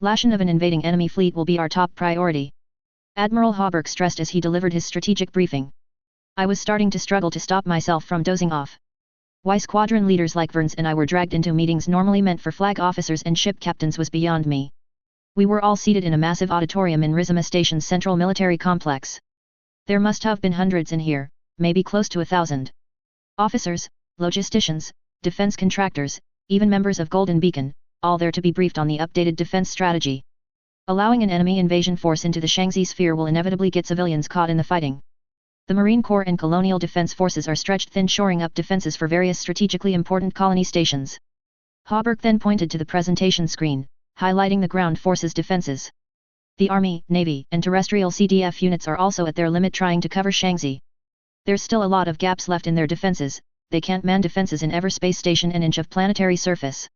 Lashon of an invading enemy fleet will be our top priority. Admiral Hauberk stressed as he delivered his strategic briefing. I was starting to struggle to stop myself from dozing off. Why squadron leaders like Verns and I were dragged into meetings normally meant for flag officers and ship captains was beyond me. We were all seated in a massive auditorium in Rizima Station's central military complex. There must have been hundreds in here, maybe close to 1,000. Officers, logisticians, defense contractors, even members of Golden Beacon, all there to be briefed on the updated defense strategy. Allowing an enemy invasion force into the Shangzi sphere will inevitably get civilians caught in the fighting. The Marine Corps and Colonial Defense Forces are stretched thin shoring up defenses for various strategically important colony stations. Hauberk then pointed to the presentation screen, highlighting the ground forces defenses. The Army, Navy, and terrestrial CDF units are also at their limit trying to cover Shangzi. There's still a lot of gaps left in their defenses, they can't man defenses in every space station and inch of planetary surface.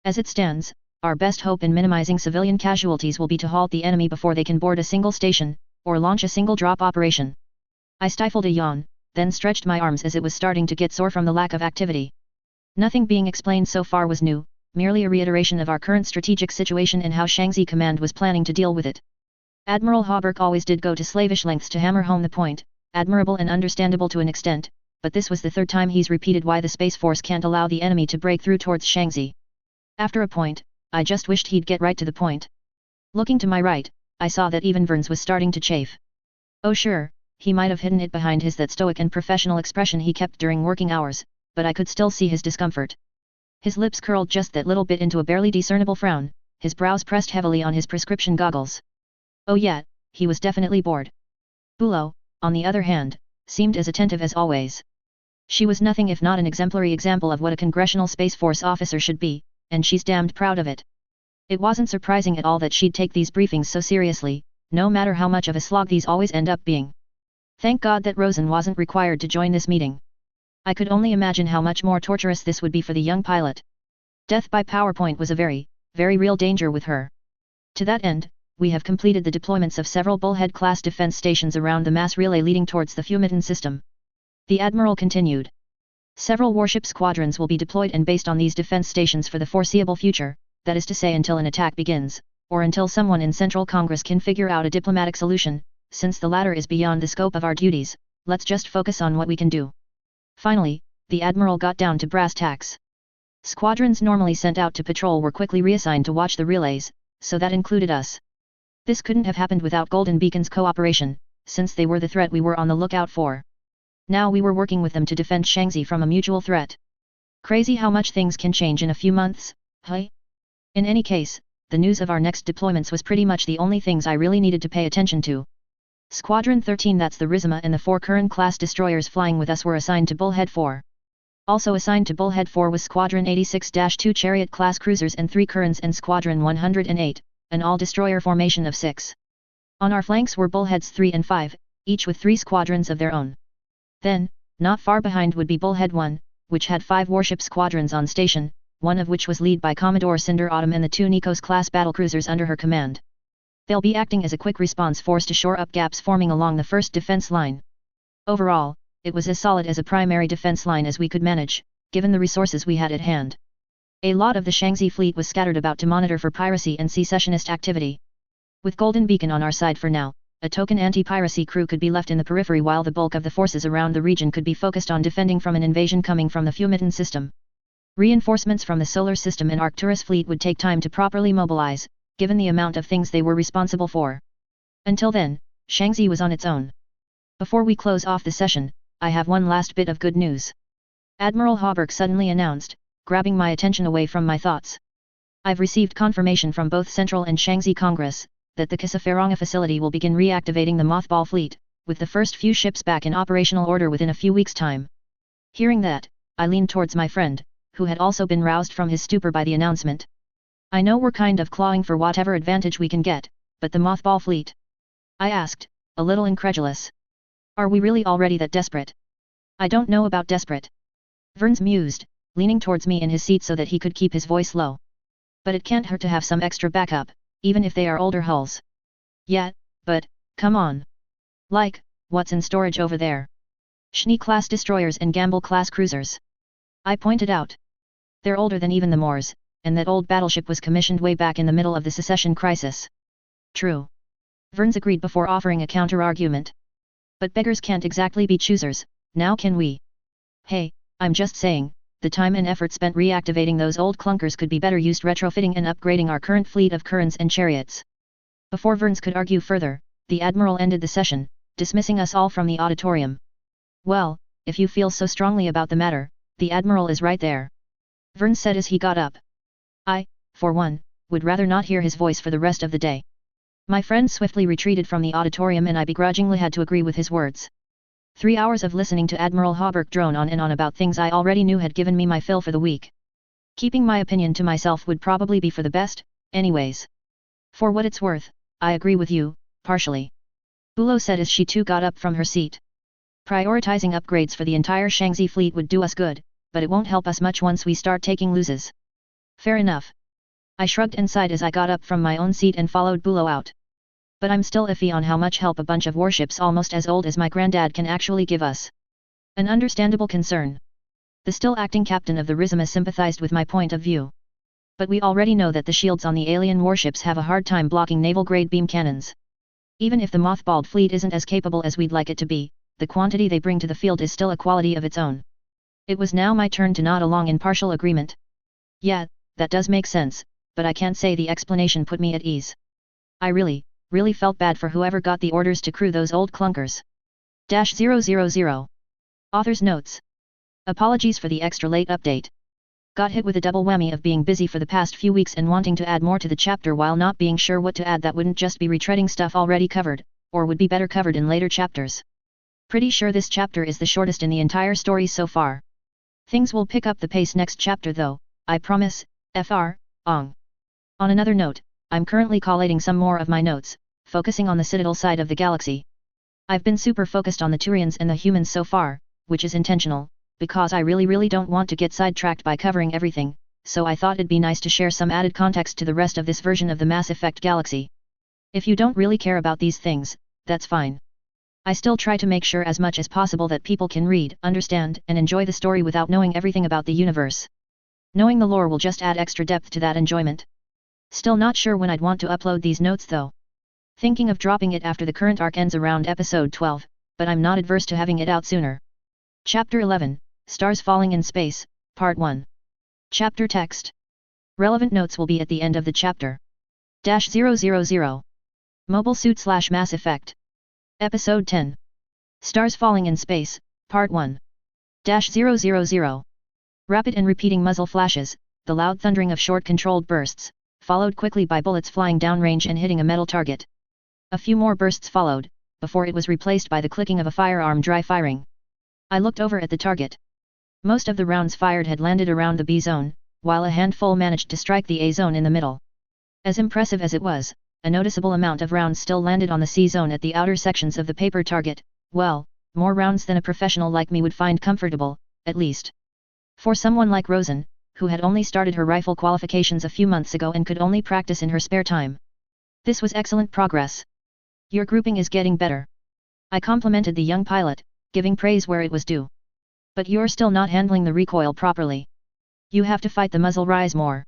As it stands, our best hope in minimizing civilian casualties will be to halt the enemy before they can board a single station, or launch a single drop operation. I stifled a yawn, then stretched my arms as it was starting to get sore from the lack of activity. Nothing being explained so far was new, merely a reiteration of our current strategic situation and how Shangzi Command was planning to deal with it. Admiral Hauberk always did go to slavish lengths to hammer home the point, admirable and understandable to an extent, but this was the third time he's repeated why the Space Force can't allow the enemy to break through towards Shangzi. After a point, I just wished he'd get right to the point. Looking to my right, I saw that even Verns was starting to chafe. Oh sure, he might have hidden it behind his that stoic and professional expression he kept during working hours, but I could still see his discomfort. His lips curled just that little bit into a barely discernible frown, his brows pressed heavily on his prescription goggles. Oh yeah, he was definitely bored. Bulo, on the other hand, seemed as attentive as always. She was nothing if not an exemplary example of what a Congressional Space Force officer should be, and she's damned proud of it. It wasn't surprising at all that she'd take these briefings so seriously, no matter how much of a slog these always end up being. Thank God that Rosen wasn't required to join this meeting. I could only imagine how much more torturous this would be for the young pilot. Death by PowerPoint was a very, very real danger with her. To that end, we have completed the deployments of several Bullhead-class defense stations around the mass relay leading towards the Fumiton system. The Admiral continued. Several warship squadrons will be deployed and based on these defense stations for the foreseeable future, that is to say until an attack begins, or until someone in Central Congress can figure out a diplomatic solution. Since the latter is beyond the scope of our duties, let's just focus on what we can do. Finally, the Admiral got down to brass tacks. Squadrons normally sent out to patrol were quickly reassigned to watch the relays, so that included us. This couldn't have happened without Golden Beacon's cooperation, since they were the threat we were on the lookout for. Now we were working with them to defend Shangzi from a mutual threat. Crazy how much things can change in a few months, huh? In any case, the news of our next deployments was pretty much the only things I really needed to pay attention to. Squadron 13, that's the Rizima, and the 4 Curran-class destroyers flying with us were assigned to Bullhead 4. Also assigned to Bullhead 4 was Squadron 86-2 Chariot-class cruisers and 3 Currans and Squadron 108, an all-destroyer formation of 6. On our flanks were Bullheads 3 and 5, each with 3 squadrons of their own. Then, not far behind would be Bullhead 1, which had 5 warship squadrons on station, one of which was led by Commodore Cinder Autumn and the 2 Nikos-class battlecruisers under her command. They'll be acting as a quick response force to shore up gaps forming along the first defense line. Overall, it was as solid as a primary defense line as we could manage, given the resources we had at hand. A lot of the Shangzi fleet was scattered about to monitor for piracy and secessionist activity. With Golden Beacon on our side for now, a token anti-piracy crew could be left in the periphery while the bulk of the forces around the region could be focused on defending from an invasion coming from the Fumiton system. Reinforcements from the Solar System and Arcturus fleet would take time to properly mobilize, given the amount of things they were responsible for. Until then, Shangzi was on its own. Before we close off the session, I have one last bit of good news. Admiral Hauberk suddenly announced, grabbing my attention away from my thoughts. I've received confirmation from both Central and Shangzi Congress, that the Kisaferanga facility will begin reactivating the mothball fleet, with the first few ships back in operational order within a few weeks' time. Hearing that, I leaned towards my friend, who had also been roused from his stupor by the announcement. I know we're kind of clawing for whatever advantage we can get, but the mothball fleet? I asked, a little incredulous. Are we really already that desperate? I don't know about desperate. Verns mused, leaning towards me in his seat so that he could keep his voice low. But it can't hurt to have some extra backup, even if they are older hulls. Yeah, but, come on. Like, what's in storage over there? Schnee-class destroyers and Gamble-class cruisers. I pointed out. They're older than even the Moors, and that old battleship was commissioned way back in the middle of the secession crisis. True. Verns agreed before offering a counter-argument. But beggars can't exactly be choosers, now can we? Hey, I'm just saying, the time and effort spent reactivating those old clunkers could be better used retrofitting and upgrading our current fleet of Currans and Chariots. Before Verns could argue further, the Admiral ended the session, dismissing us all from the auditorium. Well, if you feel so strongly about the matter, the Admiral is right there. Verns said as he got up. I, for one, would rather not hear his voice for the rest of the day. My friend swiftly retreated from the auditorium and I begrudgingly had to agree with his words. 3 hours of listening to Admiral Hauberk drone on and on about things I already knew had given me my fill for the week. Keeping my opinion to myself would probably be for the best, anyways. For what it's worth, I agree with you, partially. Bulo said as she too got up from her seat. Prioritizing upgrades for the entire Shangzi fleet would do us good, but it won't help us much once we start taking losses. Fair enough. I shrugged and sighed as I got up from my own seat and followed Bulo out. But I'm still iffy on how much help a bunch of warships almost as old as my granddad can actually give us. An understandable concern. The still acting captain of the Rizima sympathized with my point of view. But we already know that the shields on the alien warships have a hard time blocking naval-grade beam cannons. Even if the mothballed fleet isn't as capable as we'd like it to be, the quantity they bring to the field is still a quality of its own. It was now my turn to nod along in partial agreement. Yeah, that does make sense, but I can't say the explanation put me at ease. I really felt bad for whoever got the orders to crew those old clunkers. -000. Author's notes. Apologies for the extra late update. Got hit with a double whammy of being busy for the past few weeks and wanting to add more to the chapter while not being sure what to add that wouldn't just be retreading stuff already covered, or would be better covered in later chapters. Pretty sure this chapter is the shortest in the entire story so far. Things will pick up the pace next chapter though, I promise, Fr. Ong. On another note, I'm currently collating some more of my notes, focusing on the Citadel side of the galaxy. I've been super focused on the Turians and the humans so far, which is intentional, because I really don't want to get sidetracked by covering everything, so I thought it'd be nice to share some added context to the rest of this version of the Mass Effect galaxy. If you don't really care about these things, that's fine. I still try to make sure as much as possible that people can read, understand, and enjoy the story without knowing everything about the universe. Knowing the lore will just add extra depth to that enjoyment. Still not sure when I'd want to upload these notes though. Thinking of dropping it after the current arc ends around episode 12, but I'm not adverse to having it out sooner. Chapter 11, Stars Falling in Space, Part 1. Chapter text. Relevant notes will be at the end of the chapter. -000. Mobile Suit / Mass Effect. Episode 10. Stars Falling in Space, Part 1. -000. Rapid and repeating muzzle flashes, the loud thundering of short controlled bursts, followed quickly by bullets flying downrange and hitting a metal target. A few more bursts followed, before it was replaced by the clicking of a firearm dry firing. I looked over at the target. Most of the rounds fired had landed around the B zone, while a handful managed to strike the A zone in the middle. As impressive as it was, a noticeable amount of rounds still landed on the C zone at the outer sections of the paper target, well, more rounds than a professional like me would find comfortable, at least. For someone like Rosen, who had only started her rifle qualifications a few months ago and could only practice in her spare time. This was excellent progress. Your grouping is getting better. I complimented the young pilot, giving praise where it was due. But you're still not handling the recoil properly. You have to fight the muzzle rise more.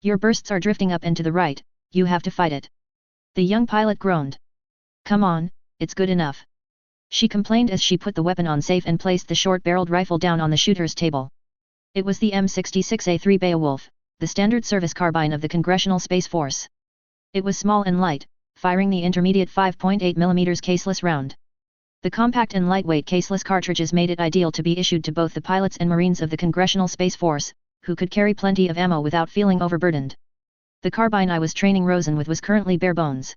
Your bursts are drifting up and to the right, you have to fight it. The young pilot groaned. Come on, it's good enough. She complained as she put the weapon on safe and placed the short-barreled rifle down on the shooter's table. It was the M66A3 Beowulf, the standard service carbine of the Congressional Space Force. It was small and light, firing the intermediate 5.8 mm caseless round. The compact and lightweight caseless cartridges made it ideal to be issued to both the pilots and Marines of the Congressional Space Force, who could carry plenty of ammo without feeling overburdened. The carbine I was training Rosen with was currently bare bones.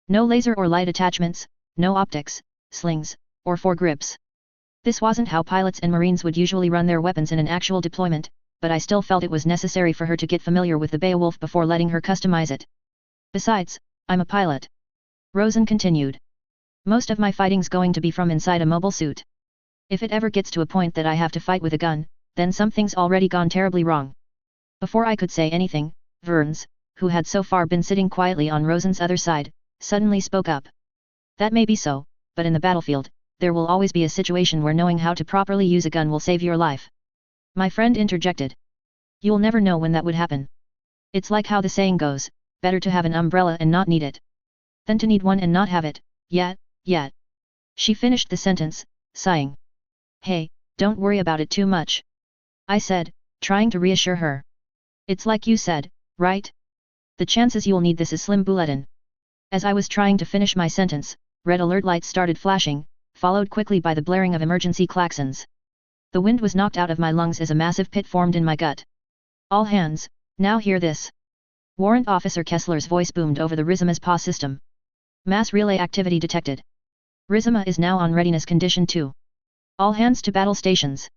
No laser or light attachments, no optics, slings, or foregrips. This wasn't how pilots and Marines would usually run their weapons in an actual deployment, but I still felt it was necessary for her to get familiar with the Beowulf before letting her customize it. Besides, I'm a pilot. Rosen continued. Most of my fighting's going to be from inside a mobile suit. If it ever gets to a point that I have to fight with a gun, then something's already gone terribly wrong. Before I could say anything, Verns, who had so far been sitting quietly on Rosen's other side, suddenly spoke up. That may be so, but in the battlefield, there will always be a situation where knowing how to properly use a gun will save your life. My friend interjected. You'll never know when that would happen. It's like how the saying goes, better to have an umbrella and not need it, than to need one and not have it, yet. She finished the sentence, sighing. Hey, don't worry about it too much. I said, trying to reassure her. It's like you said, right? The chances you'll need this is slim bulletin. As I was trying to finish my sentence, red alert lights started flashing, followed quickly by the blaring of emergency klaxons. The wind was knocked out of my lungs as a massive pit formed in my gut. All hands, now hear this. Warrant Officer Kessler's voice boomed over the Rizima's PA system. Mass relay activity detected. Rizima is now on readiness condition 2. All hands to battle stations.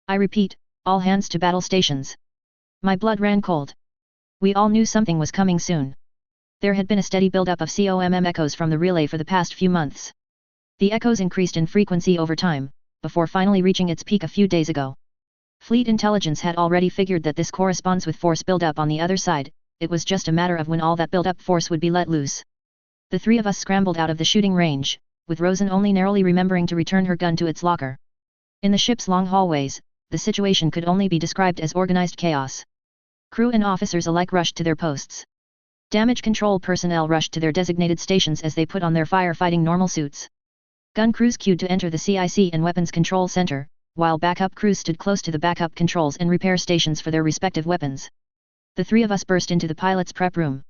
I repeat, all hands to battle stations. My blood ran cold. We all knew something was coming soon. There had been a steady buildup of COMM echoes from the relay for the past few months. The echoes increased in frequency over time, before finally reaching its peak a few days ago. Fleet intelligence had already figured that this corresponds with force buildup on the other side, it was just a matter of when all that built-up force would be let loose. The three of us scrambled out of the shooting range, with Rosen only narrowly remembering to return her gun to its locker. In the ship's long hallways, the situation could only be described as organized chaos. Crew and officers alike rushed to their posts. Damage control personnel rushed to their designated stations as they put on their firefighting normal suits. Gun crews queued to enter the CIC and Weapons Control Center, while backup crews stood close to the backup controls and repair stations for their respective weapons. The three of us burst into the pilot's prep room.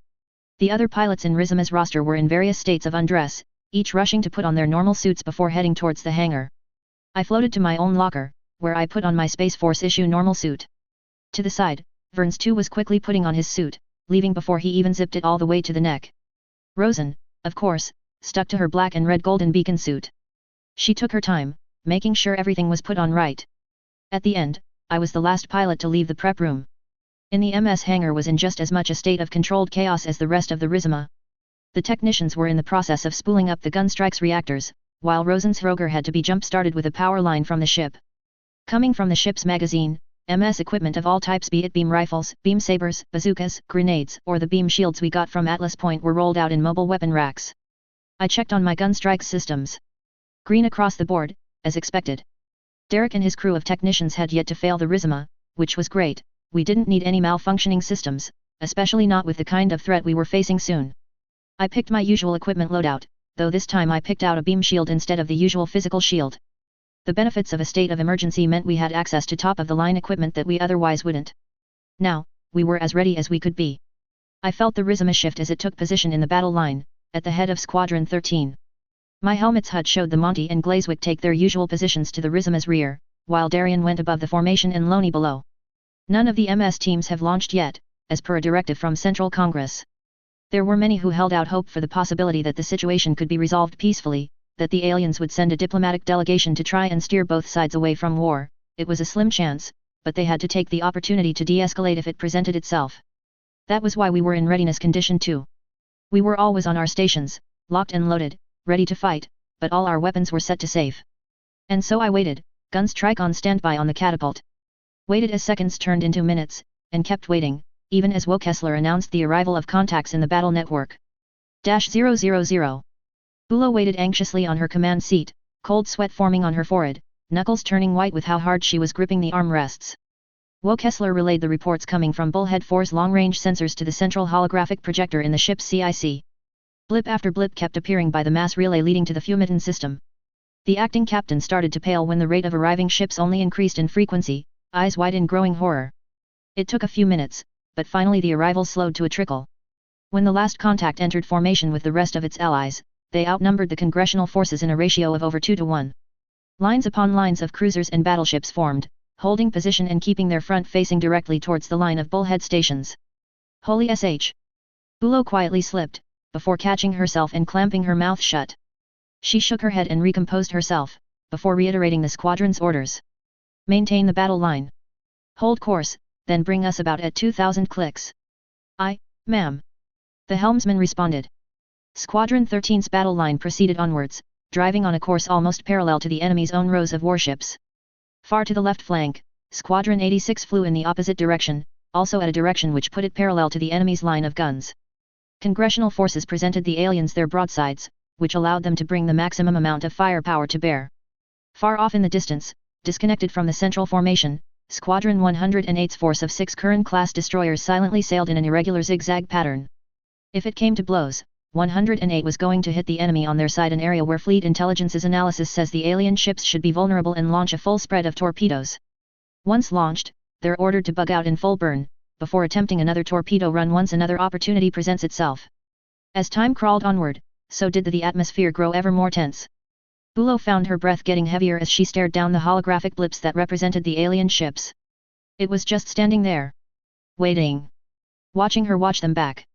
The other pilots in Rizima's roster were in various states of undress, each rushing to put on their normal suits before heading towards the hangar. I floated to my own locker, where I put on my Space Force issue normal suit. To the side, Verns too was quickly putting on his suit, leaving before he even zipped it all the way to the neck. Rosen, of course, stuck to her black and red golden beacon suit. She took her time, making sure everything was put on right. At the end, I was the last pilot to leave the prep room. In the MS hangar was in just as much a state of controlled chaos as the rest of the Rizima. The technicians were in the process of spooling up the gunstrike's reactors, while Rosen's Roger had to be jump-started with a power line from the ship. Coming from the ship's magazine, MS equipment of all types, be it beam rifles, beam sabers, bazookas, grenades, or the beam shields we got from Atlas Point, were rolled out in mobile weapon racks. I checked on my gunstrike's systems. Green across the board, as expected. Derek and his crew of technicians had yet to fail the Rizima, which was great. We didn't need any malfunctioning systems, especially not with the kind of threat we were facing soon. I picked my usual equipment loadout, though this time I picked out a beam shield instead of the usual physical shield. The benefits of a state of emergency meant we had access to top-of-the-line equipment that we otherwise wouldn't. Now, we were as ready as we could be. I felt the Rizima shift as it took position in the battle line, at the head of Squadron 13. My helmet's HUD showed the Monty and Glazewick take their usual positions to the Rizima's rear, while Darien went above the formation and Loney below. None of the MS teams have launched yet, as per a directive from Central Congress. There were many who held out hope for the possibility that the situation could be resolved peacefully, that the aliens would send a diplomatic delegation to try and steer both sides away from war. It was a slim chance, but they had to take the opportunity to de-escalate if it presented itself. That was why we were in readiness condition too. We were always on our stations, locked and loaded, ready to fight, but all our weapons were set to safe. And so I waited, guns trike on standby on the catapult. Waited as seconds turned into minutes, and kept waiting, even as Kessler announced the arrival of contacts in the battle network. -000. Bulo waited anxiously on her command seat, cold sweat forming on her forehead, knuckles turning white with how hard she was gripping the armrests. Kessler relayed the reports coming from Bullhead 4's long-range sensors to the central holographic projector in the ship's CIC. Blip after blip kept appearing by the mass relay leading to the Fumiton system. The acting captain started to pale when the rate of arriving ships only increased in frequency, eyes wide in growing horror. It took a few minutes, but finally the arrival slowed to a trickle. When the last contact entered formation with the rest of its allies, they outnumbered the congressional forces in a ratio of over 2 to 1. Lines upon lines of cruisers and battleships formed, holding position and keeping their front facing directly towards the line of Bullhead stations. Holy sh! Bulo quietly slipped, before catching herself and clamping her mouth shut. She shook her head and recomposed herself, before reiterating the squadron's orders. Maintain the battle line. Hold course, then bring us about at 2,000 clicks. Aye, ma'am. The helmsman responded. Squadron 13's battle line proceeded onwards, driving on a course almost parallel to the enemy's own rows of warships. Far to the left flank, Squadron 86 flew in the opposite direction, also at a direction which put it parallel to the enemy's line of guns. Congressional forces presented the aliens their broadsides, which allowed them to bring the maximum amount of firepower to bear. Far off in the distance, disconnected from the central formation, Squadron 108's force of 6 Curran-class destroyers silently sailed in an irregular zigzag pattern. If it came to blows, 108 was going to hit the enemy on their side, an area where Fleet Intelligence's analysis says the alien ships should be vulnerable, and launch a full spread of torpedoes. Once launched, they're ordered to bug out in full burn, before attempting another torpedo run once another opportunity presents itself. As time crawled onward, so did the atmosphere grow ever more tense. Bulo found her breath getting heavier as she stared down the holographic blips that represented the alien ships. It was just standing there. Waiting. Watching her watch them back.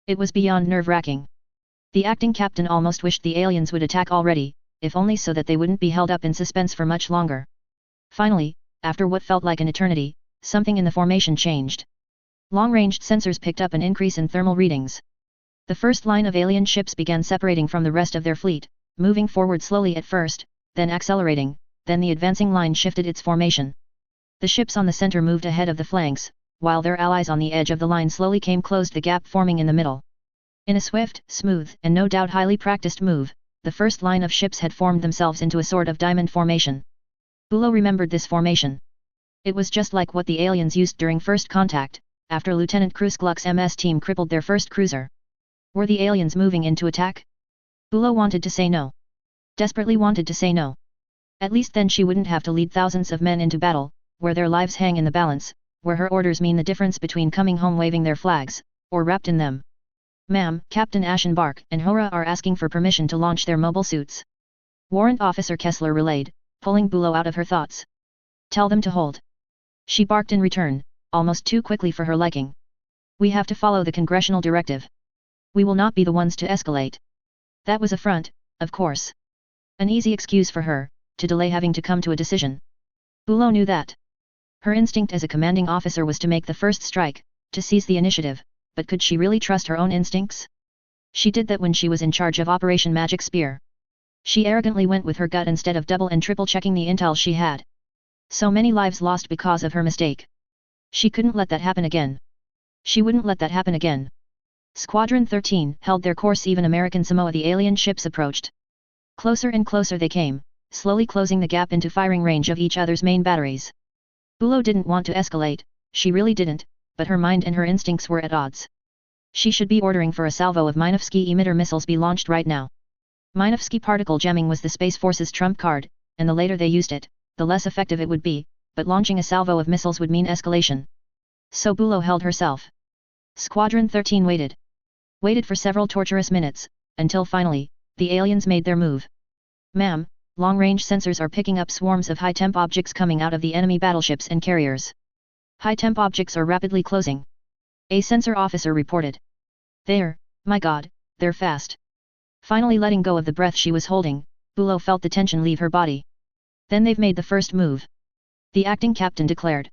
It was beyond nerve-wracking. The acting captain almost wished the aliens would attack already, if only so that they wouldn't be held up in suspense for much longer. Finally, after what felt like an eternity, something in the formation changed. Long-ranged sensors picked up an increase in thermal readings. The first line of alien ships began separating from the rest of their fleet, moving forward slowly at first, then accelerating, then the advancing line shifted its formation. The ships on the center moved ahead of the flanks, while their allies on the edge of the line slowly closed the gap forming in the middle. In a swift, smooth, and no doubt highly practiced move, the first line of ships had formed themselves into a sort of diamond formation. Bulo remembered this formation. It was just like what the aliens used during first contact, after Lieutenant Kruskluck's MS team crippled their first cruiser. Were the aliens moving into attack? Bulo wanted to say no. Desperately wanted to say no. At least then she wouldn't have to lead thousands of men into battle, where their lives hang in the balance, where her orders mean the difference between coming home waving their flags, or wrapped in them. Ma'am, Captain Ashenbark and Hora are asking for permission to launch their mobile suits. Warrant Officer Kessler relayed, pulling Bulo out of her thoughts. Tell them to hold. She barked in return, almost too quickly for her liking. We have to follow the congressional directive. We will not be the ones to escalate. That was a front, of course. An easy excuse for her, to delay having to come to a decision. Bulo knew that. Her instinct as a commanding officer was to make the first strike, to seize the initiative, but could she really trust her own instincts? She did that when she was in charge of Operation Magic Spear. She arrogantly went with her gut instead of double and triple checking the intel she had. So many lives lost because of her mistake. She couldn't let that happen again. She wouldn't let that happen again. Squadron 13 held their course. Even American Samoa, the alien ships approached. Closer and closer they came, slowly closing the gap into firing range of each other's main batteries. Bulo didn't want to escalate, she really didn't, but her mind and her instincts were at odds. She should be ordering for a salvo of Minovsky emitter missiles be launched right now. Minovsky particle jamming was the Space Force's trump card, and the later they used it, the less effective it would be, but launching a salvo of missiles would mean escalation. So Bulo held herself. Squadron 13 waited. Waited for several torturous minutes, until finally, the aliens made their move. Ma'am, long-range sensors are picking up swarms of high-temp objects coming out of the enemy battleships and carriers. High-temp objects are rapidly closing. A sensor officer reported. My god, they're fast. Finally letting go of the breath she was holding, Bulo felt the tension leave her body. Then they've made the first move. The acting captain declared.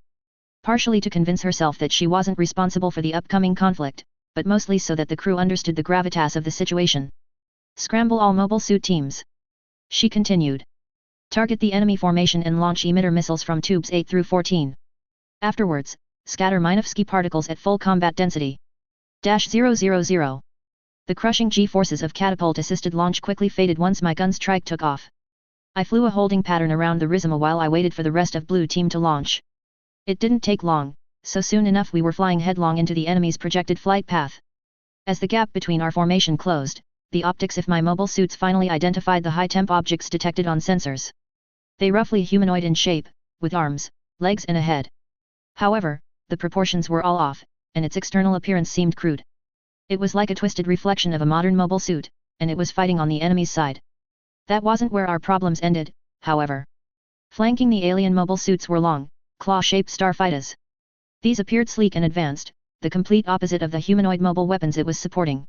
Partially to convince herself that she wasn't responsible for the upcoming conflict, but mostly so that the crew understood the gravitas of the situation. Scramble all mobile suit teams. She continued. Target the enemy formation and launch emitter missiles from tubes 8 through 14. Afterwards, scatter Minovsky particles at full combat density. -000. The crushing G-forces of catapult-assisted launch quickly faded once my gun's strike took off. I flew a holding pattern around the Rizoma while I waited for the rest of Blue Team to launch. It didn't take long, so soon enough we were flying headlong into the enemy's projected flight path. As the gap between our formation closed, the optics of my mobile suits finally identified the high-temp objects detected on sensors. They roughly humanoid in shape, with arms, legs and a head. However, the proportions were all off, and its external appearance seemed crude. It was like a twisted reflection of a modern mobile suit, and it was fighting on the enemy's side. That wasn't where our problems ended, however. Flanking the alien mobile suits were long, claw-shaped starfighters. These appeared sleek and advanced, the complete opposite of the humanoid mobile weapons it was supporting.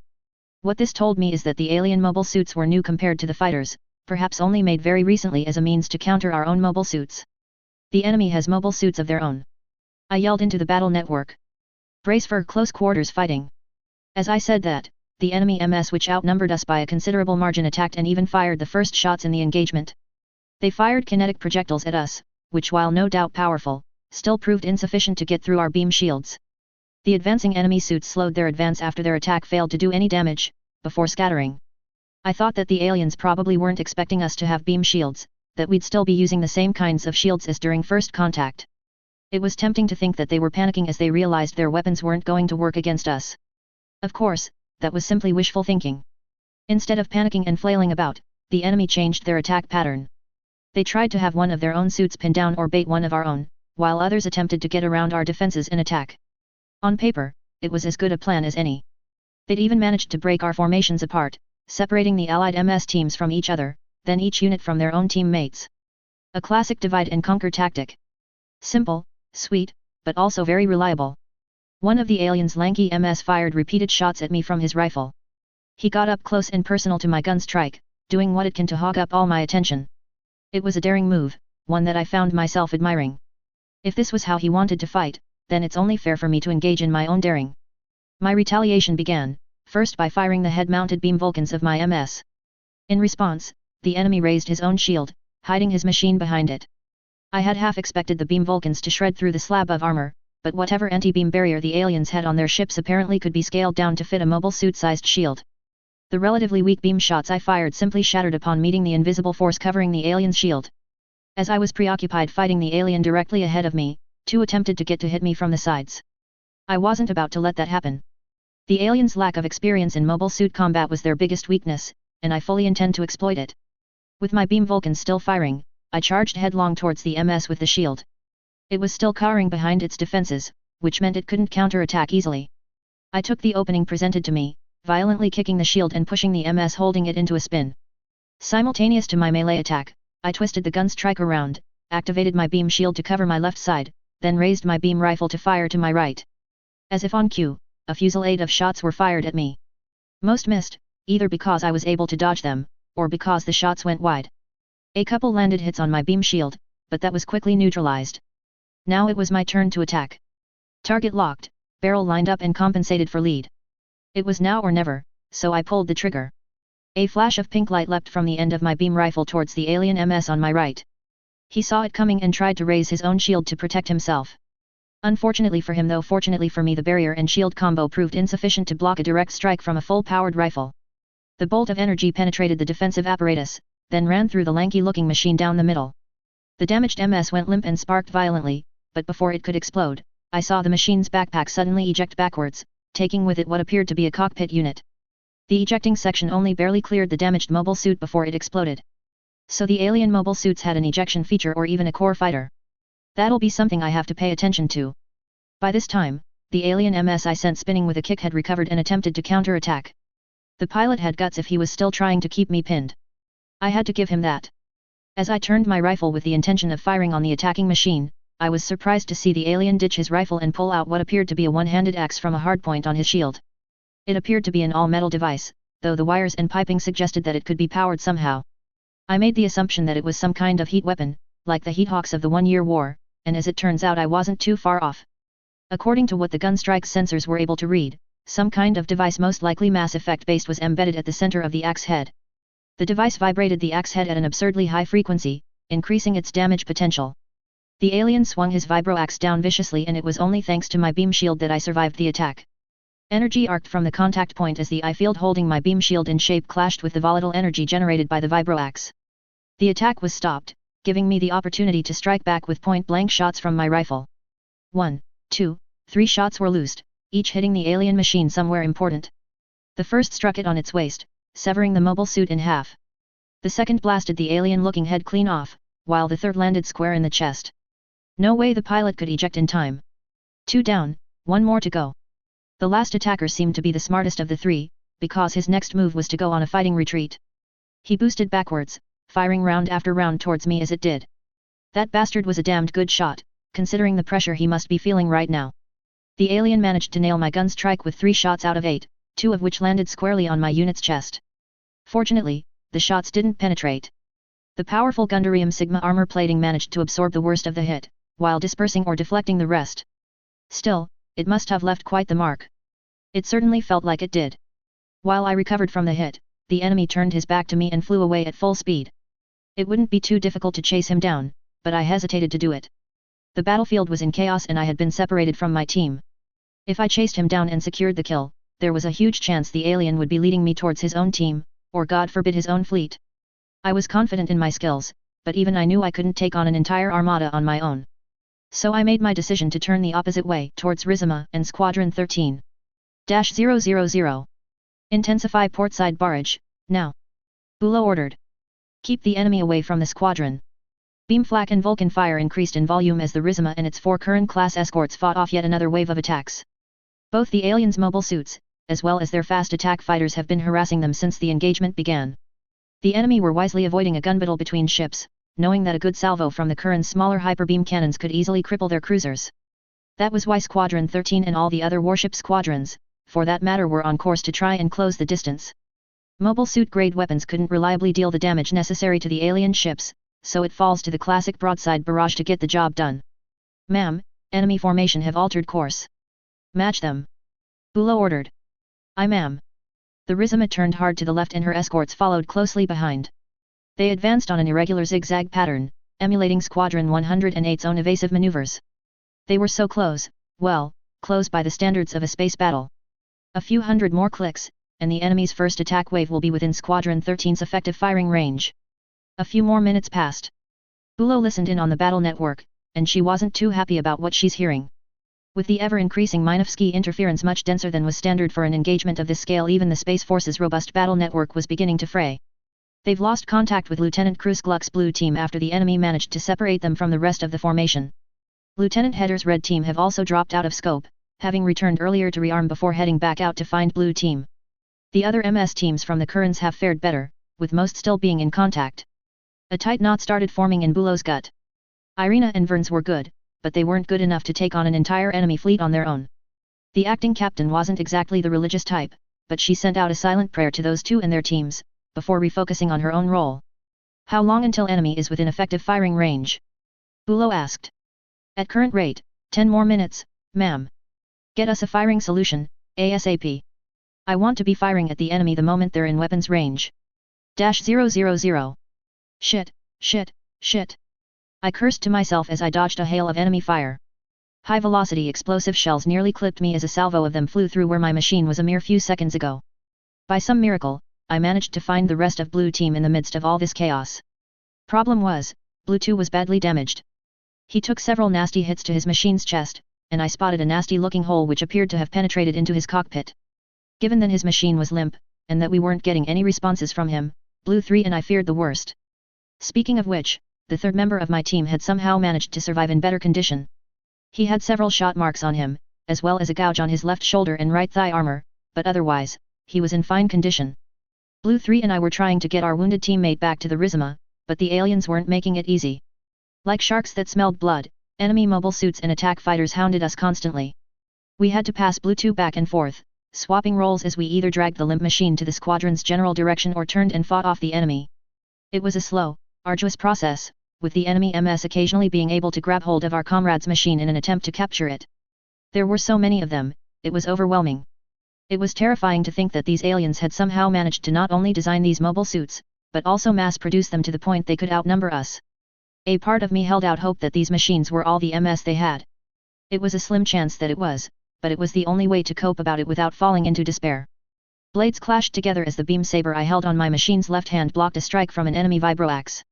What this told me is that the alien mobile suits were new compared to the fighters, perhaps only made very recently as a means to counter our own mobile suits. The enemy has mobile suits of their own. I yelled into the battle network. Brace for close quarters fighting. As I said that, the enemy MS, which outnumbered us by a considerable margin, attacked and even fired the first shots in the engagement. They fired kinetic projectiles at us, which, while no doubt powerful, still proved insufficient to get through our beam shields. The advancing enemy suits slowed their advance after their attack failed to do any damage, before scattering. I thought that the aliens probably weren't expecting us to have beam shields, that we'd still be using the same kinds of shields as during first contact. It was tempting to think that they were panicking as they realized their weapons weren't going to work against us. Of course, that was simply wishful thinking. Instead of panicking and flailing about, the enemy changed their attack pattern. They tried to have one of their own suits pin down or bait one of our own, while others attempted to get around our defenses and attack. On paper, it was as good a plan as any. They'd even managed to break our formations apart, separating the allied MS teams from each other, then each unit from their own teammates. A classic divide-and-conquer tactic. Simple, sweet, but also very reliable. One of the aliens' lanky MS fired repeated shots at me from his rifle. He got up close and personal to my gun strike, doing what it can to hog up all my attention. It was a daring move, one that I found myself admiring. If this was how he wanted to fight, then it's only fair for me to engage in my own daring. My retaliation began, first by firing the head-mounted beam Vulcans of my MS. In response, the enemy raised his own shield, hiding his machine behind it. I had half expected the beam Vulcans to shred through the slab of armor, but whatever anti-beam barrier the aliens had on their ships apparently could be scaled down to fit a mobile suit-sized shield. The relatively weak beam shots I fired simply shattered upon meeting the invisible force covering the alien's shield. As I was preoccupied fighting the alien directly ahead of me, two attempted to get to hit me from the sides. I wasn't about to let that happen. The aliens' lack of experience in mobile suit combat was their biggest weakness, and I fully intend to exploit it. With my beam Vulcans still firing, I charged headlong towards the MS with the shield. It was still cowering behind its defenses, which meant it couldn't counterattack easily. I took the opening presented to me, violently kicking the shield and pushing the MS holding it into a spin. Simultaneous to my melee attack, I twisted the gun strike around, activated my beam shield to cover my left side, then raised my beam rifle to fire to my right. As if on cue, a fusillade of shots were fired at me. Most missed, either because I was able to dodge them, or because the shots went wide. A couple landed hits on my beam shield, but that was quickly neutralized. Now it was my turn to attack. Target locked, barrel lined up and compensated for lead. It was now or never, so I pulled the trigger. A flash of pink light leapt from the end of my beam rifle towards the alien MS on my right. He saw it coming and tried to raise his own shield to protect himself. Unfortunately for him, though fortunately for me, the barrier and shield combo proved insufficient to block a direct strike from a full-powered rifle. The bolt of energy penetrated the defensive apparatus, then ran through the lanky-looking machine down the middle. The damaged MS went limp and sparked violently, but before it could explode, I saw the machine's backpack suddenly eject backwards, taking with it what appeared to be a cockpit unit. The ejecting section only barely cleared the damaged mobile suit before it exploded. So the alien mobile suits had an ejection feature or even a core fighter. That'll be something I have to pay attention to. By this time, the alien MS I sent spinning with a kick had recovered and attempted to counter-attack. The pilot had guts if he was still trying to keep me pinned. I had to give him that. As I turned my rifle with the intention of firing on the attacking machine, I was surprised to see the alien ditch his rifle and pull out what appeared to be a one-handed axe from a hardpoint on his shield. It appeared to be an all-metal device, though the wires and piping suggested that it could be powered somehow. I made the assumption that it was some kind of heat weapon, like the Heathawks of the One-Year War, and as it turns out I wasn't too far off. According to what the gun strike's sensors were able to read, some kind of device most likely Mass Effect-based was embedded at the center of the axe head. The device vibrated the axe head at an absurdly high frequency, increasing its damage potential. The alien swung his vibro-axe down viciously and it was only thanks to my beam shield that I survived the attack. Energy arced from the contact point as the eye field holding my beam shield in shape clashed with the volatile energy generated by the vibro-axe. The attack was stopped, giving me the opportunity to strike back with point-blank shots from my rifle. 1, 2, 3 shots were loosed, each hitting the alien machine somewhere important. The first struck it on its waist, severing the mobile suit in half. The second blasted the alien-looking head clean off, while the third landed square in the chest. No way the pilot could eject in time. 2 down, 1 more to go. The last attacker seemed to be the smartest of the 3, because his next move was to go on a fighting retreat. He boosted backwards, firing round after round towards me as it did. That bastard was a damned good shot, considering the pressure he must be feeling right now. The alien managed to nail my gun strike with 3 shots out of 8, 2 of which landed squarely on my unit's chest. Fortunately, the shots didn't penetrate. The powerful Gundarium Sigma armor plating managed to absorb the worst of the hit, while dispersing or deflecting the rest. Still, it must have left quite the mark. It certainly felt like it did. While I recovered from the hit, the enemy turned his back to me and flew away at full speed. It wouldn't be too difficult to chase him down, but I hesitated to do it. The battlefield was in chaos and I had been separated from my team. If I chased him down and secured the kill, there was a huge chance the alien would be leading me towards his own team, or God forbid his own fleet. I was confident in my skills, but even I knew I couldn't take on an entire armada on my own. So I made my decision to turn the opposite way towards Rizima and Squadron 13. -000. Intensify portside barrage, now. Bulo ordered. Keep the enemy away from the squadron. Beam flak and Vulcan fire increased in volume as the Rizima and its 4 Curran-class escorts fought off yet another wave of attacks. Both the aliens' mobile suits, as well as their fast attack fighters have been harassing them since the engagement began. The enemy were wisely avoiding a gun battle between ships, knowing that a good salvo from the Curran's smaller hyperbeam cannons could easily cripple their cruisers. That was why Squadron 13 and all the other warship squadrons, for that matter, were on course to try and close the distance. Mobile suit-grade weapons couldn't reliably deal the damage necessary to the alien ships, so it falls to the classic broadside barrage to get the job done. Ma'am, enemy formation have altered course. Match them. Bulo ordered. Aye ma'am. The Rizima turned hard to the left and her escorts followed closely behind. They advanced on an irregular zigzag pattern, emulating Squadron 108's own evasive maneuvers. They were so close, well, close by the standards of a space battle. A few hundred more clicks, and the enemy's first attack wave will be within Squadron 13's effective firing range. A few more minutes passed. Bulo listened in on the battle network, and she wasn't too happy about what she's hearing. With the ever-increasing Minovsky interference much denser than was standard for an engagement of this scale, even the Space Force's robust battle network was beginning to fray. They've lost contact with Lieutenant Cruz Gluck's blue team after the enemy managed to separate them from the rest of the formation. Lieutenant Hedder's red team have also dropped out of scope, having returned earlier to rearm before heading back out to find blue team. The other MS teams from the Currans have fared better, with most still being in contact. A tight knot started forming in Bulo's gut. Irina and Verns were good, but they weren't good enough to take on an entire enemy fleet on their own. The acting captain wasn't exactly the religious type, but she sent out a silent prayer to those two and their teams, before refocusing on her own role. How long until enemy is within effective firing range? Bulo asked. At current rate, 10 more minutes, ma'am. Get us a firing solution, ASAP. I want to be firing at the enemy the moment they're in weapons range. -000. Shit, shit, shit. I cursed to myself as I dodged a hail of enemy fire. High-velocity explosive shells nearly clipped me as a salvo of them flew through where my machine was a mere few seconds ago. By some miracle, I managed to find the rest of Blue Team in the midst of all this chaos. Problem was, Blue 2 was badly damaged. He took several nasty hits to his machine's chest, and I spotted a nasty-looking hole which appeared to have penetrated into his cockpit. Given that his machine was limp, and that we weren't getting any responses from him, Blue 3 and I feared the worst. Speaking of which, the third member of my team had somehow managed to survive in better condition. He had several shot marks on him, as well as a gouge on his left shoulder and right thigh armor, but otherwise, he was in fine condition. Blue 3 and I were trying to get our wounded teammate back to the Rizima, but the aliens weren't making it easy. Like sharks that smelled blood, enemy mobile suits and attack fighters hounded us constantly. We had to pass Blue 2 back and forth, swapping roles as we either dragged the limp machine to the squadron's general direction or turned and fought off the enemy. It was a slow, arduous process, with the enemy MS occasionally being able to grab hold of our comrade's machine in an attempt to capture it. There were so many of them, it was overwhelming. It was terrifying to think that these aliens had somehow managed to not only design these mobile suits, but also mass-produce them to the point they could outnumber us. A part of me held out hope that these machines were all the MS they had. It was a slim chance that it was, but it was the only way to cope about it without falling into despair. Blades clashed together as the beam saber I held on my machine's left hand blocked a strike from an enemy vibroaxe.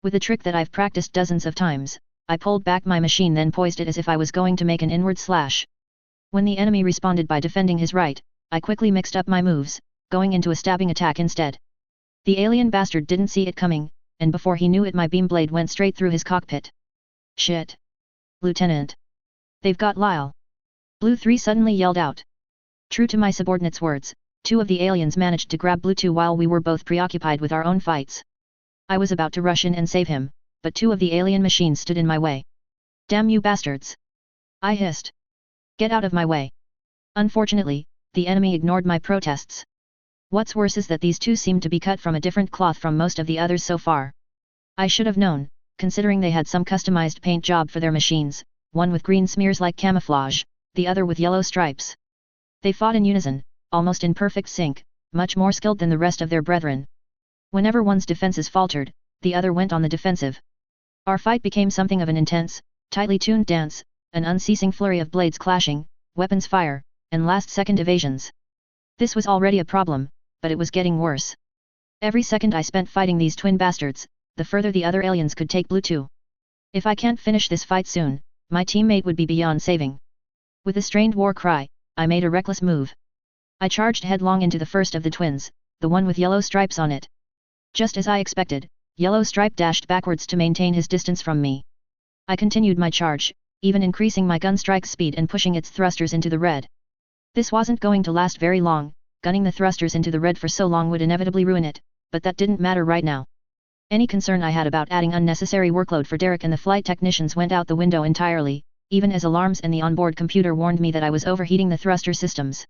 With a trick that I've practiced dozens of times, I pulled back my machine then poised it as if I was going to make an inward slash. When the enemy responded by defending his right, I quickly mixed up my moves, going into a stabbing attack instead. The alien bastard didn't see it coming, and before he knew it my beam blade went straight through his cockpit. Shit! Lieutenant! They've got Lyle! Blue 3 suddenly yelled out. True to my subordinate's words, 2 of the aliens managed to grab Blue 2 while we were both preoccupied with our own fights. I was about to rush in and save him, but 2 of the alien machines stood in my way. Damn you bastards! I hissed. Get out of my way! Unfortunately, the enemy ignored my protests. What's worse is that these 2 seemed to be cut from a different cloth from most of the others so far. I should have known, considering they had some customized paint job for their machines, one with green smears like camouflage, the other with yellow stripes. They fought in unison, almost in perfect sync, much more skilled than the rest of their brethren. Whenever one's defenses faltered, the other went on the defensive. Our fight became something of an intense, tightly tuned dance, an unceasing flurry of blades clashing, weapons fire, and last-second evasions. This was already a problem, but it was getting worse. Every second I spent fighting these twin bastards, the further the other aliens could take Blue 2. If I can't finish this fight soon, my teammate would be beyond saving. With a strained war cry, I made a reckless move. I charged headlong into the first of the twins, the one with yellow stripes on it. Just as I expected, Yellow Stripe dashed backwards to maintain his distance from me. I continued my charge, even increasing my gun strike speed and pushing its thrusters into the red. This wasn't going to last very long, gunning the thrusters into the red for so long would inevitably ruin it, but that didn't matter right now. Any concern I had about adding unnecessary workload for Derek and the flight technicians went out the window entirely, even as alarms and the onboard computer warned me that I was overheating the thruster systems.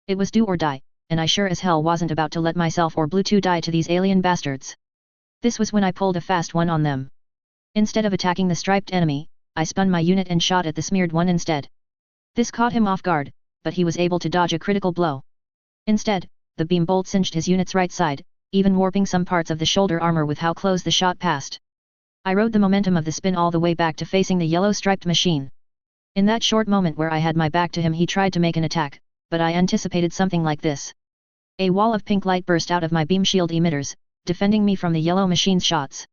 It was do or die, and I sure as hell wasn't about to let myself or Blue 2 die to these alien bastards. This was when I pulled a fast one on them. Instead of attacking the striped enemy, I spun my unit and shot at the smeared one instead. This caught him off guard, but he was able to dodge a critical blow. Instead, the beam bolt singed his unit's right side, even warping some parts of the shoulder armor with how close the shot passed. I rode the momentum of the spin all the way back to facing the yellow striped machine. In that short moment where I had my back to him he tried to make an attack, but I anticipated something like this. A wall of pink light burst out of my beam shield emitters, defending me from the yellow machine's shots.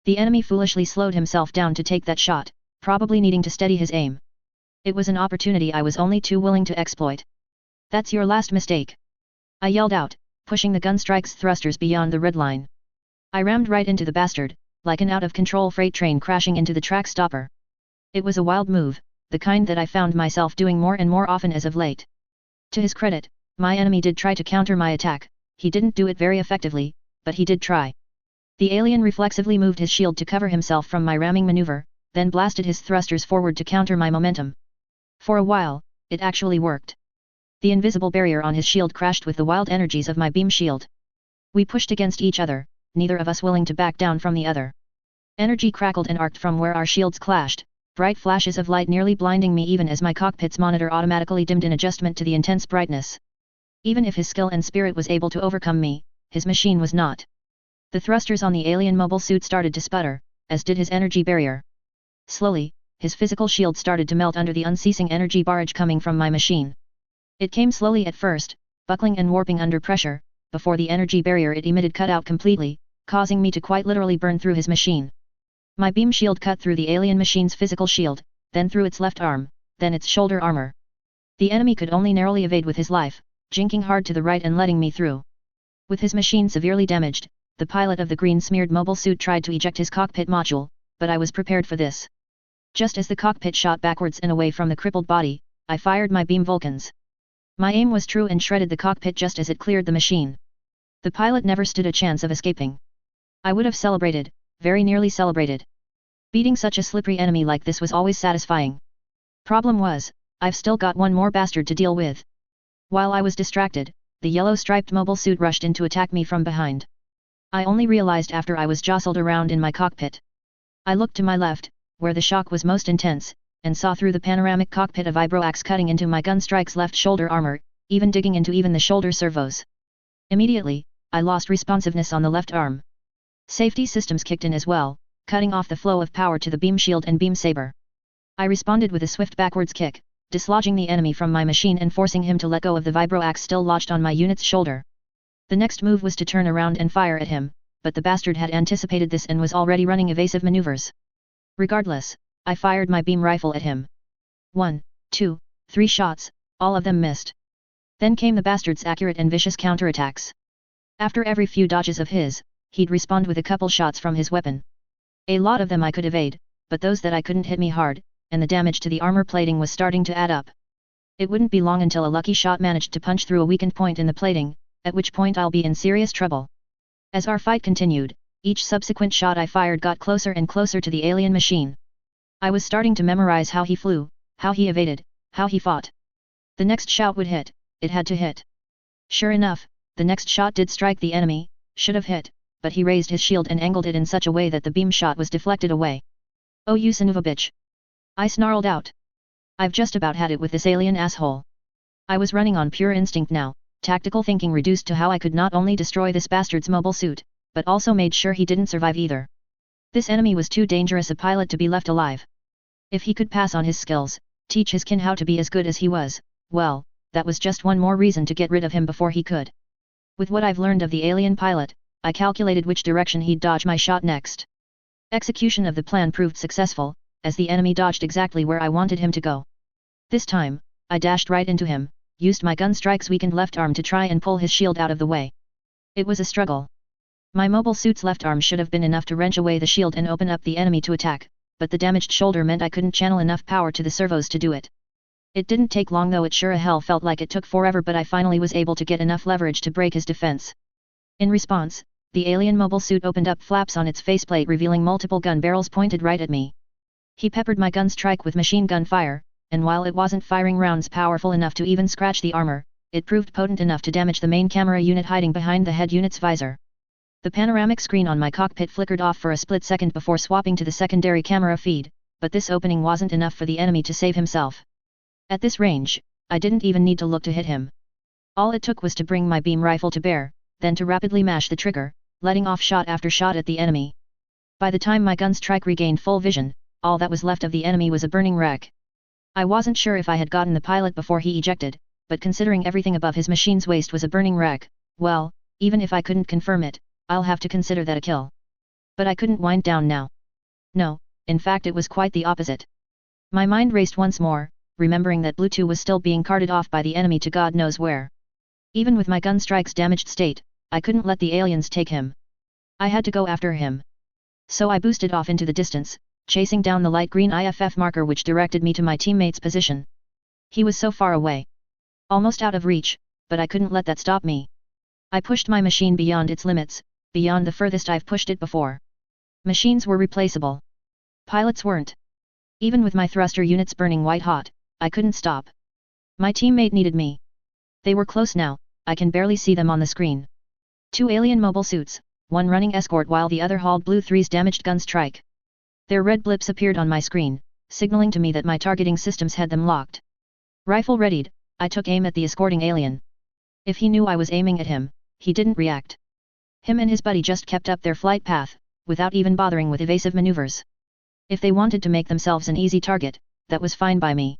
The enemy foolishly slowed himself down to take that shot, probably needing to steady his aim. It was an opportunity I was only too willing to exploit. That's your last mistake. I yelled out, pushing the gun strike's thrusters beyond the red line. I rammed right into the bastard, like an out-of-control freight train crashing into the track stopper. It was a wild move, the kind that I found myself doing more and more often as of late. To his credit, my enemy did try to counter my attack. He didn't do it very effectively, but he did try. The alien reflexively moved his shield to cover himself from my ramming maneuver, then blasted his thrusters forward to counter my momentum. For a while, it actually worked. The invisible barrier on his shield crashed with the wild energies of my beam shield. We pushed against each other, neither of us willing to back down from the other. Energy crackled and arced from where our shields clashed, bright flashes of light nearly blinding me even as my cockpit's monitor automatically dimmed in adjustment to the intense brightness. Even if his skill and spirit was able to overcome me, his machine was not. The thrusters on the alien mobile suit started to sputter, as did his energy barrier. Slowly, his physical shield started to melt under the unceasing energy barrage coming from my machine. It came slowly at first, buckling and warping under pressure, before the energy barrier it emitted cut out completely, causing me to quite literally burn through his machine. My beam shield cut through the alien machine's physical shield, then through its left arm, then its shoulder armor. The enemy could only narrowly evade with his life, jinking hard to the right and letting me through. With his machine severely damaged, the pilot of the green-smeared mobile suit tried to eject his cockpit module, but I was prepared for this. Just as the cockpit shot backwards and away from the crippled body, I fired my beam Vulcans. My aim was true and shredded the cockpit just as it cleared the machine. The pilot never stood a chance of escaping. I would have celebrated, very nearly celebrated. Beating such a slippery enemy like this was always satisfying. Problem was, I've still got one more bastard to deal with. While I was distracted, the yellow-striped mobile suit rushed in to attack me from behind. I only realized after I was jostled around in my cockpit. I looked to my left, where the shock was most intense, and saw through the panoramic cockpit a vibroaxe cutting into my gunstrike's left shoulder armor, even digging into even the shoulder servos. Immediately, I lost responsiveness on the left arm. Safety systems kicked in as well, cutting off the flow of power to the beam shield and beam saber. I responded with a swift backwards kick, dislodging the enemy from my machine and forcing him to let go of the vibroaxe still lodged on my unit's shoulder. The next move was to turn around and fire at him, but the bastard had anticipated this and was already running evasive maneuvers. Regardless, I fired my beam rifle at him. 1, 2, 3 shots, all of them missed. Then came the bastard's accurate and vicious counterattacks. After every few dodges of his, he'd respond with a couple shots from his weapon. A lot of them I could evade, but those that I couldn't hit me hard, and the damage to the armor plating was starting to add up. It wouldn't be long until a lucky shot managed to punch through a weakened point in the plating, at which point I'll be in serious trouble. As our fight continued, each subsequent shot I fired got closer and closer to the alien machine. I was starting to memorize how he flew, how he evaded, how he fought. The next shot would hit, it had to hit. Sure enough, the next shot did strike the enemy, should have hit, but he raised his shield and angled it in such a way that the beam shot was deflected away. "Oh you son of a bitch!" I snarled out. "I've just about had it with this alien asshole." I was running on pure instinct now, tactical thinking reduced to how I could not only destroy this bastard's mobile suit, but also made sure he didn't survive either. This enemy was too dangerous a pilot to be left alive. If he could pass on his skills, teach his kin how to be as good as he was, well, that was just one more reason to get rid of him before he could. With what I've learned of the alien pilot, I calculated which direction he'd dodge my shot next. Execution of the plan proved successful, as the enemy dodged exactly where I wanted him to go. This time, I dashed right into him, used my gunstrike's weakened left arm to try and pull his shield out of the way. It was a struggle. My mobile suit's left arm should have been enough to wrench away the shield and open up the enemy to attack, but the damaged shoulder meant I couldn't channel enough power to the servos to do it. It didn't take long though it sure as hell felt like it took forever, but I finally was able to get enough leverage to break his defense. In response, the alien mobile suit opened up flaps on its faceplate revealing multiple gun barrels pointed right at me. He peppered my gunstrike with machine gun fire, and while it wasn't firing rounds powerful enough to even scratch the armor, it proved potent enough to damage the main camera unit hiding behind the head unit's visor. The panoramic screen on my cockpit flickered off for a split second before swapping to the secondary camera feed, but this opening wasn't enough for the enemy to save himself. At this range, I didn't even need to look to hit him. All it took was to bring my beam rifle to bear, then to rapidly mash the trigger, letting off shot after shot at the enemy. By the time my gunstrike regained full vision, all that was left of the enemy was a burning wreck. I wasn't sure if I had gotten the pilot before he ejected, but considering everything above his machine's waist was a burning wreck, well, even if I couldn't confirm it, I'll have to consider that a kill. But I couldn't wind down now. No, in fact it was quite the opposite. My mind raced once more, remembering that Blue 2 was still being carted off by the enemy to God knows where. Even with my gunstrike's damaged state, I couldn't let the aliens take him. I had to go after him. So I boosted off into the distance, chasing down the light green IFF marker which directed me to my teammate's position. He was so far away. Almost out of reach, but I couldn't let that stop me. I pushed my machine beyond its limits, beyond the furthest I've pushed it before. Machines were replaceable. Pilots weren't. Even with my thruster units burning white hot, I couldn't stop. My teammate needed me. They were close now, I can barely see them on the screen. 2 alien mobile suits, one running escort while the other hauled Blue 3's damaged gunstrike. Their red blips appeared on my screen, signaling to me that my targeting systems had them locked. Rifle readied, I took aim at the escorting alien. If he knew I was aiming at him, he didn't react. Him and his buddy just kept up their flight path, without even bothering with evasive maneuvers. If they wanted to make themselves an easy target, that was fine by me.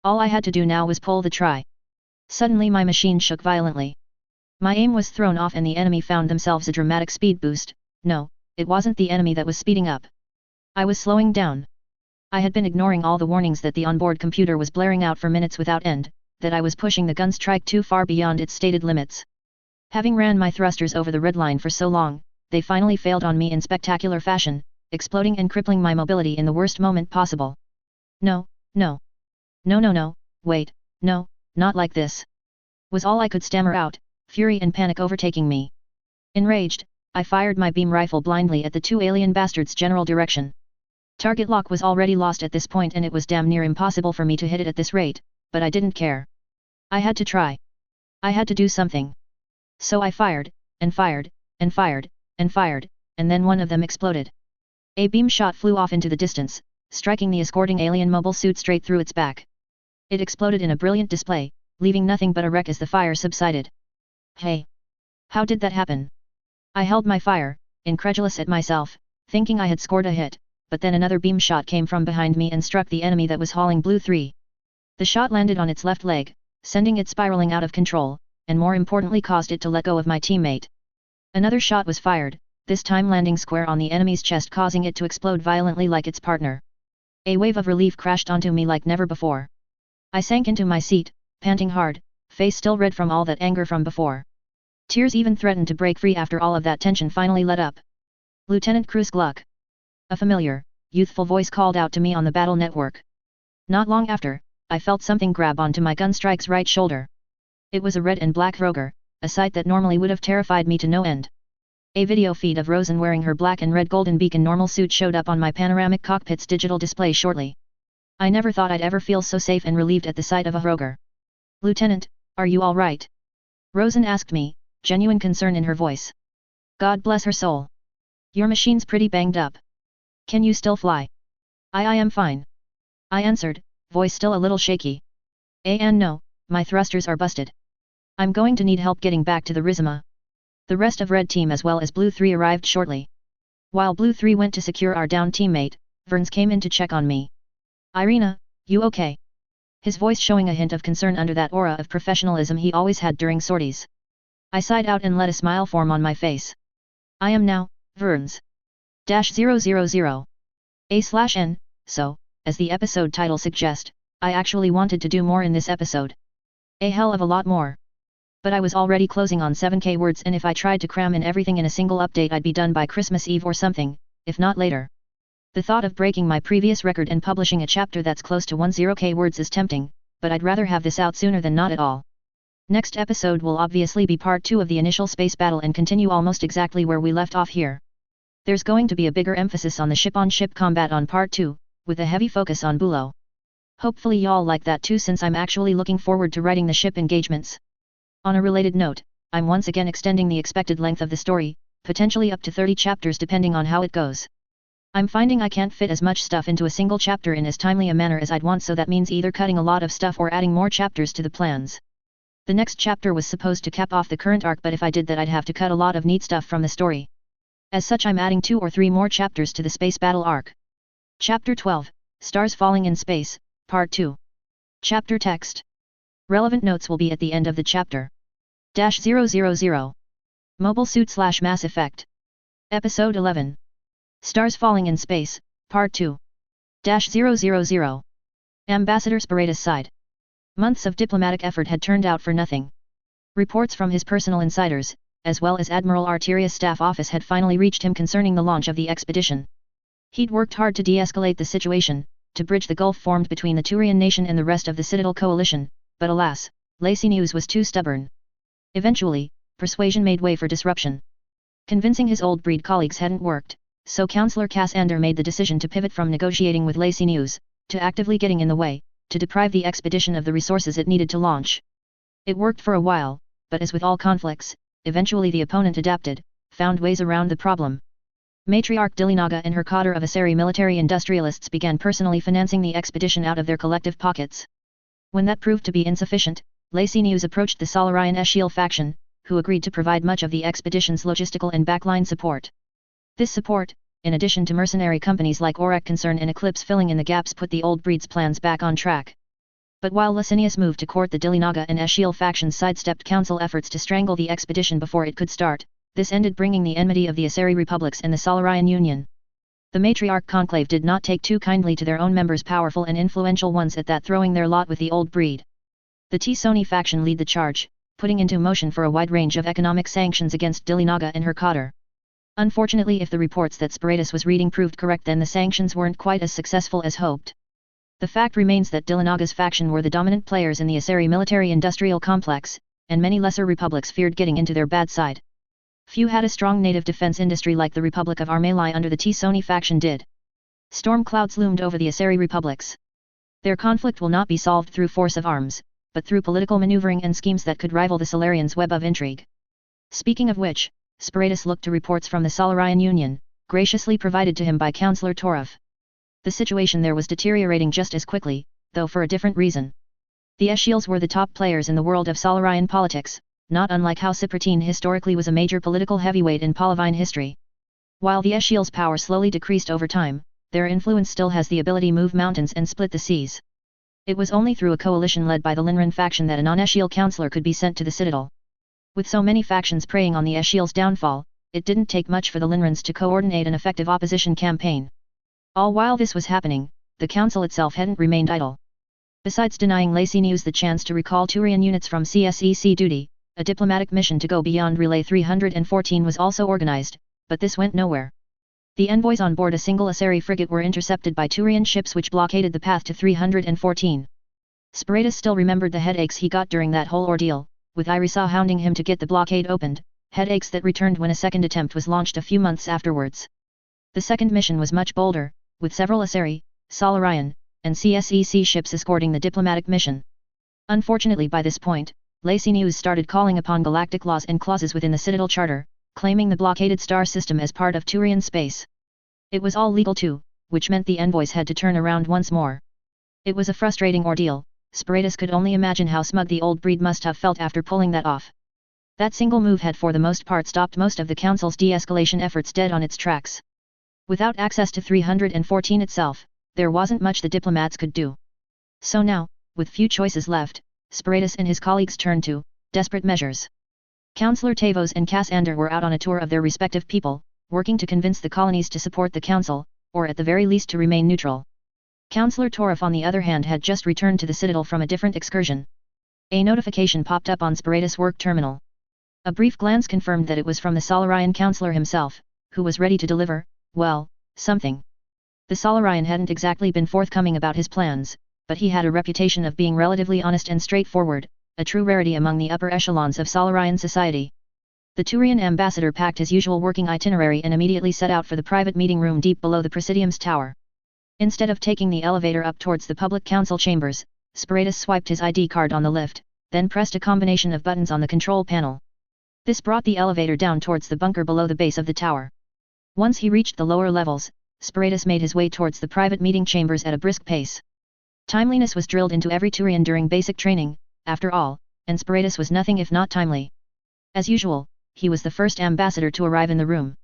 All I had to do now was pull the try. Suddenly my machine shook violently. My aim was thrown off and the enemy found themselves a dramatic speed boost. No, it wasn't the enemy that was speeding up. I was slowing down. I had been ignoring all the warnings that the onboard computer was blaring out for minutes without end, that I was pushing the gunstrike too far beyond its stated limits. Having ran my thrusters over the red line for so long, they finally failed on me in spectacular fashion, exploding and crippling my mobility in the worst moment possible. No, no. No no no, wait, no, not like this. Was all I could stammer out, fury and panic overtaking me. Enraged, I fired my beam rifle blindly at the two alien bastards' general direction. Target lock was already lost at this point and it was damn near impossible for me to hit it at this rate, but I didn't care. I had to try. I had to do something. So I fired, and fired, and fired, and fired, and then one of them exploded. A beam shot flew off into the distance, striking the escorting alien mobile suit straight through its back. It exploded in a brilliant display, leaving nothing but a wreck as the fire subsided. Hey! How did that happen? I held my fire, incredulous at myself, thinking I had scored a hit, but then another beam shot came from behind me and struck the enemy that was hauling Blue 3. The shot landed on its left leg, sending it spiraling out of control, and more importantly caused it to let go of my teammate. Another shot was fired, this time landing square on the enemy's chest causing it to explode violently like its partner. A wave of relief crashed onto me like never before. I sank into my seat, panting hard, face still red from all that anger from before. Tears even threatened to break free after all of that tension finally let up. Lieutenant Cruz Gluck. A familiar, youthful voice called out to me on the battle network. Not long after, I felt something grab onto my gunstrike's right shoulder. It was a red and black Roger, a sight that normally would have terrified me to no end. A video feed of Rosen wearing her black and red golden beacon normal suit showed up on my panoramic cockpit's digital display shortly. I never thought I'd ever feel so safe and relieved at the sight of a Roger. Lieutenant, are you all right? Rosen asked me, genuine concern in her voice. God bless her soul. Your machine's pretty banged up. Can you still fly? I am fine. I answered, voice still a little shaky. And no, my thrusters are busted. I'm going to need help getting back to the Rizima. The rest of Red Team as well as Blue 3 arrived shortly. While Blue 3 went to secure our downed teammate, Verns came in to check on me. Irina, you okay? His voice showing a hint of concern under that aura of professionalism he always had during sorties. I sighed out and let a smile form on my face. I am now, Verns. -000. A/N, so, as the episode title suggests, I actually wanted to do more in this episode. A hell of a lot more. But I was already closing on 7k words and if I tried to cram in everything in a single update I'd be done by Christmas Eve or something, if not later. The thought of breaking my previous record and publishing a chapter that's close to 10k words is tempting, but I'd rather have this out sooner than not at all. Next episode will obviously be part 2 of the initial space battle and continue almost exactly where we left off here. There's going to be a bigger emphasis on the ship-on-ship combat on part 2, with a heavy focus on Bulo. Hopefully y'all like that too since I'm actually looking forward to writing the ship engagements. On a related note, I'm once again extending the expected length of the story, potentially up to 30 chapters depending on how it goes. I'm finding I can't fit as much stuff into a single chapter in as timely a manner as I'd want, so that means either cutting a lot of stuff or adding more chapters to the plans. The next chapter was supposed to cap off the current arc, but if I did that I'd have to cut a lot of neat stuff from the story. As such I'm adding 2 or 3 more chapters to the space battle arc. Chapter 12, Stars Falling in Space, Part 2. Chapter Text. Relevant notes will be at the end of the chapter. -000. Mobile Suit / Mass Effect. Episode 11. Stars Falling in Space, Part 2. -000. Ambassador Spiretus sighed. Months of diplomatic effort had turned out for nothing. Reports from his personal insiders, as well as Admiral Arteria's staff office had finally reached him concerning the launch of the expedition. He'd worked hard to de-escalate the situation, to bridge the gulf formed between the Turian nation and the rest of the Citadel coalition, but alas, Lacey News was too stubborn. Eventually, persuasion made way for disruption. Convincing his old breed colleagues hadn't worked, so Councillor Cassander made the decision to pivot from negotiating with Lacey News, to actively getting in the way, to deprive the expedition of the resources it needed to launch. It worked for a while, but as with all conflicts, eventually the opponent adapted, found ways around the problem. Matriarch Dilinaga and her cadre of Asari military industrialists began personally financing the expedition out of their collective pockets. When that proved to be insufficient, Lacey News approached the Solarian Eshiel faction, who agreed to provide much of the expedition's logistical and backline support. This support, in addition to mercenary companies like Aurak Concern and Eclipse filling in the gaps, put the old breed's plans back on track. But while Licinius moved to court, the Dilinaga and Eshiel factions sidestepped council efforts to strangle the expedition before it could start. This ended bringing the enmity of the Asari republics and the Solarian Union. The Matriarch Conclave did not take too kindly to their own members, powerful and influential ones at that, throwing their lot with the old breed. The T-Sony faction lead the charge, putting into motion for a wide range of economic sanctions against Dilinaga and her cadre. Unfortunately, if the reports that Spiretus was reading proved correct, then the sanctions weren't quite as successful as hoped. The fact remains that Dillanaga's faction were the dominant players in the Asari military-industrial complex, and many lesser republics feared getting into their bad side. Few had a strong native defense industry like the Republic of Armalai under the Tsoni faction did. Storm clouds loomed over the Asari republics. Their conflict will not be solved through force of arms, but through political maneuvering and schemes that could rival the Solarians' web of intrigue. Speaking of which, Sparatus looked to reports from the Solarian Union, graciously provided to him by Councillor Torov. The situation there was deteriorating just as quickly, though for a different reason. The Eshiels were the top players in the world of Solarian politics, not unlike how Cyprutine historically was a major political heavyweight in Palavine history. While the Eshiels' power slowly decreased over time, their influence still has the ability to move mountains and split the seas. It was only through a coalition led by the Linran faction that a non-Eshiel councillor could be sent to the citadel. With so many factions preying on the Eshiels' downfall, it didn't take much for the Linrans to coordinate an effective opposition campaign. All while this was happening, the council itself hadn't remained idle. Besides denying Lacinius the chance to recall Turian units from CSEC duty, a diplomatic mission to go beyond Relay 314 was also organized, but this went nowhere. The envoys on board a single Asari frigate were intercepted by Turian ships which blockaded the path to 314. Sparatus still remembered the headaches he got during that whole ordeal, with Irisa hounding him to get the blockade opened, headaches that returned when a second attempt was launched a few months afterwards. The second mission was much bolder, with several Asari, Solarian, and CSEC ships escorting the diplomatic mission. Unfortunately by this point, Lacinius started calling upon galactic laws and clauses within the Citadel Charter, claiming the blockaded star system as part of Turian space. It was all legal too, which meant the envoys had to turn around once more. It was a frustrating ordeal. Sparatus could only imagine how smug the old breed must have felt after pulling that off. That single move had for the most part stopped most of the Council's de-escalation efforts dead on its tracks. Without access to 314 itself, there wasn't much the diplomats could do. So now, with few choices left, Sparatus and his colleagues turned to desperate measures. Councillor Tavos and Cassander were out on a tour of their respective people, working to convince the colonies to support the Council, or at the very least to remain neutral. Councillor Torov on the other hand had just returned to the Citadel from a different excursion. A notification popped up on Sparatus' work terminal. A brief glance confirmed that it was from the Solarian councillor himself, who was ready to deliver, well, something. The Solarian hadn't exactly been forthcoming about his plans, but he had a reputation of being relatively honest and straightforward, a true rarity among the upper echelons of Solarian society. The Turian ambassador packed his usual working itinerary and immediately set out for the private meeting room deep below the Presidium's tower. Instead of taking the elevator up towards the public council chambers, Sparatus swiped his ID card on the lift, then pressed a combination of buttons on the control panel. This brought the elevator down towards the bunker below the base of the tower. Once he reached the lower levels, Sparatus made his way towards the private meeting chambers at a brisk pace. Timeliness was drilled into every Turian during basic training, after all, and Sparatus was nothing if not timely. As usual, he was the first ambassador to arrive in the room.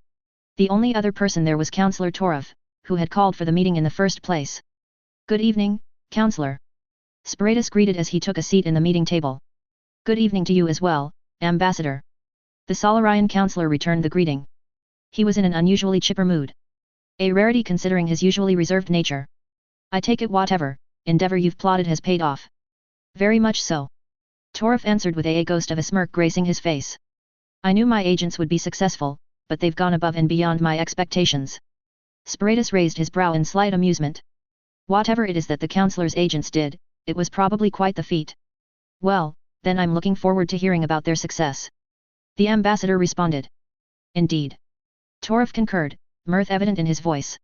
The only other person there was Councillor Torov, who had called for the meeting in the first place. "Good evening, Councillor." Sparatus greeted as he took a seat in the meeting table. "Good evening to you as well, Ambassador." The Solarian councillor returned the greeting. He was in an unusually chipper mood. A rarity considering his usually reserved nature. "I take it whatever endeavor you've plotted has paid off." "Very much so." Torov answered with a ghost of a smirk gracing his face. "I knew my agents would be successful, but they've gone above and beyond my expectations." Sparatus raised his brow in slight amusement. Whatever it is that the councillor's agents did, it was probably quite the feat. "Well, then I'm looking forward to hearing about their success." The ambassador responded. "Indeed." Torov concurred, mirth evident in his voice.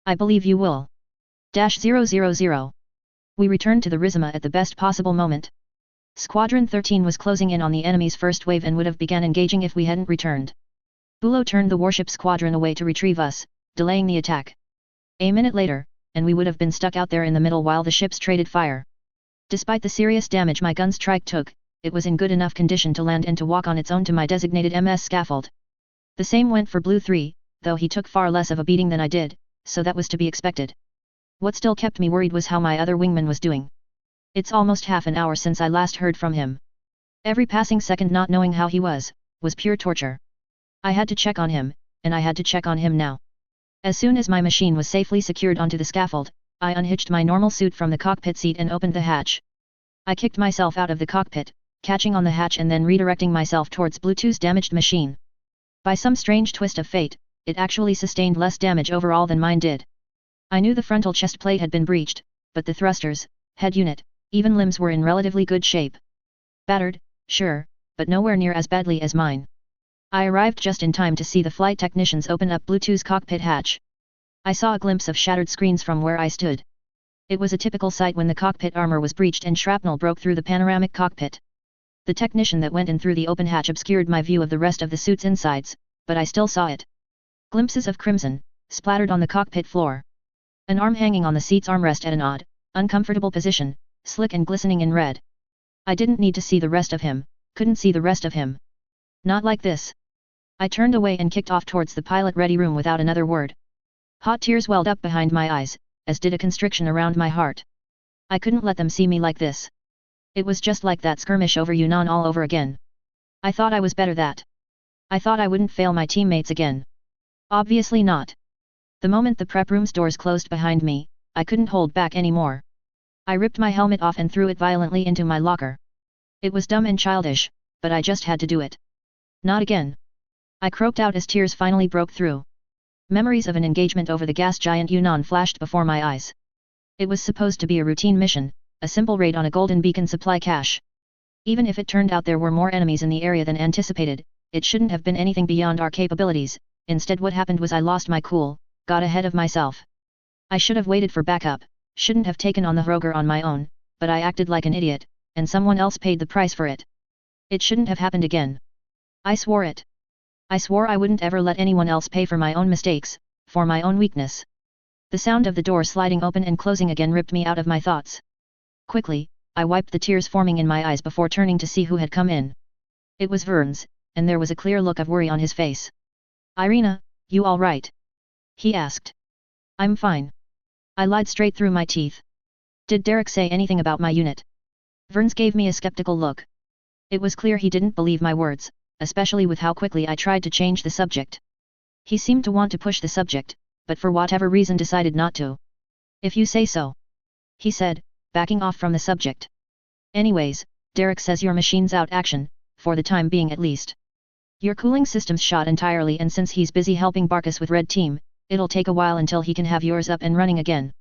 "I believe you will. -000. We returned to the Rizima at the best possible moment. Squadron 13 was closing in on the enemy's first wave and would have begun engaging if we hadn't returned. Bulo turned the warship squadron away to retrieve us, delaying the attack. A minute later, and we would have been stuck out there in the middle while the ships traded fire. Despite the serious damage my gun strike took, it was in good enough condition to land and to walk on its own to my designated MS scaffold. The same went for Blue 3, though he took far less of a beating than I did, so that was to be expected. What still kept me worried was how my other wingman was doing. It's almost half an hour since I last heard from him. Every passing second not knowing how he was pure torture. I had to check on him, and I had to check on him now. As soon as my machine was safely secured onto the scaffold, I unhitched my normal suit from the cockpit seat and opened the hatch. I kicked myself out of the cockpit, catching on the hatch and then redirecting myself towards Blue 2's damaged machine. By some strange twist of fate, it actually sustained less damage overall than mine did. I knew the frontal chest plate had been breached, but the thrusters, head unit, even limbs were in relatively good shape. Battered, sure, but nowhere near as badly as mine. I arrived just in time to see the flight technicians open up Bluetooth's cockpit hatch. I saw a glimpse of shattered screens from where I stood. It was a typical sight when the cockpit armor was breached and shrapnel broke through the panoramic cockpit. The technician that went in through the open hatch obscured my view of the rest of the suit's insides, but I still saw it. Glimpses of crimson, splattered on the cockpit floor. An arm hanging on the seat's armrest at an odd, uncomfortable position, slick and glistening in red. I didn't need to see the rest of him, couldn't see the rest of him. Not like this. I turned away and kicked off towards the pilot-ready room without another word. Hot tears welled up behind my eyes, as did a constriction around my heart. I couldn't let them see me like this. It was just like that skirmish over Yunnan all over again. I thought I was better that. I thought I wouldn't fail my teammates again. Obviously not. The moment the prep room's doors closed behind me, I couldn't hold back anymore. I ripped my helmet off and threw it violently into my locker. It was dumb and childish, but I just had to do it. Not again. I croaked out as tears finally broke through. Memories of an engagement over the gas giant Yunnan flashed before my eyes. It was supposed to be a routine mission, a simple raid on a golden beacon supply cache. Even if it turned out there were more enemies in the area than anticipated, it shouldn't have been anything beyond our capabilities. Instead, what happened was I lost my cool, got ahead of myself. I should have waited for backup, shouldn't have taken on the Hroger on my own, but I acted like an idiot, and someone else paid the price for it. It shouldn't have happened again. I swore it. I swore I wouldn't ever let anyone else pay for my own mistakes, for my own weakness. The sound of the door sliding open and closing again ripped me out of my thoughts. Quickly, I wiped the tears forming in my eyes before turning to see who had come in. It was Vern's, and there was a clear look of worry on his face. "Irina, you all right?" he asked. "I'm fine." I lied straight through my teeth. "Did Derek say anything about my unit?" Vern's gave me a skeptical look. It was clear he didn't believe my words, especially with how quickly I tried to change the subject. He seemed to want to push the subject, but for whatever reason decided not to. "If you say so," he said, backing off from the subject. "Anyways, Derek says your machine's out action, for the time being at least. Your cooling system's shot entirely, and since he's busy helping Barkus with Red Team, it'll take a while until he can have yours up and running again."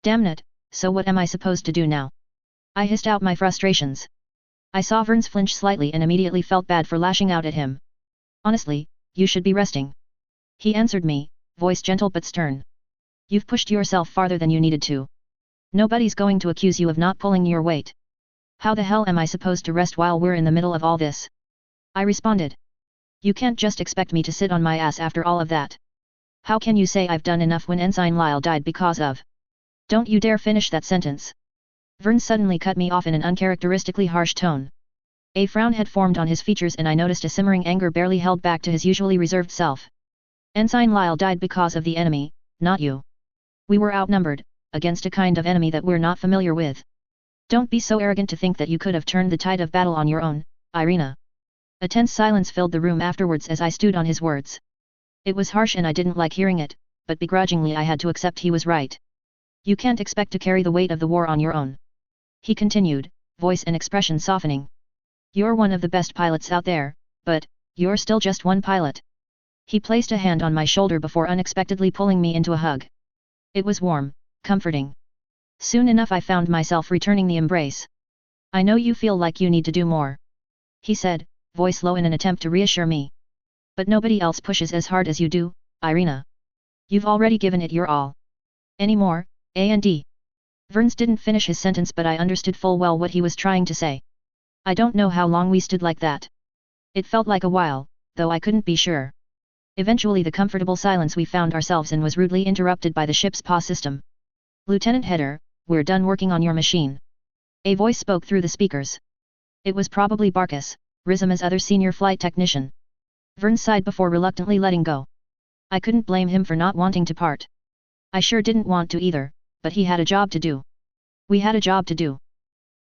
"Damn it, so what am I supposed to do now?" I hissed out my frustrations. I saw Vern's flinch slightly and immediately felt bad for lashing out at him. "Honestly, you should be resting," he answered me, voice gentle but stern. "You've pushed yourself farther than you needed to. Nobody's going to accuse you of not pulling your weight. How the hell am I supposed to rest while we're in the middle of all this?" I responded. "You can't just expect me to sit on my ass after all of that. How can you say I've done enough when Ensign Lyle died because of—" "Don't you dare finish that sentence." Vern suddenly cut me off in an uncharacteristically harsh tone. A frown had formed on his features and I noticed a simmering anger barely held back to his usually reserved self. "Ensign Lyle died because of the enemy, not you. We were outnumbered, against a kind of enemy that we're not familiar with. Don't be so arrogant to think that you could have turned the tide of battle on your own, Irina." A tense silence filled the room afterwards as I stewed on his words. It was harsh and I didn't like hearing it, but begrudgingly I had to accept he was right. "You can't expect to carry the weight of the war on your own," he continued, voice and expression softening. "You're one of the best pilots out there, but you're still just one pilot." He placed a hand on my shoulder before unexpectedly pulling me into a hug. It was warm, comforting. Soon enough I found myself returning the embrace. "I know you feel like you need to do more," he said, voice low in an attempt to reassure me. "But nobody else pushes as hard as you do, Irina. You've already given it your all. Any more, A&D?" Verns didn't finish his sentence but I understood full well what he was trying to say. I don't know how long we stood like that. It felt like a while, though I couldn't be sure. Eventually the comfortable silence we found ourselves in was rudely interrupted by the ship's PA system. "Lieutenant Heder, we're done working on your machine." A voice spoke through the speakers. It was probably Barkus, Rizama's other senior flight technician. Vern sighed before reluctantly letting go. I couldn't blame him for not wanting to part. I sure didn't want to either, but he had a job to do. We had a job to do.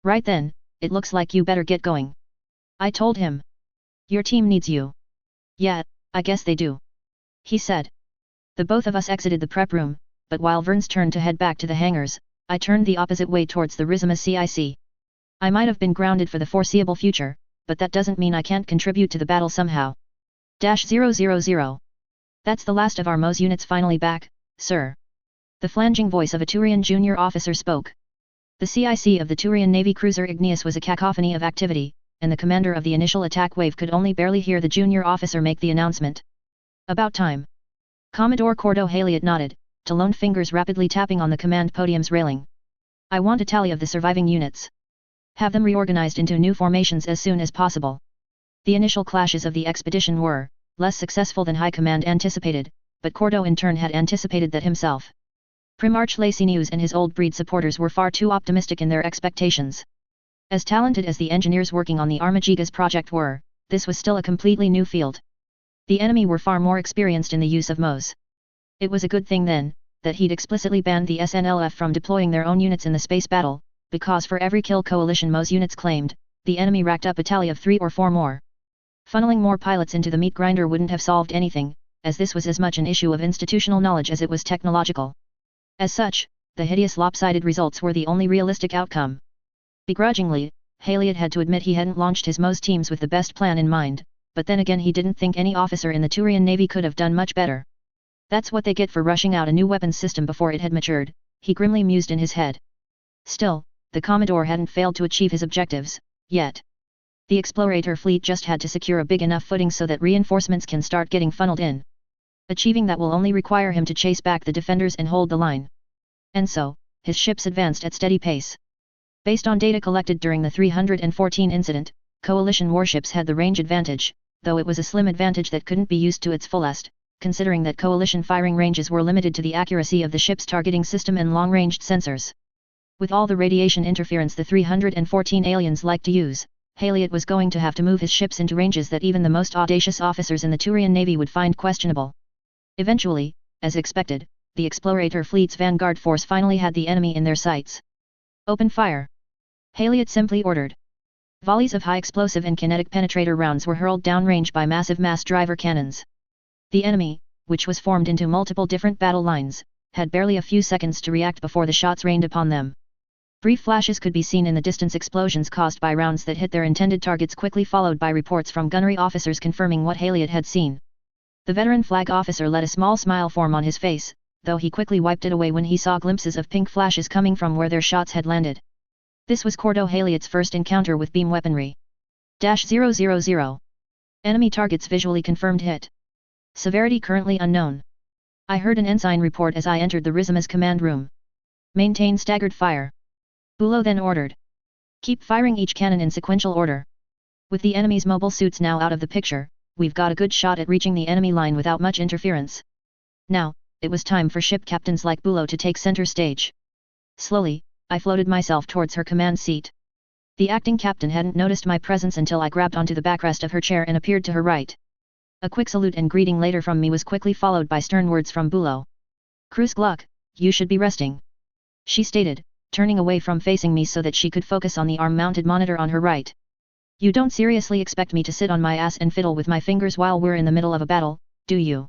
"Right then, it looks like you better get going," I told him. "Your team needs you." "Yeah, I guess they do," he said. The both of us exited the prep room, but while Verns turned to head back to the hangars, I turned the opposite way towards the Rizama CIC. I might have been grounded for the foreseeable future, but that doesn't mean I can't contribute to the battle somehow. -000. "That's the last of our MOS units finally back, sir." The flanging voice of a Turian junior officer spoke. The CIC of the Turian Navy cruiser Igneous was a cacophony of activity, and the commander of the initial attack wave could only barely hear the junior officer make the announcement. About time. Commodore Cordo Haliot nodded, to lone fingers rapidly tapping on the command podium's railing. I want a tally of the surviving units. Have them reorganized into new formations as soon as possible. The initial clashes of the expedition were less successful than High Command anticipated, but Cordo in turn had anticipated that himself. Primarch Licinius and his old breed supporters were far too optimistic in their expectations. As talented as the engineers working on the Armagigas project were, this was still a completely new field. The enemy were far more experienced in the use of MOS. It was a good thing then, that he'd explicitly banned the SNLF from deploying their own units in the space battle, because for every kill coalition MOS units claimed, the enemy racked up a tally of 3 or 4 more. Funneling more pilots into the meat grinder wouldn't have solved anything, as this was as much an issue of institutional knowledge as it was technological. As such, the hideous lopsided results were the only realistic outcome. Begrudgingly, Haliot had to admit he hadn't launched his MOS teams with the best plan in mind, but then again he didn't think any officer in the Turian Navy could have done much better. That's what they get for rushing out a new weapons system before it had matured, he grimly mused in his head. Still, the Commodore hadn't failed to achieve his objectives, yet. The explorator fleet just had to secure a big enough footing so that reinforcements can start getting funneled in. Achieving that will only require him to chase back the defenders and hold the line. And so, his ships advanced at steady pace. Based on data collected during the 314 incident, coalition warships had the range advantage, though it was a slim advantage that couldn't be used to its fullest, considering that coalition firing ranges were limited to the accuracy of the ship's targeting system and long-ranged sensors. With all the radiation interference the 314 aliens liked to use, Haliot was going to have to move his ships into ranges that even the most audacious officers in the Turian Navy would find questionable. Eventually, as expected, the explorator fleet's vanguard force finally had the enemy in their sights. Open fire! Haliot simply ordered. Volleys of high explosive and kinetic penetrator rounds were hurled downrange by massive mass driver cannons. The enemy, which was formed into multiple different battle lines, had barely a few seconds to react before the shots rained upon them. Brief flashes could be seen in the distance, explosions caused by rounds that hit their intended targets, quickly followed by reports from gunnery officers confirming what Haliot had seen. The veteran flag officer let a small smile form on his face, though he quickly wiped it away when he saw glimpses of pink flashes coming from where their shots had landed. This was Cordo Haliot's first encounter with beam weaponry. -000. Enemy targets visually confirmed hit. Severity currently unknown. I heard an ensign report as I entered the Rizima's command room. Maintain staggered fire. Bulow then ordered. Keep firing each cannon in sequential order. With the enemy's mobile suits now out of the picture, we've got a good shot at reaching the enemy line without much interference. Now, it was time for ship captains like Bulow to take center stage. Slowly, I floated myself towards her command seat. The acting captain hadn't noticed my presence until I grabbed onto the backrest of her chair and appeared to her right. A quick salute and greeting later from me was quickly followed by stern words from Bulow. Cruz Gluck, you should be resting. She stated, turning away from facing me so that she could focus on the arm-mounted monitor on her right. You don't seriously expect me to sit on my ass and fiddle with my fingers while we're in the middle of a battle, do you?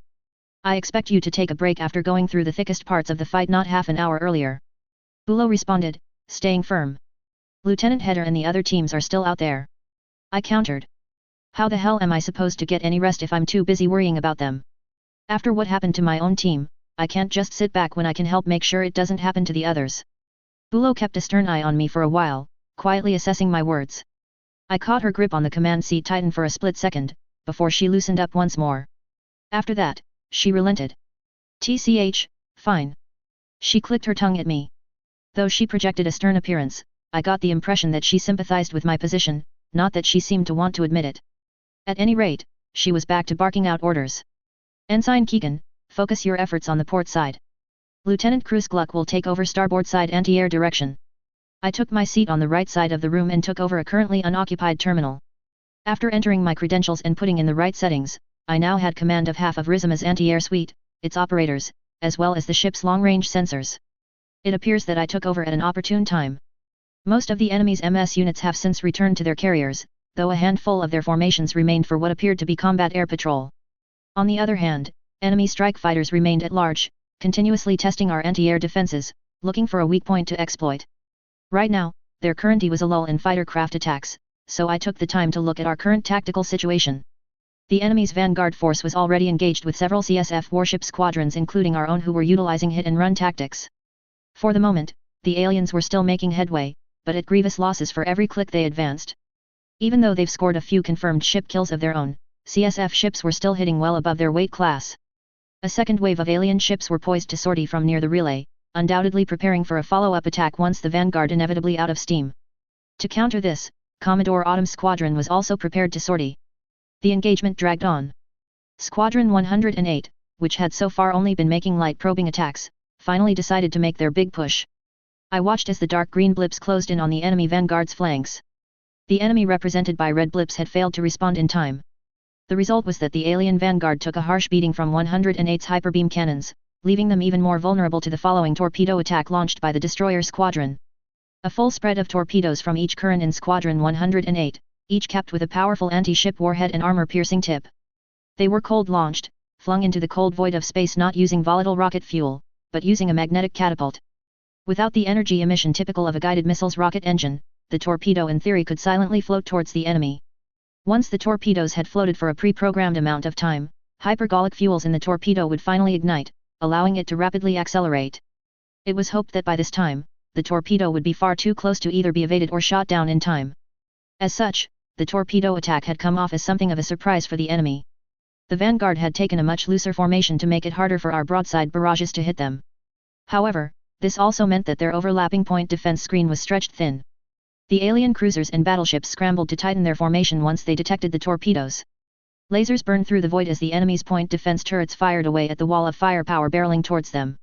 I expect you to take a break after going through the thickest parts of the fight not half an hour earlier. Bulow responded, staying firm. Lieutenant Heder and the other teams are still out there. I countered. How the hell am I supposed to get any rest if I'm too busy worrying about them? After what happened to my own team, I can't just sit back when I can help make sure it doesn't happen to the others. Bulow kept a stern eye on me for a while, quietly assessing my words. I caught her grip on the command seat tighten for a split second, before she loosened up once more. After that, she relented. TCH, fine. She clicked her tongue at me. Though she projected a stern appearance, I got the impression that she sympathized with my position, not that she seemed to want to admit it. At any rate, she was back to barking out orders. Ensign Keegan, focus your efforts on the port side. Lieutenant Cruz Gluck will take over starboard side anti-air direction. I took my seat on the right side of the room and took over a currently unoccupied terminal. After entering my credentials and putting in the right settings, I now had command of half of Rizima's anti-air suite, its operators, as well as the ship's long-range sensors. It appears that I took over at an opportune time. Most of the enemy's MS units have since returned to their carriers, though a handful of their formations remained for what appeared to be combat air patrol. On the other hand, enemy strike fighters remained at large, continuously testing our anti-air defenses, looking for a weak point to exploit. Right now, there currently was a lull in fighter craft attacks, so I took the time to look at our current tactical situation. The enemy's vanguard force was already engaged with several CSF warship squadrons including our own who were utilizing hit-and-run tactics. For the moment, the aliens were still making headway, but at grievous losses for every click they advanced. Even though they've scored a few confirmed ship kills of their own, CSF ships were still hitting well above their weight class. A second wave of alien ships were poised to sortie from near the relay, undoubtedly preparing for a follow-up attack once the vanguard inevitably out of steam. To counter this, Commodore Autumn's squadron was also prepared to sortie. The engagement dragged on. Squadron 108, which had so far only been making light probing attacks, finally decided to make their big push. I watched as the dark green blips closed in on the enemy vanguard's flanks. The enemy represented by red blips had failed to respond in time. The result was that the alien vanguard took a harsh beating from 108's hyperbeam cannons, leaving them even more vulnerable to the following torpedo attack launched by the destroyer squadron. A full spread of torpedoes from each current in Squadron 108, each capped with a powerful anti-ship warhead and armor-piercing tip. They were cold-launched, flung into the cold void of space not using volatile rocket fuel, but using a magnetic catapult. Without the energy emission typical of a guided missile's rocket engine, the torpedo in theory could silently float towards the enemy. Once the torpedoes had floated for a pre-programmed amount of time, hypergolic fuels in the torpedo would finally ignite, allowing it to rapidly accelerate. It was hoped that by this time, the torpedo would be far too close to either be evaded or shot down in time. As such, the torpedo attack had come off as something of a surprise for the enemy. The vanguard had taken a much looser formation to make it harder for our broadside barrages to hit them. However, this also meant that their overlapping point defense screen was stretched thin. The alien cruisers and battleships scrambled to tighten their formation once they detected the torpedoes. Lasers burned through the void as the enemy's point defense turrets fired away at the wall of firepower barreling towards them.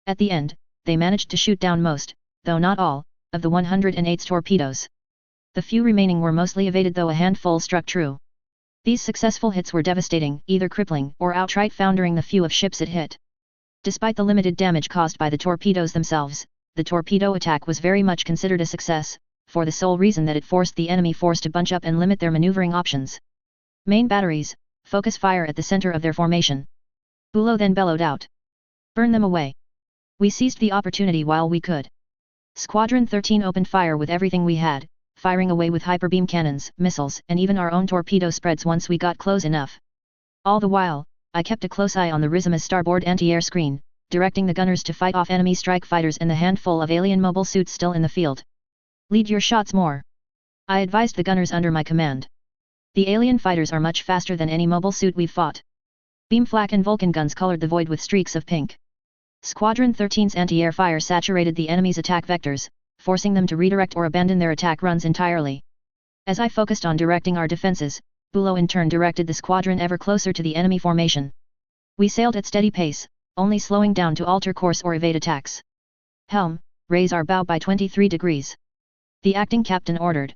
At the end, they managed to shoot down most, though not all, of the 108's torpedoes. The few remaining were mostly evaded, though a handful struck true. These successful hits were devastating, either crippling or outright foundering the few of ships it hit. Despite the limited damage caused by the torpedoes themselves, the torpedo attack was very much considered a success, for the sole reason that it forced the enemy force to bunch up and limit their maneuvering options. Main batteries, focus fire at the center of their formation. Bulow then bellowed out. Burn them away. We seized the opportunity while we could. Squadron 13 opened fire with everything we had, firing away with hyperbeam cannons, missiles, and even our own torpedo spreads once we got close enough. All the while, I kept a close eye on the Rizima's starboard anti-air screen, directing the gunners to fight off enemy strike fighters and the handful of alien mobile suits still in the field. Lead your shots more, I advised the gunners under my command. The alien fighters are much faster than any mobile suit we've fought. Beam flak and Vulcan guns colored the void with streaks of pink. Squadron 13's anti-air fire saturated the enemy's attack vectors, forcing them to redirect or abandon their attack runs entirely. As I focused on directing our defenses, Bulow in turn directed the squadron ever closer to the enemy formation. We sailed at steady pace, only slowing down to alter course or evade attacks. Helm, raise our bow by 23 degrees. The acting captain ordered.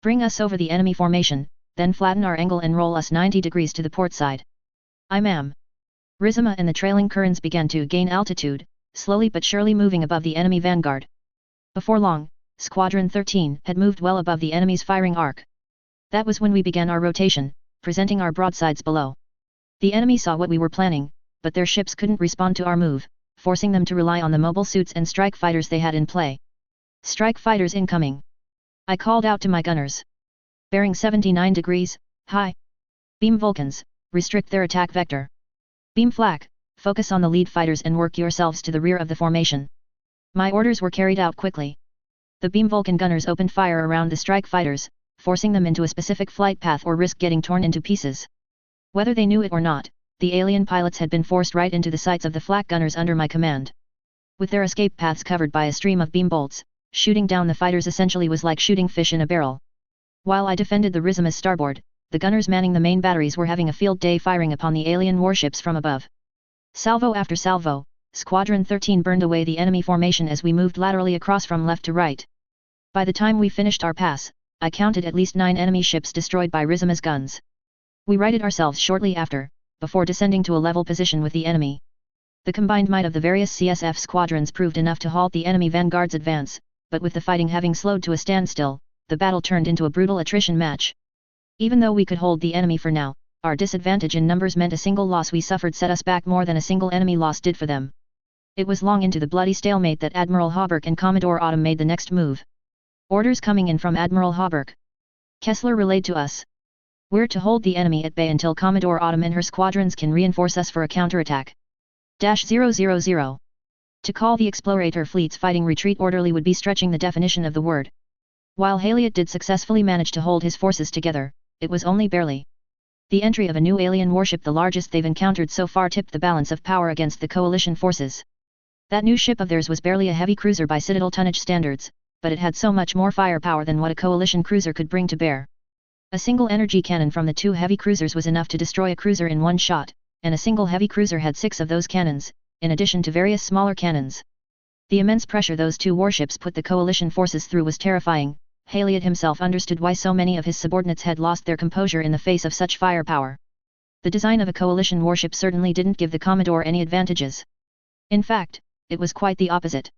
Bring us over the enemy formation, then flatten our angle and roll us 90 degrees to the port side. Aye ma'am. Rizima and the trailing currents began to gain altitude, slowly but surely moving above the enemy vanguard. Before long, Squadron 13 had moved well above the enemy's firing arc. That was when we began our rotation, presenting our broadsides below. The enemy saw what we were planning, but their ships couldn't respond to our move, forcing them to rely on the mobile suits and strike fighters they had in play. Strike fighters incoming. I called out to my gunners. Bearing 79 degrees, high. Beam Vulcans, restrict their attack vector. Beam flak, focus on the lead fighters and work yourselves to the rear of the formation. My orders were carried out quickly. The Beam Vulcan gunners opened fire around the strike fighters, forcing them into a specific flight path or risk getting torn into pieces. Whether they knew it or not, the alien pilots had been forced right into the sights of the flak gunners under my command. With their escape paths covered by a stream of beam bolts, shooting down the fighters essentially was like shooting fish in a barrel. While I defended the Rizima's starboard, the gunners manning the main batteries were having a field day firing upon the alien warships from above. Salvo after salvo, Squadron 13 burned away the enemy formation as we moved laterally across from left to right. By the time we finished our pass, I counted at least 9 enemy ships destroyed by Rizima's guns. We righted ourselves shortly after, before descending to a level position with the enemy. The combined might of the various CSF squadrons proved enough to halt the enemy vanguard's advance, but with the fighting having slowed to a standstill, the battle turned into a brutal attrition match. Even though we could hold the enemy for now, our disadvantage in numbers meant a single loss we suffered set us back more than a single enemy loss did for them. It was long into the bloody stalemate that Admiral Hawberk and Commodore Autumn made the next move. Orders coming in from Admiral Hawberk. Kessler relayed to us. We're to hold the enemy at bay until Commodore Autumn and her squadrons can reinforce us for a counterattack. -000. To call the Explorator fleet's fighting retreat orderly would be stretching the definition of the word. While Haliot did successfully manage to hold his forces together, it was only barely. The entry of a new alien warship, the largest they've encountered so far, tipped the balance of power against the coalition forces. That new ship of theirs was barely a heavy cruiser by Citadel tonnage standards, but it had so much more firepower than what a coalition cruiser could bring to bear. A single energy cannon from the two heavy cruisers was enough to destroy a cruiser in one shot, and a single heavy cruiser had 6 of those cannons, in addition to various smaller cannons. The immense pressure those two warships put the coalition forces through was terrifying. Haliot himself understood why so many of his subordinates had lost their composure in the face of such firepower. The design of a coalition warship certainly didn't give the Commodore any advantages. In fact, it was quite the opposite.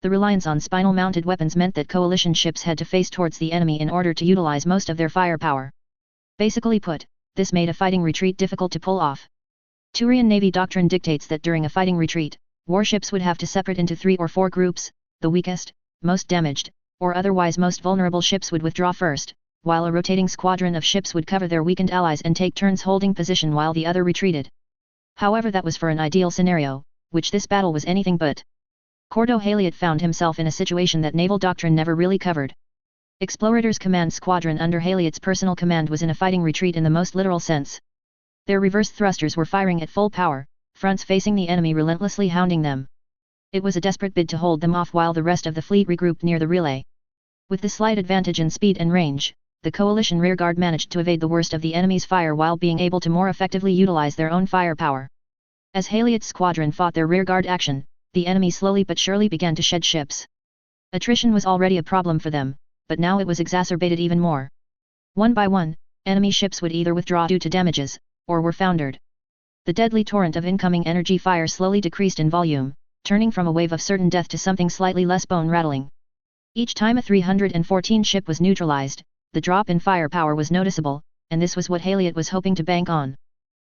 The reliance on spinal-mounted weapons meant that coalition ships had to face towards the enemy in order to utilize most of their firepower. Basically put, this made a fighting retreat difficult to pull off. Turian Navy doctrine dictates that during a fighting retreat, warships would have to separate into 3 or 4 groups. The weakest, most damaged, or otherwise most vulnerable ships would withdraw first, while a rotating squadron of ships would cover their weakened allies and take turns holding position while the other retreated. However, that was for an ideal scenario, which this battle was anything but. Cordo Haliot found himself in a situation that naval doctrine never really covered. Explorator's command squadron under Haliot's personal command was in a fighting retreat in the most literal sense. Their reverse thrusters were firing at full power, fronts facing the enemy relentlessly hounding them. It was a desperate bid to hold them off while the rest of the fleet regrouped near the relay. With the slight advantage in speed and range, the coalition rearguard managed to evade the worst of the enemy's fire while being able to more effectively utilize their own firepower. As Haliot's squadron fought their rearguard action, the enemy slowly but surely began to shed ships. Attrition was already a problem for them, but now it was exacerbated even more. One by one, enemy ships would either withdraw due to damages, or were foundered. The deadly torrent of incoming energy fire slowly decreased in volume, turning from a wave of certain death to something slightly less bone-rattling. Each time a 314 ship was neutralized, the drop in firepower was noticeable, and this was what Haliot was hoping to bank on.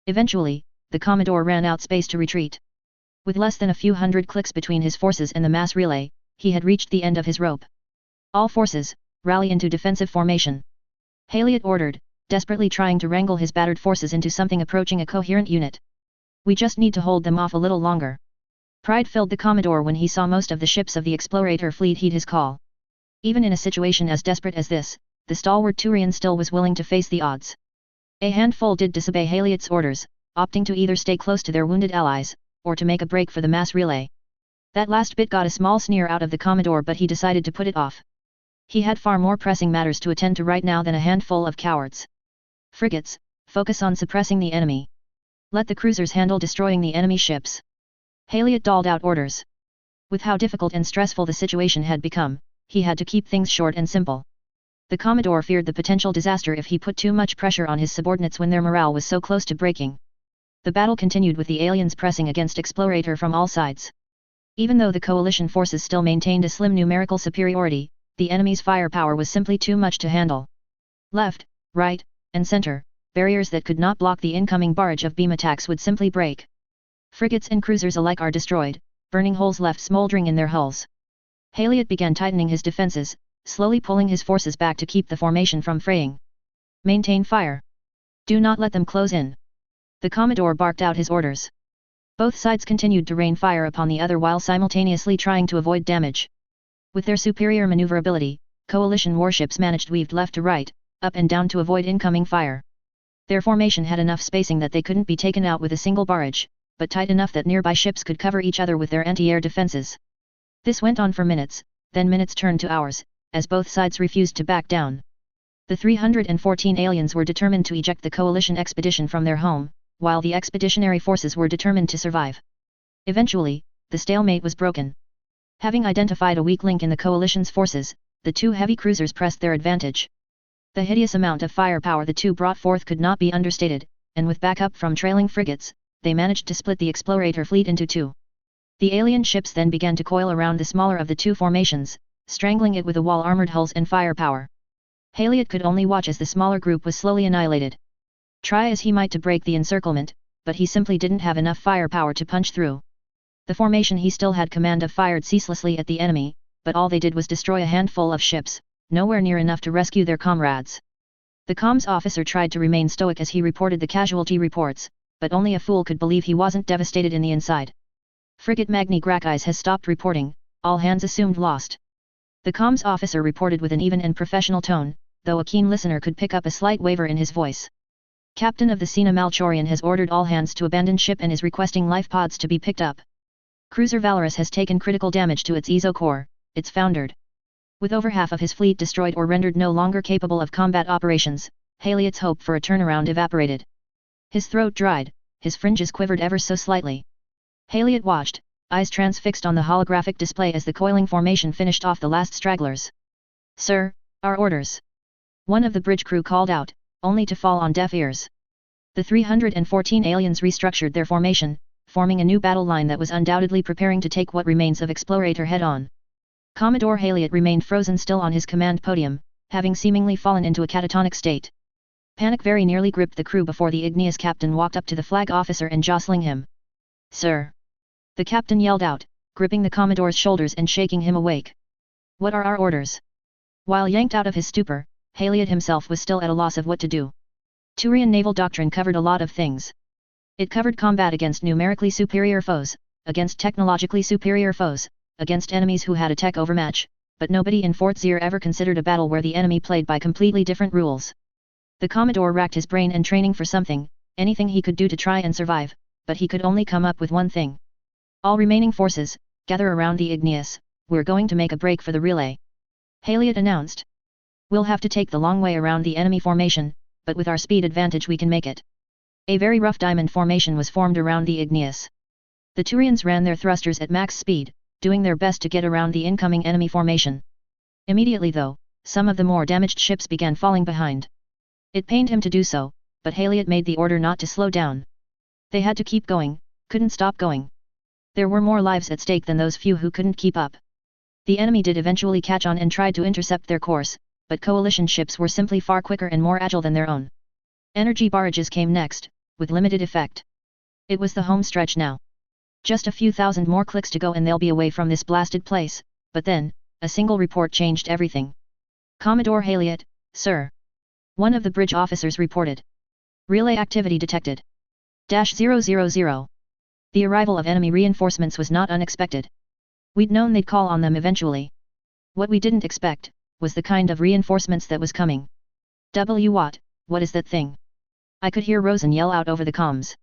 Eventually, the Commodore ran out space to retreat. With less than a few hundred clicks between his forces and the mass relay, he had reached the end of his rope. All forces, rally into defensive formation. Haliot ordered, desperately trying to wrangle his battered forces into something approaching a coherent unit. We just need to hold them off a little longer. Pride filled the Commodore when he saw most of the ships of the Explorator fleet heed his call. Even in a situation as desperate as this, the stalwart Turian still was willing to face the odds. A handful did disobey Haliot's orders, opting to either stay close to their wounded allies, or to make a break for the mass relay. That last bit got a small sneer out of the Commodore, but he decided to put it off. He had far more pressing matters to attend to right now than a handful of cowards. Frigates, focus on suppressing the enemy. Let the cruisers handle destroying the enemy ships. Haliot doled out orders. With how difficult and stressful the situation had become, he had to keep things short and simple. The Commodore feared the potential disaster if he put too much pressure on his subordinates when their morale was so close to breaking. The battle continued with the aliens pressing against Explorator from all sides. Even though the coalition forces still maintained a slim numerical superiority, the enemy's firepower was simply too much to handle. Left, right, and center, barriers that could not block the incoming barrage of beam attacks would simply break. Frigates and cruisers alike are destroyed, burning holes left smoldering in their hulls. Haliot began tightening his defenses, slowly pulling his forces back to keep the formation from fraying. Maintain fire. Do not let them close in. The Commodore barked out his orders. Both sides continued to rain fire upon the other while simultaneously trying to avoid damage. With their superior maneuverability, coalition warships managed weaved left to right, up and down to avoid incoming fire. Their formation had enough spacing that they couldn't be taken out with a single barrage, but tight enough that nearby ships could cover each other with their anti-air defenses. This went on for minutes, then minutes turned to hours, as both sides refused to back down. The 314 aliens were determined to eject the coalition expedition from their home, while the expeditionary forces were determined to survive. Eventually, the stalemate was broken. Having identified a weak link in the coalition's forces, the two heavy cruisers pressed their advantage. The hideous amount of firepower the two brought forth could not be understated, and with backup from trailing frigates, they managed to split the Explorator fleet into two. The alien ships then began to coil around the smaller of the two formations, strangling it with the wall-armored hulls and firepower. Haliot could only watch as the smaller group was slowly annihilated. Try as he might to break the encirclement, but he simply didn't have enough firepower to punch through. The formation he still had command of fired ceaselessly at the enemy, but all they did was destroy a handful of ships, nowhere near enough to rescue their comrades. The comms officer tried to remain stoic as he reported the casualty reports, but only a fool could believe he wasn't devastated in the inside. Frigate Magni Grackeyes has stopped reporting, all hands assumed lost. The comms officer reported with an even and professional tone, though a keen listener could pick up a slight waver in his voice. Captain of the Sina Malchorian has ordered all hands to abandon ship and is requesting life pods to be picked up. Cruiser Valorous has taken critical damage to its EZO core, it's foundered. With over half of his fleet destroyed or rendered no longer capable of combat operations, Haliot's hope for a turnaround evaporated. His throat dried, his fringes quivered ever so slightly. Haliot watched, eyes transfixed on the holographic display as the coiling formation finished off the last stragglers. "Sir, our orders." One of the bridge crew called out, only to fall on deaf ears. The 314 aliens restructured their formation, forming a new battle line that was undoubtedly preparing to take what remains of Explorator head-on. Commodore Haliot remained frozen still on his command podium, having seemingly fallen into a catatonic state. Panic very nearly gripped the crew before the Igneous captain walked up to the flag officer and jostling him. "Sir!" The captain yelled out, gripping the Commodore's shoulders and shaking him awake. "What are our orders?" While yanked out of his stupor, Haliot himself was still at a loss of what to do. Turian naval doctrine covered a lot of things. It covered combat against numerically superior foes, against technologically superior foes, against enemies who had a tech overmatch, but nobody in Fort Zier ever considered a battle where the enemy played by completely different rules. The Commodore racked his brain and training for something, anything he could do to try and survive, but he could only come up with one thing. "All remaining forces, gather around the Igneous, we're going to make a break for the relay," Haliot announced. "We'll have to take the long way around the enemy formation, but with our speed advantage we can make it." A very rough diamond formation was formed around the Igneous. The Turians ran their thrusters at max speed, doing their best to get around the incoming enemy formation. Immediately though, some of the more damaged ships began falling behind. It pained him to do so, but Haliot made the order not to slow down. They had to keep going, couldn't stop going. There were more lives at stake than those few who couldn't keep up. The enemy did eventually catch on and tried to intercept their course, but coalition ships were simply far quicker and more agile than their own. Energy barrages came next, with limited effect. It was the home stretch now. Just a few thousand more clicks to go and they'll be away from this blasted place, but then, a single report changed everything. "Commodore Haliot, sir." One of the bridge officers reported. "Relay activity detected. -000. The arrival of enemy reinforcements was not unexpected. We'd known they'd call on them eventually. What we didn't expect, was the kind of reinforcements that was coming. What is that thing?" I could hear Rosen yell out over the comms.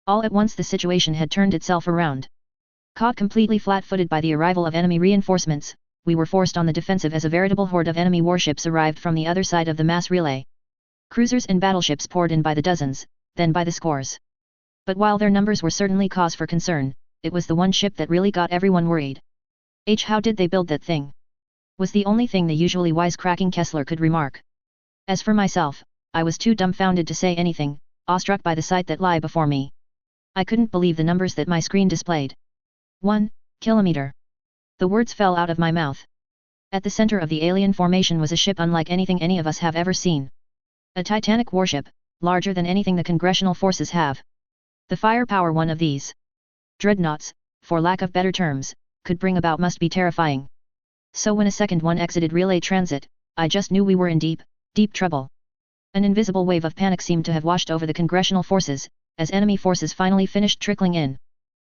All at once the situation had turned itself around. Caught completely flat-footed by the arrival of enemy reinforcements, we were forced on the defensive as a veritable horde of enemy warships arrived from the other side of the mass relay. Cruisers and battleships poured in by the dozens, then by the scores. But while their numbers were certainly cause for concern, it was the one ship that really got everyone worried. How did they build that thing?" was the only thing the usually wisecracking Kessler could remark. As for myself, I was too dumbfounded to say anything, awestruck by the sight that lay before me. I couldn't believe the numbers that my screen displayed. 1 kilometer. The words fell out of my mouth. At the center of the alien formation was a ship unlike anything any of us have ever seen. A Titanic warship, larger than anything the Congressional forces have. The firepower one of these dreadnoughts, for lack of better terms, could bring about must be terrifying. So when a second one exited relay transit, I just knew we were in deep, deep trouble. An invisible wave of panic seemed to have washed over the Congressional forces, as enemy forces finally finished trickling in.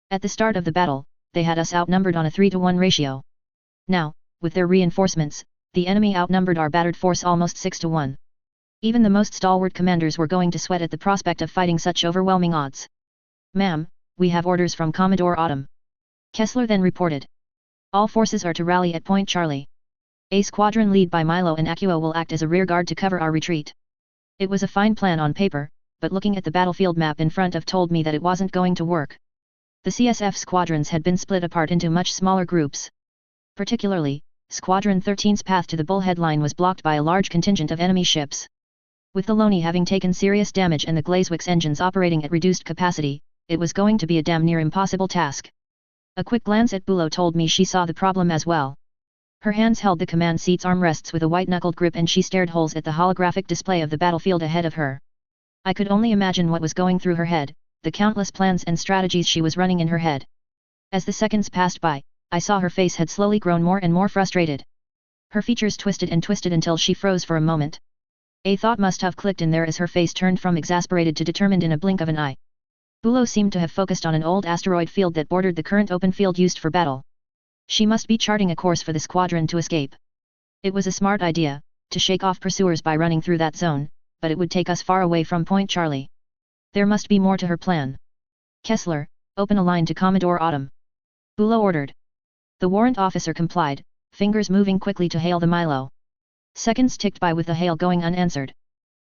At the start of the battle, they had us outnumbered on a 3-to-1 ratio. Now, with their reinforcements, the enemy outnumbered our battered force almost 6-to-1. Even the most stalwart commanders were going to sweat at the prospect of fighting such overwhelming odds. "Ma'am, we have orders from Commodore Autumn," Kessler then reported. "All forces are to rally at Point Charlie. A squadron led by Milo and Aquo will act as a rearguard to cover our retreat." It was a fine plan on paper, but looking at the battlefield map in front of told me that it wasn't going to work. The CSF squadrons had been split apart into much smaller groups. Particularly, Squadron 13's path to the Bullhead line was blocked by a large contingent of enemy ships. With the Loney having taken serious damage and the Glazwick's engines operating at reduced capacity, it was going to be a damn near impossible task. A quick glance at Bulow told me she saw the problem as well. Her hands held the command seat's armrests with a white-knuckled grip and she stared holes at the holographic display of the battlefield ahead of her. I could only imagine what was going through her head, the countless plans and strategies she was running in her head. As the seconds passed by, I saw her face had slowly grown more and more frustrated. Her features twisted and twisted until she froze for a moment. A thought must have clicked in there as her face turned from exasperated to determined in a blink of an eye. Bülow seemed to have focused on an old asteroid field that bordered the current open field used for battle. She must be charting a course for the squadron to escape. It was a smart idea, to shake off pursuers by running through that zone, but it would take us far away from Point Charlie. There must be more to her plan. Kessler, open a line to Commodore Autumn. Bülow ordered. The warrant officer complied, fingers moving quickly to hail the Milo. Seconds ticked by with the hail going unanswered.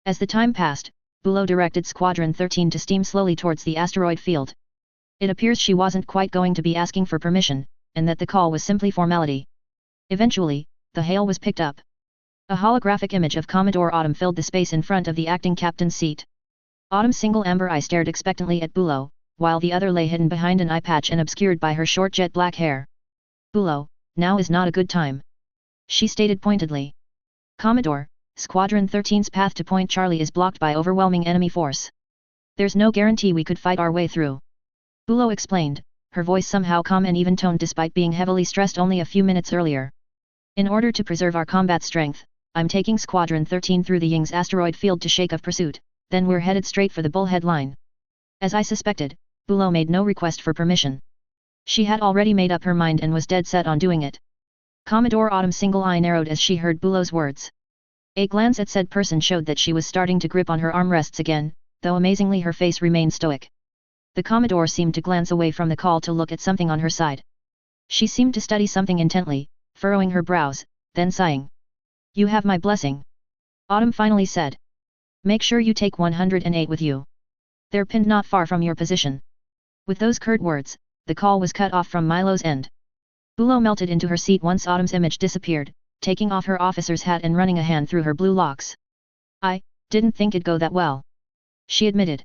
As the time passed, Bülow directed Squadron 13 to steam slowly towards the asteroid field. It appears she wasn't quite going to be asking for permission, and that the call was simply formality. Eventually, the hail was picked up. A holographic image of Commodore Autumn filled the space in front of the acting captain's seat. Autumn's single amber eye stared expectantly at Bülow, while the other lay hidden behind an eye patch and obscured by her short jet black hair. Bülow, now is not a good time, she stated pointedly. Commodore, Squadron 13's path to Point Charlie is blocked by overwhelming enemy force. There's no guarantee we could fight our way through. Bülow explained, her voice somehow calm and even-toned despite being heavily stressed only a few minutes earlier. In order to preserve our combat strength, I'm taking Squadron 13 through the Ying's asteroid field to shake off pursuit, then we're headed straight for the Bullhead line. As I suspected, Bülow made no request for permission. She had already made up her mind and was dead set on doing it. Commodore Autumn's single eye narrowed as she heard Bülow's words. A glance at said person showed that she was starting to grip on her armrests again, though amazingly her face remained stoic. The Commodore seemed to glance away from the call to look at something on her side. She seemed to study something intently, furrowing her brows, then sighing. You have my blessing. Autumn finally said. Make sure you take 108 with you. They're pinned not far from your position. With those curt words, the call was cut off from Milo's end. Bülow melted into her seat once Autumn's image disappeared, taking off her officer's hat and running a hand through her blue locks. I didn't think it'd go that well, she admitted.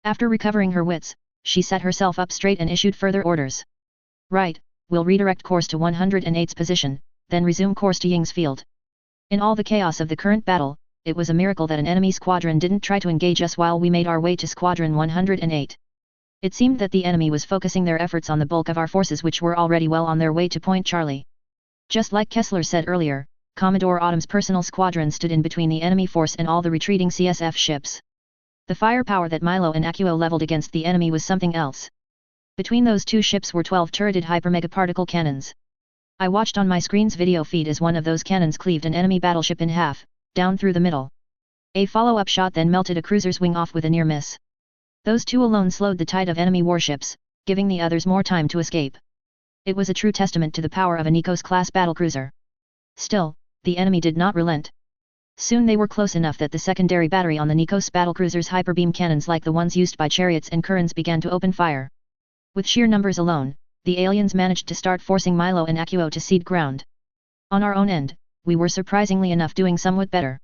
After recovering her wits, she sat herself up straight and issued further orders. Right, we'll redirect course to 108's position, then resume course to Ying's field. In all the chaos of the current battle, it was a miracle that an enemy squadron didn't try to engage us while we made our way to Squadron 108. It seemed that the enemy was focusing their efforts on the bulk of our forces which were already well on their way to Point Charlie. Just like Kessler said earlier, Commodore Autumn's personal squadron stood in between the enemy force and all the retreating CSF ships. The firepower that Milo and Aquo leveled against the enemy was something else. Between those two ships were 12 turreted hypermegaparticle cannons. I watched on my screen's video feed as one of those cannons cleaved an enemy battleship in half, down through the middle. A follow-up shot then melted a cruiser's wing off with a near miss. Those two alone slowed the tide of enemy warships, giving the others more time to escape. It was a true testament to the power of a Nikos-class battlecruiser. Still, the enemy did not relent. Soon they were close enough that the secondary battery on the Nikos battlecruiser's hyperbeam cannons like the ones used by chariots and Kurans began to open fire. With sheer numbers alone, the aliens managed to start forcing Milo and Aquo to cede ground. On our own end, we were surprisingly enough doing somewhat better.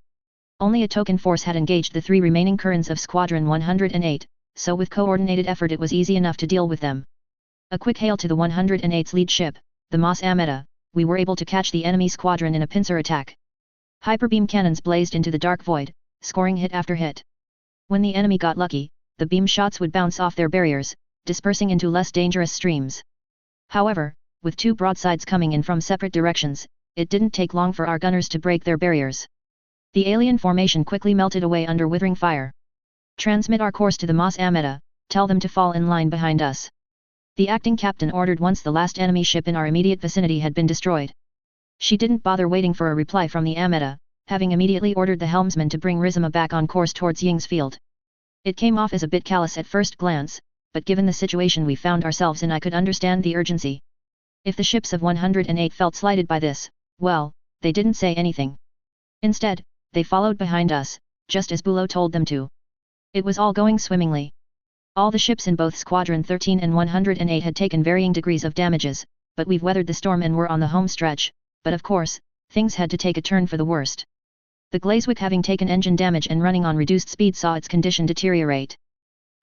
Only a token force had engaged the 3 remaining Kurans of Squadron 108, so with coordinated effort it was easy enough to deal with them. A quick hail to the 108's lead ship, the Mas Ameta, we were able to catch the enemy squadron in a pincer attack. Hyperbeam cannons blazed into the dark void, scoring hit after hit. When the enemy got lucky, the beam shots would bounce off their barriers, dispersing into less dangerous streams. However, with 2 broadsides coming in from separate directions, it didn't take long for our gunners to break their barriers. The alien formation quickly melted away under withering fire. Transmit our course to the Mas Ameta, tell them to fall in line behind us. The acting captain ordered once the last enemy ship in our immediate vicinity had been destroyed. She didn't bother waiting for a reply from the Ameta, having immediately ordered the helmsman to bring Rizima back on course towards Ying's field. It came off as a bit callous at first glance, but given the situation we found ourselves in I could understand the urgency. If the ships of 108 felt slighted by this, well, they didn't say anything. Instead, they followed behind us, just as Bülow told them to. It was all going swimmingly. All the ships in both Squadron 13 and 108 had taken varying degrees of damages, but we've weathered the storm and were on the home stretch, but of course, things had to take a turn for the worst. The Glazewick, having taken engine damage and running on reduced speed, saw its condition deteriorate.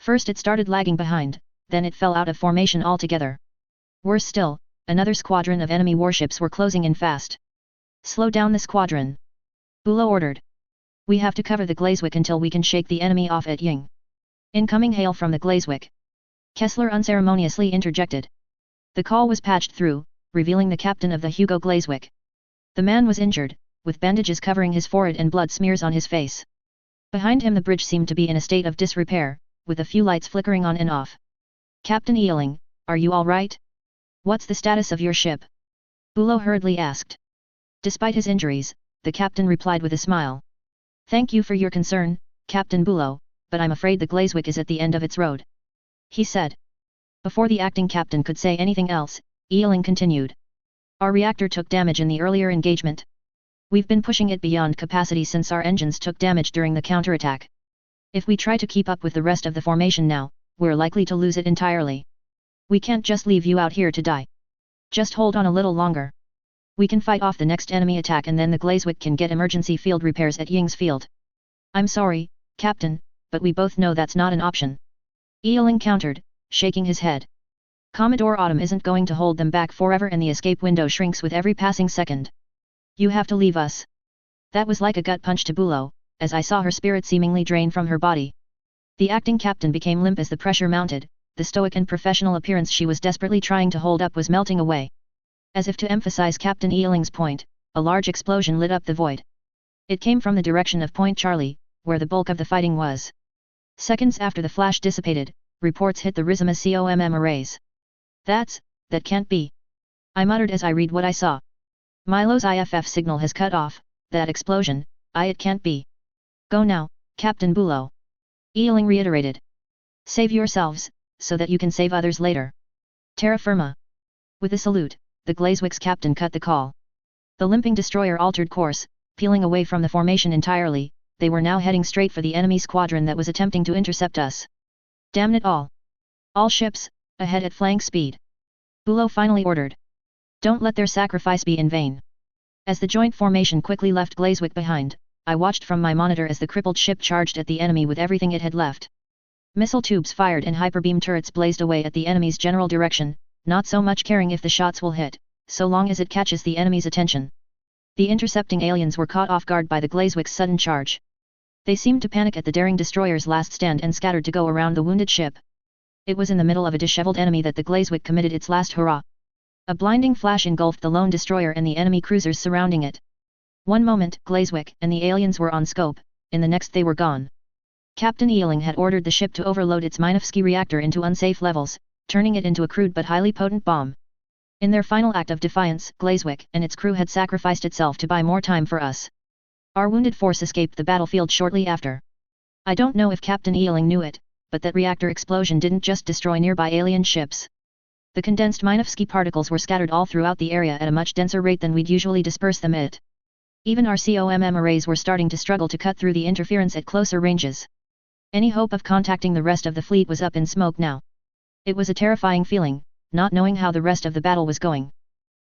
First it started lagging behind, then it fell out of formation altogether. Worse still, another squadron of enemy warships were closing in fast. Slow down the squadron, Bülow ordered. We have to cover the Glazewick until we can shake the enemy off at Ying. Incoming hail from the Glazewick, Kessler unceremoniously interjected. The call was patched through, revealing the captain of the Hugo Glazewick. The man was injured, with bandages covering his forehead and blood smears on his face. Behind him the bridge seemed to be in a state of disrepair, with a few lights flickering on and off. "Captain Eeling, are you all right? What's the status of your ship?" Bulow hurriedly asked. Despite his injuries, the captain replied with a smile. "Thank you for your concern, Captain Bulow, but I'm afraid the Glazwick is at the end of its road," he said. Before the acting captain could say anything else, Eeling continued. "Our reactor took damage in the earlier engagement. We've been pushing it beyond capacity since our engines took damage during the counterattack. If we try to keep up with the rest of the formation now, we're likely to lose it entirely. We can't just leave you out here to die. Just hold on a little longer. We can fight off the next enemy attack and then the Glazwick can get emergency field repairs at Ying's field." "I'm sorry, Captain, but we both know that's not an option," Eeling countered, shaking his head. "Commodore Autumn isn't going to hold them back forever and the escape window shrinks with every passing second. You have to leave us." That was like a gut punch to Bulow, as I saw her spirit seemingly drain from her body. The acting captain became limp as the pressure mounted, the stoic and professional appearance she was desperately trying to hold up was melting away. As if to emphasize Captain Eeling's point, a large explosion lit up the void. It came from the direction of Point Charlie, where the bulk of the fighting was. Seconds after the flash dissipated, reports hit the Rizoma COMM arrays. That can't be," I muttered as I read what I saw. "Milo's IFF signal has cut off, that explosion, it can't be." "Go now, Captain Bulow," Eeling reiterated. "Save yourselves, so that you can save others later. Terra firma." With a salute, the Glazwick's captain cut the call. The limping destroyer altered course, peeling away from the formation entirely. They were now heading straight for the enemy squadron that was attempting to intercept us. "Damn it all! All ships, ahead at flank speed!" Bulow finally ordered. "Don't let their sacrifice be in vain." As the joint formation quickly left Glazwick behind, I watched from my monitor as the crippled ship charged at the enemy with everything it had left. Missile tubes fired and hyperbeam turrets blazed away at the enemy's general direction, not so much caring if the shots will hit, so long as it catches the enemy's attention. The intercepting aliens were caught off guard by the Glazwick's sudden charge. They seemed to panic at the daring destroyer's last stand and scattered to go around the wounded ship. It was in the middle of a disheveled enemy that the Glazwick committed its last hurrah. A blinding flash engulfed the lone destroyer and the enemy cruisers surrounding it. One moment Glazwick and the aliens were on scope, in the next they were gone. Captain Eeling had ordered the ship to overload its Minovsky reactor into unsafe levels, turning it into a crude but highly potent bomb. In their final act of defiance, Glazwick and its crew had sacrificed itself to buy more time for us. Our wounded force escaped the battlefield shortly after. I don't know if Captain Eeling knew it, but that reactor explosion didn't just destroy nearby alien ships. The condensed Minovsky particles were scattered all throughout the area at a much denser rate than we'd usually disperse them at. Even our COMM arrays were starting to struggle to cut through the interference at closer ranges. Any hope of contacting the rest of the fleet was up in smoke now. It was a terrifying feeling, not knowing how the rest of the battle was going.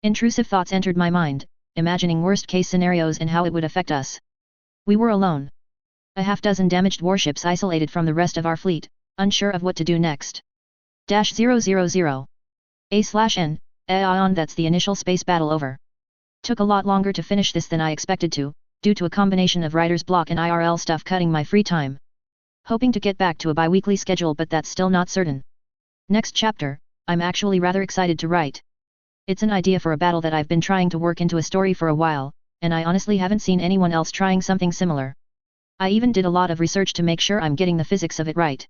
Intrusive thoughts entered my mind, imagining worst-case scenarios and how it would affect us. We were alone. A half-dozen damaged warships isolated from the rest of our fleet, unsure of what to do next. -000. A/N, that's the initial space battle over. Took a lot longer to finish this than I expected to, due to a combination of writer's block and IRL stuff cutting my free time. Hoping to get back to a bi-weekly schedule, but that's still not certain. Next chapter, I'm actually rather excited to write. It's an idea for a battle that I've been trying to work into a story for a while, and I honestly haven't seen anyone else trying something similar. I even did a lot of research to make sure I'm getting the physics of it right.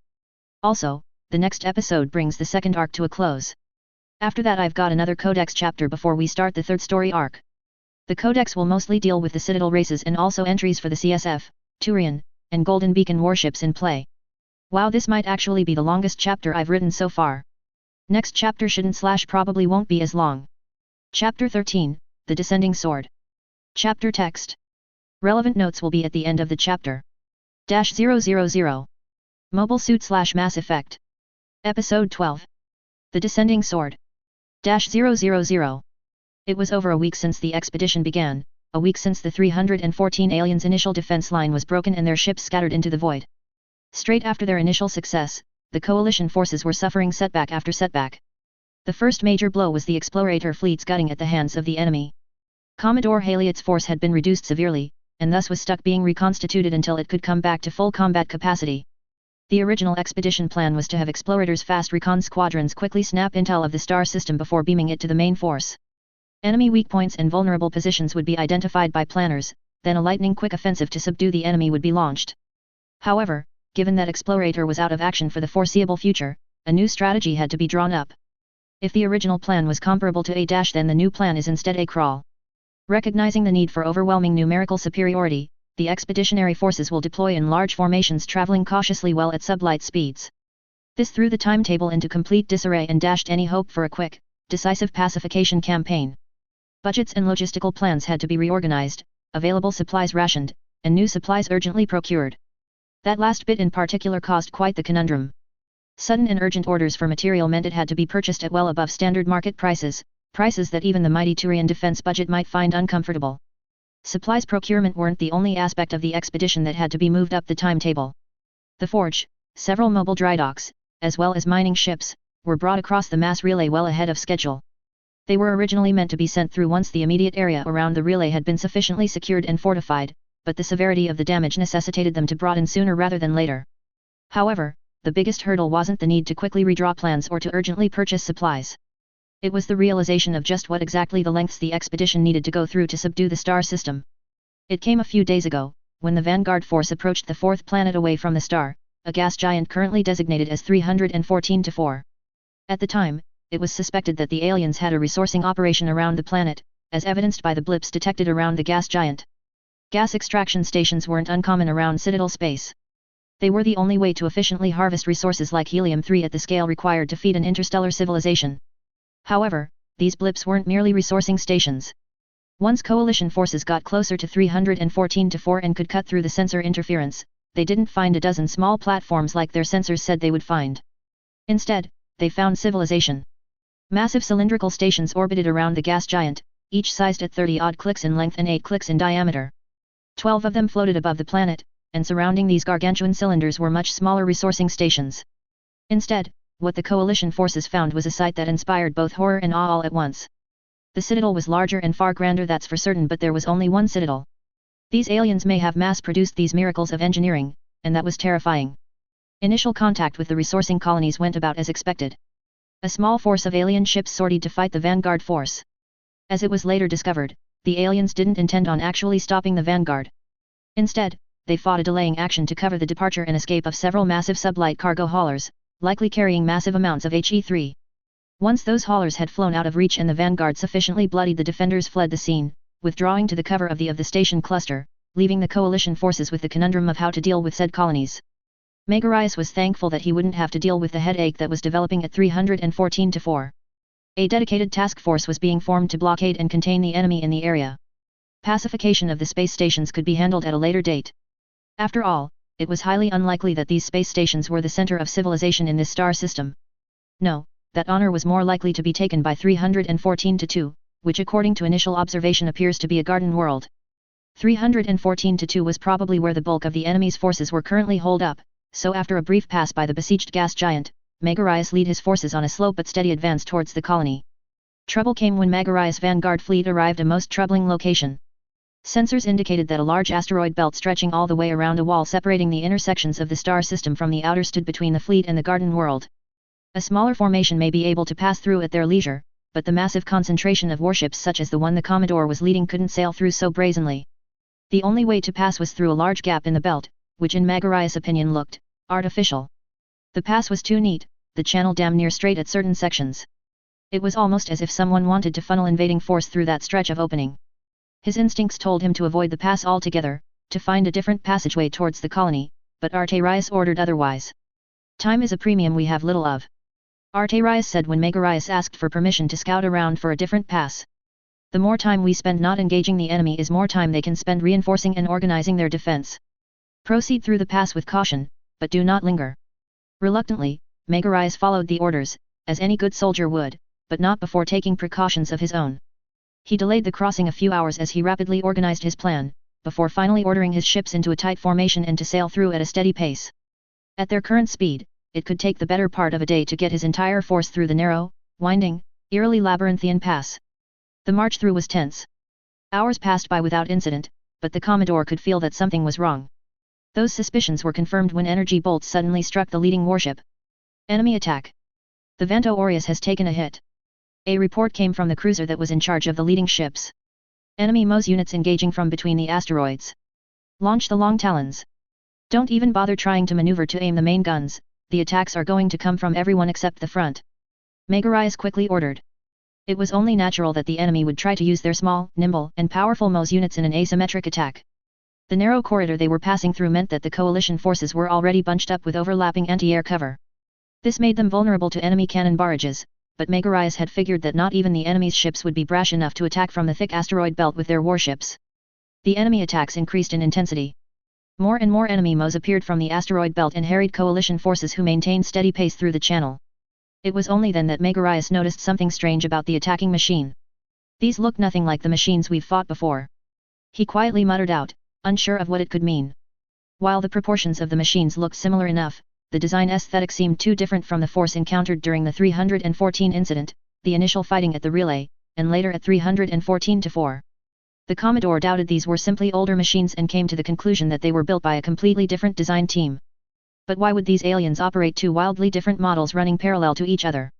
Also, the next episode brings the second arc to a close. After that I've got another Codex chapter before we start the third story arc. The Codex will mostly deal with the Citadel races and also entries for the CSF, Turian, and Golden Beacon warships in play. Wow, this might actually be the longest chapter I've written so far. Next chapter shouldn't/probably won't be as long. Chapter 13, The Descending Sword. Chapter text. Relevant notes will be at the end of the chapter. -000. Mobile Suit/Mass Effect. Episode 12. The Descending Sword. -000. It was over a week since the expedition began, a week since the 314 aliens' initial defense line was broken and their ships scattered into the void. Straight after their initial success, the coalition forces were suffering setback after setback. The first major blow was the explorator fleet's gutting at the hands of the enemy. Commodore Haliot's force had been reduced severely, and thus was stuck being reconstituted until it could come back to full combat capacity. The original expedition plan was to have explorators' fast recon squadrons quickly snap intel of the star system before beaming it to the main force. Enemy weak points and vulnerable positions would be identified by planners, then a lightning-quick offensive to subdue the enemy would be launched. However, given that Explorator was out of action for the foreseeable future, a new strategy had to be drawn up. If the original plan was comparable to A-, then the new plan is instead a crawl. Recognizing the need for overwhelming numerical superiority, the expeditionary forces will deploy in large formations traveling cautiously well at sublight speeds. This threw the timetable into complete disarray and dashed any hope for a quick, decisive pacification campaign. Budgets and logistical plans had to be reorganized, available supplies rationed, and new supplies urgently procured. That last bit in particular caused quite the conundrum. Sudden and urgent orders for material meant it had to be purchased at well above standard market prices, prices that even the mighty Turian defense budget might find uncomfortable. Supplies procurement weren't the only aspect of the expedition that had to be moved up the timetable. The forge, several mobile dry docks, as well as mining ships, were brought across the mass relay well ahead of schedule. They were originally meant to be sent through once the immediate area around the relay had been sufficiently secured and fortified, but the severity of the damage necessitated them to brought in sooner rather than later. However, the biggest hurdle wasn't the need to quickly redraw plans or to urgently purchase supplies. It was the realization of just what exactly the lengths the expedition needed to go through to subdue the star system. It came a few days ago, when the Vanguard force approached the fourth planet away from the star, a gas giant currently designated as 314-4. At the time, it was suspected that the aliens had a resourcing operation around the planet, as evidenced by the blips detected around the gas giant. Gas extraction stations weren't uncommon around Citadel space. They were the only way to efficiently harvest resources like helium-3 at the scale required to feed an interstellar civilization. However, these blips weren't merely resourcing stations. Once coalition forces got closer to 314-4 and could cut through the sensor interference, they didn't find a dozen small platforms like their sensors said they would find. Instead, they found civilization. Massive cylindrical stations orbited around the gas giant, each sized at 30-odd clicks in length and 8 clicks in diameter. 12 of them floated above the planet, and surrounding these gargantuan cylinders were much smaller resourcing stations. Instead, what the coalition forces found was a sight that inspired both horror and awe all at once. The Citadel was larger and far grander, that's for certain, but there was only one Citadel. These aliens may have mass-produced these miracles of engineering, and that was terrifying. Initial contact with the resourcing colonies went about as expected. A small force of alien ships sortied to fight the Vanguard force. As it was later discovered, the aliens didn't intend on actually stopping the Vanguard. Instead, they fought a delaying action to cover the departure and escape of several massive sublight cargo haulers, likely carrying massive amounts of He-3. Once those haulers had flown out of reach and the Vanguard sufficiently bloodied, the defenders fled the scene, withdrawing to the cover of the station cluster, leaving the coalition forces with the conundrum of how to deal with said colonies. Megarius was thankful that he wouldn't have to deal with the headache that was developing at 314-4. A dedicated task force was being formed to blockade and contain the enemy in the area. Pacification of the space stations could be handled at a later date. After all, it was highly unlikely that these space stations were the center of civilization in this star system. No, that honor was more likely to be taken by 314-2, which according to initial observation appears to be a garden world. 314-2 was probably where the bulk of the enemy's forces were currently holed up, so after a brief pass by the besieged gas giant, Megarius led his forces on a slow but steady advance towards the colony. Trouble came when Megarius' Vanguard fleet arrived at a most troubling location. Sensors indicated that a large asteroid belt stretching all the way around a wall separating the inner sections of the star system from the outer stood between the fleet and the garden world. A smaller formation may be able to pass through at their leisure, but the massive concentration of warships such as the one the Commodore was leading couldn't sail through so brazenly. The only way to pass was through a large gap in the belt, which in Megarius' opinion looked artificial. The pass was too neat, the channel damn near straight at certain sections. It was almost as if someone wanted to funnel invading force through that stretch of opening. His instincts told him to avoid the pass altogether, to find a different passageway towards the colony, but Arterius ordered otherwise. Time is a premium we have little of. Arterius said when Megarius asked for permission to scout around for a different pass. The more time we spend not engaging the enemy is more time they can spend reinforcing and organizing their defense. Proceed through the pass with caution, but do not linger. Reluctantly, Megarius followed the orders, as any good soldier would, but not before taking precautions of his own. He delayed the crossing a few hours as he rapidly organized his plan, before finally ordering his ships into a tight formation and to sail through at a steady pace. At their current speed, it could take the better part of a day to get his entire force through the narrow, winding, eerily labyrinthian pass. The march through was tense. Hours passed by without incident, but the Commodore could feel that something was wrong. Those suspicions were confirmed when energy bolts suddenly struck the leading warship. Enemy attack. The Vento Aureus has taken a hit. A report came from the cruiser that was in charge of the leading ships. Enemy MOS units engaging from between the asteroids. Launch the long talons. Don't even bother trying to maneuver to aim the main guns, the attacks are going to come from everyone except the front. Megarise quickly ordered. It was only natural that the enemy would try to use their small, nimble, and powerful MOS units in an asymmetric attack. The narrow corridor they were passing through meant that the coalition forces were already bunched up with overlapping anti-air cover. This made them vulnerable to enemy cannon barrages, but Megarise had figured that not even the enemy's ships would be brash enough to attack from the thick asteroid belt with their warships. The enemy attacks increased in intensity. More and more enemy MOS appeared from the asteroid belt and harried coalition forces who maintained steady pace through the channel. It was only then that Megarise noticed something strange about the attacking machine. These look nothing like the machines we've fought before. He quietly muttered out, unsure of what it could mean. While the proportions of the machines looked similar enough, the design aesthetic seemed too different from the force encountered during the 314 incident, the initial fighting at the relay, and later at 314-4. The Commodore doubted these were simply older machines and came to the conclusion that they were built by a completely different design team. But why would these aliens operate two wildly different models running parallel to each other?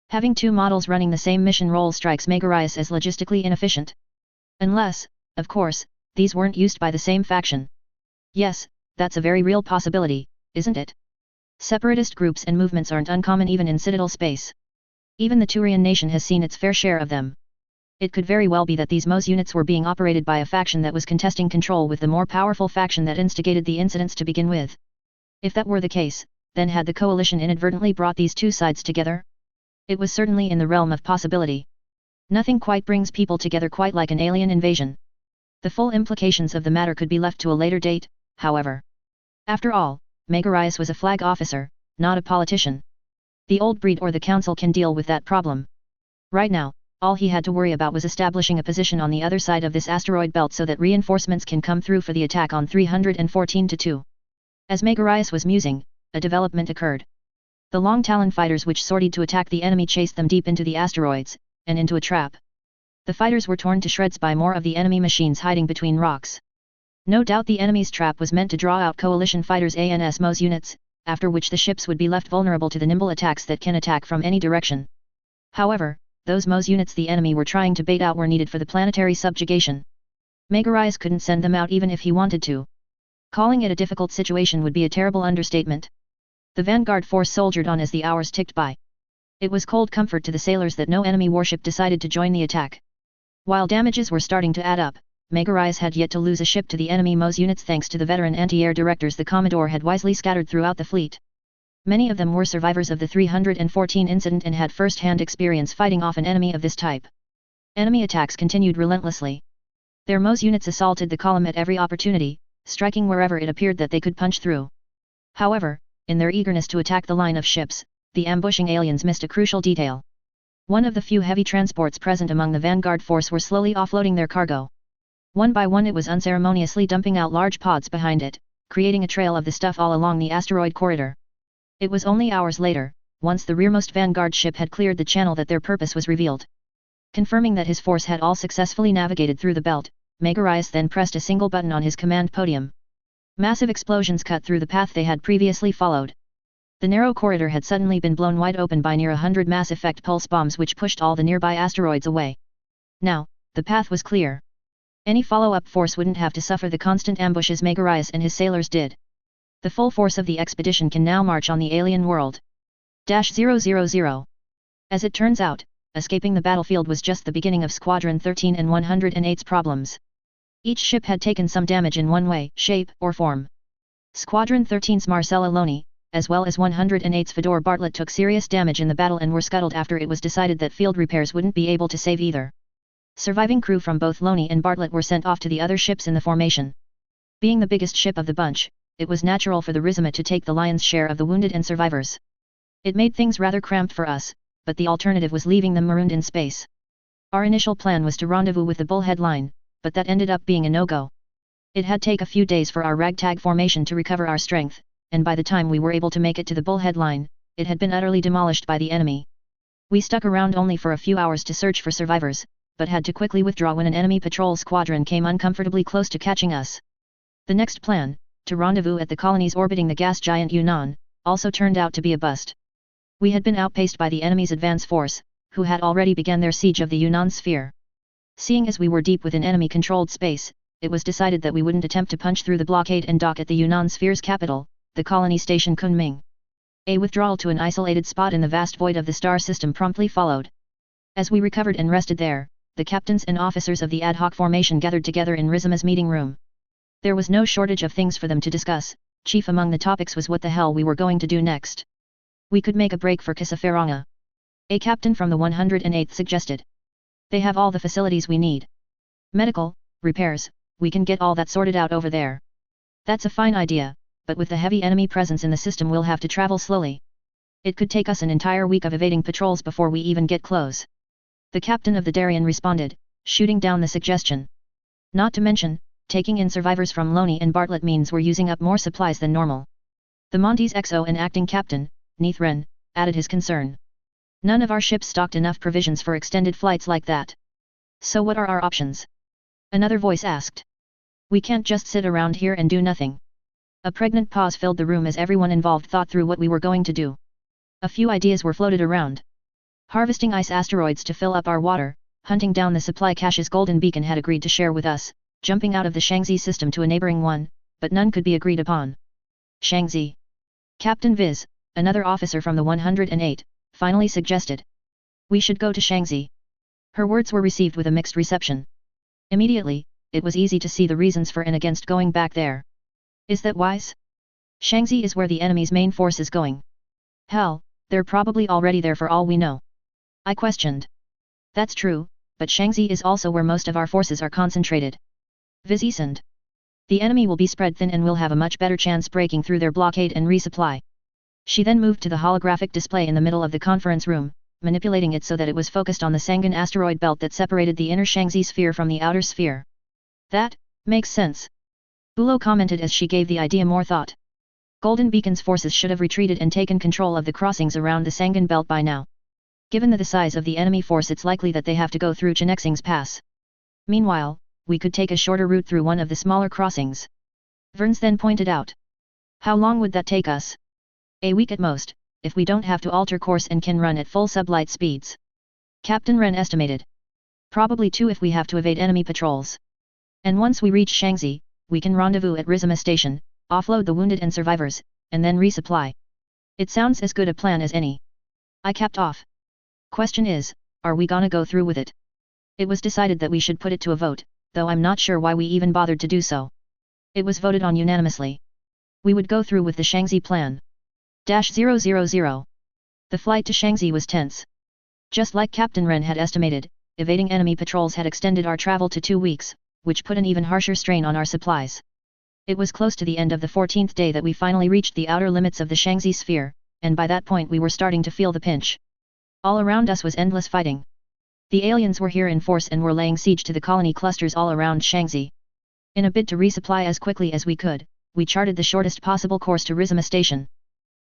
Having two models running the same mission role strikes Megarise as logistically inefficient. Unless, of course, these weren't used by the same faction. Yes, that's a very real possibility, isn't it? Separatist groups and movements aren't uncommon even in Citadel space. Even the Turian nation has seen its fair share of them. It could very well be that these MOS units were being operated by a faction that was contesting control with the more powerful faction that instigated the incidents to begin with. If that were the case, then had the coalition inadvertently brought these two sides together? It was certainly in the realm of possibility. Nothing quite brings people together quite like an alien invasion. The full implications of the matter could be left to a later date, however. After all, Megarise was a flag officer, not a politician. The old breed or the council can deal with that problem. Right now, all he had to worry about was establishing a position on the other side of this asteroid belt so that reinforcements can come through for the attack on 314-2. As Megarise was musing, a development occurred. The Long Talon fighters which sortied to attack the enemy chased them deep into the asteroids, and into a trap. The fighters were torn to shreds by more of the enemy machines hiding between rocks. No doubt the enemy's trap was meant to draw out coalition fighters' ANS MOS units, after which the ships would be left vulnerable to the nimble attacks that can attack from any direction. However, those MOS units the enemy were trying to bait out were needed for the planetary subjugation. Megarise couldn't send them out even if he wanted to. Calling it a difficult situation would be a terrible understatement. The vanguard force soldiered on as the hours ticked by. It was cold comfort to the sailors that no enemy warship decided to join the attack. While damages were starting to add up, Megarise had yet to lose a ship to the enemy MOS units thanks to the veteran anti-air directors the Commodore had wisely scattered throughout the fleet. Many of them were survivors of the 314 incident and had first-hand experience fighting off an enemy of this type. Enemy attacks continued relentlessly. Their MOS units assaulted the column at every opportunity, striking wherever it appeared that they could punch through. However, in their eagerness to attack the line of ships, the ambushing aliens missed a crucial detail. One of the few heavy transports present among the vanguard force were slowly offloading their cargo. One by one it was unceremoniously dumping out large pods behind it, creating a trail of the stuff all along the asteroid corridor. It was only hours later, once the rearmost vanguard ship had cleared the channel, that their purpose was revealed. Confirming that his force had all successfully navigated through the belt, Megarise then pressed a single button on his command podium. Massive explosions cut through the path they had previously followed. The narrow corridor had suddenly been blown wide open by near 100 mass effect pulse bombs which pushed all the nearby asteroids away. Now, the path was clear. Any follow-up force wouldn't have to suffer the constant ambushes Megarise and his sailors did. The full force of the expedition can now march on the alien world. -000. As it turns out, escaping the battlefield was just the beginning of Squadron 13 and 108's problems. Each ship had taken some damage in one way, shape, or form. Squadron 13's Marcella Loney, as well as 108's Fedor Bartlett, took serious damage in the battle and were scuttled after it was decided that field repairs wouldn't be able to save either. Surviving crew from both Loney and Bartlett were sent off to the other ships in the formation. Being the biggest ship of the bunch, it was natural for the Rizima to take the lion's share of the wounded and survivors. It made things rather cramped for us, but the alternative was leaving them marooned in space. Our initial plan was to rendezvous with the Bullhead line, but that ended up being a no-go. It had taken a few days for our ragtag formation to recover our strength, and by the time we were able to make it to the Bullhead line, it had been utterly demolished by the enemy. We stuck around only for a few hours to search for survivors, but had to quickly withdraw when an enemy patrol squadron came uncomfortably close to catching us. The next plan, to rendezvous at the colonies orbiting the gas giant Yunnan, also turned out to be a bust. We had been outpaced by the enemy's advance force, who had already begun their siege of the Yunnan sphere. Seeing as we were deep within enemy-controlled space, it was decided that we wouldn't attempt to punch through the blockade and dock at the Yunnan sphere's capital, the colony station Kunming. A withdrawal to an isolated spot in the vast void of the star system promptly followed. As we recovered and rested there, the captains and officers of the ad hoc formation gathered together in Rizima's meeting room. There was no shortage of things for them to discuss. Chief among the topics was what the hell we were going to do next. We could make a break for Kisafaranga. A captain from the 108th suggested. They have all the facilities we need. Medical, repairs, we can get all that sorted out over there. That's a fine idea, but with the heavy enemy presence in the system we'll have to travel slowly. It could take us an entire week of evading patrols before we even get close. The captain of the Darien responded, shooting down the suggestion. Not to mention, taking in survivors from Loney and Bartlett means we're using up more supplies than normal. The Monty's XO and acting captain, Neithren, added his concern. None of our ships stocked enough provisions for extended flights like that. So what are our options? Another voice asked. We can't just sit around here and do nothing. A pregnant pause filled the room as everyone involved thought through what we were going to do. A few ideas were floated around. Harvesting ice asteroids to fill up our water, hunting down the supply caches Golden Beacon had agreed to share with us, jumping out of the Shangzi system to a neighboring one, but none could be agreed upon. Shangzi. Captain Viz, another officer from the 108, finally suggested. We should go to Shangzi. Her words were received with a mixed reception. Immediately, it was easy to see the reasons for and against going back there. Is that wise? Shangzi is where the enemy's main force is going. Hell, they're probably already there for all we know. I questioned. That's true, but Shangzi is also where most of our forces are concentrated. Viz easoned. The enemy will be spread thin and we'll have a much better chance breaking through their blockade and resupply. She then moved to the holographic display in the middle of the conference room, manipulating it so that it was focused on the Sangan asteroid belt that separated the inner Shangzi sphere from the outer sphere. That makes sense. Bulo commented as she gave the idea more thought. Golden Beacon's forces should have retreated and taken control of the crossings around the Sangan belt by now. Given the size of the enemy force, it's likely that they have to go through Chenexing's pass. Meanwhile, we could take a shorter route through one of the smaller crossings. Verns then pointed out. How long would that take us? A week at most, if we don't have to alter course and can run at full sublight speeds. Captain Ren estimated. Probably 2 if we have to evade enemy patrols. And once we reach Shangzi, we can rendezvous at Rizima Station, offload the wounded and survivors, and then resupply. It sounds as good a plan as any. I capped off. Question is, are we gonna go through with it? It was decided that we should put it to a vote, though I'm not sure why we even bothered to do so. It was voted on unanimously. We would go through with the Shangzi plan. -000. The flight to Shangzi was tense. Just like Captain Ren had estimated, evading enemy patrols had extended our travel to 2 weeks, which put an even harsher strain on our supplies. It was close to the end of the 14th day that we finally reached the outer limits of the Shangzi sphere, and by that point we were starting to feel the pinch. All around us was endless fighting. The aliens were here in force and were laying siege to the colony clusters all around Shangzi. In a bid to resupply as quickly as we could, we charted the shortest possible course to Rizima Station.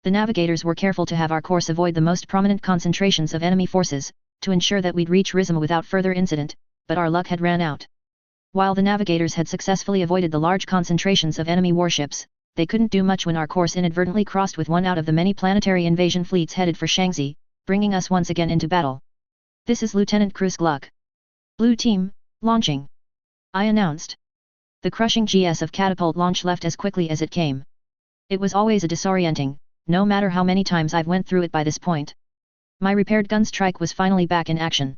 The navigators were careful to have our course avoid the most prominent concentrations of enemy forces, to ensure that we'd reach Rizima without further incident, but our luck had ran out. While the navigators had successfully avoided the large concentrations of enemy warships, they couldn't do much when our course inadvertently crossed with one out of the many planetary invasion fleets headed for Shangzi, bringing us once again into battle. This is Lieutenant Cruz Gluck. Blue Team, launching. I announced. The crushing GS of catapult launch left as quickly as it came. It was always a disorienting, no matter how many times I've went through it by this point. My repaired gunstrike was finally back in action.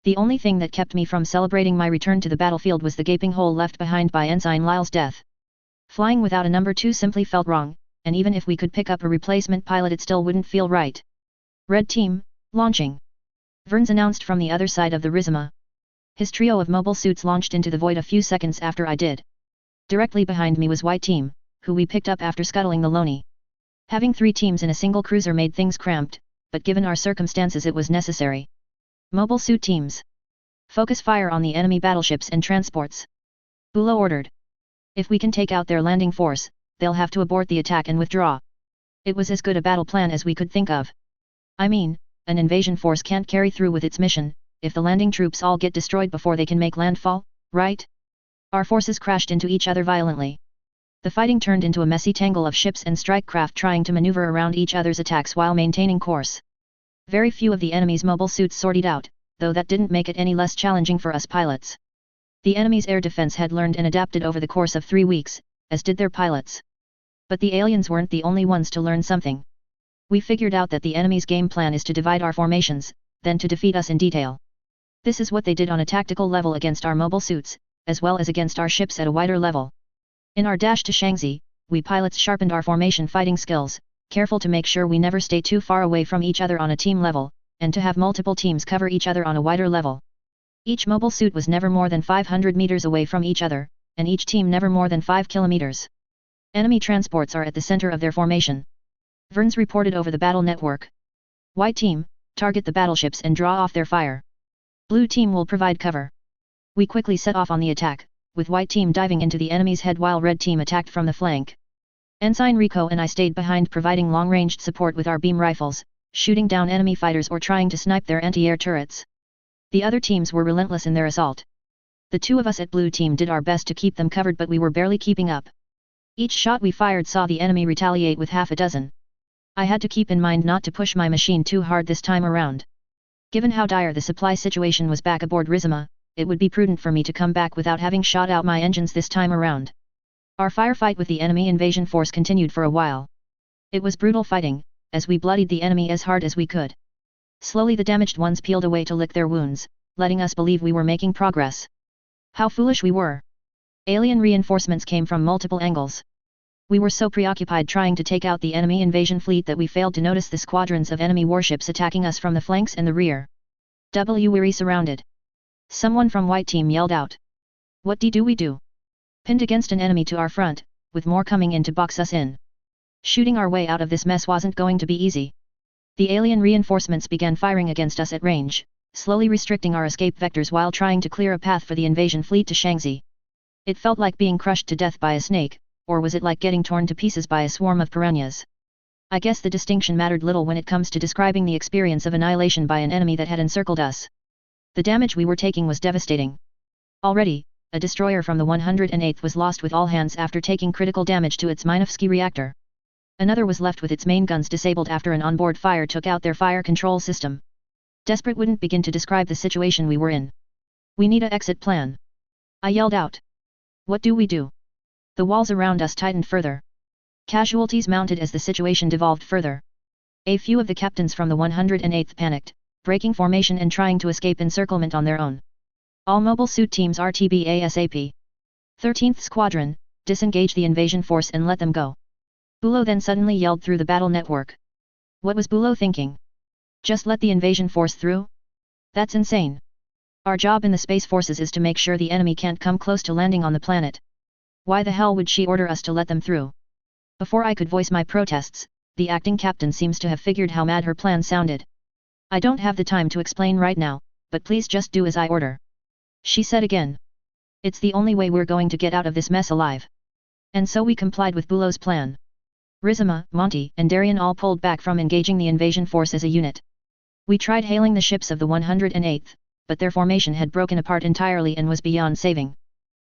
The only thing that kept me from celebrating my return to the battlefield was the gaping hole left behind by Ensign Lyle's death. Flying without a number 2 simply felt wrong, and even if we could pick up a replacement pilot it still wouldn't feel right. Red Team, launching. Verns announced from the other side of the Rizima. His trio of mobile suits launched into the void a few seconds after I did. Directly behind me was White Team, who we picked up after scuttling the Loney. Having 3 teams in a single cruiser made things cramped, but given our circumstances it was necessary. Mobile suit teams. Focus fire on the enemy battleships and transports. Bulo ordered. If we can take out their landing force, they'll have to abort the attack and withdraw. It was as good a battle plan as we could think of. I mean, an invasion force can't carry through with its mission, if the landing troops all get destroyed before they can make landfall, right? Our forces crashed into each other violently. The fighting turned into a messy tangle of ships and strike craft trying to maneuver around each other's attacks while maintaining course. Very few of the enemy's mobile suits sortied out, though that didn't make it any less challenging for us pilots. The enemy's air defense had learned and adapted over the course of 3 weeks, as did their pilots. But the aliens weren't the only ones to learn something. We figured out that the enemy's game plan is to divide our formations, then to defeat us in detail. This is what they did on a tactical level against our mobile suits, as well as against our ships at a wider level. In our dash to Shaanxi, we pilots sharpened our formation fighting skills, careful to make sure we never stay too far away from each other on a team level, and to have multiple teams cover each other on a wider level. Each mobile suit was never more than 500 meters away from each other, and each team never more than 5 kilometers. Enemy transports are at the center of their formation. Verns reported over the battle network. White team, target the battleships and draw off their fire. Blue team will provide cover. We quickly set off on the attack, with white team diving into the enemy's head while red team attacked from the flank. Ensign Rico and I stayed behind providing long-ranged support with our beam rifles, shooting down enemy fighters or trying to snipe their anti-air turrets. The other teams were relentless in their assault. The two of us at blue team did our best to keep them covered, but we were barely keeping up. Each shot we fired saw the enemy retaliate with half a dozen. I had to keep in mind not to push my machine too hard this time around. Given how dire the supply situation was back aboard QuattroBacheema, it would be prudent for me to come back without having shot out my engines this time around. Our firefight with the enemy invasion force continued for a while. It was brutal fighting, as we bloodied the enemy as hard as we could. Slowly the damaged ones peeled away to lick their wounds, letting us believe we were making progress. How foolish we were! Alien reinforcements came from multiple angles. We were so preoccupied trying to take out the enemy invasion fleet that we failed to notice the squadrons of enemy warships attacking us from the flanks and the rear. We're surrounded. Someone from white team yelled out. What do we do? Pinned against an enemy to our front, with more coming in to box us in. Shooting our way out of this mess wasn't going to be easy. The alien reinforcements began firing against us at range, slowly restricting our escape vectors while trying to clear a path for the invasion fleet to Shaanxi. It felt like being crushed to death by a snake, or was it like getting torn to pieces by a swarm of piranhas? I guess the distinction mattered little when it comes to describing the experience of annihilation by an enemy that had encircled us. The damage we were taking was devastating. Already, a destroyer from the 108th was lost with all hands after taking critical damage to its Minovsky reactor. Another was left with its main guns disabled after an onboard fire took out their fire control system. Desperate wouldn't begin to describe the situation we were in. We need a exit plan. I yelled out. What do we do? The walls around us tightened further. Casualties mounted as the situation devolved further. A few of the captains from the 108th panicked, breaking formation and trying to escape encirclement on their own. All mobile suit teams RTB ASAP. 13th Squadron, disengage the invasion force and let them go. Bulow then suddenly yelled through the battle network. What was Bulow thinking? Just let the invasion force through? That's insane. Our job in the Space Forces is to make sure the enemy can't come close to landing on the planet. Why the hell would she order us to let them through? Before I could voice my protests, the acting captain seems to have figured how mad her plan sounded. I don't have the time to explain right now, but please just do as I order. She said again. It's the only way we're going to get out of this mess alive. And so we complied with Bulow's plan. Rizima, Monty, and Darien all pulled back from engaging the invasion force as a unit. We tried hailing the ships of the 108th, but their formation had broken apart entirely and was beyond saving.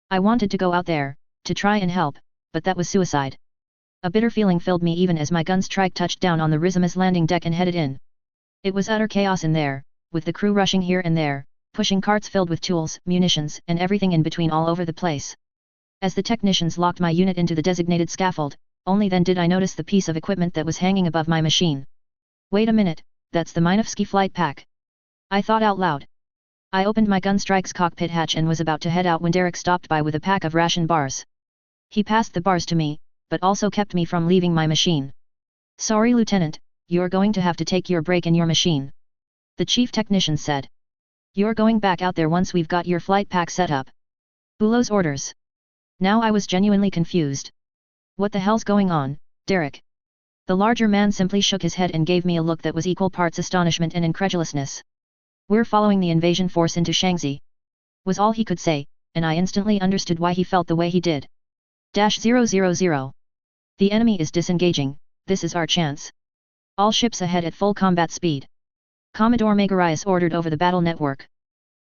I wanted to go out there, to try and help, but that was suicide. A bitter feeling filled me even as my gun's trike touched down on the Rizima's landing deck and headed in. It was utter chaos in there, with the crew rushing here and there, pushing carts filled with tools, munitions, and everything in between all over the place. As the technicians locked my unit into the designated scaffold, only then did I notice the piece of equipment that was hanging above my machine. Wait a minute, that's the Minovsky flight pack. I thought out loud. I opened my gunstrike's cockpit hatch and was about to head out when Derek stopped by with a pack of ration bars. He passed the bars to me, but also kept me from leaving my machine. Sorry Lieutenant, you're going to have to take your break in your machine. The chief technician said. You're going back out there once we've got your flight pack set up. Bulow's orders. Now I was genuinely confused. What the hell's going on, Derek? The larger man simply shook his head and gave me a look that was equal parts astonishment and incredulousness. We're following the invasion force into Shaanxi. Was all he could say, and I instantly understood why he felt the way he did. -000. The enemy is disengaging, this is our chance. All ships ahead at full combat speed. Commodore Megarius ordered over the battle network.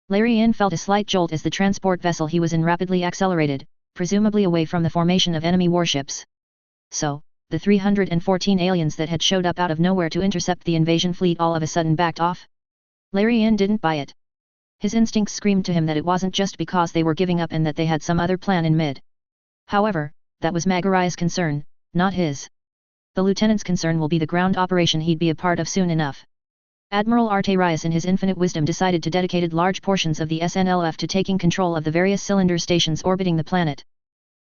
Larian felt a slight jolt as the transport vessel he was in rapidly accelerated, presumably away from the formation of enemy warships. So, the 314 aliens that had showed up out of nowhere to intercept the invasion fleet all of a sudden backed off? Larian didn't buy it. His instincts screamed to him that it wasn't just because they were giving up and that they had some other plan in mid. However, that was Magarai's concern, not his. The lieutenant's concern will be the ground operation he'd be a part of soon enough. Admiral Arterias in his infinite wisdom decided to dedicate large portions of the SNLF to taking control of the various cylinder stations orbiting the planet.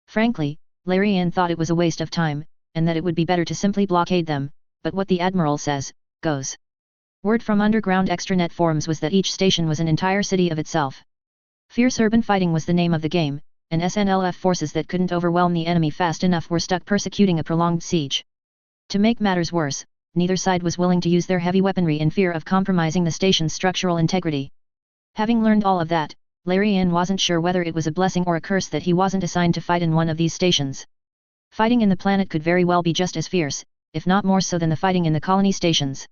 Frankly, Larian thought it was a waste of time, and that it would be better to simply blockade them, but what the Admiral says, goes. Word from underground extranet forums was that each station was an entire city of itself. Fierce urban fighting was the name of the game, and SNLF forces that couldn't overwhelm the enemy fast enough were stuck persecuting a prolonged siege. To make matters worse, neither side was willing to use their heavy weaponry in fear of compromising the station's structural integrity. Having learned all of that, Larian wasn't sure whether it was a blessing or a curse that he wasn't assigned to fight in one of these stations. Fighting in the planet could very well be just as fierce, if not more so than the fighting in the colony stations.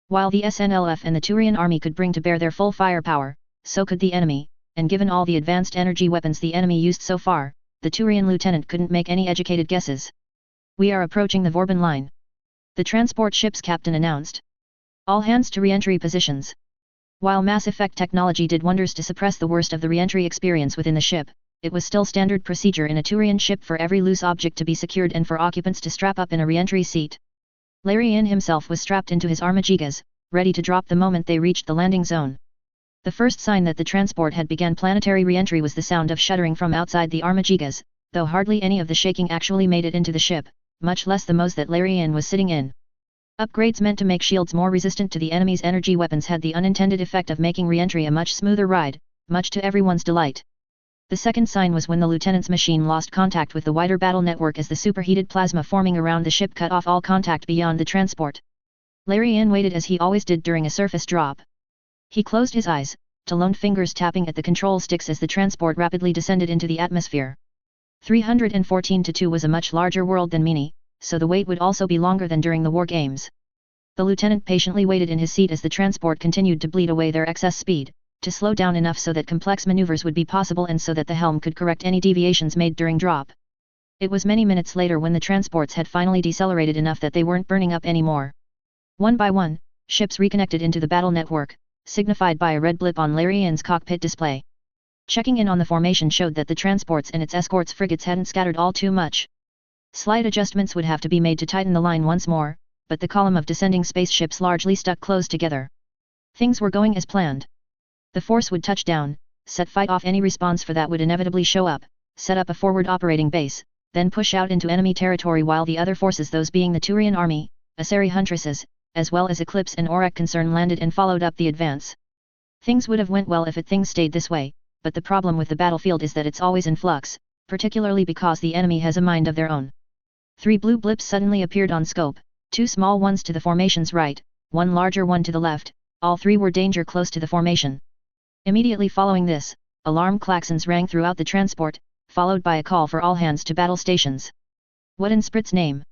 While the SNLF and the Turian army could bring to bear their full firepower, so could the enemy, and given all the advanced energy weapons the enemy used so far, the Turian lieutenant couldn't make any educated guesses. "We are approaching the Vauban line," the transport ship's captain announced. "All hands to re-entry positions." While Mass Effect technology did wonders to suppress the worst of the re-entry experience within the ship, it was still standard procedure in a Turian ship for every loose object to be secured and for occupants to strap up in a re-entry seat. Larian himself was strapped into his armagigas, ready to drop the moment they reached the landing zone. The first sign that the transport had begun planetary re-entry was the sound of shuddering from outside the armagigas, though hardly any of the shaking actually made it into the ship, much less the Mos that Larian was sitting in. Upgrades meant to make shields more resistant to the enemy's energy weapons had the unintended effect of making re-entry a much smoother ride, much to everyone's delight. The second sign was when the lieutenant's machine lost contact with the wider battle network as the superheated plasma forming around the ship cut off all contact beyond the transport. Larian waited as he always did during a surface drop. He closed his eyes, to lone fingers tapping at the control sticks as the transport rapidly descended into the atmosphere. 314-2 was a much larger world than Mini, so the wait would also be longer than during the war games. The lieutenant patiently waited in his seat as the transport continued to bleed away their excess speed, to slow down enough so that complex maneuvers would be possible and so that the helm could correct any deviations made during drop. It was many minutes later when the transports had finally decelerated enough that they weren't burning up anymore. One by one, ships reconnected into the battle network, signified by a red blip on Larian's cockpit display. Checking in on the formation showed that the transports and its escorts frigates hadn't scattered all too much. Slight adjustments would have to be made to tighten the line once more, but the column of descending spaceships largely stuck close together. Things were going as planned. The force would touch down, fight off any response for that would inevitably show up, set up a forward operating base, then push out into enemy territory while the other forces, those being the Turian army, Asari huntresses, as well as Eclipse and Aurak concern, landed and followed up the advance. Things would have went well if things stayed this way, but the problem with the battlefield is that it's always in flux, particularly because the enemy has a mind of their own. 3 blue blips suddenly appeared on scope, 2 small ones to the formation's right, 1 larger one to the left, all 3 were danger close to the formation. Immediately following this, alarm klaxons rang throughout the transport, followed by a call for all hands to battle stations. "What in Sprit's name?"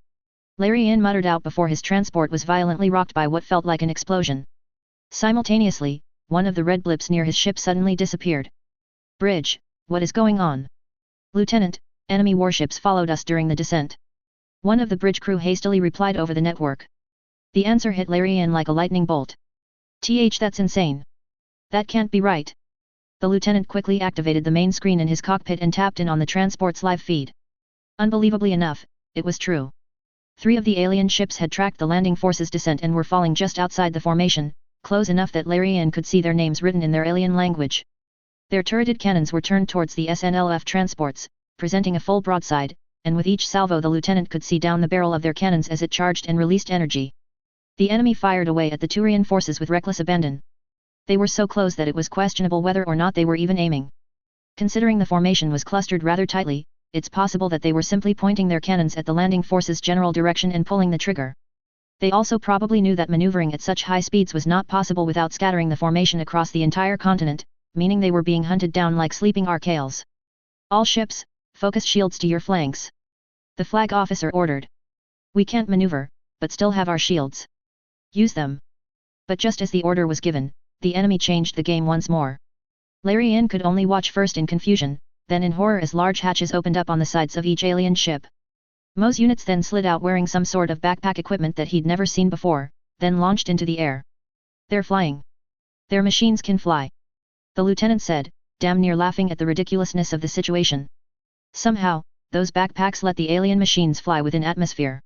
Larian muttered out before his transport was violently rocked by what felt like an explosion. Simultaneously, one of the red blips near his ship suddenly disappeared. "Bridge, what is going on?" "Lieutenant, enemy warships followed us during the descent." One of the bridge crew hastily replied over the network. The answer hit Larian like a lightning bolt. That's insane. That can't be right." The lieutenant quickly activated the main screen in his cockpit and tapped in on the transport's live feed. Unbelievably enough, it was true. 3 of the alien ships had tracked the landing force's descent and were falling just outside the formation, close enough that Larian could see their names written in their alien language. Their turreted cannons were turned towards the SNLF transports, presenting a full broadside, and with each salvo the lieutenant could see down the barrel of their cannons as it charged and released energy. The enemy fired away at the Turian forces with reckless abandon. They were so close that it was questionable whether or not they were even aiming. Considering the formation was clustered rather tightly, it's possible that they were simply pointing their cannons at the landing force's general direction and pulling the trigger. They also probably knew that maneuvering at such high speeds was not possible without scattering the formation across the entire continent, meaning they were being hunted down like sleeping archaeals. "All ships, focus shields to your flanks," the flag officer ordered. "We can't maneuver, but still have our shields. Use them." But just as the order was given, the enemy changed the game once more. Larian could only watch first in confusion, then in horror as large hatches opened up on the sides of each alien ship. Mos units then slid out wearing some sort of backpack equipment that he'd never seen before, then launched into the air. "They're flying. Their machines can fly." the lieutenant said, damn near laughing at the ridiculousness of the situation. Somehow, those backpacks let the alien machines fly within atmosphere.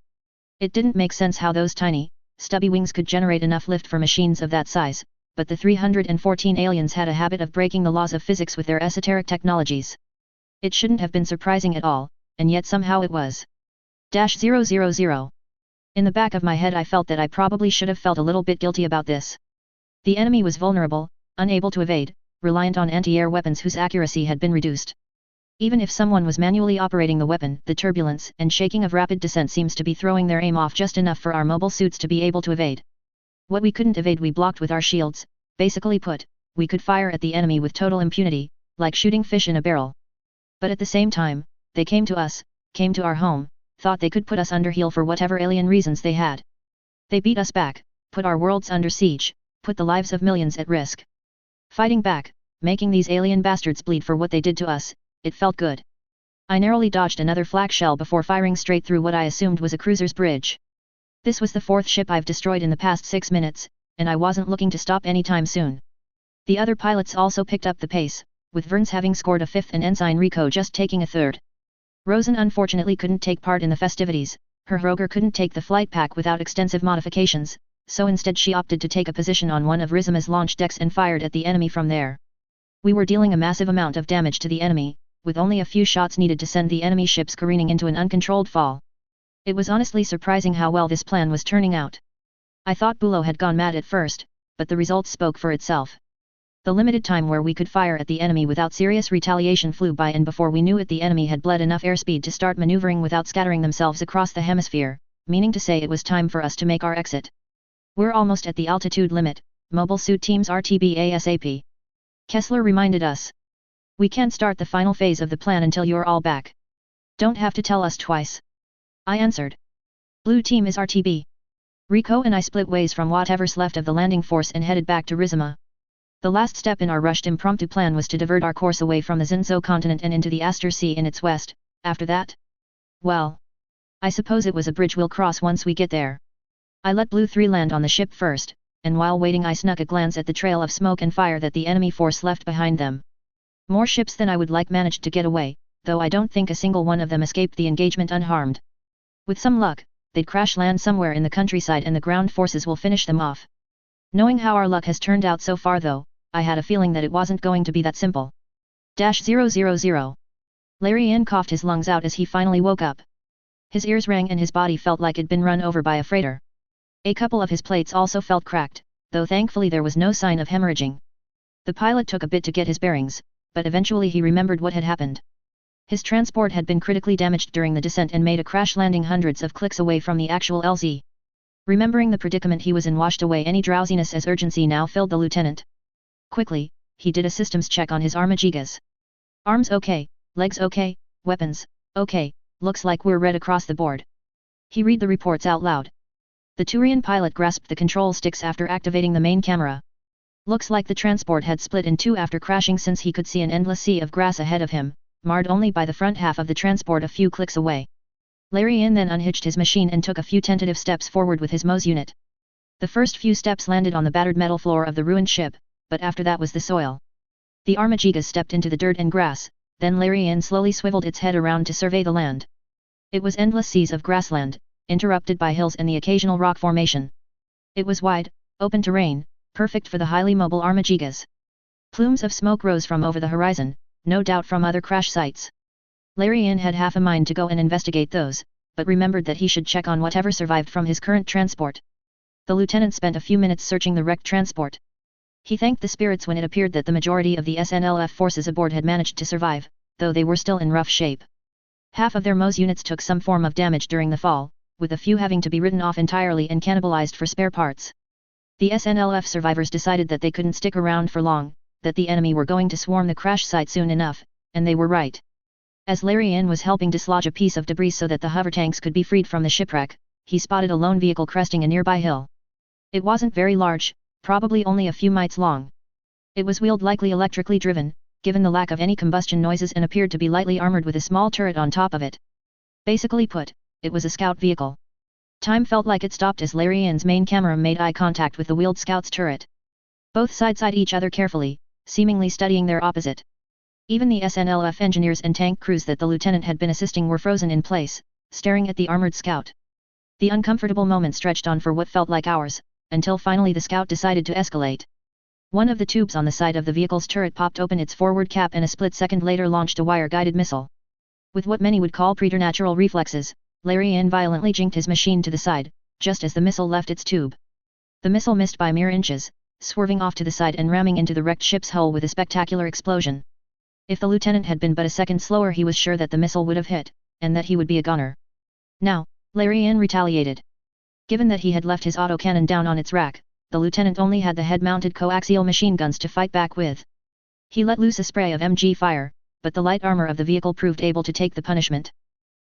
It didn't make sense how those tiny, stubby wings could generate enough lift for machines of that size, but the 314 aliens had a habit of breaking the laws of physics with their esoteric technologies. It shouldn't have been surprising at all, and yet somehow it was. -000. In the back of my head I felt that I probably should have felt a little bit guilty about this. The enemy was vulnerable, unable to evade, reliant on anti-air weapons whose accuracy had been reduced. Even if someone was manually operating the weapon, the turbulence and shaking of rapid descent seems to be throwing their aim off just enough for our mobile suits to be able to evade. What we couldn't evade we blocked with our shields. Basically put, we could fire at the enemy with total impunity, like shooting fish in a barrel. But at the same time, they came to us, came to our home, thought they could put us under heel for whatever alien reasons they had. They beat us back, put our worlds under siege, put the lives of millions at risk. Fighting back, making these alien bastards bleed for what they did to us, it felt good. I narrowly dodged another flak shell before firing straight through what I assumed was a cruiser's bridge. This was the fourth ship I've destroyed in the past 6 minutes, and I wasn't looking to stop anytime soon. The other pilots also picked up the pace, with Verns having scored a fifth and Ensign Rico just taking a third. Rosen unfortunately couldn't take part in the festivities, her Hroger couldn't take the flight pack without extensive modifications, so instead she opted to take a position on one of Rizima's launch decks and fired at the enemy from there. We were dealing a massive amount of damage to the enemy, with only a few shots needed to send the enemy ships careening into an uncontrolled fall. It was honestly surprising how well this plan was turning out. I thought Bulow had gone mad at first, but the results spoke for itself. The limited time where we could fire at the enemy without serious retaliation flew by, and before we knew it the enemy had bled enough airspeed to start maneuvering without scattering themselves across the hemisphere, meaning to say it was time for us to make our exit. We're almost at the altitude limit, mobile suit teams RTB ASAP. Kessler reminded us. We can't start the final phase of the plan until you're all back. Don't have to tell us twice. I answered. Blue team is RTB. Rico and I split ways from whatever's left of the landing force and headed back to Rizima. The last step in our rushed impromptu plan was to divert our course away from the Zinso continent and into the Aster Sea in its west. After that? Well, I suppose it was a bridge we'll cross once we get there. I let Blue 3 land on the ship first, and while waiting I snuck a glance at the trail of smoke and fire that the enemy force left behind them. More ships than I would like managed to get away, though I don't think a single one of them escaped the engagement unharmed. With some luck, they'd crash land somewhere in the countryside and the ground forces will finish them off. Knowing how our luck has turned out so far though, I had a feeling that it wasn't going to be that simple. -000. Larry Ian coughed his lungs out as he finally woke up. His ears rang and his body felt like it'd been run over by a freighter. A couple of his plates also felt cracked, though thankfully there was no sign of hemorrhaging. The pilot took a bit to get his bearings, but eventually he remembered what had happened. His transport had been critically damaged during the descent and made a crash landing hundreds of clicks away from the actual LZ. Remembering the predicament he was in washed away any drowsiness as urgency now filled the lieutenant. Quickly, he did a systems check on his armagigas. Arms okay, legs okay, weapons, okay, looks like we're red across the board. He read the reports out loud. The Turian pilot grasped the control sticks after activating the main camera. Looks like the transport had split in two after crashing, since he could see an endless sea of grass ahead of him, marred only by the front half of the transport a few clicks away. Larry Ian then unhitched his machine and took a few tentative steps forward with his MOS unit. The first few steps landed on the battered metal floor of the ruined ship, but after that was the soil. The Armagigas stepped into the dirt and grass, then Larry Ian slowly swiveled its head around to survey the land. It was endless seas of grassland, interrupted by hills and the occasional rock formation. It was wide, open terrain, perfect for the highly mobile Armagigas. Plumes of smoke rose from over the horizon, no doubt from other crash sites. Larry Ian had half a mind to go and investigate those, but remembered that he should check on whatever survived from his current transport. The lieutenant spent a few minutes searching the wrecked transport. He thanked the spirits when it appeared that the majority of the SNLF forces aboard had managed to survive, though they were still in rough shape. Half of their MOS units took some form of damage during the fall, with a few having to be written off entirely and cannibalized for spare parts. The SNLF survivors decided that they couldn't stick around for long, that the enemy were going to swarm the crash site soon enough, and they were right. As Larry Ian was helping dislodge a piece of debris so that the hover tanks could be freed from the shipwreck, he spotted a lone vehicle cresting a nearby hill. It wasn't very large, probably only a few miles long. It was wheeled, likely electrically driven, given the lack of any combustion noises, and appeared to be lightly armored with a small turret on top of it. Basically put, it was a scout vehicle. Time felt like it stopped as Larry Ian's main camera made eye contact with the wheeled scout's turret. Both sides eyed each other carefully, seemingly studying their opposite. Even the SNLF engineers and tank crews that the lieutenant had been assisting were frozen in place, staring at the armored scout. The uncomfortable moment stretched on for what felt like hours, until finally the scout decided to escalate. One of the tubes on the side of the vehicle's turret popped open its forward cap and a split second later launched a wire-guided missile. With what many would call preternatural reflexes, Larry violently jinked his machine to the side, just as the missile left its tube. The missile missed by mere inches, swerving off to the side and ramming into the wrecked ship's hull with a spectacular explosion. If the lieutenant had been but a second slower, he was sure that the missile would have hit, and that he would be a goner. Now, Larry retaliated. Given that he had left his autocannon down on its rack, the lieutenant only had the head-mounted coaxial machine guns to fight back with. He let loose a spray of MG fire, but the light armor of the vehicle proved able to take the punishment.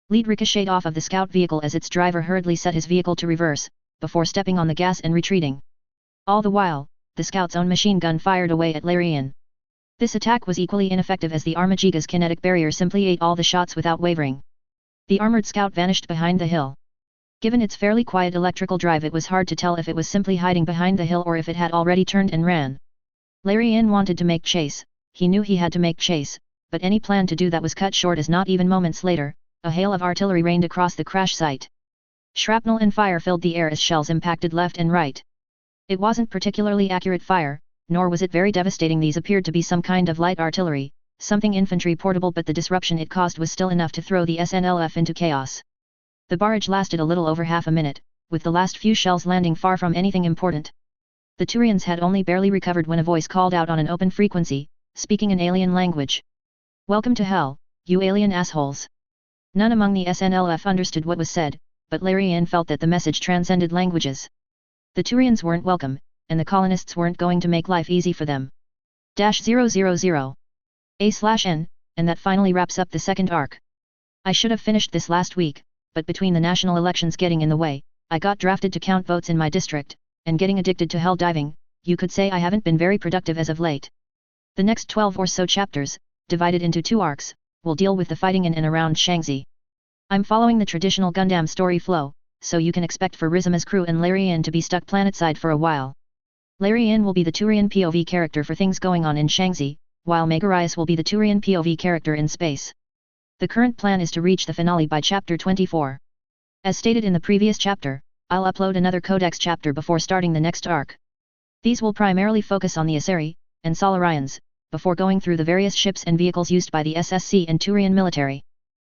Lead ricocheted off of the scout vehicle as its driver hurriedly set his vehicle to reverse, before stepping on the gas and retreating. All the while, the scout's own machine gun fired away at Larry. This attack was equally ineffective as the Armagiga's kinetic barrier simply ate all the shots without wavering. The armored scout vanished behind the hill. Given its fairly quiet electrical drive, it was hard to tell if it was simply hiding behind the hill or if it had already turned and ran. Larry wanted to make chase, he knew he had to make chase, but any plan to do that was cut short as not even moments later, a hail of artillery rained across the crash site. Shrapnel and fire filled the air as shells impacted left and right. It wasn't particularly accurate fire, nor was it very devastating. These appeared to be some kind of light artillery, something infantry portable, but the disruption it caused was still enough to throw the SNLF into chaos. The barrage lasted a little over half a minute, with the last few shells landing far from anything important. The Turians had only barely recovered when a voice called out on an open frequency, speaking an alien language. "Welcome to hell, you alien assholes." None among the SNLF understood what was said, but Larry felt that the message transcended languages. The Turians weren't welcome, and the colonists weren't going to make life easy for them. -000 A/N, and that finally wraps up the second arc. I should have finished this last week, but between the national elections getting in the way, I got drafted to count votes in my district, and getting addicted to hell diving, you could say I haven't been very productive as of late. The next 12 or so chapters, divided into 2 arcs, will deal with the fighting in and around Shaanxi. I'm following the traditional Gundam story flow, so you can expect for Rizuma's crew and Larry to be stuck planetside for a while. Larry will be the Turian POV character for things going on in Shaanxi, while Megarius will be the Turian POV character in space. The current plan is to reach the finale by chapter 24. As stated in the previous chapter, I'll upload another Codex chapter before starting the next arc. These will primarily focus on the Asari and Solarians, before going through the various ships and vehicles used by the SSC and Turian military.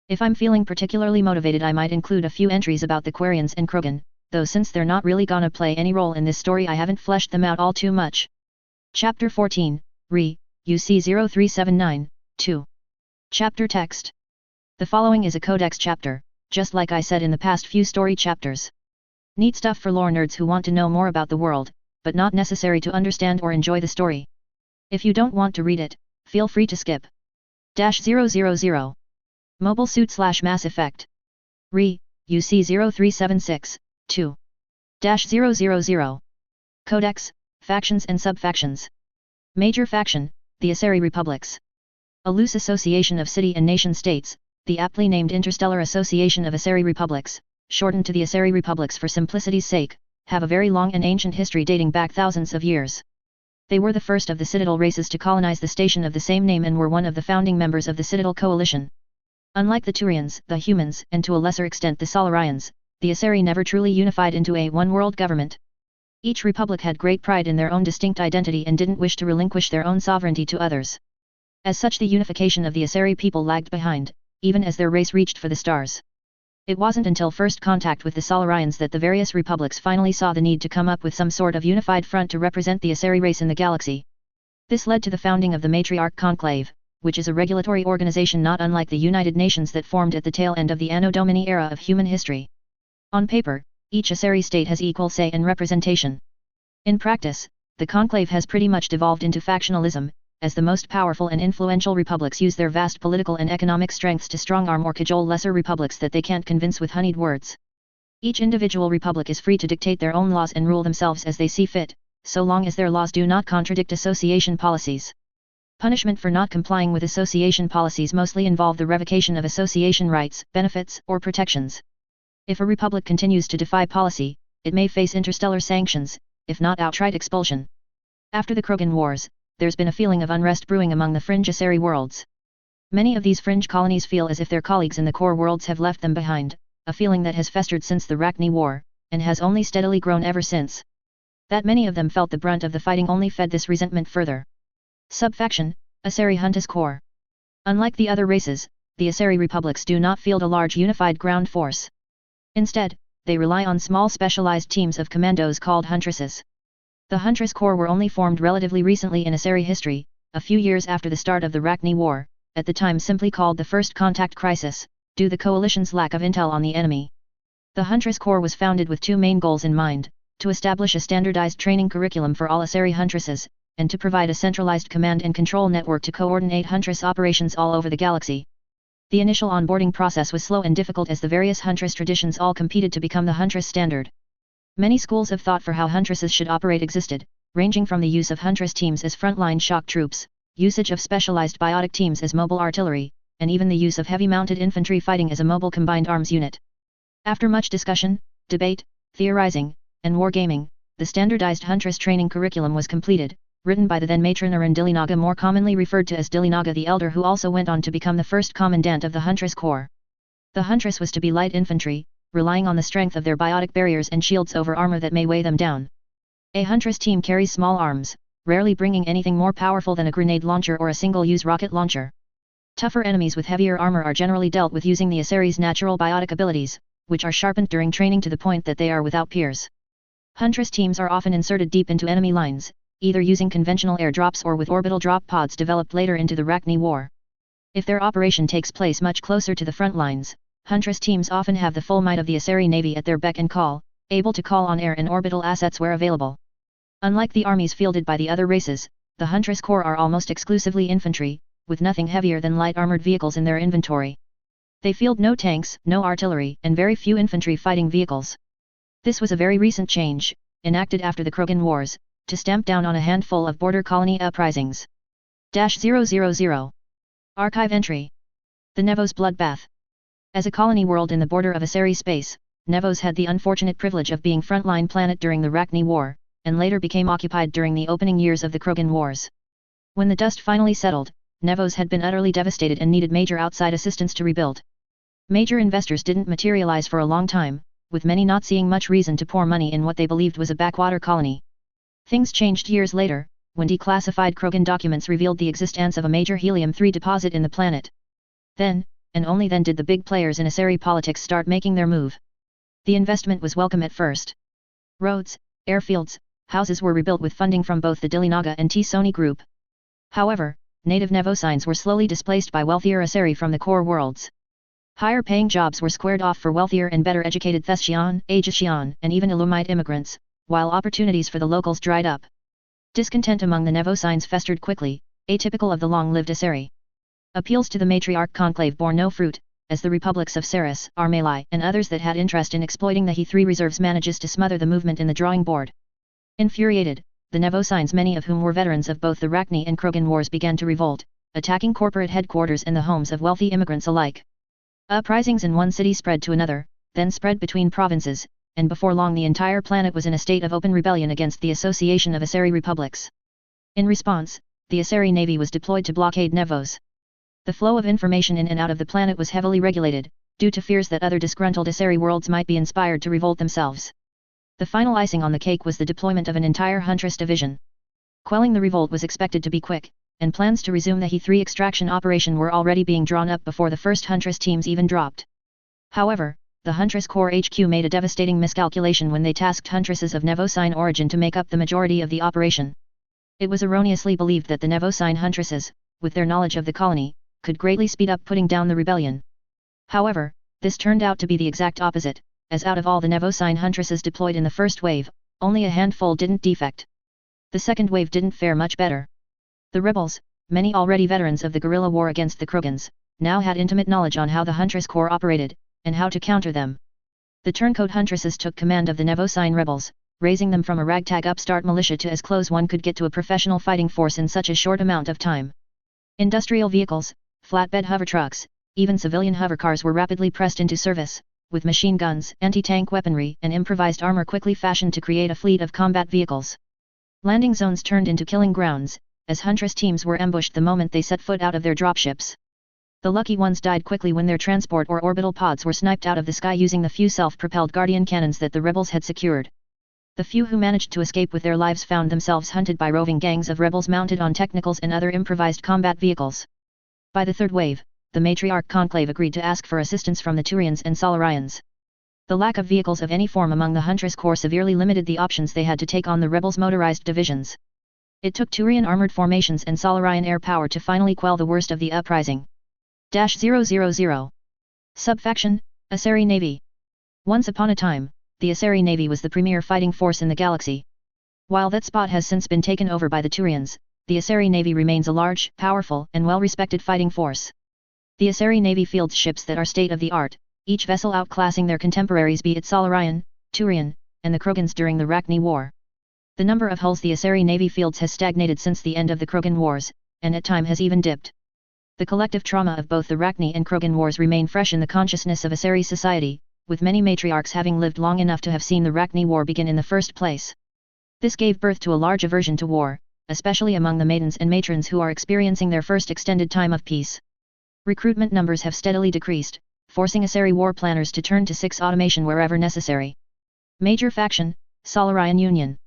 If I'm feeling particularly motivated, I might include a few entries about the Quarians and Krogan, though since they're not really gonna play any role in this story, I haven't fleshed them out all too much. Chapter 14, Re, UC0379, 2. Chapter Text. The following is a Codex chapter, just like I said in the past few story chapters. Neat stuff for lore nerds who want to know more about the world, but not necessary to understand or enjoy the story. If you don't want to read it, feel free to skip. -000 Mobile Suit / Mass Effect. Re, UC0376, 2. -000 Codex, Factions and Subfactions. Major Faction, the Asari Republics. A loose association of city and nation states, the aptly named Interstellar Association of Asari Republics, shortened to the Asari Republics for simplicity's sake, have a very long and ancient history dating back thousands of years. They were the first of the Citadel races to colonize the station of the same name and were one of the founding members of the Citadel Coalition. Unlike the Turians, the humans, and to a lesser extent the Solarians, the Asari never truly unified into a one-world government. Each republic had great pride in their own distinct identity and didn't wish to relinquish their own sovereignty to others. As such, the unification of the Asari people lagged behind, even as their race reached for the stars. It wasn't until first contact with the Solarians that the various republics finally saw the need to come up with some sort of unified front to represent the Asari race in the galaxy. This led to the founding of the Matriarch Conclave, which is a regulatory organization not unlike the United Nations that formed at the tail end of the Anno Domini era of human history. On paper, each Asari state has equal say and representation. In practice, the conclave has pretty much devolved into factionalism, as the most powerful and influential republics use their vast political and economic strengths to strong-arm or cajole lesser republics that they can't convince with honeyed words. Each individual republic is free to dictate their own laws and rule themselves as they see fit, so long as their laws do not contradict association policies. Punishment for not complying with association policies mostly involve the revocation of association rights, benefits, or protections. If a republic continues to defy policy, it may face interstellar sanctions, if not outright expulsion. After the Krogan Wars, there's been a feeling of unrest brewing among the fringe Asari worlds. Many of these fringe colonies feel as if their colleagues in the core worlds have left them behind, a feeling that has festered since the Rachni War, and has only steadily grown ever since. That many of them felt the brunt of the fighting only fed this resentment further. Subfaction, Asari Huntus Core. Unlike the other races, the Asari republics do not field a large unified ground force. Instead, they rely on small specialized teams of commandos called Huntresses. The Huntress Corps were only formed relatively recently in Asari history, a few years after the start of the Rachni War, at the time simply called the First Contact Crisis, due to the coalition's lack of intel on the enemy. The Huntress Corps was founded with two main goals in mind: to establish a standardized training curriculum for all Asari Huntresses, and to provide a centralized command and control network to coordinate Huntress operations all over the galaxy. The initial onboarding process was slow and difficult as the various Huntress traditions all competed to become the Huntress standard. Many schools of thought for how Huntresses should operate existed, ranging from the use of Huntress teams as frontline shock troops, usage of specialized biotic teams as mobile artillery, and even the use of heavy-mounted infantry fighting as a mobile combined arms unit. After much discussion, debate, theorizing, and wargaming, the standardized Huntress training curriculum was completed, written by the then matron Aran Dilinaga, more commonly referred to as Dilinaga the Elder, who also went on to become the first commandant of the Huntress Corps. The Huntress was to be light infantry, relying on the strength of their biotic barriers and shields over armor that may weigh them down. A Huntress team carries small arms, rarely bringing anything more powerful than a grenade launcher or a single-use rocket launcher. Tougher enemies with heavier armor are generally dealt with using the Asari's natural biotic abilities, which are sharpened during training to the point that they are without peers. Huntress teams are often inserted deep into enemy lines, either using conventional airdrops or with orbital drop pods developed later into the Rachni War. If their operation takes place much closer to the front lines, Huntress teams often have the full might of the Asari Navy at their beck and call, able to call on air and orbital assets where available. Unlike the armies fielded by the other races, the Huntress Corps are almost exclusively infantry, with nothing heavier than light armored vehicles in their inventory. They field no tanks, no artillery, and very few infantry fighting vehicles. This was a very recent change, enacted after the Krogan Wars, to stamp down on a handful of border colony uprisings. -000. Archive entry. The Nevos Bloodbath. As a colony world in the border of Asari space, Nevos had the unfortunate privilege of being frontline planet during the Rachni War, and later became occupied during the opening years of the Krogan Wars. When the dust finally settled, Nevos had been utterly devastated and needed major outside assistance to rebuild. Major investors didn't materialize for a long time, with many not seeing much reason to pour money in what they believed was a backwater colony. Things changed years later, when declassified Krogan documents revealed the existence of a major helium-3 deposit in the planet. Then, and only then, did the big players in Asari politics start making their move. The investment was welcome at first. Roads, airfields, houses were rebuilt with funding from both the Dilinaga and T-Sony group. However, native Nevosines were slowly displaced by wealthier Asari from the core worlds. Higher-paying jobs were squared off for wealthier and better-educated Thescian, Aegisian, and even Elumite immigrants, while opportunities for the locals dried up. Discontent among the Nevosines festered quickly, atypical of the long-lived Asari. Appeals to the matriarch conclave bore no fruit, as the republics of Ceres, Armalai, and others that had interest in exploiting the He3 reserves manages to smother the movement in the drawing board. Infuriated, the Nevosines, many of whom were veterans of both the Rachni and Krogan Wars, began to revolt, attacking corporate headquarters and the homes of wealthy immigrants alike. Uprisings in one city spread to another, then spread between provinces, and before long the entire planet was in a state of open rebellion against the Association of Asari Republics. In response, the Asari Navy was deployed to blockade Nevos. The flow of information in and out of the planet was heavily regulated, due to fears that other disgruntled Asari worlds might be inspired to revolt themselves. The final icing on the cake was the deployment of an entire Huntress division. Quelling the revolt was expected to be quick, and plans to resume the He3 extraction operation were already being drawn up before the first Huntress teams even dropped. However, the Huntress Corps HQ made a devastating miscalculation when they tasked Huntresses of Nevosine origin to make up the majority of the operation. It was erroneously believed that the Nevosine Huntresses, with their knowledge of the colony, could greatly speed up putting down the rebellion. However, this turned out to be the exact opposite, as out of all the Nevosine Huntresses deployed in the first wave, only a handful didn't defect. The second wave didn't fare much better. The rebels, many already veterans of the guerrilla war against the Krogans, now had intimate knowledge on how the Huntress Corps operated, and how to counter them. The turncoat Huntresses took command of the Nevosine rebels, raising them from a ragtag upstart militia to as close one could get to a professional fighting force in such a short amount of time. Industrial vehicles, flatbed hover trucks, even civilian hovercars were rapidly pressed into service, with machine guns, anti-tank weaponry, and improvised armor quickly fashioned to create a fleet of combat vehicles. Landing zones turned into killing grounds, as Huntress teams were ambushed the moment they set foot out of their dropships. The lucky ones died quickly when their transport or orbital pods were sniped out of the sky using the few self-propelled Guardian cannons that the rebels had secured. The few who managed to escape with their lives found themselves hunted by roving gangs of rebels mounted on technicals and other improvised combat vehicles. By the third wave, the Matriarch Conclave agreed to ask for assistance from the Turians and Solarians. The lack of vehicles of any form among the Huntress Corps severely limited the options they had to take on the rebels' motorized divisions. It took Turian armored formations and Solarian air power to finally quell the worst of the uprising. 000 Subfaction, Asari Navy. Once upon a time, the Asari Navy was the premier fighting force in the galaxy. While that spot has since been taken over by the Turians, the Asari Navy remains a large, powerful, and well-respected fighting force. The Asari Navy fields ships that are state-of-the-art, each vessel outclassing their contemporaries, be it Solarian, Turian, and the Krogans during the Rachni War. The number of hulls the Asari Navy fields has stagnated since the end of the Krogan Wars, and at times has even dipped. The collective trauma of both the Rachni and Krogan Wars remain fresh in the consciousness of Asari society, with many matriarchs having lived long enough to have seen the Rachni War begin in the first place. This gave birth to a large aversion to war, especially among the maidens and matrons who are experiencing their first extended time of peace. Recruitment numbers have steadily decreased, forcing Asari war planners to turn to 6 automation wherever necessary. Major faction, Solarian Union.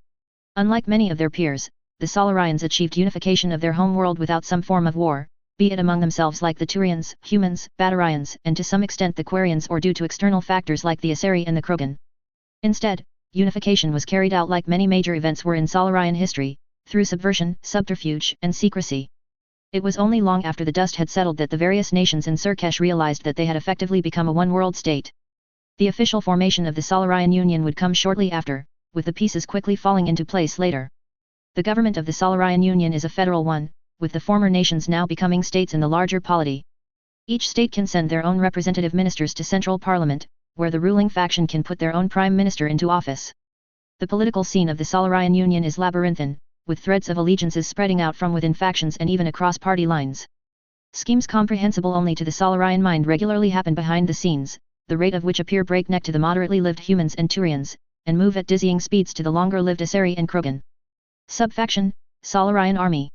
Unlike many of their peers, the Solarians achieved unification of their home world without some form of war, be it among themselves like the Turians, humans, Batarians, and to some extent the Quarians, or due to external factors like the Asari and the Krogan. Instead, unification was carried out like many major events were in Solarian history, through subversion, subterfuge, and secrecy. It was only long after the dust had settled that the various nations in Surkesh realized that they had effectively become a one-world state. The official formation of the Solarian Union would come shortly after, with the pieces quickly falling into place later. The government of the Solarian Union is a federal one, with the former nations now becoming states in the larger polity. Each state can send their own representative ministers to central parliament, where the ruling faction can put their own prime minister into office. The political scene of the Solarian Union is labyrinthine, with threads of allegiances spreading out from within factions and even across party lines. Schemes comprehensible only to the Solarian mind regularly happen behind the scenes, the rate of which appear breakneck to the moderately lived humans and Turians, and move at dizzying speeds to the longer-lived Asari and Krogan. Subfaction, Solarian Army.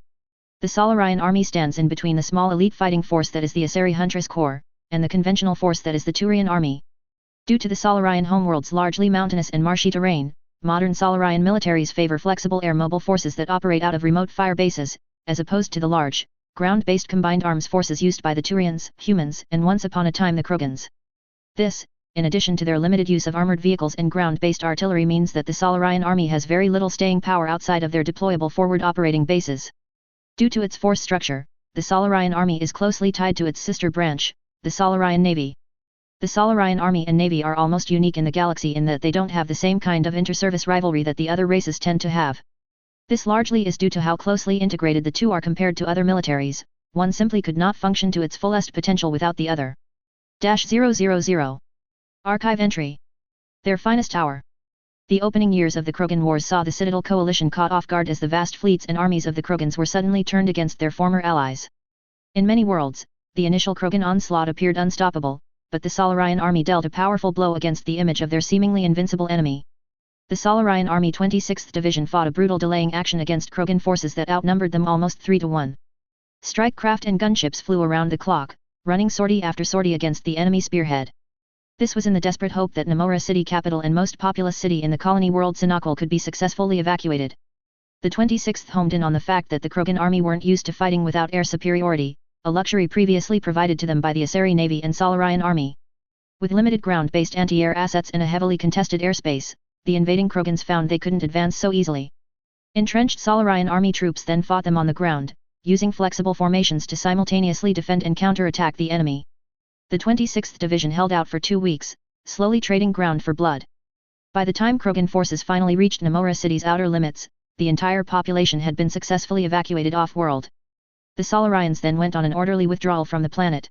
The Solarian Army stands in between the small elite fighting force that is the Asari Huntress Corps, and the conventional force that is the Turian Army. Due to the Solarian homeworld's largely mountainous and marshy terrain, modern Solarian militaries favor flexible air-mobile forces that operate out of remote fire bases, as opposed to the large, ground-based combined arms forces used by the Turians, humans, and once upon a time the Krogans. This, in addition to their limited use of armored vehicles and ground-based artillery, means that the Solarian Army has very little staying power outside of their deployable forward operating bases. Due to its force structure, the Solarian Army is closely tied to its sister branch, the Solarian Navy. The Solarian Army and Navy are almost unique in the galaxy in that they don't have the same kind of inter-service rivalry that the other races tend to have. This largely is due to how closely integrated the two are compared to other militaries. One simply could not function to its fullest potential without the other. 000 Archive entry. Their finest hour. The opening years of the Krogan Wars saw the Citadel Coalition caught off guard as the vast fleets and armies of the Krogans were suddenly turned against their former allies. In many worlds, the initial Krogan onslaught appeared unstoppable, but the Solarian Army dealt a powerful blow against the image of their seemingly invincible enemy. The Solarian Army 26th Division fought a brutal delaying action against Krogan forces that outnumbered them almost 3-1. Strike craft and gunships flew around the clock, running sortie after sortie against the enemy spearhead. This was in the desperate hope that Namora city capital and most populous city in the colony world Sinakal could be successfully evacuated. The 26th homed in on the fact that the Krogan army weren't used to fighting without air superiority, a luxury previously provided to them by the Asari Navy and Solarian Army. With limited ground-based anti-air assets and a heavily contested airspace, the invading Krogans found they couldn't advance so easily. Entrenched Solarian Army troops then fought them on the ground, using flexible formations to simultaneously defend and counter-attack the enemy. The 26th Division held out for 2 weeks, slowly trading ground for blood. By the time Krogan forces finally reached Namora city's outer limits, the entire population had been successfully evacuated off-world. The Solarians then went on an orderly withdrawal from the planet.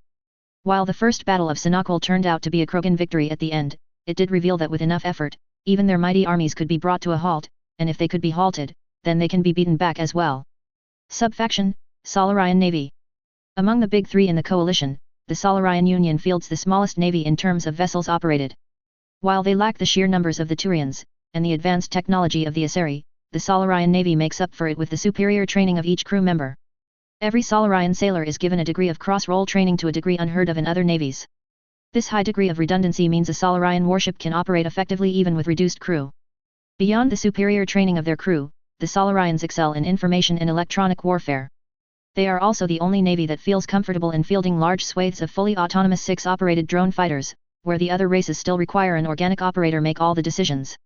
While the first battle of Sinakal turned out to be a Krogan victory at the end, it did reveal that with enough effort, even their mighty armies could be brought to a halt, and if they could be halted, then they can be beaten back as well. Subfaction, Solarian Navy. Among the big three in the coalition, the Solarian Union fields the smallest navy in terms of vessels operated. While they lack the sheer numbers of the Turians, and the advanced technology of the Asari, the Solarian Navy makes up for it with the superior training of each crew member. Every Solarian sailor is given a degree of cross-role training to a degree unheard of in other navies. This high degree of redundancy means a Solarian warship can operate effectively even with reduced crew. Beyond the superior training of their crew, the Solarians excel in information and electronic warfare. They are also the only navy that feels comfortable in fielding large swathes of fully autonomous 6-operated drone fighters, where the other races still require an organic operator make all the decisions.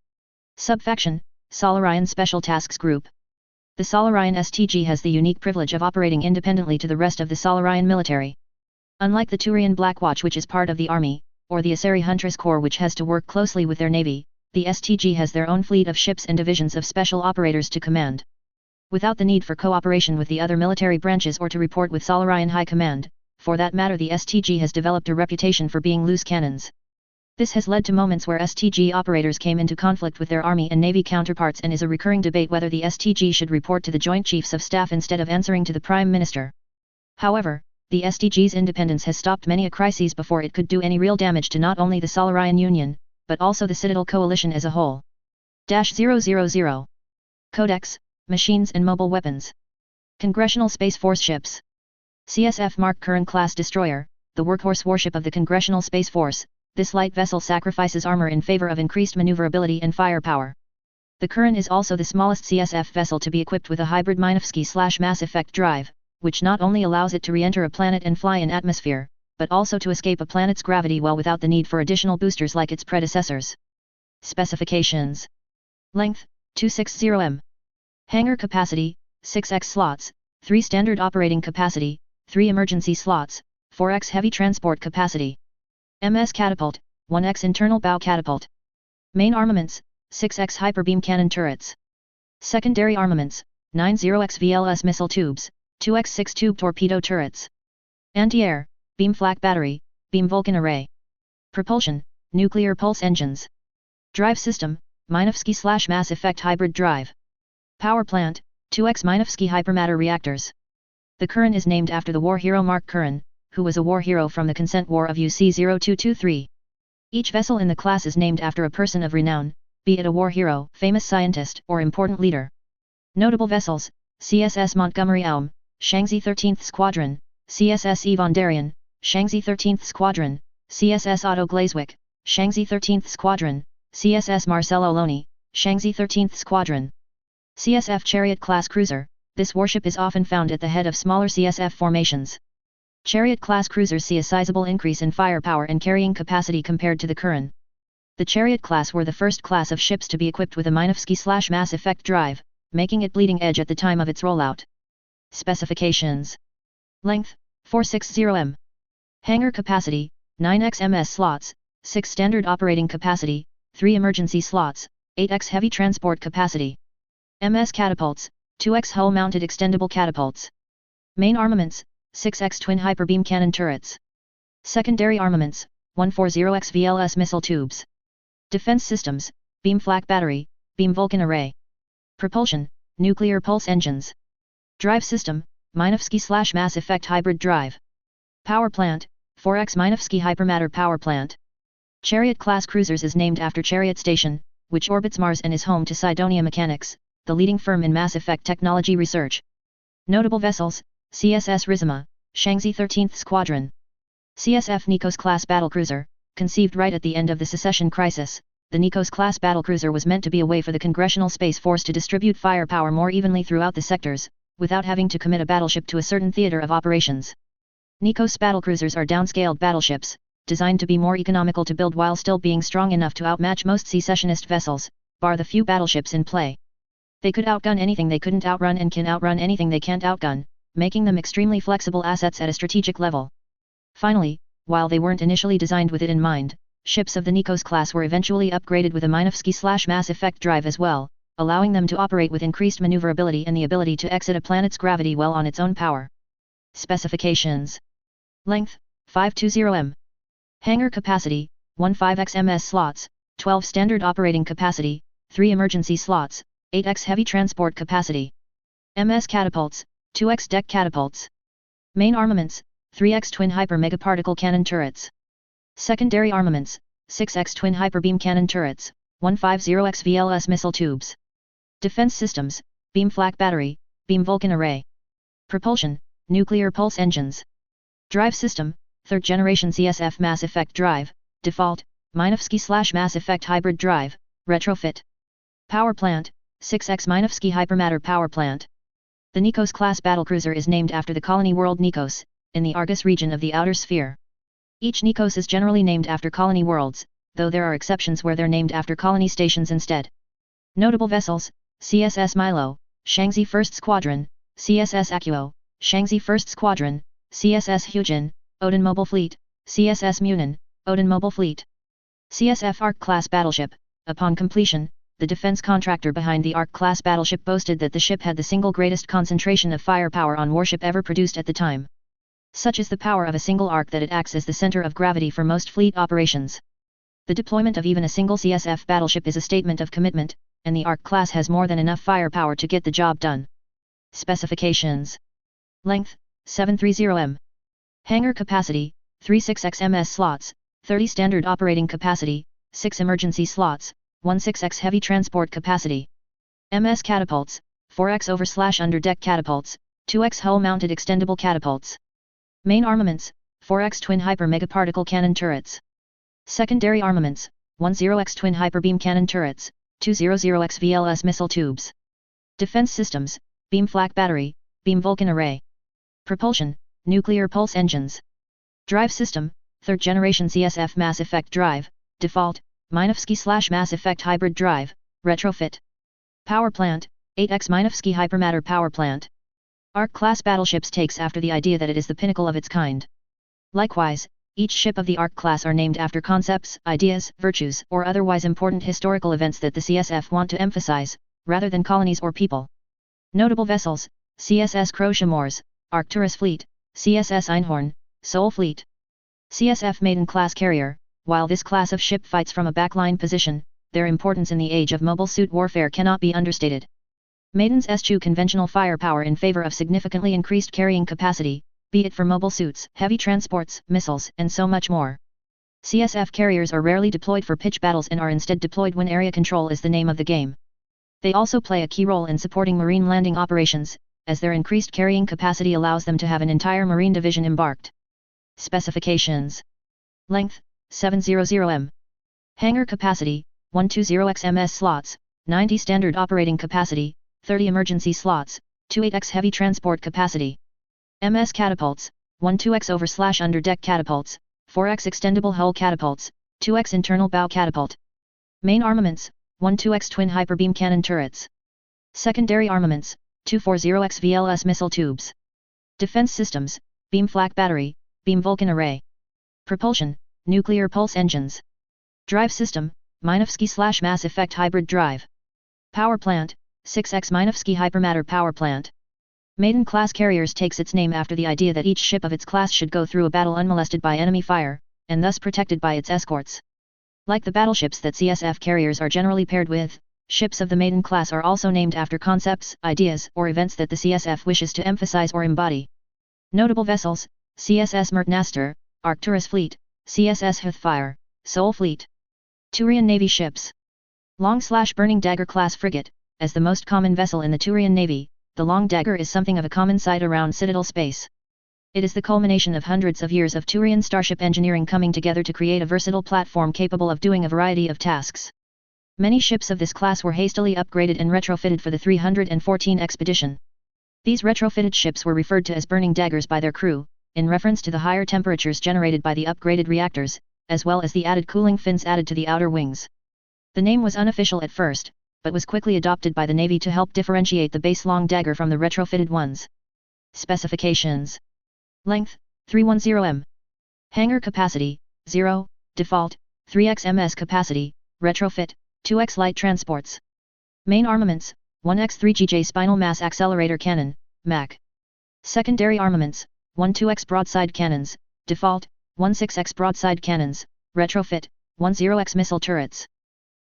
Subfaction, Solarian Special Tasks Group. The Solarian STG has the unique privilege of operating independently to the rest of the Solarian military. Unlike the Turian Blackwatch, which is part of the Army, or the Asari Huntress Corps, which has to work closely with their navy, the STG has their own fleet of ships and divisions of special operators to command. Without the need for cooperation with the other military branches or to report with Solarian High Command, for that matter, the STG has developed a reputation for being loose cannons. This has led to moments where STG operators came into conflict with their Army and Navy counterparts, and is a recurring debate whether the STG should report to the Joint Chiefs of Staff instead of answering to the Prime Minister. However, the STG's independence has stopped many a crisis before it could do any real damage to not only the Solarian Union, but also the Citadel Coalition as a whole. -000. Codex, Machines and Mobile Weapons. Congressional Space Force Ships. CSF Mark Curran Class Destroyer, the workhorse warship of the Congressional Space Force. This light vessel sacrifices armor in favor of increased maneuverability and firepower. The Curran is also the smallest CSF vessel to be equipped with a hybrid Minovsky/Mass Effect drive, which not only allows it to re-enter a planet and fly in atmosphere, but also to escape a planet's gravity well without the need for additional boosters like its predecessors. Specifications. Length, 260 m. Hangar capacity, 6x slots, 3 standard operating capacity, 3 emergency slots, 4x heavy transport capacity. MS catapult, 1x internal bow catapult. Main armaments, 6x hyperbeam cannon turrets. Secondary armaments, 90x VLS missile tubes, 2x 6-tube torpedo turrets. Anti-air, beam flak battery, beam Vulcan array. Propulsion, nuclear pulse engines. Drive system, Minovsky/Mass Effect hybrid drive. Power plant, 2x Minovsky hypermatter reactors. The Curran is named after the war hero Mark Curran, who was a war hero from the Consent War of UC-0223. Each vessel in the class is named after a person of renown, be it a war hero, famous scientist, or important leader. Notable vessels: CSS Montgomery Aum, Shaanxi 13th Squadron, CSS Yvonne Darien, Shaanxi 13th Squadron, CSS Otto Glazwick, Shaanxi 13th Squadron, CSS Marcello Loni, Shaanxi 13th Squadron. CSF Chariot class cruiser. This warship is often found at the head of smaller CSF formations. Chariot-class cruisers see a sizable increase in firepower and carrying capacity compared to the Curran. The Chariot class were the first class of ships to be equipped with a Minovsky/Mass Effect drive, making it bleeding edge at the time of its rollout. Specifications. Length, 460 m. Hangar capacity, 9x MS slots, 6 standard operating capacity, 3 emergency slots, 8x heavy transport capacity. MS catapults, 2x hull-mounted extendable catapults. Main armaments, 6x twin hyperbeam cannon turrets. Secondary armaments, 140x VLS missile tubes. Defense systems, beam flak battery, beam Vulcan array. Propulsion, nuclear pulse engines. Drive system, Minovsky/Mass Effect hybrid drive. Power plant, 4x Minovsky hypermatter power plant. Chariot-class cruisers is named after Chariot Station, which orbits Mars and is home to Cydonia Mechanics, the leading firm in Mass Effect technology research. Notable vessels: CSS Rizima, Shaanxi 13th Squadron. CSF Nikos-class battlecruiser, conceived right at the end of the secession crisis. The Nikos-class battlecruiser was meant to be a way for the Congressional Space Force to distribute firepower more evenly throughout the sectors, without having to commit a battleship to a certain theater of operations. Nikos battlecruisers are downscaled battleships, designed to be more economical to build while still being strong enough to outmatch most secessionist vessels, bar the few battleships in play. They could outgun anything they couldn't outrun and can outrun anything they can't outgun, making them extremely flexible assets at a strategic level. Finally, while they weren't initially designed with it in mind, ships of the Nikos class were eventually upgraded with a Minovsky/Mass Effect drive as well, allowing them to operate with increased maneuverability and the ability to exit a planet's gravity well on its own power. Specifications. Length, 520 m. Hangar capacity, 15x MS slots, 12 standard operating capacity, 3 emergency slots, 8x heavy transport capacity. MS catapults, 2x deck catapults. Main armaments, 3x twin hyper megaparticle cannon turrets. Secondary armaments, 6x twin hyperbeam cannon turrets, 150x VLS missile tubes. Defense systems, beam flak battery, beam Vulcan array. Propulsion, nuclear pulse engines. Drive system, 3rd generation CSF mass effect drive, default, Minovsky/mass effect hybrid drive, retrofit. Power plant, 6X Minovsky hypermatter power plant. The Nikos class battlecruiser is named after the colony world Nikos, in the Argus region of the outer sphere. Each Nikos is generally named after colony worlds, though there are exceptions where they're named after colony stations instead. Notable vessels, CSS Milo, Shaanxi 1st Squadron, CSS Akuo, Shaanxi 1st Squadron, CSS Hyujin, Odin Mobile Fleet, CSS Munin, Odin Mobile Fleet. CSF Ark-class battleship. Upon completion, the defense contractor behind the Ark-class battleship boasted that the ship had the single greatest concentration of firepower on warship ever produced at the time. Such is the power of a single Ark that it acts as the center of gravity for most fleet operations. The deployment of even a single CSF battleship is a statement of commitment, and the Ark class has more than enough firepower to get the job done. Specifications. Length, 730 m. Hangar capacity, 36x ms slots, 30 standard operating capacity, 6 emergency slots, 16x heavy transport capacity. MS catapults, 4x over/under deck catapults, 2x hull mounted extendable catapults. Main armaments, 4x twin hyper megaparticle cannon turrets. Secondary armaments, 10x twin hyperbeam cannon turrets, 200x VLS missile tubes. Defense systems, beam flak battery, beam Vulcan array. Propulsion, nuclear pulse engines. Drive system, 3rd generation CSF mass effect drive, default, Minovsky/mass effect hybrid drive, retrofit. Power plant, 8x Minovsky hypermatter power plant. Ark-class battleships takes after the idea that it is the pinnacle of its kind. Likewise, each ship of the Ark class are named after concepts, ideas, virtues, or otherwise important historical events that the CSF want to emphasize, rather than colonies or people. Notable vessels, CSS Croatia Moors, Arcturus Fleet, CSS Einhorn, Sol Fleet. CSF Maiden class carrier. While this class of ship fights from a backline position, their importance in the age of mobile suit warfare cannot be understated. Maidens eschew conventional firepower in favor of significantly increased carrying capacity, be it for mobile suits, heavy transports, missiles, and so much more. CSF carriers are rarely deployed for pitch battles and are instead deployed when area control is the name of the game. They also play a key role in supporting marine landing operations, as their increased carrying capacity allows them to have an entire marine division embarked. Specifications. Length, 700 m. Hangar capacity, 120x ms slots, 90 standard operating capacity, 30 emergency slots, 28x heavy transport capacity. MS catapults, 12x over/under deck catapults, 4x extendable hull catapults, 2x internal bow catapult. Main armaments, 12x twin hyperbeam cannon turrets. Secondary armaments, 240x VLS missile tubes. Defense systems, beam flak battery, beam Vulcan array. Propulsion, nuclear pulse engines. Drive system, Minovsky/mass effect hybrid drive. Power plant, 6x Minovsky hypermatter power plant. Maiden class carriers takes its name after the idea that each ship of its class should go through a battle unmolested by enemy fire, and thus protected by its escorts. Like the battleships that CSF carriers are generally paired with, ships of the Maiden class are also named after concepts, ideas, or events that the CSF wishes to emphasize or embody. Notable vessels, CSS Mertnaster, Arcturus Fleet, CSS Hithfire, Sol Fleet. Turian Navy ships. Long/Burning Dagger class frigate. As the most common vessel in the Turian Navy, the Long Dagger is something of a common sight around Citadel space. It is the culmination of hundreds of years of Turian starship engineering coming together to create a versatile platform capable of doing a variety of tasks. Many ships of this class were hastily upgraded and retrofitted for the 314 expedition. These retrofitted ships were referred to as burning daggers by their crew, in reference to the higher temperatures generated by the upgraded reactors, as well as the added cooling fins added to the outer wings. The name was unofficial at first, but was quickly adopted by the Navy to help differentiate the base Long Dagger from the retrofitted ones. Specifications. Length, 310 m. Hangar capacity, 0, default, 3x ms capacity, retrofit, 2x light transports. Main armaments, 1x 3GJ spinal mass accelerator cannon, MAC. Secondary armaments, 12x broadside cannons, default, 16x broadside cannons, retrofit, 10x missile turrets.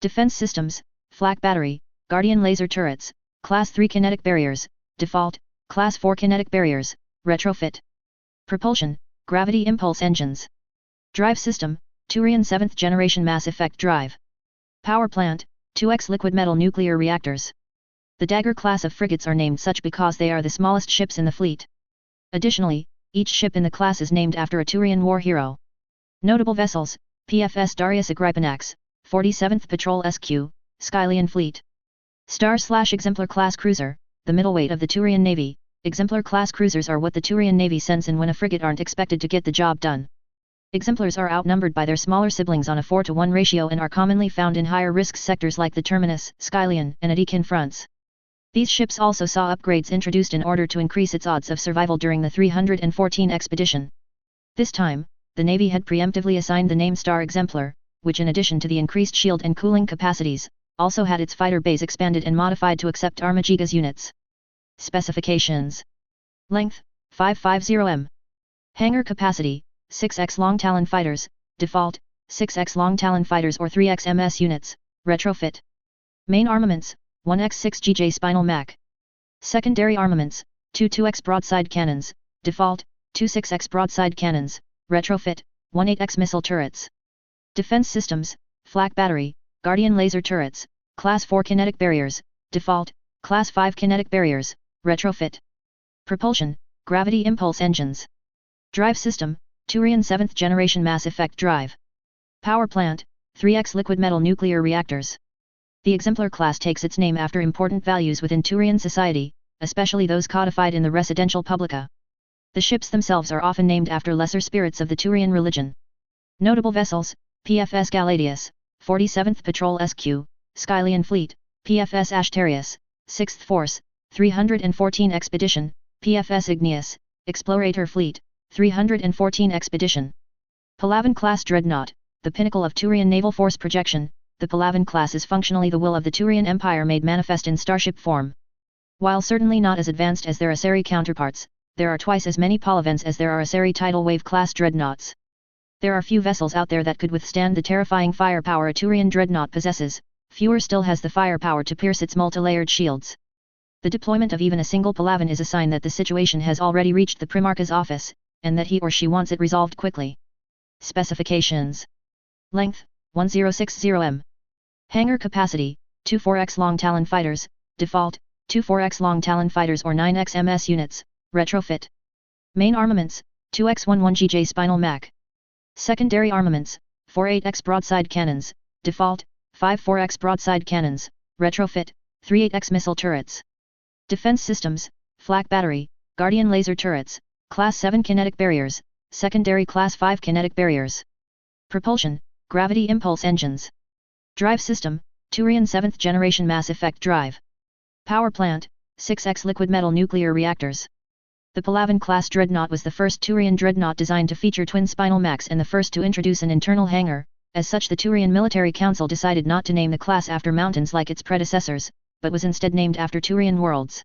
Defense systems, flak battery, Guardian laser turrets, Class 3 kinetic barriers, default, Class 4 kinetic barriers, retrofit. Propulsion, gravity impulse engines. Drive system, Turian 7th generation mass effect drive. Power plant, 2x liquid metal nuclear reactors. The Dagger class of frigates are named such because they are the smallest ships in the fleet. Additionally, each ship in the class is named after a Turian war hero. Notable vessels: PFS Darius Agrippinax, 47th Patrol SQ, Skylian Fleet. Star/Exemplar class cruiser, the middleweight of the Turian Navy. Exemplar class cruisers are what the Turian Navy sends in when a frigate aren't expected to get the job done. Exemplars are outnumbered by their smaller siblings on a 4-to-1 ratio and are commonly found in higher risk sectors like the Terminus, Skylian, and Adekan fronts. These ships also saw upgrades introduced in order to increase its odds of survival during the 314 expedition. This time, the Navy had preemptively assigned the name Star Exemplar, which in addition to the increased shield and cooling capacities, also had its fighter bays expanded and modified to accept Armagigas units. Specifications: Length, 550 m. Hangar capacity, 6x Long Talon fighters, default, 6x Long Talon fighters or 3x MS units, retrofit. Main armaments, 1x 6GJ Spinal Mac. Secondary armaments, 2 2x broadside cannons, default, 2 6x broadside cannons, retrofit, 1 8x missile turrets. Defense systems, flak battery, Guardian laser turrets, Class 4 kinetic barriers, default, Class 5 kinetic barriers, retrofit. Propulsion, gravity impulse engines. Drive system, Turian 7th generation Mass Effect drive. Power plant, 3x liquid metal nuclear reactors. The Exemplar class takes its name after important values within Turian society, especially those codified in the Residentia Publica. The ships themselves are often named after lesser spirits of the Turian religion. Notable vessels: PFS Galadius, 47th Patrol SQ, Skylian Fleet, PFS Asterius, 6th Force, 314 Expedition, PFS Igneous, Explorator Fleet, 314 Expedition. Palavan class Dreadnought, the pinnacle of Turian naval force projection. The Palavan class is functionally the will of the Turian Empire made manifest in starship form. While certainly not as advanced as their Asari counterparts, there are twice as many Palavans as there are Asari tidal wave class dreadnoughts. There are few vessels out there that could withstand the terrifying firepower a Turian dreadnought possesses, fewer still has the firepower to pierce its multi-layered shields. The deployment of even a single Palavan is a sign that the situation has already reached the Primarch's office, and that he or she wants it resolved quickly. Specifications: Length, 1060 m. Hangar capacity, 2 4x Long Talon fighters, default, 2 4x Long Talon fighters or 9x MS units, retrofit. Main armaments, 2x 11GJ Spinal Mac. Secondary armaments, 4 8x broadside cannons, default, 5 4x broadside cannons, retrofit, 3 8x missile turrets. Defense systems, flak battery, Guardian laser turrets, Class 7 kinetic barriers, secondary Class 5 kinetic barriers. Propulsion, gravity impulse engines. Drive system, Turian 7th generation Mass Effect drive. Power plant, 6x liquid metal nuclear reactors. The Palavan class dreadnought was the first Turian dreadnought designed to feature twin spinal macs and the first to introduce an internal hangar. As such, the Turian Military Council decided not to name the class after mountains like its predecessors, but was instead named after Turian worlds.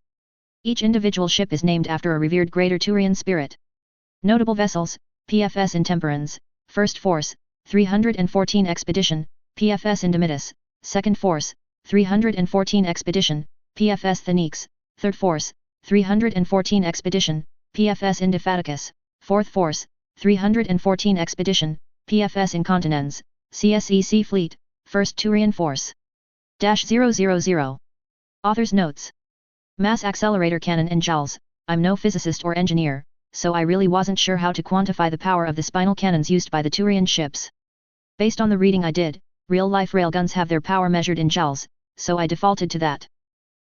Each individual ship is named after a revered greater Turian spirit. Notable vessels: PFS Intemperans, 1st Force, 314 Expedition, PFS Indomitus, 2nd Force, 314 Expedition, PFS Thanix, 3rd Force, 314 Expedition, PFS Indefaticus, 4th Force, 314 Expedition, PFS Incontinens, CSEC Fleet, 1st Turian Force. -000. Author's notes. Mass accelerator cannon in joules. I'm no physicist or engineer, so I really wasn't sure how to quantify the power of the spinal cannons used by the Turian ships. Based on the reading I did, real-life railguns have their power measured in joules, so I defaulted to that.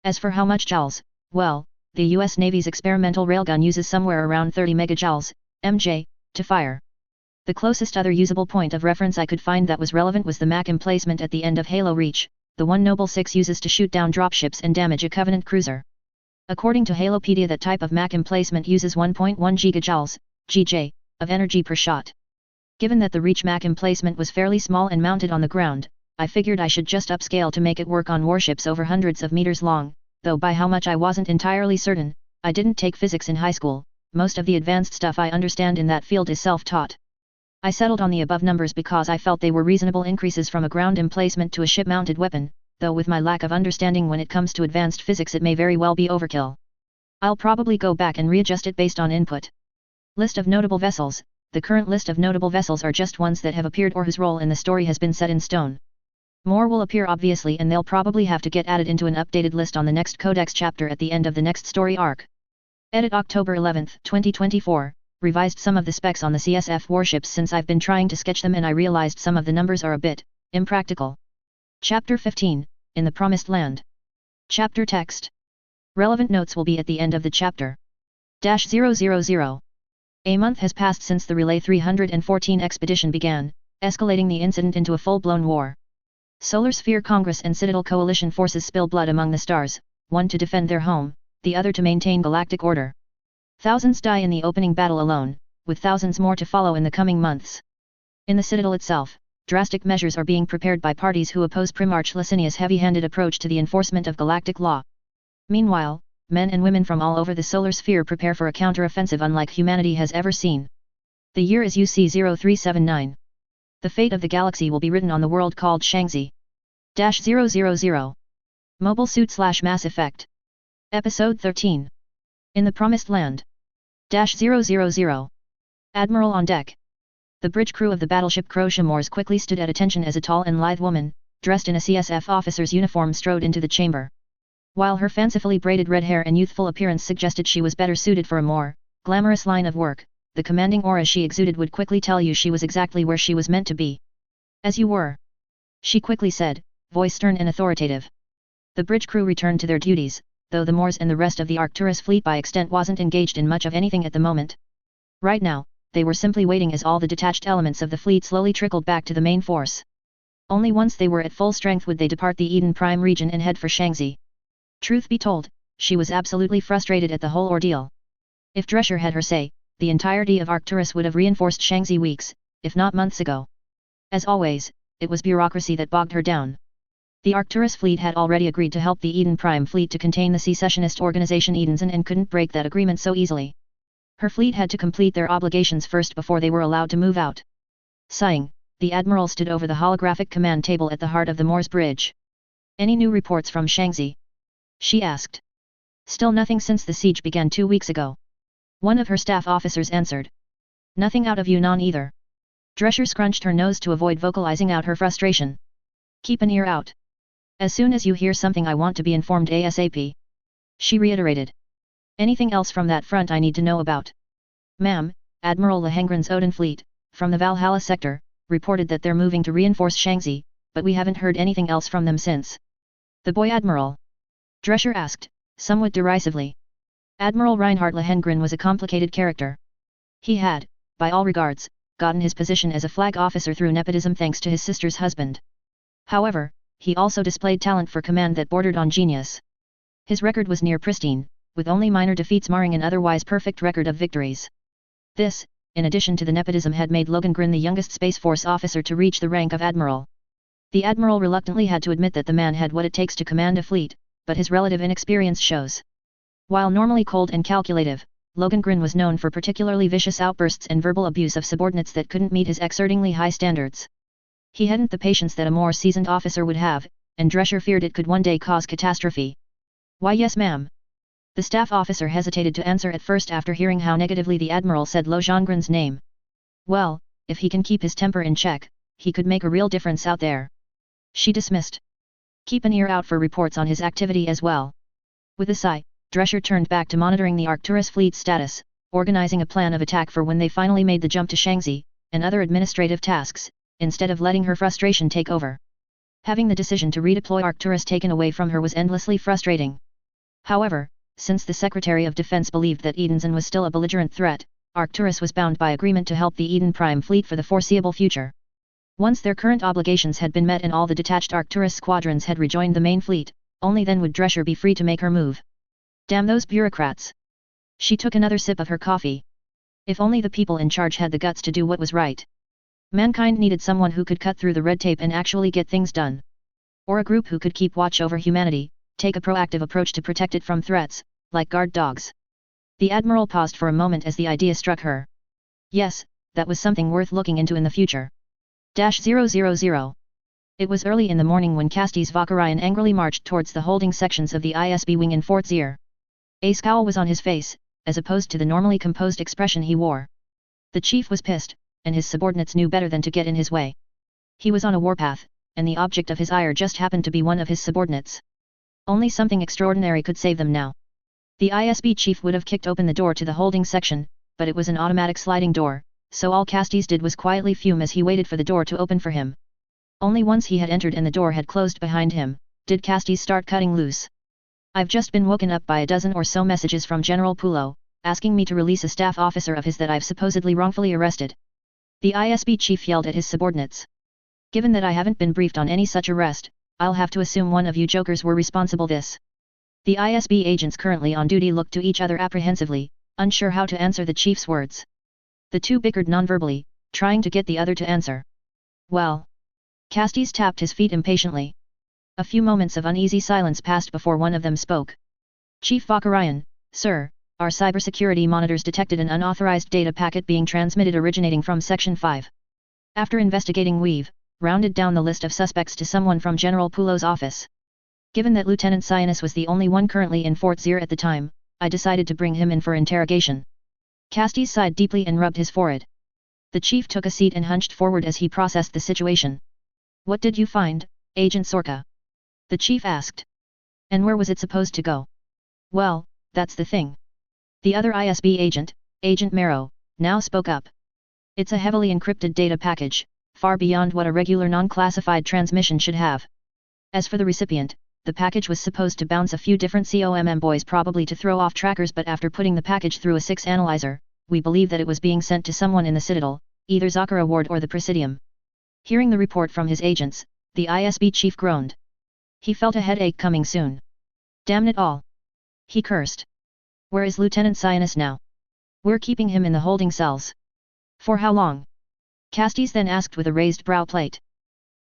As for how much joules, well, the US Navy's experimental railgun uses somewhere around 30 megajoules, MJ, to fire. The closest other usable point of reference I could find that was relevant was the Mac emplacement at the end of Halo Reach, the one Noble 6 uses to shoot down dropships and damage a Covenant cruiser. According to Halopedia, that type of Mac emplacement uses 1.1 gigajoules, GJ, of energy per shot. Given that the Reach Mac emplacement was fairly small and mounted on the ground, I figured I should just upscale to make it work on warships over hundreds of meters long, though by how much I wasn't entirely certain. I didn't take physics in high school, most of the advanced stuff I understand in that field is self-taught. I settled on the above numbers because I felt they were reasonable increases from a ground emplacement to a ship-mounted weapon, though with my lack of understanding when it comes to advanced physics it may very well be overkill. I'll probably go back and readjust it based on input. List of notable vessels. The current list of notable vessels are just ones that have appeared or whose role in the story has been set in stone. More will appear obviously, and they'll probably have to get added into an updated list on the next Codex chapter at the end of the next story arc. Edit October 11, 2024, revised some of the specs on the CSF warships since I've been trying to sketch them and I realized some of the numbers are a bit impractical. Chapter 15, In the Promised Land. Chapter text. Relevant notes will be at the end of the chapter. -000. A month has passed since the Relay 314 expedition began, escalating the incident into a full-blown war. Solar Sphere Congress and Citadel Coalition forces spill blood among the stars, one to defend their home, the other to maintain galactic order. Thousands die in the opening battle alone, with thousands more to follow in the coming months. In the Citadel itself, drastic measures are being prepared by parties who oppose Primarch Licinia's heavy-handed approach to the enforcement of galactic law. Meanwhile, men and women from all over the solar sphere prepare for a counter-offensive unlike humanity has ever seen. The year is UC 0379. The fate of the galaxy will be written on the world called Shangzi. -000. Mobile Suit / Mass Effect. Episode 13. In the Promised Land. -000. Admiral on deck. The bridge crew of the battleship Crochamores quickly stood at attention as a tall and lithe woman, dressed in a CSF officer's uniform, strode into the chamber. While her fancifully braided red hair and youthful appearance suggested she was better suited for a more glamorous line of work, the commanding aura she exuded would quickly tell you she was exactly where she was meant to be. As you were, she quickly said, voice stern and authoritative. The bridge crew returned to their duties, though the Moors and the rest of the Arcturus fleet by extent wasn't engaged in much of anything at the moment. Right now, they were simply waiting as all the detached elements of the fleet slowly trickled back to the main force. Only once they were at full strength would they depart the Eden Prime region and head for Shangzi. Truth be told, she was absolutely frustrated at the whole ordeal. If Drescher had her say, the entirety of Arcturus would have reinforced Shangzi weeks, if not months ago. As always, it was bureaucracy that bogged her down. The Arcturus fleet had already agreed to help the Eden Prime fleet to contain the secessionist organization Edensen and couldn't break that agreement so easily. Her fleet had to complete their obligations first before they were allowed to move out. Sighing, the Admiral stood over the holographic command table at the heart of the Moors Bridge. Any new reports from Shangzi? She asked. Still nothing since the siege began 2 weeks ago. One of her staff officers answered. Nothing out of Yunnan either. Drescher scrunched her nose to avoid vocalizing out her frustration. Keep an ear out. As soon as you hear something I want to be informed ASAP. She reiterated. Anything else from that front I need to know about? Ma'am, Admiral Lehengrin's Odin fleet, from the Valhalla sector, reported that they're moving to reinforce Shangzi, but we haven't heard anything else from them since. The boy Admiral? Drescher asked, somewhat derisively. Admiral Reinhard Lehengrin was a complicated character. He had, by all regards, gotten his position as a flag officer through nepotism thanks to his sister's husband. However, he also displayed talent for command that bordered on genius. His record was near pristine, with only minor defeats marring an otherwise perfect record of victories. This, in addition to the nepotism, had made Lohengrin the youngest Space Force officer to reach the rank of admiral. The admiral reluctantly had to admit that the man had what it takes to command a fleet, but his relative inexperience shows. While normally cold and calculative, Lohengrin was known for particularly vicious outbursts and verbal abuse of subordinates that couldn't meet his exertingly high standards. He hadn't the patience that a more seasoned officer would have, and Drescher feared it could one day cause catastrophe. Why yes ma'am. The staff officer hesitated to answer at first after hearing how negatively the admiral said Lohengrin's name. Well, if he can keep his temper in check, he could make a real difference out there. She dismissed. Keep an ear out for reports on his activity as well. With a sigh, Drescher turned back to monitoring the Arcturus fleet's status, organizing a plan of attack for when they finally made the jump to Shangzi, and other administrative tasks, instead of letting her frustration take over. Having the decision to redeploy Arcturus taken away from her was endlessly frustrating. However, since the Secretary of Defense believed that Edensen was still a belligerent threat, Arcturus was bound by agreement to help the Eden Prime fleet for the foreseeable future. Once their current obligations had been met and all the detached Arcturus squadrons had rejoined the main fleet, only then would Drescher be free to make her move. Damn those bureaucrats! She took another sip of her coffee. If only the people in charge had the guts to do what was right. Mankind needed someone who could cut through the red tape and actually get things done. Or a group who could keep watch over humanity, take a proactive approach to protect it from threats, like guard dogs. The Admiral paused for a moment as the idea struck her. Yes, that was something worth looking into in the future. -000. It was early in the morning when Castes Vakarian angrily marched towards the holding sections of the ISB wing in Fort Zier. A scowl was on his face, as opposed to the normally composed expression he wore. The chief was pissed, and his subordinates knew better than to get in his way. He was on a warpath, and the object of his ire just happened to be one of his subordinates. Only something extraordinary could save them now. The ISB chief would have kicked open the door to the holding section, but it was an automatic sliding door, so all Casties did was quietly fume as he waited for the door to open for him. Only once he had entered and the door had closed behind him, did Casties start cutting loose. I've just been woken up by a dozen or so messages from General Pulo, asking me to release a staff officer of his that I've supposedly wrongfully arrested. The ISB chief yelled at his subordinates. Given that I haven't been briefed on any such arrest, I'll have to assume one of you jokers were responsible this. The ISB agents currently on duty looked to each other apprehensively, unsure how to answer the chief's words. The two bickered non-verbally, trying to get the other to answer. Well. Casties tapped his feet impatiently. A few moments of uneasy silence passed before one of them spoke. Chief Vakarayan, sir, our cybersecurity monitors detected an unauthorized data packet being transmitted originating from Section 5. After investigating, we've rounded down the list of suspects to someone from General Pulo's office. Given that Lieutenant Cyanus was the only one currently in Fort Zir at the time, I decided to bring him in for interrogation. Casties sighed deeply and rubbed his forehead. The chief took a seat and hunched forward as he processed the situation. What did you find, Agent Sorka? The chief asked. And where was it supposed to go? Well, that's the thing. The other ISB agent, Agent Marrow, now spoke up. It's a heavily encrypted data package, far beyond what a regular non-classified transmission should have. As for the recipient, the package was supposed to bounce a few different COMM boys probably to throw off trackers, but after putting the package through a 6 analyzer, we believe that it was being sent to someone in the Citadel, either Zakara Ward or the Presidium. Hearing the report from his agents, the ISB chief groaned. He felt a headache coming soon. Damn it all! He cursed. Where is Lieutenant Cyanus now? We're keeping him in the holding cells. For how long? Casties then asked with a raised brow plate.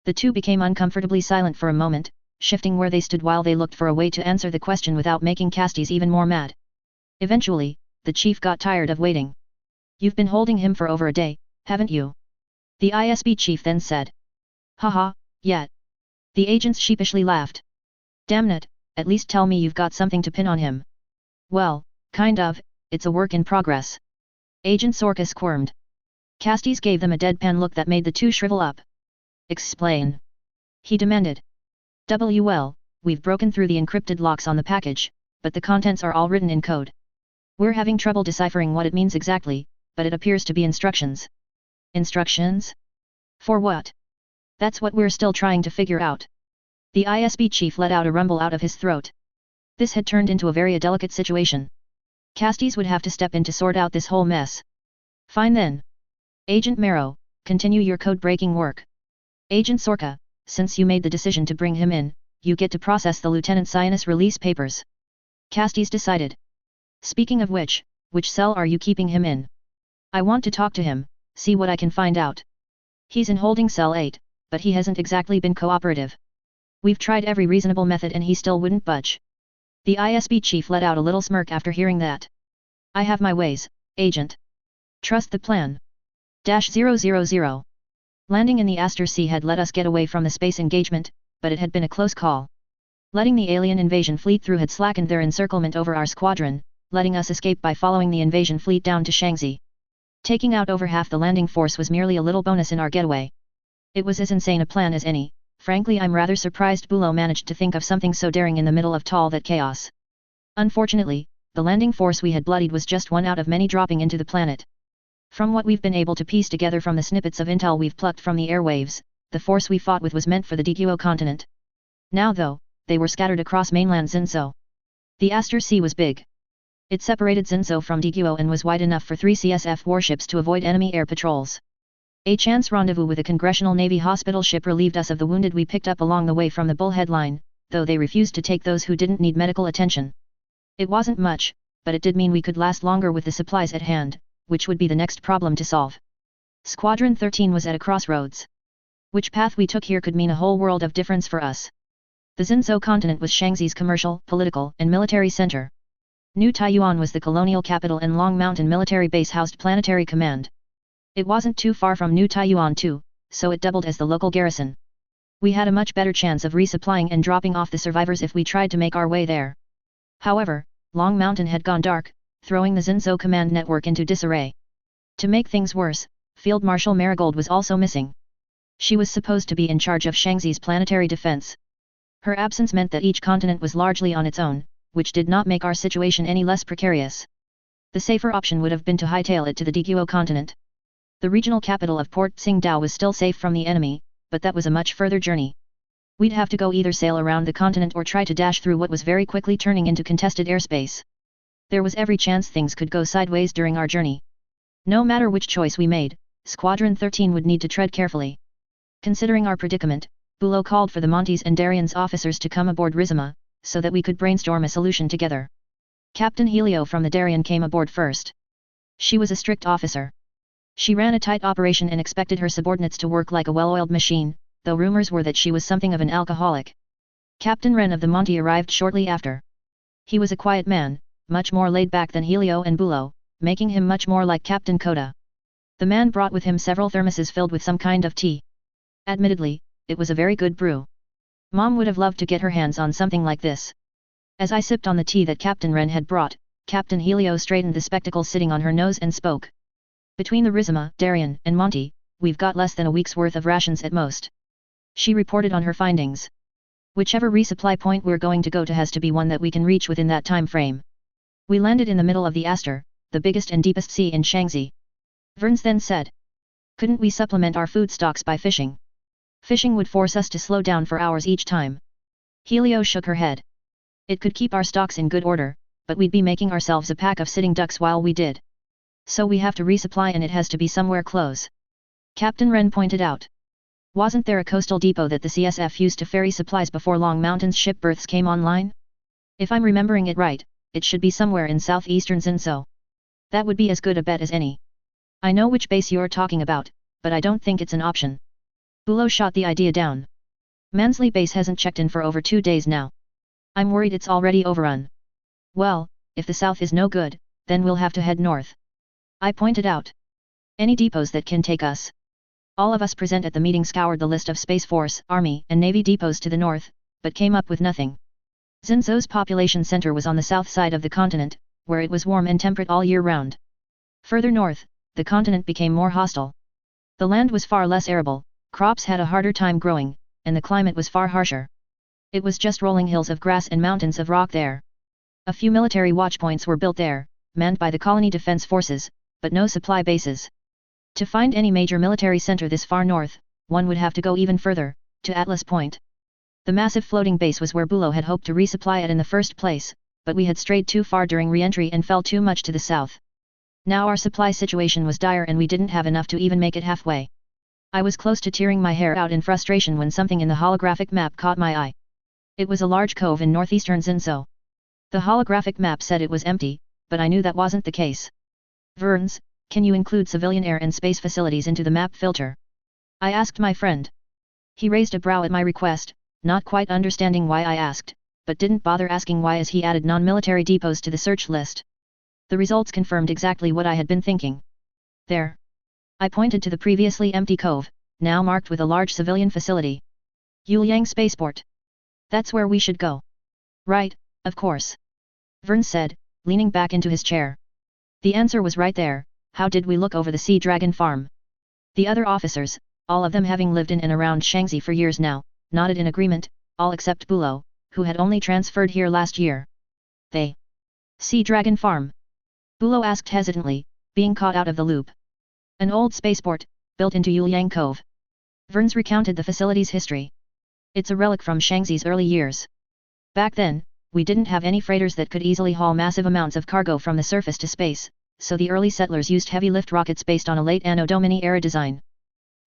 The two became uncomfortably silent for a moment, shifting where they stood while they looked for a way to answer the question without making Casties even more mad. Eventually, the chief got tired of waiting. You've been holding him for over a day, haven't you? The ISB chief then said. Haha, yet. The agents sheepishly laughed. Damn it, at least tell me you've got something to pin on him. Well, kind of, it's a work in progress. Agent Sorka squirmed. Casties gave them a deadpan look that made the two shrivel up. Explain. He demanded. Well, we've broken through the encrypted locks on the package, but the contents are all written in code. We're having trouble deciphering what it means exactly, but it appears to be instructions. Instructions? For what? That's what we're still trying to figure out. The ISB chief let out a rumble out of his throat. This had turned into a very delicate situation. Casties would have to step in to sort out this whole mess. Fine then. Agent Marrow, continue your code-breaking work. Agent Sorka, since you made the decision to bring him in, you get to process the Lieutenant Cyanus release papers. Casties decided. Speaking of which cell are you keeping him in? I want to talk to him, see what I can find out. He's in holding cell 8, but he hasn't exactly been cooperative. We've tried every reasonable method and he still wouldn't budge. The ISB chief let out a little smirk after hearing that. I have my ways, Agent. Trust the plan. -000. Landing in the Aster Sea had let us get away from the space engagement, but it had been a close call. Letting the alien invasion fleet through had slackened their encirclement over our squadron, letting us escape by following the invasion fleet down to Shangzi. Taking out over half the landing force was merely a little bonus in our getaway. It was as insane a plan as any. Frankly, I'm rather surprised Bulo managed to think of something so daring in the middle of all that chaos. Unfortunately, the landing force we had bloodied was just one out of many dropping into the planet. From what we've been able to piece together from the snippets of intel we've plucked from the airwaves, the force we fought with was meant for the Diguo continent. Now though, they were scattered across mainland Zinzou. The Aster Sea was big. It separated Zinzou from Diguo and was wide enough for 3 CSF warships to avoid enemy air patrols. A chance rendezvous with a Congressional Navy hospital ship relieved us of the wounded we picked up along the way from the Bullhead line, though they refused to take those who didn't need medical attention. It wasn't much, but it did mean we could last longer with the supplies at hand, which would be the next problem to solve. Squadron 13 was at a crossroads. Which path we took here could mean a whole world of difference for us. The Zinzou continent was Shangzi's commercial, political, and military center. New Taiyuan was the colonial capital and Long Mountain military base housed planetary command. It wasn't too far from New Taiyuan too, so it doubled as the local garrison. We had a much better chance of resupplying and dropping off the survivors if we tried to make our way there. However, Long Mountain had gone dark, throwing the Zinzou command network into disarray. To make things worse, Field Marshal Marigold was also missing. She was supposed to be in charge of Shangxi's planetary defense. Her absence meant that each continent was largely on its own, which did not make our situation any less precarious. The safer option would have been to hightail it to the Deguo continent. The regional capital of Port Tsingtao was still safe from the enemy, but that was a much further journey. We'd have to go either sail around the continent or try to dash through what was very quickly turning into contested airspace. There was every chance things could go sideways during our journey. No matter which choice we made, Squadron 13 would need to tread carefully. Considering our predicament, Bulow called for the Montes and Darien's officers to come aboard Rizoma, so that we could brainstorm a solution together. Captain Helio from the Darien came aboard first. She was a strict officer. She ran a tight operation and expected her subordinates to work like a well-oiled machine, though rumors were that she was something of an alcoholic. Captain Ren of the Monte arrived shortly after. He was a quiet man, much more laid back than Helio and Bulow, making him much more like Captain Koda. The man brought with him several thermoses filled with some kind of tea. Admittedly, it was a very good brew. Mom would have loved to get her hands on something like this. As I sipped on the tea that Captain Ren had brought, Captain Helio straightened the spectacles sitting on her nose and spoke. Between the Rizoma, Darien, and Monte, we've got less than a week's worth of rations at most. She reported on her findings. Whichever resupply point we're going to go to has to be one that we can reach within that time frame. We landed in the middle of the Aster, the biggest and deepest sea in Shangxi. Verns then said. Couldn't we supplement our food stocks by fishing? Fishing would force us to slow down for hours each time. Helio shook her head. It could keep our stocks in good order, but we'd be making ourselves a pack of sitting ducks while we did. So we have to resupply and it has to be somewhere close. Captain Ren pointed out. Wasn't there a coastal depot that the CSF used to ferry supplies before Long Mountain's ship berths came online? If I'm remembering it right, it should be somewhere in southeastern Zhenzhou. That would be as good a bet as any. I know which base you're talking about, but I don't think it's an option. Bulow shot the idea down. Mansley base hasn't checked in for over 2 days now. I'm worried it's already overrun. Well, if the south is no good, then we'll have to head north. I pointed out. Any depots that can take us. All of us present at the meeting scoured the list of Space Force, Army, and Navy depots to the north, but came up with nothing. Zhenzhou's population center was on the south side of the continent, where it was warm and temperate all year round. Further north, the continent became more hostile. The land was far less arable, crops had a harder time growing, and the climate was far harsher. It was just rolling hills of grass and mountains of rock there. A few military watchpoints were built there, manned by the colony defense forces, but no supply bases. To find any major military center this far north, one would have to go even further, to Atlas Point. The massive floating base was where Bulow had hoped to resupply it in the first place, but we had strayed too far during re-entry and fell too much to the south. Now our supply situation was dire and we didn't have enough to even make it halfway. I was close to tearing my hair out in frustration when something in the holographic map caught my eye. It was a large cove in northeastern Zhenzhou. The holographic map said it was empty, but I knew that wasn't the case. Verns, can you include civilian air and space facilities into the map filter? I asked my friend. He raised a brow at my request, not quite understanding why I asked, but didn't bother asking why as he added non-military depots to the search list. The results confirmed exactly what I had been thinking. There. I pointed to the previously empty cove, now marked with a large civilian facility. Yuliang Spaceport. That's where we should go. Right, of course. Verns said, leaning back into his chair. The answer was right there. How did we look over the Sea Dragon farm? The other officers, all of them having lived in and around Shangxi for years now, nodded in agreement, all except Bulow, who had only transferred here last year. They. Sea Dragon farm? Bulow asked hesitantly, being caught out of the loop. An old spaceport, built into Yuliang Cove. Verns recounted the facility's history. It's a relic from Shangxi's early years. Back then, we didn't have any freighters that could easily haul massive amounts of cargo from the surface to space, so the early settlers used heavy lift rockets based on a late Anno Domini era design.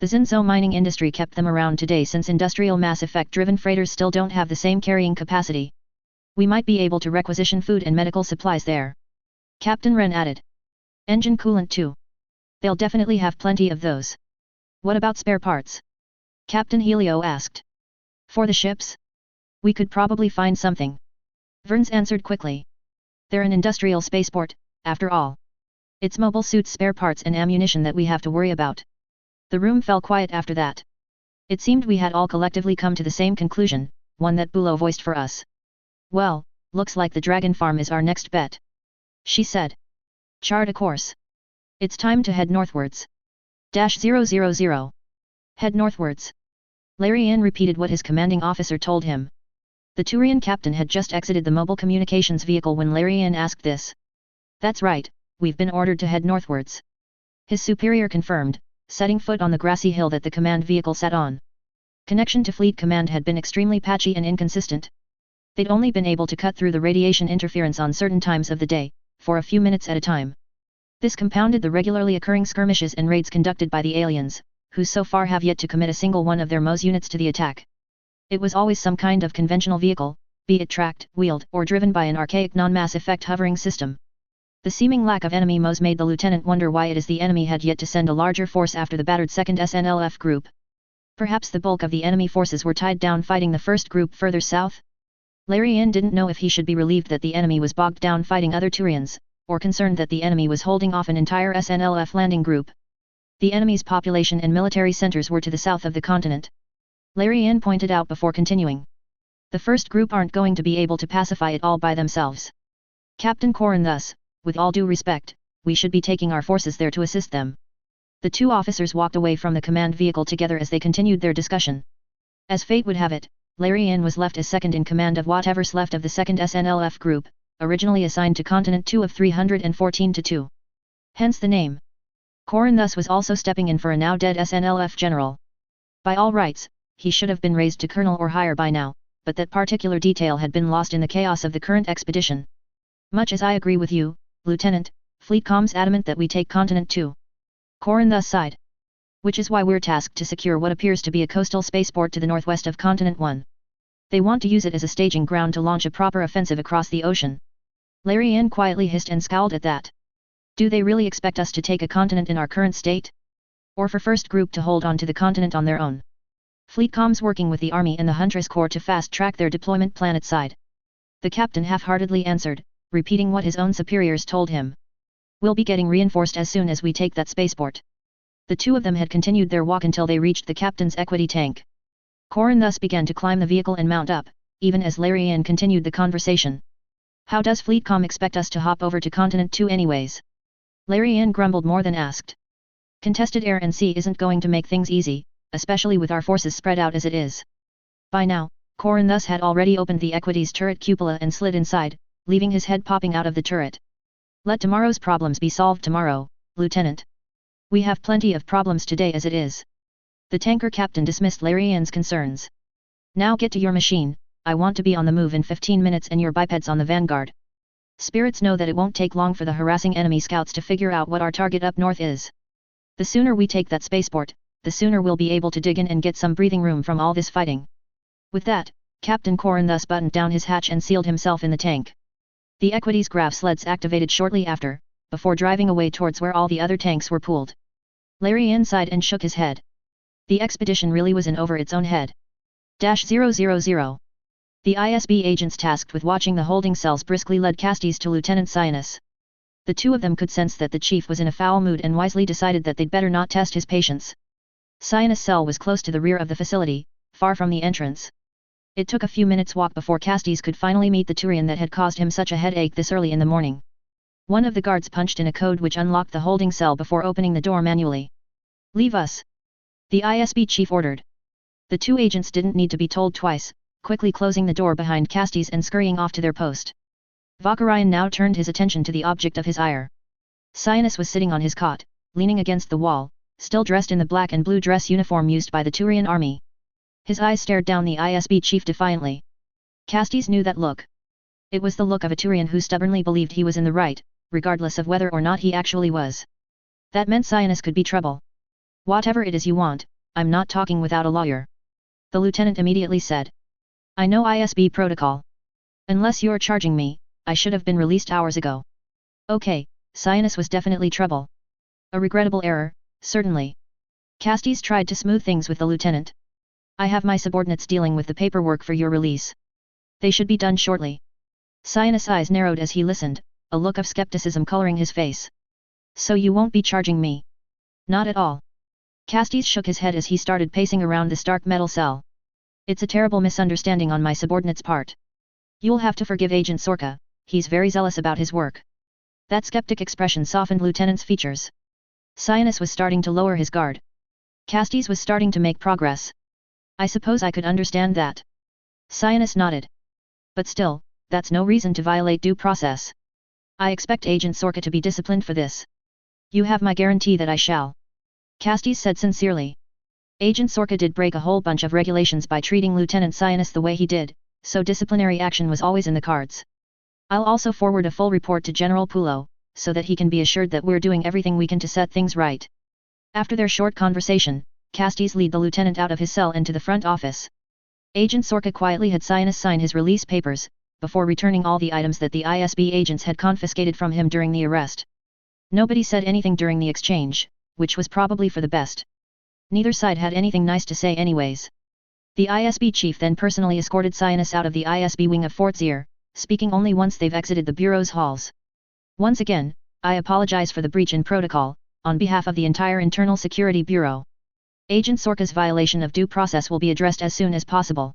The Zhenzhou mining industry kept them around today since industrial Mass Effect-driven freighters still don't have the same carrying capacity. We might be able to requisition food and medical supplies there. Captain Ren added. Engine coolant too. They'll definitely have plenty of those. What about spare parts? Captain Helio asked. For the ships? We could probably find something. Verns answered quickly. They're an industrial spaceport, after all. It's mobile suits, spare parts and ammunition that we have to worry about. The room fell quiet after that. It seemed we had all collectively come to the same conclusion, one that Bulow voiced for us. Well, looks like the Dragon Farm is our next bet. She said. Chart a course. It's time to head northwards. -000. Head northwards. Larian repeated what his commanding officer told him. The Turian captain had just exited the mobile communications vehicle when Larian asked this. That's right, we've been ordered to head northwards. His superior confirmed, setting foot on the grassy hill that the command vehicle sat on. Connection to Fleet Command had been extremely patchy and inconsistent. They'd only been able to cut through the radiation interference on certain times of the day, for a few minutes at a time. This compounded the regularly occurring skirmishes and raids conducted by the aliens, who so far have yet to commit a single one of their MOS units to the attack. It was always some kind of conventional vehicle, be it tracked, wheeled, or driven by an archaic non-mass effect hovering system. The seeming lack of enemy MOS made the lieutenant wonder why it is the enemy had yet to send a larger force after the battered 2nd SNLF group. Perhaps the bulk of the enemy forces were tied down fighting the first group further south? Larian didn't know if he should be relieved that the enemy was bogged down fighting other Turians, or concerned that the enemy was holding off an entire SNLF landing group. The enemy's population and military centers were to the south of the continent. Larian pointed out before continuing. The first group aren't going to be able to pacify it all by themselves. Captain Corin, thus, with all due respect, we should be taking our forces there to assist them. The two officers walked away from the command vehicle together as they continued their discussion. As fate would have it, Larian was left as second in command of whatever's left of the 2nd SNLF group, originally assigned to Continent 2 of 314-2. Hence the name. Corin thus was also stepping in for a now dead SNLF general. By all rights, he should have been raised to colonel or higher by now, but that particular detail had been lost in the chaos of the current expedition. Much as I agree with you, Lieutenant, Fleetcom's adamant that we take Continent 2. Corin thus sighed. Which is why we're tasked to secure what appears to be a coastal spaceport to the northwest of Continent 1. They want to use it as a staging ground to launch a proper offensive across the ocean. Larian quietly hissed and scowled at that. Do they really expect us to take a continent in our current state? Or for first group to hold on to the continent on their own? Fleetcom's working with the Army and the Huntress Corps to fast-track their deployment planet side. The captain half-heartedly answered, repeating what his own superiors told him. We'll be getting reinforced as soon as we take that spaceport. The two of them had continued their walk until they reached the captain's equity tank. Corin thus began to climb the vehicle and mount up, even as Larian continued the conversation. How does Fleetcom expect us to hop over to Continent 2 anyways? Larian grumbled more than asked. Contested air and sea isn't going to make things easy, especially with our forces spread out as it is. By now, Corin thus had already opened the equity's turret cupola and slid inside, leaving his head popping out of the turret. Let tomorrow's problems be solved tomorrow, Lieutenant. We have plenty of problems today as it is. The tanker captain dismissed Larian's concerns. Now get to your machine, I want to be on the move in 15 minutes and your bipeds on the vanguard. Spirits know that it won't take long for the harassing enemy scouts to figure out what our target up north is. The sooner we take that spaceport, the sooner we'll be able to dig in and get some breathing room from all this fighting. With that, Captain Corin thus buttoned down his hatch and sealed himself in the tank. The Equity's grav sleds activated shortly after, before driving away towards where all the other tanks were pooled. Larian sighed and shook his head. The expedition really was in over its own head. -000. The ISB agents tasked with watching the holding cells briskly led Castes to Lieutenant Sionus. The two of them could sense that the chief was in a foul mood and wisely decided that they'd better not test his patience. Sionus' cell was close to the rear of the facility, far from the entrance. It took a few minutes' walk before Castes could finally meet the Turian that had caused him such a headache this early in the morning. One of the guards punched in a code which unlocked the holding cell before opening the door manually. Leave us. The ISB chief ordered. The two agents didn't need to be told twice, quickly closing the door behind Castes and scurrying off to their post. Vakarian now turned his attention to the object of his ire. Sionus was sitting on his cot, leaning against the wall, still dressed in the black and blue dress uniform used by the Turian army. His eyes stared down the ISB chief defiantly. Castes knew that look. It was the look of a Turian who stubbornly believed he was in the right, regardless of whether or not he actually was. That meant Sionus could be trouble. Whatever it is you want, I'm not talking without a lawyer. The lieutenant immediately said. I know ISB protocol. Unless you're charging me, I should have been released hours ago. Okay, Sionus was definitely trouble. A regrettable error, certainly. Castes tried to smooth things with the lieutenant. I have my subordinates dealing with the paperwork for your release. They should be done shortly. Sionus' eyes narrowed as he listened, a look of skepticism coloring his face. So you won't be charging me? Not at all. Castes shook his head as he started pacing around the stark metal cell. It's a terrible misunderstanding on my subordinate's part. You'll have to forgive Agent Sorka, he's very zealous about his work. That skeptic expression softened Lieutenant's features. Sionus was starting to lower his guard. Castes was starting to make progress. I suppose I could understand that. Cyanus nodded. But still, that's no reason to violate due process. I expect Agent Sorka to be disciplined for this. You have my guarantee that I shall. Castes said sincerely. Agent Sorka did break a whole bunch of regulations by treating Lieutenant Cyanus the way he did, so disciplinary action was always in the cards. I'll also forward a full report to General Pulo, so that he can be assured that we're doing everything we can to set things right. After their short conversation, Castes led the lieutenant out of his cell into the front office. Agent Sorka quietly had Cyanus sign his release papers, before returning all the items that the ISB agents had confiscated from him during the arrest. Nobody said anything during the exchange, which was probably for the best. Neither side had anything nice to say anyways. The ISB chief then personally escorted Cyanus out of the ISB wing of Fort Zier, speaking only once they've exited the Bureau's halls. Once again, I apologize for the breach in protocol, on behalf of the entire Internal Security Bureau. Agent Sorka's violation of due process will be addressed as soon as possible.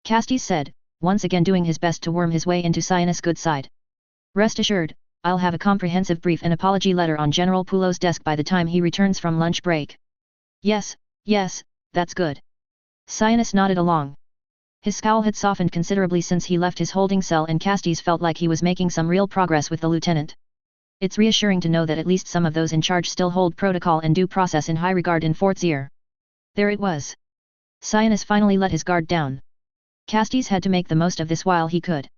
Castes said, once again doing his best to worm his way into Cyanus' good side. Rest assured, I'll have a comprehensive brief and apology letter on General Pulo's desk by the time he returns from lunch break. Yes, that's good. Cyanus nodded along. His scowl had softened considerably since he left his holding cell, and Castes felt like he was making some real progress with the lieutenant. It's reassuring to know that at least some of those in charge still hold protocol and due process in high regard in Fort Zier. There it was. Cyanus finally let his guard down. Castes had to make the most of this while he could.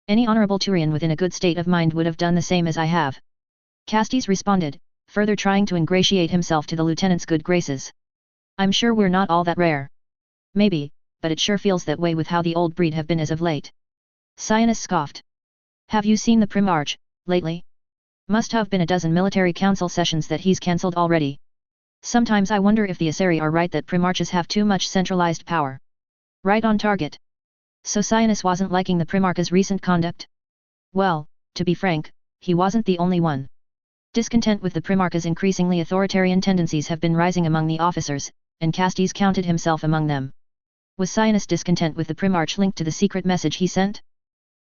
Any honorable Turian within a good state of mind would have done the same as I have. Castes responded, further trying to ingratiate himself to the lieutenant's good graces. I'm sure we're not all that rare. Maybe, but it sure feels that way with how the old breed have been as of late. Cyanus scoffed. Have you seen the Primarch, lately? Must have been a dozen military council sessions that he's cancelled already. Sometimes I wonder if the Asari are right that Primarches have too much centralized power. Right on target. So Cyanus wasn't liking the Primarch's recent conduct? Well, to be frank, he wasn't the only one. Discontent with the Primarch's increasingly authoritarian tendencies have been rising among the officers, and Castes counted himself among them. Was Cyanus discontent with the Primarch linked to the secret message he sent?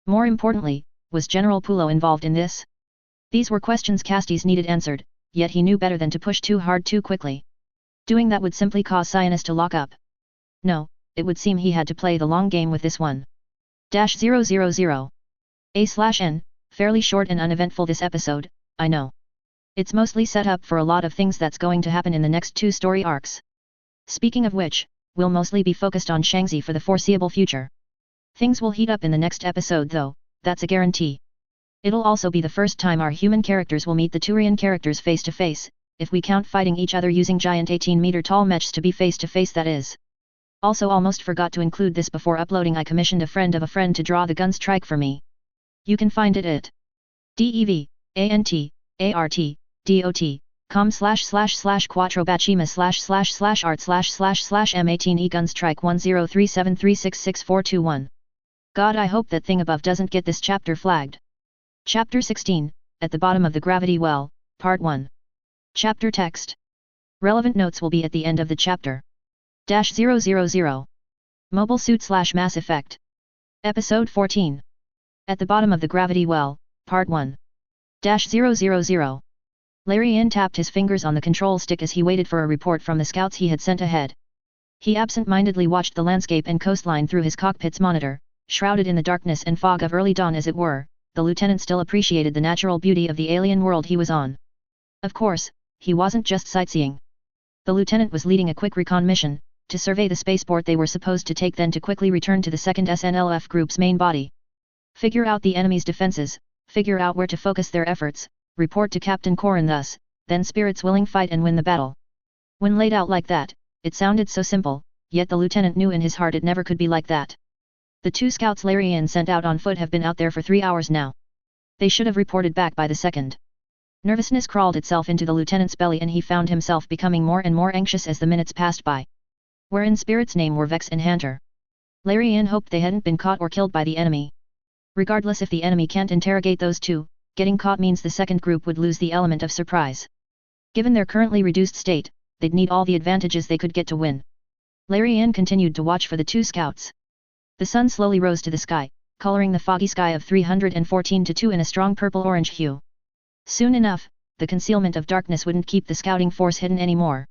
More importantly, was General Pulo involved in this? These were questions Castes needed answered, yet he knew better than to push too hard too quickly. Doing that would simply cause Cyanus to lock up. No, it would seem he had to play the long game with this one. -000. A/N, fairly short and uneventful this episode, I know. It's mostly set up for a lot of things that's going to happen in the next 2 story arcs. Speaking of which, we'll mostly be focused on Shangzi for the foreseeable future. Things will heat up in the next episode though, that's a guarantee. It'll also be the first time our human characters will meet the Turian characters face to face, if we count fighting each other using giant 18-meter tall mechs to be face to face, that is. Also almost forgot to include this before uploading. I commissioned a friend of a friend to draw the gun strike for me. You can find it at devantartdot.com//QuattroBacheema //art//m18e gunstrike 1037366421. God, I hope that thing above doesn't get this chapter flagged. Chapter 16, At the Bottom of the Gravity Well, Part 1. Chapter Text. Relevant notes will be at the end of the chapter. -000. Mobile Suit / Mass Effect. Episode 14. At the Bottom of the Gravity Well, Part 1. -000. Larian tapped his fingers on the control stick as he waited for a report from the scouts he had sent ahead. He absent-mindedly watched the landscape and coastline through his cockpit's monitor, shrouded in the darkness and fog of early dawn as it were. The lieutenant still appreciated the natural beauty of the alien world he was on. Of course, he wasn't just sightseeing. The lieutenant was leading a quick recon mission, to survey the spaceport they were supposed to take, then to quickly return to the 2nd SNLF group's main body. Figure out the enemy's defenses, figure out where to focus their efforts, report to Captain Corin thus, then spirits willing fight and win the battle. When laid out like that, it sounded so simple, yet the lieutenant knew in his heart it never could be like that. The 2 scouts Larian sent out on foot have been out there for 3 hours now. They should have reported back by the 2nd. Nervousness crawled itself into the lieutenant's belly and he found himself becoming more and more anxious as the minutes passed by. Where in Spirit's name were Vex and Hunter? Larian hoped they hadn't been caught or killed by the enemy. Regardless, if the enemy can't interrogate those 2, getting caught means the 2nd group would lose the element of surprise. Given their currently reduced state, they'd need all the advantages they could get to win. Larian continued to watch for the 2 scouts. The sun slowly rose to the sky, coloring the foggy sky of 314-2 in a strong purple-orange hue. Soon enough, the concealment of darkness wouldn't keep the scouting force hidden anymore.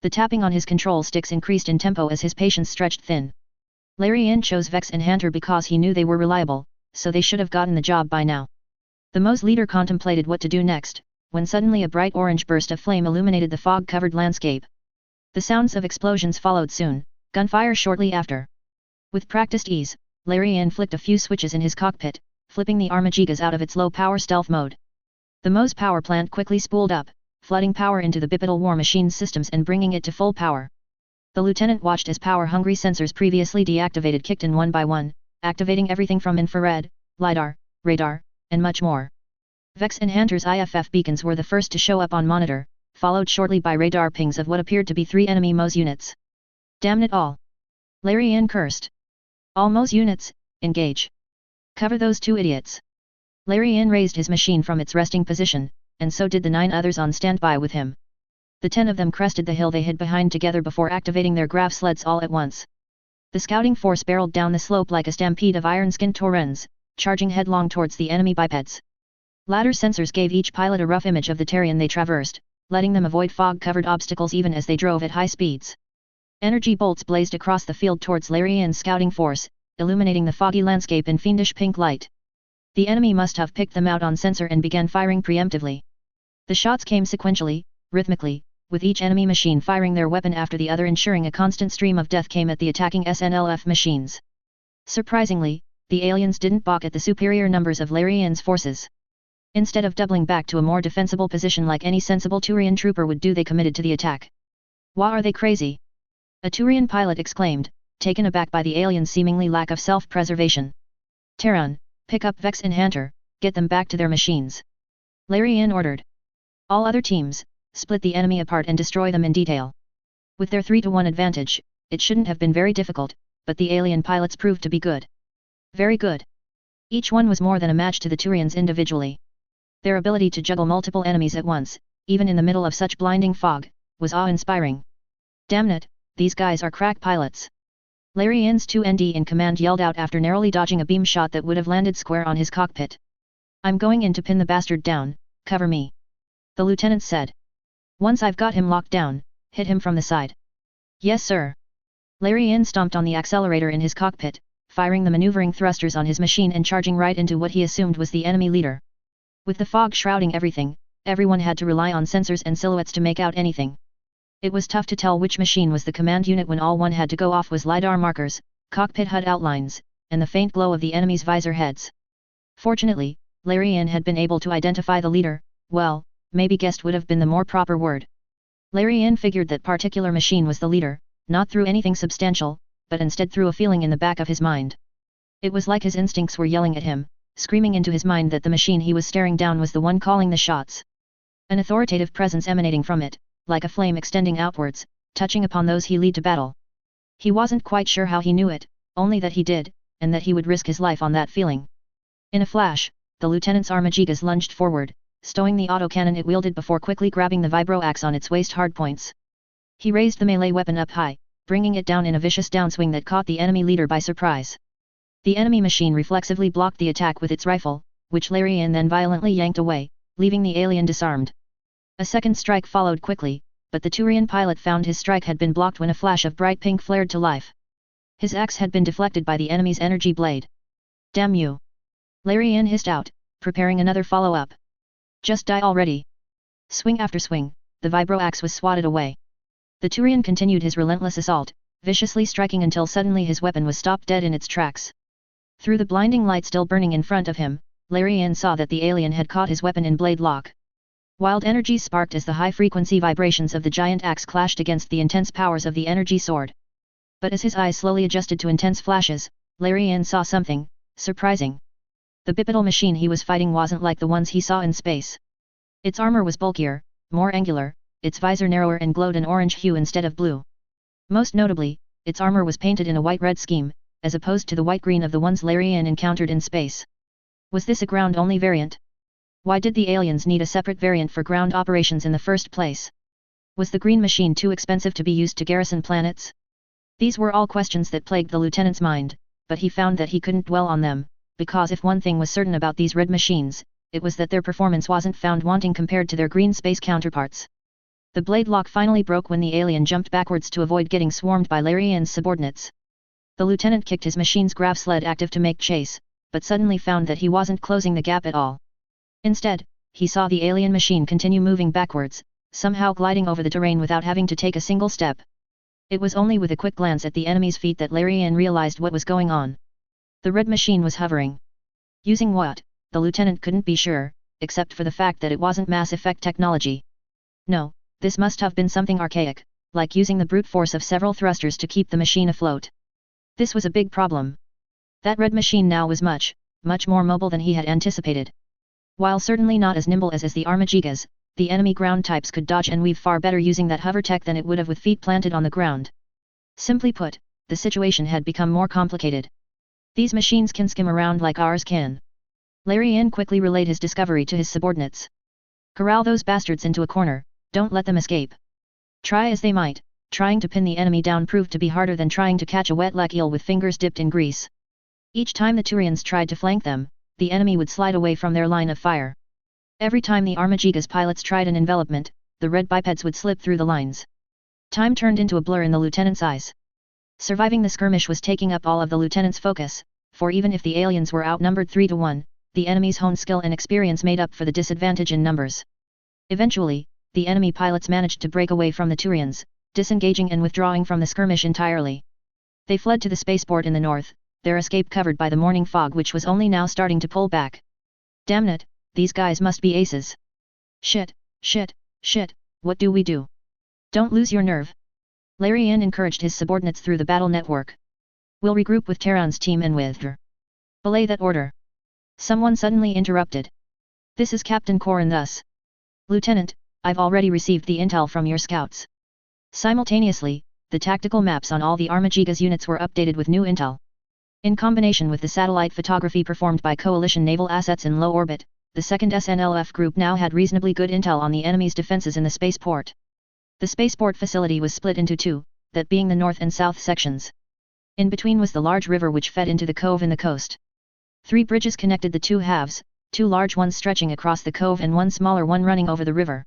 The tapping on his control sticks increased in tempo as his patience stretched thin. Larian chose Vex and Hunter because he knew they were reliable, so they should have gotten the job by now. The Mo's leader contemplated what to do next, when suddenly a bright orange burst of flame illuminated the fog-covered landscape. The sounds of explosions followed soon, gunfire shortly after. With practiced ease, Larian flicked a few switches in his cockpit, flipping the Armagigas out of its low-power stealth mode. The Mo's power plant quickly spooled up, flooding power into the bipedal war machine's systems and bringing it to full power. The lieutenant watched as power-hungry sensors previously deactivated kicked in one by one, activating everything from infrared, LiDAR, radar, and much more. Vex and Hunter's IFF beacons were the first to show up on monitor, followed shortly by radar pings of what appeared to be 3 enemy MOS units. Damn it all! Larian cursed. All MOS units, engage. Cover those 2 idiots. Larian raised his machine from its resting position, and so did the 9 others on standby with him. The 10 of them crested the hill they hid behind together before activating their graph sleds all at once. The scouting force barreled down the slope like a stampede of iron-skinned Torrens, charging headlong towards the enemy bipeds. Ladder sensors gave each pilot a rough image of the terrain they traversed, letting them avoid fog-covered obstacles even as they drove at high speeds. Energy bolts blazed across the field towards Larian's scouting force, illuminating the foggy landscape in fiendish pink light. The enemy must have picked them out on sensor and began firing preemptively. The shots came sequentially, rhythmically, with each enemy machine firing their weapon after the other, ensuring a constant stream of death came at the attacking SNLF machines. Surprisingly, the aliens didn't balk at the superior numbers of Larian's forces. Instead of doubling back to a more defensible position like any sensible Turian trooper would do, they committed to the attack. Why are they crazy? A Turian pilot exclaimed, taken aback by the aliens' seemingly lack of self-preservation. Terran, pick up Vex and Hunter, get them back to their machines. Larian ordered. All other teams, split the enemy apart and destroy them in detail. With their 3-to-1 advantage, it shouldn't have been very difficult, but the alien pilots proved to be good. Very good. Each one was more than a match to the Turians individually. Their ability to juggle multiple enemies at once, even in the middle of such blinding fog, was awe-inspiring. Damn it, these guys are crack pilots. Larian's 2ND in command yelled out after narrowly dodging a beam shot that would have landed square on his cockpit. I'm going in to pin the bastard down, cover me. The lieutenant said. Once I've got him locked down, hit him from the side. Yes sir. Larian stomped on the accelerator in his cockpit, firing the maneuvering thrusters on his machine and charging right into what he assumed was the enemy leader. With the fog shrouding everything, everyone had to rely on sensors and silhouettes to make out anything. It was tough to tell which machine was the command unit when all one had to go off was LiDAR markers, cockpit HUD outlines, and the faint glow of the enemy's visor heads. Fortunately, Larian had been able to identify the leader, well, maybe guessed would have been the more proper word. Larian figured that particular machine was the leader, not through anything substantial, but instead through a feeling in the back of his mind. It was like his instincts were yelling at him, screaming into his mind that the machine he was staring down was the one calling the shots. An authoritative presence emanating from it, like a flame extending outwards, touching upon those he lead to battle. He wasn't quite sure how he knew it, only that he did, and that he would risk his life on that feeling. In a flash, the lieutenant's Armagigas lunged forward, stowing the autocannon it wielded before quickly grabbing the vibro-axe on its waist hardpoints. He raised the melee weapon up high, bringing it down in a vicious downswing that caught the enemy leader by surprise. The enemy machine reflexively blocked the attack with its rifle, which Larian then violently yanked away, leaving the alien disarmed. A second strike followed quickly, but the Turian pilot found his strike had been blocked when a flash of bright pink flared to life. His axe had been deflected by the enemy's energy blade. Damn you! Larian hissed out, preparing another follow-up. Just die already! Swing after swing, the vibro-axe was swatted away. The Turian continued his relentless assault, viciously striking until suddenly his weapon was stopped dead in its tracks. Through the blinding light still burning in front of him, Larian saw that the alien had caught his weapon in blade lock. Wild energies sparked as the high-frequency vibrations of the giant axe clashed against the intense powers of the energy sword. But as his eyes slowly adjusted to intense flashes, Larian saw something surprising. The bipedal machine he was fighting wasn't like the ones he saw in space. Its armor was bulkier, more angular, its visor narrower and glowed an orange hue instead of blue. Most notably, its armor was painted in a white-red scheme, as opposed to the white-green of the ones Larian encountered in space. Was this a ground-only variant? Why did the aliens need a separate variant for ground operations in the first place? Was the green machine too expensive to be used to garrison planets? These were all questions that plagued the lieutenant's mind, but he found that he couldn't dwell on them, because if one thing was certain about these red machines, it was that their performance wasn't found wanting compared to their green space counterparts. The blade lock finally broke when the alien jumped backwards to avoid getting swarmed by Larian's subordinates. The lieutenant kicked his machine's grav sled active to make chase, but suddenly found that he wasn't closing the gap at all. Instead, he saw the alien machine continue moving backwards, somehow gliding over the terrain without having to take a single step. It was only with a quick glance at the enemy's feet that Larian realized what was going on. The red machine was hovering. Using what? The lieutenant couldn't be sure, except for the fact that it wasn't Mass Effect technology. No, this must have been something archaic, like using the brute force of several thrusters to keep the machine afloat. This was a big problem. That red machine now was much more mobile than he had anticipated. While certainly not as nimble as the Armagigas, the enemy ground types could dodge and weave far better using that hover tech than it would have with feet planted on the ground. Simply put, the situation had become more complicated. These machines can skim around like ours can. Larian quickly relayed his discovery to his subordinates. Corral those bastards into a corner, don't let them escape. Try as they might, trying to pin the enemy down proved to be harder than trying to catch a wet-leg eel with fingers dipped in grease. Each time the Turians tried to flank them, the enemy would slide away from their line of fire. Every time the Armagigas pilots tried an envelopment, the red bipeds would slip through the lines. Time turned into a blur in the lieutenant's eyes. Surviving the skirmish was taking up all of the lieutenant's focus, for even if the aliens were outnumbered 3-1, the enemy's honed skill and experience made up for the disadvantage in numbers. Eventually, the enemy pilots managed to break away from the Turians, disengaging and withdrawing from the skirmish entirely. They fled to the spaceport in the north, their escape covered by the morning fog which was only now starting to pull back. Damn it, these guys must be aces. Shit, what do we do? Don't lose your nerve. Larian encouraged his subordinates through the battle network. We'll regroup with Terran's team and with her. Belay that order. Someone suddenly interrupted. This is Captain Corin thus. Lieutenant, I've already received the intel from your scouts. Simultaneously, the tactical maps on all the Armagigas units were updated with new intel. In combination with the satellite photography performed by coalition naval assets in low orbit, the 2nd SNLF group now had reasonably good intel on the enemy's defenses in the spaceport. The spaceport facility was split into two, that being the north and south sections. In between was the large river which fed into the cove in the coast. 3 bridges connected the two halves, 2 large ones stretching across the cove and 1 smaller one running over the river.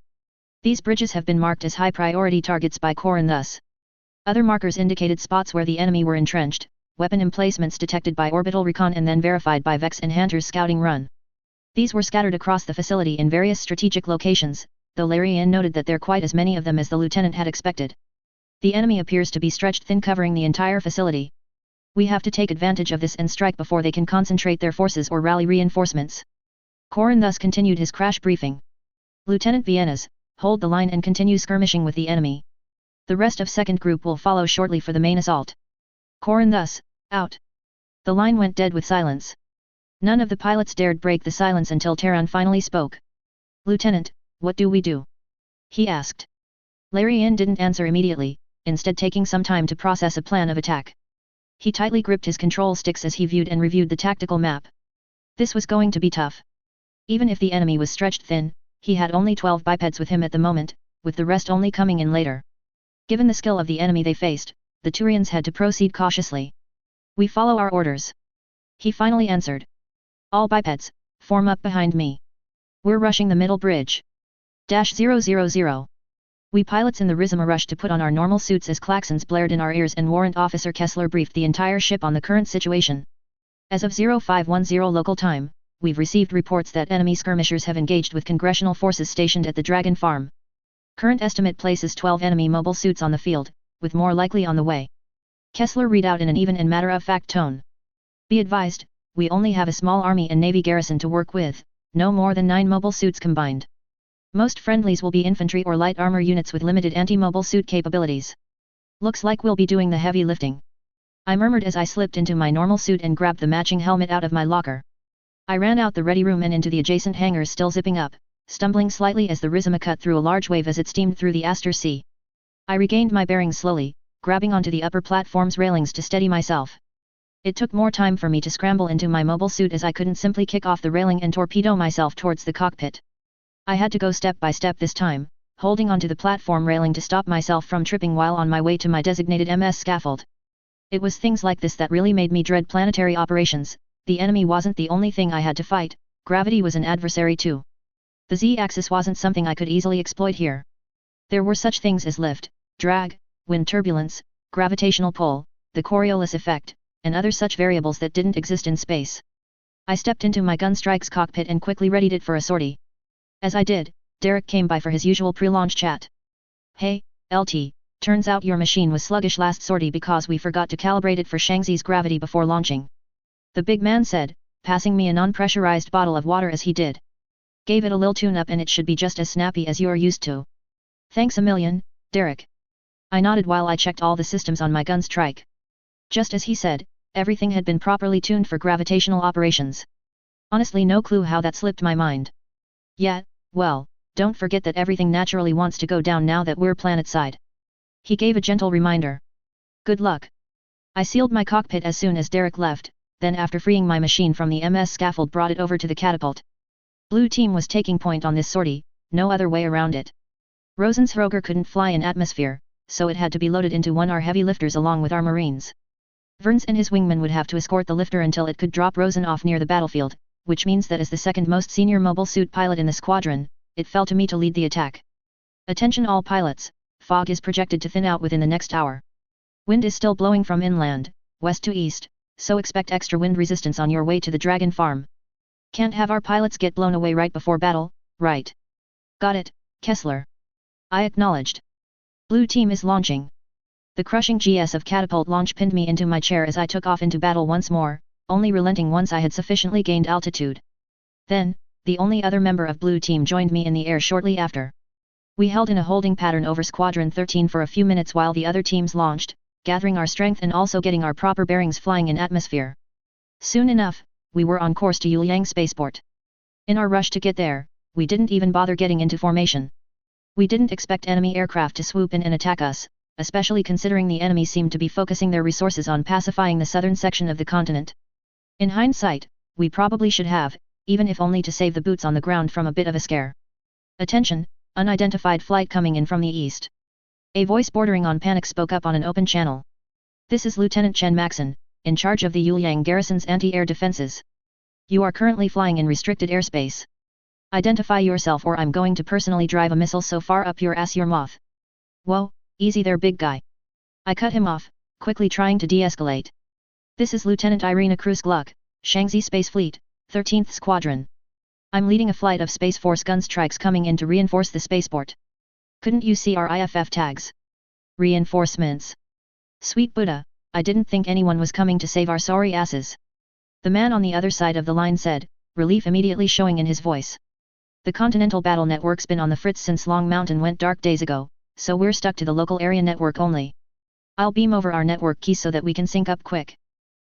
These bridges have been marked as high-priority targets by Corin thus. Other markers indicated spots where the enemy were entrenched, weapon emplacements detected by orbital recon and then verified by Vex and Hunter's scouting run. These were scattered across the facility in various strategic locations, though Larian noted that there are quite as many of them as the lieutenant had expected. The enemy appears to be stretched thin covering the entire facility. We have to take advantage of this and strike before they can concentrate their forces or rally reinforcements. Corin thus continued his crash briefing. Lieutenant Viennas, hold the line and continue skirmishing with the enemy. The rest of 2nd Group will follow shortly for the main assault. Corin thus, out. The line went dead with silence. None of the pilots dared break the silence until Terran finally spoke. Lieutenant, what do we do? He asked. Larian didn't answer immediately, instead taking some time to process a plan of attack. He tightly gripped his control sticks as he viewed and reviewed the tactical map. This was going to be tough. Even if the enemy was stretched thin, he had only 12 bipeds with him at the moment, with the rest only coming in later. Given the skill of the enemy they faced, the Turians had to proceed cautiously. We follow our orders. He finally answered. All bipeds, form up behind me. We're rushing the middle bridge. -000. We pilots in the Rizima rushed to put on our normal suits as klaxons blared in our ears and Warrant Officer Kessler briefed the entire ship on the current situation. As of 0510 local time, we've received reports that enemy skirmishers have engaged with congressional forces stationed at the Dragon Farm. Current estimate places 12 enemy mobile suits on the field, with more likely on the way. Kessler read out in an even and matter-of-fact tone. Be advised, we only have a small Army and Navy garrison to work with, no more than 9 mobile suits combined. Most friendlies will be infantry or light armor units with limited anti-mobile suit capabilities. Looks like we'll be doing the heavy lifting. I murmured as I slipped into my normal suit and grabbed the matching helmet out of my locker. I ran out the ready room and into the adjacent hangars still zipping up, stumbling slightly as the Rizima cut through a large wave as it steamed through the Aster Sea. I regained my bearings slowly, grabbing onto the upper platform's railings to steady myself. It took more time for me to scramble into my mobile suit as I couldn't simply kick off the railing and torpedo myself towards the cockpit. I had to go step by step this time, holding onto the platform railing to stop myself from tripping while on my way to my designated MS scaffold. It was things like this that really made me dread planetary operations. The enemy wasn't the only thing I had to fight, gravity was an adversary too. The Z-axis wasn't something I could easily exploit here. There were such things as lift, drag, wind turbulence, gravitational pull, the Coriolis effect, and other such variables that didn't exist in space. I stepped into my gunstrike's cockpit and quickly readied it for a sortie. As I did, Derek came by for his usual pre-launch chat. "Hey, LT, turns out your machine was sluggish last sortie because we forgot to calibrate it for Shangzi's gravity before launching," the big man said, passing me a non-pressurized bottle of water as he did. "Gave it a lil tune-up and it should be just as snappy as you're used to." "Thanks a million, Derek." I nodded while I checked all the systems on my gunstrike. Just as he said, everything had been properly tuned for gravitational operations. Honestly, no clue how that slipped my mind. "Yeah, well, don't forget that everything naturally wants to go down now that we're planetside." He gave a gentle reminder. "Good luck." I sealed my cockpit as soon as Derek left, then after freeing my machine from the MS scaffold brought it over to the catapult. Blue team was taking point on this sortie, no other way around it. Rosensroger couldn't fly in atmosphere, so it had to be loaded into one our heavy lifters along with our marines. Verns and his wingmen would have to escort the lifter until it could drop Rosen off near the battlefield, which means that as the second most senior mobile suit pilot in the squadron, it fell to me to lead the attack. "Attention all pilots, fog is projected to thin out within the next hour. Wind is still blowing from inland, west to east, so expect extra wind resistance on your way to the Dragon Farm. Can't have our pilots get blown away right before battle, right?" "Got it, Kessler." I acknowledged. "Blue team is launching." The crushing GS of catapult launch pinned me into my chair as I took off into battle once more, only relenting once I had sufficiently gained altitude. Then, the only other member of Blue team joined me in the air shortly after. We held in a holding pattern over Squadron 13 for a few minutes while the other teams launched, gathering our strength and also getting our proper bearings flying in atmosphere. Soon enough, we were on course to Yuliang Spaceport. In our rush to get there, we didn't even bother getting into formation. We didn't expect enemy aircraft to swoop in and attack us, especially considering the enemy seemed to be focusing their resources on pacifying the southern section of the continent. In hindsight, we probably should have, even if only to save the boots on the ground from a bit of a scare. "Attention, unidentified flight coming in from the east." A voice bordering on panic spoke up on an open channel. "This is Lieutenant Chen Maxon, in charge of the Yuliang garrison's anti-air defenses. You are currently flying in restricted airspace. Identify yourself or I'm going to personally drive a missile so far up your ass you're moth." "Whoa, easy there big guy." I cut him off, quickly trying to de-escalate. "This is Lieutenant Irina Cruz-Gluck, Shangzi Space Fleet, 13th Squadron. I'm leading a flight of Space Force gunstrikes coming in to reinforce the spaceport. Couldn't you see our IFF tags? Reinforcements. Sweet Buddha, I didn't think anyone was coming to save our sorry asses." The man on the other side of the line said, relief immediately showing in his voice. "The Continental Battle Network's been on the fritz since Long Mountain went dark days ago, so we're stuck to the local area network only. I'll beam over our network keys so that we can sync up quick.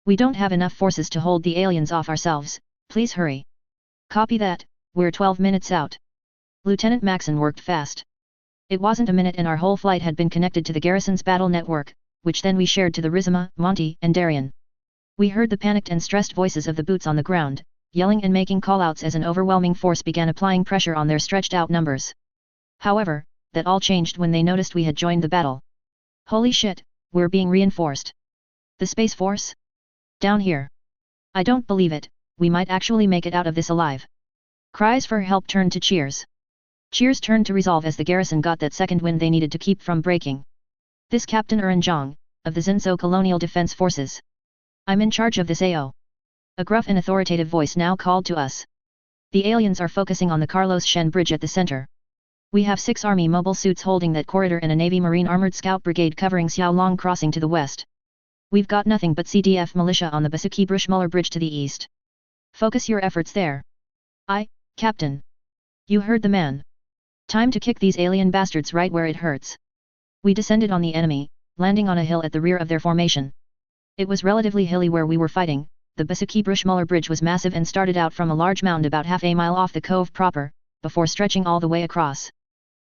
We don't have enough forces to hold the aliens off ourselves, please hurry." "Copy that, we're 12 minutes out." Lieutenant Maxon worked fast. It wasn't a minute and our whole flight had been connected to the garrison's battle network, which then we shared to the Rizima, Monty and Darien. We heard the panicked and stressed voices of the boots on the ground, yelling and making callouts as an overwhelming force began applying pressure on their stretched-out numbers. However, that all changed when they noticed we had joined the battle. "Holy shit, we're being reinforced. The Space Force? Down here. I don't believe it, we might actually make it out of this alive." Cries for help turned to cheers. Cheers turned to resolve as the garrison got that second wind they needed to keep from breaking. "This Captain Erin Zhang, of the Zhenso Colonial Defense Forces. I'm in charge of this AO." A gruff and authoritative voice now called to us. "The aliens are focusing on the Carlos Shen Bridge at the center. We have 6 Army mobile suits holding that corridor and a Navy Marine Armored Scout Brigade covering Xiaolong Crossing to the west. We've got nothing but CDF militia on the Basuki Brushmuller Bridge to the east. Focus your efforts there." "Aye, Captain." "You heard the man. Time to kick these alien bastards right where it hurts." We descended on the enemy, landing on a hill at the rear of their formation. It was relatively hilly where we were fighting. The Basuki Brushmuller Bridge was massive and started out from a large mound about half a mile off the cove proper, before stretching all the way across.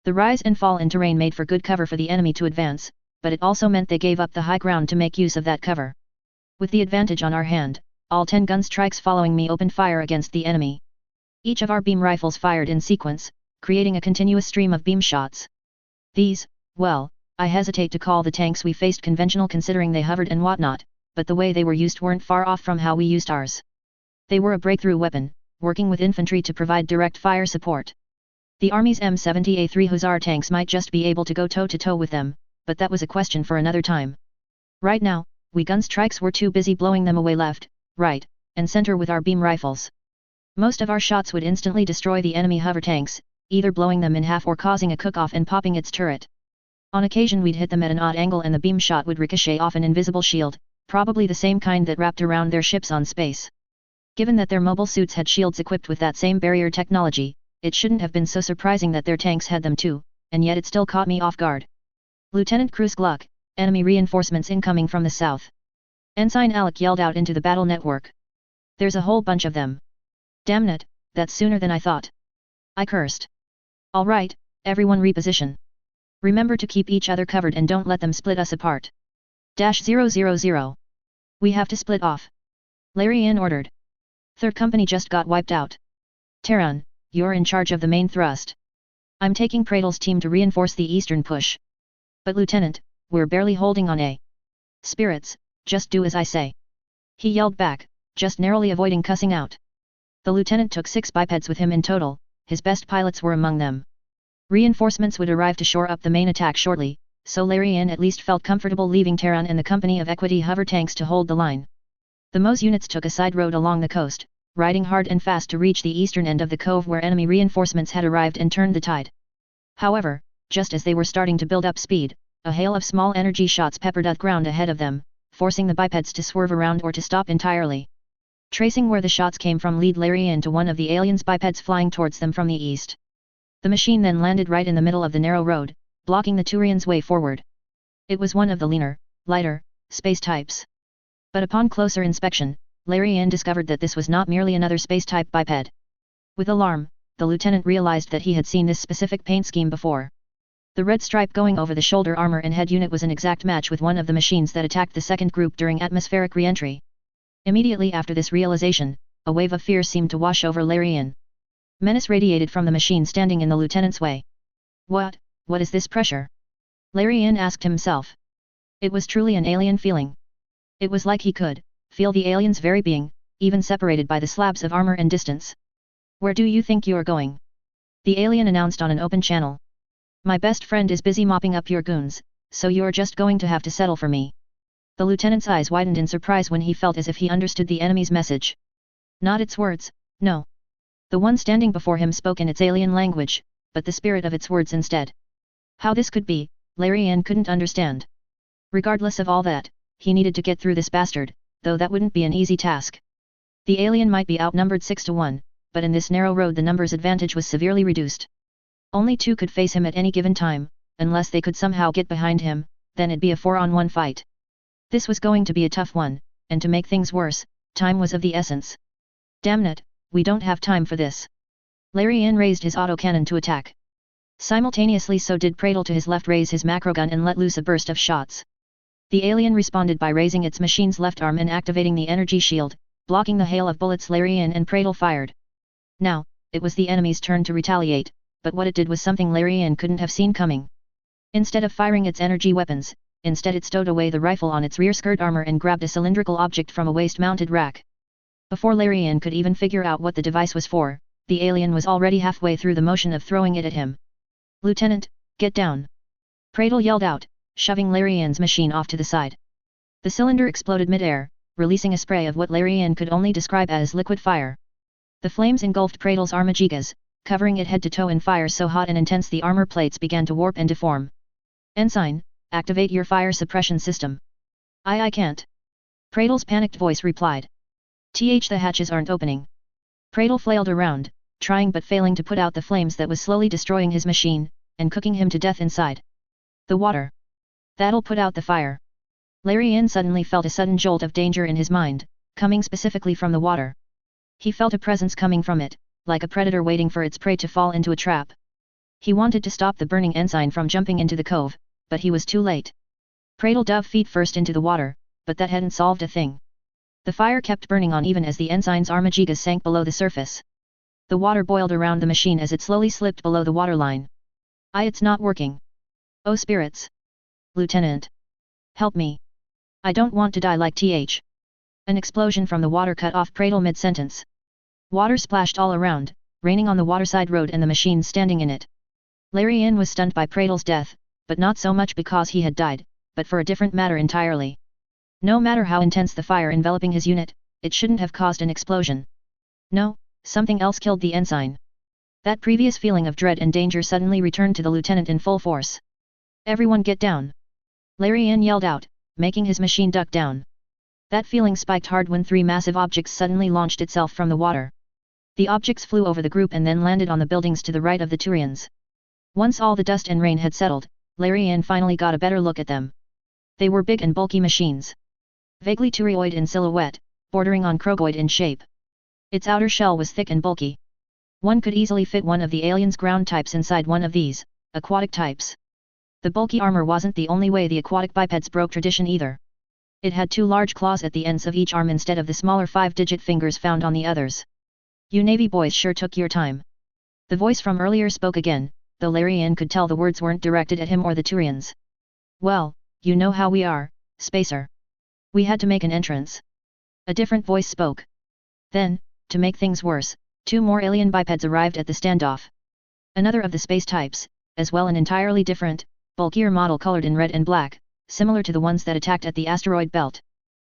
The rise and fall in terrain made for good cover for the enemy to advance, but it also meant they gave up the high ground to make use of that cover. With the advantage on our hand, all 10 gun strikes following me opened fire against the enemy. Each of our beam rifles fired in sequence, creating a continuous stream of beam shots. These, well, I hesitate to call the tanks we faced conventional considering they hovered and whatnot, but the way they were used weren't far off from how we used ours. They were a breakthrough weapon, working with infantry to provide direct fire support. The Army's M70A3 Hussar tanks might just be able to go toe-to-toe with them, but that was a question for another time. Right now, we gunstrikes were too busy blowing them away left, right, and center with our beam rifles. Most of our shots would instantly destroy the enemy hover tanks, either blowing them in half or causing a cook-off and popping its turret. On occasion we'd hit them at an odd angle and the beam shot would ricochet off an invisible shield, probably the same kind that wrapped around their ships on space. Given that their mobile suits had shields equipped with that same barrier technology, it shouldn't have been so surprising that their tanks had them too, and yet it still caught me off guard. Lieutenant Cruz Gluck, enemy reinforcements incoming from the south. Ensign Alec yelled out into the battle network. There's a whole bunch of them. Damnit, that's sooner than I thought. I cursed. All right, everyone reposition. Remember to keep each other covered and don't let them split us apart. -000. We have to split off. Larian ordered. Third company just got wiped out. Terran, you're in charge of the main thrust. I'm taking Praedel's team to reinforce the eastern push. But Lieutenant, we're barely holding on a. Spirits, just do as I say. He yelled back, just narrowly avoiding cussing out. The lieutenant took 6 bipeds with him in total, his best pilots were among them. Reinforcements would arrive to shore up the main attack shortly, so Larian at least felt comfortable leaving Terran and the company of equity hover tanks to hold the line. The MOS units took a side road along the coast, riding hard and fast to reach the eastern end of the cove where enemy reinforcements had arrived and turned the tide. However, just as they were starting to build up speed, a hail of small energy shots peppered the ground ahead of them, forcing the bipeds to swerve around or to stop entirely. Tracing where the shots came from led Larian to one of the aliens' bipeds flying towards them from the east. The machine then landed right in the middle of the narrow road, blocking the Turian's way forward. It was one of the leaner, lighter, space types. But upon closer inspection, Larian discovered that this was not merely another space-type biped. With alarm, the lieutenant realized that he had seen this specific paint scheme before. The red stripe going over the shoulder armor and head unit was an exact match with one of the machines that attacked the second group during atmospheric re-entry. Immediately after this realization, a wave of fear seemed to wash over Larian. Menace radiated from the machine standing in the lieutenant's way. What is this pressure? Larian asked himself. It was truly an alien feeling. It was like he could feel the alien's very being, even separated by the slabs of armor and distance. Where do you think you're going? The alien announced on an open channel. My best friend is busy mopping up your goons, so you're just going to have to settle for me. The lieutenant's eyes widened in surprise when he felt as if he understood the enemy's message. Not its words, no. The one standing before him spoke in its alien language, but the spirit of its words instead. How this could be, Larian couldn't understand. Regardless of all that, he needed to get through this bastard, though that wouldn't be an easy task. The alien might be outnumbered 6-1, but in this narrow road the numbers advantage was severely reduced. Only 2 could face him at any given time, unless they could somehow get behind him, then it'd be a 4-on-1 fight. This was going to be a tough one, and to make things worse, time was of the essence. Damnit, we don't have time for this. Larian raised his autocannon to attack. Simultaneously so did Praedel to his left raise his macrogun and let loose a burst of shots. The alien responded by raising its machine's left arm and activating the energy shield, blocking the hail of bullets Larian and Praedel fired. Now, it was the enemy's turn to retaliate, but what it did was something Larian couldn't have seen coming. Instead of firing its energy weapons, instead it stowed away the rifle on its rear skirt armor and grabbed a cylindrical object from a waist-mounted rack. Before Larian could even figure out what the device was for, the alien was already halfway through the motion of throwing it at him. Lieutenant, get down! Praedel yelled out, shoving Larian's machine off to the side. The cylinder exploded mid-air, releasing a spray of what Larian could only describe as liquid fire. The flames engulfed Praedel's armagigas, covering it head to toe in fire so hot and intense the armor plates began to warp and deform. Ensign, activate your fire suppression system. I can't. Praedel's panicked voice replied. The hatches aren't opening. Praedel flailed around, trying but failing to put out the flames that was slowly destroying his machine, and cooking him to death inside. The water. That'll put out the fire. Larian suddenly felt a sudden jolt of danger in his mind, coming specifically from the water. He felt a presence coming from it, like a predator waiting for its prey to fall into a trap. He wanted to stop the burning ensign from jumping into the cove, but he was too late. Praedel dove feet first into the water, but that hadn't solved a thing. The fire kept burning on even as the ensign's armagigas sank below the surface. The water boiled around the machine as it slowly slipped below the waterline. It's not working. Oh spirits! Lieutenant! Help me! I don't want to die like TH. An explosion from the water cut off Praedel mid-sentence. Water splashed all around, raining on the waterside road and the machines standing in it. Larry Yin was stunned by Pradel's death, but not so much because he had died, but for a different matter entirely. No matter how intense the fire enveloping his unit, it shouldn't have caused an explosion. No, something else killed the ensign. That previous feeling of dread and danger suddenly returned to the lieutenant in full force. Everyone get down! Larry Yin yelled out, making his machine duck down. That feeling spiked hard when 3 massive objects suddenly launched itself from the water. The objects flew over the group and then landed on the buildings to the right of the Turians. Once all the dust and rain had settled, Larry Yin finally got a better look at them. They were big and bulky machines. Vaguely Turioid in silhouette, bordering on Krogoid in shape. Its outer shell was thick and bulky. One could easily fit one of the aliens' ground types inside one of these, aquatic types. The bulky armor wasn't the only way the aquatic bipeds broke tradition either. It had 2 large claws at the ends of each arm instead of the smaller 5-digit fingers found on the others. You Navy boys sure took your time. The voice from earlier spoke again, though Larry Yin could tell the words weren't directed at him or the Turians. Well, you know how we are, Spacer. We had to make an entrance. A different voice spoke. Then, to make things worse, 2 more alien bipeds arrived at the standoff. Another of the space types, as well an entirely different, bulkier model colored in red and black, similar to the ones that attacked at the asteroid belt.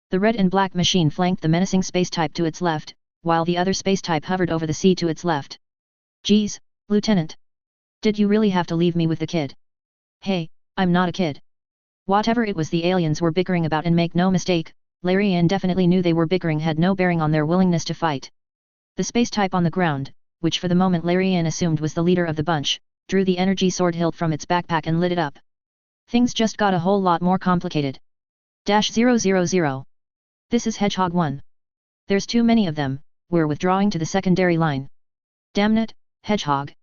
The red and black machine flanked the menacing space type to its left, while the other space type hovered over the sea to its left. Geez, Lieutenant. Did you really have to leave me with the kid? Hey, I'm not a kid. Whatever it was the aliens were bickering about, and make no mistake, Larry Yin definitely knew they were bickering had no bearing on their willingness to fight. The space type on the ground, which for the moment Larry Yin assumed was the leader of the bunch, drew the energy sword hilt from its backpack and lit it up. Things just got a whole lot more complicated. -000. This is Hedgehog 1. There's too many of them, we're withdrawing to the secondary line. Damnit, Hedgehog.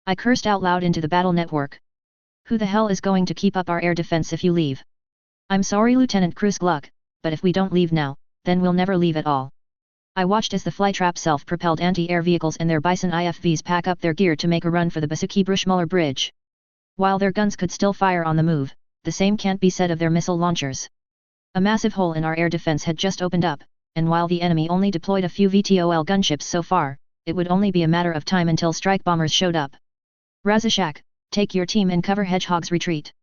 I cursed out loud into the battle network. Who the hell is going to keep up our air defense if you leave? I'm sorry Lieutenant Cruz Gluck, but if we don't leave now, then we'll never leave at all. I watched as the Flytrap self-propelled anti-air vehicles and their Bison IFVs pack up their gear to make a run for the Basuki-Bruchmuller Bridge. While their guns could still fire on the move, the same can't be said of their missile launchers. A massive hole in our air defense had just opened up, and while the enemy only deployed a few VTOL gunships so far, it would only be a matter of time until strike bombers showed up. Razashak, take your team and cover Hedgehog's retreat.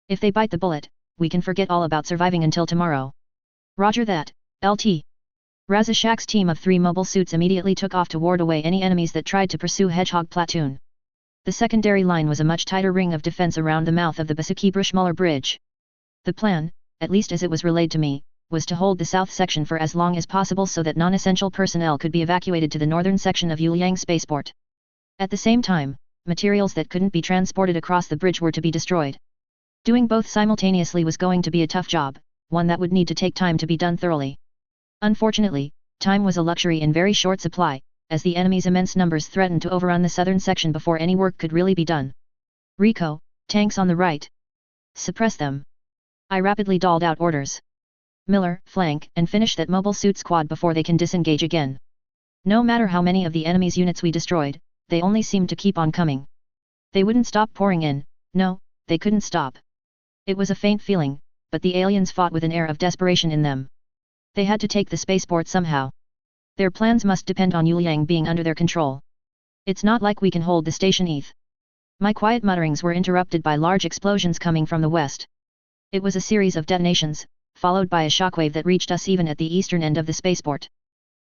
If they bite the bullet, we can forget all about surviving until tomorrow. Roger that, LT. Razashak's team of 3 mobile suits immediately took off to ward away any enemies that tried to pursue Hedgehog platoon. The secondary line was a much tighter ring of defense around the mouth of the Basuki-Bruchmuller Bridge. The plan, at least as it was relayed to me, was to hold the south section for as long as possible so that non-essential personnel could be evacuated to the northern section of Yuliang Spaceport. At the same time, materials that couldn't be transported across the bridge were to be destroyed. Doing both simultaneously was going to be a tough job, one that would need to take time to be done thoroughly. Unfortunately, time was a luxury in very short supply, as the enemy's immense numbers threatened to overrun the southern section before any work could really be done. Rico, tanks on the right. Suppress them. I rapidly doled out orders. Miller, flank and finish that mobile suit squad before they can disengage again. No matter how many of the enemy's units we destroyed, they only seemed to keep on coming. They wouldn't stop pouring in, no, they couldn't stop. It was a faint feeling, but the aliens fought with an air of desperation in them. They had to take the spaceport somehow. Their plans must depend on Yuliang being under their control. It's not like we can hold the station ETH. My quiet mutterings were interrupted by large explosions coming from the west. It was a series of detonations, followed by a shockwave that reached us even at the eastern end of the spaceport.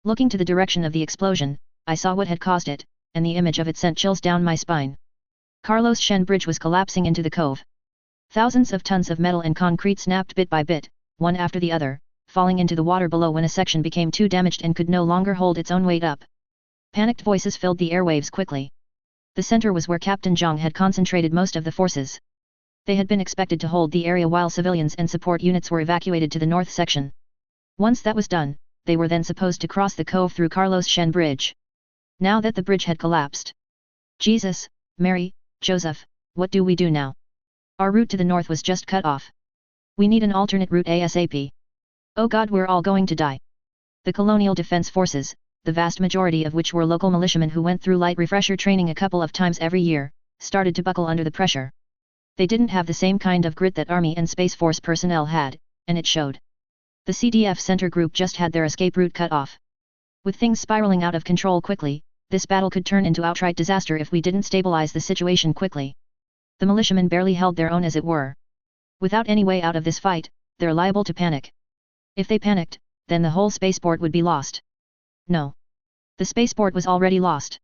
Looking to the direction of the explosion, I saw what had caused it, and the image of it sent chills down my spine. Carlos Shen Bridge was collapsing into the cove. Thousands of tons of metal and concrete snapped bit by bit, one after the other, falling into the water below when a section became too damaged and could no longer hold its own weight up. Panicked voices filled the airwaves quickly. The center was where Captain Zhang had concentrated most of the forces. They had been expected to hold the area while civilians and support units were evacuated to the north section. Once that was done, they were then supposed to cross the cove through Carlos Shen Bridge. Now that the bridge had collapsed. Jesus, Mary, Joseph, what do we do now? Our route to the north was just cut off. We need an alternate route ASAP. Oh God, we're all going to die. The Colonial Defense Forces, the vast majority of which were local militiamen who went through light refresher training a couple of times every year, started to buckle under the pressure. They didn't have the same kind of grit that Army and Space Force personnel had, and it showed. The CDF Center Group just had their escape route cut off. With things spiraling out of control quickly, This battle could turn into outright disaster if we didn't stabilize the situation quickly. The militiamen barely held their own as it were. Without any way out of this fight, they're liable to panic. If they panicked, then the whole spaceport would be lost. No. The spaceport was already lost.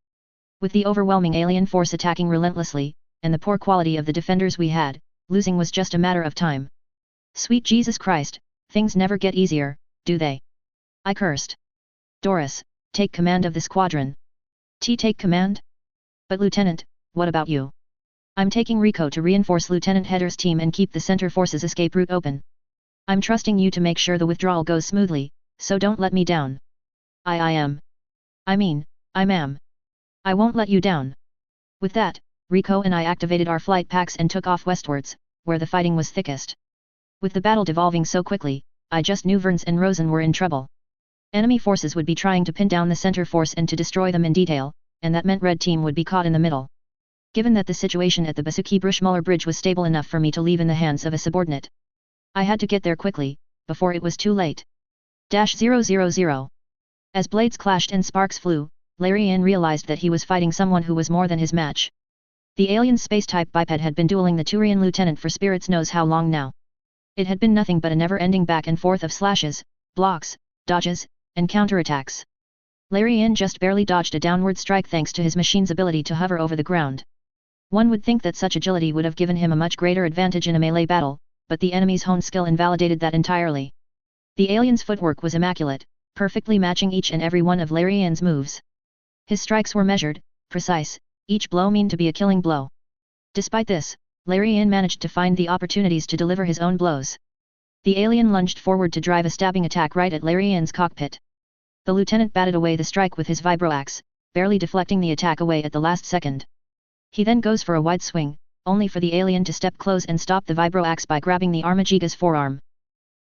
With the overwhelming alien force attacking relentlessly, and the poor quality of the defenders we had, losing was just a matter of time. Sweet Jesus Christ, things never get easier, do they? I cursed. Doris, take command of the squadron. Take command? But Lieutenant, what about you? I'm taking Rico to reinforce Lieutenant Hedder's team and keep the center force's escape route open. I'm trusting you to make sure the withdrawal goes smoothly, so don't let me down. I am. I won't let you down. With that, Rico and I activated our flight packs and took off westwards, where the fighting was thickest. With the battle devolving so quickly, I just knew Verns and Rosen were in trouble. Enemy forces would be trying to pin down the center force and to destroy them in detail, and that meant Red Team would be caught in the middle. Given that the situation at the Basuki-Bruchmuller Bridge was stable enough for me to leave in the hands of a subordinate, I had to get there quickly, before it was too late. -000. As blades clashed and sparks flew, Larian realized that he was fighting someone who was more than his match. The alien space-type biped had been dueling the Turian lieutenant for spirits knows how long now. It had been nothing but a never-ending back and forth of slashes, blocks, dodges, and counterattacks. Larian just barely dodged a downward strike thanks to his machine's ability to hover over the ground. One would think that such agility would have given him a much greater advantage in a melee battle, but the enemy's honed skill invalidated that entirely. The alien's footwork was immaculate, perfectly matching each and every one of Larian's moves. His strikes were measured, precise, each blow meant to be a killing blow. Despite this, Larian managed to find the opportunities to deliver his own blows. The alien lunged forward to drive a stabbing attack right at Larian's cockpit. The lieutenant batted away the strike with his vibroaxe, barely deflecting the attack away at the last second. He then goes for a wide swing, only for the alien to step close and stop the vibroaxe by grabbing the Armagiga's forearm.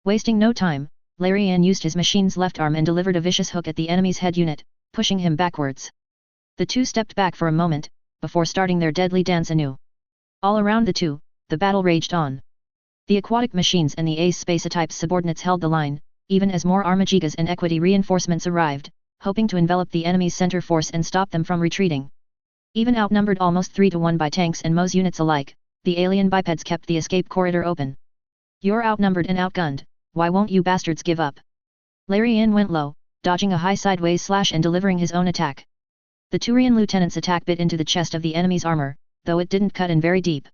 Wasting no time, Larian used his machine's left arm and delivered a vicious hook at the enemy's head unit, pushing him backwards. The two stepped back for a moment, before starting their deadly dance anew. All around the two, the battle raged on. The aquatic machines and the Ace Space-type's subordinates held the line, even as more Armagigas and Equity reinforcements arrived, hoping to envelop the enemy's center force and stop them from retreating. Even outnumbered almost 3-1 by tanks and MOS units alike, the alien bipeds kept the escape corridor open. You're outnumbered and outgunned, why won't you bastards give up? Larian went low, dodging a high sideways slash and delivering his own attack. The Turian lieutenant's attack bit into the chest of the enemy's armor, though it didn't cut in very deep.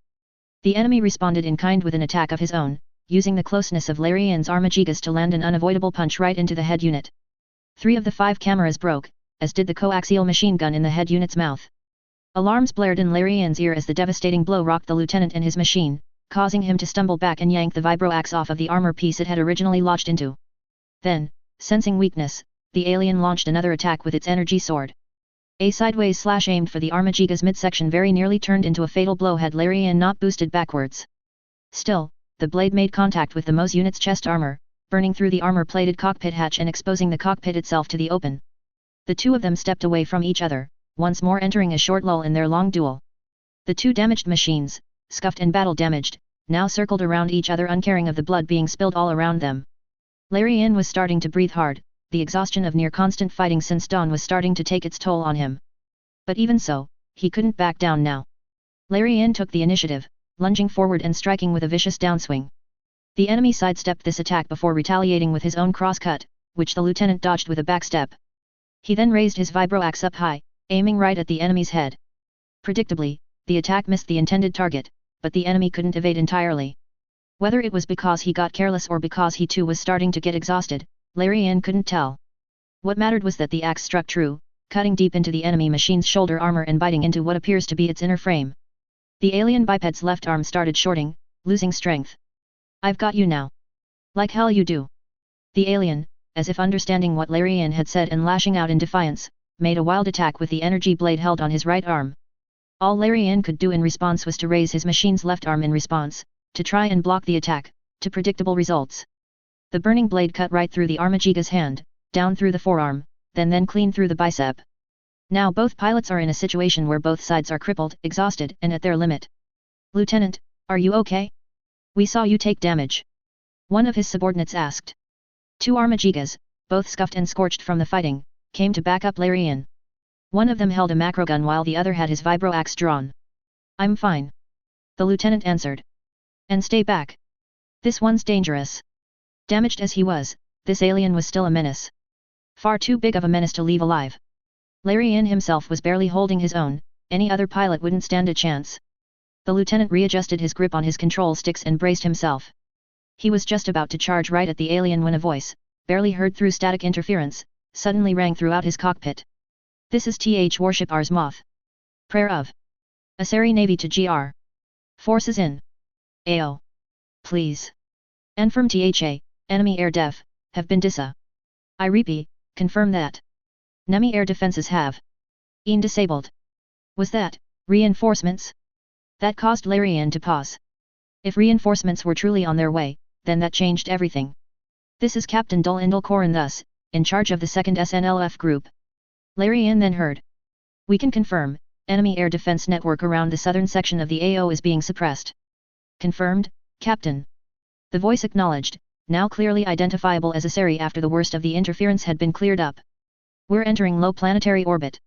The enemy responded in kind with an attack of his own, using the closeness of Larian's Armagigas to land an unavoidable punch right into the head unit. 3 of the 5 cameras broke, as did the coaxial machine gun in the head unit's mouth. Alarms blared in Larian's ear as the devastating blow rocked the lieutenant and his machine, causing him to stumble back and yank the vibroaxe off of the armor piece it had originally lodged into. Then, sensing weakness, the alien launched another attack with its energy sword. A sideways slash aimed for the Armagiga's midsection very nearly turned into a fatal blow had Larian not boosted backwards. Still, the blade made contact with the MOS unit's chest armor, burning through the armor-plated cockpit hatch and exposing the cockpit itself to the open. The two of them stepped away from each other, once more entering a short lull in their long duel. The two damaged machines, scuffed and battle-damaged, now circled around each other uncaring of the blood being spilled all around them. Larian was starting to breathe hard, the exhaustion of near-constant fighting since dawn was starting to take its toll on him. But even so, he couldn't back down now. Larian took the initiative, lunging forward and striking with a vicious downswing. The enemy sidestepped this attack before retaliating with his own cross-cut, which the lieutenant dodged with a backstep. He then raised his vibroaxe up high, aiming right at the enemy's head. Predictably, the attack missed the intended target, but the enemy couldn't evade entirely. Whether it was because he got careless or because he too was starting to get exhausted, Larian couldn't tell. What mattered was that the axe struck true, cutting deep into the enemy machine's shoulder armor and biting into what appears to be its inner frame. The alien biped's left arm started shorting, losing strength. I've got you now. Like hell you do. The alien, as if understanding what Larian had said and lashing out in defiance, made a wild attack with the energy blade held on his right arm. All Larian could do in response was to raise his machine's left arm in response, to try and block the attack, to predictable results. The burning blade cut right through the Armagiga's hand, down through the forearm, then clean through the bicep. Now both pilots are in a situation where both sides are crippled, exhausted, and at their limit. Lieutenant, are you okay? We saw you take damage. One of his subordinates asked. 2 Armagigas, both scuffed and scorched from the fighting, came to back up Larian. One of them held a macrogun while the other had his vibro axe drawn. I'm fine. The lieutenant answered. And stay back. This one's dangerous. Damaged as he was, this alien was still a menace. Far too big of a menace to leave alive. Larian himself was barely holding his own, any other pilot wouldn't stand a chance. The lieutenant readjusted his grip on his control sticks and braced himself. He was just about to charge right at the alien when a voice, barely heard through static interference, suddenly rang throughout his cockpit. This is TH Warship Ars Moth. Prayer of Asari Navy to GR. Forces in. AO. Please. And from THA, enemy air def, have been disa. I repeat, confirm that. Enemy air defenses have been disabled. Was that reinforcements? That caused Larian to pause. If reinforcements were truly on their way, then that changed everything. This is Captain Dulindal Koran thus, in charge of the 2nd SNLF group. Larian then heard. We can confirm, enemy air defense network around the southern section of the AO is being suppressed. Confirmed, Captain. The voice acknowledged, now clearly identifiable as Asari after the worst of the interference had been cleared up. We're entering low planetary orbit.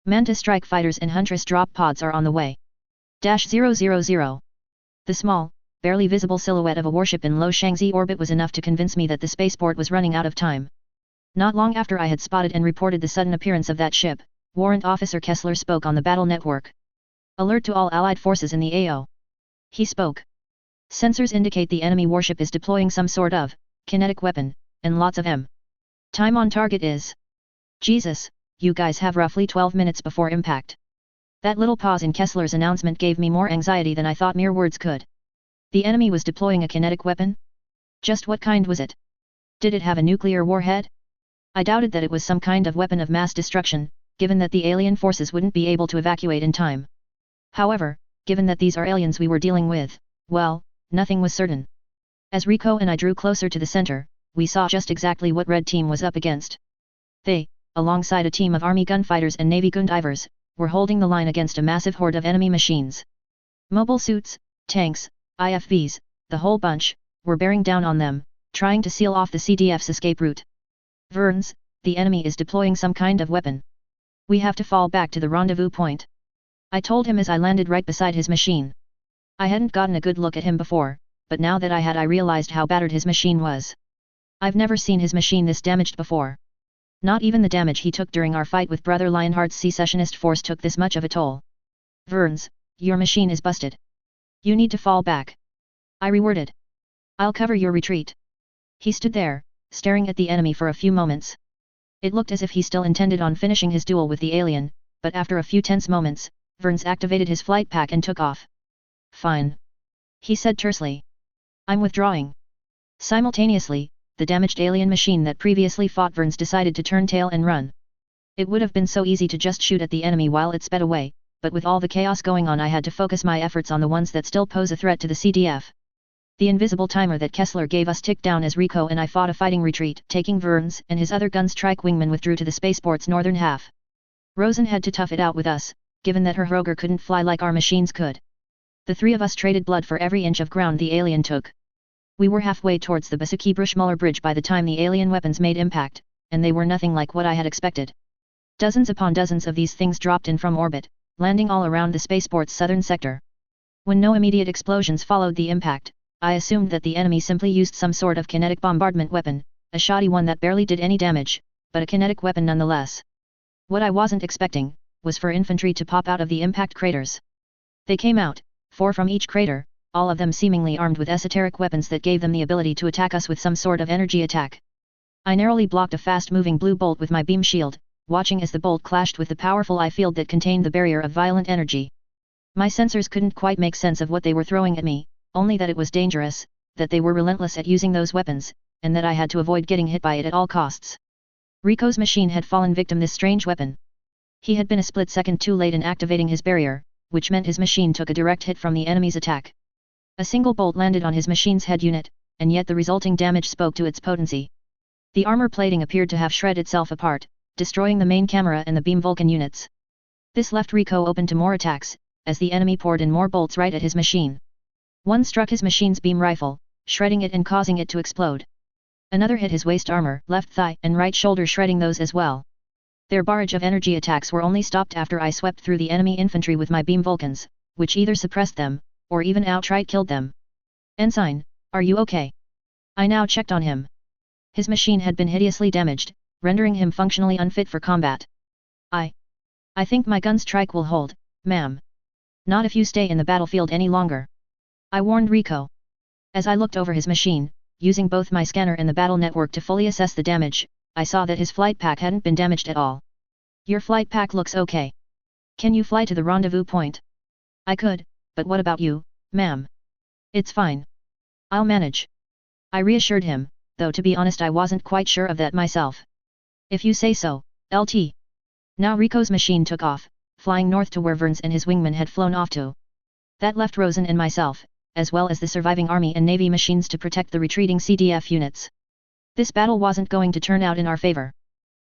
Mantis strike fighters and Huntress drop pods are on the way. -000. The small, barely visible silhouette of a warship in low Shangzi orbit was enough to convince me that the spaceport was running out of time. Not long after I had spotted and reported the sudden appearance of that ship, Warrant Officer Kessler spoke on the battle network. Alert to all Allied forces in the AO. He spoke. Sensors indicate the enemy warship is deploying some sort of kinetic weapon, and lots of M. Time on target is. Jesus, you guys have roughly 12 minutes before impact. That little pause in Kessler's announcement gave me more anxiety than I thought mere words could. The enemy was deploying a kinetic weapon? Just what kind was it? Did it have a nuclear warhead? I doubted that it was some kind of weapon of mass destruction, given that the alien forces wouldn't be able to evacuate in time. However, given that these are aliens we were dealing with, well, nothing was certain. As Rico and I drew closer to the center, we saw just exactly what Red Team was up against. They, alongside a team of Army gunfighters and Navy gundivers, were holding the line against a massive horde of enemy machines. Mobile suits, tanks, IFVs, the whole bunch, were bearing down on them, trying to seal off the CDF's escape route. Verns, the enemy is deploying some kind of weapon. We have to fall back to the rendezvous point. I told him as I landed right beside his machine. I hadn't gotten a good look at him before, but now that I realized how battered his machine was. I've never seen his machine this damaged before. Not even the damage he took during our fight with Brother Lionheart's secessionist force took this much of a toll. Verns, your machine is busted. You need to fall back. I reworded. I'll cover your retreat. He stood there, staring at the enemy for a few moments. It looked as if he still intended on finishing his duel with the alien, but after a few tense moments, Verns activated his flight pack and took off. Fine. He said tersely. I'm withdrawing. Simultaneously, the damaged alien machine that previously fought Verns decided to turn tail and run. It would have been so easy to just shoot at the enemy while it sped away, but with all the chaos going on I had to focus my efforts on the ones that still pose a threat to the CDF. The invisible timer that Kessler gave us ticked down as Rico and I fought a fighting retreat, taking Verns and his other gunstrike wingman withdrew to the spaceport's northern half. Rosen had to tough it out with us, given that her Hroger couldn't fly like our machines could. The three of us traded blood for every inch of ground the alien took. We were halfway towards the Basaki-Bruchmuller Bridge by the time the alien weapons made impact, and they were nothing like what I had expected. Dozens upon dozens of these things dropped in from orbit, landing all around the spaceport's southern sector. When no immediate explosions followed the impact, I assumed that the enemy simply used some sort of kinetic bombardment weapon, a shoddy one that barely did any damage, but a kinetic weapon nonetheless. What I wasn't expecting, was for infantry to pop out of the impact craters. They came out, 4 from each crater, all of them seemingly armed with esoteric weapons that gave them the ability to attack us with some sort of energy attack. I narrowly blocked a fast-moving blue bolt with my beam shield, watching as the bolt clashed with the powerful eye field that contained the barrier of violent energy. My sensors couldn't quite make sense of what they were throwing at me, only that it was dangerous, that they were relentless at using those weapons, and that I had to avoid getting hit by it at all costs. Rico's machine had fallen victim to this strange weapon. He had been a split second too late in activating his barrier, which meant his machine took a direct hit from the enemy's attack. A single bolt landed on his machine's head unit, and yet the resulting damage spoke to its potency. The armor plating appeared to have shred itself apart, destroying the main camera and the beam Vulcan units. This left Rico open to more attacks, as the enemy poured in more bolts right at his machine. One struck his machine's beam rifle, shredding it and causing it to explode. Another hit his waist armor, left thigh and right shoulder, shredding those as well. Their barrage of energy attacks were only stopped after I swept through the enemy infantry with my beam Vulcans, which either suppressed them, or even outright killed them. Ensign, are you okay? I now checked on him. His machine had been hideously damaged, rendering him functionally unfit for combat. I think my gun's trike will hold, ma'am. Not if you stay in the battlefield any longer. I warned Rico. As I looked over his machine, using both my scanner and the battle network to fully assess the damage, I saw that his flight pack hadn't been damaged at all. Your flight pack looks okay. Can you fly to the rendezvous point? I could, but what about you, ma'am? It's fine. I'll manage. I reassured him, though to be honest I wasn't quite sure of that myself. If you say so, LT. Now Rico's machine took off, flying north to where Verns and his wingman had flown off to. That left Rosen and myself, as well as the surviving Army and Navy machines to protect the retreating CDF units. This battle wasn't going to turn out in our favor.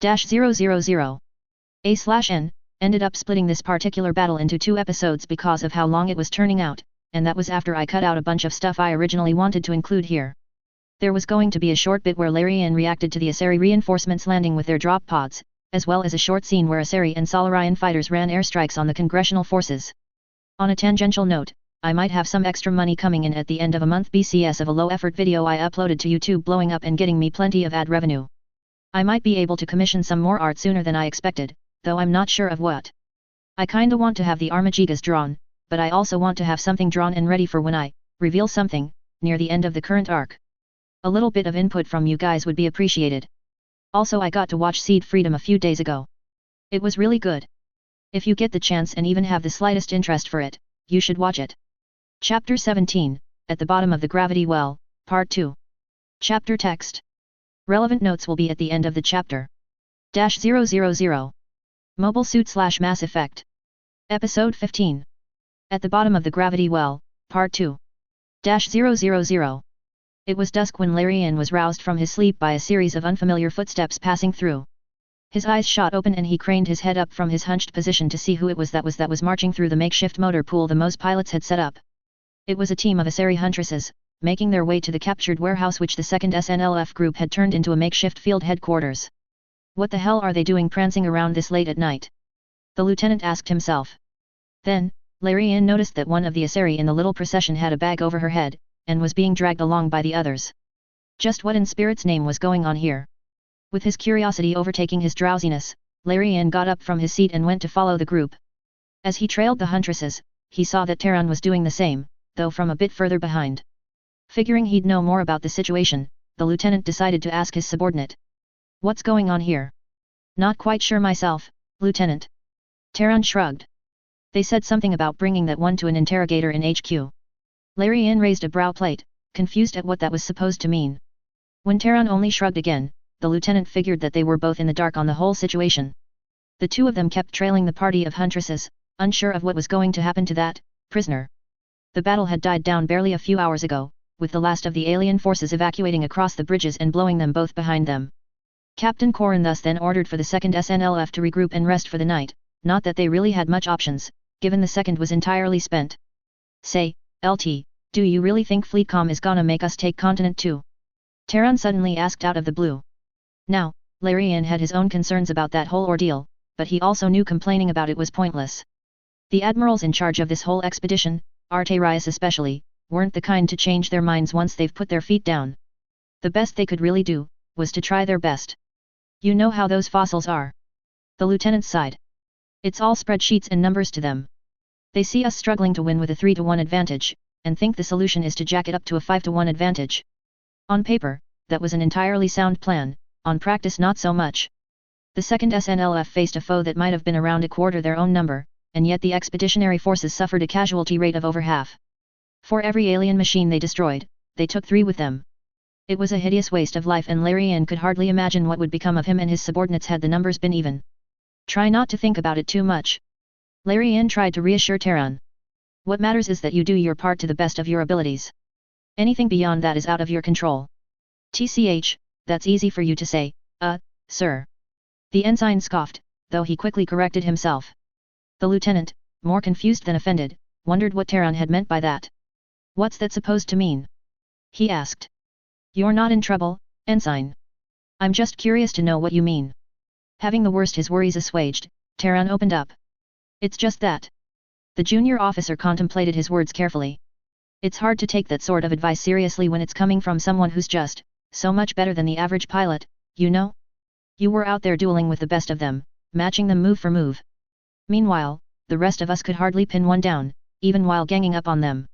-000. A/N ended up splitting this particular battle into 2 episodes because of how long it was turning out, and that was after I cut out a bunch of stuff I originally wanted to include here. There was going to be a short bit where Larian reacted to the Asari reinforcements landing with their drop pods, as well as a short scene where Asari and Solarian fighters ran airstrikes on the congressional forces. On a tangential note, I might have some extra money coming in at the end of a month BCS of a low-effort video I uploaded to YouTube blowing up and getting me plenty of ad revenue. I might be able to commission some more art sooner than I expected, though I'm not sure of what. I kinda want to have the Armagigas drawn, but I also want to have something drawn and ready for when I reveal something near the end of the current arc. A little bit of input from you guys would be appreciated. Also I got to watch Seed Freedom a few days ago. It was really good. If you get the chance and even have the slightest interest for it, you should watch it. Chapter 17, At the Bottom of the Gravity Well, Part 2. Chapter Text. Relevant notes will be at the end of the chapter. -000. Mobile Suit / Mass Effect. Episode 15. At the Bottom of the Gravity Well, Part 2. -000. It was dusk when Larian was roused from his sleep by a series of unfamiliar footsteps passing through. His eyes shot open and he craned his head up from his hunched position to see who it was that was marching through the makeshift motor pool the Mos pilots had set up. It was a team of Asari huntresses, making their way to the captured warehouse which the 2nd SNLF group had turned into a makeshift field headquarters. What the hell are they doing prancing around this late at night? The lieutenant asked himself. Then, Larian noticed that one of the Asari in the little procession had a bag over her head, and was being dragged along by the others. Just what in spirit's name was going on here? With his curiosity overtaking his drowsiness, Larian got up from his seat and went to follow the group. As he trailed the huntresses, he saw that Terran was doing the same, though from a bit further behind. Figuring he'd know more about the situation, the lieutenant decided to ask his subordinate. What's going on here? Not quite sure myself, Lieutenant. Terran shrugged. They said something about bringing that one to an interrogator in HQ. Larian raised a brow plate, confused at what that was supposed to mean. When Terran only shrugged again, the lieutenant figured that they were both in the dark on the whole situation. The two of them kept trailing the party of huntresses, unsure of what was going to happen to that prisoner. The battle had died down barely a few hours ago, with the last of the alien forces evacuating across the bridges and blowing them both behind them. Captain Corin thus then ordered for the 2nd SNLF to regroup and rest for the night, not that they really had much options, given the 2nd was entirely spent. Say, LT, do you really think Fleetcom is gonna make us take Continent 2? Terran suddenly asked out of the blue. Now, Larian had his own concerns about that whole ordeal, but he also knew complaining about it was pointless. The admirals in charge of this whole expedition, Arterius especially, weren't the kind to change their minds once they've put their feet down. The best they could really do, was to try their best. You know how those fossils are. The lieutenant sighed. It's all spreadsheets and numbers to them. They see us struggling to win with a 3-to-1 advantage, and think the solution is to jack it up to a 5-to-1 advantage. On paper, that was an entirely sound plan, on practice not so much. The 2nd SNLF faced a foe that might have been around a quarter their own number, and yet the expeditionary forces suffered a casualty rate of over half. For every alien machine they destroyed, they took 3 with them. It was a hideous waste of life and Larian could hardly imagine what would become of him and his subordinates had the numbers been even. Try not to think about it too much. Larian tried to reassure Terran. What matters is that you do your part to the best of your abilities. Anything beyond that is out of your control. TCH, that's easy for you to say, sir. The ensign scoffed, though he quickly corrected himself. The lieutenant, more confused than offended, wondered what Terran had meant by that. What's that supposed to mean? He asked. You're not in trouble, ensign. I'm just curious to know what you mean. Having the worst his worries assuaged, Taran opened up. It's just that. The junior officer contemplated his words carefully. It's hard to take that sort of advice seriously when it's coming from someone who's just so much better than the average pilot, you know? You were out there dueling with the best of them, matching them move for move. Meanwhile, the rest of us could hardly pin one down, even while ganging up on them.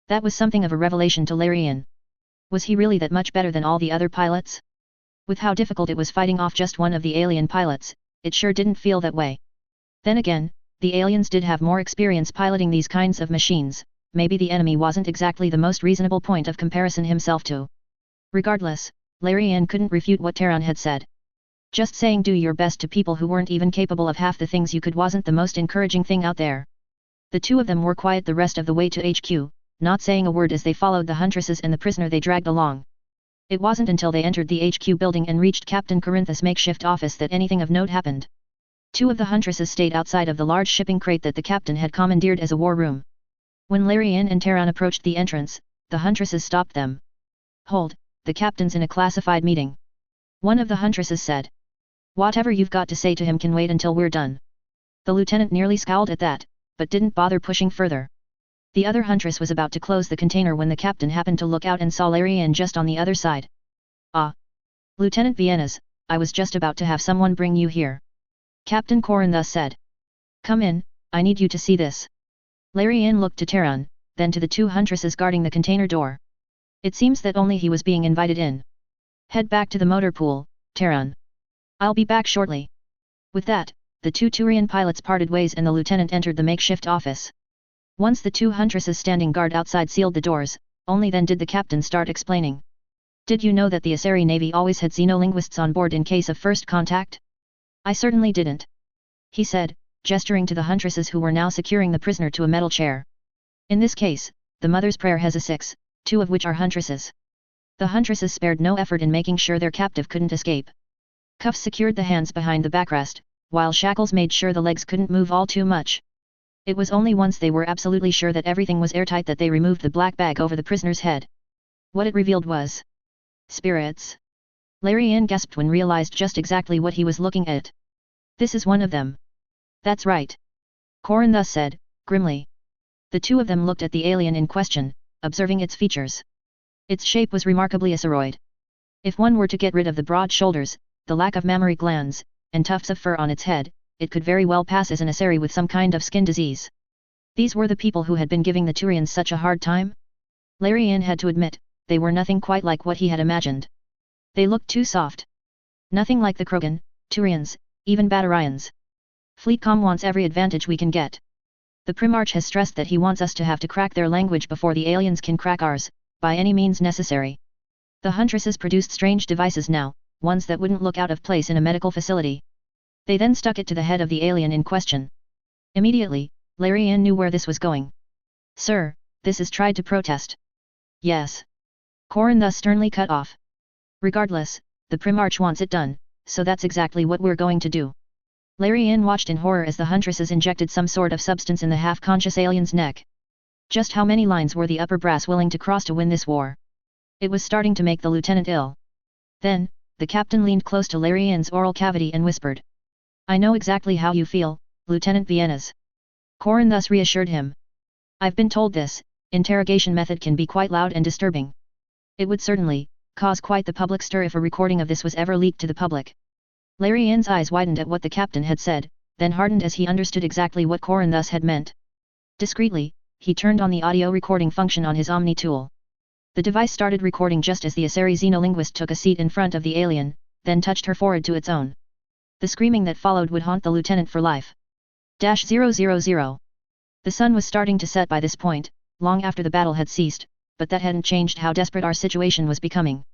That was something of a revelation to Larian. Was he really that much better than all the other pilots? With how difficult it was fighting off just one of the alien pilots, it sure didn't feel that way. Then again, the aliens did have more experience piloting these kinds of machines. Maybe the enemy wasn't exactly the most reasonable point of comparison himself to. Regardless, Larian couldn't refute what Taran had said. Just saying do your best to people who weren't even capable of half the things you could wasn't the most encouraging thing out there. The two of them were quiet the rest of the way to HQ, not saying a word as they followed the huntresses and the prisoner they dragged along. It wasn't until they entered the HQ building and reached Captain Corinthus' makeshift office that anything of note happened. Two of the huntresses stayed outside of the large shipping crate that the captain had commandeered as a war room. When Larian and Taran approached the entrance, the huntresses stopped them. Hold, the captain's in a classified meeting. One of the huntresses said. Whatever you've got to say to him can wait until we're done. The lieutenant nearly scowled at that, but didn't bother pushing further. The other huntress was about to close the container when the captain happened to look out and saw Larian just on the other side. Ah! Lieutenant Viennas, I was just about to have someone bring you here. Captain Corinthus said. Come in, I need you to see this. Larian looked to Taran, then to the two huntresses guarding the container door. It seems that only he was being invited in. Head back to the motor pool, Taran. I'll be back shortly. With that, the two Turian pilots parted ways and the lieutenant entered the makeshift office. Once the two huntresses standing guard outside sealed the doors, only then did the captain start explaining. Did you know that the Asari Navy always had xenolinguists on board in case of first contact? I certainly didn't. He said, gesturing to the huntresses who were now securing the prisoner to a metal chair. In this case, the mother's prayer has a 6, 2 of which are huntresses. The huntresses spared no effort in making sure their captive couldn't escape. Cuffs secured the hands behind the backrest, while shackles made sure the legs couldn't move all too much. It was only once they were absolutely sure that everything was airtight that they removed the black bag over the prisoner's head. What it revealed was spirits. Larian gasped when realized just exactly what he was looking at. This is one of them. That's right. Corinthus said, grimly. The two of them looked at the alien in question, observing its features. Its shape was remarkably asaroid. If one were to get rid of the broad shoulders, the lack of mammary glands, and tufts of fur on its head, it could very well pass as an Asari with some kind of skin disease. These were the people who had been giving the Turians such a hard time? Larian had to admit, they were nothing quite like what he had imagined. They looked too soft. Nothing like the Krogan, Turians, even Batarians. Fleetcom wants every advantage we can get. The Primarch has stressed that he wants us to have to crack their language before the aliens can crack ours, by any means necessary. The huntresses produced strange devices now, ones that wouldn't look out of place in a medical facility. They then stuck it to the head of the alien in question. Immediately, Larian knew where this was going. Sir, this is tried to protest. Yes. Corinthus sternly cut off. Regardless, the Primarch wants it done, so that's exactly what we're going to do. Larian watched in horror as the huntresses injected some sort of substance in the half-conscious alien's neck. Just how many lines were the upper brass willing to cross to win this war? It was starting to make the lieutenant ill. Then, the captain leaned close to Larian's oral cavity and whispered. I know exactly how you feel, Lieutenant Viennas. Corinthus reassured him. I've been told this interrogation method can be quite loud and disturbing. It would certainly cause quite the public stir if a recording of this was ever leaked to the public. Larian's eyes widened at what the captain had said, then hardened as he understood exactly what Corinthus had meant. Discreetly, he turned on the audio recording function on his Omni tool. The device started recording just as the Asari xenolinguist took a seat in front of the alien, then touched her forehead to its own. The screaming that followed would haunt the lieutenant for life. -000. The sun was starting to set by this point, long after the battle had ceased, but that hadn't changed how desperate our situation was becoming.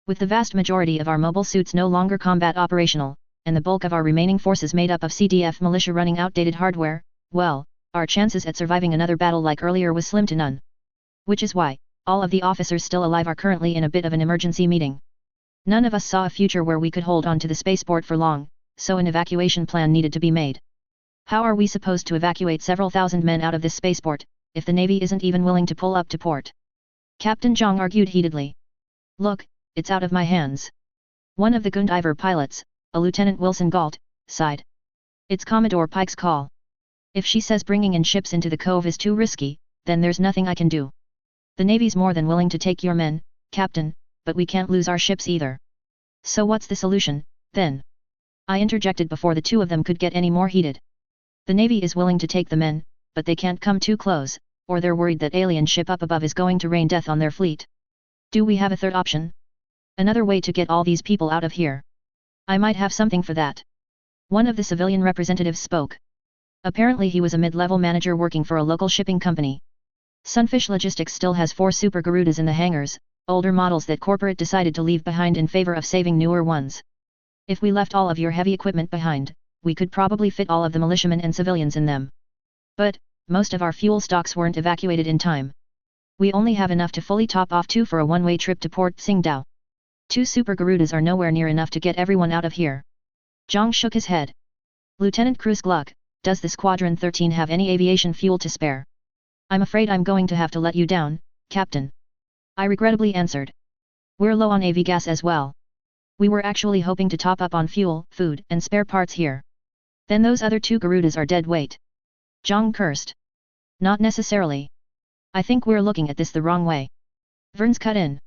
With the vast majority of our mobile suits no longer combat operational, and the bulk of our remaining forces made up of CDF militia running outdated hardware, well, our chances at surviving another battle like earlier was slim to none. Which is why, all of the officers still alive are currently in a bit of an emergency meeting. None of us saw a future where we could hold on to the spaceport for long, so an evacuation plan needed to be made. How are we supposed to evacuate several thousand men out of this spaceport, if the Navy isn't even willing to pull up to port? Captain Zhang argued heatedly. Look, it's out of my hands. One of the Gundiver pilots, a Lieutenant Wilson Galt, sighed. It's Commodore Pike's call. If she says bringing in ships into the cove is too risky, then there's nothing I can do. The Navy's more than willing to take your men, Captain, but we can't lose our ships either. So what's the solution, then? I interjected before the two of them could get any more heated. The Navy is willing to take the men, but they can't come too close, or they're worried that alien ship up above is going to rain death on their fleet. Do we have a third option? Another way to get all these people out of here? I might have something for that. One of the civilian representatives spoke. Apparently he was a mid-level manager working for a local shipping company. Sunfish Logistics still has 4 Super Garudas in the hangars, older models that corporate decided to leave behind in favor of saving newer ones. If we left all of your heavy equipment behind, we could probably fit all of the militiamen and civilians in them. But, most of our fuel stocks weren't evacuated in time. We only have enough to fully top off 2 for a one-way trip to Port Tsingtao. 2 Super Garudas are nowhere near enough to get everyone out of here. Zhang shook his head. Lieutenant Cruz Gluck, does the Squadron 13 have any aviation fuel to spare? I'm afraid I'm going to have to let you down, Captain. I regrettably answered. We're low on AV gas as well. We were actually hoping to top up on fuel, food, and spare parts here. Then those other 2 Garudas are dead weight. Zhang cursed. Not necessarily. I think we're looking at this the wrong way. Verns cut in.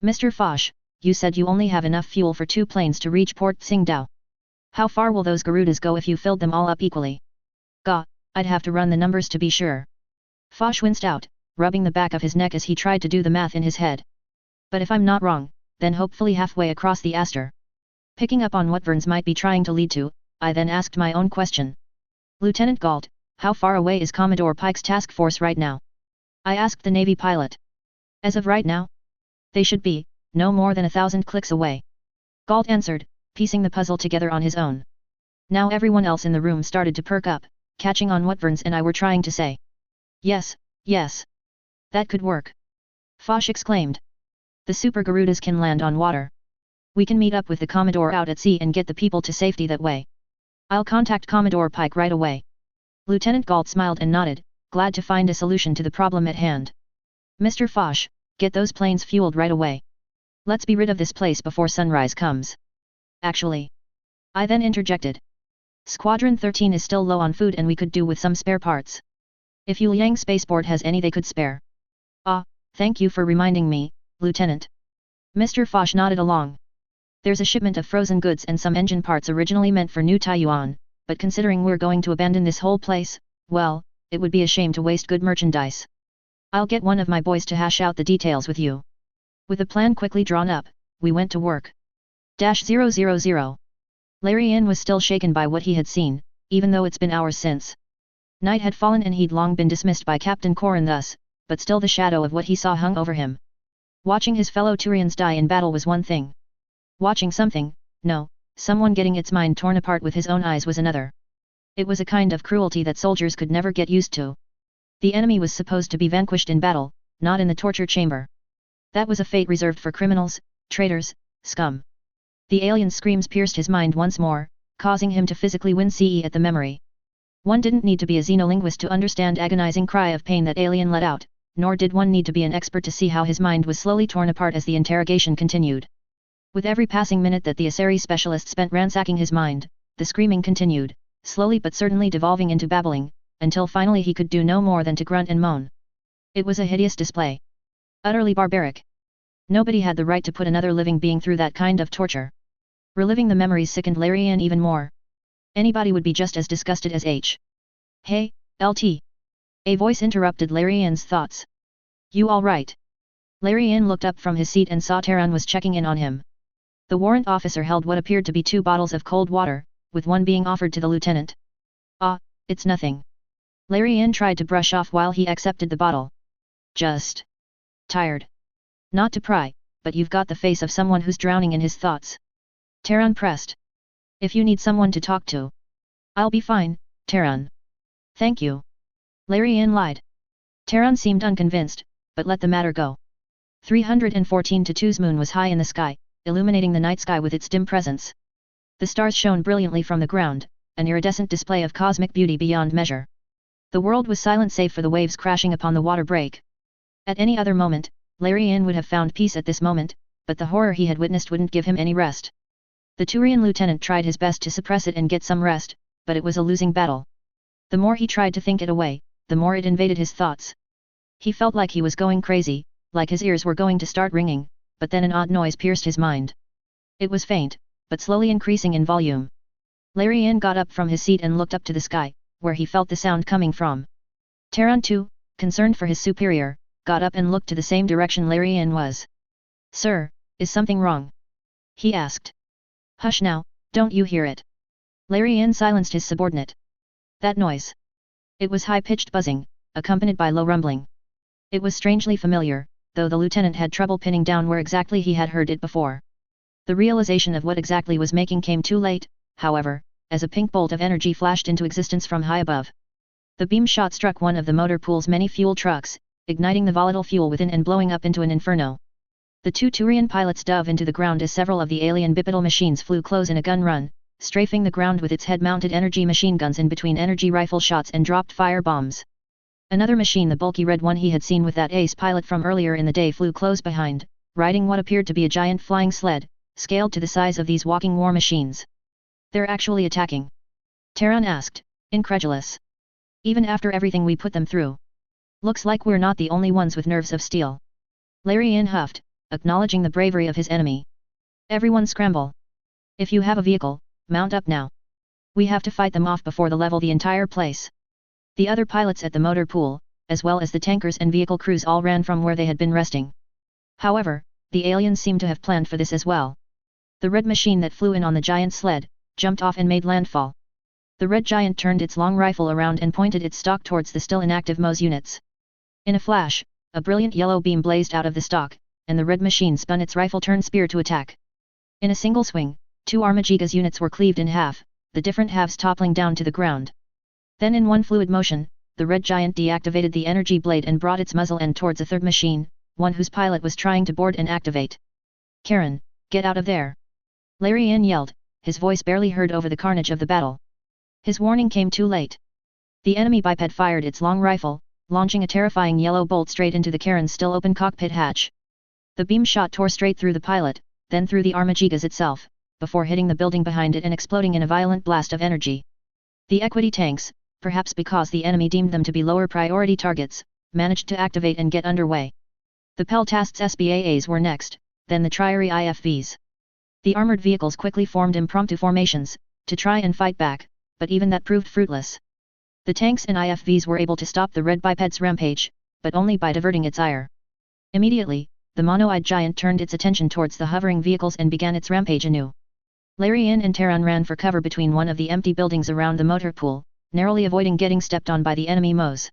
Mr. Foch, you said you only have enough fuel for 2 planes to reach Port Tsingtao. How far will those Garudas go if you filled them all up equally? Gah, I'd have to run the numbers to be sure. Foch winced out, rubbing the back of his neck as he tried to do the math in his head. But if I'm not wrong, then hopefully halfway across the Aster. Picking up on what Verns might be trying to lead to, I then asked my own question. Lieutenant Galt, how far away is Commodore Pike's task force right now? I asked the Navy pilot. As of right now? They should be, no more than 1,000 clicks away. Galt answered, piecing the puzzle together on his own. Now everyone else in the room started to perk up, catching on what Verns and I were trying to say. Yes, yes. That could work. Foch exclaimed. The Super Garudas can land on water. We can meet up with the Commodore out at sea and get the people to safety that way. I'll contact Commodore Pike right away. Lieutenant Galt smiled and nodded, glad to find a solution to the problem at hand. Mr. Foch, get those planes fueled right away. Let's be rid of this place before sunrise comes. Actually. I then interjected. Squadron 13 is still low on food and we could do with some spare parts. If Yuliang Spaceport has any they could spare. Ah, thank you for reminding me, Lieutenant. Mr. Foch nodded along. There's a shipment of frozen goods and some engine parts originally meant for New Taiyuan, but considering we're going to abandon this whole place, well, it would be a shame to waste good merchandise. I'll get one of my boys to hash out the details with you. With a plan quickly drawn up, we went to work. -000. Larry Yin was still shaken by what he had seen, even though it's been hours since. Night had fallen and he'd long been dismissed by Captain Corin thus, but still the shadow of what he saw hung over him. Watching his fellow Turians die in battle was one thing. Watching something, no, someone getting its mind torn apart with his own eyes was another. It was a kind of cruelty that soldiers could never get used to. The enemy was supposed to be vanquished in battle, not in the torture chamber. That was a fate reserved for criminals, traitors, scum. The alien's screams pierced his mind once more, causing him to physically wince at the memory. One didn't need to be a xenolinguist to understand agonizing cry of pain that alien let out, nor did one need to be an expert to see how his mind was slowly torn apart as the interrogation continued. With every passing minute that the Asari specialist spent ransacking his mind, the screaming continued, slowly but certainly devolving into babbling, until finally he could do no more than to grunt and moan. It was a hideous display. Utterly barbaric. Nobody had the right to put another living being through that kind of torture. Reliving the memories sickened Larry Yin even more. Anybody would be just as disgusted as H. Hey, LT. A voice interrupted Larry Yin's thoughts. You all right? Larry Yin looked up from his seat and saw Taran was checking in on him. The warrant officer held what appeared to be 2 bottles of cold water, with one being offered to the lieutenant. Ah, it's nothing. Larry Yin tried to brush off while he accepted the bottle. Just tired. Not to pry, but you've got the face of someone who's drowning in his thoughts. Taran pressed. If you need someone to talk to. I'll be fine, Taran. Thank you. Larry Yin lied. Taran seemed unconvinced, but let the matter go. 314 Tatu's moon was high in the sky, illuminating the night sky with its dim presence. The stars shone brilliantly from the ground, an iridescent display of cosmic beauty beyond measure. The world was silent save for the waves crashing upon the water break. At any other moment, Larry Yin would have found peace at this moment, but the horror he had witnessed wouldn't give him any rest. The Turian lieutenant tried his best to suppress it and get some rest, but it was a losing battle. The more he tried to think it away, the more it invaded his thoughts. He felt like he was going crazy, like his ears were going to start ringing, but then an odd noise pierced his mind. It was faint, but slowly increasing in volume. Larian got up from his seat and looked up to the sky, where he felt the sound coming from. Taran too, concerned for his superior, got up and looked to the same direction Larian was. "Sir, is something wrong?" he asked. "Hush now, don't you hear it?" Larian silenced his subordinate. "That noise." It was high-pitched buzzing, accompanied by low rumbling. It was strangely familiar, though the lieutenant had trouble pinning down where exactly he had heard it before. The realization of what exactly was making came too late, however, as a pink bolt of energy flashed into existence from high above. The beam shot struck one of the motor pool's many fuel trucks, igniting the volatile fuel within and blowing up into an inferno. The two Turian pilots dove into the ground as several of the alien bipedal machines flew close in a gun run, strafing the ground with its head-mounted energy machine guns in between energy rifle shots and dropped fire bombs. Another machine, the bulky red one he had seen with that ace pilot from earlier in the day, flew close behind, riding what appeared to be a giant flying sled, scaled to the size of these walking war machines. "They're actually attacking?" Taran asked, incredulous. "Even after everything we put them through? Looks like we're not the only ones with nerves of steel." Larian huffed, acknowledging the bravery of his enemy. "Everyone scramble. If you have a vehicle, mount up now. We have to fight them off before they level the entire place." The other pilots at the motor pool, as well as the tankers and vehicle crews, all ran from where they had been resting. However, the aliens seemed to have planned for this as well. The red machine that flew in on the giant sled jumped off and made landfall. The red giant turned its long rifle around and pointed its stock towards the still inactive MOS units. In a flash, a brilliant yellow beam blazed out of the stock, and the red machine spun its rifle-turned spear to attack. In a single swing, two Armagiga's units were cleaved in half, the different halves toppling down to the ground. Then in one fluid motion, the red giant deactivated the energy blade and brought its muzzle end towards a third machine, one whose pilot was trying to board and activate. "Karen, get out of there!" Larian yelled, his voice barely heard over the carnage of the battle. His warning came too late. The enemy biped fired its long rifle, launching a terrifying yellow bolt straight into the Karen's still open cockpit hatch. The beam shot tore straight through the pilot, then through the Armagigas itself, before hitting the building behind it and exploding in a violent blast of energy. The equity tanks, perhaps because the enemy deemed them to be lower priority targets, managed to activate and get underway. The Peltast's SBAAs were next, then the Triary IFVs. The armored vehicles quickly formed impromptu formations, to try and fight back, but even that proved fruitless. The tanks and IFVs were able to stop the red biped's rampage, but only by diverting its ire. Immediately, the mono-eyed giant turned its attention towards the hovering vehicles and began its rampage anew. Larian and Taran ran for cover between one of the empty buildings around the motor pool, narrowly avoiding getting stepped on by the enemy MOS.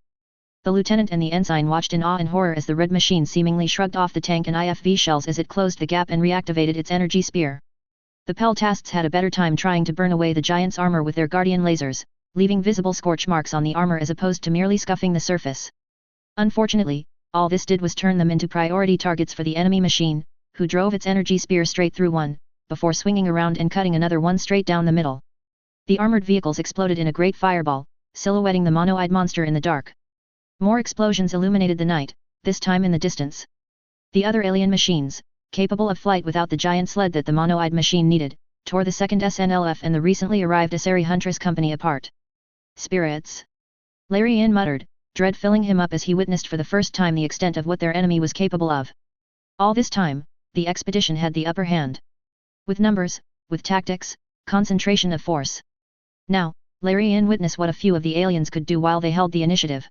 The lieutenant and the ensign watched in awe and horror as the red machine seemingly shrugged off the tank and IFV shells as it closed the gap and reactivated its energy spear. The Peltasts had a better time trying to burn away the giant's armor with their guardian lasers, leaving visible scorch marks on the armor as opposed to merely scuffing the surface. Unfortunately, all this did was turn them into priority targets for the enemy machine, who drove its energy spear straight through one, before swinging around and cutting another one straight down the middle. The armored vehicles exploded in a great fireball, silhouetting the mono-eyed monster in the dark. More explosions illuminated the night, this time in the distance. The other alien machines, capable of flight without the giant sled that the mono-eyed machine needed, tore the second SNLF and the recently arrived Asari Huntress Company apart. "Spirits!" Larian muttered, dread filling him up as he witnessed for the first time the extent of what their enemy was capable of. All this time, the expedition had the upper hand. With numbers, with tactics, concentration of force. Now, Larian witnessed what a few of the aliens could do while they held the initiative.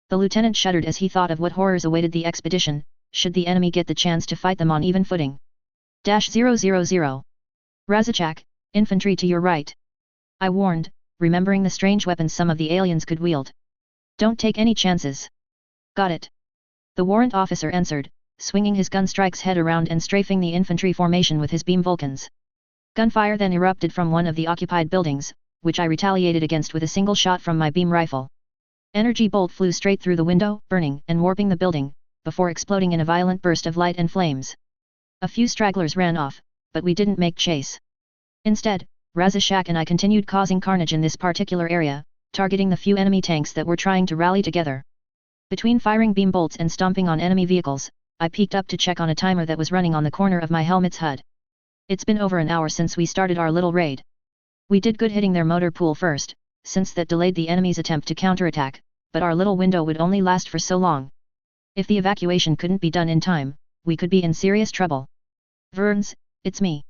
The lieutenant shuddered as he thought of what horrors awaited the expedition, should the enemy get the chance to fight them on even footing. -000. Razachak, infantry to your right. I warned, remembering the strange weapons some of the aliens could wield. Don't take any chances. Got it. The warrant officer answered, swinging his gun strike's head around and strafing the infantry formation with his beam Vulcans. Gunfire then erupted from one of the occupied buildings, which I retaliated against with a single shot from my beam rifle. Energy bolt flew straight through the window, burning and warping the building, before exploding in a violent burst of light and flames. A few stragglers ran off, but we didn't make chase. Instead, Razachak and I continued causing carnage in this particular area, targeting the few enemy tanks that were trying to rally together. Between firing beam bolts and stomping on enemy vehicles, I peeked up to check on a timer that was running on the corner of my helmet's HUD. It's been over an hour since we started our little raid. We did good hitting their motor pool first, since that delayed the enemy's attempt to counterattack, but our little window would only last for so long. If the evacuation couldn't be done in time, we could be in serious trouble. Verns, it's me.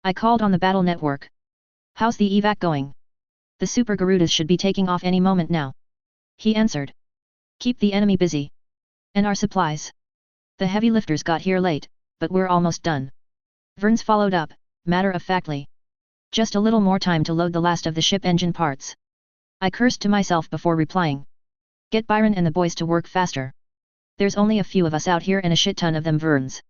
I called on the battle network. How's the evac going? The Super Garudas should be taking off any moment now. He answered. Keep the enemy busy. And our supplies? The heavy lifters got here late, but we're almost done. Verns followed up, matter-of-factly. Just a little more time to load the last of the ship engine parts. I cursed to myself before replying. Get Byron and the boys to work faster. There's only a few of us out here and a shit ton of them, Verns.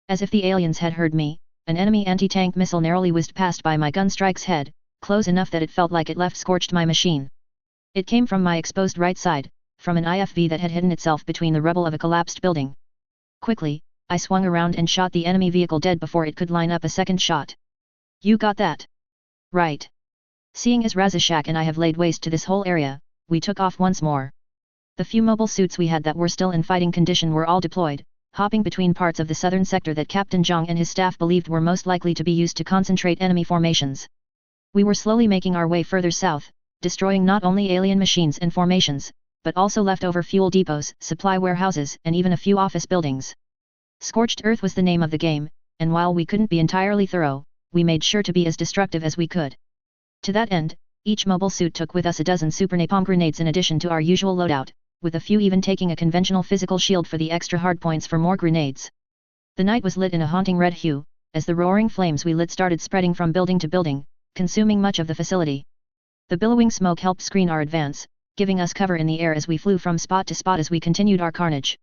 As if the aliens had heard me, an enemy anti-tank missile narrowly whizzed past by my gunstrike's head, close enough that it felt like it left scorched my machine. It came from my exposed right side, from an IFV that had hidden itself between the rubble of a collapsed building. Quickly, I swung around and shot the enemy vehicle dead before it could line up a second shot. You got that? Right. Seeing as Razashak and I have laid waste to this whole area, we took off once more. The few mobile suits we had that were still in fighting condition were all deployed, hopping between parts of the southern sector that Captain Zhang and his staff believed were most likely to be used to concentrate enemy formations. We were slowly making our way further south, destroying not only alien machines and formations, but also leftover fuel depots, supply warehouses, and even a few office buildings. Scorched Earth was the name of the game, and while we couldn't be entirely thorough, we made sure to be as destructive as we could. To that end, each mobile suit took with us a dozen super napalm grenades in addition to our usual loadout, with a few even taking a conventional physical shield for the extra hardpoints for more grenades. The night was lit in a haunting red hue, as the roaring flames we lit started spreading from building to building, consuming much of the facility. The billowing smoke helped screen our advance, giving us cover in the air as we flew from spot to spot as we continued our carnage.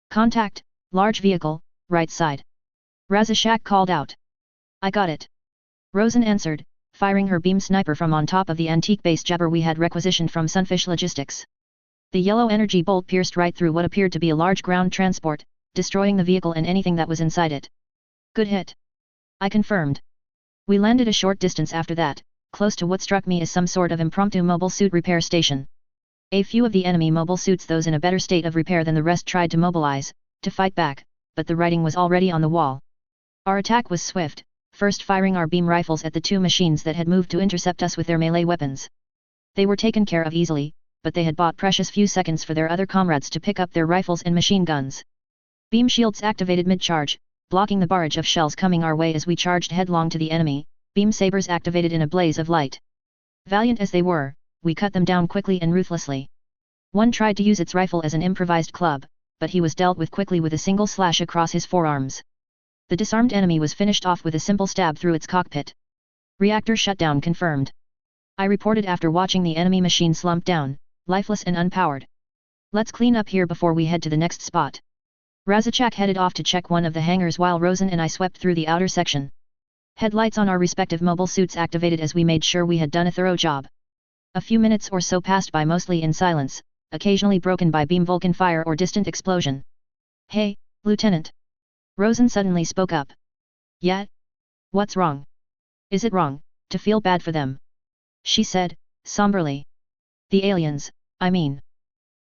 Contact, large vehicle, right side. Razashak called out. I got it. Rosen answered, firing her beam sniper from on top of the antique base jabber we had requisitioned from Sunfish Logistics. The yellow energy bolt pierced right through what appeared to be a large ground transport, destroying the vehicle and anything that was inside it. Good hit. I confirmed. We landed a short distance after that, close to what struck me as some sort of impromptu mobile suit repair station. A few of the enemy mobile suits, those in a better state of repair than the rest, tried to mobilize, to fight back, but the writing was already on the wall. Our attack was swift, first firing our beam rifles at the two machines that had moved to intercept us with their melee weapons. They were taken care of easily, but they had bought precious few seconds for their other comrades to pick up their rifles and machine guns. Beam shields activated mid-charge, blocking the barrage of shells coming our way as we charged headlong to the enemy, beam sabers activated in a blaze of light. Valiant as they were, we cut them down quickly and ruthlessly. One tried to use its rifle as an improvised club, but he was dealt with quickly with a single slash across his forearms. The disarmed enemy was finished off with a simple stab through its cockpit. Reactor shutdown confirmed. I reported after watching the enemy machine slump down, lifeless and unpowered. Let's clean up here before we head to the next spot. Razachak headed off to check one of the hangars while Rosen and I swept through the outer section. Headlights on our respective mobile suits activated as we made sure we had done a thorough job. A few minutes or so passed by mostly in silence, occasionally broken by beam Vulcan fire or distant explosion. Hey, Lieutenant. Rosen suddenly spoke up. Yeah? What's wrong? Is it wrong to feel bad for them? She said, somberly. The aliens, I mean.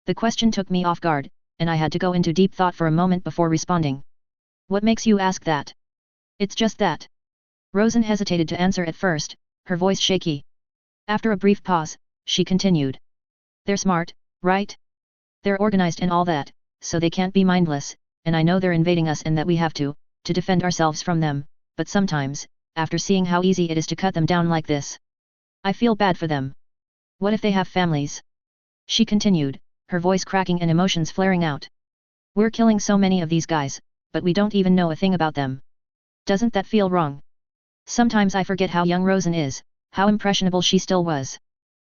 The question took me off guard, and I had to go into deep thought for a moment before responding. What makes you ask that? It's just that. Rosen hesitated to answer at first, her voice shaky. After a brief pause, she continued. They're smart, right? They're organized and all that, so they can't be mindless, and I know they're invading us and that we have to defend ourselves from them, but sometimes, after seeing how easy it is to cut them down like this, I feel bad for them. What if they have families? She continued, her voice cracking and emotions flaring out. We're killing so many of these guys, but we don't even know a thing about them. Doesn't that feel wrong? Sometimes I forget how young Rosen is, how impressionable she still was.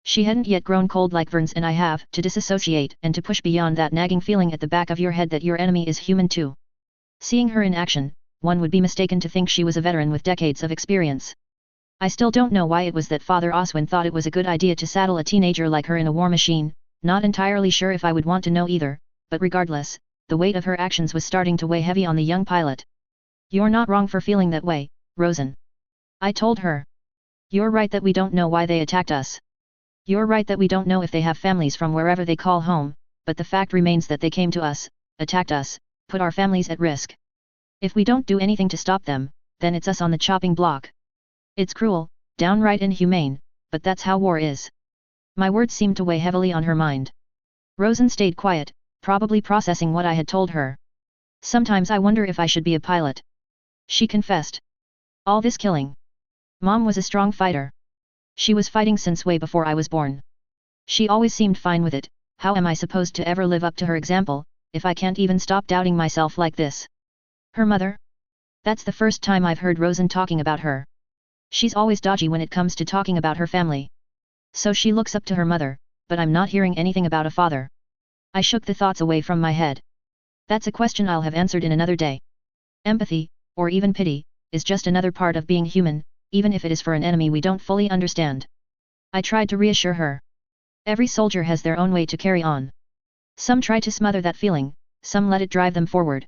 She hadn't yet grown cold like Verns and I have, to disassociate and to push beyond that nagging feeling at the back of your head that your enemy is human too. Seeing her in action, one would be mistaken to think she was a veteran with decades of experience. I still don't know why it was that Father Oswin thought it was a good idea to saddle a teenager like her in a war machine, not entirely sure if I would want to know either, but regardless, the weight of her actions was starting to weigh heavy on the young pilot. You're not wrong for feeling that way, Rosen. I told her. You're right that we don't know why they attacked us. You're right that we don't know if they have families from wherever they call home, but the fact remains that they came to us, attacked us, put our families at risk. If we don't do anything to stop them, then it's us on the chopping block. It's cruel, downright inhumane, but that's how war is. My words seemed to weigh heavily on her mind. Rosen stayed quiet, probably processing what I had told her. Sometimes I wonder if I should be a pilot. She confessed. All this killing. Mom was a strong fighter. She was fighting since way before I was born. She always seemed fine with it. How am I supposed to ever live up to her example, if I can't even stop doubting myself like this? Her mother? That's the first time I've heard Rosen talking about her. She's always dodgy when it comes to talking about her family. So she looks up to her mother, but I'm not hearing anything about a father. I shook the thoughts away from my head. That's a question I'll have answered in another day. Empathy, or even pity, is just another part of being human, even if it is for an enemy we don't fully understand. I tried to reassure her. Every soldier has their own way to carry on. Some try to smother that feeling, some let it drive them forward.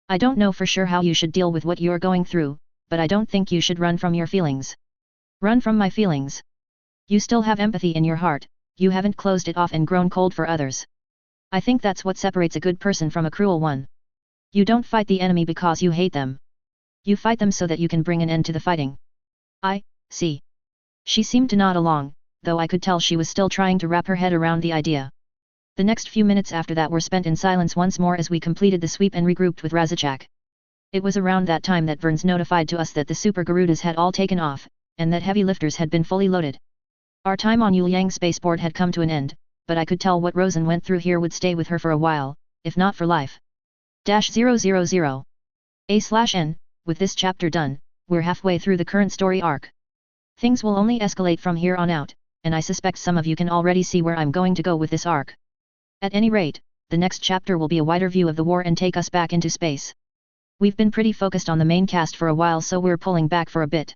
I don't know for sure how you should deal with what you're going through, but I don't think you should run from your feelings. Run from my feelings. You still have empathy in your heart, you haven't closed it off and grown cold for others. I think that's what separates a good person from a cruel one. You don't fight the enemy because you hate them. You fight them so that you can bring an end to the fighting. I see. She seemed to nod along, though I could tell she was still trying to wrap her head around the idea. The next few minutes after that were spent in silence once more as we completed the sweep and regrouped with Razachak. It was around that time that Verns notified to us that the Super Garudas had all taken off, and that heavy lifters had been fully loaded. Our time on Yuliang spaceport had come to an end, but I could tell what Rosen went through here would stay with her for a while, if not for life. -000. A/N, with this chapter done, we're halfway through the current story arc. Things will only escalate from here on out, and I suspect some of you can already see where I'm going to go with this arc. At any rate, the next chapter will be a wider view of the war and take us back into space. We've been pretty focused on the main cast for a while, so we're pulling back for a bit.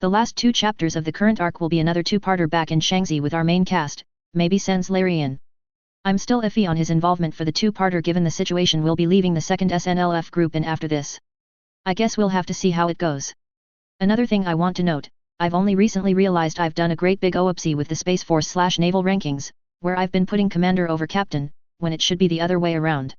The last 2 chapters of the current arc will be another 2-parter back in Shangzi with our main cast, maybe Sans Larian. I'm still iffy on his involvement for the 2-parter given the situation we'll be leaving the second SNLF group in after this. I guess we'll have to see how it goes. Another thing I want to note, I've only recently realized I've done a great big oopsie with the Space Force/Naval rankings, where I've been putting Commander over Captain, when it should be the other way around.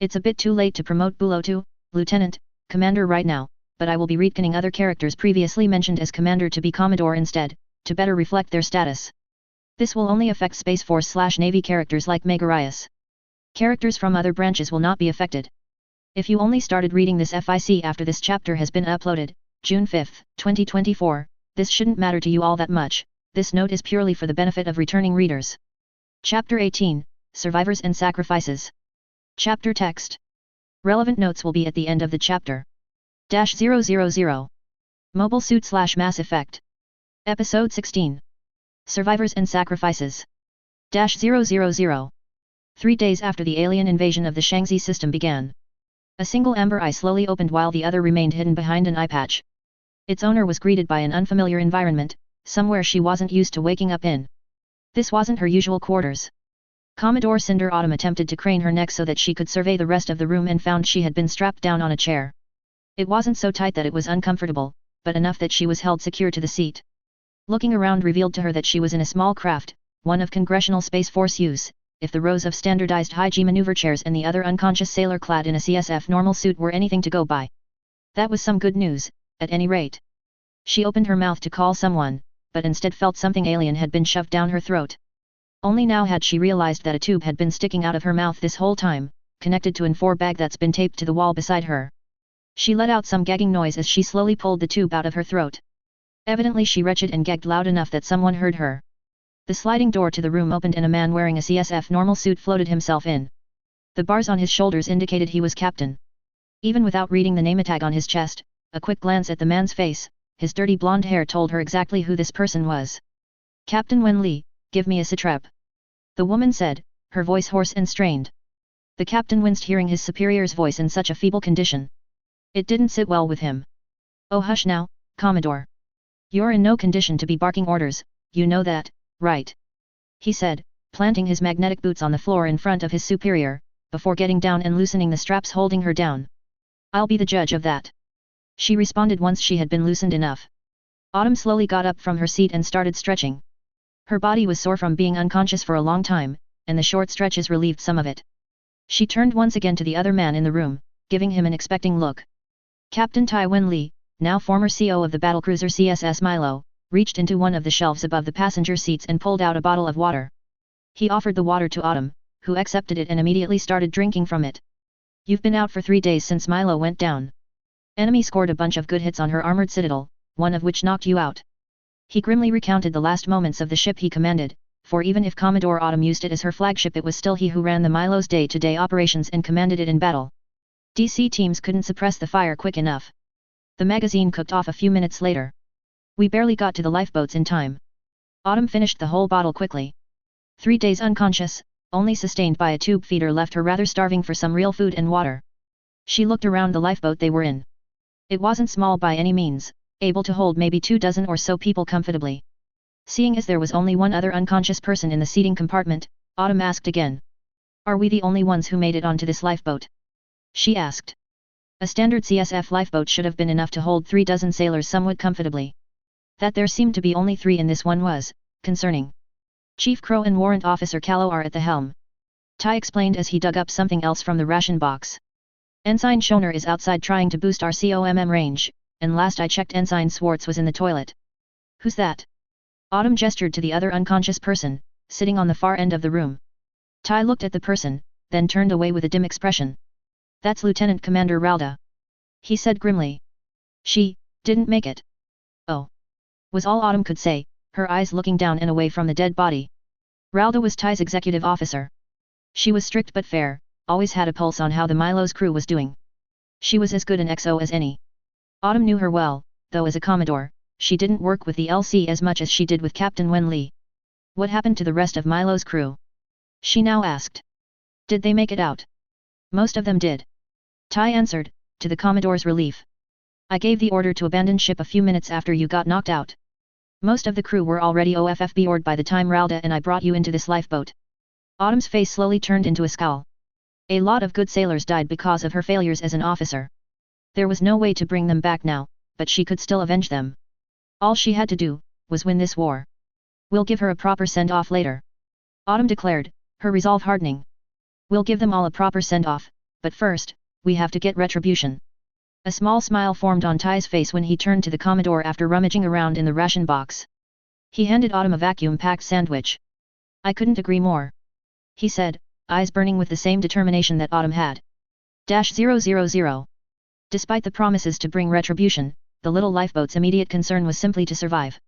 It's a bit too late to promote Bulo to Lieutenant, Commander right now, but I will be retconning other characters previously mentioned as Commander to be Commodore instead, to better reflect their status. This will only affect Space Force/Navy characters like Megarius. Characters from other branches will not be affected. If you only started reading this FIC after this chapter has been uploaded, June 5, 2024, this shouldn't matter to you all that much, this note is purely for the benefit of returning readers. Chapter 18, Survivors and Sacrifices. Chapter Text. Relevant notes will be at the end of the chapter. -000. Mobile Suit/Mass Effect. Episode 16. Survivors and Sacrifices. -000. 3 days after the alien invasion of the Shangzi system began. A single amber eye slowly opened while the other remained hidden behind an eye patch. Its owner was greeted by an unfamiliar environment, somewhere she wasn't used to waking up in. This wasn't her usual quarters. Commodore Cinder Autumn attempted to crane her neck so that she could survey the rest of the room and found she had been strapped down on a chair. It wasn't so tight that it was uncomfortable, but enough that she was held secure to the seat. Looking around revealed to her that she was in a small craft, one of Congressional Space Force use, if the rows of standardized high-G maneuver chairs and the other unconscious sailor clad in a CSF normal suit were anything to go by. That was some good news, at any rate. She opened her mouth to call someone, but instead felt something alien had been shoved down her throat. Only now had she realized that a tube had been sticking out of her mouth this whole time, connected to an IV bag that's been taped to the wall beside her. She let out some gagging noise as she slowly pulled the tube out of her throat. Evidently she retched and gagged loud enough that someone heard her. The sliding door to the room opened and a man wearing a CSF normal suit floated himself in. The bars on his shoulders indicated he was Captain. Even without reading the name tag on his chest, a quick glance at the man's face, his dirty blonde hair told her exactly who this person was. "Captain Wen Li, give me a sitrep," the woman said, her voice hoarse and strained. The captain winced hearing his superior's voice in such a feeble condition. It didn't sit well with him. "Oh hush now, Commodore. You're in no condition to be barking orders, you know that, right?" he said, planting his magnetic boots on the floor in front of his superior, before getting down and loosening the straps holding her down. "I'll be the judge of that," she responded once she had been loosened enough. Autumn slowly got up from her seat and started stretching. Her body was sore from being unconscious for a long time, and the short stretches relieved some of it. She turned once again to the other man in the room, giving him an expecting look. "Captain Tai Wen Li, now former CO of the battlecruiser CSS Milo, reached into one of the shelves above the passenger seats and pulled out a bottle of water. He offered the water to Autumn, who accepted it and immediately started drinking from it. You've been out for 3 days since Milo went down. Enemy scored a bunch of good hits on her armored citadel, one of which knocked you out. He grimly recounted the last moments of the ship he commanded, for even if Commodore Autumn used it as her flagship, it was still he who ran the Milo's day-to-day operations and commanded it in battle. DC teams couldn't suppress the fire quick enough. The magazine cooked off a few minutes later. We barely got to the lifeboats in time. Autumn finished the whole bottle quickly. 3 days unconscious, only sustained by a tube feeder, left her rather starving for some real food and water. She looked around the lifeboat they were in. It wasn't small by any means, able to hold maybe 24 or so people comfortably. Seeing as there was only one other unconscious person in the seating compartment, Autumn asked again. Are we the only ones who made it onto this lifeboat? She asked. A standard CSF lifeboat should have been enough to hold 36 sailors somewhat comfortably. That there seemed to be only 3 in this one was concerning. Chief Crow and Warrant Officer Callow are at the helm. Ty explained as he dug up something else from the ration box. Ensign Schoner is outside trying to boost our COMM range, and last I checked Ensign Swartz was in the toilet. Who's that? Autumn gestured to the other unconscious person, sitting on the far end of the room. Ty looked at the person, then turned away with a dim expression. That's Lieutenant Commander Ralda. He said grimly. She didn't make it. Oh. Was all Autumn could say, her eyes looking down and away from the dead body. Ralda was Ty's executive officer. She was strict but fair, always had a pulse on how the Milo's crew was doing. She was as good an XO as any. Autumn knew her well, though as a Commodore, she didn't work with the LC as much as she did with Captain Wen Li. What happened to the rest of Milo's crew? She now asked. Did they make it out? Most of them did. Ty answered, to the Commodore's relief. I gave the order to abandon ship a few minutes after you got knocked out. Most of the crew were already OFFB'd by the time Ralda and I brought you into this lifeboat. Autumn's face slowly turned into a scowl. A lot of good sailors died because of her failures as an officer. There was no way to bring them back now, but she could still avenge them. All she had to do was win this war. We'll give her a proper send-off later. Autumn declared, her resolve hardening. We'll give them all a proper send-off, but first, we have to get retribution. A small smile formed on Ty's face when he turned to the Commodore after rummaging around in the ration box. He handed Autumn a vacuum-packed sandwich. I couldn't agree more. He said, eyes burning with the same determination that Autumn had. -000. Despite the promises to bring retribution, the little lifeboat's immediate concern was simply to survive.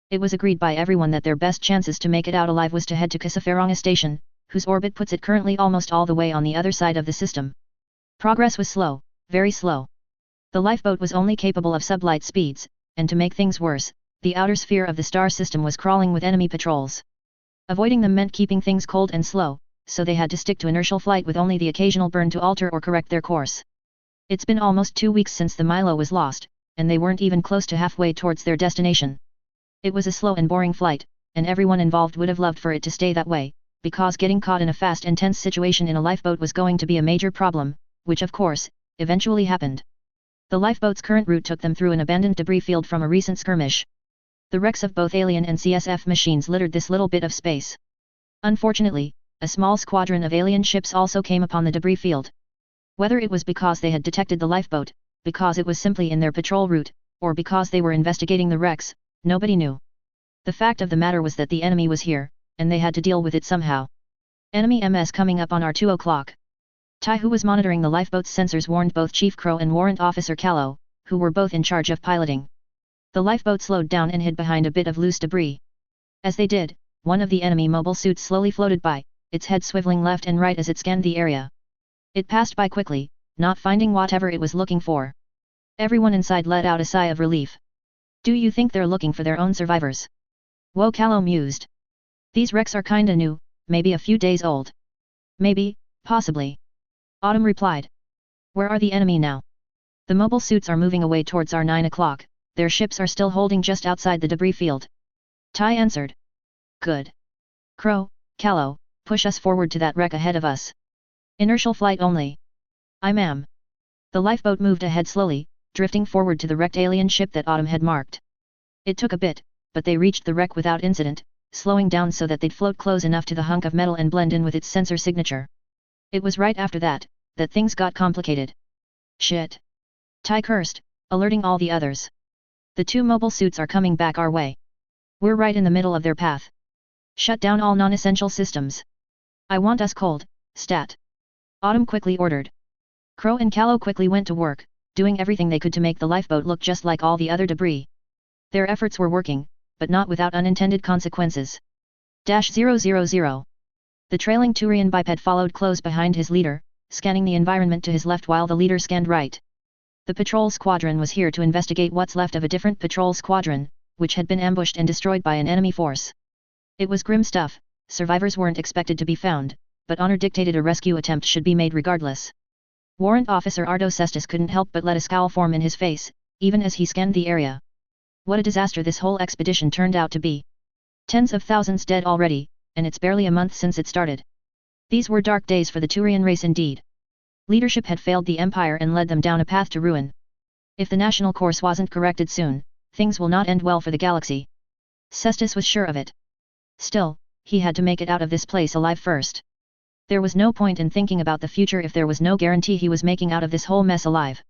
It was agreed by everyone that their best chances to make it out alive was to head to Casaferranga Station, whose orbit puts it currently almost all the way on the other side of the system. Progress was slow, very slow. The lifeboat was only capable of sublight speeds, and to make things worse, the outer sphere of the star system was crawling with enemy patrols. Avoiding them meant keeping things cold and slow, so they had to stick to inertial flight with only the occasional burn to alter or correct their course. It's been almost 2 weeks since the Milo was lost, and they weren't even close to halfway towards their destination. It was a slow and boring flight, and everyone involved would have loved for it to stay that way, because getting caught in a fast and tense situation in a lifeboat was going to be a major problem, which of course, eventually happened. The lifeboat's current route took them through an abandoned debris field from a recent skirmish. The wrecks of both alien and CSF machines littered this little bit of space. Unfortunately, a small squadron of alien ships also came upon the debris field. Whether it was because they had detected the lifeboat, because it was simply in their patrol route, or because they were investigating the wrecks, nobody knew. The fact of the matter was that the enemy was here, and they had to deal with it somehow. Enemy MS coming up on our 2 o'clock. Ty, who was monitoring the lifeboat's sensors, warned both Chief Crow and Warrant Officer Callow, who were both in charge of piloting. The lifeboat slowed down and hid behind a bit of loose debris. As they did, one of the enemy mobile suits slowly floated by, its head swiveling left and right as it scanned the area. It passed by quickly, not finding whatever it was looking for. Everyone inside let out a sigh of relief. Do you think they're looking for their own survivors? Wo Callow mused. These wrecks are kinda new, maybe a few days old. Maybe, possibly. Autumn replied. Where are the enemy now? The mobile suits are moving away towards our 9 o'clock, their ships are still holding just outside the debris field. Ty answered. Good. Crow, Callow, push us forward to that wreck ahead of us. Inertial flight only. Aye ma'am. The lifeboat moved ahead slowly, drifting forward to the wrecked alien ship that Autumn had marked. It took a bit, but they reached the wreck without incident, slowing down so that they'd float close enough to the hunk of metal and blend in with its sensor signature. It was right after that, that things got complicated. Shit. Ty cursed, alerting all the others. The 2 mobile suits are coming back our way. We're right in the middle of their path. Shut down all non-essential systems. I want us cold, stat. Autumn quickly ordered. Crow and Callow quickly went to work, doing everything they could to make the lifeboat look just like all the other debris. Their efforts were working, but not without unintended consequences. -000. The trailing Turian biped followed close behind his leader, scanning the environment to his left while the leader scanned right. The patrol squadron was here to investigate what's left of a different patrol squadron, which had been ambushed and destroyed by an enemy force. It was grim stuff, survivors weren't expected to be found, but honor dictated a rescue attempt should be made regardless. Warrant Officer Ardo Cestus couldn't help but let a scowl form in his face, even as he scanned the area. What a disaster this whole expedition turned out to be. Tens of thousands dead already, and it's barely a month since it started. These were dark days for the Turian race indeed. Leadership had failed the Empire and led them down a path to ruin. If the national course wasn't corrected soon, things will not end well for the galaxy. Cestus was sure of it. Still, he had to make it out of this place alive first. There was no point in thinking about the future if there was no guarantee he was making out of this whole mess alive.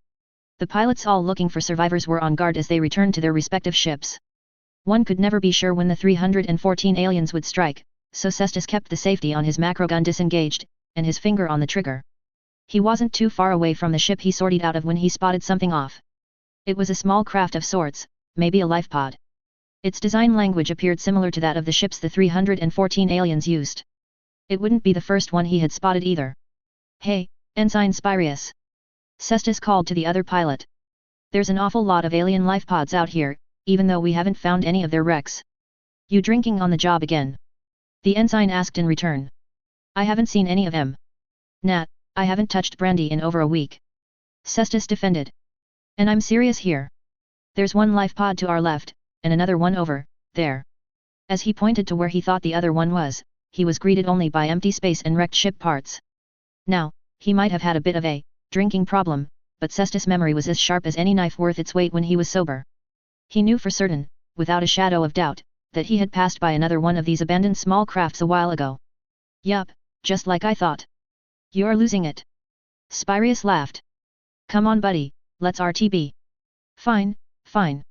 The pilots all looking for survivors were on guard as they returned to their respective ships. One could never be sure when the 314 aliens would strike, so Cestus kept the safety on his macrogun disengaged, and his finger on the trigger. He wasn't too far away from the ship he sortied out of when he spotted something off. It was a small craft of sorts, maybe a lifepod. Its design language appeared similar to that of the ships the 314 aliens used. It wouldn't be the first one he had spotted either. "Hey, Ensign Spirius!" Cestus called to the other pilot. "There's an awful lot of alien lifepods out here, even though we haven't found any of their wrecks. You drinking on the job again?" The ensign asked in return. "I haven't seen any of them. Nat, I haven't touched brandy in over a week." Cestus defended. "And I'm serious here. There's one lifepod to our left, and another one over there." As he pointed to where he thought the other one was, he was greeted only by empty space and wrecked ship parts. Now, he might have had a bit of a drinking problem, but Cestus' memory was as sharp as any knife worth its weight when he was sober. He knew for certain, without a shadow of doubt, that he had passed by another one of these abandoned small crafts a while ago. "Yup, just like I thought. You're losing it." Spirius laughed. "Come on buddy, let's RTB." "Fine, fine."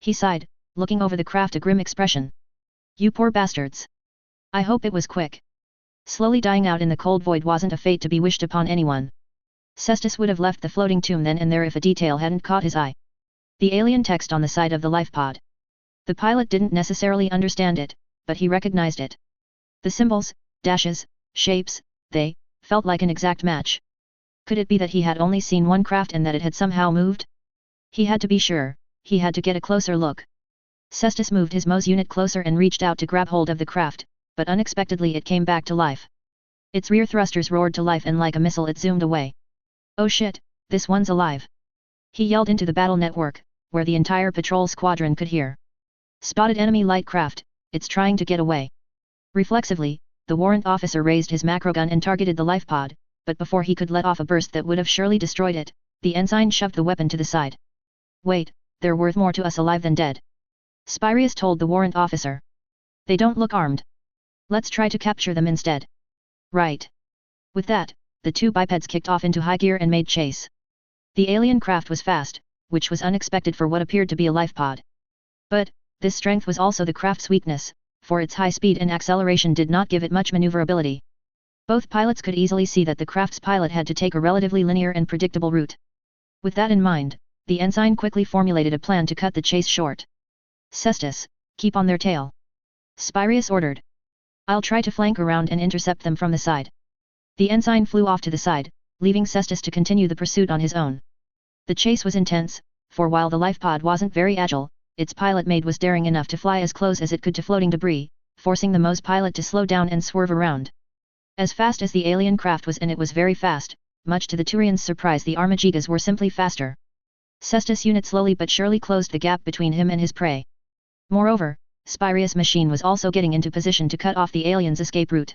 He sighed, looking over the craft a grim expression. "You poor bastards. I hope it was quick." Slowly dying out in the cold void wasn't a fate to be wished upon anyone. Cestus would have left the floating tomb then and there if a detail hadn't caught his eye. The alien text on the side of the lifepod. The pilot didn't necessarily understand it, but he recognized it. The symbols, dashes, shapes, they felt like an exact match. Could it be that he had only seen one craft and that it had somehow moved? He had to be sure, he had to get a closer look. Cestus moved his MOS unit closer and reached out to grab hold of the craft, but unexpectedly it came back to life. Its rear thrusters roared to life and like a missile it zoomed away. "Oh shit, this one's alive!" He yelled into the battle network, where the entire patrol squadron could hear. "Spotted enemy light craft, it's trying to get away." Reflexively, the warrant officer raised his macrogun and targeted the lifepod, but before he could let off a burst that would have surely destroyed it, the ensign shoved the weapon to the side. "Wait, they're worth more to us alive than dead," Spirius told the warrant officer. "They don't look armed. Let's try to capture them instead." "Right." With that, the 2 bipeds kicked off into high gear and made chase. The alien craft was fast, which was unexpected for what appeared to be a lifepod. But, this strength was also the craft's weakness, for its high speed and acceleration did not give it much maneuverability. Both pilots could easily see that the craft's pilot had to take a relatively linear and predictable route. With that in mind, the ensign quickly formulated a plan to cut the chase short. "Cestus, keep on their tail," Spirius ordered. "I'll try to flank around and intercept them from the side." The ensign flew off to the side, leaving Cestus to continue the pursuit on his own. The chase was intense, for while the lifepod wasn't very agile, its pilot mate was daring enough to fly as close as it could to floating debris, forcing the MOS pilot to slow down and swerve around. As fast as the alien craft was, and it was very fast, much to the Turians' surprise the Armagigas were simply faster. Cestus' unit slowly but surely closed the gap between him and his prey. Moreover, Spirius' machine was also getting into position to cut off the aliens' escape route.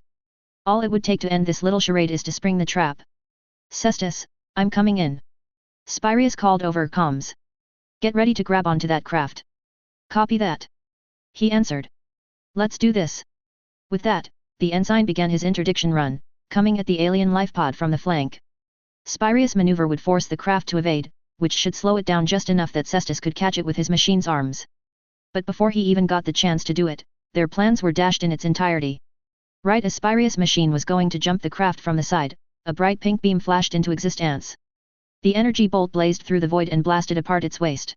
All it would take to end this little charade is to spring the trap. "Cestus, I'm coming in," Spirius called over comms. "Get ready to grab onto that craft." "Copy that," he answered. "Let's do this." With that, the ensign began his interdiction run, coming at the alien lifepod from the flank. Spirius' maneuver would force the craft to evade, which should slow it down just enough that Cestus could catch it with his machine's arms. But before he even got the chance to do it, their plans were dashed in its entirety. Right as Spirius' machine was going to jump the craft from the side, a bright pink beam flashed into existence. The energy bolt blazed through the void and blasted apart its waist.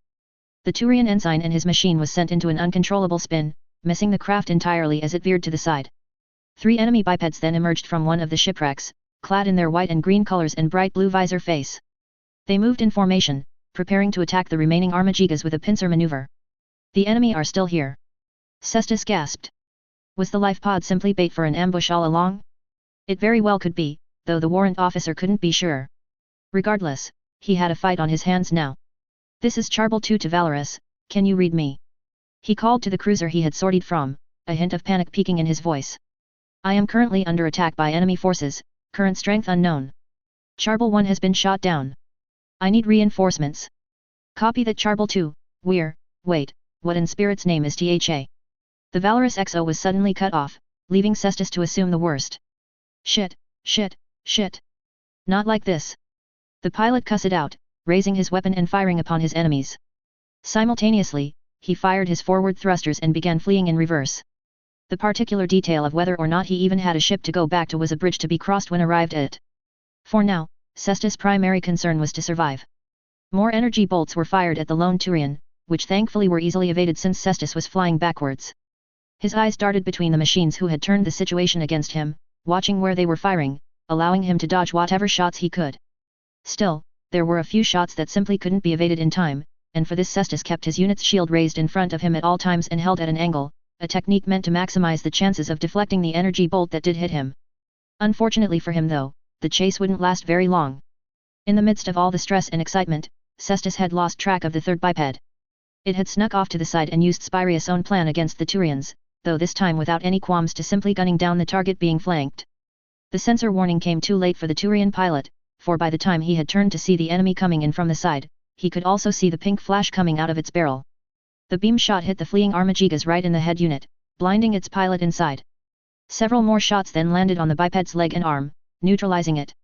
The Turian ensign and his machine was sent into an uncontrollable spin, missing the craft entirely as it veered to the side. 3 enemy bipeds then emerged from one of the shipwrecks, clad in their white and green colors and bright blue visor face. They moved in formation, preparing to attack the remaining Armagigas with a pincer maneuver. The enemy are still here. Cestus gasped. Was the life pod simply bait for an ambush all along? It very well could be, though the warrant officer couldn't be sure. Regardless, he had a fight on his hands now. This is Charbel 2 to Valorous, can you read me? He called to the cruiser he had sortied from, a hint of panic peeking in his voice. I am currently under attack by enemy forces, current strength unknown. Charbel 1 has been shot down. I need reinforcements. Copy that Charbel 2, wait, what in spirit's name is THA? The Valorous XO was suddenly cut off, leaving Cestus to assume the worst. Shit. Not like this. The pilot cussed out, raising his weapon and firing upon his enemies. Simultaneously, he fired his forward thrusters and began fleeing in reverse. The particular detail of whether or not he even had a ship to go back to was a bridge to be crossed when arrived at it. For now, Cestus' primary concern was to survive. More energy bolts were fired at the lone Turian, which thankfully were easily evaded since Cestus was flying backwards. His eyes darted between the machines who had turned the situation against him, watching where they were firing, allowing him to dodge whatever shots he could. Still, there were a few shots that simply couldn't be evaded in time, and for this Cestus kept his unit's shield raised in front of him at all times and held at an angle, a technique meant to maximize the chances of deflecting the energy bolt that did hit him. Unfortunately for him though, the chase wouldn't last very long. In the midst of all the stress and excitement, Cestus had lost track of the third biped. It had snuck off to the side and used Spirius' own plan against the Turians, though this time without any qualms to simply gunning down the target being flanked. The sensor warning came too late for the Turian pilot, for by the time he had turned to see the enemy coming in from the side, he could also see the pink flash coming out of its barrel. The beam shot hit the fleeing Armagigas right in the head unit, blinding its pilot inside. Several more shots then landed on the biped's leg and arm, neutralizing it.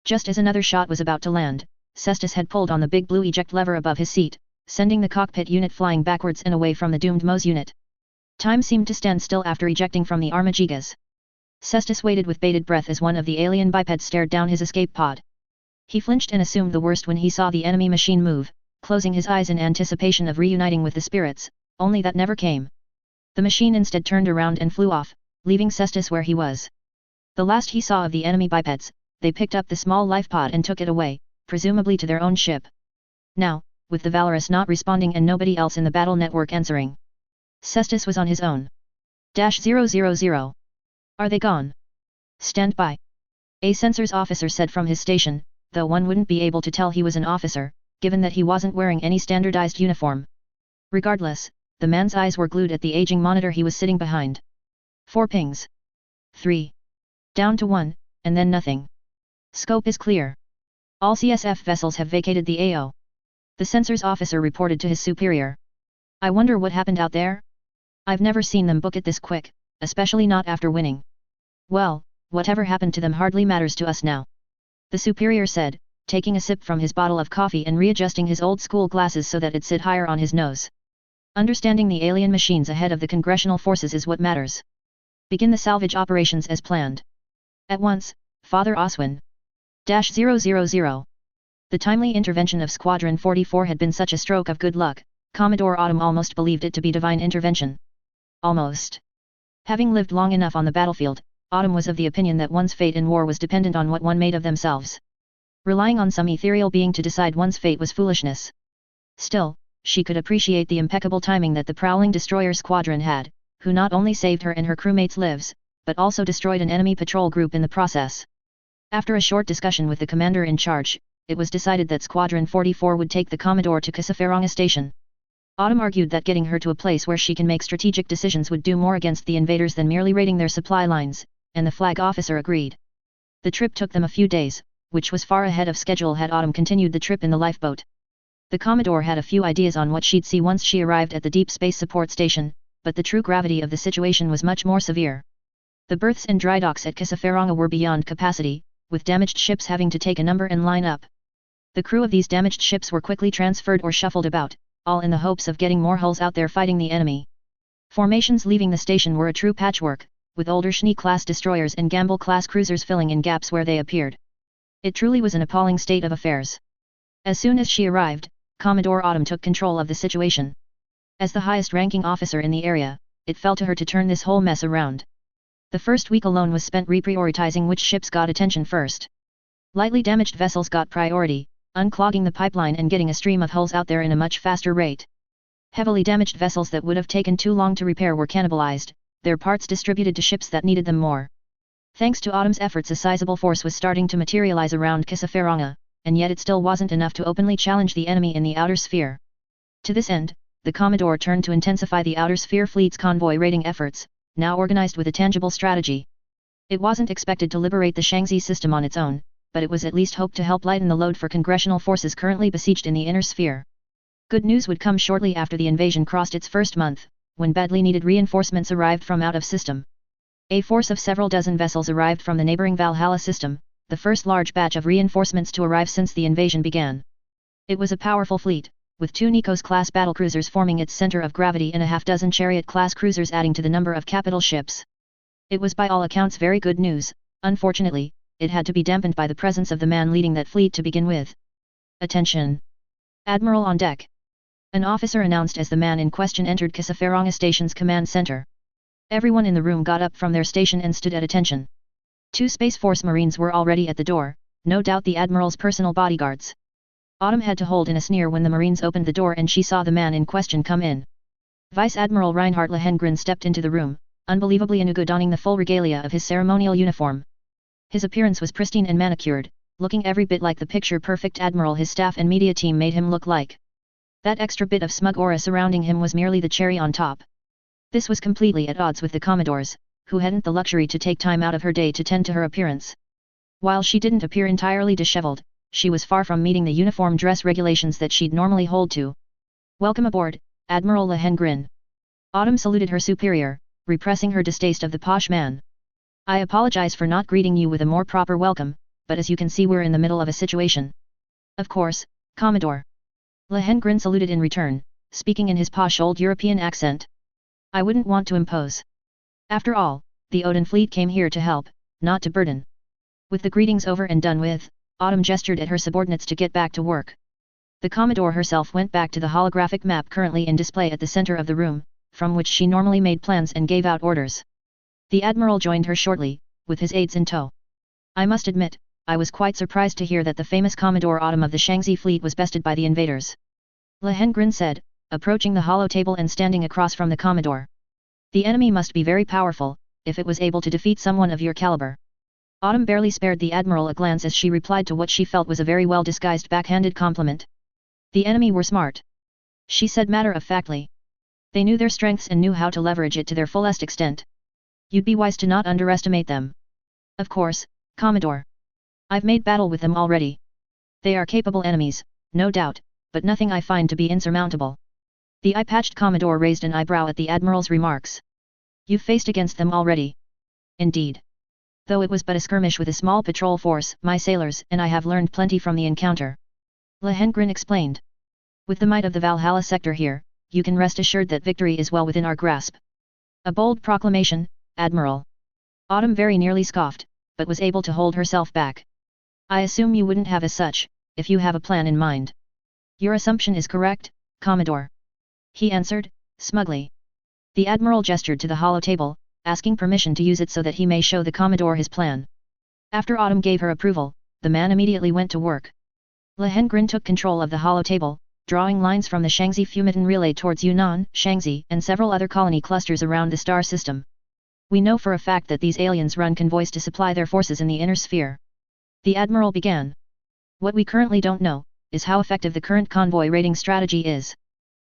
Just as another shot was about to land, Cestus had pulled on the big blue eject lever above his seat, sending the cockpit unit flying backwards and away from the doomed Moe's unit. Time seemed to stand still after ejecting from the Armagigas. Cestus waited with bated breath as one of the alien bipeds stared down his escape pod. He flinched and assumed the worst when he saw the enemy machine move, closing his eyes in anticipation of reuniting with the spirits, only that never came. The machine instead turned around and flew off, leaving Cestus where he was. The last he saw of the enemy bipeds, they picked up the small life pod and took it away, presumably to their own ship. Now, with the Valorous not responding and nobody else in the battle network answering, Cestus was on his own. -000. Are they gone? Stand by. A sensors officer said from his station, though one wouldn't be able to tell he was an officer, given that he wasn't wearing any standardized uniform. Regardless, the man's eyes were glued at the aging monitor he was sitting behind. 4 pings. 3. Down to 1, and then nothing. Scope is clear. All CSF vessels have vacated the AO. The sensors officer reported to his superior. I wonder what happened out there? I've never seen them book it this quick, especially not after winning. Well, whatever happened to them hardly matters to us now. The superior said, taking a sip from his bottle of coffee and readjusting his old-school glasses so that it sit higher on his nose. Understanding the alien machines ahead of the congressional forces is what matters. Begin the salvage operations as planned. At once, Father Oswin. -000. The timely intervention of Squadron 44 had been such a stroke of good luck, Commodore Autumn almost believed it to be divine intervention. Almost. Having lived long enough on the battlefield, Autumn was of the opinion that one's fate in war was dependent on what one made of themselves. Relying on some ethereal being to decide one's fate was foolishness. Still, she could appreciate the impeccable timing that the prowling destroyer squadron had, who not only saved her and her crewmates' lives, but also destroyed an enemy patrol group in the process. After a short discussion with the commander in charge, it was decided that Squadron 44 would take the Commodore to Casaferranga Station. Autumn argued that getting her to a place where she can make strategic decisions would do more against the invaders than merely raiding their supply lines, and the flag officer agreed. The trip took them a few days, which was far ahead of schedule had Autumn continued the trip in the lifeboat. The Commodore had a few ideas on what she'd see once she arrived at the Deep Space Support Station, but the true gravity of the situation was much more severe. The berths and dry docks at Casaferranga were beyond capacity, with damaged ships having to take a number and line up. The crew of these damaged ships were quickly transferred or shuffled about, all in the hopes of getting more hulls out there fighting the enemy. Formations leaving the station were a true patchwork, with older Schnee-class destroyers and Gamble-class cruisers filling in gaps where they appeared. It truly was an appalling state of affairs. As soon as she arrived, Commodore Autumn took control of the situation. As the highest-ranking officer in the area, it fell to her to turn this whole mess around. The first week alone was spent reprioritizing which ships got attention first. Lightly damaged vessels got priority, unclogging the pipeline and getting a stream of hulls out there in a much faster rate. Heavily damaged vessels that would have taken too long to repair were cannibalized, their parts distributed to ships that needed them more. Thanks to Autumn's efforts, a sizable force was starting to materialize around Kissaferanga, and yet it still wasn't enough to openly challenge the enemy in the outer sphere. To this end, the Commodore turned to intensify the outer sphere fleet's convoy raiding efforts, now organized with a tangible strategy. It wasn't expected to liberate the Shangzi system on its own, but it was at least hoped to help lighten the load for congressional forces currently besieged in the inner sphere. Good news would come shortly after the invasion crossed its first month, when badly needed reinforcements arrived from out of system. A force of several dozen vessels arrived from the neighboring Valhalla system, the first large batch of reinforcements to arrive since the invasion began. It was a powerful fleet, with 2 Nikos-class battlecruisers forming its center of gravity and a half-dozen Chariot-class cruisers adding to the number of capital ships. It was by all accounts very good news. Unfortunately, it had to be dampened by the presence of the man leading that fleet to begin with. "Attention! Admiral on deck!" An officer announced as the man in question entered Kissaferanga Station's command center. Everyone in the room got up from their station and stood at attention. 2 Space Force Marines were already at the door, no doubt the Admiral's personal bodyguards. Autumn had to hold in a sneer when the Marines opened the door and she saw the man in question come in. Vice Admiral Reinhard Lohengrin stepped into the room, unbelievably Inugo donning the full regalia of his ceremonial uniform. His appearance was pristine and manicured, looking every bit like the picture-perfect admiral his staff and media team made him look like. That extra bit of smug aura surrounding him was merely the cherry on top. This was completely at odds with the Commodores, who hadn't the luxury to take time out of her day to tend to her appearance. While she didn't appear entirely disheveled, she was far from meeting the uniform dress regulations that she'd normally hold to. "Welcome aboard, Admiral Lohengrin." Autumn saluted her superior, repressing her distaste of the posh man. "I apologize for not greeting you with a more proper welcome, but as you can see we're in the middle of a situation." "Of course, Commodore." Lohengrin saluted in return, speaking in his posh old European accent. "I wouldn't want to impose. After all, the Odin fleet came here to help, not to burden." With the greetings over and done with, Autumn gestured at her subordinates to get back to work. The Commodore herself went back to the holographic map currently in display at the center of the room, from which she normally made plans and gave out orders. The Admiral joined her shortly, with his aides in tow. "I must admit, I was quite surprised to hear that the famous Commodore Autumn of the Shangzi fleet was bested by the invaders," Lohengrin said, approaching the hollow table and standing across from the Commodore. "The enemy must be very powerful, if it was able to defeat someone of your caliber." Autumn barely spared the Admiral a glance as she replied to what she felt was a very well-disguised backhanded compliment. "The enemy were smart," she said matter-of-factly. "They knew their strengths and knew how to leverage it to their fullest extent. You'd be wise to not underestimate them." "Of course, Commodore. I've made battle with them already. They are capable enemies, no doubt, but nothing I find to be insurmountable." The eye-patched Commodore raised an eyebrow at the Admiral's remarks. "You've faced against them already?" "Indeed. Though it was but a skirmish with a small patrol force, my sailors and I have learned plenty from the encounter," Lohengrin explained. "With the might of the Valhalla sector here, you can rest assured that victory is well within our grasp." "A bold proclamation, Admiral." Autumn very nearly scoffed, but was able to hold herself back. "I assume you wouldn't have as such, if you have a plan in mind." "Your assumption is correct, Commodore," he answered, smugly. The Admiral gestured to the hollow table, asking permission to use it so that he may show the Commodore his plan. After Autumn gave her approval, the man immediately went to work. Lohengrin took control of the hollow table, drawing lines from the Shangzi Fumiton relay towards Yunnan, Shangzi, and several other colony clusters around the star system. "We know for a fact that these aliens run convoys to supply their forces in the inner sphere," the Admiral began. "What we currently don't know, is how effective the current convoy raiding strategy is.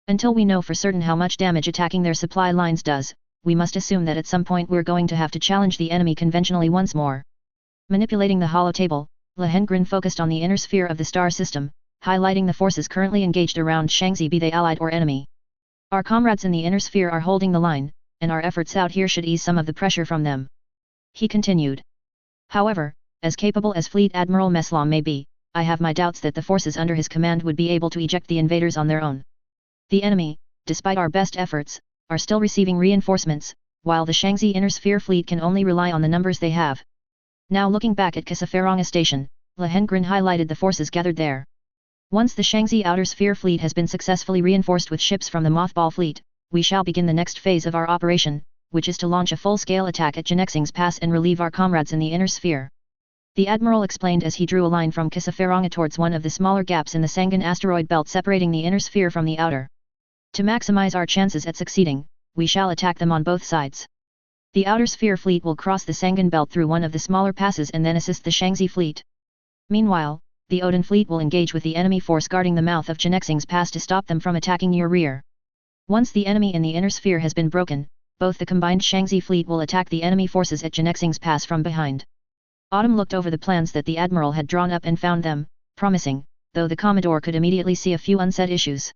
Until we know for certain how much damage attacking their supply lines does, we must assume that at some point we're going to have to challenge the enemy conventionally once more." Manipulating the hollow table, Lohengrin focused on the inner sphere of the star system, highlighting the forces currently engaged around Shangzi, be they allied or enemy. "Our comrades in the inner sphere are holding the line, and our efforts out here should ease some of the pressure from them," he continued. "However, as capable as Fleet Admiral Meslam may be, I have my doubts that the forces under his command would be able to eject the invaders on their own. The enemy, despite our best efforts, are still receiving reinforcements, while the Shangzi Inner Sphere fleet can only rely on the numbers they have. Now looking back at Kissafaranga Station, Lohengrin highlighted the forces gathered there. Once the Shangzi Outer Sphere fleet has been successfully reinforced with ships from the Mothball fleet, we shall begin the next phase of our operation, which is to launch a full-scale attack at Janexing's Pass and relieve our comrades in the Inner Sphere. The Admiral explained as he drew a line from Kissafaranga towards one of the smaller gaps in the Sangan asteroid belt separating the Inner Sphere from the outer. To maximize our chances at succeeding, we shall attack them on both sides. The Outer Sphere fleet will cross the Sangan belt through one of the smaller passes and then assist the Shangzi fleet. Meanwhile, the Odin fleet will engage with the enemy force guarding the mouth of Janexing's Pass to stop them from attacking your rear. Once the enemy in the Inner Sphere has been broken, both the combined Shangzi fleet will attack the enemy forces at Janexing's Pass from behind. Autumn looked over the plans that the Admiral had drawn up and found them promising, though the Commodore could immediately see a few unsaid issues.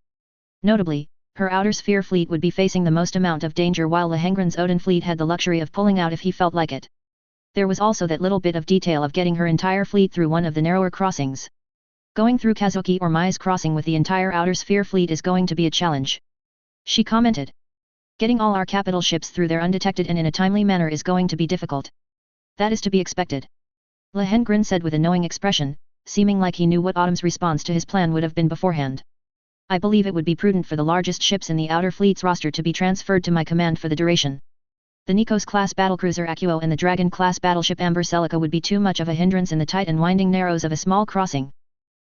Notably, her Outer Sphere fleet would be facing the most amount of danger while Lohengrin's Odin fleet had the luxury of pulling out if he felt like it. There was also that little bit of detail of getting her entire fleet through one of the narrower crossings. Going through Kazuki or Mai's crossing with the entire Outer Sphere fleet is going to be a challenge. She commented. Getting all our capital ships through there undetected and in a timely manner is going to be difficult. That is to be expected. Lohengrin said with a knowing expression, seeming like he knew what Autumn's response to his plan would have been beforehand. I believe it would be prudent for the largest ships in the Outer Fleet's roster to be transferred to my command for the duration. The Nikos-class battlecruiser Akuo and the Dragon-class battleship Amber Celica would be too much of a hindrance in the tight and winding narrows of a small crossing.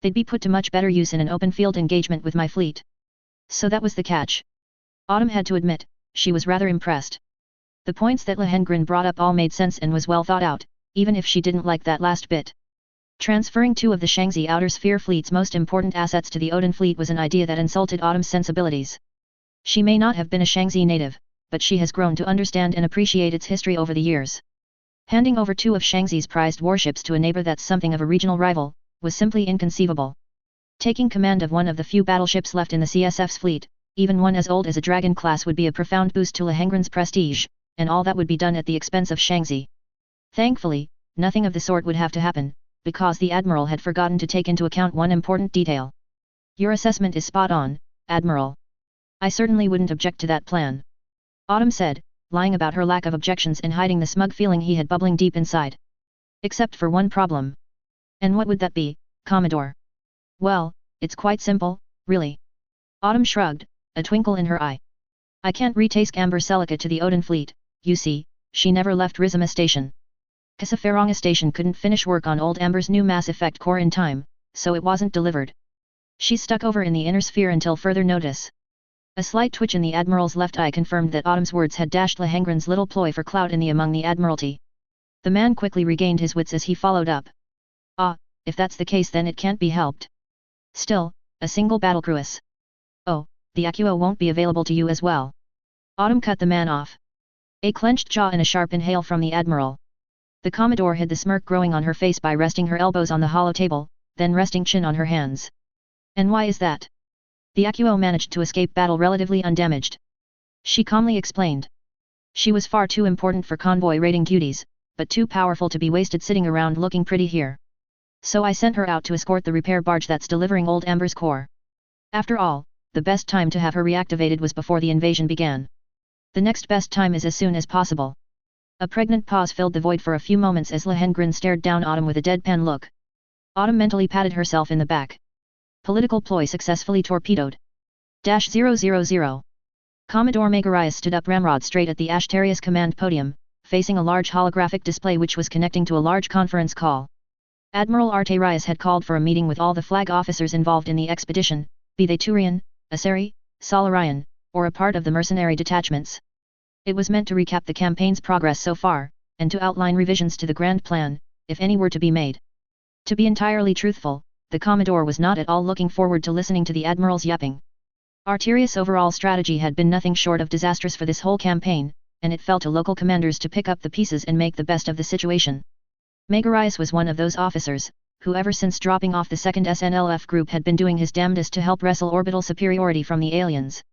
They'd be put to much better use in an open field engagement with my fleet. So that was the catch. Autumn had to admit, she was rather impressed. The points that Lohengrin brought up all made sense and was well thought out, even if she didn't like that last bit. Transferring two of the Shangzi Outer Sphere fleet's most important assets to the Odin fleet was an idea that insulted Autumn's sensibilities. She may not have been a Shangzi native, but she has grown to understand and appreciate its history over the years. Handing over two of Shangzi's prized warships to a neighbor that's something of a regional rival, was simply inconceivable. Taking command of one of the few battleships left in the CSF's fleet, even one as old as a Dragon class would be a profound boost to Lohengrin's prestige, and all that would be done at the expense of Shangzi. Thankfully, nothing of the sort would have to happen, because the Admiral had forgotten to take into account one important detail. Your assessment is spot on, Admiral. I certainly wouldn't object to that plan. Autumn said, lying about her lack of objections and hiding the smug feeling he had bubbling deep inside. Except for one problem. And what would that be, Commodore? Well, it's quite simple, really. Autumn shrugged, a twinkle in her eye. I can't retask Amber Celica to the Odin fleet, you see, she never left Rizoma Station. Kissafaranga Station couldn't finish work on old Amber's new Mass Effect core in time, so it wasn't delivered. She's stuck over in the Inner Sphere until further notice. A slight twitch in the Admiral's left eye confirmed that Autumn's words had dashed Lohengrin's little ploy for clout among the Admiralty. The man quickly regained his wits as he followed up. Ah, if that's the case then it can't be helped. Still, a single battlecruiser. Oh, the Akuo won't be available to you as well. Autumn cut the man off. A clenched jaw and a sharp inhale from the Admiral. The Commodore hid the smirk growing on her face by resting her elbows on the hollow table, then resting chin on her hands. And why is that? The Akuo managed to escape battle relatively undamaged. She calmly explained. She was far too important for convoy raiding duties, but too powerful to be wasted sitting around looking pretty here. So I sent her out to escort the repair barge that's delivering old Amber's core. After all, the best time to have her reactivated was before the invasion began. The next best time is as soon as possible. A pregnant pause filled the void for a few moments as Lohengrin stared down Autumn with a deadpan look. Autumn mentally patted herself in the back. Political ploy successfully torpedoed. -000. Commodore Megarius stood up ramrod straight at the Asterius command podium, facing a large holographic display which was connecting to a large conference call. Admiral Arterius had called for a meeting with all the flag officers involved in the expedition, be they Turian, Asari, Solarian, or a part of the mercenary detachments. It was meant to recap the campaign's progress so far, and to outline revisions to the grand plan, if any were to be made. To be entirely truthful, the Commodore was not at all looking forward to listening to the Admiral's yapping. Arterius' overall strategy had been nothing short of disastrous for this whole campaign, and it fell to local commanders to pick up the pieces and make the best of the situation. Megarius was one of those officers, who ever since dropping off the 2nd SNLF group had been doing his damnedest to help wrestle orbital superiority from the aliens.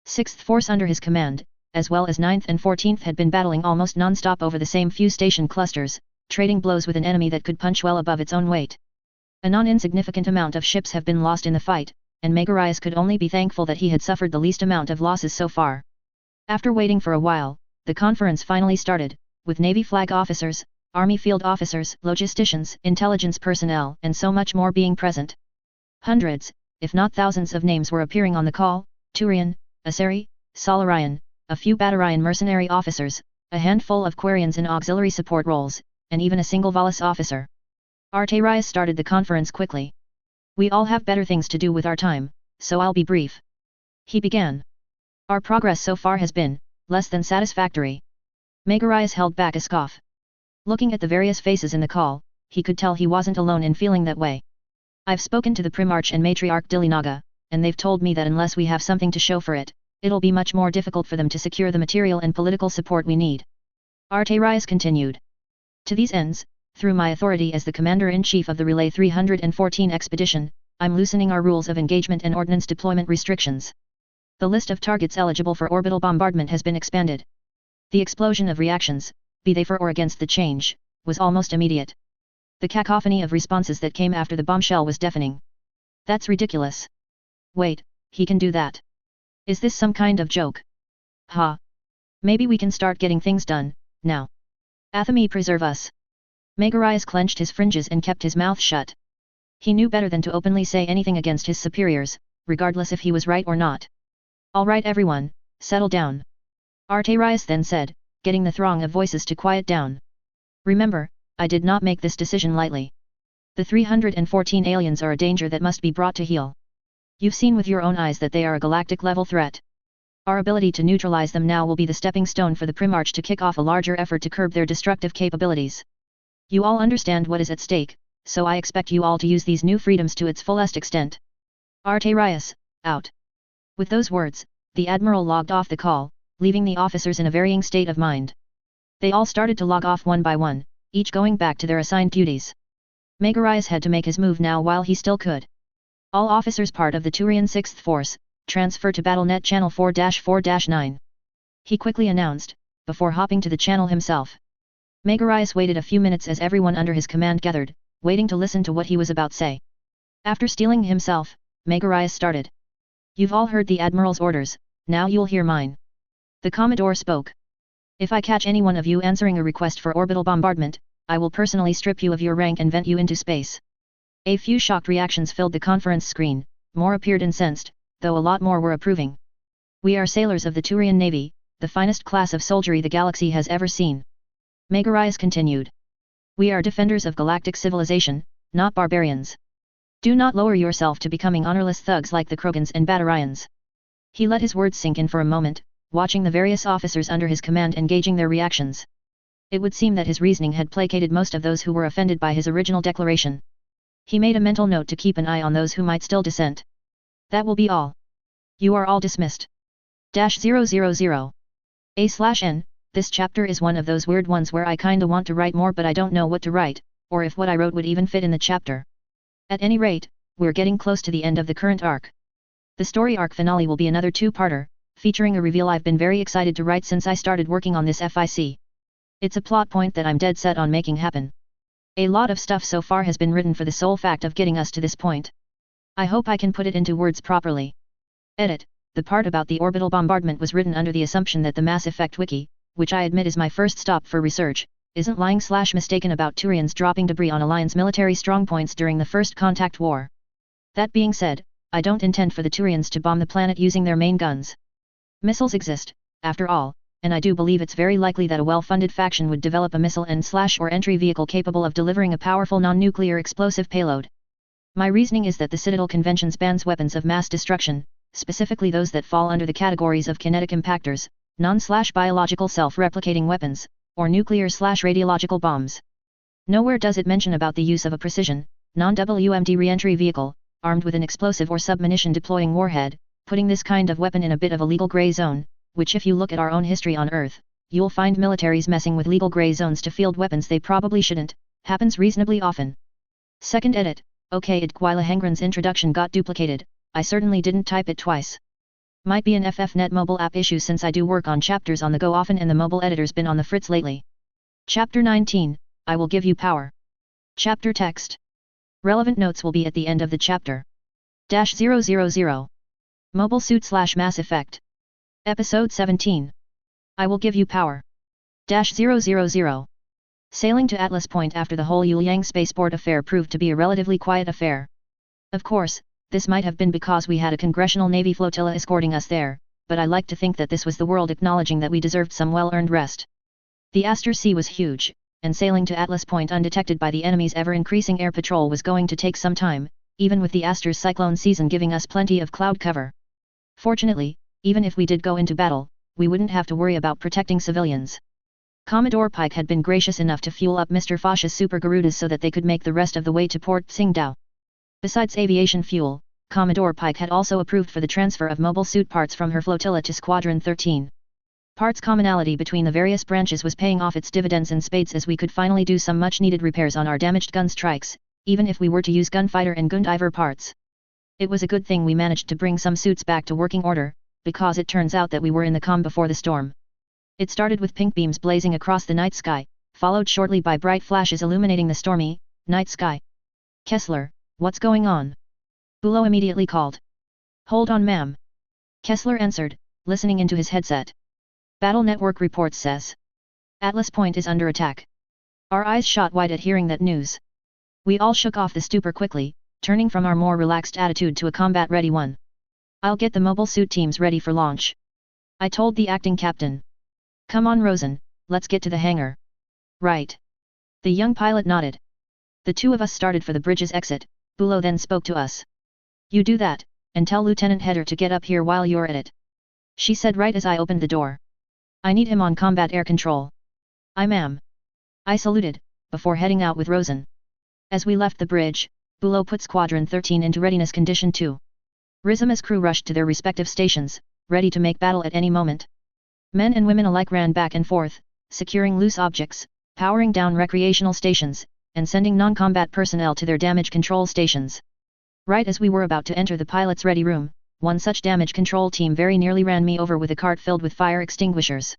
6th Force under his command, as well as 9th and 14th had been battling almost non-stop over the same few station clusters, trading blows with an enemy that could punch well above its own weight. A non-insignificant amount of ships have been lost in the fight, and Megarius could only be thankful that he had suffered the least amount of losses so far. After waiting for a while, the conference finally started, with Navy flag officers, Army field officers, logisticians, intelligence personnel, and so much more being present. Hundreds, if not thousands of names were appearing on the call: Turian, Asari, Solarian, a few Batarian mercenary officers, a handful of Quarians in auxiliary support roles, and even a single Valis officer. Arterius started the conference quickly. We all have better things to do with our time, so I'll be brief. He began. Our progress so far has been less than satisfactory. Megarius held back a scoff. Looking at the various faces in the call, he could tell he wasn't alone in feeling that way. I've spoken to the Primarch and Matriarch Dilinaga, and they've told me that unless we have something to show for it, it'll be much more difficult for them to secure the material and political support we need. Arterius continued. To these ends, through my authority as the Commander-in-Chief of the Relay 314 expedition, I'm loosening our rules of engagement and ordnance deployment restrictions. The list of targets eligible for orbital bombardment has been expanded. The explosion of reactions, be they for or against the change, was almost immediate. The cacophony of responses that came after the bombshell was deafening. That's ridiculous. Wait, he can do that. Is this some kind of joke? Ha! Maybe we can start getting things done, now. Athame preserve us. Megarius clenched his fringes and kept his mouth shut. He knew better than to openly say anything against his superiors, regardless if he was right or not. All right everyone, settle down. Arterius then said, getting the throng of voices to quiet down. Remember, I did not make this decision lightly. The 314 aliens are a danger that must be brought to heel. You've seen with your own eyes that they are a galactic-level threat. Our ability to neutralize them now will be the stepping stone for the Primarch to kick off a larger effort to curb their destructive capabilities. You all understand what is at stake, so I expect you all to use these new freedoms to its fullest extent. Arterius, out. With those words, the Admiral logged off the call, leaving the officers in a varying state of mind. They all started to log off one by one, each going back to their assigned duties. Megarius had to make his move now while he still could. All officers part of the Turian 6th Force, transfer to BattleNet Channel 4-4-9. He quickly announced, before hopping to the channel himself. Megarius waited a few minutes as everyone under his command gathered, waiting to listen to what he was about to say. After steeling himself, Megarius started. You've all heard the Admiral's orders, now you'll hear mine. The Commodore spoke. If I catch any one of you answering a request for orbital bombardment, I will personally strip you of your rank and vent you into space. A few shocked reactions filled the conference screen, more appeared incensed, though a lot more were approving. We are sailors of the Turian Navy, the finest class of soldiery the galaxy has ever seen. Megarius continued. We are defenders of galactic civilization, not barbarians. Do not lower yourself to becoming honorless thugs like the Krogans and Batarians. He let his words sink in for a moment, watching the various officers under his command and gauging their reactions. It would seem that his reasoning had placated most of those who were offended by his original declaration. He made a mental note to keep an eye on those who might still dissent. That will be all. You are all dismissed. -000. A/N, this chapter is one of those weird ones where I kinda want to write more but I don't know what to write, or if what I wrote would even fit in the chapter. At any rate, we're getting close to the end of the current arc. The story arc finale will be another two-parter, featuring a reveal I've been very excited to write since I started working on this FIC. It's a plot point that I'm dead set on making happen. A lot of stuff so far has been written for the sole fact of getting us to this point. I hope I can put it into words properly. Edit. The part about the orbital bombardment was written under the assumption that the Mass Effect Wiki, which I admit is my first stop for research, isn't lying/mistaken about Turians dropping debris on Alliance military strongpoints during the First Contact War. That being said, I don't intend for the Turians to bomb the planet using their main guns. Missiles exist, after all, and I do believe it's very likely that a well-funded faction would develop a missile and/or entry vehicle capable of delivering a powerful non-nuclear explosive payload. My reasoning is that the Citadel Convention bans weapons of mass destruction, specifically those that fall under the categories of kinetic impactors, non/biological self-replicating weapons, or nuclear/radiological bombs. Nowhere does it mention about the use of a precision, non-WMD re-entry vehicle, armed with an explosive or submunition deploying warhead, putting this kind of weapon in a bit of a legal gray zone, which if you look at our own history on Earth, you'll find militaries messing with legal gray zones to field weapons they probably shouldn't, happens reasonably often. Second edit. Okay, Idquila Hengren's introduction got duplicated, I certainly didn't type it twice. Might be an FFnet mobile app issue since I do work on chapters on the go often and the mobile editor's been on the fritz lately. Chapter 19, I will give you power. Chapter text. Relevant notes will be at the end of the chapter. -000. Mobile Suit / Mass Effect. Episode 17. I will give you power. -000. Sailing to Atlas Point after the whole Yuliang spaceport affair proved to be a relatively quiet affair. Of course, this might have been because we had a Congressional Navy flotilla escorting us there, but I like to think that this was the world acknowledging that we deserved some well-earned rest. The Aster Sea was huge, and sailing to Atlas Point undetected by the enemy's ever-increasing air patrol was going to take some time, even with the Aster's cyclone season giving us plenty of cloud cover. Fortunately, even if we did go into battle, we wouldn't have to worry about protecting civilians. Commodore Pike had been gracious enough to fuel up Mr. Foch's Super Garudas so that they could make the rest of the way to Port Tsingtao. Besides aviation fuel, Commodore Pike had also approved for the transfer of mobile suit parts from her flotilla to Squadron 13. Parts commonality between the various branches was paying off its dividends in spades as we could finally do some much-needed repairs on our damaged gun strikes, even if we were to use gunfighter and Gundiver parts. It was a good thing we managed to bring some suits back to working order, because it turns out that we were in the calm before the storm. It started with pink beams blazing across the night sky, followed shortly by bright flashes illuminating the stormy, night sky. Kessler, what's going on? Bulow immediately called. Hold on, ma'am. Kessler answered, listening into his headset. Battle Network reports says. Atlas Point is under attack. Our eyes shot wide at hearing that news. We all shook off the stupor quickly, turning from our more relaxed attitude to a combat-ready one. I'll get the mobile suit teams ready for launch. I told the acting captain. Come on, Rosen, let's get to the hangar. Right. The young pilot nodded. The two of us started for the bridge's exit. Bulow then spoke to us. You do that, and tell Lieutenant Heder to get up here while you're at it. She said right as I opened the door. I need him on combat air control. Aye, ma'am. I saluted, before heading out with Rosen. As we left the bridge, Bulow put Squadron 13 into readiness condition too. Rizima's crew rushed to their respective stations, ready to make battle at any moment. Men and women alike ran back and forth, securing loose objects, powering down recreational stations, and sending non-combat personnel to their damage control stations. Right as we were about to enter the pilot's ready room, one such damage control team very nearly ran me over with a cart filled with fire extinguishers.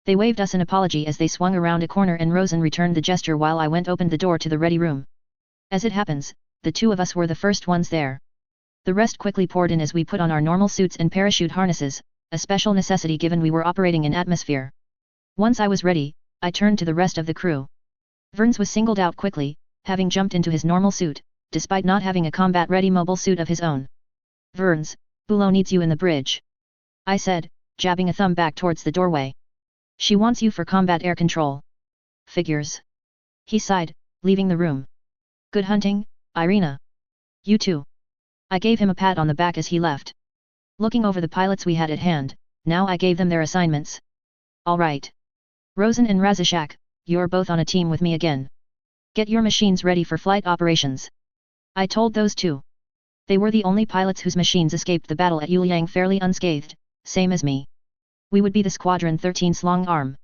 They waved us an apology as they swung around a corner and Rosen returned the gesture while I opened the door to the ready room. As it happens, the two of us were the first ones there. The rest quickly poured in as we put on our normal suits and parachute harnesses, a special necessity given we were operating in atmosphere. Once I was ready, I turned to the rest of the crew. Verns was singled out quickly, having jumped into his normal suit, despite not having a combat-ready mobile suit of his own. Verns, Bulow needs you in the bridge. I said, jabbing a thumb back towards the doorway. She wants you for combat air control. Figures. He sighed, leaving the room. Good hunting, Irina. You too. I gave him a pat on the back as he left. Looking over the pilots we had at hand, now I gave them their assignments. All right. Rosen and Razishak, you're both on a team with me again. Get your machines ready for flight operations. I told those two. They were the only pilots whose machines escaped the battle at Yuliang fairly unscathed, same as me. We would be the Squadron 13's long arm.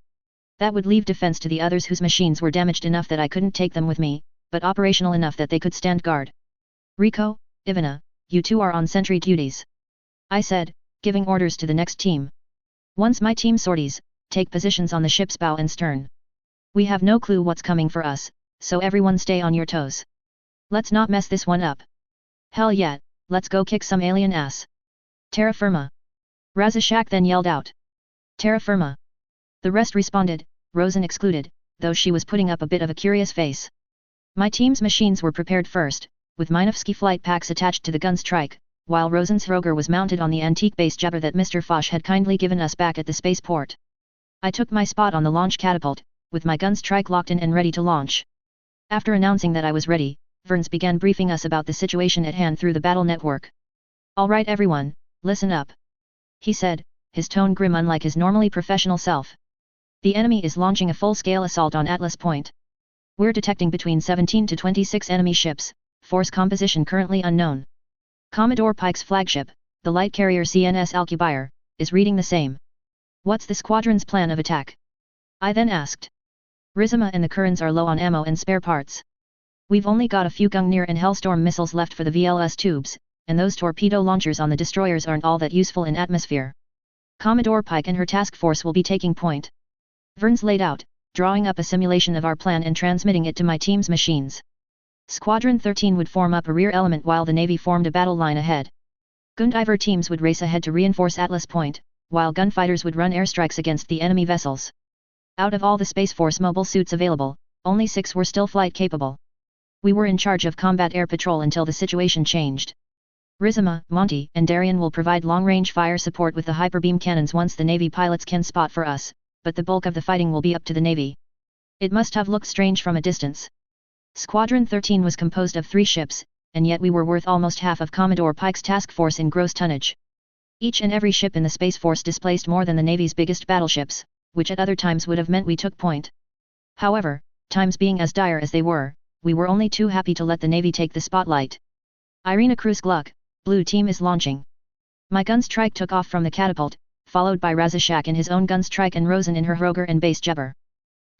That would leave defense to the others whose machines were damaged enough that I couldn't take them with me, but operational enough that they could stand guard. Rico, Ivana, you two are on sentry duties. I said, giving orders to the next team. Once my team sorties, take positions on the ship's bow and stern. We have no clue what's coming for us, so everyone stay on your toes. Let's not mess this one up. Hell yeah, let's go kick some alien ass. Terra firma. Razishak then yelled out. Terra firma. The rest responded, Rosen excluded, though she was putting up a bit of a curious face. My team's machines were prepared first, with Minovsky flight packs attached to the gun strike, while Rosen's Roger was mounted on the antique base jabber that Mr. Foch had kindly given us back at the spaceport. I took my spot on the launch catapult, with my gun strike locked in and ready to launch. After announcing that I was ready, Verns began briefing us about the situation at hand through the battle network. All right everyone, listen up. He said, his tone grim unlike his normally professional self. The enemy is launching a full-scale assault on Atlas Point. We're detecting between 17 to 26 enemy ships, force composition currently unknown. Commodore Pike's flagship, the light carrier CNS Alcubierre, is reading the same. What's the squadron's plan of attack? I then asked. Rizima and the Kurans are low on ammo and spare parts. We've only got a few Gungnir and Hellstorm missiles left for the VLS tubes, and those torpedo launchers on the destroyers aren't all that useful in atmosphere. Commodore Pike and her task force will be taking point. Verns laid out, drawing up a simulation of our plan and transmitting it to my team's machines. Squadron 13 would form up a rear element while the Navy formed a battle line ahead. Gundiver teams would race ahead to reinforce Atlas Point, while gunfighters would run airstrikes against the enemy vessels. Out of all the Space Force mobile suits available, only 6 were still flight capable. We were in charge of combat air patrol until the situation changed. Rizima, Monty, and Darien will provide long-range fire support with the hyperbeam cannons once the Navy pilots can spot for us, but the bulk of the fighting will be up to the Navy. It must have looked strange from a distance. Squadron 13 was composed of 3 ships, and yet we were worth almost half of Commodore Pike's task force in gross tonnage. Each and every ship in the Space Force displaced more than the Navy's biggest battleships, which at other times would have meant we took point. However, times being as dire as they were, we were only too happy to let the Navy take the spotlight. Irina Cruz Gluck, Blue Team is launching. My gunstrike took off from the catapult, followed by Razishak in his own gunstrike and Rosen in her Hroger and base Jebber.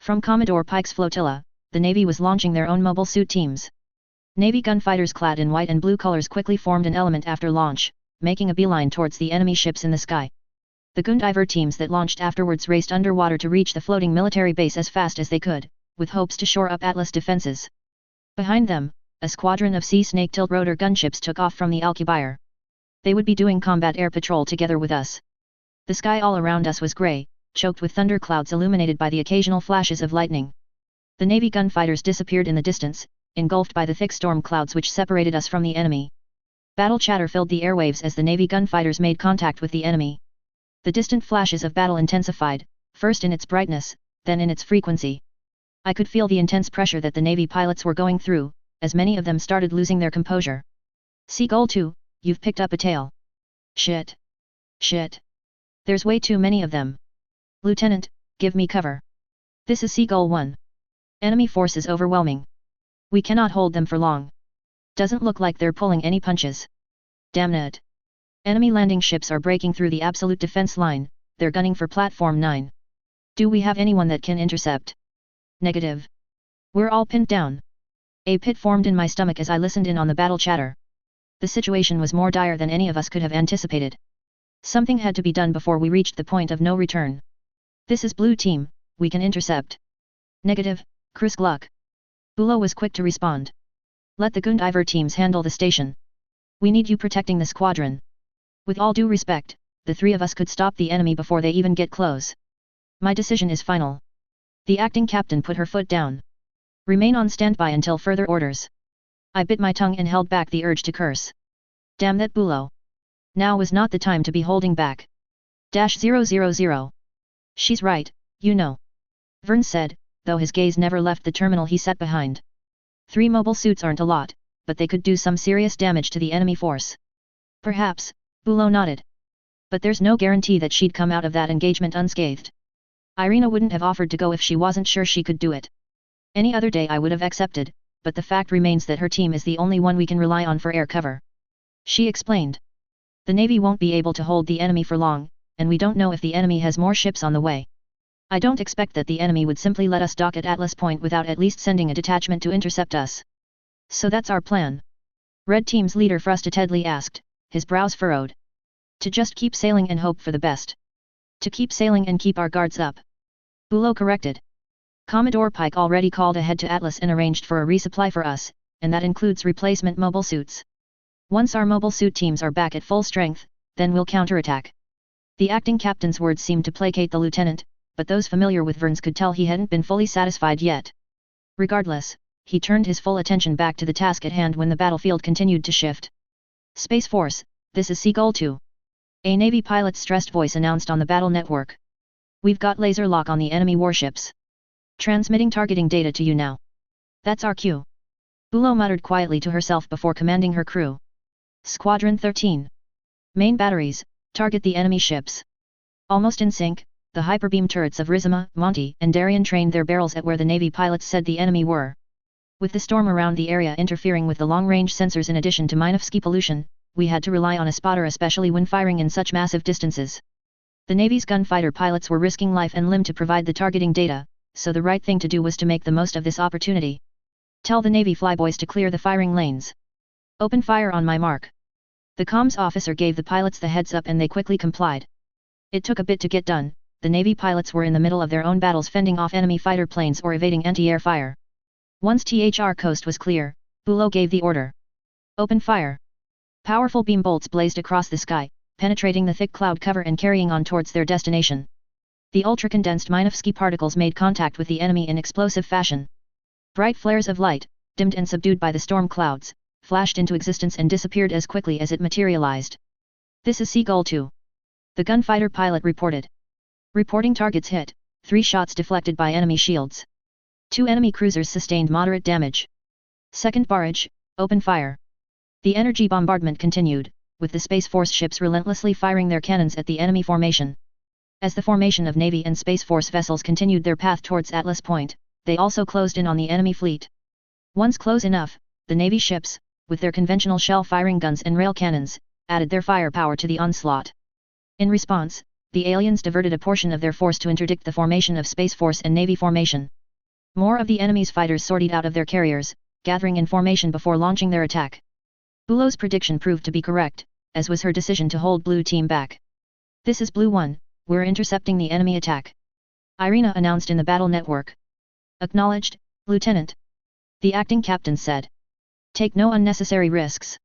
From Commodore Pike's flotilla, the Navy was launching their own mobile suit teams. Navy gunfighters clad in white and blue colors quickly formed an element after launch, making a beeline towards the enemy ships in the sky. The Gundiver teams that launched afterwards raced underwater to reach the floating military base as fast as they could, with hopes to shore up Atlas defenses. Behind them, a squadron of Sea Snake tilt-rotor gunships took off from the Alcubierre. They would be doing combat air patrol together with us. The sky all around us was grey, choked with thunderclouds illuminated by the occasional flashes of lightning. The Navy gunfighters disappeared in the distance, engulfed by the thick storm clouds which separated us from the enemy. Battle chatter filled the airwaves as the Navy gunfighters made contact with the enemy. The distant flashes of battle intensified, first in its brightness, then in its frequency. I could feel the intense pressure that the Navy pilots were going through, as many of them started losing their composure. Seagull 2, you've picked up a tail. Shit. Shit. There's way too many of them. Lieutenant, give me cover. This is Seagull 1. Enemy force is overwhelming. We cannot hold them for long. Doesn't look like they're pulling any punches. Damn it. Enemy landing ships are breaking through the absolute defense line, they're gunning for platform 9. Do we have anyone that can intercept? Negative. We're all pinned down. A pit formed in my stomach as I listened in on the battle chatter. The situation was more dire than any of us could have anticipated. Something had to be done before we reached the point of no return. This is Blue Team, we can intercept. Negative, Cruz Gluck. Bulo was quick to respond. Let the Gundiver teams handle the station. We need you protecting the squadron. With all due respect, the 3 of us could stop the enemy before they even get close. My decision is final. The acting captain put her foot down. Remain on standby until further orders. I bit my tongue and held back the urge to curse. Damn that Bulo. Now was not the time to be holding back. -000. She's right, you know. Vern said, though his gaze never left the terminal he sat behind. 3 mobile suits aren't a lot, but they could do some serious damage to the enemy force. Perhaps, Bulo nodded. But there's no guarantee that she'd come out of that engagement unscathed. Irina wouldn't have offered to go if she wasn't sure she could do it. Any other day I would have accepted, but the fact remains that her team is the only one we can rely on for air cover. She explained. The Navy won't be able to hold the enemy for long, and we don't know if the enemy has more ships on the way. I don't expect that the enemy would simply let us dock at Atlas Point without at least sending a detachment to intercept us. So that's our plan. Red Team's leader frustratedly asked, his brows furrowed. To just keep sailing and hope for the best. To keep sailing and keep our guards up. Bulo corrected. Commodore Pike already called ahead to Atlas and arranged for a resupply for us, and that includes replacement mobile suits. Once our mobile suit teams are back at full strength, then we'll counterattack. The acting captain's words seemed to placate the lieutenant, but those familiar with Verns could tell he hadn't been fully satisfied yet. Regardless, he turned his full attention back to the task at hand when the battlefield continued to shift. Space Force, this is Seagull 2. A Navy pilot's stressed voice announced on the battle network. We've got laser lock on the enemy warships. Transmitting targeting data to you now. That's our cue. Bulo muttered quietly to herself before commanding her crew. Squadron 13. Main batteries, target the enemy ships. Almost in sync, the hyperbeam turrets of Rizima, Monty, and Darien trained their barrels at where the Navy pilots said the enemy were. With the storm around the area interfering with the long-range sensors in addition to Minovsky pollution, we had to rely on a spotter especially when firing in such massive distances. The Navy's gunfighter pilots were risking life and limb to provide the targeting data, so the right thing to do was to make the most of this opportunity. Tell the Navy flyboys to clear the firing lanes. Open fire on my mark. The comms officer gave the pilots the heads up and they quickly complied. It took a bit to get done. The Navy pilots were in the middle of their own battles fending off enemy fighter planes or evading anti-air fire. Once THR coast was clear, Bulow gave the order. Open fire. Powerful beam bolts blazed across the sky, penetrating the thick cloud cover and carrying on towards their destination. The ultra-condensed Minovsky particles made contact with the enemy in explosive fashion. Bright flares of light, dimmed and subdued by the storm clouds, flashed into existence and disappeared as quickly as it materialized. This is Seagull 2. The gunfighter pilot reported. Reporting targets hit, 3 shots deflected by enemy shields. 2 enemy cruisers sustained moderate damage. Second barrage, open fire. The energy bombardment continued, with the Space Force ships relentlessly firing their cannons at the enemy formation. As the formation of Navy and Space Force vessels continued their path towards Atlas Point, they also closed in on the enemy fleet. Once close enough, the Navy ships, with their conventional shell-firing guns and rail cannons, added their firepower to the onslaught. In response, the aliens diverted a portion of their force to interdict the formation of Space Force and Navy formation. More of the enemy's fighters sortied out of their carriers, gathering in formation before launching their attack. Bulow's prediction proved to be correct, as was her decision to hold Blue Team back. This is Blue 1, we're intercepting the enemy attack. Irina announced in the battle network. Acknowledged, Lieutenant. The acting captain said. Take no unnecessary risks.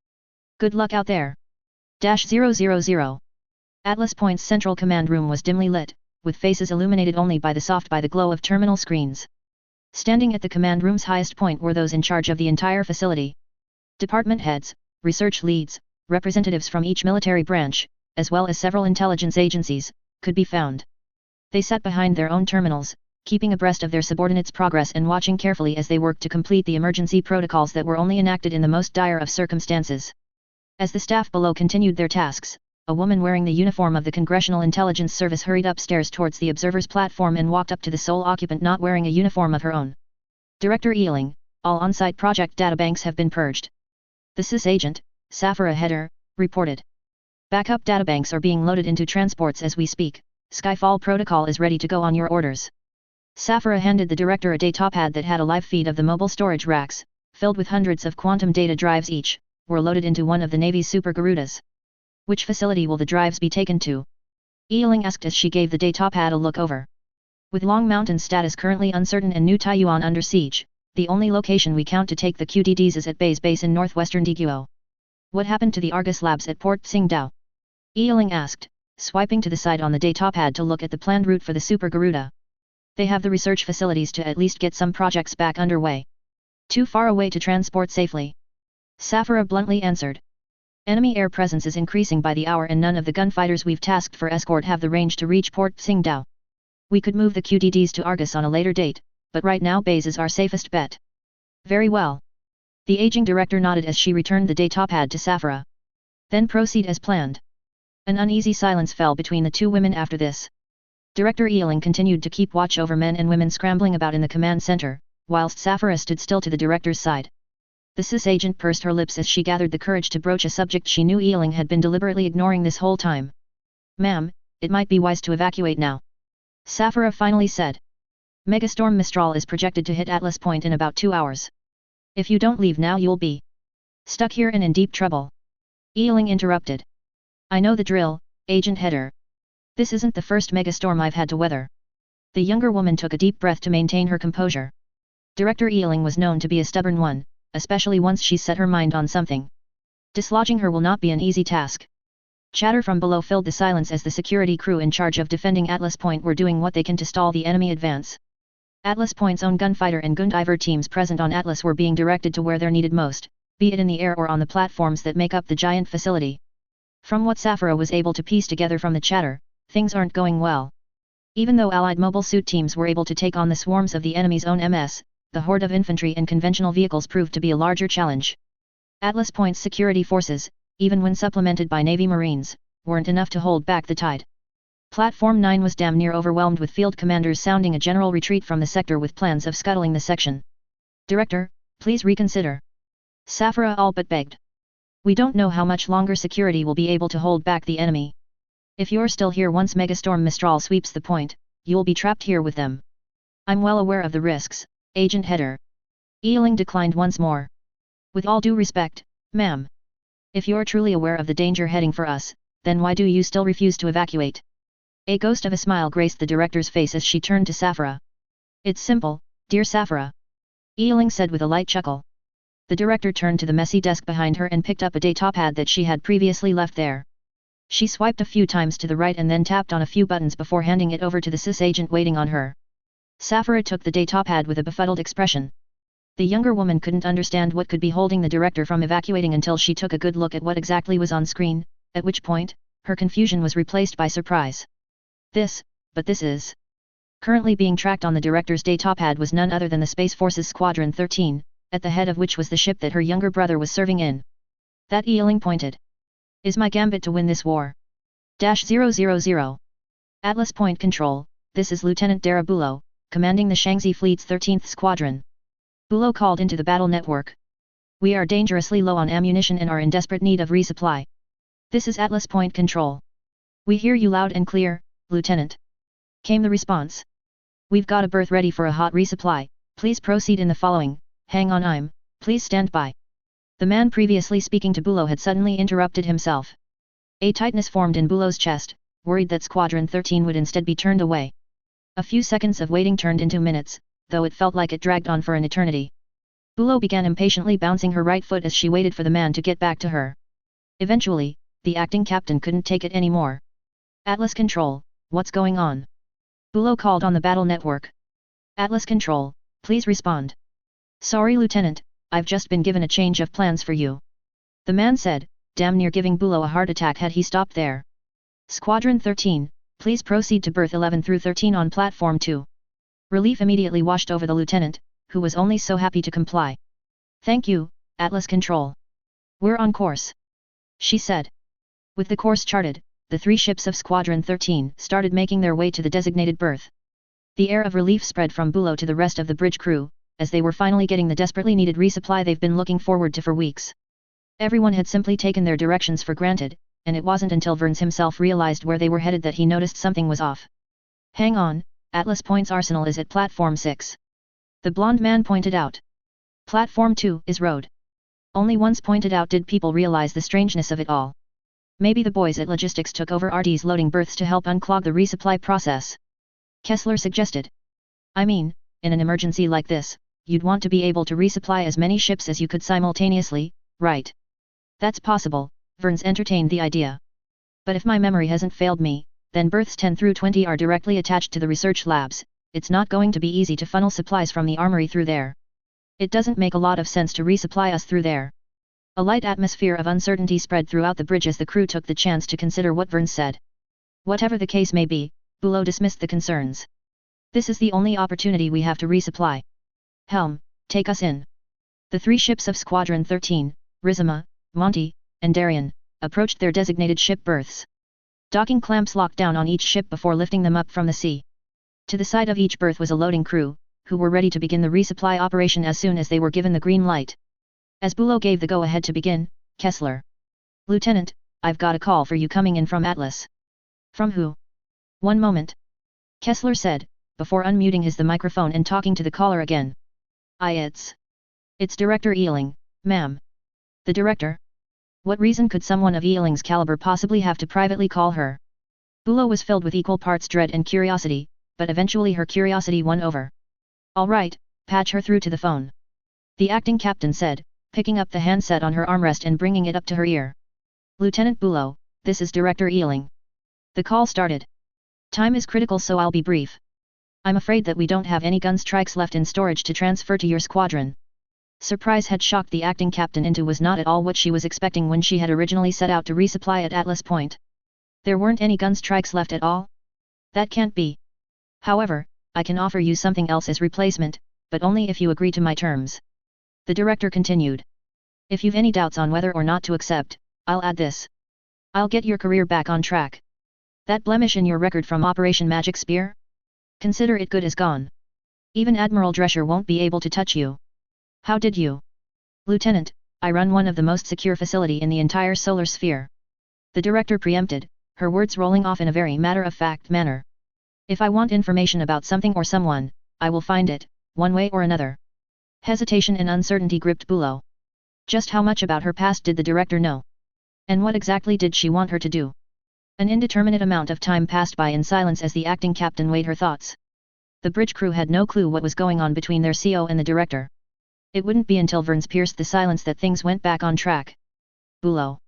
Good luck out there. -000. Atlas Point's central command room was dimly lit, with faces illuminated only by the glow of terminal screens. Standing at the command room's highest point were those in charge of the entire facility. Department heads, research leads, representatives from each military branch, as well as several intelligence agencies, could be found. They sat behind their own terminals, keeping abreast of their subordinates' progress and watching carefully as they worked to complete the emergency protocols that were only enacted in the most dire of circumstances. As the staff below continued their tasks, a woman wearing the uniform of the Congressional Intelligence Service hurried upstairs towards the observer's platform and walked up to the sole occupant not wearing a uniform of her own. Director Ealing, all on-site project databanks have been purged. The SIS agent, Safara Header, reported. Backup databanks are being loaded into transports as we speak. Skyfall protocol is ready to go on your orders. Safara handed the director a datapad that had a live feed of the mobile storage racks, filled with hundreds of quantum data drives each, were loaded into one of the Navy's Super Garudas. Which facility will the drives be taken to? Ealing asked as she gave the datapad a look over. With Long Mountain's status currently uncertain and New Taiyuan under siege, the only location we count to take the QDDs is at Bay's base in northwestern Diguo. What happened to the Argus labs at Port Tsingtao? Ealing asked, swiping to the side on the datapad to look at the planned route for the Super Garuda. They have the research facilities to at least get some projects back underway. Too far away to transport safely. Safara bluntly answered. Enemy air presence is increasing by the hour and none of the gunfighters we've tasked for escort have the range to reach Port Tsingtao. We could move the QDDs to Argus on a later date, but right now Bays is our safest bet. Very well. The aging director nodded as she returned the datapad to Safara. Then proceed as planned. An uneasy silence fell between the two women after this. Director Ealing continued to keep watch over men and women scrambling about in the command center, whilst Safara stood still to the director's side. The SIS agent pursed her lips as she gathered the courage to broach a subject she knew Ealing had been deliberately ignoring this whole time. Ma'am, it might be wise to evacuate now. Safara finally said. Megastorm Mistral is projected to hit Atlas Point in about 2 hours. If you don't leave now you'll be stuck here and in deep trouble. Ealing interrupted. I know the drill, Agent Header. This isn't the first megastorm I've had to weather. The younger woman took a deep breath to maintain her composure. Director Ealing was known to be a stubborn one, especially once she set her mind on something. Dislodging her will not be an easy task. Chatter from below filled the silence as the security crew in charge of defending Atlas Point were doing what they can to stall the enemy advance. Atlas Point's own gunfighter and Gundiver teams present on Atlas were being directed to where they're needed most, be it in the air or on the platforms that make up the giant facility. From what Safara was able to piece together from the chatter, things aren't going well. Even though Allied mobile suit teams were able to take on the swarms of the enemy's own MS, the horde of infantry and conventional vehicles proved to be a larger challenge. Atlas Point's security forces, even when supplemented by Navy Marines, weren't enough to hold back the tide. Platform 9 was damn near overwhelmed with field commanders sounding a general retreat from the sector with plans of scuttling the section. Director, please reconsider. Safara all but begged. We don't know how much longer security will be able to hold back the enemy. If you're still here once Megastorm Mistral sweeps the point, you'll be trapped here with them. I'm well aware of the risks, Agent Header. Ealing declined once more. With all due respect, ma'am. If you're truly aware of the danger heading for us, then why do you still refuse to evacuate? A ghost of a smile graced the director's face as she turned to Safara. It's simple, dear Safara. Ealing said with a light chuckle. The director turned to the messy desk behind her and picked up a datapad that she had previously left there. She swiped a few times to the right and then tapped on a few buttons before handing it over to the SIS agent waiting on her. Saphira took the datapad with a befuddled expression. The younger woman couldn't understand what could be holding the director from evacuating until she took a good look at what exactly was on screen, at which point, her confusion was replaced by surprise. This is... Currently being tracked on the director's datapad was none other than the Space Force's Squadron 13, at the head of which was the ship that her younger brother was serving in. That Ealing pointed. Is my gambit to win this war? -000. Atlas Point Control, this is Lieutenant Dara Bulow, commanding the Shaanxi Fleet's 13th Squadron. Bulow called into the battle network. We are dangerously low on ammunition and are in desperate need of resupply. This is Atlas Point Control. We hear you loud and clear, Lieutenant. Came the response. We've got a berth ready for a hot resupply, please proceed in the following, hang on please stand by. The man previously speaking to Bulow had suddenly interrupted himself. A tightness formed in Bulow's chest, worried that Squadron 13 would instead be turned away. A few seconds of waiting turned into minutes, though it felt like it dragged on for an eternity. Bulow began impatiently bouncing her right foot as she waited for the man to get back to her. Eventually, the acting captain couldn't take it anymore. Atlas Control, what's going on? Bulow called on the battle network. Atlas Control, please respond. Sorry Lieutenant, I've just been given a change of plans for you. The man said, damn near giving Bulow a heart attack had he stopped there. Squadron 13, please proceed to berth 11 through 13 on platform 2. Relief immediately washed over the lieutenant, who was only so happy to comply. Thank you, Atlas Control. We're on course, she said. With the course charted, the 3 ships of Squadron 13 started making their way to the designated berth. The air of relief spread from Bulow to the rest of the bridge crew, as they were finally getting the desperately needed resupply they've been looking forward to for weeks. Everyone had simply taken their directions for granted, and it wasn't until Verns himself realized where they were headed that he noticed something was off. Hang on, Atlas Point's arsenal is at Platform 6. The blonde man pointed out. Platform 2 is road. Only once pointed out did people realize the strangeness of it all. Maybe the boys at Logistics took over RD's loading berths to help unclog the resupply process. Kessler suggested. I mean, in an emergency like this, you'd want to be able to resupply as many ships as you could simultaneously, right? That's possible, Verns entertained the idea. But if my memory hasn't failed me, then berths 10 through 20 are directly attached to the research labs, it's not going to be easy to funnel supplies from the armory through there. It doesn't make a lot of sense to resupply us through there. A light atmosphere of uncertainty spread throughout the bridge as the crew took the chance to consider what Verns said. Whatever the case may be, Bulow dismissed the concerns. This is the only opportunity we have to resupply. Helm, take us in. The 3 ships of Squadron 13, Rizoma, Monty, and Darien, approached their designated ship berths. Docking clamps locked down on each ship before lifting them up from the sea. To the side of each berth was a loading crew, who were ready to begin the resupply operation as soon as they were given the green light. As Bulow gave the go-ahead to begin, Kessler. Lieutenant, I've got a call for you coming in from Atlas. From who? One moment. Kessler said, before unmuting the microphone and talking to the caller again. It's Director Ealing, ma'am. The director? What reason could someone of Ealing's caliber possibly have to privately call her? Bulow was filled with equal parts dread and curiosity, but eventually her curiosity won over. All right, patch her through to the phone. The acting captain said, picking up the handset on her armrest and bringing it up to her ear. Lieutenant Bulow, this is Director Ealing. The call started. Time is critical, so I'll be brief. I'm afraid that we don't have any gun strikes left in storage to transfer to your squadron. Surprise had shocked the acting captain into was not at all what she was expecting when she had originally set out to resupply at Atlas Point. There weren't any gun strikes left at all? That can't be. However, I can offer you something else as replacement, but only if you agree to my terms. The director continued. If you've any doubts on whether or not to accept, I'll add this. I'll get your career back on track. That blemish in your record from Operation Magic Spear? Consider it good as gone. Even Admiral Drescher won't be able to touch you. How did you? Lieutenant, I run one of the most secure facility in the entire solar sphere. The director preempted, her words rolling off in a very matter-of-fact manner. If I want information about something or someone, I will find it, one way or another. Hesitation and uncertainty gripped Bulow. Just how much about her past did the director know? And what exactly did she want her to do? An indeterminate amount of time passed by in silence as the acting captain weighed her thoughts. The bridge crew had no clue what was going on between their CO and the director. It wouldn't be until Vern's pierced the silence that things went back on track. Bulow.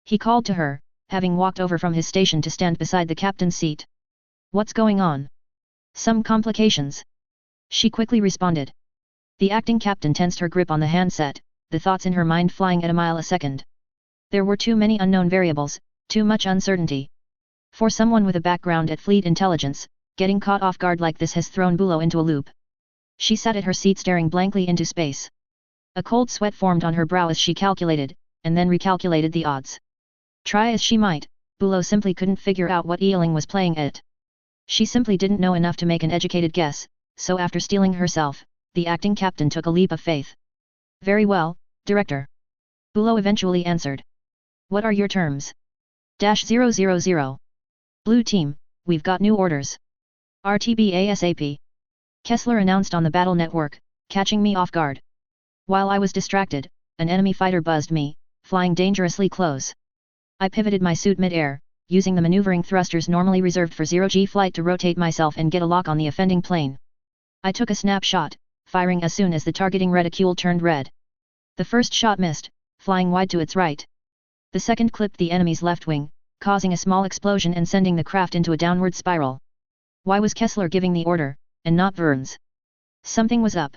He called to her, having walked over from his station to stand beside the captain's seat. What's going on? Some complications. She quickly responded. The acting captain tensed her grip on the handset, the thoughts in her mind flying at a mile a second. There were too many unknown variables, too much uncertainty. For someone with a background at fleet intelligence, getting caught off guard like this has thrown Bulow into a loop. She sat at her seat staring blankly into space. A cold sweat formed on her brow as she calculated, and then recalculated the odds. Try as she might, Bulow simply couldn't figure out what Ealing was playing at. She simply didn't know enough to make an educated guess, so after steeling herself, the acting captain took a leap of faith. Very well, Director. Bulow eventually answered. What are your terms? -000. Blue team, we've got new orders. RTB ASAP. Kessler announced on the battle network, catching me off guard. While I was distracted, an enemy fighter buzzed me, flying dangerously close. I pivoted my suit mid-air, using the maneuvering thrusters normally reserved for zero-G flight to rotate myself and get a lock on the offending plane. I took a snapshot, firing as soon as the targeting reticule turned red. The first shot missed, flying wide to its right. The second clipped the enemy's left wing, causing a small explosion and sending the craft into a downward spiral. Why was Kessler giving the order, and not Verns? Something was up.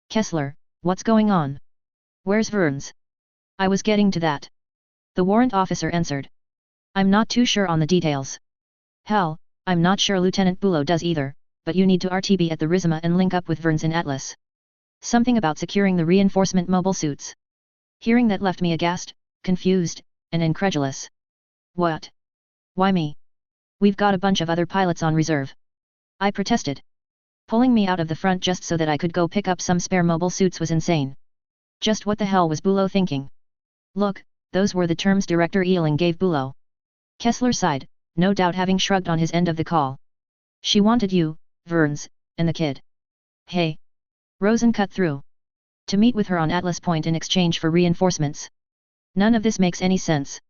Kessler, what's going on? Where's Verns? I was getting to that. The warrant officer answered. I'm not too sure on the details. Hell, I'm not sure Lieutenant Bulow does either, but you need to RTB at the Rizma and link up with Verns in Atlas. Something about securing the reinforcement mobile suits. Hearing that left me aghast, confused, and incredulous. What? Why me? We've got a bunch of other pilots on reserve. I protested. Pulling me out of the front just so that I could go pick up some spare mobile suits was insane. Just what the hell was Bulow thinking? Look, those were the terms Director Ealing gave Bulow. Kessler sighed, no doubt having shrugged on his end of the call. She wanted you, Verns, and the kid. Hey! Rosen cut through. To meet with her on Atlas Point in exchange for reinforcements. None of this makes any sense.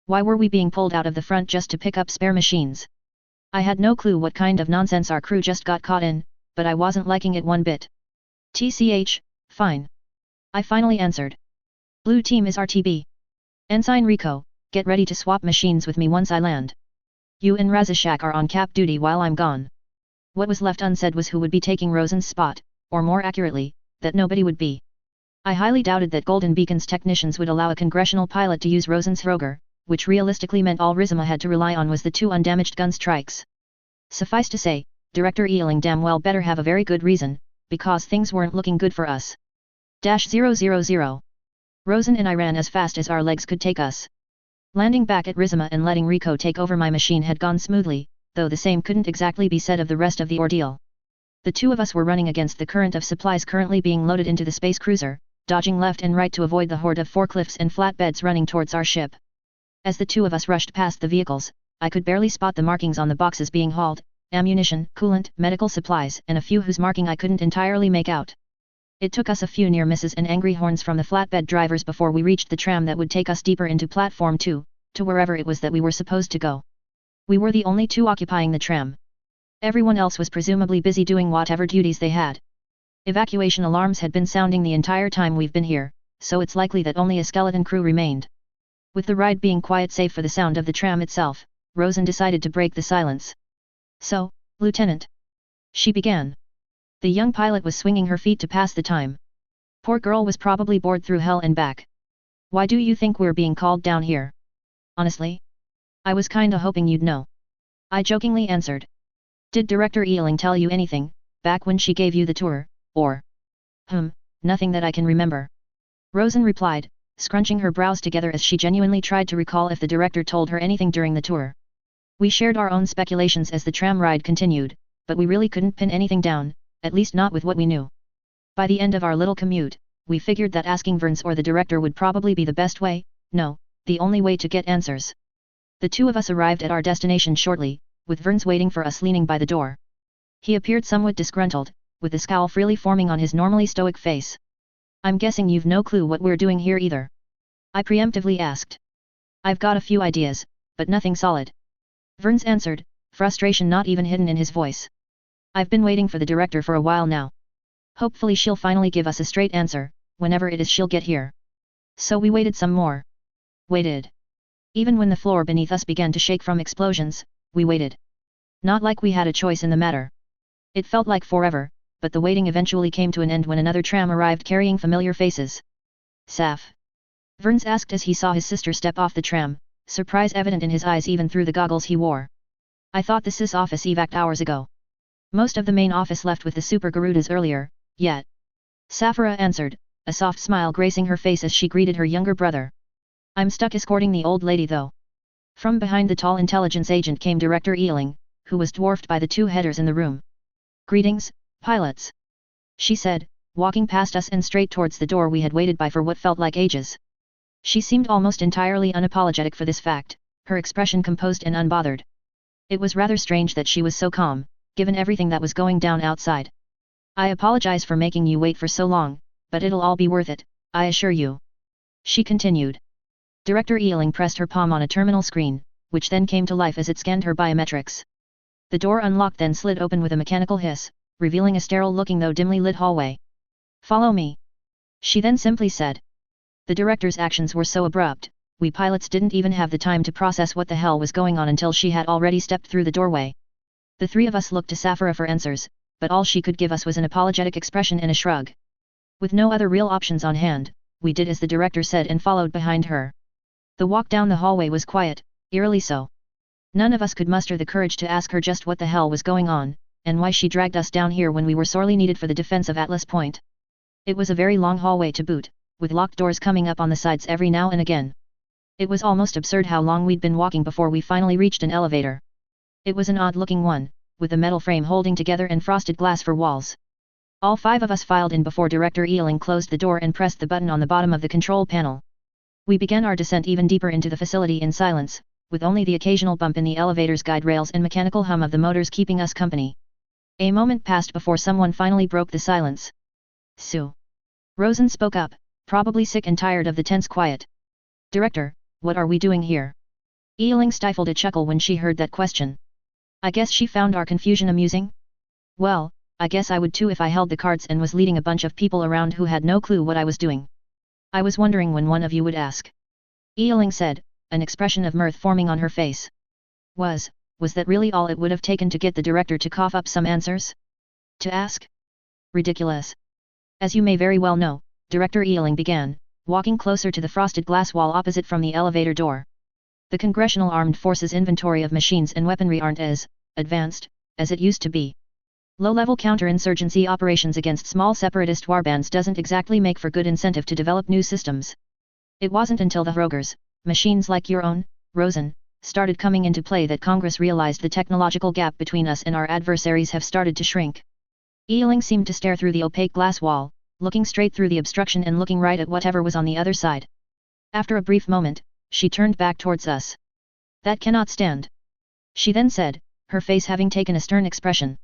Why were we being pulled out of the front just to pick up spare machines? I had no clue what kind of nonsense our crew just got caught in, but I wasn't liking it one bit. TCH, fine. I finally answered. Blue team is RTB. Ensign Rico, get ready to swap machines with me once I land. You and Razishak are on cap duty while I'm gone. What was left unsaid was who would be taking Rosen's spot, or more accurately, that nobody would be. I highly doubted that Golden Beacon's technicians would allow a congressional pilot to use Rosen's Hroger, which realistically meant all Rizma had to rely on was the 2 undamaged gun strikes. Suffice to say, Director Ealing damn well better have a very good reason, because things weren't looking good for us. -000. Rosen and I ran as fast as our legs could take us. Landing back at Rizma and letting Rico take over my machine had gone smoothly, though the same couldn't exactly be said of the rest of the ordeal. The two of us were running against the current of supplies currently being loaded into the space cruiser, dodging left and right to avoid the horde of forklifts and flatbeds running towards our ship. As the two of us rushed past the vehicles, I could barely spot the markings on the boxes being hauled, ammunition, coolant, medical supplies, and a few whose marking I couldn't entirely make out. It took us a few near misses and angry horns from the flatbed drivers before we reached the tram that would take us deeper into Platform 2, to wherever it was that we were supposed to go. We were the only two occupying the tram. Everyone else was presumably busy doing whatever duties they had. Evacuation alarms had been sounding the entire time we've been here, so it's likely that only a skeleton crew remained. With the ride being quiet save for the sound of the tram itself, Rosen decided to break the silence. So, Lieutenant. She began. The young pilot was swinging her feet to pass the time. Poor girl was probably bored through hell and back. Why do you think we're being called down here? Honestly? I was kinda hoping you'd know. I jokingly answered. Did Director Ealing tell you anything, back when she gave you the tour, or? Nothing that I can remember. Rosen replied, scrunching her brows together as she genuinely tried to recall if the director told her anything during the tour. We shared our own speculations as the tram ride continued, but we really couldn't pin anything down, at least not with what we knew. By the end of our little commute, we figured that asking Verns or the director would probably be the best way, no, the only way to get answers. The two of us arrived at our destination shortly, with Verns waiting for us leaning by the door. He appeared somewhat disgruntled, with a scowl freely forming on his normally stoic face. I'm guessing you've no clue what we're doing here either. I preemptively asked. I've got a few ideas, but nothing solid. Verns answered, frustration not even hidden in his voice. I've been waiting for the director for a while now. Hopefully she'll finally give us a straight answer, whenever it is she'll get here. So we waited some more. Waited. Even when the floor beneath us began to shake from explosions, we waited. Not like we had a choice in the matter. It felt like forever, but the waiting eventually came to an end when another tram arrived carrying familiar faces. Saf. Verns asked as he saw his sister step off the tram, surprise evident in his eyes even through the goggles he wore. I thought the SIS office evac'd hours ago. Most of the main office left with the Super Garudas earlier, yet. Safara answered, a soft smile gracing her face as she greeted her younger brother. I'm stuck escorting the old lady though. From behind the tall intelligence agent came Director Ealing, who was dwarfed by the two headers in the room. Greetings, pilots. She said, walking past us and straight towards the door we had waited by for what felt like ages. She seemed almost entirely unapologetic for this fact, her expression composed and unbothered. It was rather strange that she was so calm, given everything that was going down outside. I apologize for making you wait for so long, but it'll all be worth it, I assure you. She continued. Director Ealing pressed her palm on a terminal screen, which then came to life as it scanned her biometrics. The door unlocked then slid open with a mechanical hiss, revealing a sterile-looking though dimly lit hallway. Follow me. She then simply said. The director's actions were so abrupt, we pilots didn't even have the time to process what the hell was going on until she had already stepped through the doorway. The three of us looked to Safara for answers, but all she could give us was an apologetic expression and a shrug. With no other real options on hand, we did as the director said and followed behind her. The walk down the hallway was quiet, eerily so. None of us could muster the courage to ask her just what the hell was going on, and why she dragged us down here when we were sorely needed for the defense of Atlas Point. It was a very long hallway to boot, with locked doors coming up on the sides every now and again. It was almost absurd how long we'd been walking before we finally reached an elevator. It was an odd-looking one, with a metal frame holding together and frosted glass for walls. All five of us filed in before Director Ealing closed the door and pressed the button on the bottom of the control panel. We began our descent even deeper into the facility in silence, with only the occasional bump in the elevator's guide rails and mechanical hum of the motors keeping us company. A moment passed before someone finally broke the silence. Sue. Rosen spoke up, probably sick and tired of the tense quiet. Director, what are we doing here? Ealing stifled a chuckle when she heard that question. I guess she found our confusion amusing? Well, I guess I would too if I held the cards and was leading a bunch of people around who had no clue what I was doing. I was wondering when one of you would ask. Ealing said, an expression of mirth forming on her face. Was that really all it would have taken to get the director to cough up some answers? To ask? Ridiculous. As you may very well know, Director Ealing began, walking closer to the frosted glass wall opposite from the elevator door. The Congressional Armed Forces inventory of machines and weaponry aren't as advanced as it used to be. Low-level counterinsurgency operations against small separatist warbands doesn't exactly make for good incentive to develop new systems. It wasn't until the Hrogers, machines like your own, Rosen, started coming into play that Congress realized the technological gap between us and our adversaries have started to shrink. Ealing seemed to stare through the opaque glass wall, looking straight through the obstruction and looking right at whatever was on the other side. After a brief moment, she turned back towards us. That cannot stand. She then said, her face having taken a stern expression.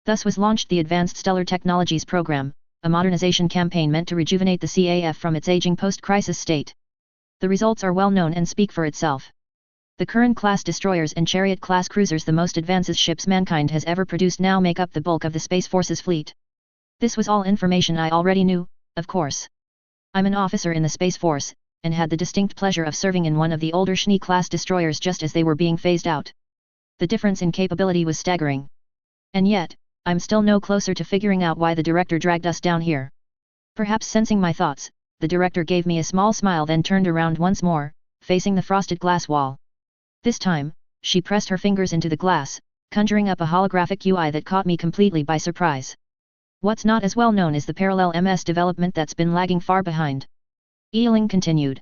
Thus was launched the Advanced Stellar Technologies Program, a modernization campaign meant to rejuvenate the CAF from its aging post-crisis state. The results are well known and speak for itself. The Curran-class destroyers and Chariot-class cruisers, the most advanced ships mankind has ever produced, now make up the bulk of the Space Force's fleet. This was all information I already knew, of course. I'm an officer in the Space Force, and had the distinct pleasure of serving in one of the older Schnee-class destroyers just as they were being phased out. The difference in capability was staggering. And yet, I'm still no closer to figuring out why the director dragged us down here. Perhaps sensing my thoughts, the director gave me a small smile, then turned around once more, facing the frosted glass wall. This time, she pressed her fingers into the glass, conjuring up a holographic UI that caught me completely by surprise. What's not as well known is the parallel MS development that's been lagging far behind. Ealing continued.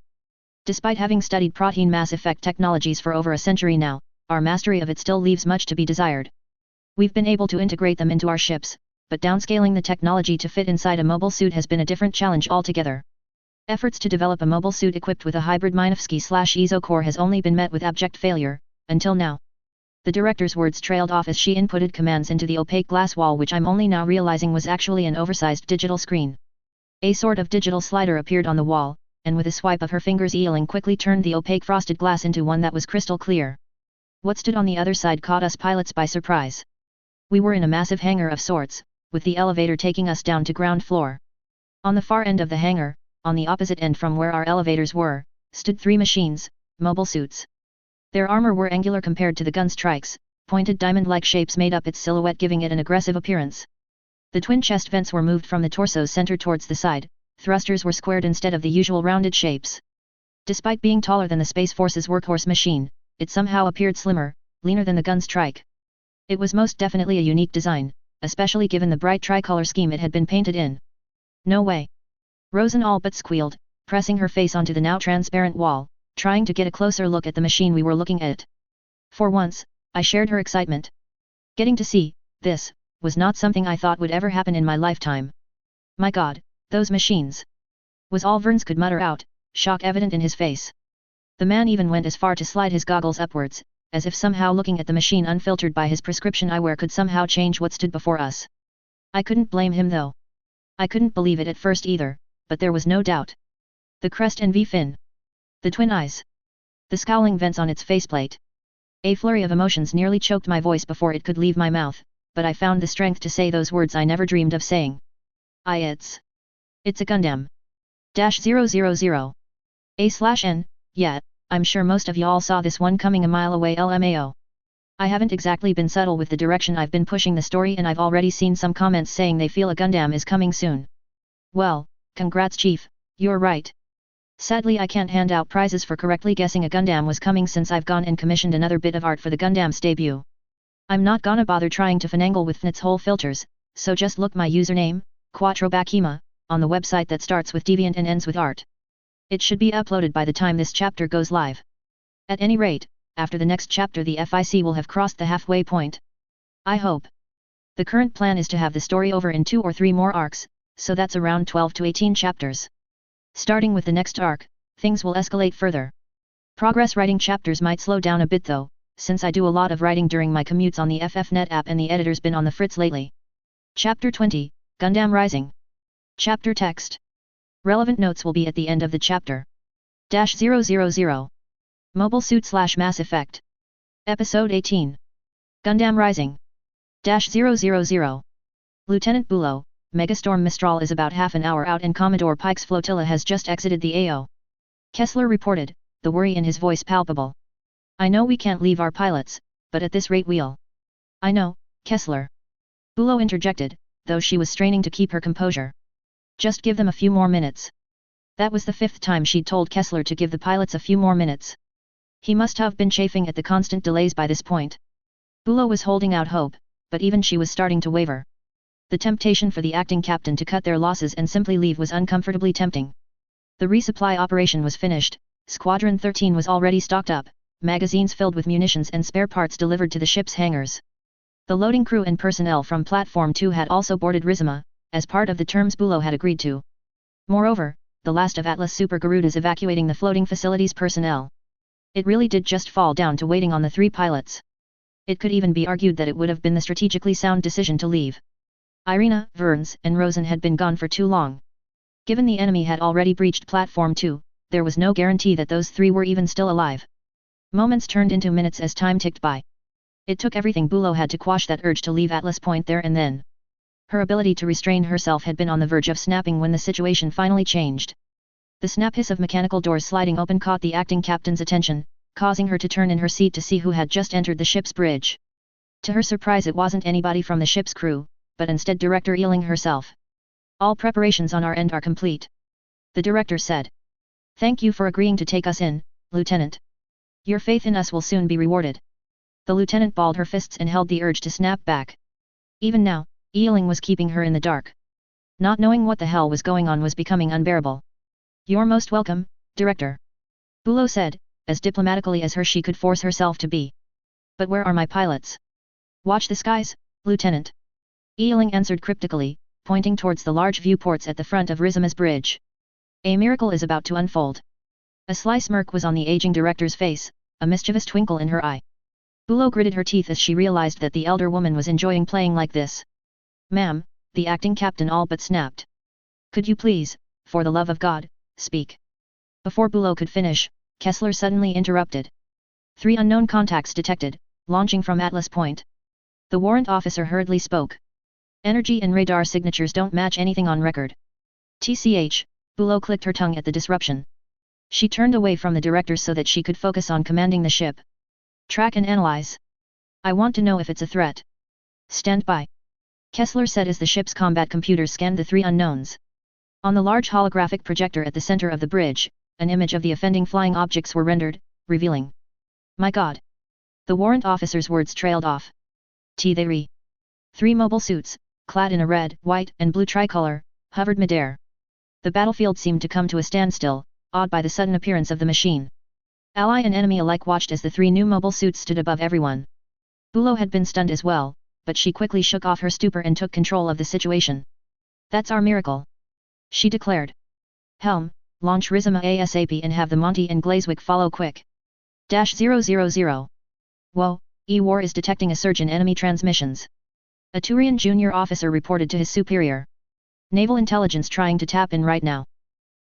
Despite having studied protein mass effect technologies for over a century now, our mastery of it still leaves much to be desired. We've been able to integrate them into our ships, but downscaling the technology to fit inside a mobile suit has been a different challenge altogether. Efforts to develop a mobile suit equipped with a hybrid Minovsky/Ezo core has only been met with abject failure, until now. The director's words trailed off as she inputted commands into the opaque glass wall, which I'm only now realizing was actually an oversized digital screen. A sort of digital slider appeared on the wall, and with a swipe of her fingers Ealing quickly turned the opaque frosted glass into one that was crystal clear. What stood on the other side caught us pilots by surprise. We were in a massive hangar of sorts, with the elevator taking us down to ground floor. On the far end of the hangar, on the opposite end from where our elevators were, stood 3 machines, mobile suits. Their armor were angular compared to the gun strikes, pointed diamond-like shapes made up its silhouette giving it an aggressive appearance. The twin chest vents were moved from the torso's center towards the side, thrusters were squared instead of the usual rounded shapes. Despite being taller than the Space Force's workhorse machine, it somehow appeared slimmer, leaner than the gun strike. It was most definitely a unique design, especially given the bright tricolor scheme it had been painted in. No way! Rosen all but squealed, pressing her face onto the now transparent wall, trying to get a closer look at the machine we were looking at. For once, I shared her excitement. Getting to see this was not something I thought would ever happen in my lifetime. My God, those machines! Was all Verns could mutter out, shock evident in his face. The man even went as far to slide his goggles upwards, as if somehow looking at the machine unfiltered by his prescription eyewear could somehow change what stood before us. I couldn't blame him though. I couldn't believe it at first either, but there was no doubt. The crest and V-fin. The twin eyes. The scowling vents on its faceplate. A flurry of emotions nearly choked my voice before it could leave my mouth, but I found the strength to say those words I never dreamed of saying. It's a Gundam. -000. A/N, yeah, I'm sure most of y'all saw this one coming a mile away LMAO. I haven't exactly been subtle with the direction I've been pushing the story and I've already seen some comments saying they feel a Gundam is coming soon. Well, congrats Chief, you're right. Sadly I can't hand out prizes for correctly guessing a Gundam was coming since I've gone and commissioned another bit of art for the Gundam's debut. I'm not gonna bother trying to finagle with FNIT's whole filters, so just look my username, QuattroBacheema, on the website that starts with Deviant and ends with art. It should be uploaded by the time this chapter goes live. At any rate, after the next chapter the FIC will have crossed the halfway point. I hope. The current plan is to have the story over in 2 or 3 more arcs, so that's around 12 to 18 chapters. Starting with the next arc, things will escalate further. Progress writing chapters might slow down a bit though, since I do a lot of writing during my commutes on the FFnet app and the editor's been on the fritz lately. Chapter 20, Gundam Rising. Chapter text. Relevant notes will be at the end of the chapter. -000. Mobile Suit / Mass Effect. Episode 18. Gundam Rising. -000. Lieutenant Bulow, Megastorm Mistral is about half an hour out and Commodore Pike's flotilla has just exited the AO. Kessler reported, the worry in his voice palpable. I know we can't leave our pilots, but at this rate we'll. I know, Kessler. Bulow interjected, though she was straining to keep her composure. Just give them a few more minutes. That was the 5th time she'd told Kessler to give the pilots a few more minutes. He must have been chafing at the constant delays by this point. Bulow was holding out hope, but even she was starting to waver. The temptation for the acting captain to cut their losses and simply leave was uncomfortably tempting. The resupply operation was finished, Squadron 13 was already stocked up, magazines filled with munitions and spare parts delivered to the ship's hangars. The loading crew and personnel from Platform 2 had also boarded Rizima, as part of the terms Bulow had agreed to. Moreover, the last of Atlas Super Garuda's evacuating the floating facilities personnel. It really did just fall down to waiting on the 3 pilots. It could even be argued that it would have been the strategically sound decision to leave. Irina, Verns, and Rosen had been gone for too long. Given the enemy had already breached Platform 2, there was no guarantee that those 3 were even still alive. Moments turned into minutes as time ticked by. It took everything Bulow had to quash that urge to leave Atlas Point there and then. Her ability to restrain herself had been on the verge of snapping when the situation finally changed. The snap hiss of mechanical doors sliding open caught the acting captain's attention, causing her to turn in her seat to see who had just entered the ship's bridge. To her surprise it wasn't anybody from the ship's crew, but instead Director Ealing herself. All preparations on our end are complete. The director said. Thank you for agreeing to take us in, Lieutenant. Your faith in us will soon be rewarded. The lieutenant balled her fists and held the urge to snap back. Even now, Ealing was keeping her in the dark. Not knowing what the hell was going on was becoming unbearable. You're most welcome, Director. Bulow said, as diplomatically as she could force herself to be. But where are my pilots? Watch the skies, Lieutenant. Ealing answered cryptically, pointing towards the large viewports at the front of Rizima's bridge. A miracle is about to unfold. A sly smirk was on the aging director's face, a mischievous twinkle in her eye. Bulow gritted her teeth as she realized that the elder woman was enjoying playing like this. Ma'am, the acting captain all but snapped. Could you please, for the love of God, speak? Before Bulow could finish, Kessler suddenly interrupted. 3 unknown contacts detected, launching from Atlas Point. The warrant officer hurriedly spoke. Energy and radar signatures don't match anything on record. TCH, Bulo clicked her tongue at the disruption. She turned away from the directors so that she could focus on commanding the ship. Track and analyze. I want to know if it's a threat. Stand by. Kessler said as the ship's combat computers scanned the three unknowns. On the large holographic projector at the center of the bridge, an image of the offending flying objects were rendered, revealing. My God! The warrant officer's words trailed off. They Three mobile suits, clad in a red, white, and blue tricolor, hovered midair. The battlefield seemed to come to a standstill, awed by the sudden appearance of the machine. Ally and enemy alike watched as the three new mobile suits stood above everyone. Bulo had been stunned as well, but she quickly shook off her stupor and took control of the situation. That's our miracle, she declared. Helm, launch Rizima ASAP and have the Monty and Glazwick follow quick. -000. Whoa, E-War is detecting a surge in enemy transmissions. A Turian junior officer reported to his superior. Naval intelligence trying to tap in right now.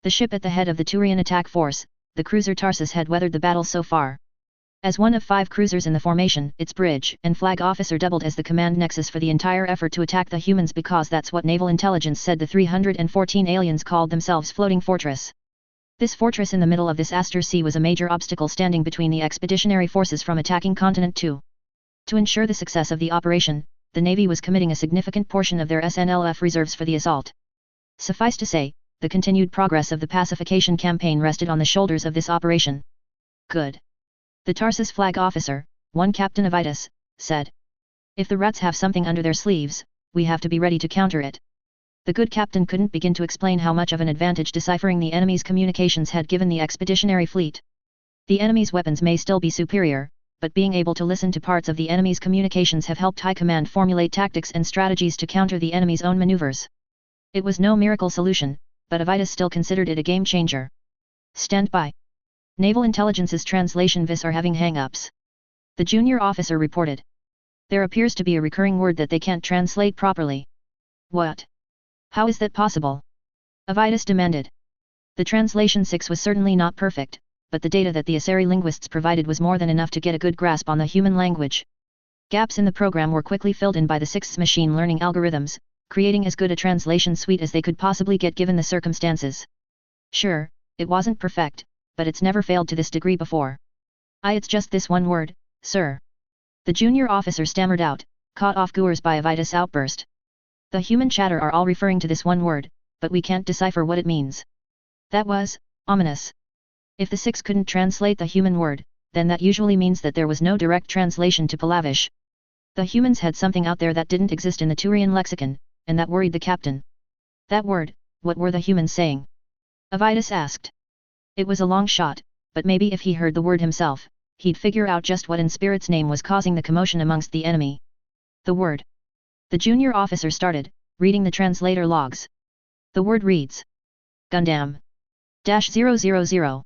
The ship at the head of the Turian attack force, the cruiser Tarsus, had weathered the battle so far. As one of 5 cruisers in the formation, its bridge and flag officer doubled as the command nexus for the entire effort to attack the humans, because that's what naval intelligence said the 314 aliens called themselves Floating Fortress. This fortress in the middle of this Aster Sea was a major obstacle standing between the expeditionary forces from attacking Continent 2. To ensure the success of the operation, the Navy was committing a significant portion of their SNLF reserves for the assault. Suffice to say, the continued progress of the pacification campaign rested on the shoulders of this operation. Good. The Tarsus flag officer, one Captain Avitus, said. If the rats have something under their sleeves, we have to be ready to counter it. The good captain couldn't begin to explain how much of an advantage deciphering the enemy's communications had given the expeditionary fleet. The enemy's weapons may still be superior, but being able to listen to parts of the enemy's communications have helped High Command formulate tactics and strategies to counter the enemy's own maneuvers. It was no miracle solution, but Avitus still considered it a game changer. Stand by. Naval Intelligence's translation vis are having hang-ups. The junior officer reported. There appears to be a recurring word that they can't translate properly. What? How is that possible? Avitus demanded. The translation 6 was certainly not perfect, but the data that the Asari linguists provided was more than enough to get a good grasp on the human language. Gaps in the program were quickly filled in by the 6's machine learning algorithms, creating as good a translation suite as they could possibly get given the circumstances. Sure, it wasn't perfect, but it's never failed to this degree before. It's just this one word, sir. The junior officer stammered out, caught off guard by Avitus' outburst. The human chatter are all referring to this one word, but we can't decipher what it means. That was ominous. If the 6 couldn't translate the human word, then that usually means that there was no direct translation to Palavish. The humans had something out there that didn't exist in the Turian lexicon, and that worried the captain. That word, what were the humans saying? Avitus asked. It was a long shot, but maybe if he heard the word himself, he'd figure out just what in spirit's name was causing the commotion amongst the enemy. The word. The junior officer started, reading the translator logs. The word reads. Gundam. -000.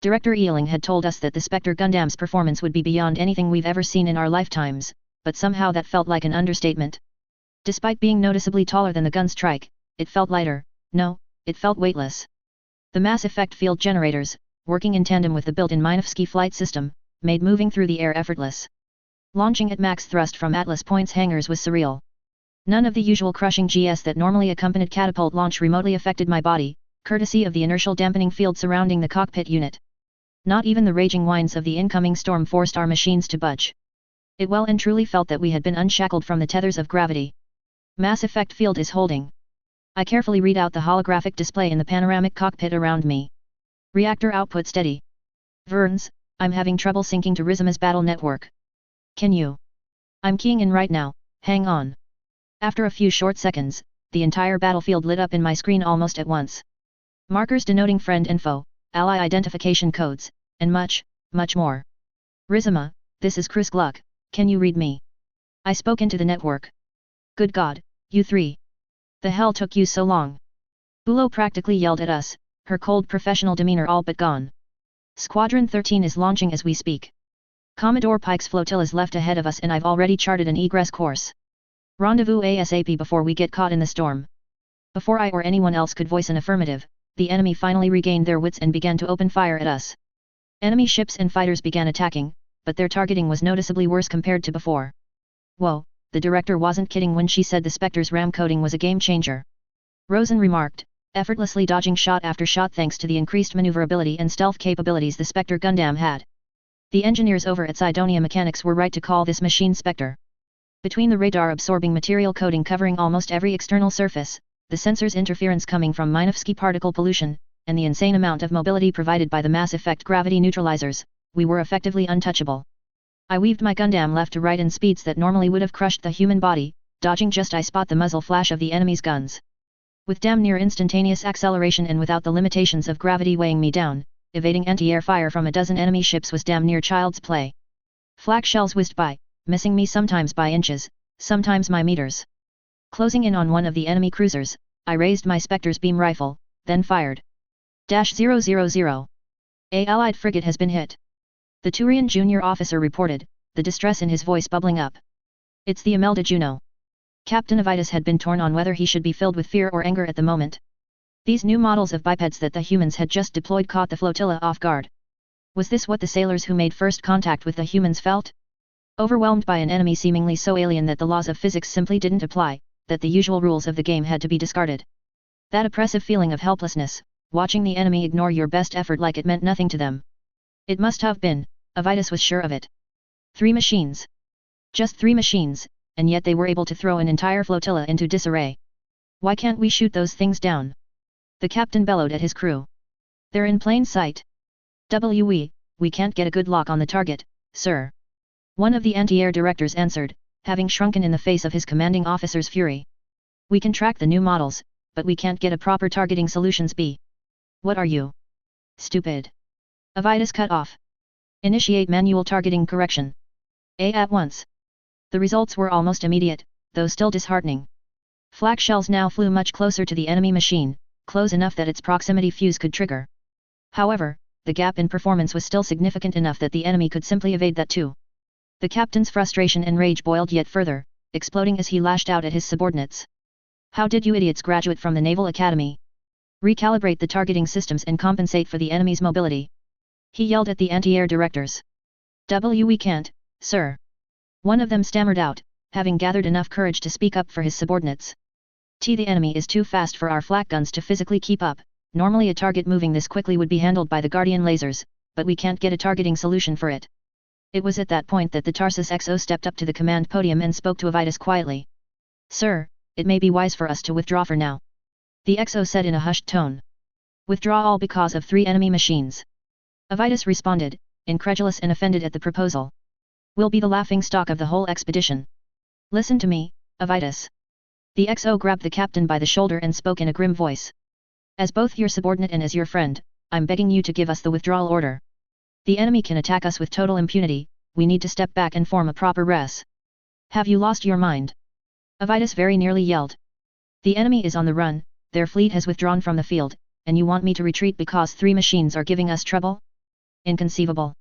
Director Ealing had told us that the Spectre Gundam's performance would be beyond anything we've ever seen in our lifetimes, but somehow that felt like an understatement. Despite being noticeably taller than the Gunstrike, it felt lighter, no, it felt weightless. The mass effect field generators, working in tandem with the built-in Minovsky flight system, made moving through the air effortless. Launching at max thrust from Atlas Point's hangars was surreal. None of the usual crushing GS that normally accompanied catapult launch remotely affected my body, courtesy of the inertial dampening field surrounding the cockpit unit. Not even the raging winds of the incoming storm forced our machines to budge. It well and truly felt that we had been unshackled from the tethers of gravity. Mass effect field is holding. I carefully read out the holographic display in the panoramic cockpit around me. Reactor output steady. Verns, I'm having trouble syncing to Rizima's battle network. Can you? I'm keying in right now, hang on. After a few short seconds, the entire battlefield lit up in my screen almost at once. Markers denoting friend and foe, ally identification codes, and much, much more. Rizima, this is Chris Gluck, can you read me? I spoke into the network. Good God, you three. The hell took you so long? Bulo practically yelled at us, her cold professional demeanor all but gone. Squadron 13 is launching as we speak. Commodore Pike's flotilla is left ahead of us and I've already charted an egress course. Rendezvous ASAP before we get caught in the storm. Before I or anyone else could voice an affirmative, the enemy finally regained their wits and began to open fire at us. Enemy ships and fighters began attacking, but their targeting was noticeably worse compared to before. Whoa, the director wasn't kidding when she said the Spectre's RAM coding was a game changer. Rosen remarked, effortlessly dodging shot after shot thanks to the increased maneuverability and stealth capabilities the Spectre Gundam had. The engineers over at Cydonia Mechanics were right to call this machine Spectre. Between the radar-absorbing material coating covering almost every external surface, the sensor's interference coming from Minovsky particle pollution, and the insane amount of mobility provided by the mass effect gravity neutralizers, we were effectively untouchable. I weaved my Gundam left to right in speeds that normally would have crushed the human body, dodging just I spot the muzzle flash of the enemy's guns. With damn near instantaneous acceleration and without the limitations of gravity weighing me down, evading anti-air fire from a dozen enemy ships was damn near child's play. Flak shells whizzed by, missing me sometimes by inches, sometimes by meters. Closing in on one of the enemy cruisers, I raised my Spectre's beam rifle, then fired. -000. A Allied frigate has been hit. The Turian junior officer reported, the distress in his voice bubbling up. It's the Imelda Juno. Captain Avitus had been torn on whether he should be filled with fear or anger at the moment. These new models of bipeds that the humans had just deployed caught the flotilla off guard. Was this what the sailors who made first contact with the humans felt? Overwhelmed by an enemy seemingly so alien that the laws of physics simply didn't apply, that the usual rules of the game had to be discarded. That oppressive feeling of helplessness, watching the enemy ignore your best effort like it meant nothing to them. It must have been, Avitus was sure of it. 3 machines. Just 3 machines, and yet they were able to throw an entire flotilla into disarray. Why can't we shoot those things down? The captain bellowed at his crew. They're in plain sight. We can't get a good lock on the target, sir. One of the anti-air directors answered, having shrunken in the face of his commanding officer's fury. We can track the new models, but we can't get a proper targeting solutions. What are you? Stupid. Avitus cut off. Initiate manual targeting correction. At once. The results were almost immediate, though still disheartening. Flak shells now flew much closer to the enemy machine, close enough that its proximity fuse could trigger. However, the gap in performance was still significant enough that the enemy could simply evade that too. The captain's frustration and rage boiled yet further, exploding as he lashed out at his subordinates. How did you idiots graduate from the Naval Academy? Recalibrate the targeting systems and compensate for the enemy's mobility. He yelled at the anti-air directors. We can't, sir. One of them stammered out, having gathered enough courage to speak up for his subordinates. The enemy is too fast for our flak guns to physically keep up. Normally a target moving this quickly would be handled by the Guardian lasers, but we can't get a targeting solution for it. It was at that point that the Tarsus XO stepped up to the command podium and spoke to Avitus quietly. Sir, it may be wise for us to withdraw for now. The XO said in a hushed tone. Withdraw all because of 3 enemy machines. Avitus responded, incredulous and offended at the proposal. We'll be the laughing stock of the whole expedition. Listen to me, Avitus. The XO grabbed the captain by the shoulder and spoke in a grim voice. As both your subordinate and as your friend, I'm begging you to give us the withdrawal order. The enemy can attack us with total impunity, we need to step back and form a proper res. Have you lost your mind? Avitus very nearly yelled. The enemy is on the run, their fleet has withdrawn from the field, and you want me to retreat because 3 machines are giving us trouble? Inconceivable.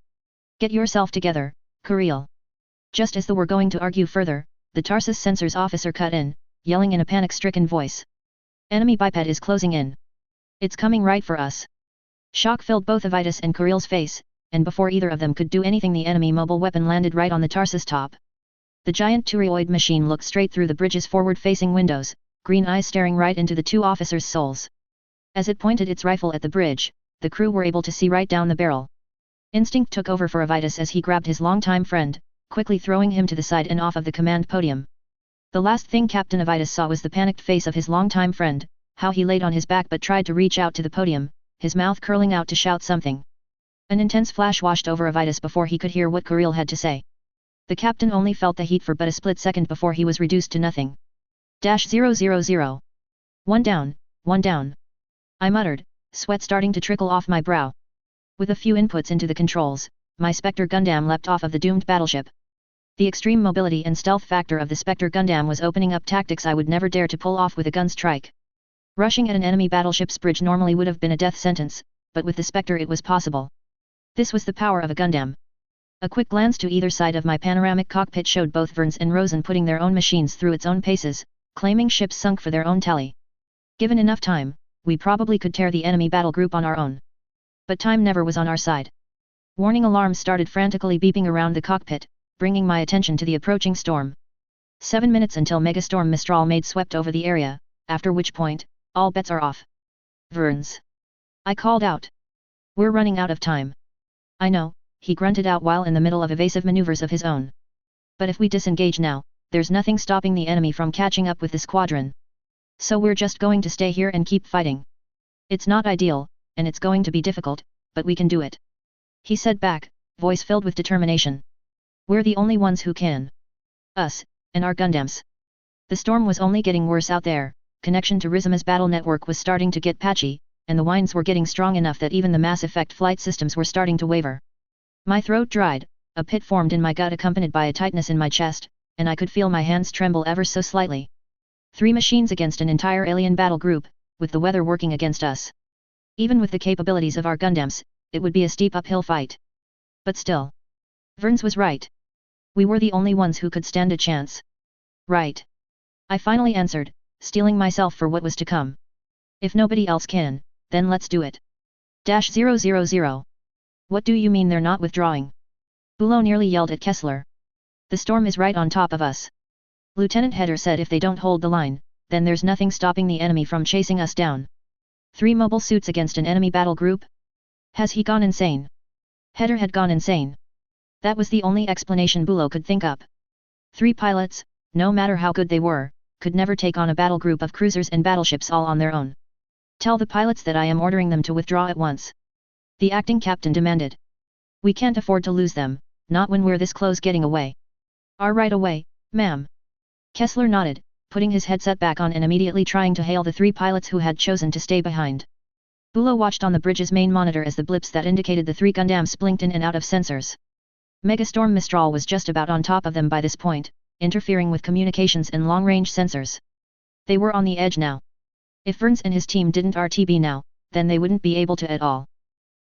Get yourself together, Kuriel. Just as they were going to argue further, the Tarsus Sensors officer cut in, yelling in a panic-stricken voice. Enemy biped is closing in. It's coming right for us. Shock filled both Avitus and Kuriel's face, and before either of them could do anything the enemy mobile weapon landed right on the Tarsus top. The giant Turioid machine looked straight through the bridge's forward-facing windows, green eyes staring right into the 2 officers' souls. As it pointed its rifle at the bridge, the crew were able to see right down the barrel. Instinct took over for Avitus as he grabbed his longtime friend, quickly throwing him to the side and off of the command podium. The last thing Captain Avitus saw was the panicked face of his longtime friend, how he laid on his back but tried to reach out to the podium, his mouth curling out to shout something. An intense flash washed over Avitus before he could hear what Kuriel had to say. The captain only felt the heat for but a split second before he was reduced to nothing. -000. One down, one down. I muttered, sweat starting to trickle off my brow. With a few inputs into the controls, my Spectre Gundam leapt off of the doomed battleship. The extreme mobility and stealth factor of the Spectre Gundam was opening up tactics I would never dare to pull off with a gun strike. Rushing at an enemy battleship's bridge normally would have been a death sentence, but with the Spectre it was possible. This was the power of a Gundam. A quick glance to either side of my panoramic cockpit showed both Verns and Rosen putting their own machines through its own paces, claiming ships sunk for their own tally. Given enough time, we probably could tear the enemy battle group on our own. But time never was on our side. Warning alarms started frantically beeping around the cockpit, bringing my attention to the approaching storm. 7 minutes until Megastorm Mistral made swept over the area, after which point, all bets are off. Verns. I called out. We're running out of time. I know, he grunted out while in the middle of evasive maneuvers of his own. But if we disengage now, there's nothing stopping the enemy from catching up with the squadron. So we're just going to stay here and keep fighting. It's not ideal, and it's going to be difficult, but we can do it. He said back, voice filled with determination. We're the only ones who can. Us, and our Gundams. The storm was only getting worse out there, connection to Rizama's battle network was starting to get patchy, and the winds were getting strong enough that even the Mass Effect flight systems were starting to waver. My throat dried, a pit formed in my gut accompanied by a tightness in my chest, and I could feel my hands tremble ever so slightly. 3 machines against an entire alien battle group, with the weather working against us. Even with the capabilities of our Gundams, it would be a steep uphill fight. But still. Verns was right. We were the only ones who could stand a chance. Right. I finally answered, steeling myself for what was to come. If nobody else can, then let's do it. -000. What do you mean they're not withdrawing? Bulow nearly yelled at Kessler. The storm is right on top of us. Lieutenant Heder said if they don't hold the line, then there's nothing stopping the enemy from chasing us down. 3 mobile suits against an enemy battle group? Has he gone insane? Heder had gone insane. That was the only explanation Bulow could think up. 3 pilots, no matter how good they were, could never take on a battle group of cruisers and battleships all on their own. Tell the pilots that I am ordering them to withdraw at once. The acting captain demanded. We can't afford to lose them, not when we're this close getting away. Right away, ma'am. Kessler nodded, putting his headset back on and immediately trying to hail the 3 pilots who had chosen to stay behind. Bulow watched on the bridge's main monitor as the blips that indicated the 3 Gundams blinked in and out of sensors. Megastorm Mistral was just about on top of them by this point, interfering with communications and long-range sensors. They were on the edge now. If Verns and his team didn't RTB now, then they wouldn't be able to at all.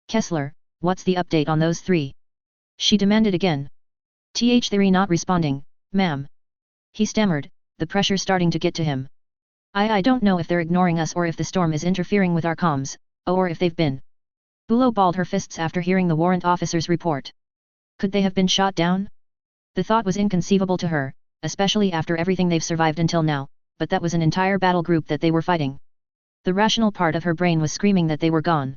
Kessler, what's the update on those 3? She demanded again. They're not responding, ma'am. He stammered, the pressure starting to get to him. I don't know if they're ignoring us or if the storm is interfering with our comms, or if they've been. Bulow balled her fists after hearing the warrant officer's report. Could they have been shot down? The thought was inconceivable to her, especially after everything they've survived until now, but that was an entire battle group that they were fighting. The rational part of her brain was screaming that they were gone.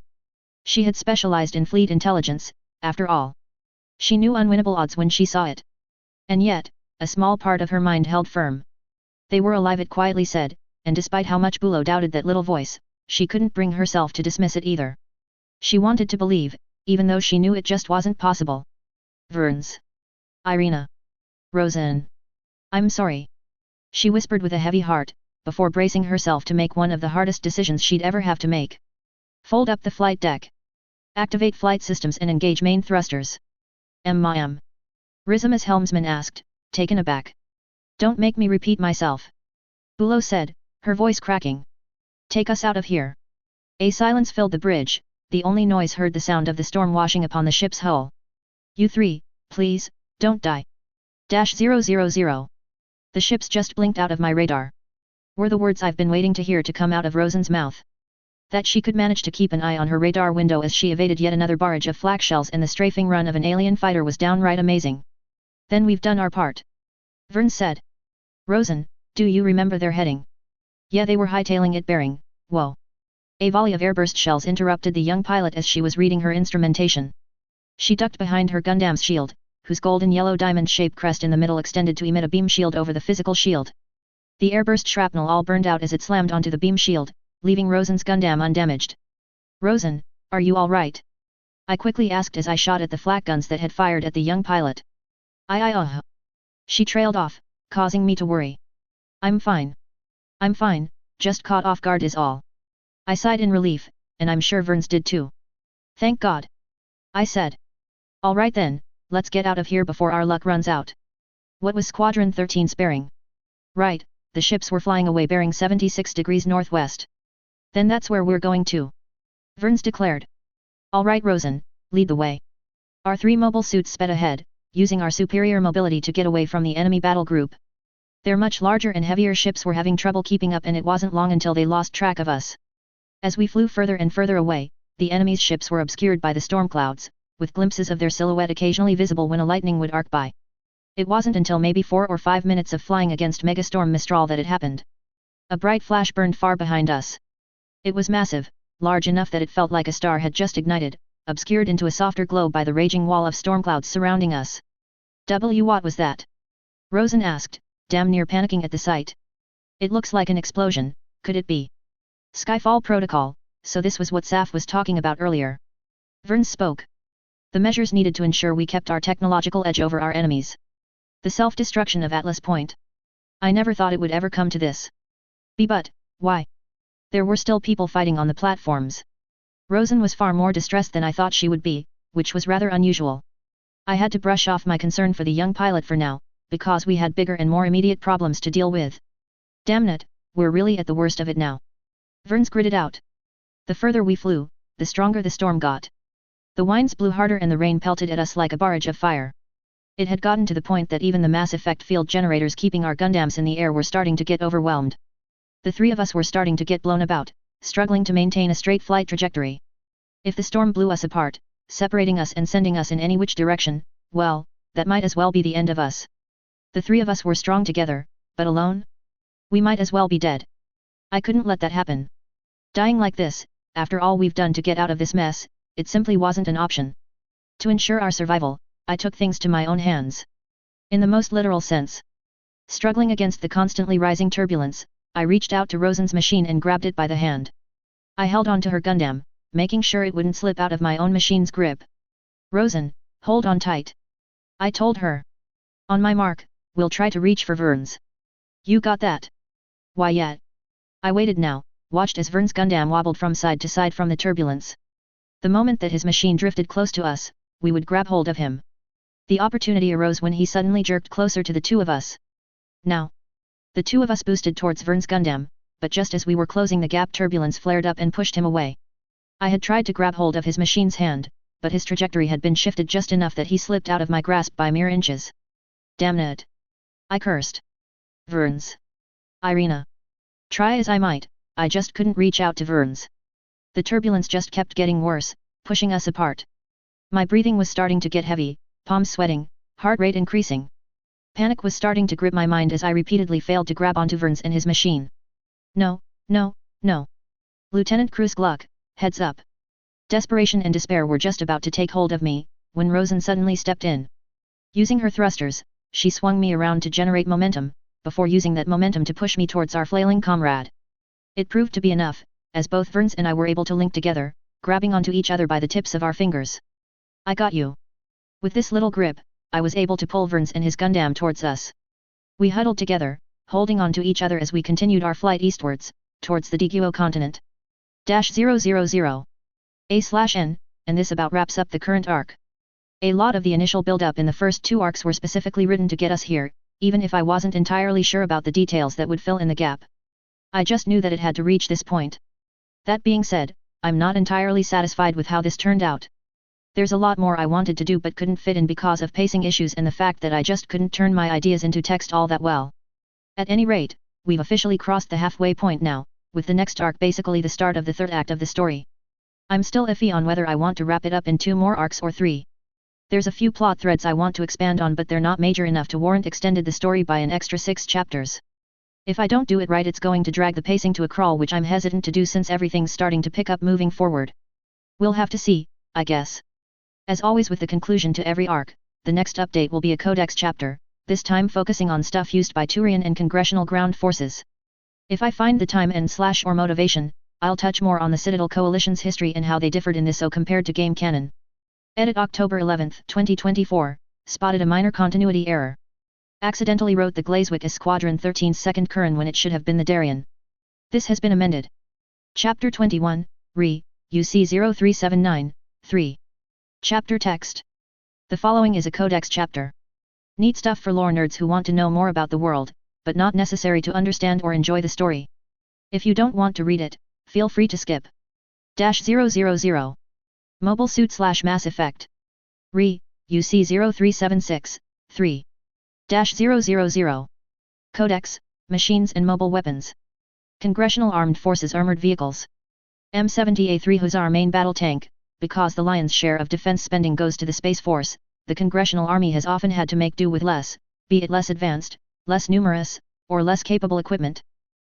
She had specialized in fleet intelligence, after all. She knew unwinnable odds when she saw it. And yet, a small part of her mind held firm. They were alive, it quietly said, and despite how much Bulow doubted that little voice, she couldn't bring herself to dismiss it either. She wanted to believe, even though she knew it just wasn't possible. Verns. Irina. Rosen. I'm sorry. She whispered with a heavy heart, before bracing herself to make one of the hardest decisions she'd ever have to make. Fold up the flight deck. Activate flight systems and engage main thrusters. Ma'am. Rizama's helmsman asked, taken aback. Don't make me repeat myself. Bulow said, her voice cracking. Take us out of here. A silence filled the bridge, the only noise heard the sound of the storm washing upon the ship's hull. You 3, please, don't die. -000. The ships just blinked out of my radar. Were the words I've been waiting to hear to come out of Rosen's mouth. That she could manage to keep an eye on her radar window as she evaded yet another barrage of flak shells and the strafing run of an alien fighter was downright amazing. Then we've done our part. Verns said. Rosen, do you remember their heading? Yeah, they were hightailing it bearing, whoa. A volley of airburst shells interrupted the young pilot as she was reading her instrumentation. She ducked behind her Gundam's shield, whose golden yellow diamond-shaped crest in the middle extended to emit a beam shield over the physical shield. The airburst shrapnel all burned out as it slammed onto the beam shield, leaving Rosen's Gundam undamaged. Rosen, are you all right? I quickly asked as I shot at the flak guns that had fired at the young pilot. She trailed off, causing me to worry. I'm fine. I'm fine, just caught off guard is all. I sighed in relief, and I'm sure Verns did too. Thank God. I said. All right then, let's get out of here before our luck runs out. What was Squadron 13's bearing? Right, the ships were flying away bearing 76 degrees northwest. Then that's where we're going to. Verns declared. All right Rosen, lead the way. Our 3 mobile suits sped ahead, using our superior mobility to get away from the enemy battle group. Their much larger and heavier ships were having trouble keeping up and it wasn't long until they lost track of us. As we flew further and further away, the enemy's ships were obscured by the storm clouds, with glimpses of their silhouette occasionally visible when a lightning would arc by. It wasn't until maybe 4 or 5 minutes of flying against Megastorm Mistral that it happened. A bright flash burned far behind us. It was massive, large enough that it felt like a star had just ignited, obscured into a softer glow by the raging wall of storm clouds surrounding us. What was that? Rosen asked, damn near panicking at the sight. It looks like an explosion, could it be? Skyfall Protocol, so this was what Saf was talking about earlier. Verns spoke. The measures needed to ensure we kept our technological edge over our enemies. The self-destruction of Atlas Point. I never thought it would ever come to this. But, why? There were still people fighting on the platforms. Rosen was far more distressed than I thought she would be, which was rather unusual. I had to brush off my concern for the young pilot for now, because we had bigger and more immediate problems to deal with. Damn it, we're really at the worst of it now. Verns gritted out. The further we flew, the stronger the storm got. The winds blew harder and the rain pelted at us like a barrage of fire. It had gotten to the point that even the mass effect field generators keeping our Gundams in the air were starting to get overwhelmed. The three of us were starting to get blown about, struggling to maintain a straight flight trajectory. If the storm blew us apart, separating us and sending us in any which direction, well, that might as well be the end of us. The three of us were strong together, but alone? We might as well be dead. I couldn't let that happen. Dying like this, after all we've done to get out of this mess, it simply wasn't an option. To ensure our survival, I took things to my own hands. In the most literal sense. Struggling against the constantly rising turbulence, I reached out to Rosen's machine and grabbed it by the hand. I held on to her Gundam, making sure it wouldn't slip out of my own machine's grip. Rosen, hold on tight. I told her. On my mark, we'll try to reach for Verns. You got that? Why yet? I waited now, watched as Verns' Gundam wobbled from side to side from the turbulence. The moment that his machine drifted close to us, we would grab hold of him. The opportunity arose when he suddenly jerked closer to the two of us. Now. The two of us boosted towards Verns' Gundam, but just as we were closing the gap, turbulence flared up and pushed him away. I had tried to grab hold of his machine's hand, but his trajectory had been shifted just enough that he slipped out of my grasp by mere inches. Damn it! I cursed. Verns. Irina. Try as I might, I just couldn't reach out to Verns. The turbulence just kept getting worse, pushing us apart. My breathing was starting to get heavy, palms sweating, heart rate increasing. Panic was starting to grip my mind as I repeatedly failed to grab onto Verns and his machine. No, no, no. Lieutenant Cruz Gluck, heads up. Desperation and despair were just about to take hold of me, when Rosen suddenly stepped in. Using her thrusters, she swung me around to generate momentum, before using that momentum to push me towards our flailing comrade. It proved to be enough, as both Verns and I were able to link together, grabbing onto each other by the tips of our fingers. I got you. With this little grip, I was able to pull Verns and his Gundam towards us. We huddled together, holding on to each other as we continued our flight eastwards, towards the DQO continent. -000. A/N, and this about wraps up the current arc. A lot of the initial build-up in the first two arcs were specifically written to get us here, even if I wasn't entirely sure about the details that would fill in the gap. I just knew that it had to reach this point. That being said, I'm not entirely satisfied with how this turned out. There's a lot more I wanted to do but couldn't fit in because of pacing issues and the fact that I just couldn't turn my ideas into text all that well. At any rate, we've officially crossed the halfway point now, with the next arc basically the start of the third act of the story. I'm still iffy on whether I want to wrap it up in 2 more arcs or 3. There's a few plot threads I want to expand on, but they're not major enough to warrant extended the story by an extra 6 chapters. If I don't do it right, it's going to drag the pacing to a crawl, which I'm hesitant to do since everything's starting to pick up moving forward. We'll have to see, I guess. As always with the conclusion to every arc, the next update will be a Codex chapter, this time focusing on stuff used by Turian and Congressional Ground Forces. If I find the time and/or motivation, I'll touch more on the Citadel Coalition's history and how they differed in this so compared to game canon. Edit October 11, 2024, spotted a minor continuity error. Accidentally wrote the Glazwick as Squadron 13's second Curran when it should have been the Darien. This has been amended. Chapter 21, Re, UC 0379, 3. Chapter Text. The following is a Codex chapter. Neat stuff for lore nerds who want to know more about the world, but not necessary to understand or enjoy the story. If you don't want to read it, feel free to skip. -000. Mobile Suit / Mass Effect. Re, UC 0376, 3. -000. Codex, Machines and Mobile Weapons. Congressional Armed Forces Armored Vehicles. M70A3 Hussar Main Battle Tank. Because the lion's share of defense spending goes to the Space Force, the Congressional Army has often had to make do with less, be it less advanced, less numerous, or less capable equipment.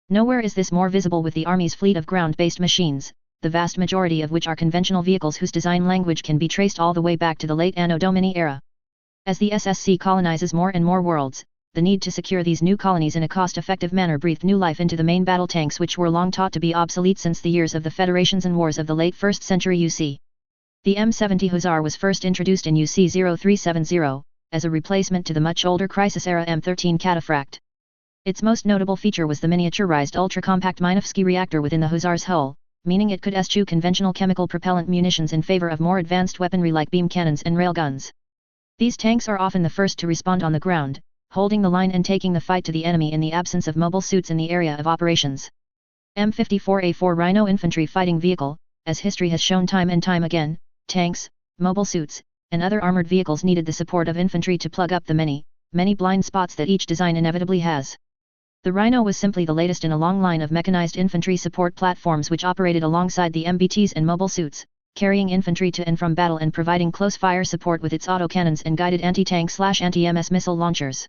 Nowhere is this more visible with the Army's fleet of ground-based machines, the vast majority of which are conventional vehicles whose design language can be traced all the way back to the late Anno Domini era. As the SSC colonizes more and more worlds, the need to secure these new colonies in a cost-effective manner breathed new life into the main battle tanks, which were long taught to be obsolete since the years of the Federations and Wars of the late 1st century UC. The M70 Hussar was first introduced in UC 0370, as a replacement to the much older Crisis-era M13 Cataphract. Its most notable feature was the miniaturized ultra-compact Minovsky reactor within the Hussar's hull, meaning it could eschew conventional chemical propellant munitions in favor of more advanced weaponry like beam cannons and railguns. These tanks are often the first to respond on the ground, holding the line and taking the fight to the enemy in the absence of mobile suits in the area of operations. M54A4 Rhino infantry fighting vehicle, as history has shown time and time again, tanks, mobile suits, and other armored vehicles needed the support of infantry to plug up the many blind spots that each design inevitably has. The Rhino was simply the latest in a long line of mechanized infantry support platforms which operated alongside the MBTs and mobile suits, carrying infantry to and from battle and providing close fire support with its autocannons and guided anti-tank/anti-MS missile launchers.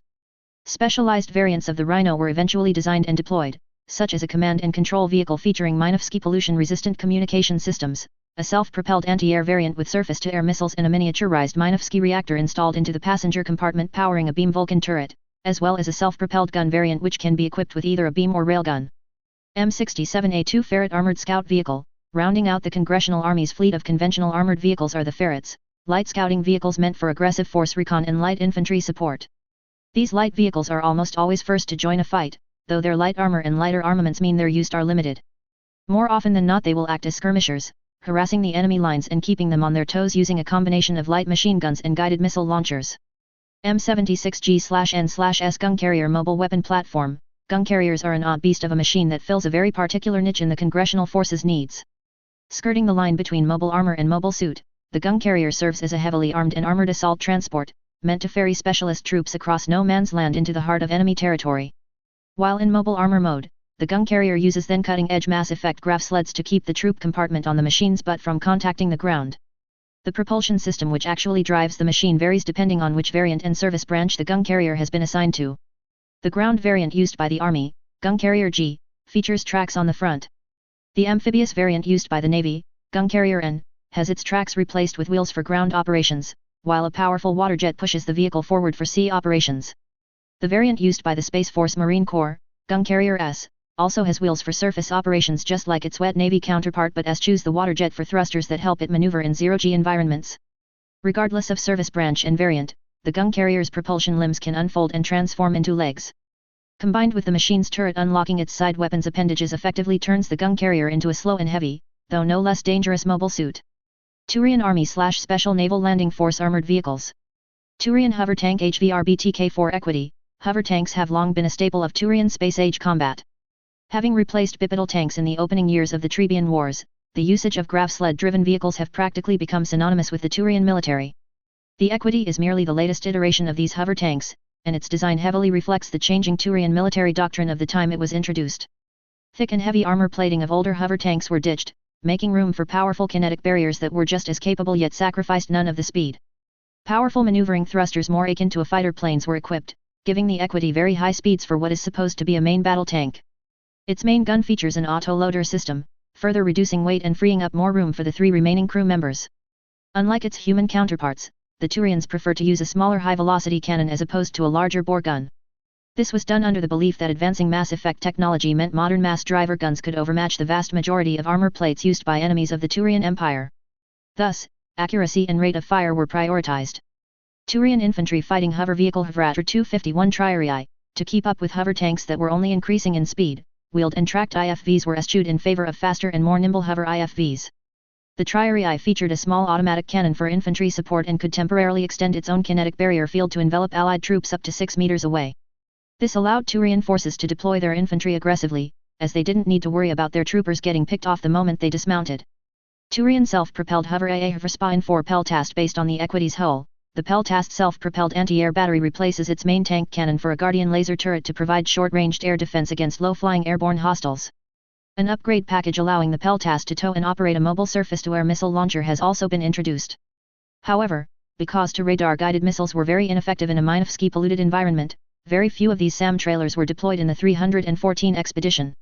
Specialized variants of the Rhino were eventually designed and deployed, such as a command and control vehicle featuring Minovsky pollution-resistant communication systems, a self-propelled anti-air variant with surface-to-air missiles and a miniaturized Minovsky reactor installed into the passenger compartment powering a beam Vulcan turret, as well as a self-propelled gun variant which can be equipped with either a beam or railgun. M67A2 Ferret Armored Scout Vehicle. Rounding out the Congressional Army's fleet of conventional armored vehicles are the Ferrets, light scouting vehicles meant for aggressive force recon and light infantry support. These light vehicles are almost always first to join a fight, though their light armor and lighter armaments mean their use are limited. More often than not they will act as skirmishers, harassing the enemy lines and keeping them on their toes using a combination of light machine guns and guided missile launchers. M76G/N/S Gun Carrier Mobile Weapon Platform. Gun carriers are an odd beast of a machine that fills a very particular niche in the Congressional Force's needs. Skirting the line between mobile armor and mobile suit, the gun carrier serves as a heavily armed and armored assault transport, meant to ferry specialist troops across no man's land into the heart of enemy territory. While in mobile armor mode, the gun carrier uses then cutting-edge mass effect graph sleds to keep the troop compartment on the machine's butt from contacting the ground. The propulsion system which actually drives the machine varies depending on which variant and service branch the gun carrier has been assigned to. The ground variant used by the Army, Gun Carrier G, features tracks on the front. The amphibious variant used by the Navy, Gun Carrier N, has its tracks replaced with wheels for ground operations, while a powerful water jet pushes the vehicle forward for sea operations. The variant used by the Space Force Marine Corps, Gun Carrier S, also has wheels for surface operations just like its wet Navy counterpart but eschews the water jet for thrusters that help it maneuver in zero-G environments. Regardless of service branch and variant, the gun carrier's propulsion limbs can unfold and transform into legs. Combined with the machine's turret unlocking its side weapons appendages effectively turns the gun carrier into a slow and heavy, though no less dangerous mobile suit. Turian Army/Special Naval Landing Force Armored Vehicles. Turian Hover Tank HVRBTK-4 Equity. Hover tanks have long been a staple of Turian space-age combat. Having replaced bipedal tanks in the opening years of the Trebian Wars, the usage of graph sled-driven vehicles have practically become synonymous with the Turian military. The Equity is merely the latest iteration of these hover tanks, and its design heavily reflects the changing Turian military doctrine of the time it was introduced. Thick and heavy armor plating of older hover tanks were ditched, making room for powerful kinetic barriers that were just as capable yet sacrificed none of the speed. Powerful maneuvering thrusters more akin to a fighter planes were equipped, giving the Equity very high speeds for what is supposed to be a main battle tank. Its main gun features an auto-loader system, further reducing weight and freeing up more room for the 3 remaining crew members. Unlike its human counterparts, the Turians prefer to use a smaller high-velocity cannon as opposed to a larger bore gun. This was done under the belief that advancing mass effect technology meant modern mass driver guns could overmatch the vast majority of armor plates used by enemies of the Turian Empire. Thus, accuracy and rate of fire were prioritized. Turian infantry fighting hover vehicle Hvratr 251 Triarii, to keep up with hover tanks that were only increasing in speed, wheeled and tracked IFVs were eschewed in favor of faster and more nimble hover IFVs. The Triarii featured a small automatic cannon for infantry support and could temporarily extend its own kinetic barrier field to envelop Allied troops up to 6 meters away. This allowed Turian forces to deploy their infantry aggressively, as they didn't need to worry about their troopers getting picked off the moment they dismounted. Turian self-propelled hover AA Hvrspain 4 Peltast based on the Equity's hull. The Peltast self-propelled anti-air battery replaces its main tank cannon for a Guardian laser turret to provide short-ranged air defense against low-flying airborne hostiles. An upgrade package allowing the Peltast to tow and operate a mobile surface-to-air missile launcher has also been introduced. However, because two radar-guided missiles were very ineffective in a Minovsky-polluted environment, very few of these SAM trailers were deployed in the 314 expedition.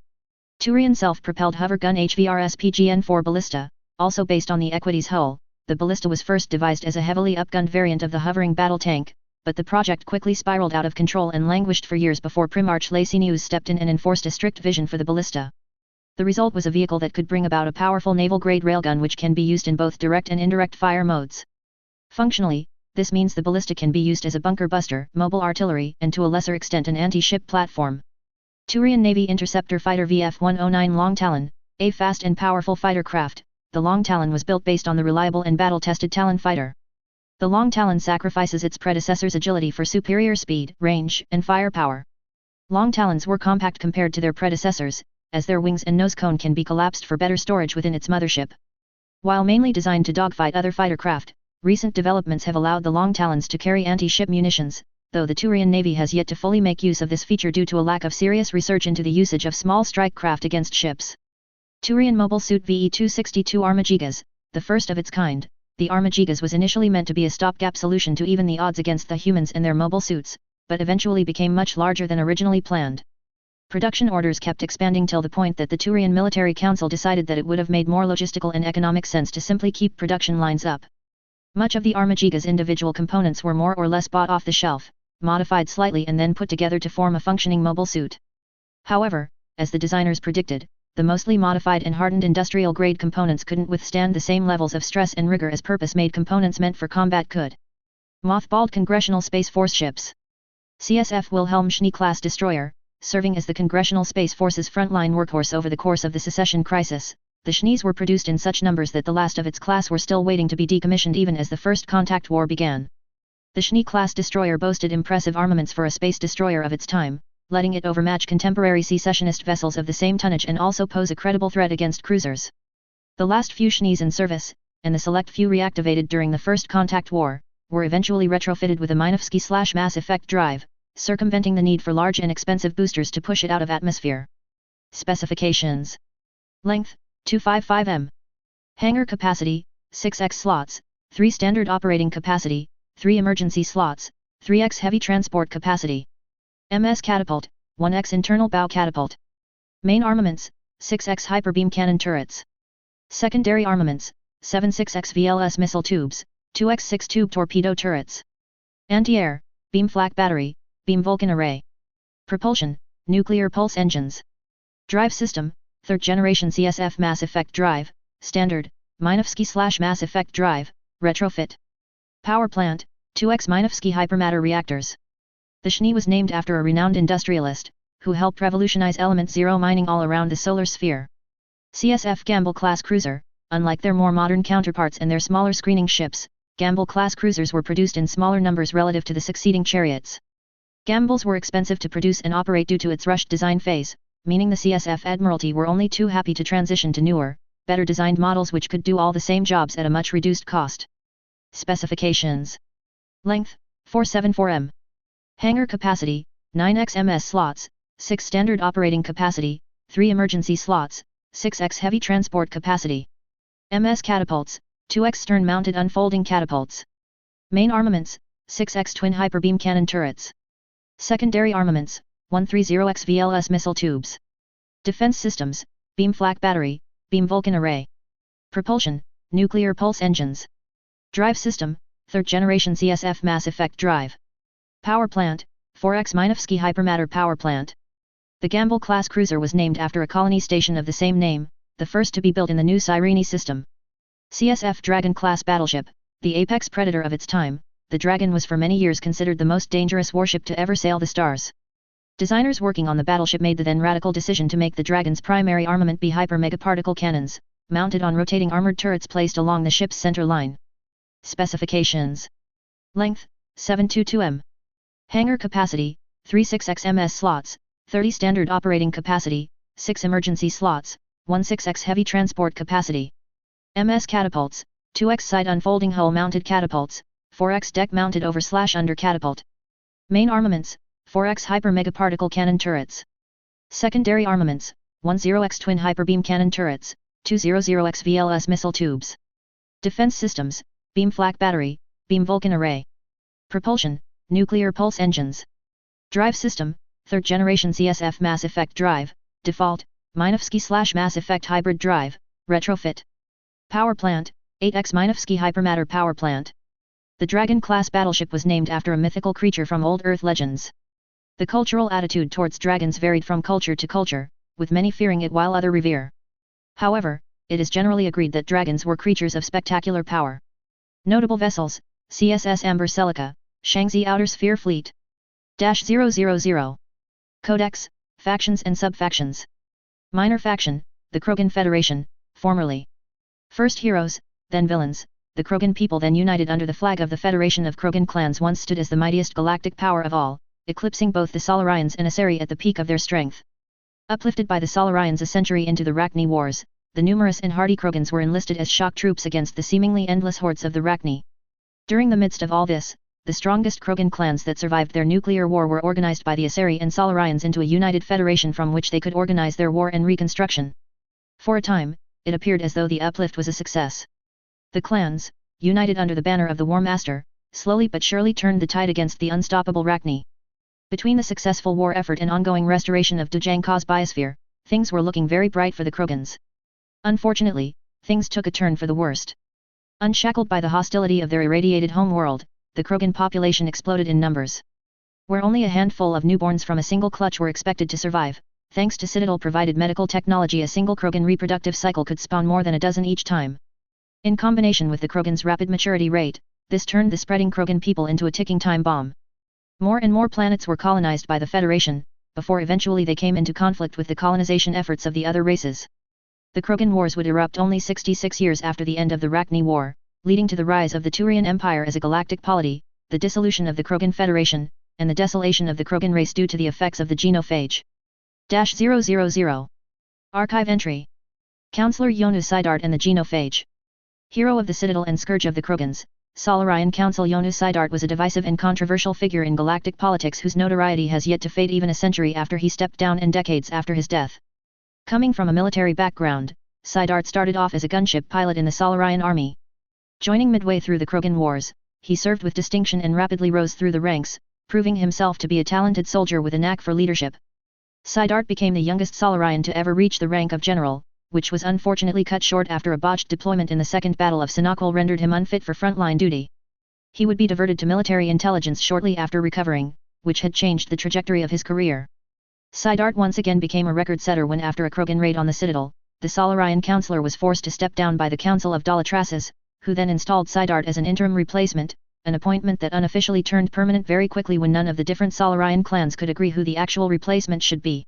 Turian self-propelled hover gun HVRS-PGN-4 ballista, also based on the Equities hull, the ballista was first devised as a heavily upgunned variant of the hovering battle tank, but the project quickly spiraled out of control and languished for years before Primarch Lasenius stepped in and enforced a strict vision for the ballista. The result was a vehicle that could bring about a powerful naval-grade railgun which can be used in both direct and indirect fire modes. Functionally, this means the ballista can be used as a bunker buster, mobile artillery, and to a lesser extent an anti-ship platform. Turian Navy Interceptor Fighter VF-109 Long Talon, a fast and powerful fighter craft, the Long Talon was built based on the reliable and battle-tested Talon fighter. The Long Talon sacrifices its predecessor's agility for superior speed, range, and firepower. Long Talons were compact compared to their predecessors, as their wings and nose cone can be collapsed for better storage within its mothership. While mainly designed to dogfight other fighter craft, recent developments have allowed the Long Talons to carry anti-ship munitions, though the Turian Navy has yet to fully make use of this feature due to a lack of serious research into the usage of small strike craft against ships. Turian Mobile Suit VE-262 Armagigas, the first of its kind, the Armagigas was initially meant to be a stopgap solution to even the odds against the humans in their mobile suits, but eventually became much larger than originally planned. Production orders kept expanding till the point that the Turian Military Council decided that it would have made more logistical and economic sense to simply keep production lines up. Much of the Armagiga's individual components were more or less bought off the shelf, modified slightly and then put together to form a functioning mobile suit. However, as the designers predicted, the mostly modified and hardened industrial-grade components couldn't withstand the same levels of stress and rigor as purpose-made components meant for combat could. Mothballed Congressional Space Force ships. CSF Wilhelm Schnee-class destroyer, serving as the Congressional Space Force's frontline workhorse over the course of the secession crisis, the Schnees were produced in such numbers that the last of its class were still waiting to be decommissioned even as the First Contact War began. The Schnee-class destroyer boasted impressive armaments for a space destroyer of its time, letting it overmatch contemporary secessionist vessels of the same tonnage and also pose a credible threat against cruisers. The last few Schnees in service, and the select few reactivated during the First Contact War, were eventually retrofitted with a Minovsky/Mass Effect drive, circumventing the need for large and expensive boosters to push it out of atmosphere. Specifications. Length, 255 m. Hangar capacity, 6x slots, 3 standard operating capacity, 3 emergency slots, 3x heavy transport capacity. MS catapult, 1x internal bow catapult. Main armaments, 6x hyperbeam cannon turrets. Secondary armaments, 7 6x VLS missile tubes, 2x 6-tube torpedo turrets. Anti-air, beam flak battery, beam Vulcan array. Propulsion, nuclear pulse engines. Drive system, 3rd generation CSF Mass Effect drive, standard, Minovsky/Mass Effect drive, retrofit. Power plant, 2x Minovsky hypermatter reactors. The Schnee was named after a renowned industrialist, who helped revolutionize element zero mining all around the solar sphere. CSF Gamble-class cruiser, unlike their more modern counterparts and their smaller screening ships, Gamble-class cruisers were produced in smaller numbers relative to the succeeding chariots. Gambles were expensive to produce and operate due to its rushed design phase, meaning the CSF Admiralty were only too happy to transition to newer, better designed models which could do all the same jobs at a much reduced cost. Specifications. Length, 474 m. Hangar capacity, 9x MS slots, 6 standard operating capacity, 3 emergency slots, 6x heavy transport capacity. MS catapults, 2x stern-mounted unfolding catapults. Main armaments, 6x twin hyperbeam cannon turrets. Secondary armaments, 130x VLS missile tubes. Defense systems, beam flak battery, beam Vulcan array. Propulsion, nuclear pulse engines. Drive system, 3rd generation CSF Mass Effect drive. Power plant, 4x Minovsky hypermatter power plant. The Gamble-class cruiser was named after a colony station of the same name, the first to be built in the new Cyrene system. CSF Dragon-class battleship, the apex predator of its time, the Dragon was for many years considered the most dangerous warship to ever sail the stars. Designers working on the battleship made the then radical decision to make the Dragon's primary armament be hyper-megaparticle cannons, mounted on rotating armored turrets placed along the ship's center line. Specifications. Length, 722 m. Hangar capacity, 36x MS slots, 30 standard operating capacity, 6 emergency slots, 16x heavy transport capacity. MS catapults, 2x side unfolding hull mounted catapults, 4x deck mounted over/under catapult. Main armaments, 4x hyper-megaparticle cannon turrets. Secondary armaments, 10x twin hyperbeam cannon turrets, 200x VLS missile tubes. Defense systems, beam flak battery, beam Vulcan array. Propulsion, nuclear pulse engines. Drive system, 3rd generation CSF Mass Effect drive, default, Minovsky/Mass Effect hybrid drive, retrofit. Power plant, 8X Minovsky hypermatter power plant. The Dragon-class battleship was named after a mythical creature from old Earth legends. The cultural attitude towards dragons varied from culture to culture, with many fearing it while others revere. However, it is generally agreed that dragons were creatures of spectacular power. Notable vessels, CSS Amber Celica, Shangzi Outer Sphere Fleet. -000. Codex, Factions and Subfactions. Minor faction, the Krogan Federation, formerly. First heroes, then villains, the Krogan people then united under the flag of the Federation of Krogan clans once stood as the mightiest galactic power of all, eclipsing both the Solarians and Asari at the peak of their strength. Uplifted by the Solarians a century into the Rachni Wars, the numerous and hardy Krogans were enlisted as shock troops against the seemingly endless hordes of the Rachni. During the midst of all this, the strongest Krogan clans that survived their nuclear war were organized by the Asari and Solarians into a united federation from which they could organize their war and reconstruction. For a time, it appeared as though the uplift was a success. The clans, united under the banner of the War Master, slowly but surely turned the tide against the unstoppable Rachni. Between the successful war effort and ongoing restoration of Dujangka's biosphere, things were looking very bright for the Krogans. Unfortunately, things took a turn for the worst. Unshackled by the hostility of their irradiated home world, the Krogan population exploded in numbers. Where only a handful of newborns from a single clutch were expected to survive, thanks to Citadel-provided medical technology a single Krogan reproductive cycle could spawn more than a dozen each time. In combination with the Krogan's rapid maturity rate, this turned the spreading Krogan people into a ticking time bomb. More and more planets were colonized by the Federation, before eventually they came into conflict with the colonization efforts of the other races. The Krogan Wars would erupt only 66 years after the end of the Rachni War, leading to the rise of the Turian Empire as a galactic polity, the dissolution of the Krogan Federation, and the desolation of the Krogan race due to the effects of the genophage. -000. Archive entry. Counselor Yonu Sidart and the genophage. Hero of the Citadel and scourge of the Krogans, Solarian Council Yonu Sidart was a divisive and controversial figure in galactic politics whose notoriety has yet to fade even a century after he stepped down and decades after his death. Coming from a military background, Sidart started off as a gunship pilot in the Solarian army. Joining midway through the Krogan Wars, he served with distinction and rapidly rose through the ranks, proving himself to be a talented soldier with a knack for leadership. Sidart became the youngest Solarian to ever reach the rank of general, which was unfortunately cut short after a botched deployment in the Second Battle of Sinakwal rendered him unfit for frontline duty. He would be diverted to military intelligence shortly after recovering, which had changed the trajectory of his career. Sidart once again became a record-setter when after a Krogan raid on the Citadel, the Solarian Councillor was forced to step down by the Council of Dalatrasis, who then installed Sidart as an interim replacement, an appointment that unofficially turned permanent very quickly when none of the different Solarian clans could agree who the actual replacement should be.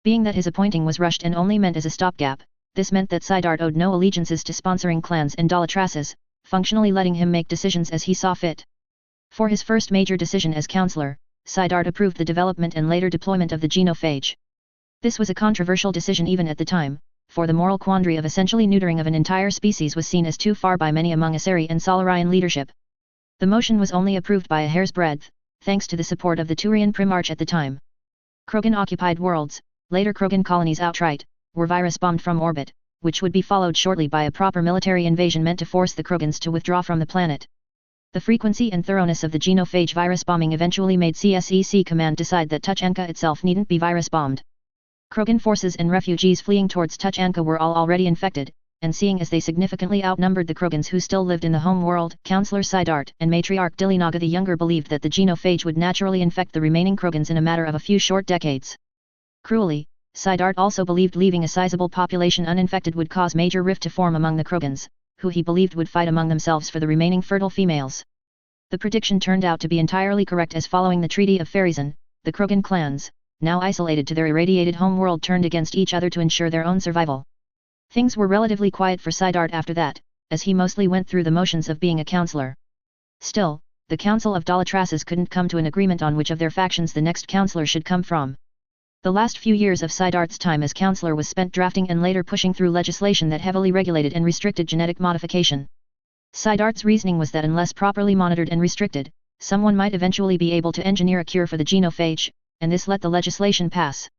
Being that his appointing was rushed and only meant as a stopgap, this meant that Sidart owed no allegiances to sponsoring clans in Dalatrasis, functionally letting him make decisions as he saw fit. For his first major decision as councillor, Sidart approved the development and later deployment of the genophage. This was a controversial decision even at the time, for the moral quandary of essentially neutering of an entire species was seen as too far by many among Asari and Solarian leadership. The motion was only approved by a hair's breadth, thanks to the support of the Turian Primarch at the time. Krogan-occupied worlds, later Krogan colonies outright, were virus-bombed from orbit, which would be followed shortly by a proper military invasion meant to force the Krogans to withdraw from the planet. The frequency and thoroughness of the genophage virus bombing eventually made CSEC Command decide that Tuchanka itself needn't be virus-bombed. Krogan forces and refugees fleeing towards Tuchanka were all already infected, and seeing as they significantly outnumbered the Krogans who still lived in the home world, Councillor Sidart and Matriarch Dilinaga the Younger believed that the genophage would naturally infect the remaining Krogans in a matter of a few short decades. Cruelly, Sidart also believed leaving a sizable population uninfected would cause major rift to form among the Krogans, who he believed would fight among themselves for the remaining fertile females. The prediction turned out to be entirely correct as following the Treaty of Farizon, the Krogan clans, now isolated to their irradiated home world, turned against each other to ensure their own survival. Things were relatively quiet for Sidart after that, as he mostly went through the motions of being a councillor. Still, the Council of Dalatrasis couldn't come to an agreement on which of their factions the next councillor should come from. The last few years of Sidart's time as councillor was spent drafting and later pushing through legislation that heavily regulated and restricted genetic modification. Sidart's reasoning was that unless properly monitored and restricted, someone might eventually be able to engineer a cure for the genophage, and this let the legislation pass.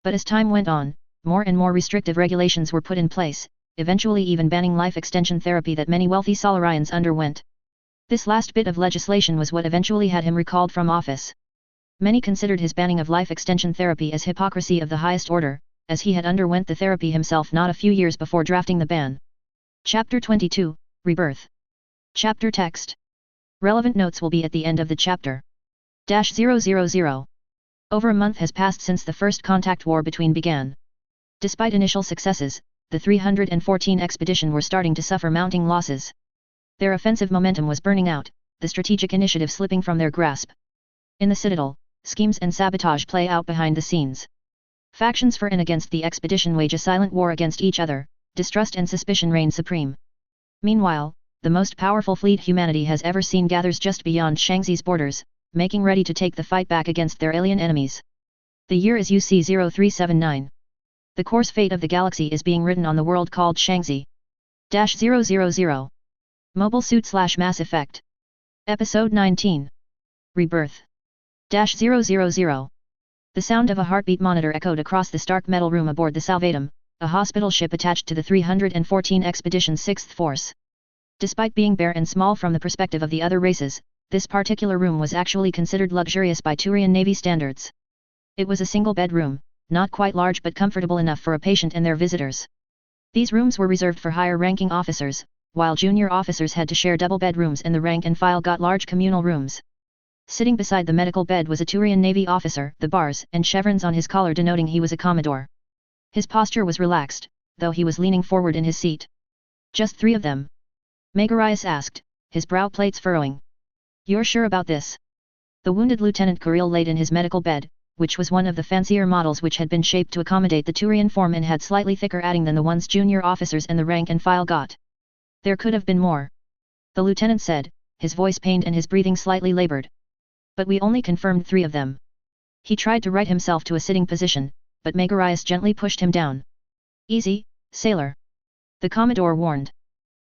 But as time went on, more and more restrictive regulations were put in place, eventually even banning life extension therapy that many wealthy Solarians underwent. This last bit of legislation was what eventually had him recalled from office. Many considered his banning of life extension therapy as hypocrisy of the highest order, as he had underwent the therapy himself not a few years before drafting the ban. Chapter 22, Rebirth. Chapter text. Relevant notes will be at the end of the chapter. -000. Over a month has passed since the first contact war between began. Despite initial successes, the 314 expedition were starting to suffer mounting losses. Their offensive momentum was burning out, the strategic initiative slipping from their grasp. In the Citadel, schemes and sabotage play out behind the scenes. Factions for and against the expedition wage a silent war against each other, distrust and suspicion reign supreme. Meanwhile, the most powerful fleet humanity has ever seen gathers just beyond Shangxi's borders, making ready to take the fight back against their alien enemies. The year is UC 0379. The course fate of the galaxy is being written on the world called Shangxi. -000. Mobile Suit / Mass Effect. Episode 19. Rebirth. -000. The sound of a heartbeat monitor echoed across the stark metal room aboard the Salvatum, a hospital ship attached to the 314 Expedition's 6th Force. Despite being bare and small from the perspective of the other races, this particular room was actually considered luxurious by Turian Navy standards. It was a single bedroom, not quite large but comfortable enough for a patient and their visitors. These rooms were reserved for higher-ranking officers, while junior officers had to share double bedrooms and the rank and file got large communal rooms. Sitting beside the medical bed was a Turian Navy officer, the bars and chevrons on his collar denoting he was a Commodore. His posture was relaxed, though he was leaning forward in his seat. "Just 3 of them?" Megarius asked, his brow plates furrowing. "You're sure about this?" The wounded Lieutenant Kirill laid in his medical bed, which was one of the fancier models which had been shaped to accommodate the Turian form and had slightly thicker adding than the ones junior officers and the rank and file got. "There could have been more," the lieutenant said, his voice pained and his breathing slightly labored. "But we only confirmed 3 of them." He tried to right himself to a sitting position, but Megarius gently pushed him down. "Easy, sailor," the Commodore warned.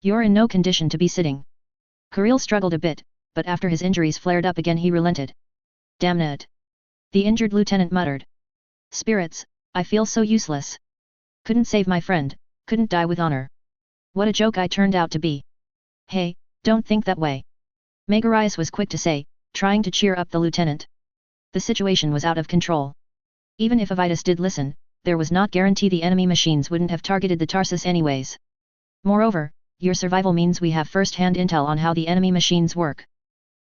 "You're in no condition to be sitting." Kirill struggled a bit, but after his injuries flared up again he relented. "Damn it," the injured lieutenant muttered. "Spirits, I feel so useless. Couldn't save my friend, couldn't die with honor. What a joke I turned out to be." "Hey, don't think that way," Megarius was quick to say, trying to cheer up the lieutenant. The situation was out of control. Even if Avitus did listen, there was not guarantee the enemy machines wouldn't have targeted the Tarsus anyways. Moreover, your survival means we have first-hand intel on how the enemy machines work.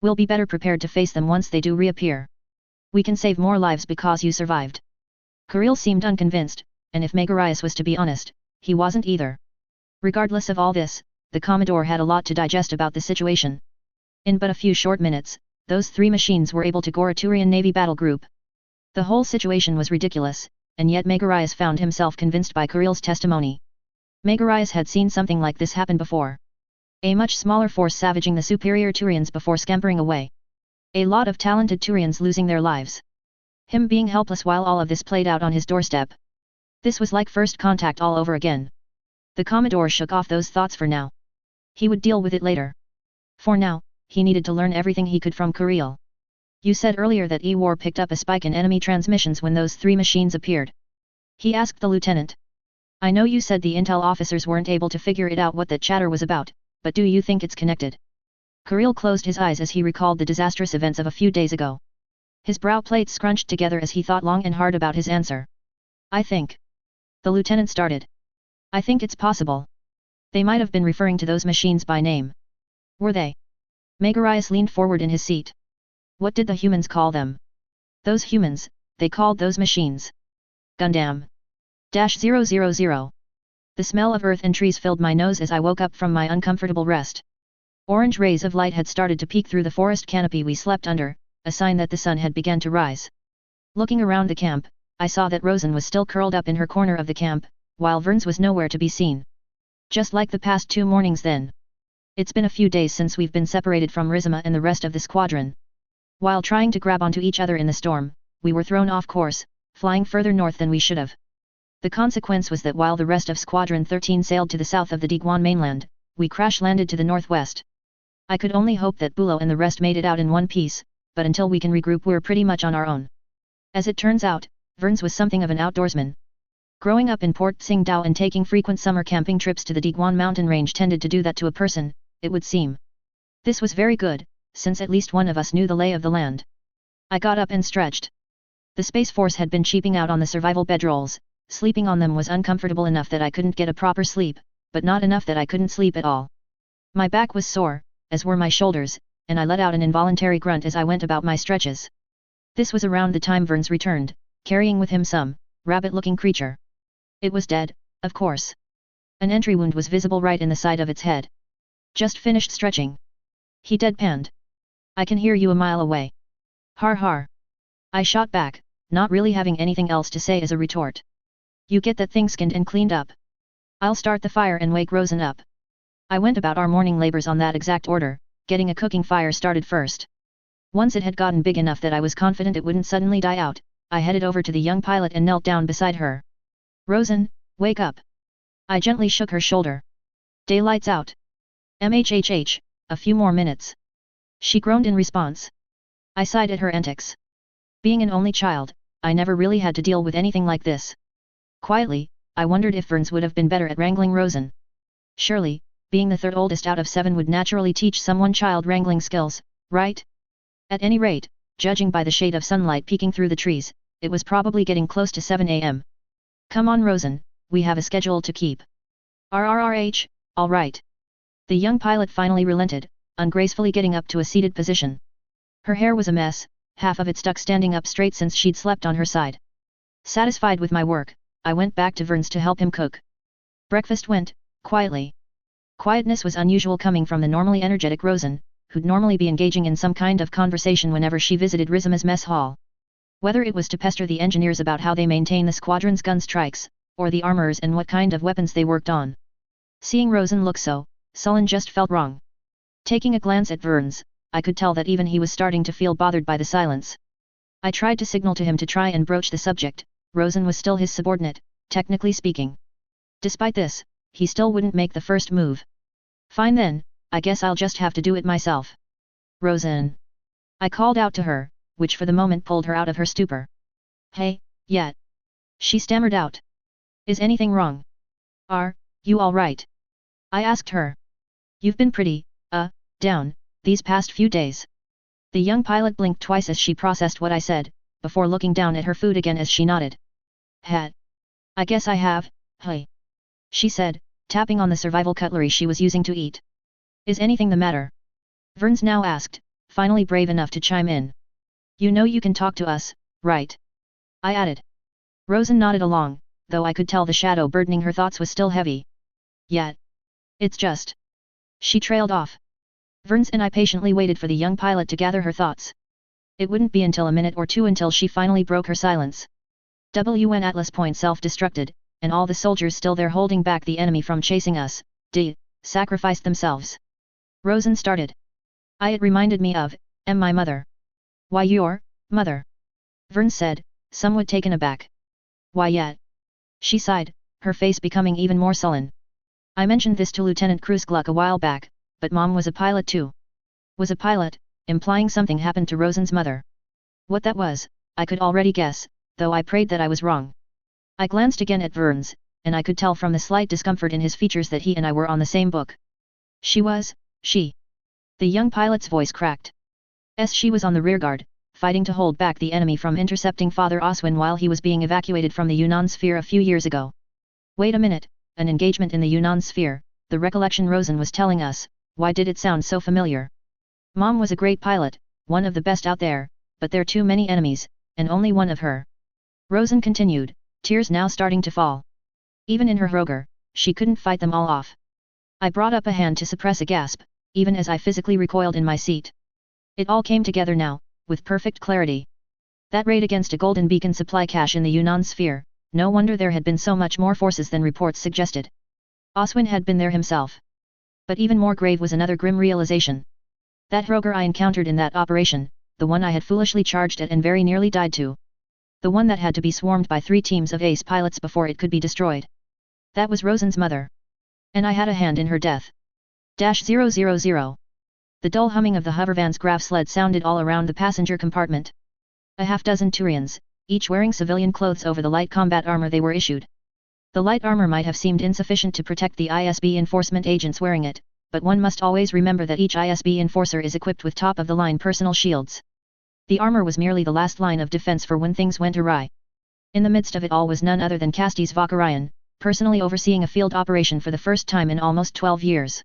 We'll be better prepared to face them once they do reappear. We can save more lives because you survived." Kirill seemed unconvinced, and if Megarius was to be honest, he wasn't either. Regardless of all this, the Commodore had a lot to digest about the situation. In but a few short minutes, those 3 machines were able to gore a Turian Navy battle group. The whole situation was ridiculous, and yet Megarius found himself convinced by Kirill's testimony. Megarius had seen something like this happen before. A much smaller force savaging the superior Turians before scampering away. A lot of talented Turians losing their lives. Him being helpless while all of this played out on his doorstep. This was like first contact all over again. The Commodore shook off those thoughts for now. He would deal with it later. For now, he needed to learn everything he could from Kirill. "You said earlier that E-War picked up a spike in enemy transmissions when those 3 machines appeared," he asked the lieutenant. "I know you said the intel officers weren't able to figure it out what that chatter was about, but do you think it's connected?" Kirill closed his eyes as he recalled the disastrous events of a few days ago. His brow plates scrunched together as he thought long and hard about his answer. "I think," the lieutenant started. "I think it's possible. They might have been referring to those machines by name." "Were they?" Megarius leaned forward in his seat. "What did the humans call them?" "Those humans, they called those machines Gundam. -000. The smell of earth and trees filled my nose as I woke up from my uncomfortable rest. Orange rays of light had started to peek through the forest canopy we slept under, a sign that the sun had begun to rise. Looking around the camp, I saw that Rosen was still curled up in her corner of the camp, while Verns was nowhere to be seen. Just like the past 2 mornings then. It's been a few days since we've been separated from Rizima and the rest of the squadron. While trying to grab onto each other in the storm, we were thrown off course, flying further north than we should have. The consequence was that while the rest of Squadron 13 sailed to the south of the Diguan mainland, we crash-landed to the northwest. I could only hope that Bulo and the rest made it out in one piece, but until we can regroup we're pretty much on our own. As it turns out, Verns was something of an outdoorsman. Growing up in Port Tsingtao and taking frequent summer camping trips to the Diguan mountain range tended to do that to a person, it would seem. This was very good, since at least one of us knew the lay of the land. I got up and stretched. The Space Force had been cheaping out on the survival bedrolls, sleeping on them was uncomfortable enough that I couldn't get a proper sleep, but not enough that I couldn't sleep at all. My back was sore, as were my shoulders, and I let out an involuntary grunt as I went about my stretches. This was around the time Verns returned, carrying with him some rabbit-looking creature. It was dead, of course. An entry wound was visible right in the side of its head. Just finished stretching. He deadpanned. I can hear you a mile away. Har har. I shot back, not really having anything else to say as a retort. You get that thing skinned and cleaned up. I'll start the fire and wake Rosen up. I went about our morning labors on that exact order, getting a cooking fire started first. Once it had gotten big enough that I was confident it wouldn't suddenly die out, I headed over to the young pilot and knelt down beside her. Rosen, wake up. I gently shook her shoulder. Daylight's out. MHHH, a few more minutes. She groaned in response. I sighed at her antics. Being an only child, I never really had to deal with anything like this. Quietly, I wondered if Verns would have been better at wrangling Rosen. Surely, being the third oldest out of 7 would naturally teach someone child wrangling skills, right? At any rate, judging by the shade of sunlight peeking through the trees, it was probably getting close to 7 a.m. Come on Rosen, we have a schedule to keep. RRRH, all right. The young pilot finally relented, ungracefully getting up to a seated position. Her hair was a mess, half of it stuck standing up straight since she'd slept on her side. Satisfied with my work, I went back to Verns to help him cook. Breakfast went, quietly. Quietness was unusual coming from the normally energetic Rosen, who'd normally be engaging in some kind of conversation whenever she visited Rizima's mess hall. Whether it was to pester the engineers about how they maintain the squadron's gun strikes, or the armorers and what kind of weapons they worked on. Seeing Rosen look so sullen just felt wrong. Taking a glance at Verns, I could tell that even he was starting to feel bothered by the silence. I tried to signal to him to try and broach the subject. Rosen was still his subordinate, technically speaking. Despite this, he still wouldn't make the first move. Fine then, I guess I'll just have to do it myself. Rosen. I called out to her, which for the moment pulled her out of her stupor. Hey, yet. She stammered out. Is anything wrong? Are you all right? I asked her. You've been pretty, down, these past few days. The young pilot blinked twice as she processed what I said, before looking down at her food again as she nodded. I guess I have, hey. She said, tapping on the survival cutlery she was using to eat. Is anything the matter? Verns now asked, finally brave enough to chime in. You know you can talk to us, right? I added. Rosen nodded along, though I could tell the shadow burdening her thoughts was still heavy. Yet. It's just. She trailed off. Verns and I patiently waited for the young pilot to gather her thoughts. It wouldn't be until a minute or two until she finally broke her silence. WN Atlas Point self-destructed, and all the soldiers still there holding back the enemy from chasing us, sacrificed themselves. Rosen started. It reminded me of, my mother. Why your mother? Verns said, somewhat taken aback. Why yet? She sighed, her face becoming even more sullen. I mentioned this to Lieutenant Kruzgluck a while back, but Mom was a pilot too. Was a pilot, implying something happened to Rosen's mother. What that was, I could already guess, though I prayed that I was wrong. I glanced again at Verns, and I could tell from the slight discomfort in his features that he and I were on the same book. She. The young pilot's voice cracked. She was on the rearguard, fighting to hold back the enemy from intercepting Father Oswin while he was being evacuated from the Yunnan sphere a few years ago. Wait a minute, an engagement in the Yunnan sphere, the recollection Rosen was telling us, why did it sound so familiar? Mom was a great pilot, one of the best out there, but there are too many enemies, and only one of her. Rosen continued, tears now starting to fall. Even in her Roger, she couldn't fight them all off. I brought up a hand to suppress a gasp, even as I physically recoiled in my seat. It all came together now, with perfect clarity. That raid against a golden beacon supply cache in the Yunnan sphere, no wonder there had been so much more forces than reports suggested. Oswin had been there himself. But even more grave was another grim realization. That Roger I encountered in that operation, the one I had foolishly charged at and very nearly died to. The one that had to be swarmed by 3 teams of ace pilots before it could be destroyed. That was Rosen's mother. And I had a hand in her death. -000. The dull humming of the hovervan's graph sled sounded all around the passenger compartment. A half-dozen Turians, each wearing civilian clothes over the light combat armor they were issued. The light armor might have seemed insufficient to protect the ISB enforcement agents wearing it, but one must always remember that each ISB enforcer is equipped with top-of-the-line personal shields. The armor was merely the last line of defense for when things went awry. In the midst of it all was none other than Castes Vakarayan, personally overseeing a field operation for the first time in almost 12 years.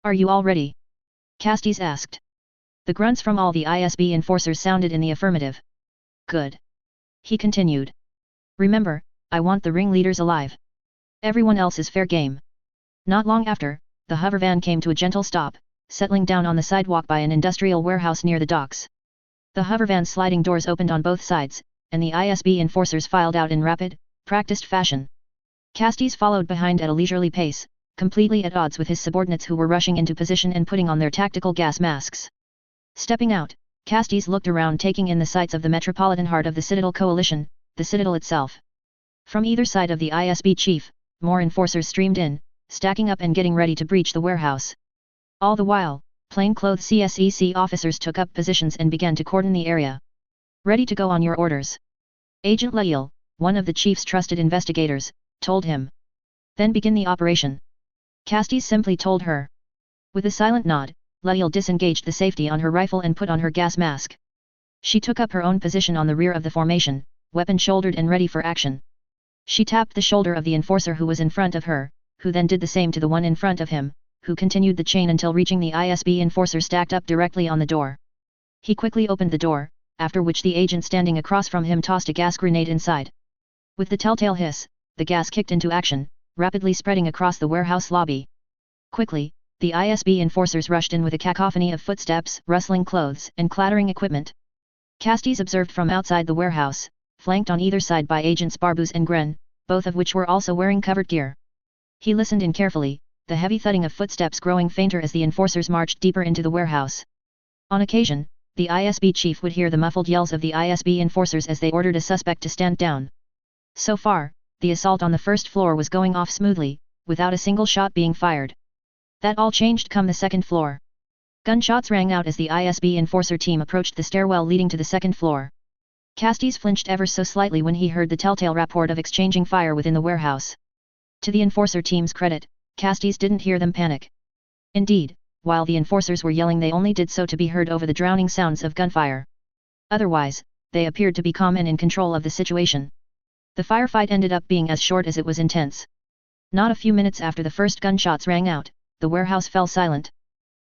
"Are you all ready?" Castes asked. The grunts from all the ISB enforcers sounded in the affirmative. "Good." He continued. "Remember, I want the ringleaders alive. Everyone else is fair game." Not long after, the hover van came to a gentle stop, settling down on the sidewalk by an industrial warehouse near the docks. The hover van's sliding doors opened on both sides, and the ISB enforcers filed out in rapid, practiced fashion. Castes followed behind at a leisurely pace, completely at odds with his subordinates who were rushing into position and putting on their tactical gas masks. Stepping out, Castes looked around, taking in the sights of the metropolitan heart of the Citadel Coalition, the Citadel itself. From either side of the ISB chief, more enforcers streamed in, stacking up and getting ready to breach the warehouse. All the while, plainclothes CSEC officers took up positions and began to cordon the area. "Ready to go on your orders." Agent Lail, one of the chief's trusted investigators, told him. "Then begin the operation." Castes simply told her. With a silent nod, Lail disengaged the safety on her rifle and put on her gas mask. She took up her own position on the rear of the formation, weapon shouldered and ready for action. She tapped the shoulder of the enforcer who was in front of her, who then did the same to the one in front of him, who continued the chain until reaching the ISB enforcer stacked up directly on the door. He quickly opened the door, after which the agent standing across from him tossed a gas grenade inside. With the telltale hiss, the gas kicked into action, rapidly spreading across the warehouse lobby. Quickly, the ISB enforcers rushed in with a cacophony of footsteps, rustling clothes, and clattering equipment. Castes observed from outside the warehouse, flanked on either side by agents Barbuz and Gren, both of which were also wearing covered gear. He listened in carefully, the heavy thudding of footsteps growing fainter as the enforcers marched deeper into the warehouse. On occasion, the ISB chief would hear the muffled yells of the ISB enforcers as they ordered a suspect to stand down. So far, the assault on the first floor was going off smoothly, without a single shot being fired. That all changed come the second floor. Gunshots rang out as the ISB enforcer team approached the stairwell leading to the second floor. Castes flinched ever so slightly when he heard the telltale report of exchanging fire within the warehouse. To the enforcer team's credit, Castes didn't hear them panic. Indeed, while the enforcers were yelling, they only did so to be heard over the drowning sounds of gunfire. Otherwise, they appeared to be calm and in control of the situation. The firefight ended up being as short as it was intense. Not a few minutes after the first gunshots rang out, the warehouse fell silent.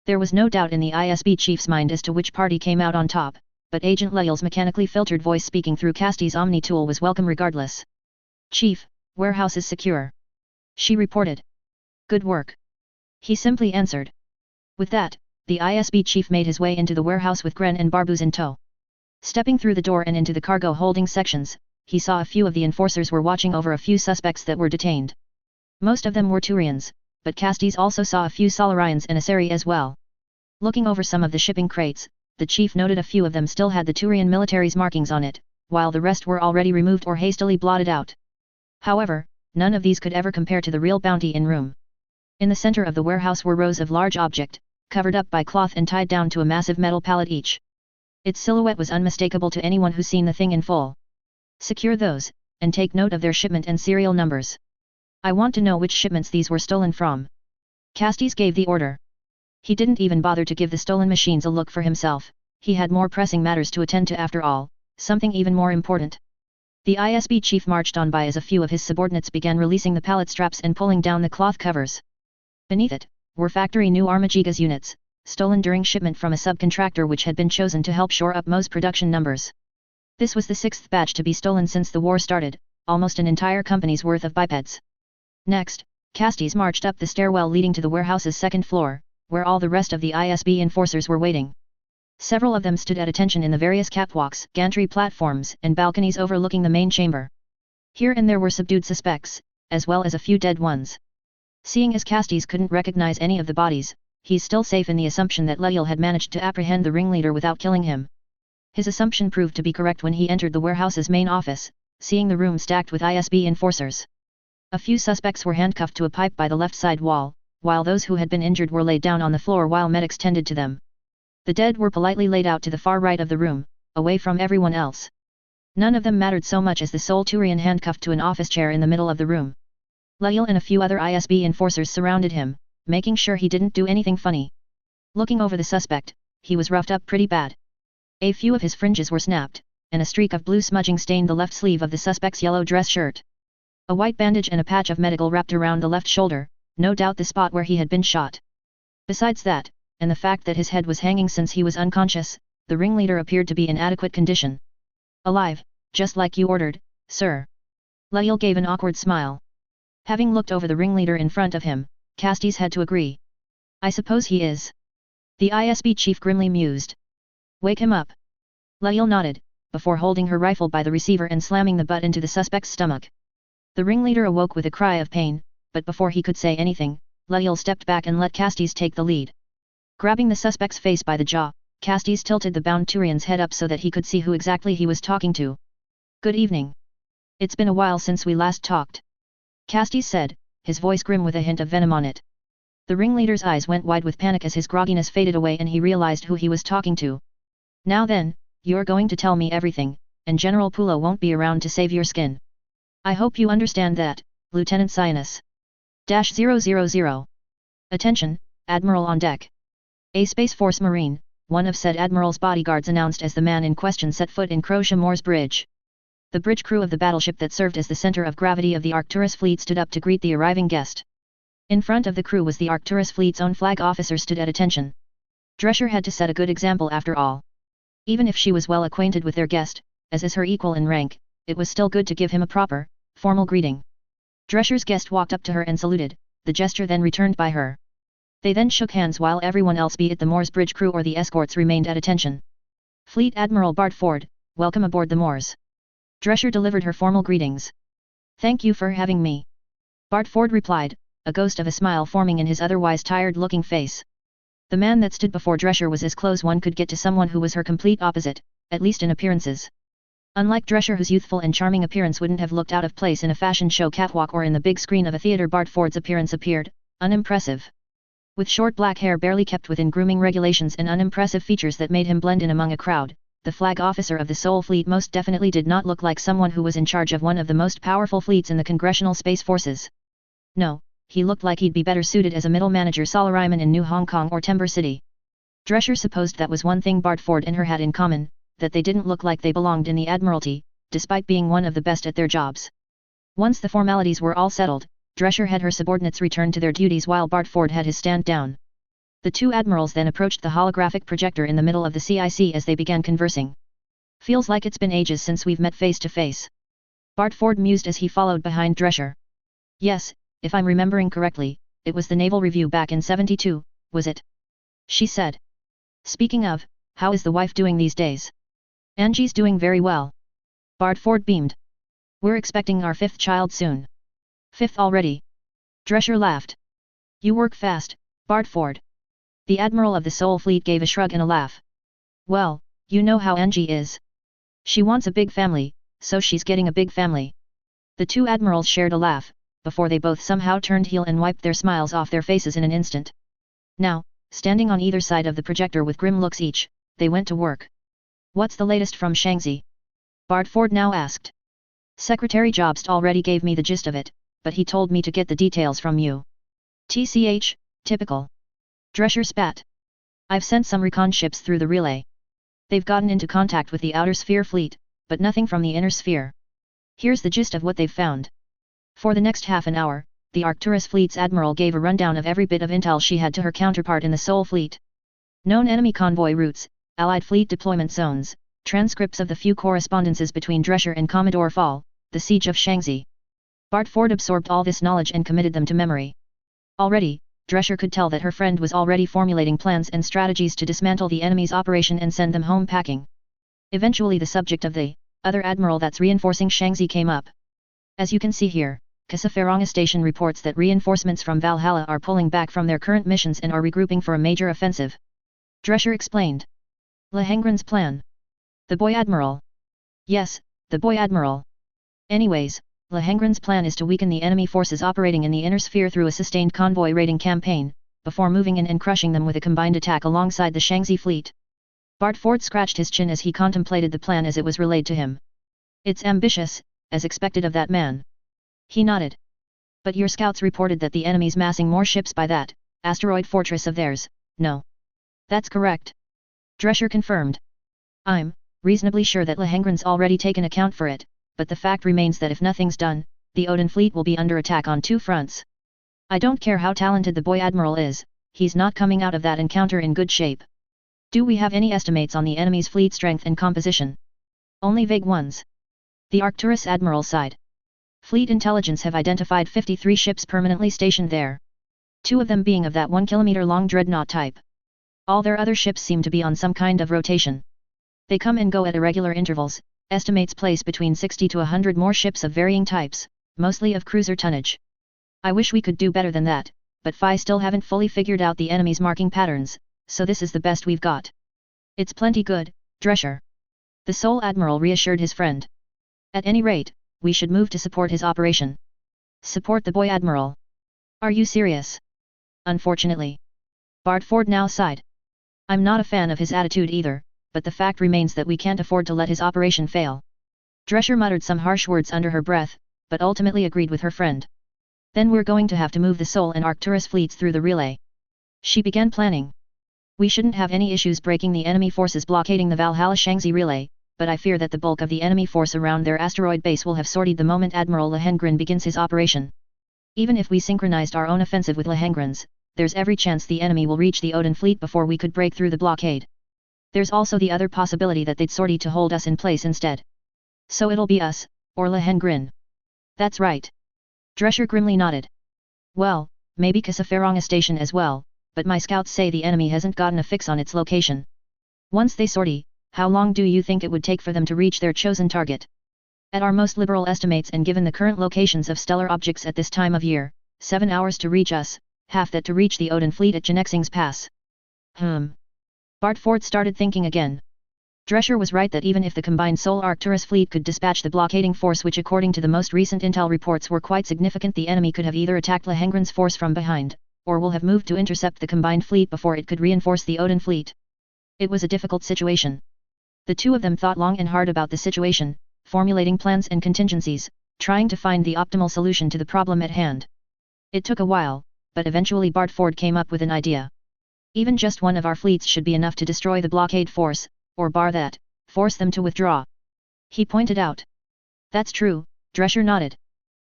There was no doubt in the ISB chief's mind as to which party came out on top, but Agent Lail's mechanically filtered voice speaking through Castes' Omni tool was welcome regardless. "Chief, warehouse is secure," she reported. "Good work," he simply answered. With that, the ISB chief made his way into the warehouse with Gren and Barbuz in tow. Stepping through the door and into the cargo holding sections, he saw a few of the enforcers were watching over a few suspects that were detained. Most of them were Turians, but Castes also saw a few Solarians and Asari as well. Looking over some of the shipping crates, the chief noted a few of them still had the Turian military's markings on it, while the rest were already removed or hastily blotted out. However, none of these could ever compare to the real bounty in room. In the center of the warehouse were rows of large objects, covered up by cloth and tied down to a massive metal pallet each. Its silhouette was unmistakable to anyone who seen the thing in full. "Secure those, and take note of their shipment and serial numbers. I want to know which shipments these were stolen from." Castes gave the order. He didn't even bother to give the stolen machines a look for himself, he had more pressing matters to attend to after all, something even more important. The ISB chief marched on by as a few of his subordinates began releasing the pallet straps and pulling down the cloth covers. Beneath it, were factory new Armagigas units, stolen during shipment from a subcontractor which had been chosen to help shore up Mo's production numbers. This was the 6th batch to be stolen since the war started, almost an entire company's worth of bipeds. Next, Castes marched up the stairwell leading to the warehouse's second floor, where all the rest of the ISB enforcers were waiting. Several of them stood at attention in the various catwalks, gantry platforms, and balconies overlooking the main chamber. Here and there were subdued suspects, as well as a few dead ones. Seeing as Castes couldn't recognize any of the bodies, he's still safe in the assumption that Lail had managed to apprehend the ringleader without killing him. His assumption proved to be correct when he entered the warehouse's main office, seeing the room stacked with ISB enforcers. A few suspects were handcuffed to a pipe by the left side wall, while those who had been injured were laid down on the floor while medics tended to them. The dead were politely laid out to the far right of the room, away from everyone else. None of them mattered so much as the sole Turian handcuffed to an office chair in the middle of the room. Lail and a few other ISB enforcers surrounded him, making sure he didn't do anything funny. Looking over the suspect, he was roughed up pretty bad. A few of his fringes were snapped, and a streak of blue smudging stained the left sleeve of the suspect's yellow dress shirt. A white bandage and a patch of medical wrapped around the left shoulder, no doubt the spot where he had been shot. Besides that, and the fact that his head was hanging since he was unconscious, the ringleader appeared to be in adequate condition. Alive, just like you ordered, sir. Lael gave an awkward smile. Having looked over the ringleader in front of him, Castes had to agree. I suppose he is. The ISB chief grimly mused. Wake him up. Lael nodded, before holding her rifle by the receiver and slamming the butt into the suspect's stomach. The ringleader awoke with a cry of pain, but before he could say anything, Lael stepped back and let Castes take the lead. Grabbing the suspect's face by the jaw, Castes tilted the bound Turian's head up so that he could see who exactly he was talking to. Good evening. It's been a while since we last talked. Castes said, his voice grim with a hint of venom on it. The ringleader's eyes went wide with panic as his grogginess faded away and he realized who he was talking to. Now then, you're going to tell me everything, and General Pulo won't be around to save your skin. I hope you understand that, Lieutenant Cyanus. -000. Attention, Admiral on deck. A Space Force Marine, one of said Admiral's bodyguards announced as the man in question set foot in Crocia Moore's bridge. The bridge crew of the battleship that served as the center of gravity of the Arcturus fleet stood up to greet the arriving guest. In front of the crew was the Arcturus fleet's own flag officer stood at attention. Drescher had to set a good example after all. Even if she was well acquainted with their guest, as is her equal in rank, it was still good to give him a proper, formal greeting. Drescher's guest walked up to her and saluted, the gesture then returned by her. They then shook hands while everyone else, be it the Moore's bridge crew or the escorts, remained at attention. Fleet Admiral Bart Ford, welcome aboard the Moors. Drescher delivered her formal greetings. Thank you for having me. Bart Ford replied, a ghost of a smile forming in his otherwise tired-looking face. The man that stood before Drescher was as close one could get to someone who was her complete opposite, at least in appearances. Unlike Drescher, whose youthful and charming appearance wouldn't have looked out of place in a fashion show catwalk or in the big screen of a theater, Bart Ford's appearance appeared unimpressive. With short black hair barely kept within grooming regulations and unimpressive features that made him blend in among a crowd, the flag officer of the Sol Fleet most definitely did not look like someone who was in charge of one of the most powerful fleets in the Congressional Space Forces. No, he looked like he'd be better suited as a middle manager salaryman in New Hong Kong or Timber City. Drescher supposed that was one thing Bart Ford and her had in common, that they didn't look like they belonged in the Admiralty, despite being one of the best at their jobs. Once the formalities were all settled, Drescher had her subordinates return to their duties while Bart Ford had his stand down. The two admirals then approached the holographic projector in the middle of the CIC as they began conversing. Feels like it's been ages since we've met face to face. Bart Ford mused as he followed behind Drescher. Yes, if I'm remembering correctly, it was the Naval Review back in '72, was it? She said. Speaking of, how is the wife doing these days? Angie's doing very well. Bart Ford beamed. We're expecting our 5th child soon. 5th already? Drescher laughed. You work fast, Bart Ford. The Admiral of the Sol Fleet gave a shrug and a laugh. Well, you know how Angie is. She wants a big family, so she's getting a big family. The two admirals shared a laugh, before they both somehow turned heel and wiped their smiles off their faces in an instant. Now, standing on either side of the projector with grim looks each, they went to work. What's the latest from Shaanxi? Bart Ford now asked. Secretary Jobst already gave me the gist of it, but he told me to get the details from you. TCH, typical. Drescher spat. I've sent some recon ships through the relay. They've gotten into contact with the Outer Sphere fleet, but nothing from the Inner Sphere. Here's the gist of what they've found. For the next half an hour, the Arcturus fleet's admiral gave a rundown of every bit of intel she had to her counterpart in the Sol fleet. Known enemy convoy routes, Allied fleet deployment zones, transcripts of the few correspondences between Drescher and Commodore Fall, the siege of Shaanxi. Bart Ford absorbed all this knowledge and committed them to memory. Already, Drescher could tell that her friend was already formulating plans and strategies to dismantle the enemy's operation and send them home packing. Eventually the subject of the other admiral that's reinforcing Shaanxi came up. As you can see here, Casafaranga Station reports that reinforcements from Valhalla are pulling back from their current missions and are regrouping for a major offensive. Drescher explained. Lohengrin's plan. The boy admiral. Yes, the boy admiral. Anyways, Lohengrin's plan is to weaken the enemy forces operating in the Inner Sphere through a sustained convoy raiding campaign, before moving in and crushing them with a combined attack alongside the Shaanxi fleet. Bart Ford scratched his chin as he contemplated the plan as it was relayed to him. It's ambitious, as expected of that man. He nodded. But your scouts reported that the enemy's massing more ships by that, asteroid fortress of theirs, no. That's correct. Drescher confirmed. I'm reasonably sure that Lehengrin's already taken account for it, but the fact remains that if nothing's done, the Odin fleet will be under attack on two fronts. I don't care how talented the boy admiral is, he's not coming out of that encounter in good shape. Do we have any estimates on the enemy's fleet strength and composition? Only vague ones. The Arcturus admiral sighed. Fleet intelligence have identified 53 ships permanently stationed there. 2 of them being of that 1 kilometer-long dreadnought type. All their other ships seem to be on some kind of rotation. They come and go at irregular intervals, estimates place between 60 to 100 more ships of varying types, mostly of cruiser tonnage. I wish we could do better than that, but I still haven't fully figured out the enemy's marking patterns, so this is the best we've got. It's plenty good, Drescher. The sole admiral reassured his friend. At any rate, we should move to support his operation. Support the boy admiral. Are you serious? Unfortunately. Bartford now sighed. I'm not a fan of his attitude either, but the fact remains that we can't afford to let his operation fail. Drescher muttered some harsh words under her breath, but ultimately agreed with her friend. Then we're going to have to move the Sol and Arcturus fleets through the relay. She began planning. We shouldn't have any issues breaking the enemy forces blockading the Valhalla-Shangzi relay, but I fear that the bulk of the enemy force around their asteroid base will have sortied the moment Admiral Lehengrin begins his operation. Even if we synchronized our own offensive with Lehengrin's, there's every chance the enemy will reach the Odin fleet before we could break through the blockade. There's also the other possibility that they'd sortie to hold us in place instead. So it'll be us, or Lehengrin. That's right. Drescher grimly nodded. Well, maybe Casaferonga station as well, but my scouts say the enemy hasn't gotten a fix on its location. Once they sortie, how long do you think it would take for them to reach their chosen target? At our most liberal estimates and given the current locations of stellar objects at this time of year, 7 hours to reach us, half that to reach the Odin fleet at Genexing's Pass. Bartford started thinking again. Drescher was right that even if the combined Sol Arcturus fleet could dispatch the blockading force which according to the most recent intel reports were quite significant, the enemy could have either attacked Lehengrin's force from behind, or will have moved to intercept the combined fleet before it could reinforce the Odin fleet. It was a difficult situation. The two of them thought long and hard about the situation, formulating plans and contingencies, trying to find the optimal solution to the problem at hand. It took a while, but eventually Bartford came up with an idea. Even just one of our fleets should be enough to destroy the blockade force, or bar that, force them to withdraw. He pointed out. That's true, Drescher nodded.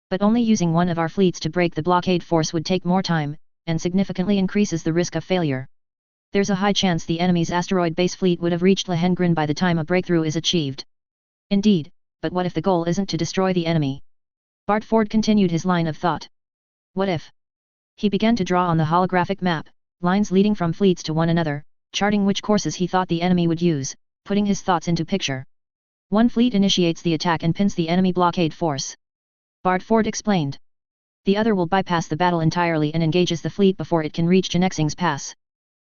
But only using one of our fleets to break the blockade force would take more time, and significantly increases the risk of failure. There's a high chance the enemy's asteroid base fleet would have reached Lehengrin by the time a breakthrough is achieved. Indeed, but what if the goal isn't to destroy the enemy? Bartford continued his line of thought. What if? He began to draw on the holographic map, lines leading from fleets to one another, charting which courses he thought the enemy would use, putting his thoughts into picture. One fleet initiates the attack and pins the enemy blockade force. Bartford explained. The other will bypass the battle entirely and engages the fleet before it can reach Genexing's Pass.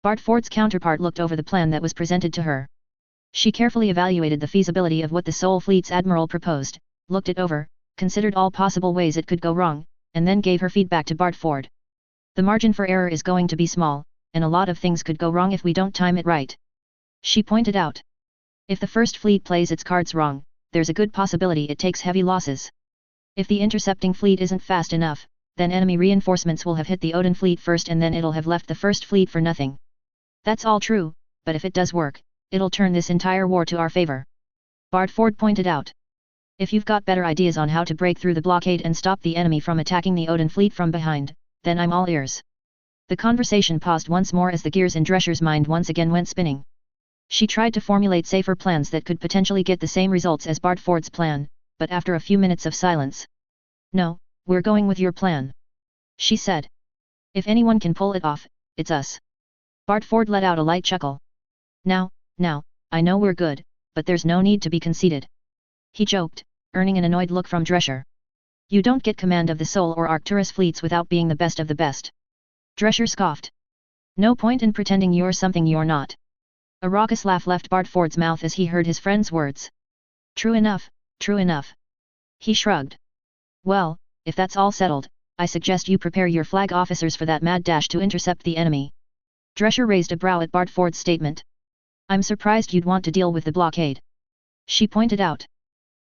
Bartford's counterpart looked over the plan that was presented to her. She carefully evaluated the feasibility of what the Sol fleet's admiral proposed, looked it over, considered all possible ways it could go wrong, and then gave her feedback to Bartford. The margin for error is going to be small, and a lot of things could go wrong if we don't time it right. She pointed out. If the first fleet plays its cards wrong, there's a good possibility it takes heavy losses. If the intercepting fleet isn't fast enough, then enemy reinforcements will have hit the Odin fleet first and then it'll have left the first fleet for nothing. That's all true, but if it does work, it'll turn this entire war to our favor. Bartford pointed out. If you've got better ideas on how to break through the blockade and stop the enemy from attacking the Odin fleet from behind, then I'm all ears. The conversation paused once more as the gears in Drescher's mind once again went spinning. She tried to formulate safer plans that could potentially get the same results as Bartford's plan, but after a few minutes of silence. No, we're going with your plan. She said. If anyone can pull it off, it's us. Bartford let out a light chuckle. Now, I know we're good, but there's no need to be conceited. He joked, earning an annoyed look from Drescher. You don't get command of the Sol or Arcturus fleets without being the best of the best. Drescher scoffed. No point in pretending you're something you're not. A raucous laugh left Bartford's mouth as he heard his friend's words. True enough, true enough. He shrugged. Well, if that's all settled, I suggest you prepare your flag officers for that mad dash to intercept the enemy. Drescher raised a brow at Bartford's statement. I'm surprised you'd want to deal with the blockade. She pointed out.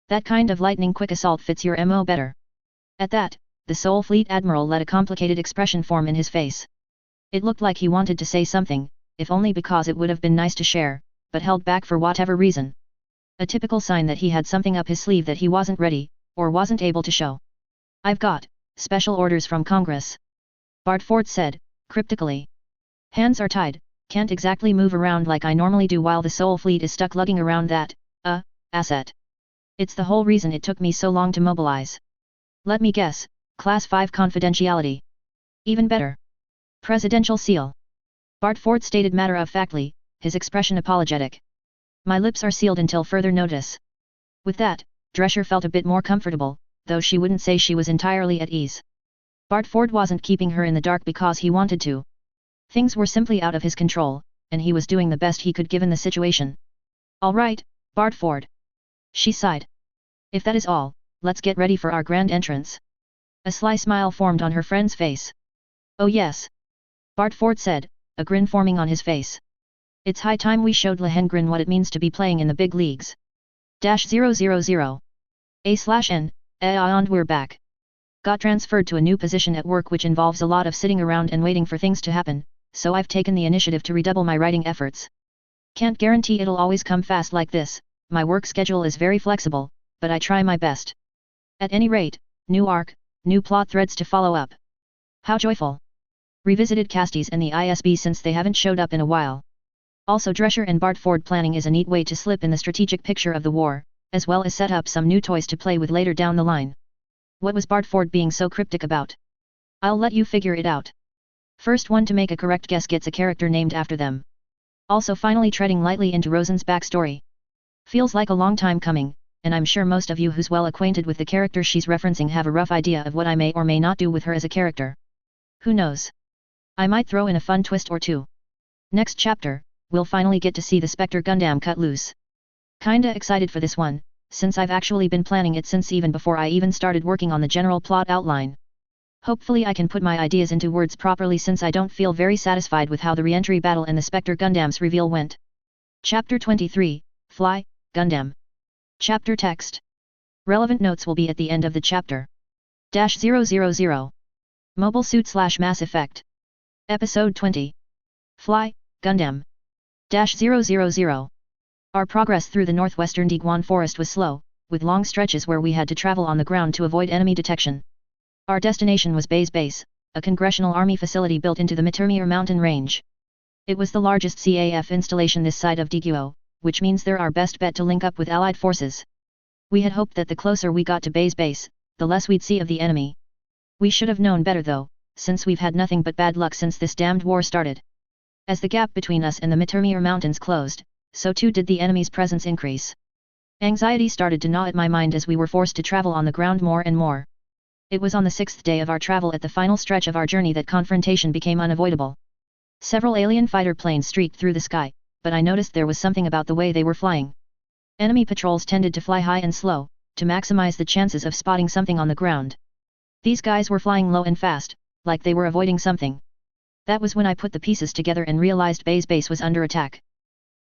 That kind of lightning-quick assault fits your MO better. At that, the Sol fleet admiral let a complicated expression form in his face. It looked like he wanted to say something, if only because it would have been nice to share, but held back for whatever reason. A typical sign that he had something up his sleeve that he wasn't ready, or wasn't able to show. "I've got special orders from Congress," Bartford said, cryptically. "Hands are tied, can't exactly move around like I normally do while the Soul Fleet is stuck lugging around that, asset. It's the whole reason it took me so long to mobilize. Let me guess, Class 5 confidentiality. Even better. Presidential seal." Bartford stated matter-of-factly, his expression apologetic. "My lips are sealed until further notice." With that, Drescher felt a bit more comfortable, though she wouldn't say she was entirely at ease. Bartford wasn't keeping her in the dark because he wanted to. Things were simply out of his control, and he was doing the best he could given the situation. "All right, Bartford," she sighed. "If that is all, let's get ready for our grand entrance." A sly smile formed on her friend's face. "Oh yes," Bartford said, a grin forming on his face. "It's high time we showed Lohengrin what it means to be playing in the big leagues." -000. A/N, and we're back. Got transferred to a new position at work which involves a lot of sitting around and waiting for things to happen, so I've taken the initiative to redouble my writing efforts. Can't guarantee it'll always come fast like this, my work schedule is very flexible, but I try my best. At any rate, new arc, new plot threads to follow up. How joyful! Revisited casties and the ISB since they haven't showed up in a while. Also Drescher and Bartford planning is a neat way to slip in the strategic picture of the war, as well as set up some new toys to play with later down the line. What was Bartford being so cryptic about? I'll let you figure it out. First one to make a correct guess gets a character named after them. Also finally treading lightly into Rosen's backstory. Feels like a long time coming, and I'm sure most of you who's well acquainted with the character she's referencing have a rough idea of what I may or may not do with her as a character. Who knows? I might throw in a fun twist or two. Next chapter, we'll finally get to see the Spectre Gundam cut loose. Kinda excited for this one, since I've actually been planning it since even before I even started working on the general plot outline. Hopefully I can put my ideas into words properly since I don't feel very satisfied with how the re-entry battle and the Spectre Gundam's reveal went. Chapter 23, Fly, Gundam. Chapter text. Relevant notes will be at the end of the chapter. -000. Mobile Suit / Mass Effect. Episode 20. Fly, Gundam. -000. Our progress through the northwestern Diguan forest was slow, with long stretches where we had to travel on the ground to avoid enemy detection. Our destination was Bay's Base, a congressional army facility built into the Mittermeier mountain range. It was the largest CAF installation this side of Diguo, which means they're our best bet to link up with Allied forces. We had hoped that the closer we got to Bay's Base, the less we'd see of the enemy. We should have known better though, since we've had nothing but bad luck since this damned war started. As the gap between us and the Mittermeier mountains closed, so too did the enemy's presence increase. Anxiety started to gnaw at my mind as we were forced to travel on the ground more and more. It was on the 6th day of our travel at the final stretch of our journey that confrontation became unavoidable. Several alien fighter planes streaked through the sky, but I noticed there was something about the way they were flying. Enemy patrols tended to fly high and slow, to maximize the chances of spotting something on the ground. These guys were flying low and fast, like they were avoiding something. That was when I put the pieces together and realized Bay's Base was under attack.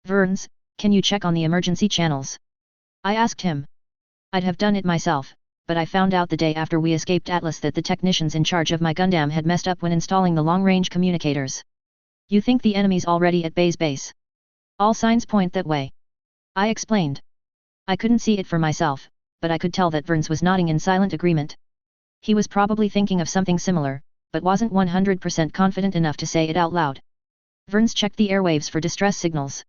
"Verns, can you check on the emergency channels?" I asked him. I'd have done it myself, but I found out the day after we escaped Atlas that the technicians in charge of my Gundam had messed up when installing the long-range communicators. "You think the enemy's already at Bay's Base? All signs point that way," I explained. I couldn't see it for myself, but I could tell that Verns was nodding in silent agreement. He was probably thinking of something similar, but wasn't 100% confident enough to say it out loud. Verns checked the airwaves for distress signals.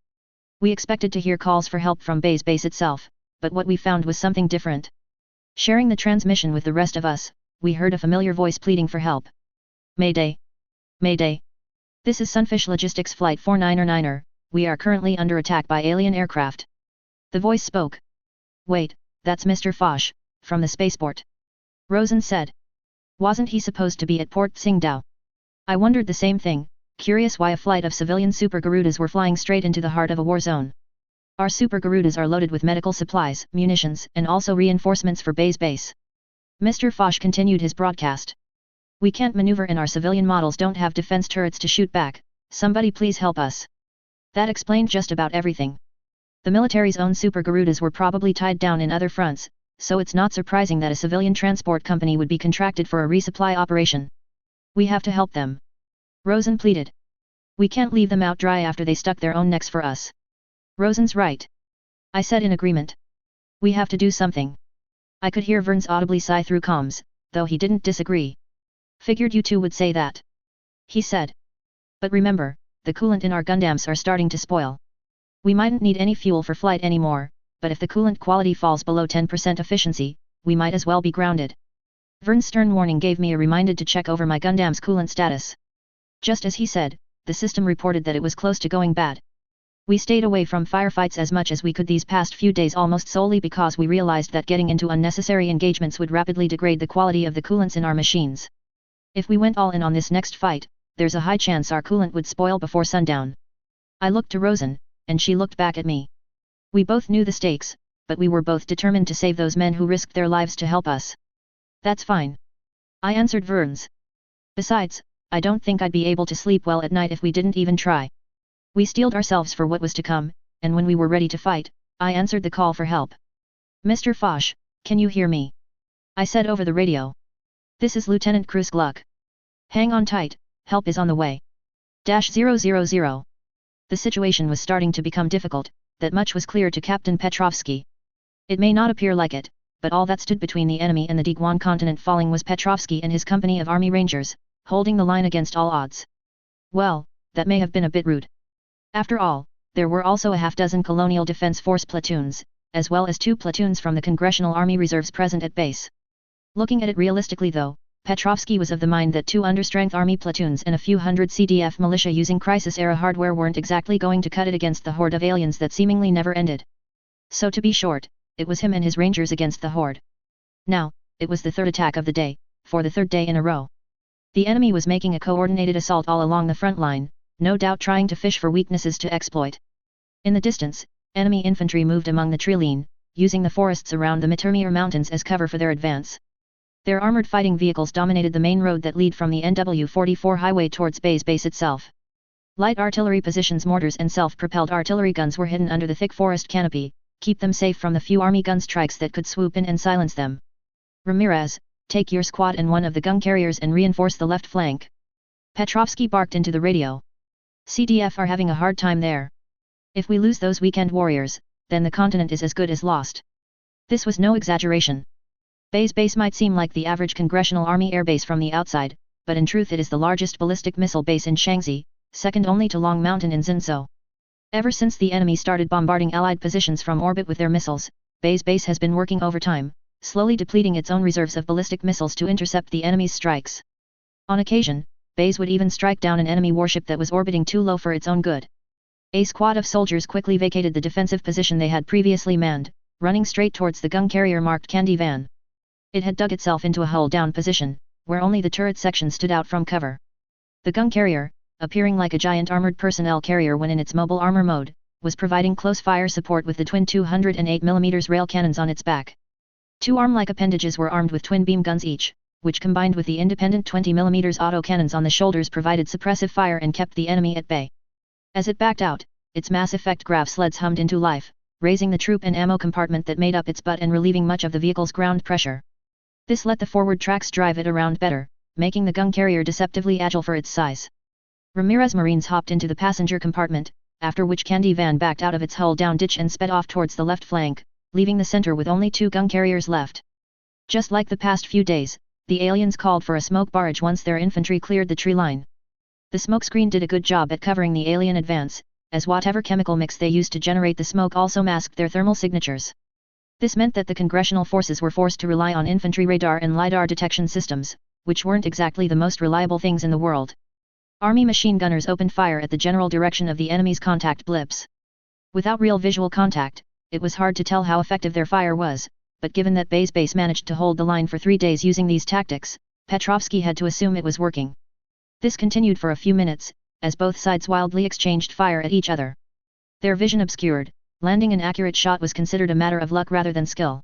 We expected to hear calls for help from Bay's Base itself, but what we found was something different. Sharing the transmission with the rest of us, we heard a familiar voice pleading for help. "Mayday! Mayday! This is Sunfish Logistics Flight 499er, we are currently under attack by alien aircraft." The voice spoke. "Wait, that's Mr. Foch, from the spaceport," Rosen said. "Wasn't he supposed to be at Port Tsingtao?" I wondered the same thing, curious why a flight of civilian Super Garudas were flying straight into the heart of a war zone. Our Super Garudas are loaded with medical supplies, munitions, and also reinforcements for Bay's Base. Mr. Foch continued his broadcast. "We can't maneuver and our civilian models don't have defense turrets to shoot back, somebody please help us." That explained just about everything. The military's own Super Garudas were probably tied down in other fronts, so it's not surprising that a civilian transport company would be contracted for a resupply operation. "We have to help them," Rosen pleaded. We can't leave them out dry after they stuck their own necks for us. Rosen's right. I said in agreement. We have to do something. I could hear Vern's audibly sigh through comms, though he didn't disagree. Figured you two would say that. He said. But remember, the coolant in our Gundams are starting to spoil. We mightn't need any fuel for flight anymore, but if the coolant quality falls below 10% efficiency, we might as well be grounded. Vern's stern warning gave me a reminder to check over my Gundam's coolant status. Just as he said, the system reported that it was close to going bad. We stayed away from firefights as much as we could these past few days almost solely because we realized that getting into unnecessary engagements would rapidly degrade the quality of the coolants in our machines. If we went all in on this next fight, there's a high chance our coolant would spoil before sundown. I looked to Rosen, and she looked back at me. We both knew the stakes, but we were both determined to save those men who risked their lives to help us. That's fine. I answered Vern's. Besides, I don't think I'd be able to sleep well at night if we didn't even try. We steeled ourselves for what was to come, and when we were ready to fight, I answered the call for help. Mr. Foch, can you hear me? I said over the radio. This is Lieutenant Cruz Gluck. Hang on tight, help is on the way. -000. The situation was starting to become difficult, that much was clear to Captain Petrovsky. It may not appear like it, but all that stood between the enemy and the Diguan continent falling was Petrovsky and his company of Army Rangers, holding the line against all odds. Well, that may have been a bit rude. After all, there were also a half-dozen Colonial Defense Force platoons, as well as 2 platoons from the Congressional Army Reserves present at base. Looking at it realistically though, Petrovsky was of the mind that 2 understrength Army platoons and a few hundred CDF militia using crisis-era hardware weren't exactly going to cut it against the horde of aliens that seemingly never ended. So to be short, it was him and his Rangers against the horde. Now, it was the third attack of the day, for the third day in a row. The enemy was making a coordinated assault all along the front line, no doubt trying to fish for weaknesses to exploit. In the distance, enemy infantry moved among the treeline, using the forests around the Mittermeier Mountains as cover for their advance. Their armored fighting vehicles dominated the main road that lead from the NW-44 highway towards Bay's base itself. Light artillery positions, mortars and self-propelled artillery guns were hidden under the thick forest canopy, keep them safe from the few Army gun strikes that could swoop in and silence them. Ramirez, take your squad and one of the gun carriers and reinforce the left flank. Petrovsky barked into the radio. CDF are having a hard time there. If we lose those weekend warriors, then the continent is as good as lost. This was no exaggeration. Bay's base might seem like the average Congressional Army airbase from the outside, but in truth it is the largest ballistic missile base in Shaanxi, second only to Long Mountain in Zhenzhou. Ever since the enemy started bombarding Allied positions from orbit with their missiles, Bay's base has been working overtime, slowly depleting its own reserves of ballistic missiles to intercept the enemy's strikes. On occasion, Bay's would even strike down an enemy warship that was orbiting too low for its own good. A squad of soldiers quickly vacated the defensive position they had previously manned, running straight towards the gun carrier marked Candy Van. It had dug itself into a hull-down position, where only the turret section stood out from cover. The gun carrier, appearing like a giant armored personnel carrier when in its mobile armor mode, was providing close fire support with the twin 208mm rail cannons on its back. 2 arm-like appendages were armed with twin beam guns each, which combined with the independent 20mm auto cannons on the shoulders provided suppressive fire and kept the enemy at bay. As it backed out, its Mass Effect grav sleds hummed into life, raising the troop and ammo compartment that made up its butt and relieving much of the vehicle's ground pressure. This let the forward tracks drive it around better, making the gun carrier deceptively agile for its size. Ramirez Marines hopped into the passenger compartment, after which Candy Van backed out of its hull-down ditch and sped off towards the left flank, leaving the center with only 2 gun carriers left. Just like the past few days, the aliens called for a smoke barrage once their infantry cleared the tree line. The smokescreen did a good job at covering the alien advance, as whatever chemical mix they used to generate the smoke also masked their thermal signatures. This meant that the Congressional forces were forced to rely on infantry radar and LiDAR detection systems, which weren't exactly the most reliable things in the world. Army machine gunners opened fire at the general direction of the enemy's contact blips. Without real visual contact, it was hard to tell how effective their fire was, but given that Bay's base managed to hold the line for 3 days using these tactics, Petrovsky had to assume it was working. This continued for a few minutes, as both sides wildly exchanged fire at each other. Their vision obscured, landing an accurate shot was considered a matter of luck rather than skill.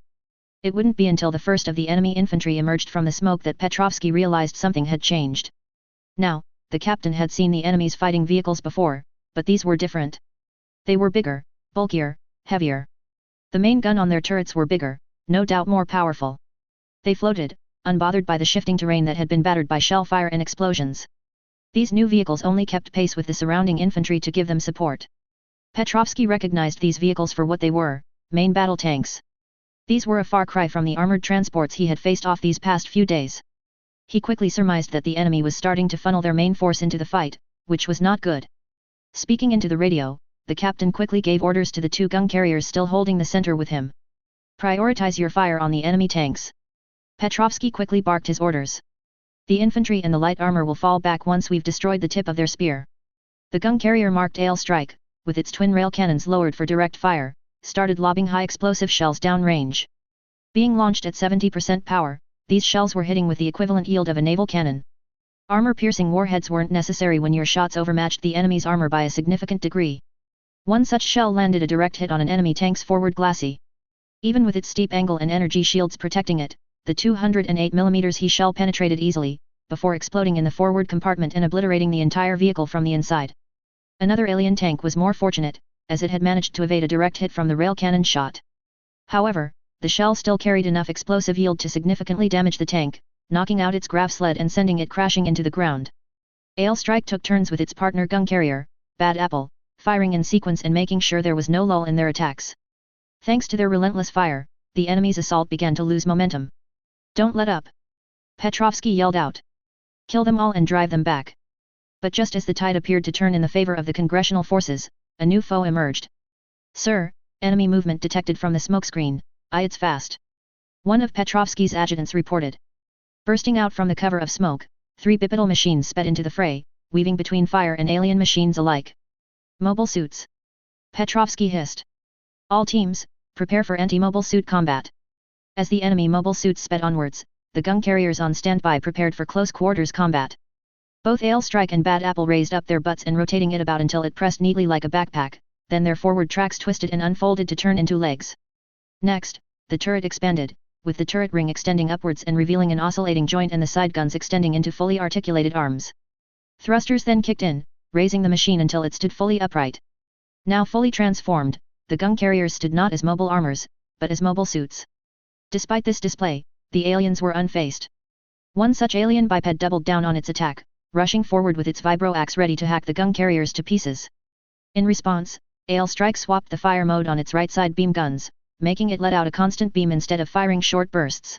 It wouldn't be until the first of the enemy infantry emerged from the smoke that Petrovsky realized something had changed. Now, the captain had seen the enemy's fighting vehicles before, but these were different. They were bigger, bulkier, heavier. The main gun on their turrets were bigger, no doubt more powerful. They floated, unbothered by the shifting terrain that had been battered by shell fire and explosions. These new vehicles only kept pace with the surrounding infantry to give them support. Petrovsky recognized these vehicles for what they were, main battle tanks. These were a far cry from the armored transports he had faced off these past few days. He quickly surmised that the enemy was starting to funnel their main force into the fight, which was not good. Speaking into the radio, the captain quickly gave orders to the two gun carriers still holding the center with him. Prioritize your fire on the enemy tanks. Petrovsky quickly barked his orders. The infantry and the light armor will fall back once we've destroyed the tip of their spear. The gun carrier marked AL Strike, with its twin rail cannons lowered for direct fire, started lobbing high explosive shells downrange. Being launched at 70% power, these shells were hitting with the equivalent yield of a naval cannon. Armor-piercing warheads weren't necessary when your shots overmatched the enemy's armor by a significant degree. One such shell landed a direct hit on an enemy tank's forward glacis. Even with its steep angle and energy shields protecting it, the 208mm He shell penetrated easily, before exploding in the forward compartment and obliterating the entire vehicle from the inside. Another alien tank was more fortunate, as it had managed to evade a direct hit from the rail cannon shot. However, the shell still carried enough explosive yield to significantly damage the tank, knocking out its grav sled and sending it crashing into the ground. AL Strike took turns with its partner gun carrier, Bad Apple, firing in sequence and making sure there was no lull in their attacks. Thanks to their relentless fire, the enemy's assault began to lose momentum. Don't let up! Petrovsky yelled out. Kill them all and drive them back. But just as the tide appeared to turn in the favor of the congressional forces, a new foe emerged. Sir, enemy movement detected from the smokescreen, it's fast. One of Petrovsky's adjutants reported. Bursting out from the cover of smoke, 3 bipedal machines sped into the fray, weaving between fire and alien machines alike. Mobile suits. Petrovsky hissed. All teams, prepare for anti-mobile suit combat. As the enemy mobile suits sped onwards, the gun carriers on standby prepared for close quarters combat. Both AL Strike and Bad Apple raised up their butts and rotating it about until it pressed neatly like a backpack, then their forward tracks twisted and unfolded to turn into legs. Next, the turret expanded, with the turret ring extending upwards and revealing an oscillating joint and the side guns extending into fully articulated arms. Thrusters then kicked in, raising the machine until it stood fully upright. Now fully transformed, the gun carriers stood not as mobile armors, but as mobile suits. Despite this display, the aliens were unfazed. One such alien biped doubled down on its attack, rushing forward with its vibro axe ready to hack the gun carriers to pieces. In response, AL Strike swapped the fire mode on its right side beam guns, making it let out a constant beam instead of firing short bursts.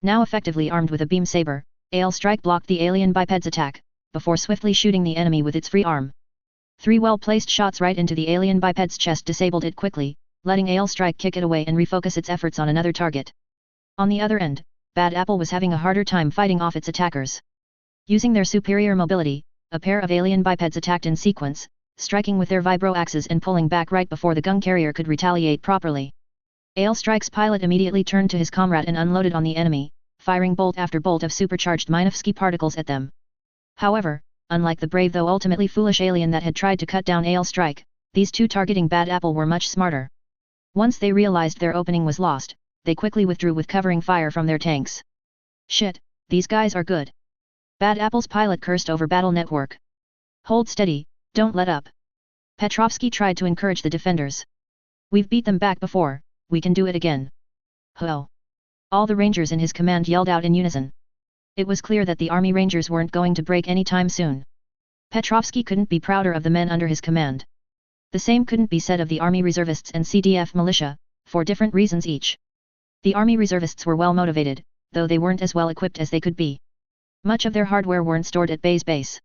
Now effectively armed with a beam saber, AL Strike blocked the alien biped's attack, before swiftly shooting the enemy with its free arm. 3 well-placed shots right into the alien biped's chest disabled it quickly, letting AL Strike kick it away and refocus its efforts on another target. On the other end, Bad Apple was having a harder time fighting off its attackers. Using their superior mobility, a pair of alien bipeds attacked in sequence, striking with their vibro axes and pulling back right before the gun carrier could retaliate properly. AL Strike's pilot immediately turned to his comrade and unloaded on the enemy, firing bolt after bolt of supercharged Minovsky particles at them. However, unlike the brave though ultimately foolish alien that had tried to cut down AL Strike, these two targeting Bad Apple were much smarter. Once they realized their opening was lost, they quickly withdrew with covering fire from their tanks. Shit, these guys are good. Bad Apple's pilot cursed over battle network. Hold steady, don't let up. Petrovsky tried to encourage the defenders. We've beat them back before, we can do it again. Ho! All the rangers in his command yelled out in unison. It was clear that the army rangers weren't going to break any time soon. Petrovsky couldn't be prouder of the men under his command. The same couldn't be said of the army reservists and CDF militia, for different reasons each. The army reservists were well motivated, though they weren't as well equipped as they could be. Much of their hardware weren't stored at Bay's base.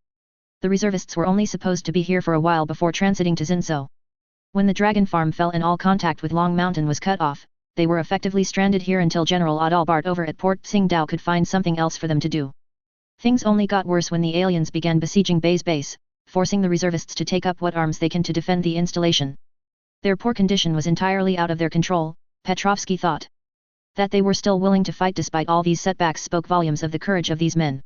The reservists were only supposed to be here for a while before transiting to Zinso. When the Dragon Farm fell and all contact with Long Mountain was cut off, they were effectively stranded here until General Adalbert over at Port Tsingtao could find something else for them to do. Things only got worse when the aliens began besieging Bay's base, forcing the reservists to take up what arms they can to defend the installation. Their poor condition was entirely out of their control, Petrovsky thought. That they were still willing to fight despite all these setbacks spoke volumes of the courage of these men.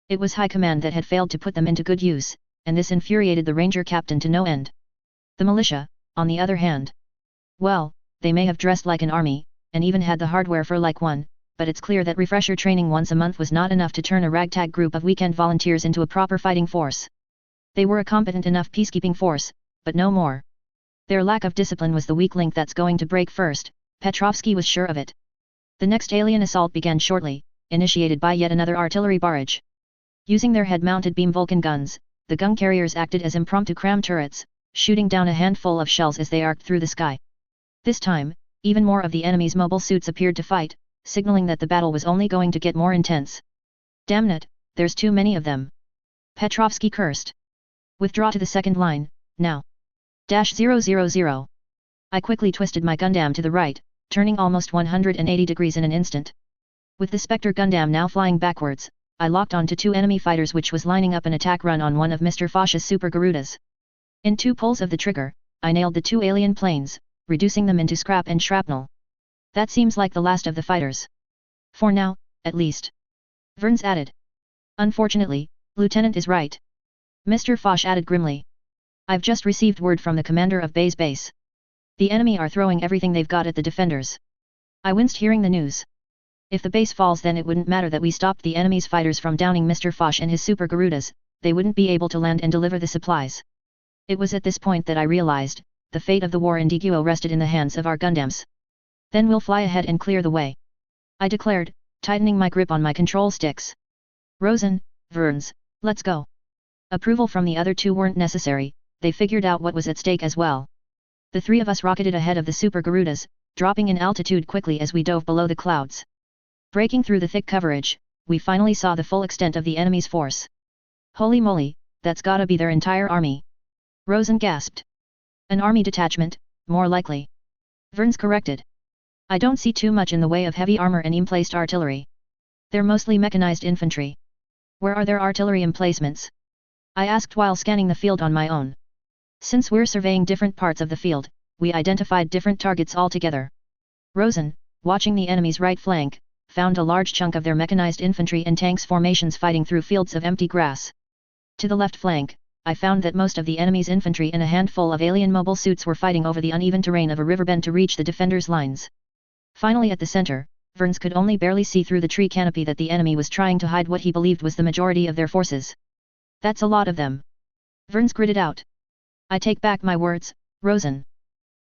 It was high command that had failed to put them into good use, and this infuriated the ranger captain to no end. The militia, on the other hand. Well, they may have dressed like an army, and even had the hardware for like one, but it's clear that refresher training once a month was not enough to turn a ragtag group of weekend volunteers into a proper fighting force. They were a competent enough peacekeeping force, but no more. Their lack of discipline was the weak link that's going to break first, Petrovsky was sure of it. The next alien assault began shortly, initiated by yet another artillery barrage. Using their head-mounted beam Vulcan guns, the gun carriers acted as impromptu cram turrets, shooting down a handful of shells as they arced through the sky. This time, even more of the enemy's mobile suits appeared to fight, signaling that the battle was only going to get more intense. Damn it, there's too many of them. Petrovsky cursed. Withdraw to the second line, now. -000. I quickly twisted my Gundam to the right, turning almost 180 degrees in an instant. With the Spectre Gundam now flying backwards, I locked onto two enemy fighters which was lining up an attack run on one of Mr. Foch's Super Garudas. In two pulls of the trigger, I nailed the two alien planes, reducing them into scrap and shrapnel. That seems like the last of the fighters. For now, at least. Verns added. Unfortunately, Lieutenant is right. Mr. Foch added grimly. I've just received word from the commander of Bay's base. The enemy are throwing everything they've got at the defenders. I winced hearing the news. If the base falls, then it wouldn't matter that we stopped the enemy's fighters from downing Mr. Foch and his Super Garudas, they wouldn't be able to land and deliver the supplies. It was at this point that I realized, the fate of the war in DQO rested in the hands of our Gundams. Then we'll fly ahead and clear the way, I declared, tightening my grip on my control sticks. Rosen, Verns, let's go. Approval from the other two weren't necessary, they figured out what was at stake as well. The three of us rocketed ahead of the Super Garudas, dropping in altitude quickly as we dove below the clouds. Breaking through the thick coverage, we finally saw the full extent of the enemy's force. Holy moly, that's gotta be their entire army. Rosen gasped. An army detachment, more likely. Verns corrected. I don't see too much in the way of heavy armor and emplaced artillery. They're mostly mechanized infantry. Where are their artillery emplacements? I asked while scanning the field on my own. Since we're surveying different parts of the field, we identified different targets altogether. Rosen, watching the enemy's right flank, found a large chunk of their mechanized infantry and tanks formations fighting through fields of empty grass. To the left flank, I found that most of the enemy's infantry and a handful of alien mobile suits were fighting over the uneven terrain of a riverbend to reach the defenders' lines. Finally at the center, Verns could only barely see through the tree canopy that the enemy was trying to hide what he believed was the majority of their forces. That's a lot of them. Verns gritted out. I take back my words, Rosen.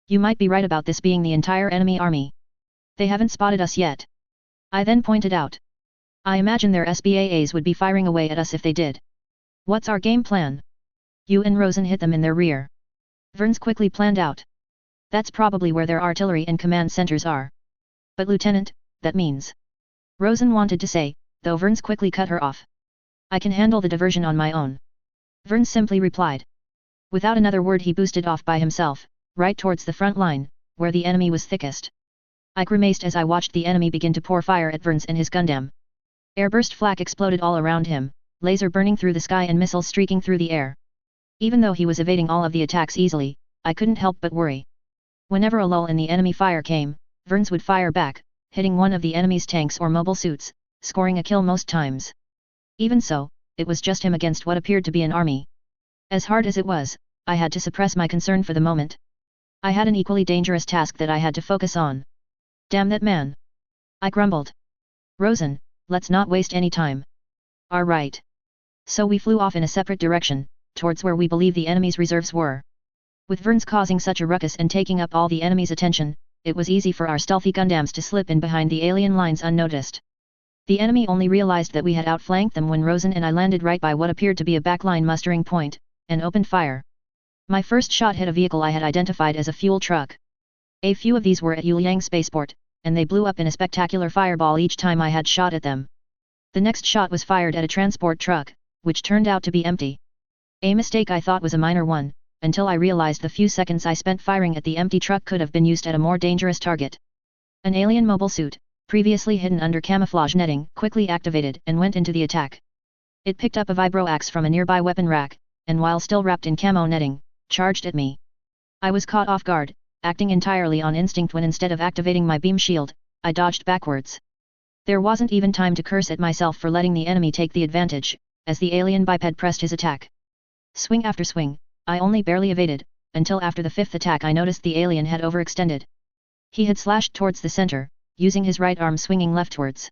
You might be right about this being the entire enemy army. They haven't spotted us yet. I then pointed out. I imagine their SBAAs would be firing away at us if they did. What's our game plan? You and Rosen hit them in their rear. Verns quickly planned out. That's probably where their artillery and command centers are. But Lieutenant, that means. Rosen wanted to say, though Verns quickly cut her off. I can handle the diversion on my own. Verns simply replied. Without another word he boosted off by himself, right towards the front line, where the enemy was thickest. I grimaced as I watched the enemy begin to pour fire at Verns and his Gundam. Airburst flak exploded all around him, laser burning through the sky and missiles streaking through the air. Even though he was evading all of the attacks easily, I couldn't help but worry. Whenever a lull in the enemy fire came, Verns would fire back, hitting one of the enemy's tanks or mobile suits, scoring a kill most times. Even so, it was just him against what appeared to be an army. As hard as it was, I had to suppress my concern for the moment. I had an equally dangerous task that I had to focus on. Damn that man! I grumbled. Rosen, let's not waste any time. All right. So we flew off in a separate direction, towards where we believe the enemy's reserves were. With Verns causing such a ruckus and taking up all the enemy's attention, it was easy for our stealthy Gundams to slip in behind the alien lines unnoticed. The enemy only realized that we had outflanked them when Rosen and I landed right by what appeared to be a backline mustering point, and opened fire. My first shot hit a vehicle I had identified as a fuel truck. A few of these were at Yuliang Spaceport, and they blew up in a spectacular fireball each time I had shot at them. The next shot was fired at a transport truck, which turned out to be empty. A mistake I thought was a minor one, until I realized the few seconds I spent firing at the empty truck could have been used at a more dangerous target. An alien mobile suit, previously hidden under camouflage netting, quickly activated and went into the attack. It picked up a vibro axe from a nearby weapon rack, and while still wrapped in camo netting, charged at me. I was caught off guard, acting entirely on instinct when instead of activating my beam shield, I dodged backwards. There wasn't even time to curse at myself for letting the enemy take the advantage, as the alien biped pressed his attack. Swing after swing, I only barely evaded, until after the fifth attack I noticed the alien had overextended. He had slashed towards the center, using his right arm swinging leftwards.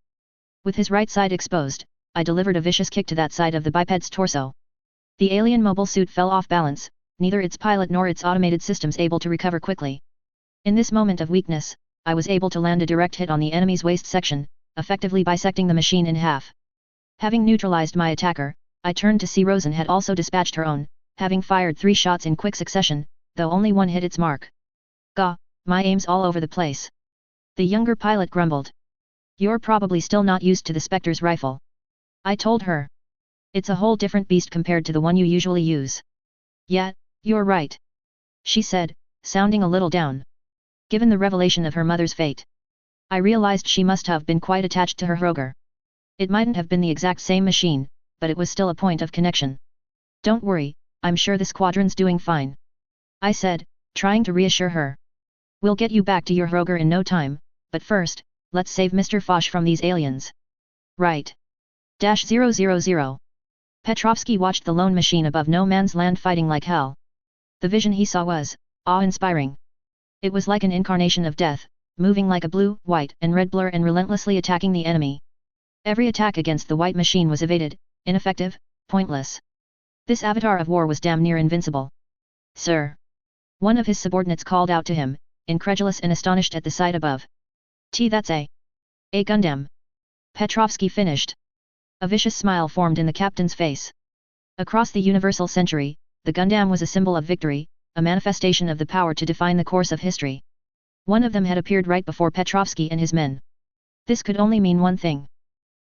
With his right side exposed, I delivered a vicious kick to that side of the biped's torso. The alien mobile suit fell off balance, neither its pilot nor its automated systems able to recover quickly. In this moment of weakness, I was able to land a direct hit on the enemy's waist section, effectively bisecting the machine in half. Having neutralized my attacker, I turned to see Rosen had also dispatched her own, having fired 3 shots in quick succession, though only one hit its mark. Gah, my aim's all over the place. The younger pilot grumbled. You're probably still not used to the Spectre's rifle. I told her. It's a whole different beast compared to the one you usually use. Yeah, you're right. She said, sounding a little down. Given the revelation of her mother's fate, I realized she must have been quite attached to her Hroger. It mightn't have been the exact same machine, but it was still a point of connection. Don't worry, I'm sure the squadron's doing fine. I said, trying to reassure her. We'll get you back to your Hroger in no time, but first, let's save Mr. Foch from these aliens. Right. -000. Petrovsky watched the lone machine above no man's land fighting like hell. The vision he saw was awe-inspiring. It was like an incarnation of death, moving like a blue, white, and red blur and relentlessly attacking the enemy. Every attack against the white machine was evaded, ineffective, pointless. This avatar of war was damn near invincible. Sir! One of his subordinates called out to him, incredulous and astonished at the sight above. That's a Gundam. Petrovsky finished. A vicious smile formed in the captain's face. Across the universal century, the Gundam was a symbol of victory, a manifestation of the power to define the course of history. One of them had appeared right before Petrovsky and his men. This could only mean one thing.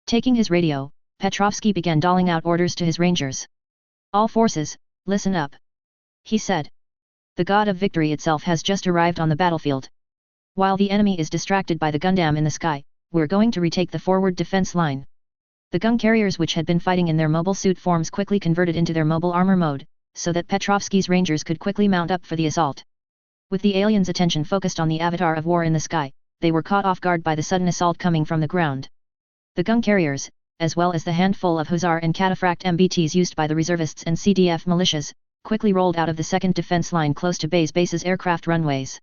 Taking his radio, Petrovsky began doling out orders to his rangers. All forces, listen up. He said. The god of victory itself has just arrived on the battlefield. While the enemy is distracted by the Gundam in the sky, we're going to retake the forward defense line. The gun carriers which had been fighting in their mobile suit forms quickly converted into their mobile armor mode, so that Petrovsky's rangers could quickly mount up for the assault. With the aliens' attention focused on the avatar of war in the sky, they were caught off guard by the sudden assault coming from the ground. The gun carriers, as well as the handful of Hussar and Cataphract MBTs used by the reservists and CDF militias, quickly rolled out of the second defense line close to base's aircraft runways.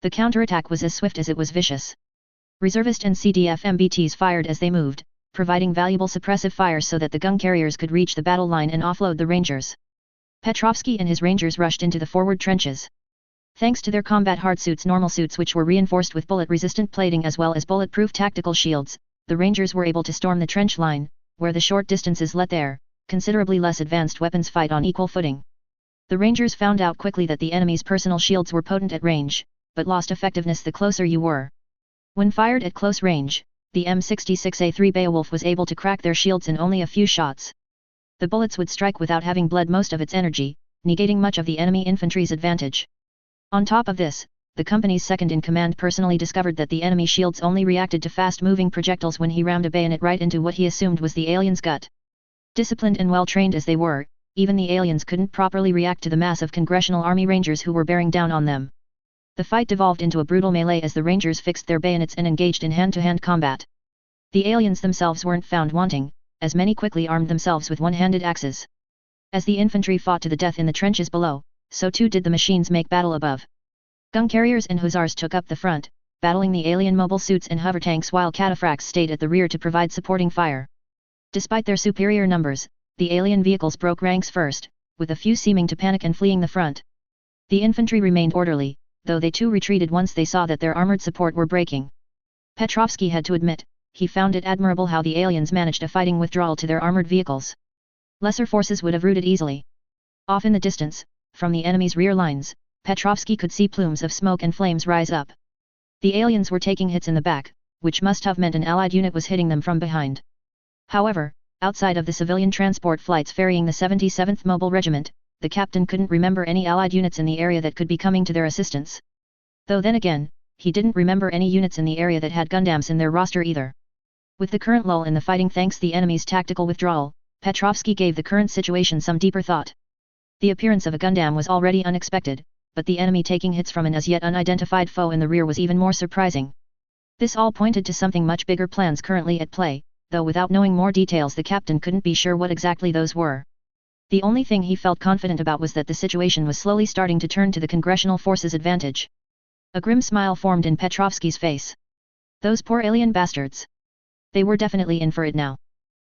The counterattack was as swift as it was vicious. Reservist and CDF MBTs fired as they moved, providing valuable suppressive fire so that the gun carriers could reach the battle line and offload the rangers. Petrovsky and his rangers rushed into the forward trenches. Thanks to their combat hardsuits, normal suits which were reinforced with bullet-resistant plating as well as bulletproof tactical shields, the rangers were able to storm the trench line, where the short distances let their considerably less advanced weapons fight on equal footing. The rangers found out quickly that the enemy's personal shields were potent at range, but lost effectiveness the closer you were. When fired at close range, the M66A3 Beowulf was able to crack their shields in only a few shots. The bullets would strike without having bled most of its energy, negating much of the enemy infantry's advantage. On top of this, the company's second-in-command personally discovered that the enemy shields only reacted to fast-moving projectiles when he rammed a bayonet right into what he assumed was the alien's gut. Disciplined and well-trained as they were, even the aliens couldn't properly react to the mass of Congressional Army Rangers who were bearing down on them. The fight devolved into a brutal melee as the Rangers fixed their bayonets and engaged in hand-to-hand combat. The aliens themselves weren't found wanting, as many quickly armed themselves with one-handed axes. As the infantry fought to the death in the trenches below, so too did the machines make battle above. Gun carriers and hussars took up the front, battling the alien mobile suits and hover tanks while cataphracts stayed at the rear to provide supporting fire. Despite their superior numbers, the alien vehicles broke ranks first, with a few seeming to panic and fleeing the front. The infantry remained orderly, though they too retreated once they saw that their armored support were breaking. Petrovsky had to admit, he found it admirable how the aliens managed a fighting withdrawal to their armored vehicles. Lesser forces would have routed easily. Off in the distance, from the enemy's rear lines, Petrovsky could see plumes of smoke and flames rise up. The aliens were taking hits in the back, which must have meant an Allied unit was hitting them from behind. However, outside of the civilian transport flights ferrying the 77th Mobile Regiment, the captain couldn't remember any Allied units in the area that could be coming to their assistance. Though then again, he didn't remember any units in the area that had Gundams in their roster either. With the current lull in the fighting thanks the enemy's tactical withdrawal, Petrovsky gave the current situation some deeper thought. The appearance of a Gundam was already unexpected, but the enemy taking hits from an as yet unidentified foe in the rear was even more surprising. This all pointed to something much bigger plans currently at play, though without knowing more details the captain couldn't be sure what exactly those were. The only thing he felt confident about was that the situation was slowly starting to turn to the Congressional forces' advantage. A grim smile formed in Petrovsky's face. Those poor alien bastards. They were definitely in for it now.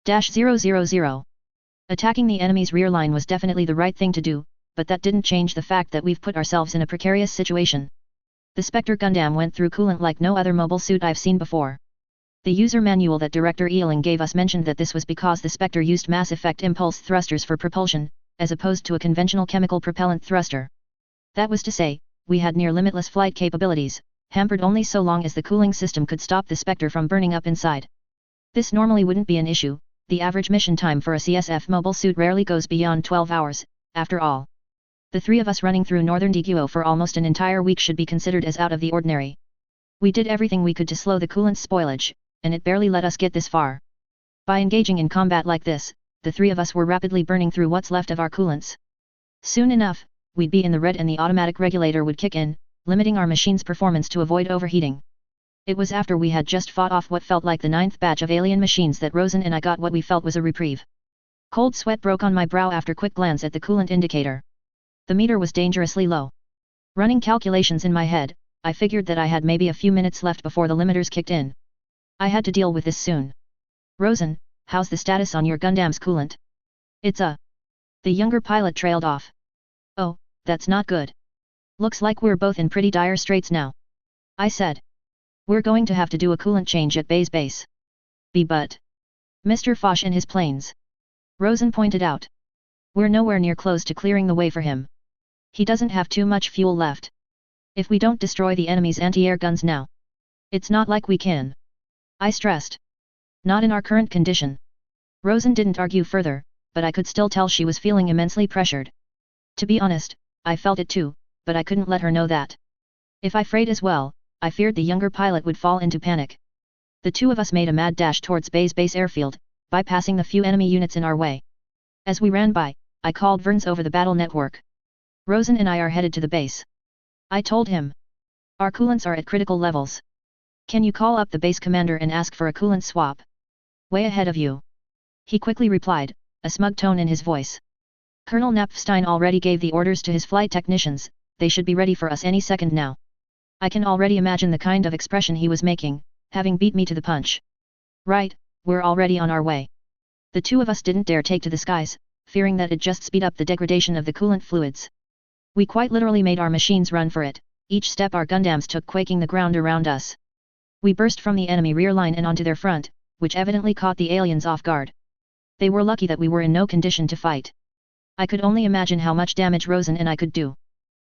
-000. Attacking the enemy's rear line was definitely the right thing to do, but that didn't change the fact that we've put ourselves in a precarious situation. The Spectre Gundam went through coolant like no other mobile suit I've seen before. The user manual that Director Ealing gave us mentioned that this was because the Spectre used mass effect impulse thrusters for propulsion, as opposed to a conventional chemical propellant thruster. That was to say, we had near limitless flight capabilities, hampered only so long as the cooling system could stop the Spectre from burning up inside. This normally wouldn't be an issue. The average mission time for a CSF mobile suit rarely goes beyond 12 hours, after all. The three of us running through northern DQO for almost an entire week should be considered as out of the ordinary. We did everything we could to slow the coolant spoilage, and it barely let us get this far. By engaging in combat like this, the three of us were rapidly burning through what's left of our coolants. Soon enough, we'd be in the red and the automatic regulator would kick in, limiting our machine's performance to avoid overheating. It was after we had just fought off what felt like the 9th batch of alien machines that Rosen and I got what we felt was a reprieve. Cold sweat broke on my brow after quick glance at the coolant indicator. The meter was dangerously low. Running calculations in my head, I figured that I had maybe a few minutes left before the limiters kicked in. I had to deal with this soon. Rosen, how's the status on your Gundam's coolant? It's a... The younger pilot trailed off. Oh, that's not good. Looks like we're both in pretty dire straits now. I said. We're going to have to do a coolant change at Bay's base. But... Mr. Foch and his planes. Rosen pointed out. We're nowhere near close to clearing the way for him. He doesn't have too much fuel left. If we don't destroy the enemy's anti-air guns now, it's not like we can. I stressed. Not in our current condition. Rosen didn't argue further, but I could still tell she was feeling immensely pressured. To be honest, I felt it too, but I couldn't let her know that. If I frayed as well, I feared the younger pilot would fall into panic. The two of us made a mad dash towards Bay's base airfield, bypassing the few enemy units in our way. As we ran by, I called Verns over the battle network. Rosen and I are headed to the base. I told him. Our coolants are at critical levels. Can you call up the base commander and ask for a coolant swap? Way ahead of you. He quickly replied, a smug tone in his voice. Colonel Knapfstein already gave the orders to his flight technicians, they should be ready for us any second now. I can already imagine the kind of expression he was making, having beat me to the punch. Right, we're already on our way. The two of us didn't dare take to the skies, fearing that it'd just speed up the degradation of the coolant fluids. We quite literally made our machines run for it, each step our Gundams took quaking the ground around us. We burst from the enemy rear line and onto their front, which evidently caught the aliens off guard. They were lucky that we were in no condition to fight. I could only imagine how much damage Rosen and I could do.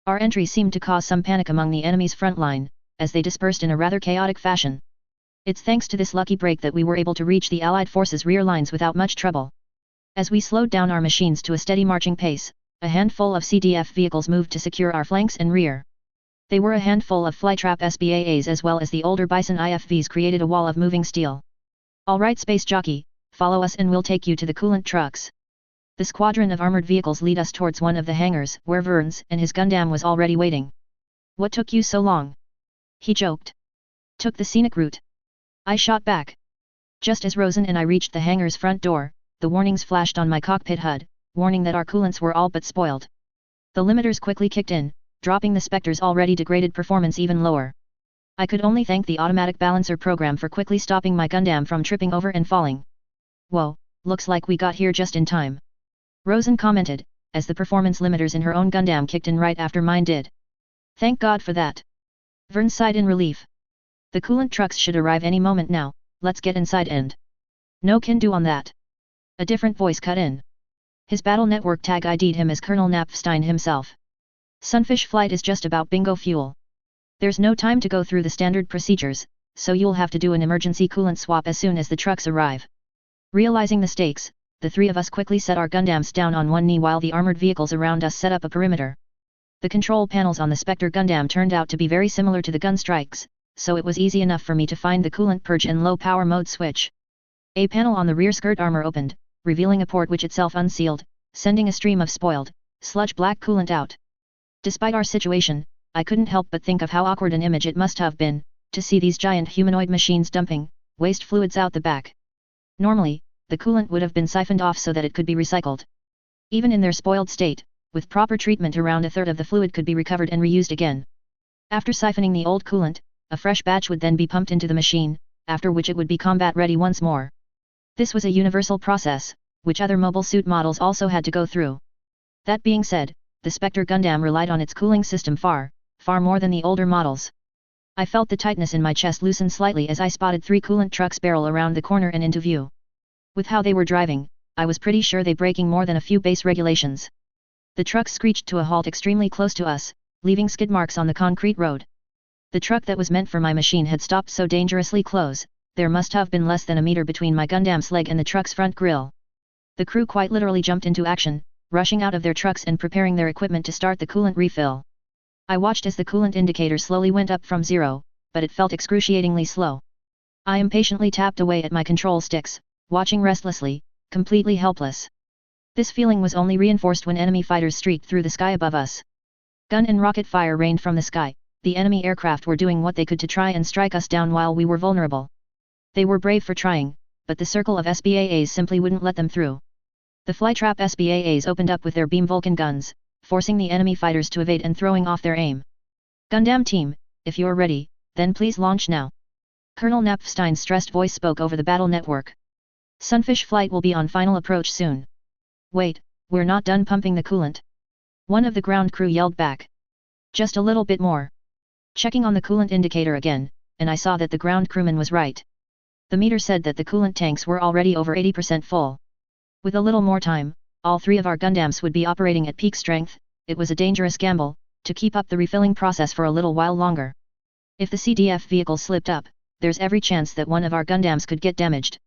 Our entry seemed to cause some panic among the enemy's front line, as they dispersed in a rather chaotic fashion. It's thanks to this lucky break that we were able to reach the Allied forces' rear lines without much trouble. As we slowed down our machines to a steady marching pace, a handful of CDF vehicles moved to secure our flanks and rear. They were a handful of Flytrap SBAAs as well as the older Bison IFVs created a wall of moving steel. Alright space jockey, follow us and we'll take you to the coolant trucks. The squadron of armored vehicles lead us towards one of the hangars where Verns and his Gundam was already waiting. What took you so long? He joked. Took the scenic route. I shot back. Just as Rosen and I reached the hangar's front door, the warnings flashed on my cockpit HUD, warning that our coolants were all but spoiled. The limiters quickly kicked in, dropping the Spectre's already degraded performance even lower. I could only thank the automatic balancer program for quickly stopping my Gundam from tripping over and falling. Whoa, looks like we got here just in time. Rosen commented, as the performance limiters in her own Gundam kicked in right after mine did. Thank God for that. Vern sighed in relief. The coolant trucks should arrive any moment now, let's get inside and... No can do on that. A different voice cut in. His battle network tag ID'd him as Colonel Knapfstein himself. Sunfish flight is just about bingo fuel. There's no time to go through the standard procedures, so you'll have to do an emergency coolant swap as soon as the trucks arrive. Realizing the stakes, the three of us quickly set our Gundams down on one knee while the armored vehicles around us set up a perimeter. The control panels on the Spectre Gundam turned out to be very similar to the Gunstrike's, so it was easy enough for me to find the coolant purge and low power mode switch. A panel on the rear skirt armor opened, revealing a port which itself unsealed, sending a stream of spoiled, sludge black coolant out. Despite our situation, I couldn't help but think of how awkward an image it must have been, to see these giant humanoid machines dumping waste fluids out the back. Normally, the coolant would have been siphoned off so that it could be recycled. Even in their spoiled state, with proper treatment around a third of the fluid could be recovered and reused again. After siphoning the old coolant, a fresh batch would then be pumped into the machine, after which it would be combat ready once more. This was a universal process, which other mobile suit models also had to go through. That being said, the Spectre Gundam relied on its cooling system far more than the older models. I felt the tightness in my chest loosen slightly as I spotted 3 coolant trucks barrel around the corner and into view. With how they were driving, I was pretty sure they breaking more than a few base regulations. The trucks screeched to a halt extremely close to us, leaving skid marks on the concrete road. The truck that was meant for my machine had stopped so dangerously close, there must have been less than a meter between my Gundam's leg and the truck's front grille. The crew quite literally jumped into action, rushing out of their trucks and preparing their equipment to start the coolant refill. I watched as the coolant indicator slowly went up from 0, but it felt excruciatingly slow. I impatiently tapped away at my control sticks, watching restlessly, completely helpless. This feeling was only reinforced when enemy fighters streaked through the sky above us. Gun and rocket fire rained from the sky. The enemy aircraft were doing what they could to try and strike us down while we were vulnerable. They were brave for trying, but the circle of SBAAs simply wouldn't let them through. The flytrap SBAAs opened up with their beam Vulcan guns, forcing the enemy fighters to evade and throwing off their aim. Gundam team, if you're ready, then please launch now. Colonel Napfstein's stressed voice spoke over the battle network. Sunfish flight will be on final approach soon. Wait, we're not done pumping the coolant. One of the ground crew yelled back. Just a little bit more. Checking on the coolant indicator again, and I saw that the ground crewman was right. The meter said that the coolant tanks were already over 80% full. With a little more time, all 3 of our Gundams would be operating at peak strength. It was a dangerous gamble, to keep up the refilling process for a little while longer. If the CDF vehicle slipped up, there's every chance that one of our Gundams could get damaged.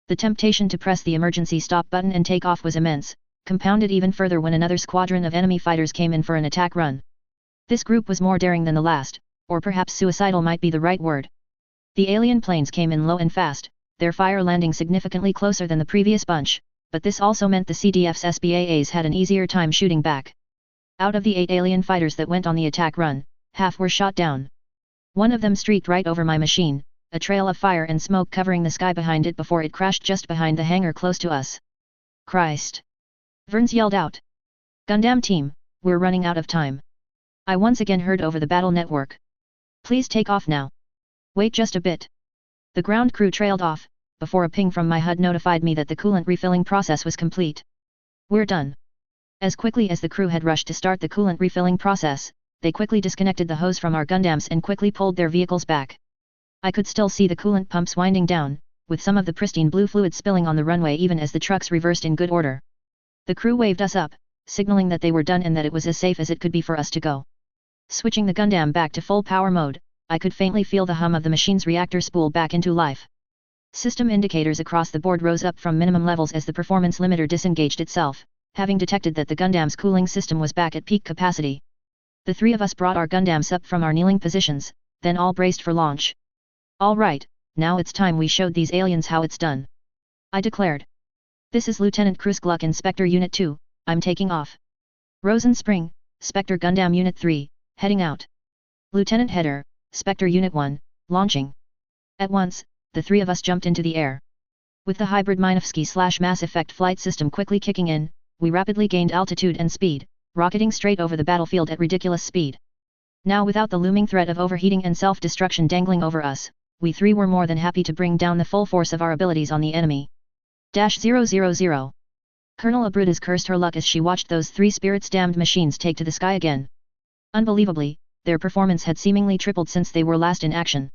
The temptation to press the emergency stop button and take off was immense, compounded even further when another squadron of enemy fighters came in for an attack run. This group was more daring than the last, or perhaps suicidal might be the right word. The alien planes came in low and fast, their fire landing significantly closer than the previous bunch, but this also meant the CDF's SBAAs had an easier time shooting back. Out of the 8 alien fighters that went on the attack run, half were shot down. One of them streaked right over my machine, a trail of fire and smoke covering the sky behind it before it crashed just behind the hangar close to us. Christ! Verns yelled out. Gundam team, we're running out of time. I once again heard over the battle network. Please take off now. Wait just a bit. The ground crew trailed off, before a ping from my HUD notified me that the coolant refilling process was complete. We're done. As quickly as the crew had rushed to start the coolant refilling process, they quickly disconnected the hose from our Gundams and quickly pulled their vehicles back. I could still see the coolant pumps winding down, with some of the pristine blue fluid spilling on the runway even as the trucks reversed in good order. The crew waved us up, signaling that they were done and that it was as safe as it could be for us to go. Switching the Gundam back to full power mode, I could faintly feel the hum of the machine's reactor spool back into life. System indicators across the board rose up from minimum levels as the performance limiter disengaged itself, having detected that the Gundam's cooling system was back at peak capacity. The 3 of us brought our Gundams up from our kneeling positions, then all braced for launch. All right, now it's time we showed these aliens how it's done. I declared. This is Lieutenant Krusgluck Inspector Unit 2, I'm taking off. Rosenspring, Spectre Gundam Unit 3, heading out. Lieutenant Heder, Spectre Unit 1, launching. At once, the 3 of us jumped into the air. With the hybrid Minovsky/Mass Effect flight system quickly kicking in, we rapidly gained altitude and speed, rocketing straight over the battlefield at ridiculous speed. Now without the looming threat of overheating and self-destruction dangling over us, we 3 were more than happy to bring down the full force of our abilities on the enemy. -000. Colonel Abrudaz cursed her luck as she watched those 3 spirits-damned machines take to the sky again. Unbelievably, their performance had seemingly tripled since they were last in action.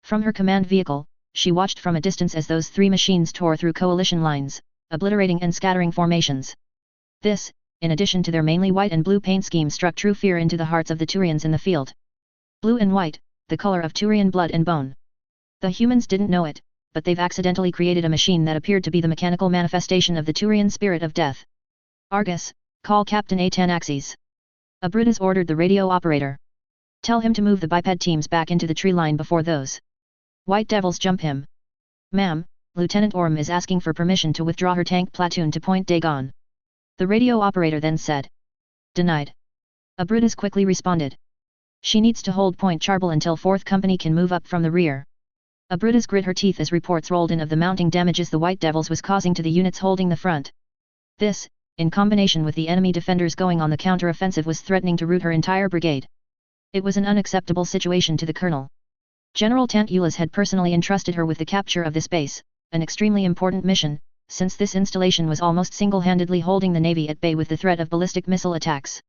From her command vehicle, she watched from a distance as those 3 machines tore through coalition lines, obliterating and scattering formations. This, in addition to their mainly white and blue paint scheme, struck true fear into the hearts of the Turians in the field. Blue and white, the color of Turian blood and bone. The humans didn't know it, but they've accidentally created a machine that appeared to be the mechanical manifestation of the Turian spirit of death. Argus, call Captain Atanaxes. Abrudaz ordered the radio operator. Tell him to move the biped teams back into the tree line before those white devils jump him. Ma'am, Lieutenant Orm is asking for permission to withdraw her tank platoon to Point Dagon. The radio operator then said. Denied. Abrudaz quickly responded. She needs to hold Point Charbel until 4th Company can move up from the rear. Abrudaz grit her teeth as reports rolled in of the mounting damages the White Devils was causing to the units holding the front. This, in combination with the enemy defenders going on the counter-offensive, was threatening to rout her entire brigade. It was an unacceptable situation to the colonel. General Tantulas had personally entrusted her with the capture of this base, an extremely important mission, since this installation was almost single-handedly holding the Navy at bay with the threat of ballistic missile attacks.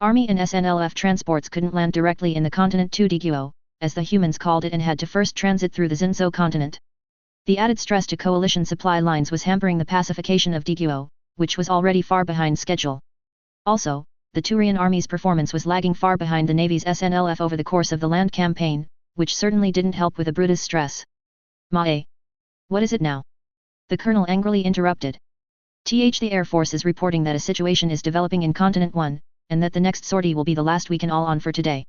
Army and SNLF transports couldn't land directly in the continent 2DQO, as the humans called it, and had to first transit through the Zinzou continent. The added stress to coalition supply lines was hampering the pacification of Deguo, which was already far behind schedule. Also, the Turian army's performance was lagging far behind the Navy's SNLF over the course of the land campaign, which certainly didn't help with Abruda's stress. "Mae. What is it now?" the colonel angrily interrupted. The Air Force is reporting that a situation is developing in Continent 1, and that the next sortie will be the last we can all on for today.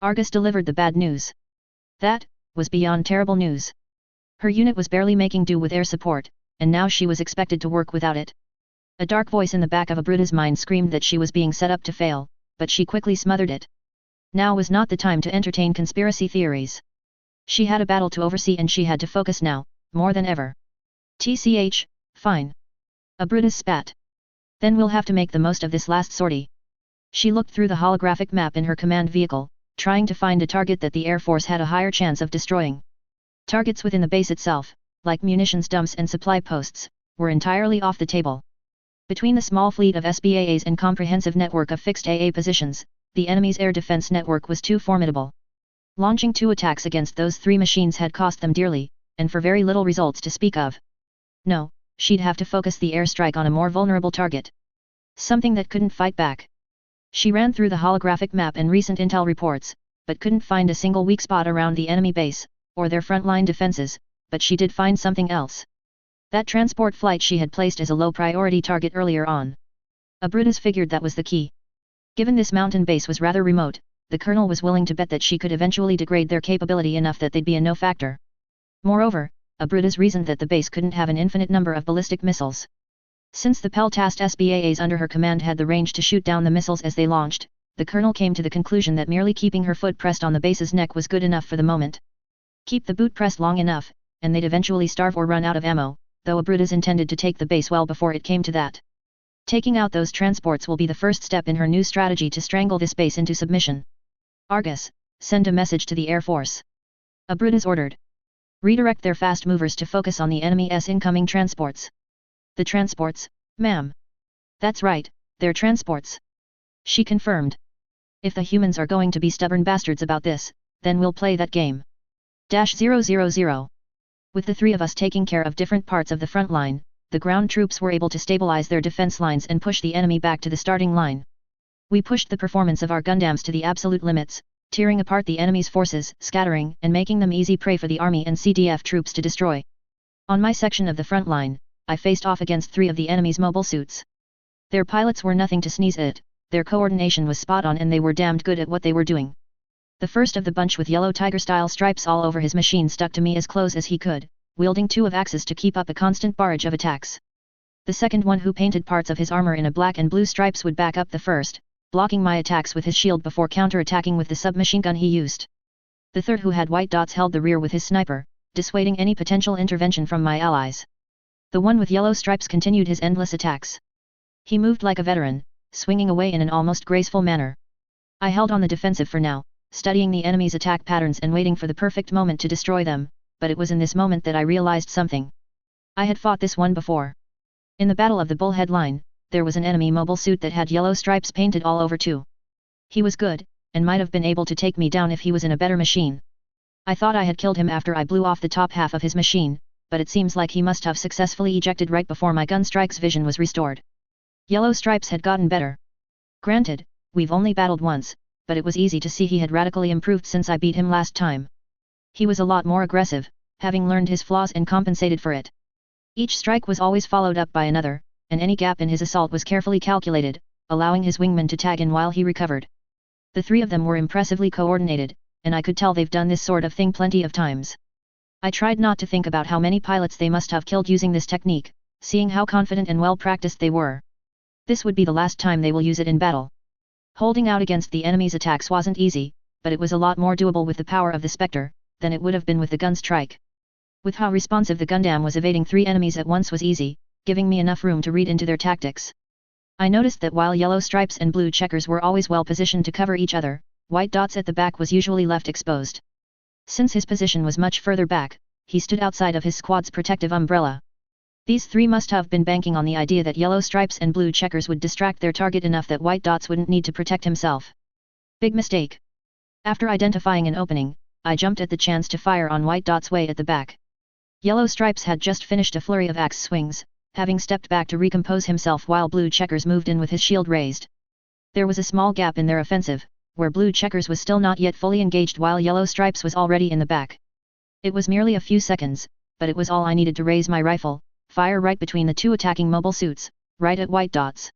Argus delivered the bad news. That was beyond terrible news. Her unit was barely making do with air support, and now she was expected to work without it. A dark voice in the back of Abruda's mind screamed that she was being set up to fail, but she quickly smothered it. Now was not the time to entertain conspiracy theories. She had a battle to oversee and she had to focus now, more than ever. Fine. Abruda spat. Then we'll have to make the most of this last sortie. She looked through the holographic map in her command vehicle, trying to find a target that the Air Force had a higher chance of destroying. Targets within the base itself, like munitions dumps and supply posts, were entirely off the table. Between the small fleet of SBAAs and comprehensive network of fixed AA positions, the enemy's air defense network was too formidable. Launching 2 attacks against those 3 machines had cost them dearly, and for very little results to speak of. No, she'd have to focus the airstrike on a more vulnerable target. Something that couldn't fight back. She ran through the holographic map and recent intel reports, but couldn't find a single weak spot around the enemy base, or their frontline defenses, but she did find something else. That transport flight she had placed as a low-priority target earlier on. Abrudas figured that was the key. Given this mountain base was rather remote, the colonel was willing to bet that she could eventually degrade their capability enough that they'd be a no factor. Moreover, Abrudas reasoned that the base couldn't have an infinite number of ballistic missiles. Since the Pel-tasked SBAAs under her command had the range to shoot down the missiles as they launched, the colonel came to the conclusion that merely keeping her foot pressed on the base's neck was good enough for the moment. Keep the boot pressed long enough, and they'd eventually starve or run out of ammo, though Abrudas intended to take the base well before it came to that. Taking out those transports will be the first step in her new strategy to strangle this base into submission. Argus, send a message to the Air Force. Abrudas ordered. Redirect their fast movers to focus on the enemy's incoming transports. The transports, ma'am. That's right, they're transports. She confirmed. If the humans are going to be stubborn bastards about this, then we'll play that game. -000. With the 3 of us taking care of different parts of the front line, the ground troops were able to stabilize their defense lines and push the enemy back to the starting line. We pushed the performance of our Gundams to the absolute limits, tearing apart the enemy's forces, scattering and making them easy prey for the army and CDF troops to destroy. On my section of the front line, I faced off against 3 of the enemy's mobile suits. Their pilots were nothing to sneeze at, their coordination was spot on and they were damned good at what they were doing. The first of the bunch with yellow tiger-style stripes all over his machine stuck to me as close as he could, wielding 2 of axes to keep up a constant barrage of attacks. The second one, who painted parts of his armor in a black and blue stripes, would back up the first, blocking my attacks with his shield before counter-attacking with the submachine gun he used. The third, who had white dots, held the rear with his sniper, dissuading any potential intervention from my allies. The one with yellow stripes continued his endless attacks. He moved like a veteran, swinging away in an almost graceful manner. I held on the defensive for now, studying the enemy's attack patterns and waiting for the perfect moment to destroy them, but it was in this moment that I realized something. I had fought this one before. In the Battle of the Bullhead Line, there was an enemy mobile suit that had yellow stripes painted all over too. He was good, and might have been able to take me down if he was in a better machine. I thought I had killed him after I blew off the top half of his machine, but it seems like he must have successfully ejected right before my gun strike's vision was restored. Yellow stripes had gotten better. Granted, we've only battled once, but it was easy to see he had radically improved since I beat him last time. He was a lot more aggressive, having learned his flaws and compensated for it. Each strike was always followed up by another, and any gap in his assault was carefully calculated, allowing his wingman to tag in while he recovered. The 3 of them were impressively coordinated, and I could tell they've done this sort of thing plenty of times. I tried not to think about how many pilots they must have killed using this technique, seeing how confident and well practiced they were. This would be the last time they will use it in battle. Holding out against the enemy's attacks wasn't easy, but it was a lot more doable with the power of the Spectre than it would have been with the gun strike. With how responsive the Gundam was, evading 3 enemies at once was easy, giving me enough room to read into their tactics. I noticed that while yellow stripes and blue checkers were always well positioned to cover each other, white dots at the back was usually left exposed. Since his position was much further back, he stood outside of his squad's protective umbrella. These 3 must have been banking on the idea that yellow stripes and blue checkers would distract their target enough that white dots wouldn't need to protect himself. Big mistake. After identifying an opening, I jumped at the chance to fire on White Dot's way at the back. Yellow Stripes had just finished a flurry of axe swings, having stepped back to recompose himself while Blue Checkers moved in with his shield raised. There was a small gap in their offensive, where Blue Checkers was still not yet fully engaged while Yellow Stripes was already in the back. It was merely a few seconds, but it was all I needed to raise my rifle, fire right between the two attacking mobile suits, right at White Dots.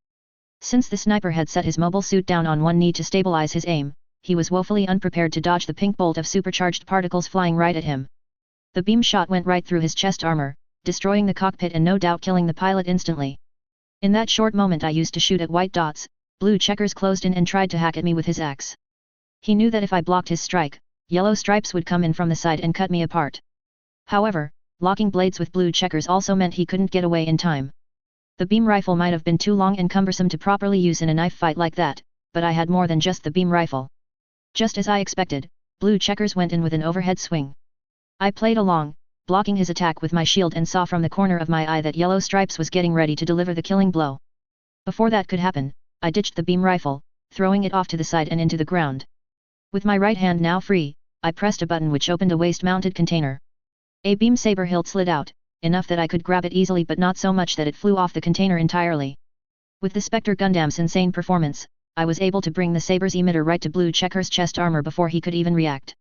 Since the sniper had set his mobile suit down on one knee to stabilize his aim, he was woefully unprepared to dodge the pink bolt of supercharged particles flying right at him. The beam shot went right through his chest armor, destroying the cockpit and no doubt killing the pilot instantly. In that short moment I used to shoot at White Dots, Blue Checkers closed in and tried to hack at me with his axe. He knew that if I blocked his strike, Yellow Stripes would come in from the side and cut me apart. However, locking blades with Blue Checkers also meant he couldn't get away in time. The beam rifle might have been too long and cumbersome to properly use in a knife fight like that, but I had more than just the beam rifle. Just as I expected, Blue Checkers went in with an overhead swing. I played along, blocking his attack with my shield and saw from the corner of my eye that Yellow Stripes was getting ready to deliver the killing blow. Before that could happen, I ditched the beam rifle, throwing it off to the side and into the ground. With my right hand now free, I pressed a button which opened a waist-mounted container. A beam saber hilt slid out, enough that I could grab it easily but not so much that it flew off the container entirely. With the Spectre Gundam's insane performance, I was able to bring the saber's emitter right to Blue Checkers' chest armor before he could even react.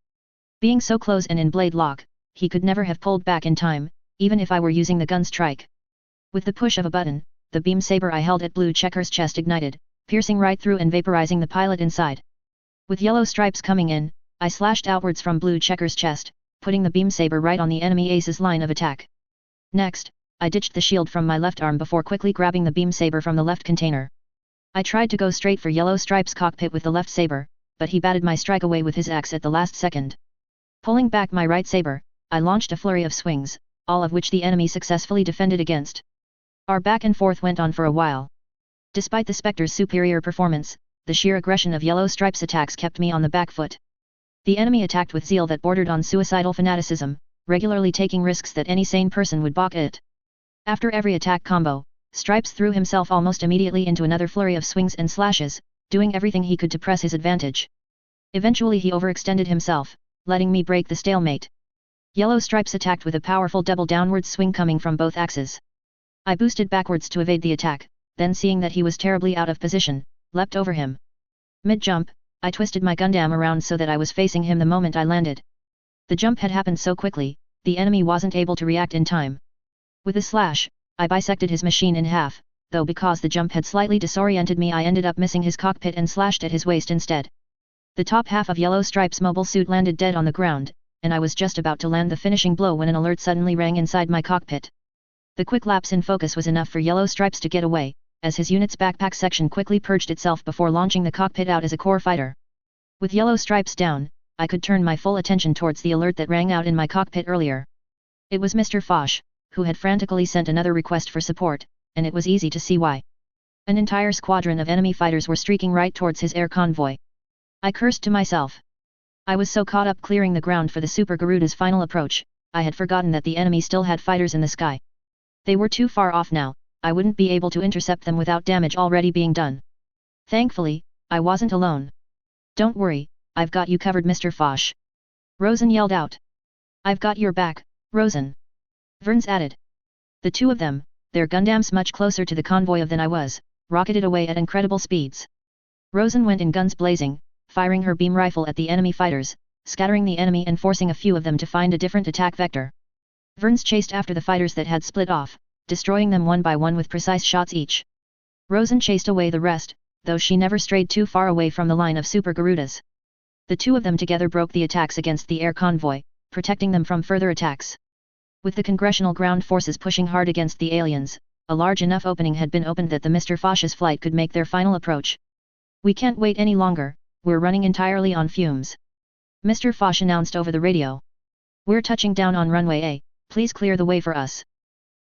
Being so close and in blade lock, he could never have pulled back in time, even if I were using the gun strike. With the push of a button, the beam saber I held at Blue Checkers' chest ignited, piercing right through and vaporizing the pilot inside. With Yellow Stripes coming in, I slashed outwards from Blue Checkers' chest, putting the beam saber right on the enemy ace's line of attack. Next, I ditched the shield from my left arm before quickly grabbing the beam saber from the left container. I tried to go straight for Yellow Stripes' cockpit with the left saber, but he batted my strike away with his axe at the last second. Pulling back my right saber, I launched a flurry of swings, all of which the enemy successfully defended against. Our back and forth went on for a while. Despite the Spectre's superior performance, the sheer aggression of Yellow Stripes' attacks kept me on the back foot. The enemy attacked with zeal that bordered on suicidal fanaticism, regularly taking risks that any sane person would balk at. After every attack combo, Stripes threw himself almost immediately into another flurry of swings and slashes, doing everything he could to press his advantage. Eventually he overextended himself, letting me break the stalemate. Yellow Stripes attacked with a powerful double downward swing coming from both axes. I boosted backwards to evade the attack, then seeing that he was terribly out of position, leapt over him. Mid-jump, I twisted my Gundam around so that I was facing him the moment I landed. The jump had happened so quickly, the enemy wasn't able to react in time. With a slash, I bisected his machine in half, though because the jump had slightly disoriented me I ended up missing his cockpit and slashed at his waist instead. The top half of Yellow Stripes' mobile suit landed dead on the ground, and I was just about to land the finishing blow when an alert suddenly rang inside my cockpit. The quick lapse in focus was enough for Yellow Stripes to get away, as his unit's backpack section quickly purged itself before launching the cockpit out as a core fighter. With Yellow Stripes down, I could turn my full attention towards the alert that rang out in my cockpit earlier. It was Mr. Foch, who had frantically sent another request for support, and it was easy to see why. An entire squadron of enemy fighters were streaking right towards his air convoy. I cursed to myself. I was so caught up clearing the ground for the Super Garuda's final approach, I had forgotten that the enemy still had fighters in the sky. They were too far off now, I wouldn't be able to intercept them without damage already being done. Thankfully, I wasn't alone. "Don't worry, I've got you covered, Mr. Foch," Rosen yelled out. "I've got your back, Rosen," Verns added. The two of them, their Gundams much closer to the convoy than I was, rocketed away at incredible speeds. Rosen went in guns blazing, firing her beam rifle at the enemy fighters, scattering the enemy and forcing a few of them to find a different attack vector. Verns chased after the fighters that had split off, destroying them one by one with precise shots each. Rosen chased away the rest, though she never strayed too far away from the line of Super Garudas. The two of them together broke the attacks against the air convoy, protecting them from further attacks. With the Congressional ground forces pushing hard against the aliens, a large enough opening had been opened that the Mr. Foch's flight could make their final approach. "We can't wait any longer, we're running entirely on fumes," Mr. Foch announced over the radio. "We're touching down on runway A, please clear the way for us."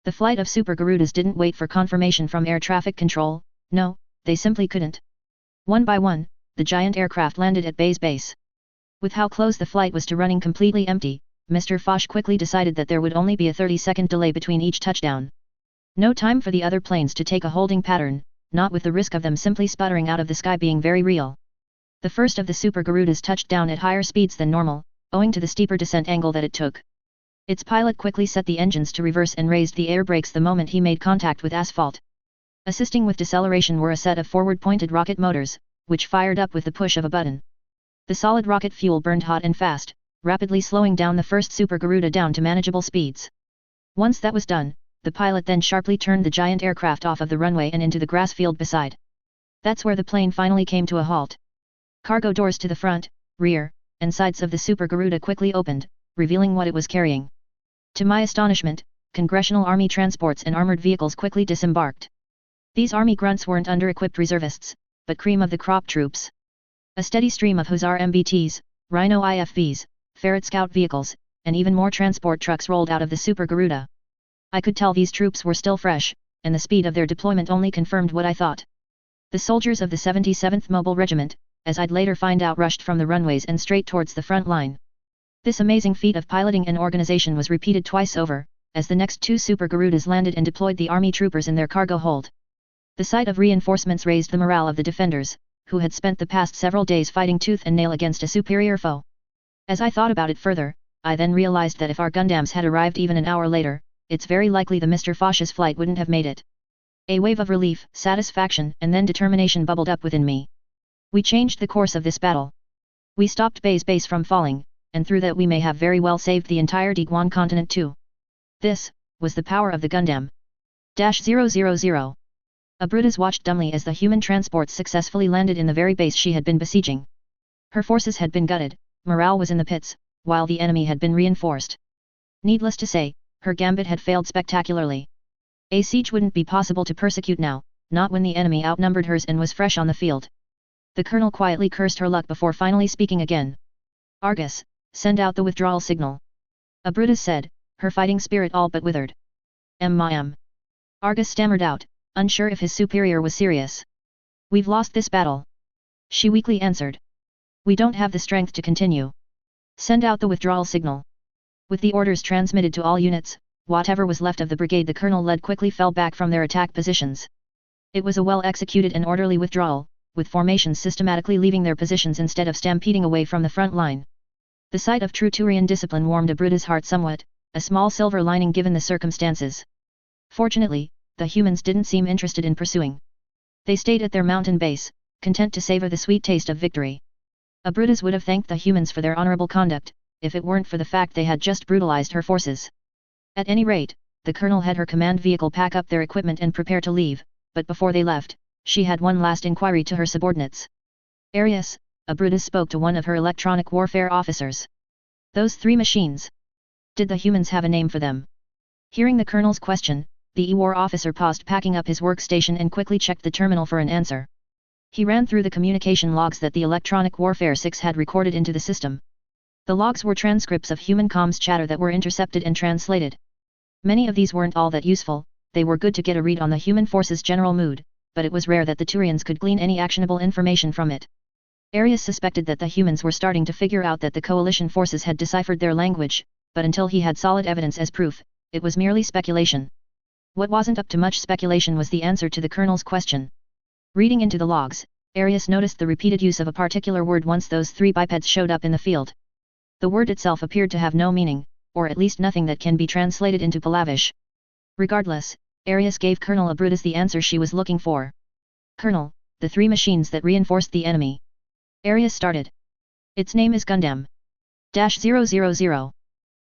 The flight of Super Garudas didn't wait for confirmation from air traffic control, no, they simply couldn't. One by one, the giant aircraft landed at Bay's base. With how close the flight was to running completely empty, Mr. Foch quickly decided that there would only be a 30-second delay between each touchdown. No time for the other planes to take a holding pattern, not with the risk of them simply sputtering out of the sky being very real. The first of the Super Garudas touched down at higher speeds than normal, owing to the steeper descent angle that it took. Its pilot quickly set the engines to reverse and raised the air brakes the moment he made contact with asphalt. Assisting with deceleration were a set of forward-pointed rocket motors, which fired up with the push of a button. The solid rocket fuel burned hot and fast, rapidly slowing down the first Super Garuda down to manageable speeds. Once that was done, the pilot then sharply turned the giant aircraft off of the runway and into the grass field beside. That's where the plane finally came to a halt. Cargo doors to the front, rear, and sides of the Super Garuda quickly opened, revealing what it was carrying. To my astonishment, Congressional Army transports and armored vehicles quickly disembarked. These Army grunts weren't under-equipped reservists, but cream of the crop troops. A steady stream of Hussar MBTs, Rhino IFVs, Ferret Scout vehicles, and even more transport trucks rolled out of the Super Garuda. I could tell these troops were still fresh, and the speed of their deployment only confirmed what I thought. The soldiers of the 77th Mobile Regiment, as I'd later find out, rushed from the runways and straight towards the front line. This amazing feat of piloting and organization was repeated twice over, as the next two Super Garudas landed and deployed the Army troopers in their cargo hold. The sight of reinforcements raised the morale of the defenders, who had spent the past several days fighting tooth and nail against a superior foe. As I thought about it further, I then realized that if our Gundams had arrived even an hour later, it's very likely the Mr. Foch's flight wouldn't have made it. A wave of relief, satisfaction, and then determination bubbled up within me. We changed the course of this battle. We stopped Bay's base from falling, and through that we may have very well saved the entire Diguan continent too. This was the power of the Gundam. -000. Abrudas watched dumbly as the human transports successfully landed in the very base she had been besieging. Her forces had been gutted, morale was in the pits, while the enemy had been reinforced. Needless to say, her gambit had failed spectacularly. A siege wouldn't be possible to persecute now, not when the enemy outnumbered hers and was fresh on the field. The colonel quietly cursed her luck before finally speaking again. "Argus, send out the withdrawal signal," Abrudas said, her fighting spirit all but withered. "Ma'am." Argus stammered out, unsure if his superior was serious. "We've lost this battle," she weakly answered. "We don't have the strength to continue. Send out the withdrawal signal." With the orders transmitted to all units, whatever was left of the brigade the colonel led quickly fell back from their attack positions. It was a well-executed and orderly withdrawal, with formations systematically leaving their positions instead of stampeding away from the front line. The sight of true Turian discipline warmed Abrudas' heart somewhat, a small silver lining given the circumstances. Fortunately, the humans didn't seem interested in pursuing. They stayed at their mountain base, content to savor the sweet taste of victory. Abrudas would have thanked the humans for their honorable conduct, if it weren't for the fact they had just brutalized her forces. At any rate, the colonel had her command vehicle pack up their equipment and prepare to leave, but before they left, she had one last inquiry to her subordinates. "Arius," Abrudas spoke to one of her electronic warfare officers. "Those three machines. Did the humans have a name for them?" Hearing the colonel's question, the E-war officer paused packing up his workstation and quickly checked the terminal for an answer. He ran through the communication logs that the Electronic Warfare 6 had recorded into the system. The logs were transcripts of human comms chatter that were intercepted and translated. Many of these weren't all that useful, they were good to get a read on the human force's general mood, but it was rare that the Turians could glean any actionable information from it. Arius suspected that the humans were starting to figure out that the coalition forces had deciphered their language, but until he had solid evidence as proof, it was merely speculation. What wasn't up to much speculation was the answer to the colonel's question. Reading into the logs, Arius noticed the repeated use of a particular word once those three bipeds showed up in the field. The word itself appeared to have no meaning, or at least nothing that can be translated into Palavish. Regardless, Arius gave Colonel Abrudas the answer she was looking for. "Colonel, the three machines that reinforced the enemy." Arius started. "Its name is Gundam. -000.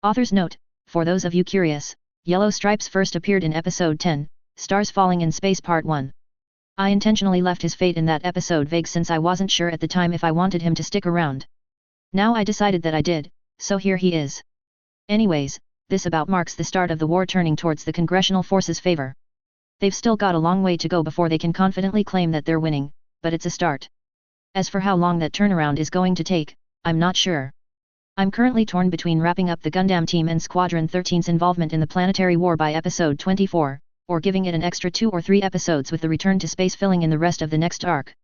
Author's note, for those of you curious, Yellow Stripes first appeared in episode 10, Stars Falling in Space Part 1. I intentionally left his fate in that episode vague since I wasn't sure at the time if I wanted him to stick around. Now I decided that I did, so here he is. Anyways, this about marks the start of the war turning towards the Congressional forces' favor. They've still got a long way to go before they can confidently claim that they're winning, but it's a start. As for how long that turnaround is going to take, I'm not sure. I'm currently torn between wrapping up the Gundam team and Squadron 13's involvement in the planetary war by episode 24, or giving it an extra 2 or 3 episodes with the return to space filling in the rest of the next arc.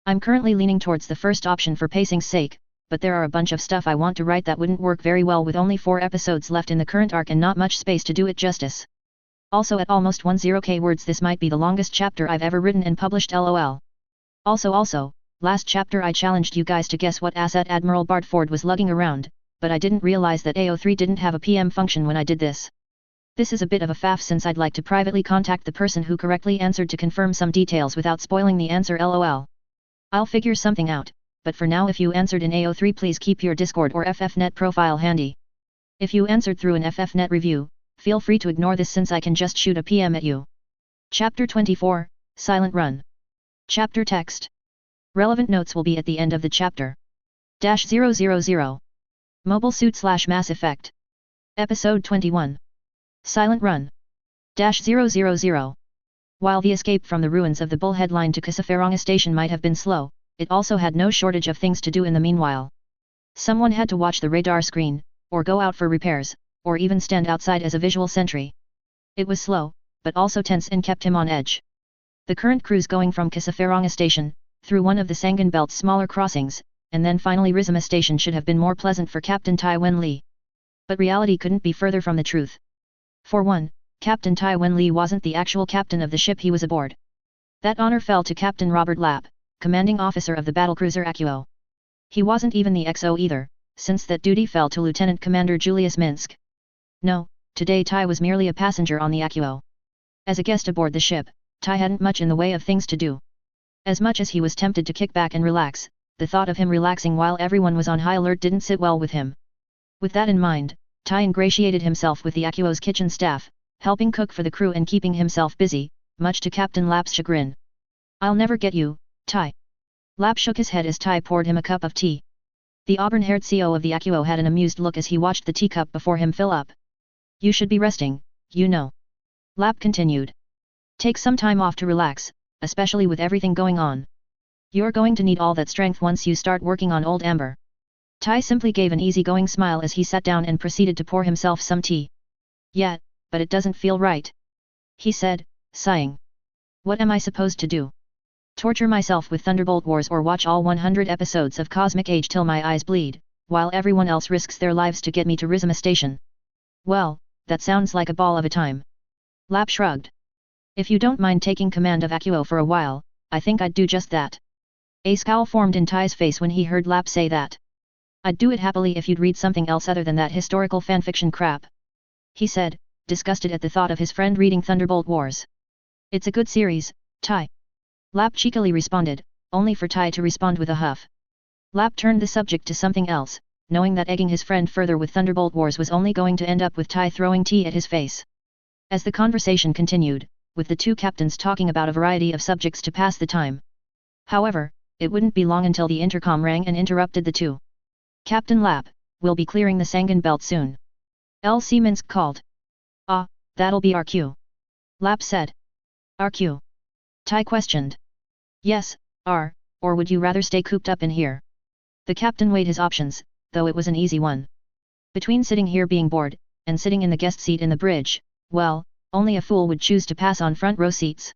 I'm currently leaning towards the first option for pacing's sake, but there are a bunch of stuff I want to write that wouldn't work very well with only 4 episodes left in the current arc and not much space to do it justice. Also at almost 10k words this might be the longest chapter I've ever written and published lol. Also, last chapter I challenged you guys to guess what asset Admiral Bartford was lugging around, but I didn't realize that AO3 didn't have a PM function when I did this. This is a bit of a faff since I'd like to privately contact the person who correctly answered to confirm some details without spoiling the answer lol. I'll figure something out, but for now if you answered in AO3 please keep your Discord or FFnet profile handy. If you answered through an FFnet review, feel free to ignore this since I can just shoot a PM at you. Chapter 24, Silent Run. Chapter Text. Relevant notes will be at the end of the chapter. -000. Mobile Suit / Mass Effect. Episode 21. Silent Run. -000. While the escape from the ruins of the Bullhead Line to Cassaferranga Station might have been slow, it also had no shortage of things to do in the meanwhile. Someone had to watch the radar screen, or go out for repairs, or even stand outside as a visual sentry. It was slow, but also tense and kept him on edge. The current cruise going from Cassaferranga Station, through one of the Sangan Belt's smaller crossings, and then finally Rizima Station should have been more pleasant for Captain Tai Wen-Li. But reality couldn't be further from the truth. For one, Captain Tai Wen-Li wasn't the actual captain of the ship he was aboard. That honor fell to Captain Robert Lapp, commanding officer of the battlecruiser Akuo. He wasn't even the XO either, since that duty fell to Lieutenant Commander Julius Minsk. No, today Tai was merely a passenger on the Akuo. As a guest aboard the ship, Tai hadn't much in the way of things to do. As much as he was tempted to kick back and relax, the thought of him relaxing while everyone was on high alert didn't sit well with him. With that in mind, Tai ingratiated himself with the Akuo's kitchen staff, helping cook for the crew and keeping himself busy, much to Captain Lapp's chagrin. "I'll never get you, Tai." Lapp shook his head as Tai poured him a cup of tea. The auburn-haired CO of the Akuo had an amused look as he watched the teacup before him fill up. "You should be resting, you know." Lapp continued. "Take some time off to relax, especially with everything going on. You're going to need all that strength once you start working on Old Amber." Tai simply gave an easygoing smile as he sat down and proceeded to pour himself some tea. "Yeah, but it doesn't feel right," he said, sighing. "What am I supposed to do? Torture myself with Thunderbolt Wars or watch all 100 episodes of Cosmic Age till my eyes bleed, while everyone else risks their lives to get me to Rizima Station?" "Well, that sounds like a ball of a time." Lapp shrugged. "If you don't mind taking command of Akuo for a while, I think I'd do just that." A scowl formed in Tai's face when he heard Lapp say that. "I'd do it happily if you'd read something else other than that historical fanfiction crap," he said, disgusted at the thought of his friend reading Thunderbolt Wars. "It's a good series, Tai." Lapp cheekily responded, only for Tai to respond with a huff. Lapp turned the subject to something else, knowing that egging his friend further with Thunderbolt Wars was only going to end up with Tai throwing tea at his face. As the conversation continued, with the two captains talking about a variety of subjects to pass the time. However, it wouldn't be long until the intercom rang and interrupted the two. "Captain Lapp, we'll be clearing the Sangan Belt soon," LC Minsk called. "Ah, that'll be our cue," Lapp said. "Our cue?" Tai questioned. "Yes, our, or would you rather stay cooped up in here?" The captain weighed his options, though it was an easy one. Between sitting here being bored, and sitting in the guest seat in the bridge, well, only a fool would choose to pass on front row seats.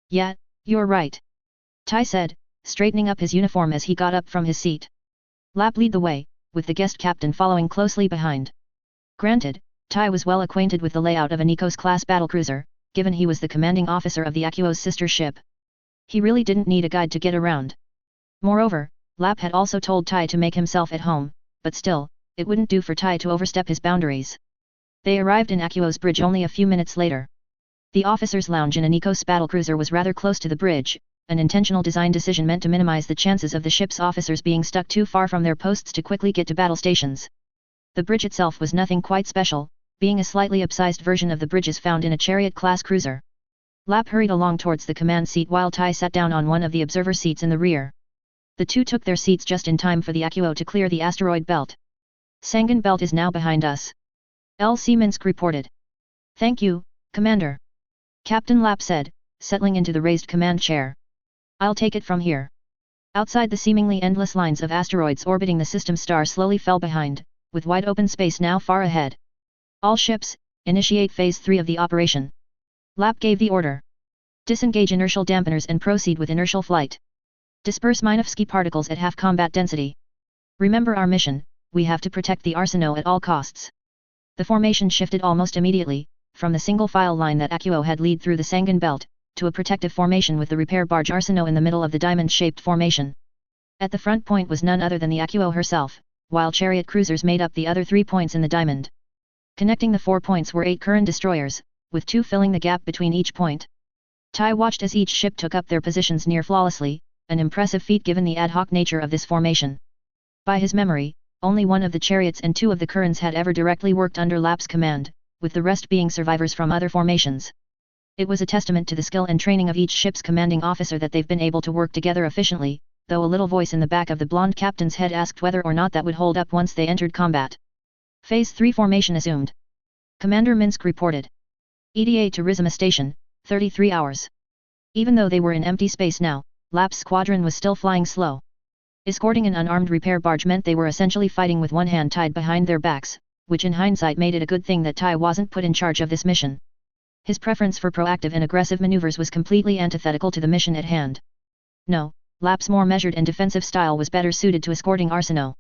"Yeah, you're right," Tai said, straightening up his uniform as he got up from his seat. Lapp led the way, with the guest captain following closely behind. Granted, Tai was well acquainted with the layout of a Nikos-class battlecruiser, given he was the commanding officer of the Akuo's sister ship. He really didn't need a guide to get around. Moreover, Lapp had also told Tai to make himself at home, but still, it wouldn't do for Tai to overstep his boundaries. They arrived in Akuo's bridge only a few minutes later. The officer's lounge in a Nikos battlecruiser was rather close to the bridge, an intentional design decision meant to minimize the chances of the ship's officers being stuck too far from their posts to quickly get to battle stations. The bridge itself was nothing quite special, being a slightly upsized version of the bridges found in a Chariot-class cruiser. Lapp hurried along towards the command seat while Tai sat down on one of the observer seats in the rear. The two took their seats just in time for the Akuo to clear the asteroid belt. "Sangan Belt is now behind us," LC Minsk reported. "Thank you, Commander," Captain Lapp said, settling into the raised command chair. "I'll take it from here." Outside, the seemingly endless lines of asteroids orbiting the system star slowly fell behind, with wide open space now far ahead. "All ships, initiate Phase 3 of the operation." Lapp gave the order. "Disengage inertial dampeners and proceed with inertial flight. Disperse Minovsky particles at half combat density. Remember our mission, we have to protect the Arsenal at all costs." The formation shifted almost immediately, from the single file line that Akuo had led through the Sangan Belt, to a protective formation with the repair barge Arsenal in the middle of the diamond-shaped formation. At the front point was none other than the Akuo herself, while chariot cruisers made up the other 3 points in the diamond. Connecting the 4 points were 8 current destroyers, with 2 filling the gap between each point. Tai watched as each ship took up their positions near flawlessly, an impressive feat given the ad hoc nature of this formation. By his memory, only one of the chariots and 2 of the currents had ever directly worked under Lap's command, with the rest being survivors from other formations. It was a testament to the skill and training of each ship's commanding officer that they've been able to work together efficiently, though a little voice in the back of the blonde captain's head asked whether or not that would hold up once they entered combat. Phase 3 formation assumed. Commander Minsk reported. ETA to Rizima Station, 33 hours. Even though they were in empty space now, Lap's squadron was still flying slow. Escorting an unarmed repair barge meant they were essentially fighting with one hand tied behind their backs, which in hindsight made it a good thing that Tai wasn't put in charge of this mission. His preference for proactive and aggressive maneuvers was completely antithetical to the mission at hand. No, Lap's more measured and defensive style was better suited to escorting Arsenault.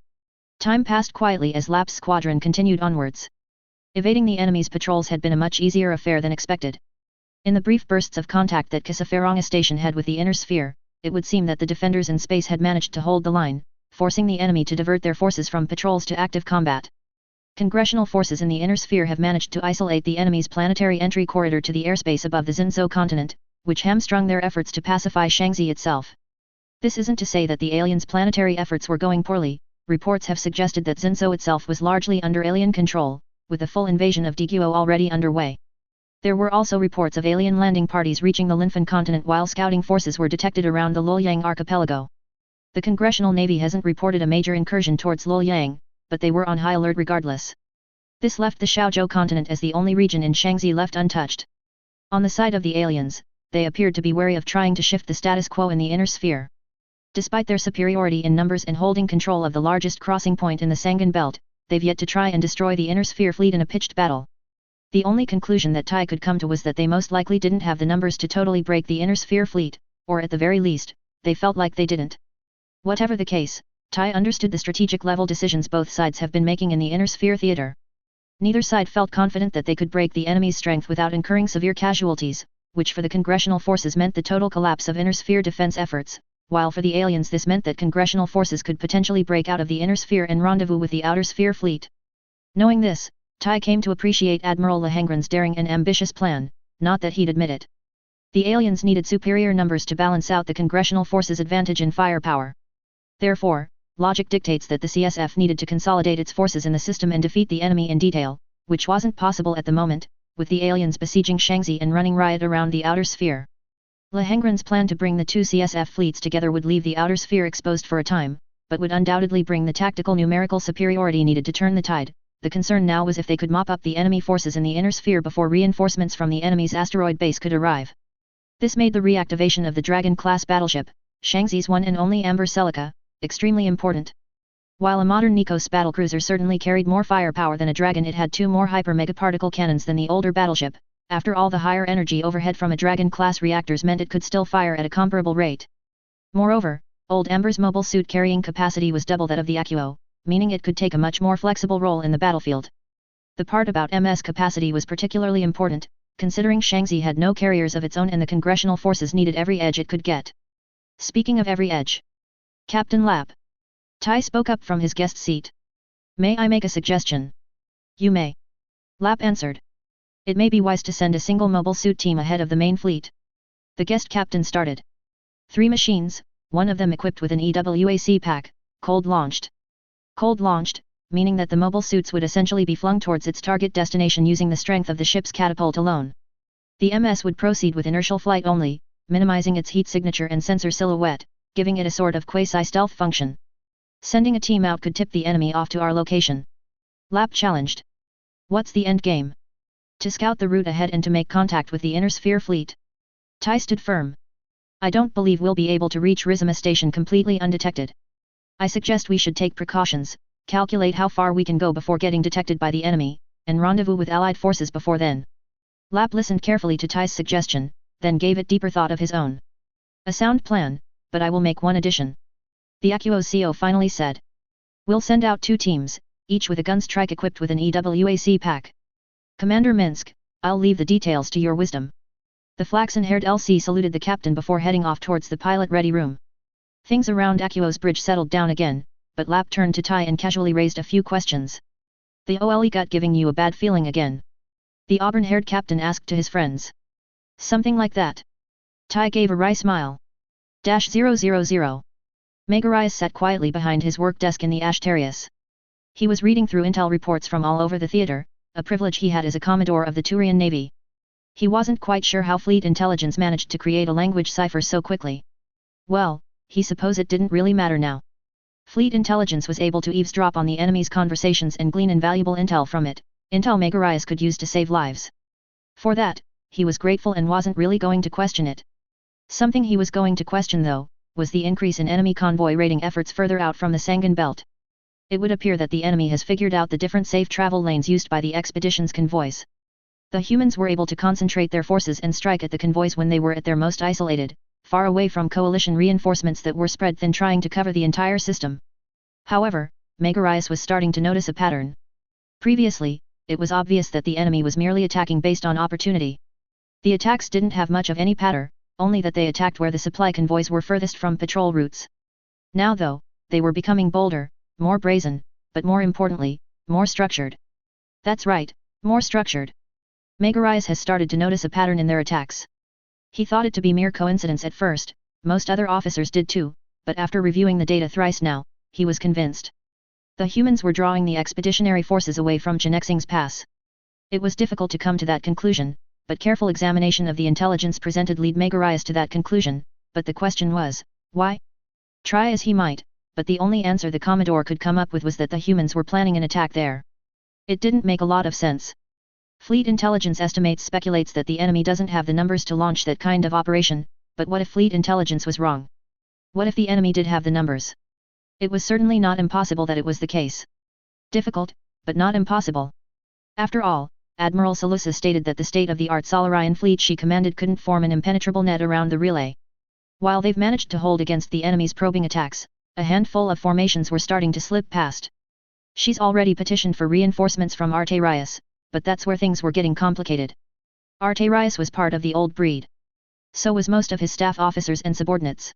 Time passed quietly as Lap's squadron continued onwards. Evading the enemy's patrols had been a much easier affair than expected. In the brief bursts of contact that Ksaferanga Station had with the inner sphere, it would seem that the defenders in space had managed to hold the line, forcing the enemy to divert their forces from patrols to active combat. Congressional forces in the inner sphere have managed to isolate the enemy's planetary entry corridor to the airspace above the Zinzou continent, which hamstrung their efforts to pacify Shaanxi itself. This isn't to say that the aliens' planetary efforts were going poorly. Reports have suggested that Zinzou itself was largely under alien control, with the full invasion of DQO already underway. There were also reports of alien landing parties reaching the Linfen continent while scouting forces were detected around the Luoyang archipelago. The Congressional Navy hasn't reported a major incursion towards Luoyang, but they were on high alert regardless. This left the Xiaozhou continent as the only region in Shaanxi left untouched. On the side of the aliens, they appeared to be wary of trying to shift the status quo in the inner sphere. Despite their superiority in numbers and holding control of the largest crossing point in the Sangan Belt, they've yet to try and destroy the inner sphere fleet in a pitched battle. The only conclusion that Tai could come to was that they most likely didn't have the numbers to totally break the inner sphere fleet, or at the very least, they felt like they didn't. Whatever the case, Tai understood the strategic level decisions both sides have been making in the inner sphere theater. Neither side felt confident that they could break the enemy's strength without incurring severe casualties, which for the congressional forces meant the total collapse of inner sphere defense efforts, while for the aliens this meant that congressional forces could potentially break out of the inner sphere and rendezvous with the outer sphere fleet. Knowing this, Tai came to appreciate Admiral Lehengren's daring and ambitious plan, not that he'd admit it. The aliens needed superior numbers to balance out the congressional forces' advantage in firepower. Therefore, logic dictates that the CSF needed to consolidate its forces in the system and defeat the enemy in detail, which wasn't possible at the moment, with the aliens besieging Shaanxi and running riot around the outer sphere. Lehengren's plan to bring the 2 CSF fleets together would leave the outer sphere exposed for a time, but would undoubtedly bring the tactical numerical superiority needed to turn the tide. The concern now was if they could mop up the enemy forces in the inner sphere before reinforcements from the enemy's asteroid base could arrive. This made the reactivation of the Dragon-class battleship, Shaanxi's one and only Amber Celica, extremely important. While a modern Nikos battlecruiser certainly carried more firepower than a Dragon, it had 2 more hyper-megaparticle cannons than the older battleship. After all, the higher energy overhead from a Dragon-class reactors meant it could still fire at a comparable rate. Moreover, Old Amber's mobile suit carrying capacity was double that of the Akuo, meaning it could take a much more flexible role in the battlefield. The part about MS capacity was particularly important, considering Shaanxi had no carriers of its own and the congressional forces needed every edge it could get. Speaking of every edge, Captain Lap. Tai spoke up from his guest seat. May I make a suggestion? You may. Lap answered. It may be wise to send a single mobile suit team ahead of the main fleet. The guest captain started. 3 machines, one of them equipped with an EWAC pack, cold-launched. Cold-launched, meaning that the mobile suits would essentially be flung towards its target destination using the strength of the ship's catapult alone. The MS would proceed with inertial flight only, minimizing its heat signature and sensor silhouette, giving it a sort of quasi-stealth function. Sending a team out could tip the enemy off to our location. Lap challenged. What's the end game? To scout the route ahead and to make contact with the inner sphere fleet. Tai stood firm. I don't believe we'll be able to reach Rizima Station completely undetected. I suggest we should take precautions, calculate how far we can go before getting detected by the enemy, and rendezvous with allied forces before then. Lap listened carefully to Tai's suggestion, then gave it deeper thought of his own. A sound plan, but I will make one addition. The Akuo CO finally said. We'll send out 2 teams, each with a gun strike equipped with an EWAC pack. Commander Minsk, I'll leave the details to your wisdom. The flaxen-haired LC saluted the captain before heading off towards the pilot-ready room. Things around Akuo's bridge settled down again, but Lap turned to Tai and casually raised a few questions. "The OLE gut giving you a bad feeling again?" the auburn-haired captain asked to his friends. "Something like that." Tai gave a wry smile. -000. Megarius sat quietly behind his work desk in the Asterius. He was reading through intel reports from all over the theater, a privilege he had as a commodore of the Turian Navy. He wasn't quite sure how fleet intelligence managed to create a language cipher so quickly. Well, he supposed it didn't really matter now. Fleet intelligence was able to eavesdrop on the enemy's conversations and glean invaluable intel from it, intel Megarius could use to save lives. For that, he was grateful and wasn't really going to question it. Something he was going to question though, was the increase in enemy convoy raiding efforts further out from the Sangan Belt. It would appear that the enemy has figured out the different safe travel lanes used by the expedition's convoys. The humans were able to concentrate their forces and strike at the convoys when they were at their most isolated, far away from coalition reinforcements that were spread thin trying to cover the entire system. However, Megarius was starting to notice a pattern. Previously, it was obvious that the enemy was merely attacking based on opportunity. The attacks didn't have much of any pattern, only that they attacked where the supply convoys were furthest from patrol routes. Now though, they were becoming bolder, more brazen, but more importantly, more structured. That's right, more structured. Megarius has started to notice a pattern in their attacks. He thought it to be mere coincidence at first, most other officers did too, but after reviewing the data thrice now, he was convinced. The humans were drawing the expeditionary forces away from Chenexing's pass. It was difficult to come to that conclusion, but careful examination of the intelligence presented led Megarius to that conclusion, but the question was, why? Try as he might, but the only answer the Commodore could come up with was that the humans were planning an attack there. It didn't make a lot of sense. Fleet intelligence estimates speculates that the enemy doesn't have the numbers to launch that kind of operation, but what if fleet intelligence was wrong? What if the enemy did have the numbers? It was certainly not impossible that it was the case. Difficult, but not impossible. After all, Admiral Seleucus stated that the state-of-the-art Solarian fleet she commanded couldn't form an impenetrable net around the relay. While they've managed to hold against the enemy's probing attacks, a handful of formations were starting to slip past. She's already petitioned for reinforcements from Arterius, but that's where things were getting complicated. Arterius was part of the old breed. So was most of his staff officers and subordinates.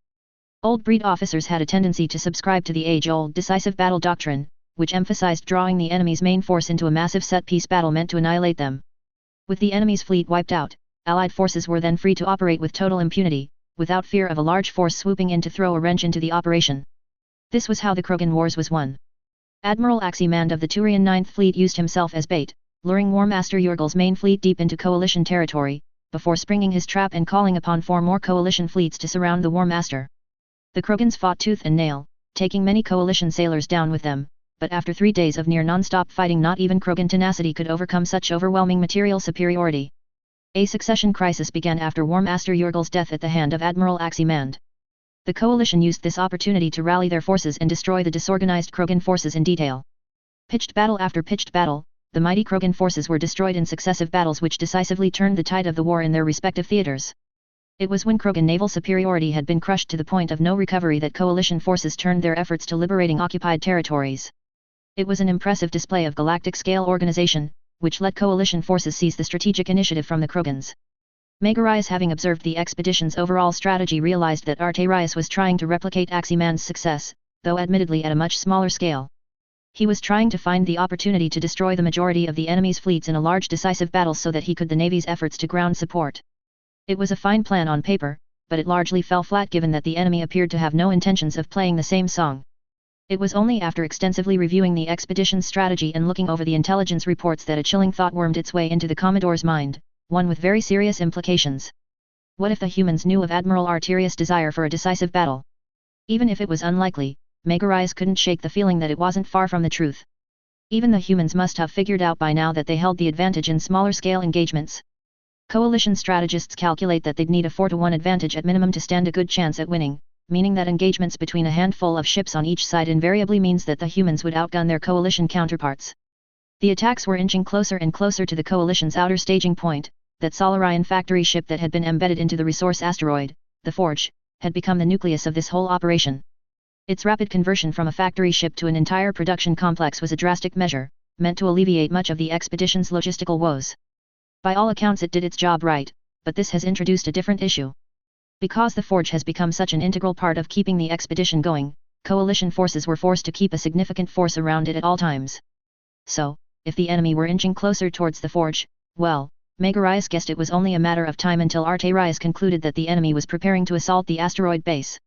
Old breed officers had a tendency to subscribe to the age-old decisive battle doctrine, which emphasized drawing the enemy's main force into a massive set-piece battle meant to annihilate them. With the enemy's fleet wiped out, Allied forces were then free to operate with total impunity, without fear of a large force swooping in to throw a wrench into the operation. This was how the Krogan Wars was won. Admiral Aximand of the Turian 9th Fleet used himself as bait, luring War Master Yurgul's main fleet deep into coalition territory, before springing his trap and calling upon 4 more coalition fleets to surround the War Master. The Krogans fought tooth and nail, taking many coalition sailors down with them, but after 3 days of near non-stop fighting not even Krogan tenacity could overcome such overwhelming material superiority. A succession crisis began after War Master Yurgul's death at the hand of Admiral Aximand. The coalition used this opportunity to rally their forces and destroy the disorganized Krogan forces in detail. Pitched battle after pitched battle, the mighty Krogan forces were destroyed in successive battles which decisively turned the tide of the war in their respective theaters. It was when Krogan naval superiority had been crushed to the point of no recovery that coalition forces turned their efforts to liberating occupied territories. It was an impressive display of galactic-scale organization, which let coalition forces seize the strategic initiative from the Krogans. Megarius, having observed the expedition's overall strategy, realized that Arterius was trying to replicate Aximand's success, though admittedly at a much smaller scale. He was trying to find the opportunity to destroy the majority of the enemy's fleets in a large decisive battle so that he could the Navy's efforts to ground support. It was a fine plan on paper, but it largely fell flat given that the enemy appeared to have no intentions of playing the same song. It was only after extensively reviewing the expedition's strategy and looking over the intelligence reports that a chilling thought wormed its way into the Commodore's mind, one with very serious implications. What if the humans knew of Admiral Arterius' desire for a decisive battle? Even if it was unlikely, Megarius couldn't shake the feeling that it wasn't far from the truth. Even the humans must have figured out by now that they held the advantage in smaller-scale engagements. Coalition strategists calculate that they'd need a 4-to-1 advantage at minimum to stand a good chance at winning, meaning that engagements between a handful of ships on each side invariably means that the humans would outgun their coalition counterparts. The attacks were inching closer and closer to the coalition's outer staging point. That Solarian factory ship that had been embedded into the resource asteroid, the Forge, had become the nucleus of this whole operation. Its rapid conversion from a factory ship to an entire production complex was a drastic measure, meant to alleviate much of the expedition's logistical woes. By all accounts it did its job right, but this has introduced a different issue. Because the Forge has become such an integral part of keeping the expedition going, coalition forces were forced to keep a significant force around it at all times. So, if the enemy were inching closer towards the forge, well, Megarais guessed it was only a matter of time until Arterais concluded that the enemy was preparing to assault the asteroid base.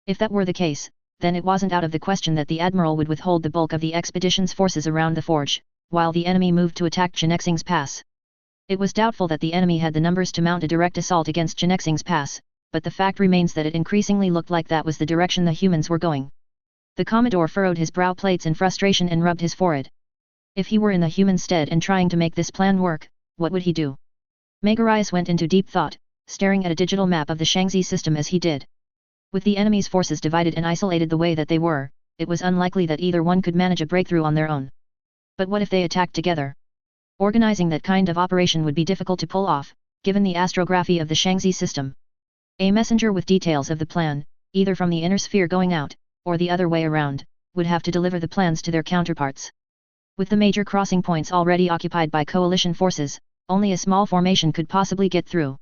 If that were the case, then it wasn't out of the question that the Admiral would withhold the bulk of the expedition's forces around the forge, while the enemy moved to attack Genexing's Pass. It was doubtful that the enemy had the numbers to mount a direct assault against Genexing's Pass, but the fact remains that it increasingly looked like that was the direction the humans were going. The Commodore furrowed his brow plates in frustration and rubbed his forehead. If he were in the human's stead and trying to make this plan work, what would he do? Megarais went into deep thought, staring at a digital map of the Shangzi system as he did. With the enemy's forces divided and isolated the way that they were, it was unlikely that either one could manage a breakthrough on their own. But what if they attacked together? Organizing that kind of operation would be difficult to pull off, given the astrography of the Shangzi system. A messenger with details of the plan, either from the inner sphere going out, or the other way around, would have to deliver the plans to their counterparts. With the major crossing points already occupied by coalition forces, only a small formation could possibly get through.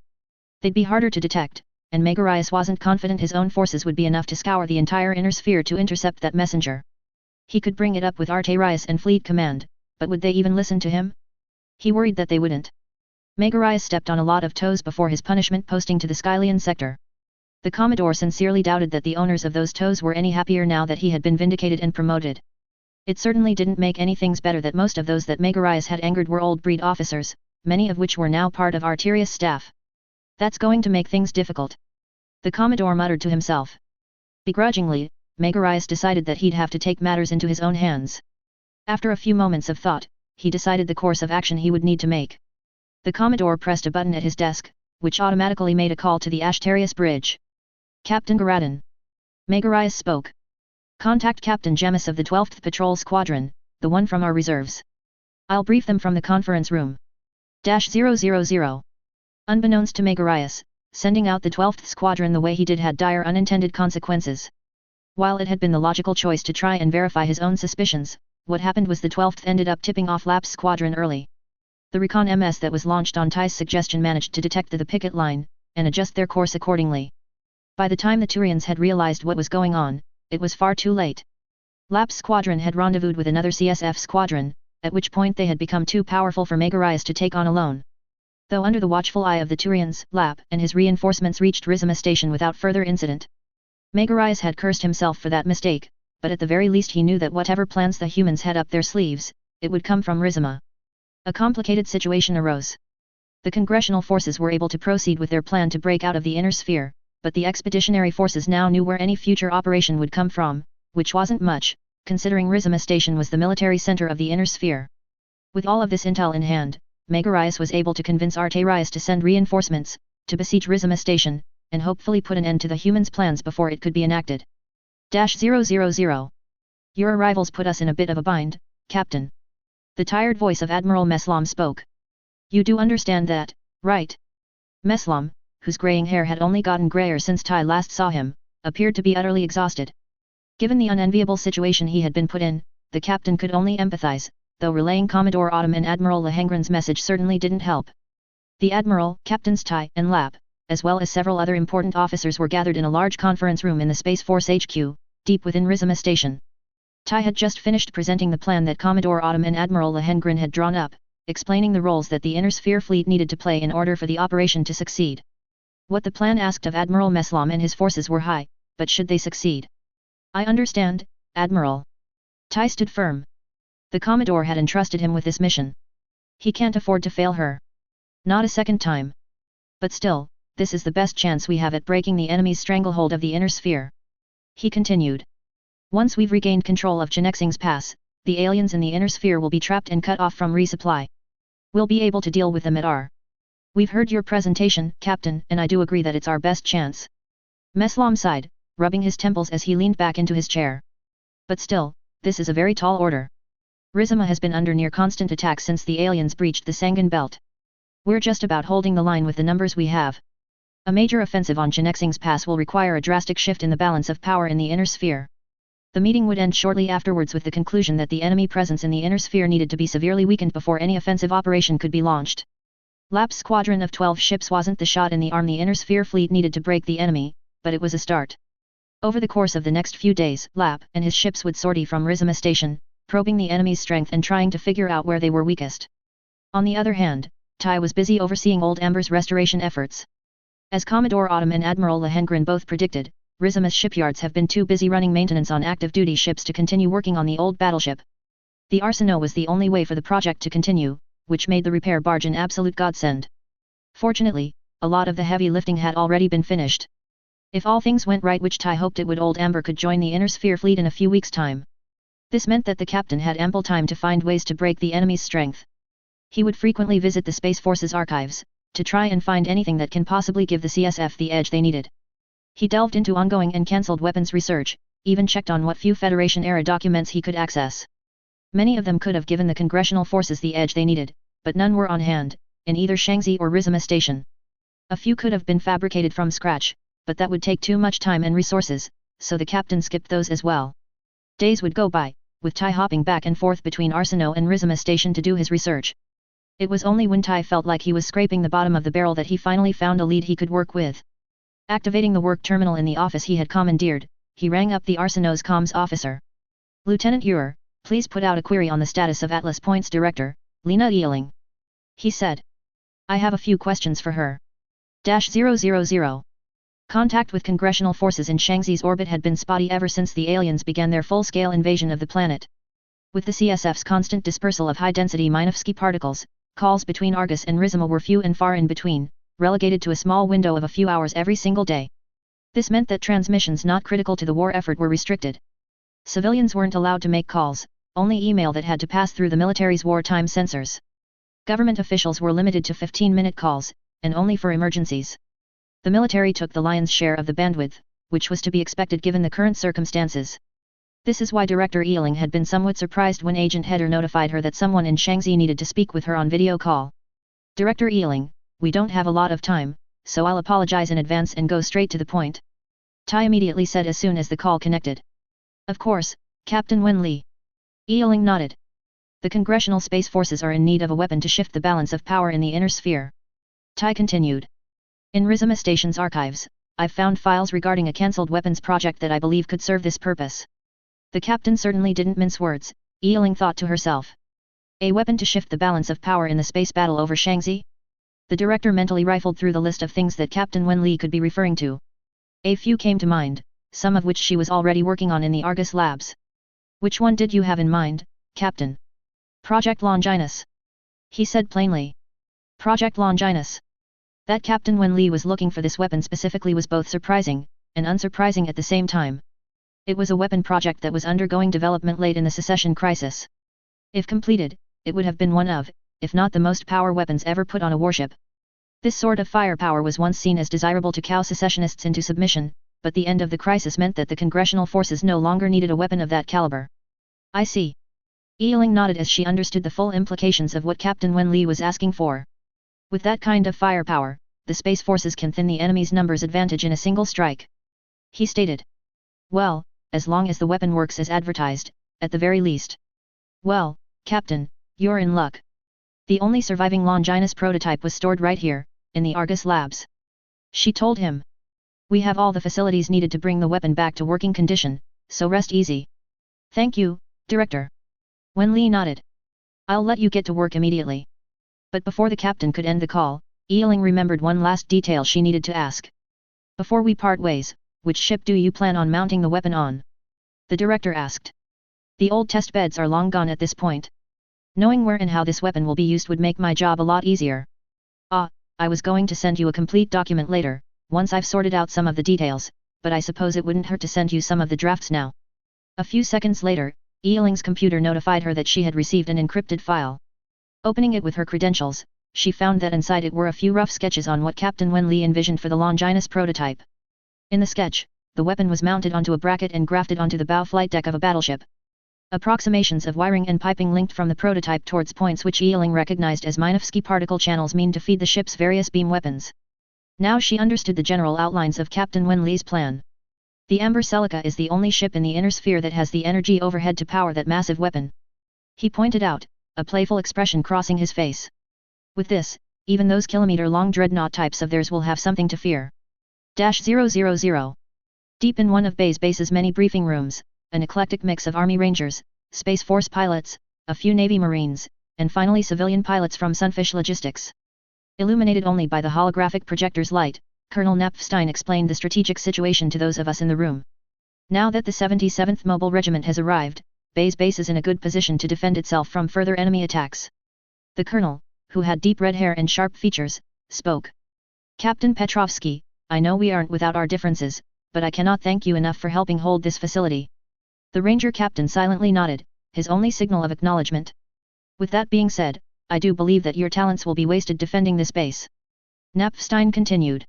They'd be harder to detect, and Megarais wasn't confident his own forces would be enough to scour the entire inner sphere to intercept that messenger. He could bring it up with Arterais and Fleet Command, but would they even listen to him? He worried that they wouldn't. Megarais stepped on a lot of toes before his punishment posting to the Skylian sector. The Commodore sincerely doubted that the owners of those toes were any happier now that he had been vindicated and promoted. It certainly didn't make any things better that most of those that Megarais had angered were old breed officers, many of which were now part of Arteria's staff. That's going to make things difficult. The Commodore muttered to himself. Begrudgingly, Megarais decided that he'd have to take matters into his own hands. After a few moments of thought, he decided the course of action he would need to make. The Commodore pressed a button at his desk, which automatically made a call to the Asterius Bridge. Captain Garadin. Megarais spoke. Contact Captain Gemis of the 12th Patrol Squadron, the one from our reserves. I'll brief them from the conference room. -000. Unbeknownst to Megarais, sending out the 12th Squadron the way he did had dire unintended consequences. While it had been the logical choice to try and verify his own suspicions, what happened was the 12th ended up tipping off Lap's squadron early. The recon MS that was launched on Ty's suggestion managed to detect the picket line, and adjust their course accordingly. By the time the Turians had realized what was going on, it was far too late. Lap's squadron had rendezvoused with another CSF squadron, at which point they had become too powerful for Megarais to take on alone. Though under the watchful eye of the Turians, Lap and his reinforcements reached Rizima Station without further incident. Megarais had cursed himself for that mistake, but at the very least he knew that whatever plans the humans had up their sleeves, it would come from Rizima. A complicated situation arose. The congressional forces were able to proceed with their plan to break out of the inner sphere, but the expeditionary forces now knew where any future operation would come from, which wasn't much, considering Rizima Station was the military center of the inner sphere. With all of this intel in hand, Megarais was able to convince Arterais to send reinforcements, to besiege Rizima Station, and hopefully put an end to the humans' plans before it could be enacted. -000. Your arrivals put us in a bit of a bind, Captain. The tired voice of Admiral Meslam spoke. You do understand that, right? Meslam, whose graying hair had only gotten grayer since Tai last saw him, appeared to be utterly exhausted. Given the unenviable situation he had been put in, the captain could only empathize, though relaying Commodore Autumn and Admiral Lehengren's message certainly didn't help. The Admiral, Captains Tai and Lap, as well as several other important officers were gathered in a large conference room in the Space Force HQ, deep within Rizima Station. Tai had just finished presenting the plan that Commodore Autumn and Admiral Lehengren had drawn up, explaining the roles that the Inner Sphere fleet needed to play in order for the operation to succeed. What the plan asked of Admiral Meslam and his forces were high, but should they succeed? I understand, Admiral. Tai stood firm. The Commodore had entrusted him with this mission. He can't afford to fail her. Not a second time. But still, this is the best chance we have at breaking the enemy's stranglehold of the inner sphere. He continued. Once we've regained control of Genexing's Pass, the aliens in the inner sphere will be trapped and cut off from resupply. We'll be able to deal with them at our. We've heard your presentation, Captain, and I do agree that it's our best chance. Meslam sighed, rubbing his temples as he leaned back into his chair. But still, this is a very tall order. Rizima has been under near constant attack since the aliens breached the Sangan Belt. We're just about holding the line with the numbers we have. A major offensive on Genexing's Pass will require a drastic shift in the balance of power in the inner sphere. The meeting would end shortly afterwards with the conclusion that the enemy presence in the inner sphere needed to be severely weakened before any offensive operation could be launched. Lap's squadron of 12 ships wasn't the shot in the arm the inner sphere fleet needed to break the enemy, but it was a start. Over the course of the next few days, Lap and his ships would sortie from Rizima Station, probing the enemy's strength and trying to figure out where they were weakest. On the other hand, Tai was busy overseeing Old Amber's restoration efforts. As Commodore Autumn and Admiral Lehengrin both predicted, Rizima's shipyards have been too busy running maintenance on active duty ships to continue working on the old battleship. The Arsenault was the only way for the project to continue, which made the repair barge an absolute godsend. Fortunately, a lot of the heavy lifting had already been finished. If all things went right, which Tai hoped it would, Old Amber could join the Inner Sphere fleet in a few weeks' time. This meant that the captain had ample time to find ways to break the enemy's strength. He would frequently visit the Space Force's archives, to try and find anything that can possibly give the CSF the edge they needed. He delved into ongoing and cancelled weapons research, even checked on what few Federation-era documents he could access. Many of them could have given the Congressional forces the edge they needed, but none were on hand, in either Shaanxi or Rizima Station. A few could have been fabricated from scratch, but that would take too much time and resources, so the captain skipped those as well. Days would go by, with Tai hopping back and forth between Arsenault and Rizima Station to do his research. It was only when Tai felt like he was scraping the bottom of the barrel that he finally found a lead he could work with. Activating the work terminal in the office he had commandeered, he rang up the Arsenault's comms officer. "Lieutenant Ure, please put out a query on the status of Atlas Point's director, Lena Ealing," he said. "I have a few questions for her." -000. Contact with Congressional forces in Shaanxi's orbit had been spotty ever since the aliens began their full-scale invasion of the planet. With the CSF's constant dispersal of high-density Minovsky particles, calls between Argus and Rizima were few and far in between, relegated to a small window of a few hours every single day. This meant that transmissions not critical to the war effort were restricted. Civilians weren't allowed to make calls, only email that had to pass through the military's wartime sensors. Government officials were limited to 15-minute calls, and only for emergencies. The military took the lion's share of the bandwidth, which was to be expected given the current circumstances. This is why Director Ealing had been somewhat surprised when Agent Heder notified her that someone in Shaanxi needed to speak with her on video call. "Director Ealing, we don't have a lot of time, so I'll apologize in advance and go straight to the point," Tai immediately said as soon as the call connected. "Of course, Captain Wen Li." Ealing nodded. "The Congressional Space Forces are in need of a weapon to shift the balance of power in the Inner Sphere," Tai continued. "In Rizima Station's archives, I've found files regarding a cancelled weapons project that I believe could serve this purpose." The captain certainly didn't mince words, Ealing thought to herself. A weapon to shift the balance of power in the space battle over Shaanxi? The director mentally rifled through the list of things that Captain Wen Li could be referring to. A few came to mind, some of which she was already working on in the Argus labs. "Which one did you have in mind, Captain?" "Project Longinus," he said plainly. Project Longinus. That Captain Wen Li was looking for this weapon specifically was both surprising, and unsurprising at the same time. It was a weapon project that was undergoing development late in the secession crisis. If completed, it would have been one of, if not the most power weapons ever put on a warship. This sort of firepower was once seen as desirable to cow secessionists into submission, but the end of the crisis meant that the Congressional forces no longer needed a weapon of that caliber. "I see." Ealing nodded as she understood the full implications of what Captain Wen Li was asking for. With that kind of firepower, the Space Forces can thin the enemy's numbers advantage in a single strike. He stated. "Well, as long as the weapon works as advertised, at the very least." "Well, Captain, you're in luck. The only surviving Longinus prototype was stored right here, in the Argus labs," she told him. "We have all the facilities needed to bring the weapon back to working condition, so rest easy." "Thank you, Director." Wen Li nodded. "I'll let you get to work immediately." But before the captain could end the call, Ealing remembered one last detail she needed to ask. "Before we part ways, which ship do you plan on mounting the weapon on?" the director asked. "The old test beds are long gone at this point. Knowing where and how this weapon will be used would make my job a lot easier." "Ah, I was going to send you a complete document later, once I've sorted out some of the details, but I suppose it wouldn't hurt to send you some of the drafts now." A few seconds later, Ealing's computer notified her that she had received an encrypted file. Opening it with her credentials, she found that inside it were a few rough sketches on what Captain Wen Li envisioned for the Longinus prototype. In the sketch, the weapon was mounted onto a bracket and grafted onto the bow flight deck of a battleship. Approximations of wiring and piping linked from the prototype towards points which Ealing recognized as Minovsky particle channels mean to feed the ship's various beam weapons. Now she understood the general outlines of Captain Wen Li's plan. The Amber Celica is the only ship in the Inner Sphere that has the energy overhead to power that massive weapon. He pointed out, a playful expression crossing his face. With this, even those kilometer-long dreadnought types of theirs will have something to fear. -000. Deep in one of Bay's base's many briefing rooms, an eclectic mix of Army Rangers, Space Force pilots, a few Navy Marines, and finally civilian pilots from Sunfish Logistics. Illuminated only by the holographic projector's light, Colonel Knapfstein explained the strategic situation to those of us in the room. Now that the 77th Mobile Regiment has arrived, Bay's base is in a good position to defend itself from further enemy attacks. The colonel, who had deep red hair and sharp features, spoke. Captain Petrovsky, I know we aren't without our differences, but I cannot thank you enough for helping hold this facility. The Ranger captain silently nodded, his only signal of acknowledgement. With that being said, I do believe that your talents will be wasted defending this base. Knapfstein continued.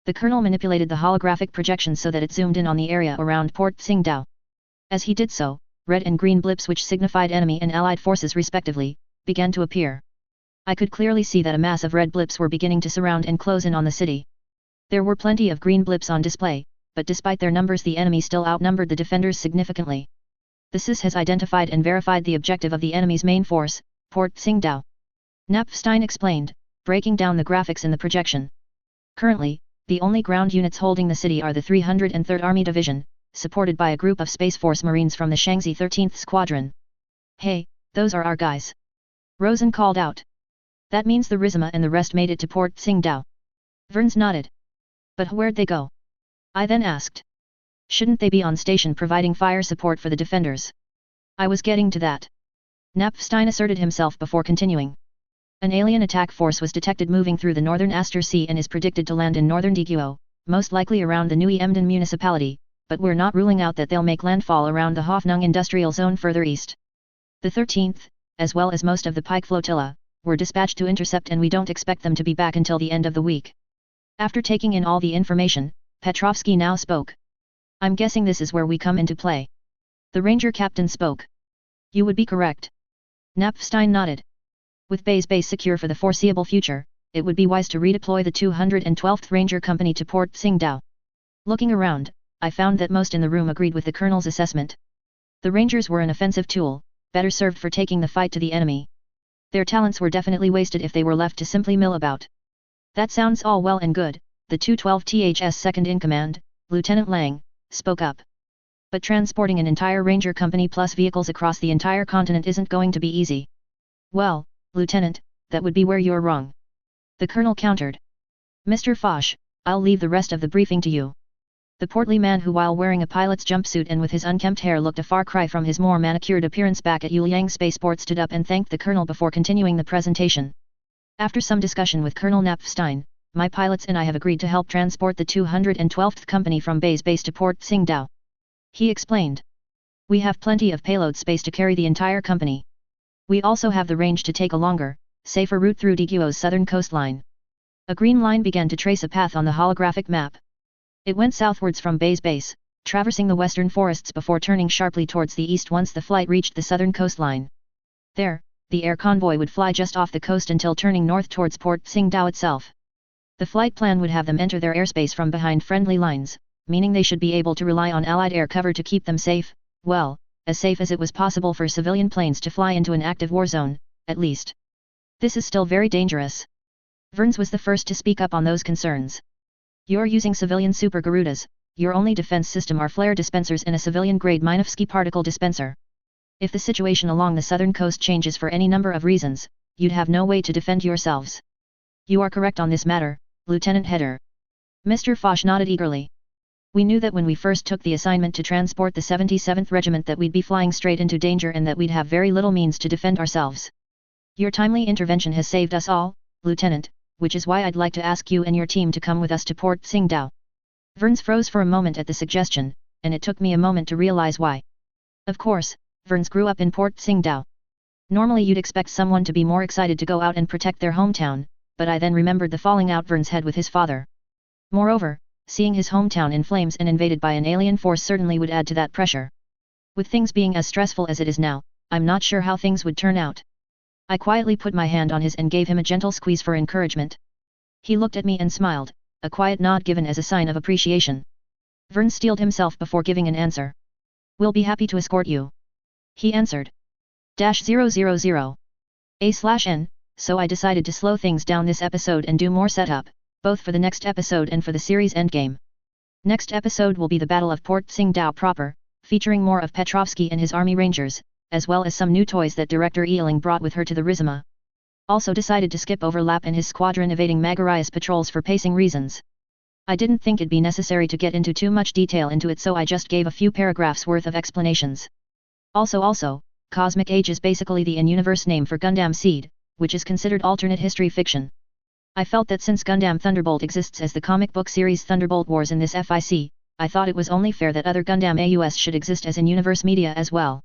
The colonel manipulated the holographic projection so that it zoomed in on the area around Port Tsingtao. As he did so, red and green blips which signified enemy and allied forces respectively, began to appear. I could clearly see that a mass of red blips were beginning to surround and close in on the city. There were plenty of green blips on display, but despite their numbers the enemy still outnumbered the defenders significantly. The SIS has identified and verified the objective of the enemy's main force, Port Tsingtao. Knapfstein explained, breaking down the graphics in the projection. Currently, the only ground units holding the city are the 303rd Army Division, supported by a group of Space Force Marines from the Shaanxi 13th Squadron. Hey, those are our guys. Rosen called out. That means the Rizima and the rest made it to Port Tsingtao. Verns nodded. But where'd they go? I then asked. Shouldn't they be on station providing fire support for the defenders? I was getting to that. Knapfstein asserted himself before continuing. An alien attack force was detected moving through the northern Aster Sea and is predicted to land in northern Diguo, most likely around the Nui Emden municipality, but we're not ruling out that they'll make landfall around the Hoffnung industrial zone further east. The 13th, as well as most of the Pike flotilla, were dispatched to intercept and we don't expect them to be back until the end of the week. After taking in all the information, Petrovsky now spoke. I'm guessing this is where we come into play. The Ranger captain spoke. You would be correct. Knapfstein nodded. With Bay's base secure for the foreseeable future, it would be wise to redeploy the 212th Ranger Company to Port Tsingtao. Looking around, I found that most in the room agreed with the colonel's assessment. The Rangers were an offensive tool, better served for taking the fight to the enemy. Their talents were definitely wasted if they were left to simply mill about. That sounds all well and good, the 212th's second-in-command, Lieutenant Lang, spoke up. But transporting an entire Ranger Company plus vehicles across the entire continent isn't going to be easy. Well, Lieutenant, that would be where you're wrong. The colonel countered. Mr. Foch, I'll leave the rest of the briefing to you. The portly man who while wearing a pilot's jumpsuit and with his unkempt hair looked a far cry from his more manicured appearance back at Yuliang Spaceport stood up and thanked the colonel before continuing the presentation. After some discussion with Colonel Knapfstein, my pilots and I have agreed to help transport the 212th Company from Bay's base to Port Tsingtao. He explained. We have plenty of payload space to carry the entire company. We also have the range to take a longer, safer route through Diguo's southern coastline. A green line began to trace a path on the holographic map. It went southwards from Bay's base, traversing the western forests before turning sharply towards the east once the flight reached the southern coastline. There, the air convoy would fly just off the coast until turning north towards Port Tsingtao itself. The flight plan would have them enter their airspace from behind friendly lines, meaning they should be able to rely on Allied air cover to keep them safe, well, as safe as it was possible for civilian planes to fly into an active war zone, at least. This is still very dangerous. Verns was the first to speak up on those concerns. You're using civilian Super Garudas, your only defense system are flare dispensers and a civilian-grade Minovsky particle dispenser. If the situation along the southern coast changes for any number of reasons, you'd have no way to defend yourselves. You are correct on this matter, Lieutenant Heder. Mr. Foch nodded eagerly. We knew that when we first took the assignment to transport the 77th Regiment that we'd be flying straight into danger and that we'd have very little means to defend ourselves. Your timely intervention has saved us all, Lieutenant, which is why I'd like to ask you and your team to come with us to Port Tsingtao. Verns froze for a moment at the suggestion, and it took me a moment to realize why. Of course, Verns grew up in Port Tsingtao. Normally you'd expect someone to be more excited to go out and protect their hometown, but I then remembered the falling out Verns had with his father. Moreover, seeing his hometown in flames and invaded by an alien force certainly would add to that pressure. With things being as stressful as it is now, I'm not sure how things would turn out. I quietly put my hand on his and gave him a gentle squeeze for encouragement. He looked at me and smiled, a quiet nod given as a sign of appreciation. Verns steeled himself before giving an answer. We'll be happy to escort you. He answered. -000. A/N, so I decided to slow things down this episode and do more setup, both for the next episode and for the series endgame. Next episode will be the Battle of Port Tsingtao proper, featuring more of Petrovsky and his army rangers, as well as some new toys that director Ealing brought with her to the Rizima. Also decided to skip over Lap and his squadron evading Magarius patrols for pacing reasons. I didn't think it'd be necessary to get into too much detail into it, so I just gave a few paragraphs worth of explanations. Also, Cosmic Age is basically the in-universe name for Gundam Seed, which is considered alternate history fiction. I felt that since Gundam Thunderbolt exists as the comic book series Thunderbolt Wars in this FIC, I thought it was only fair that other Gundam AUS should exist as in-universe media as well.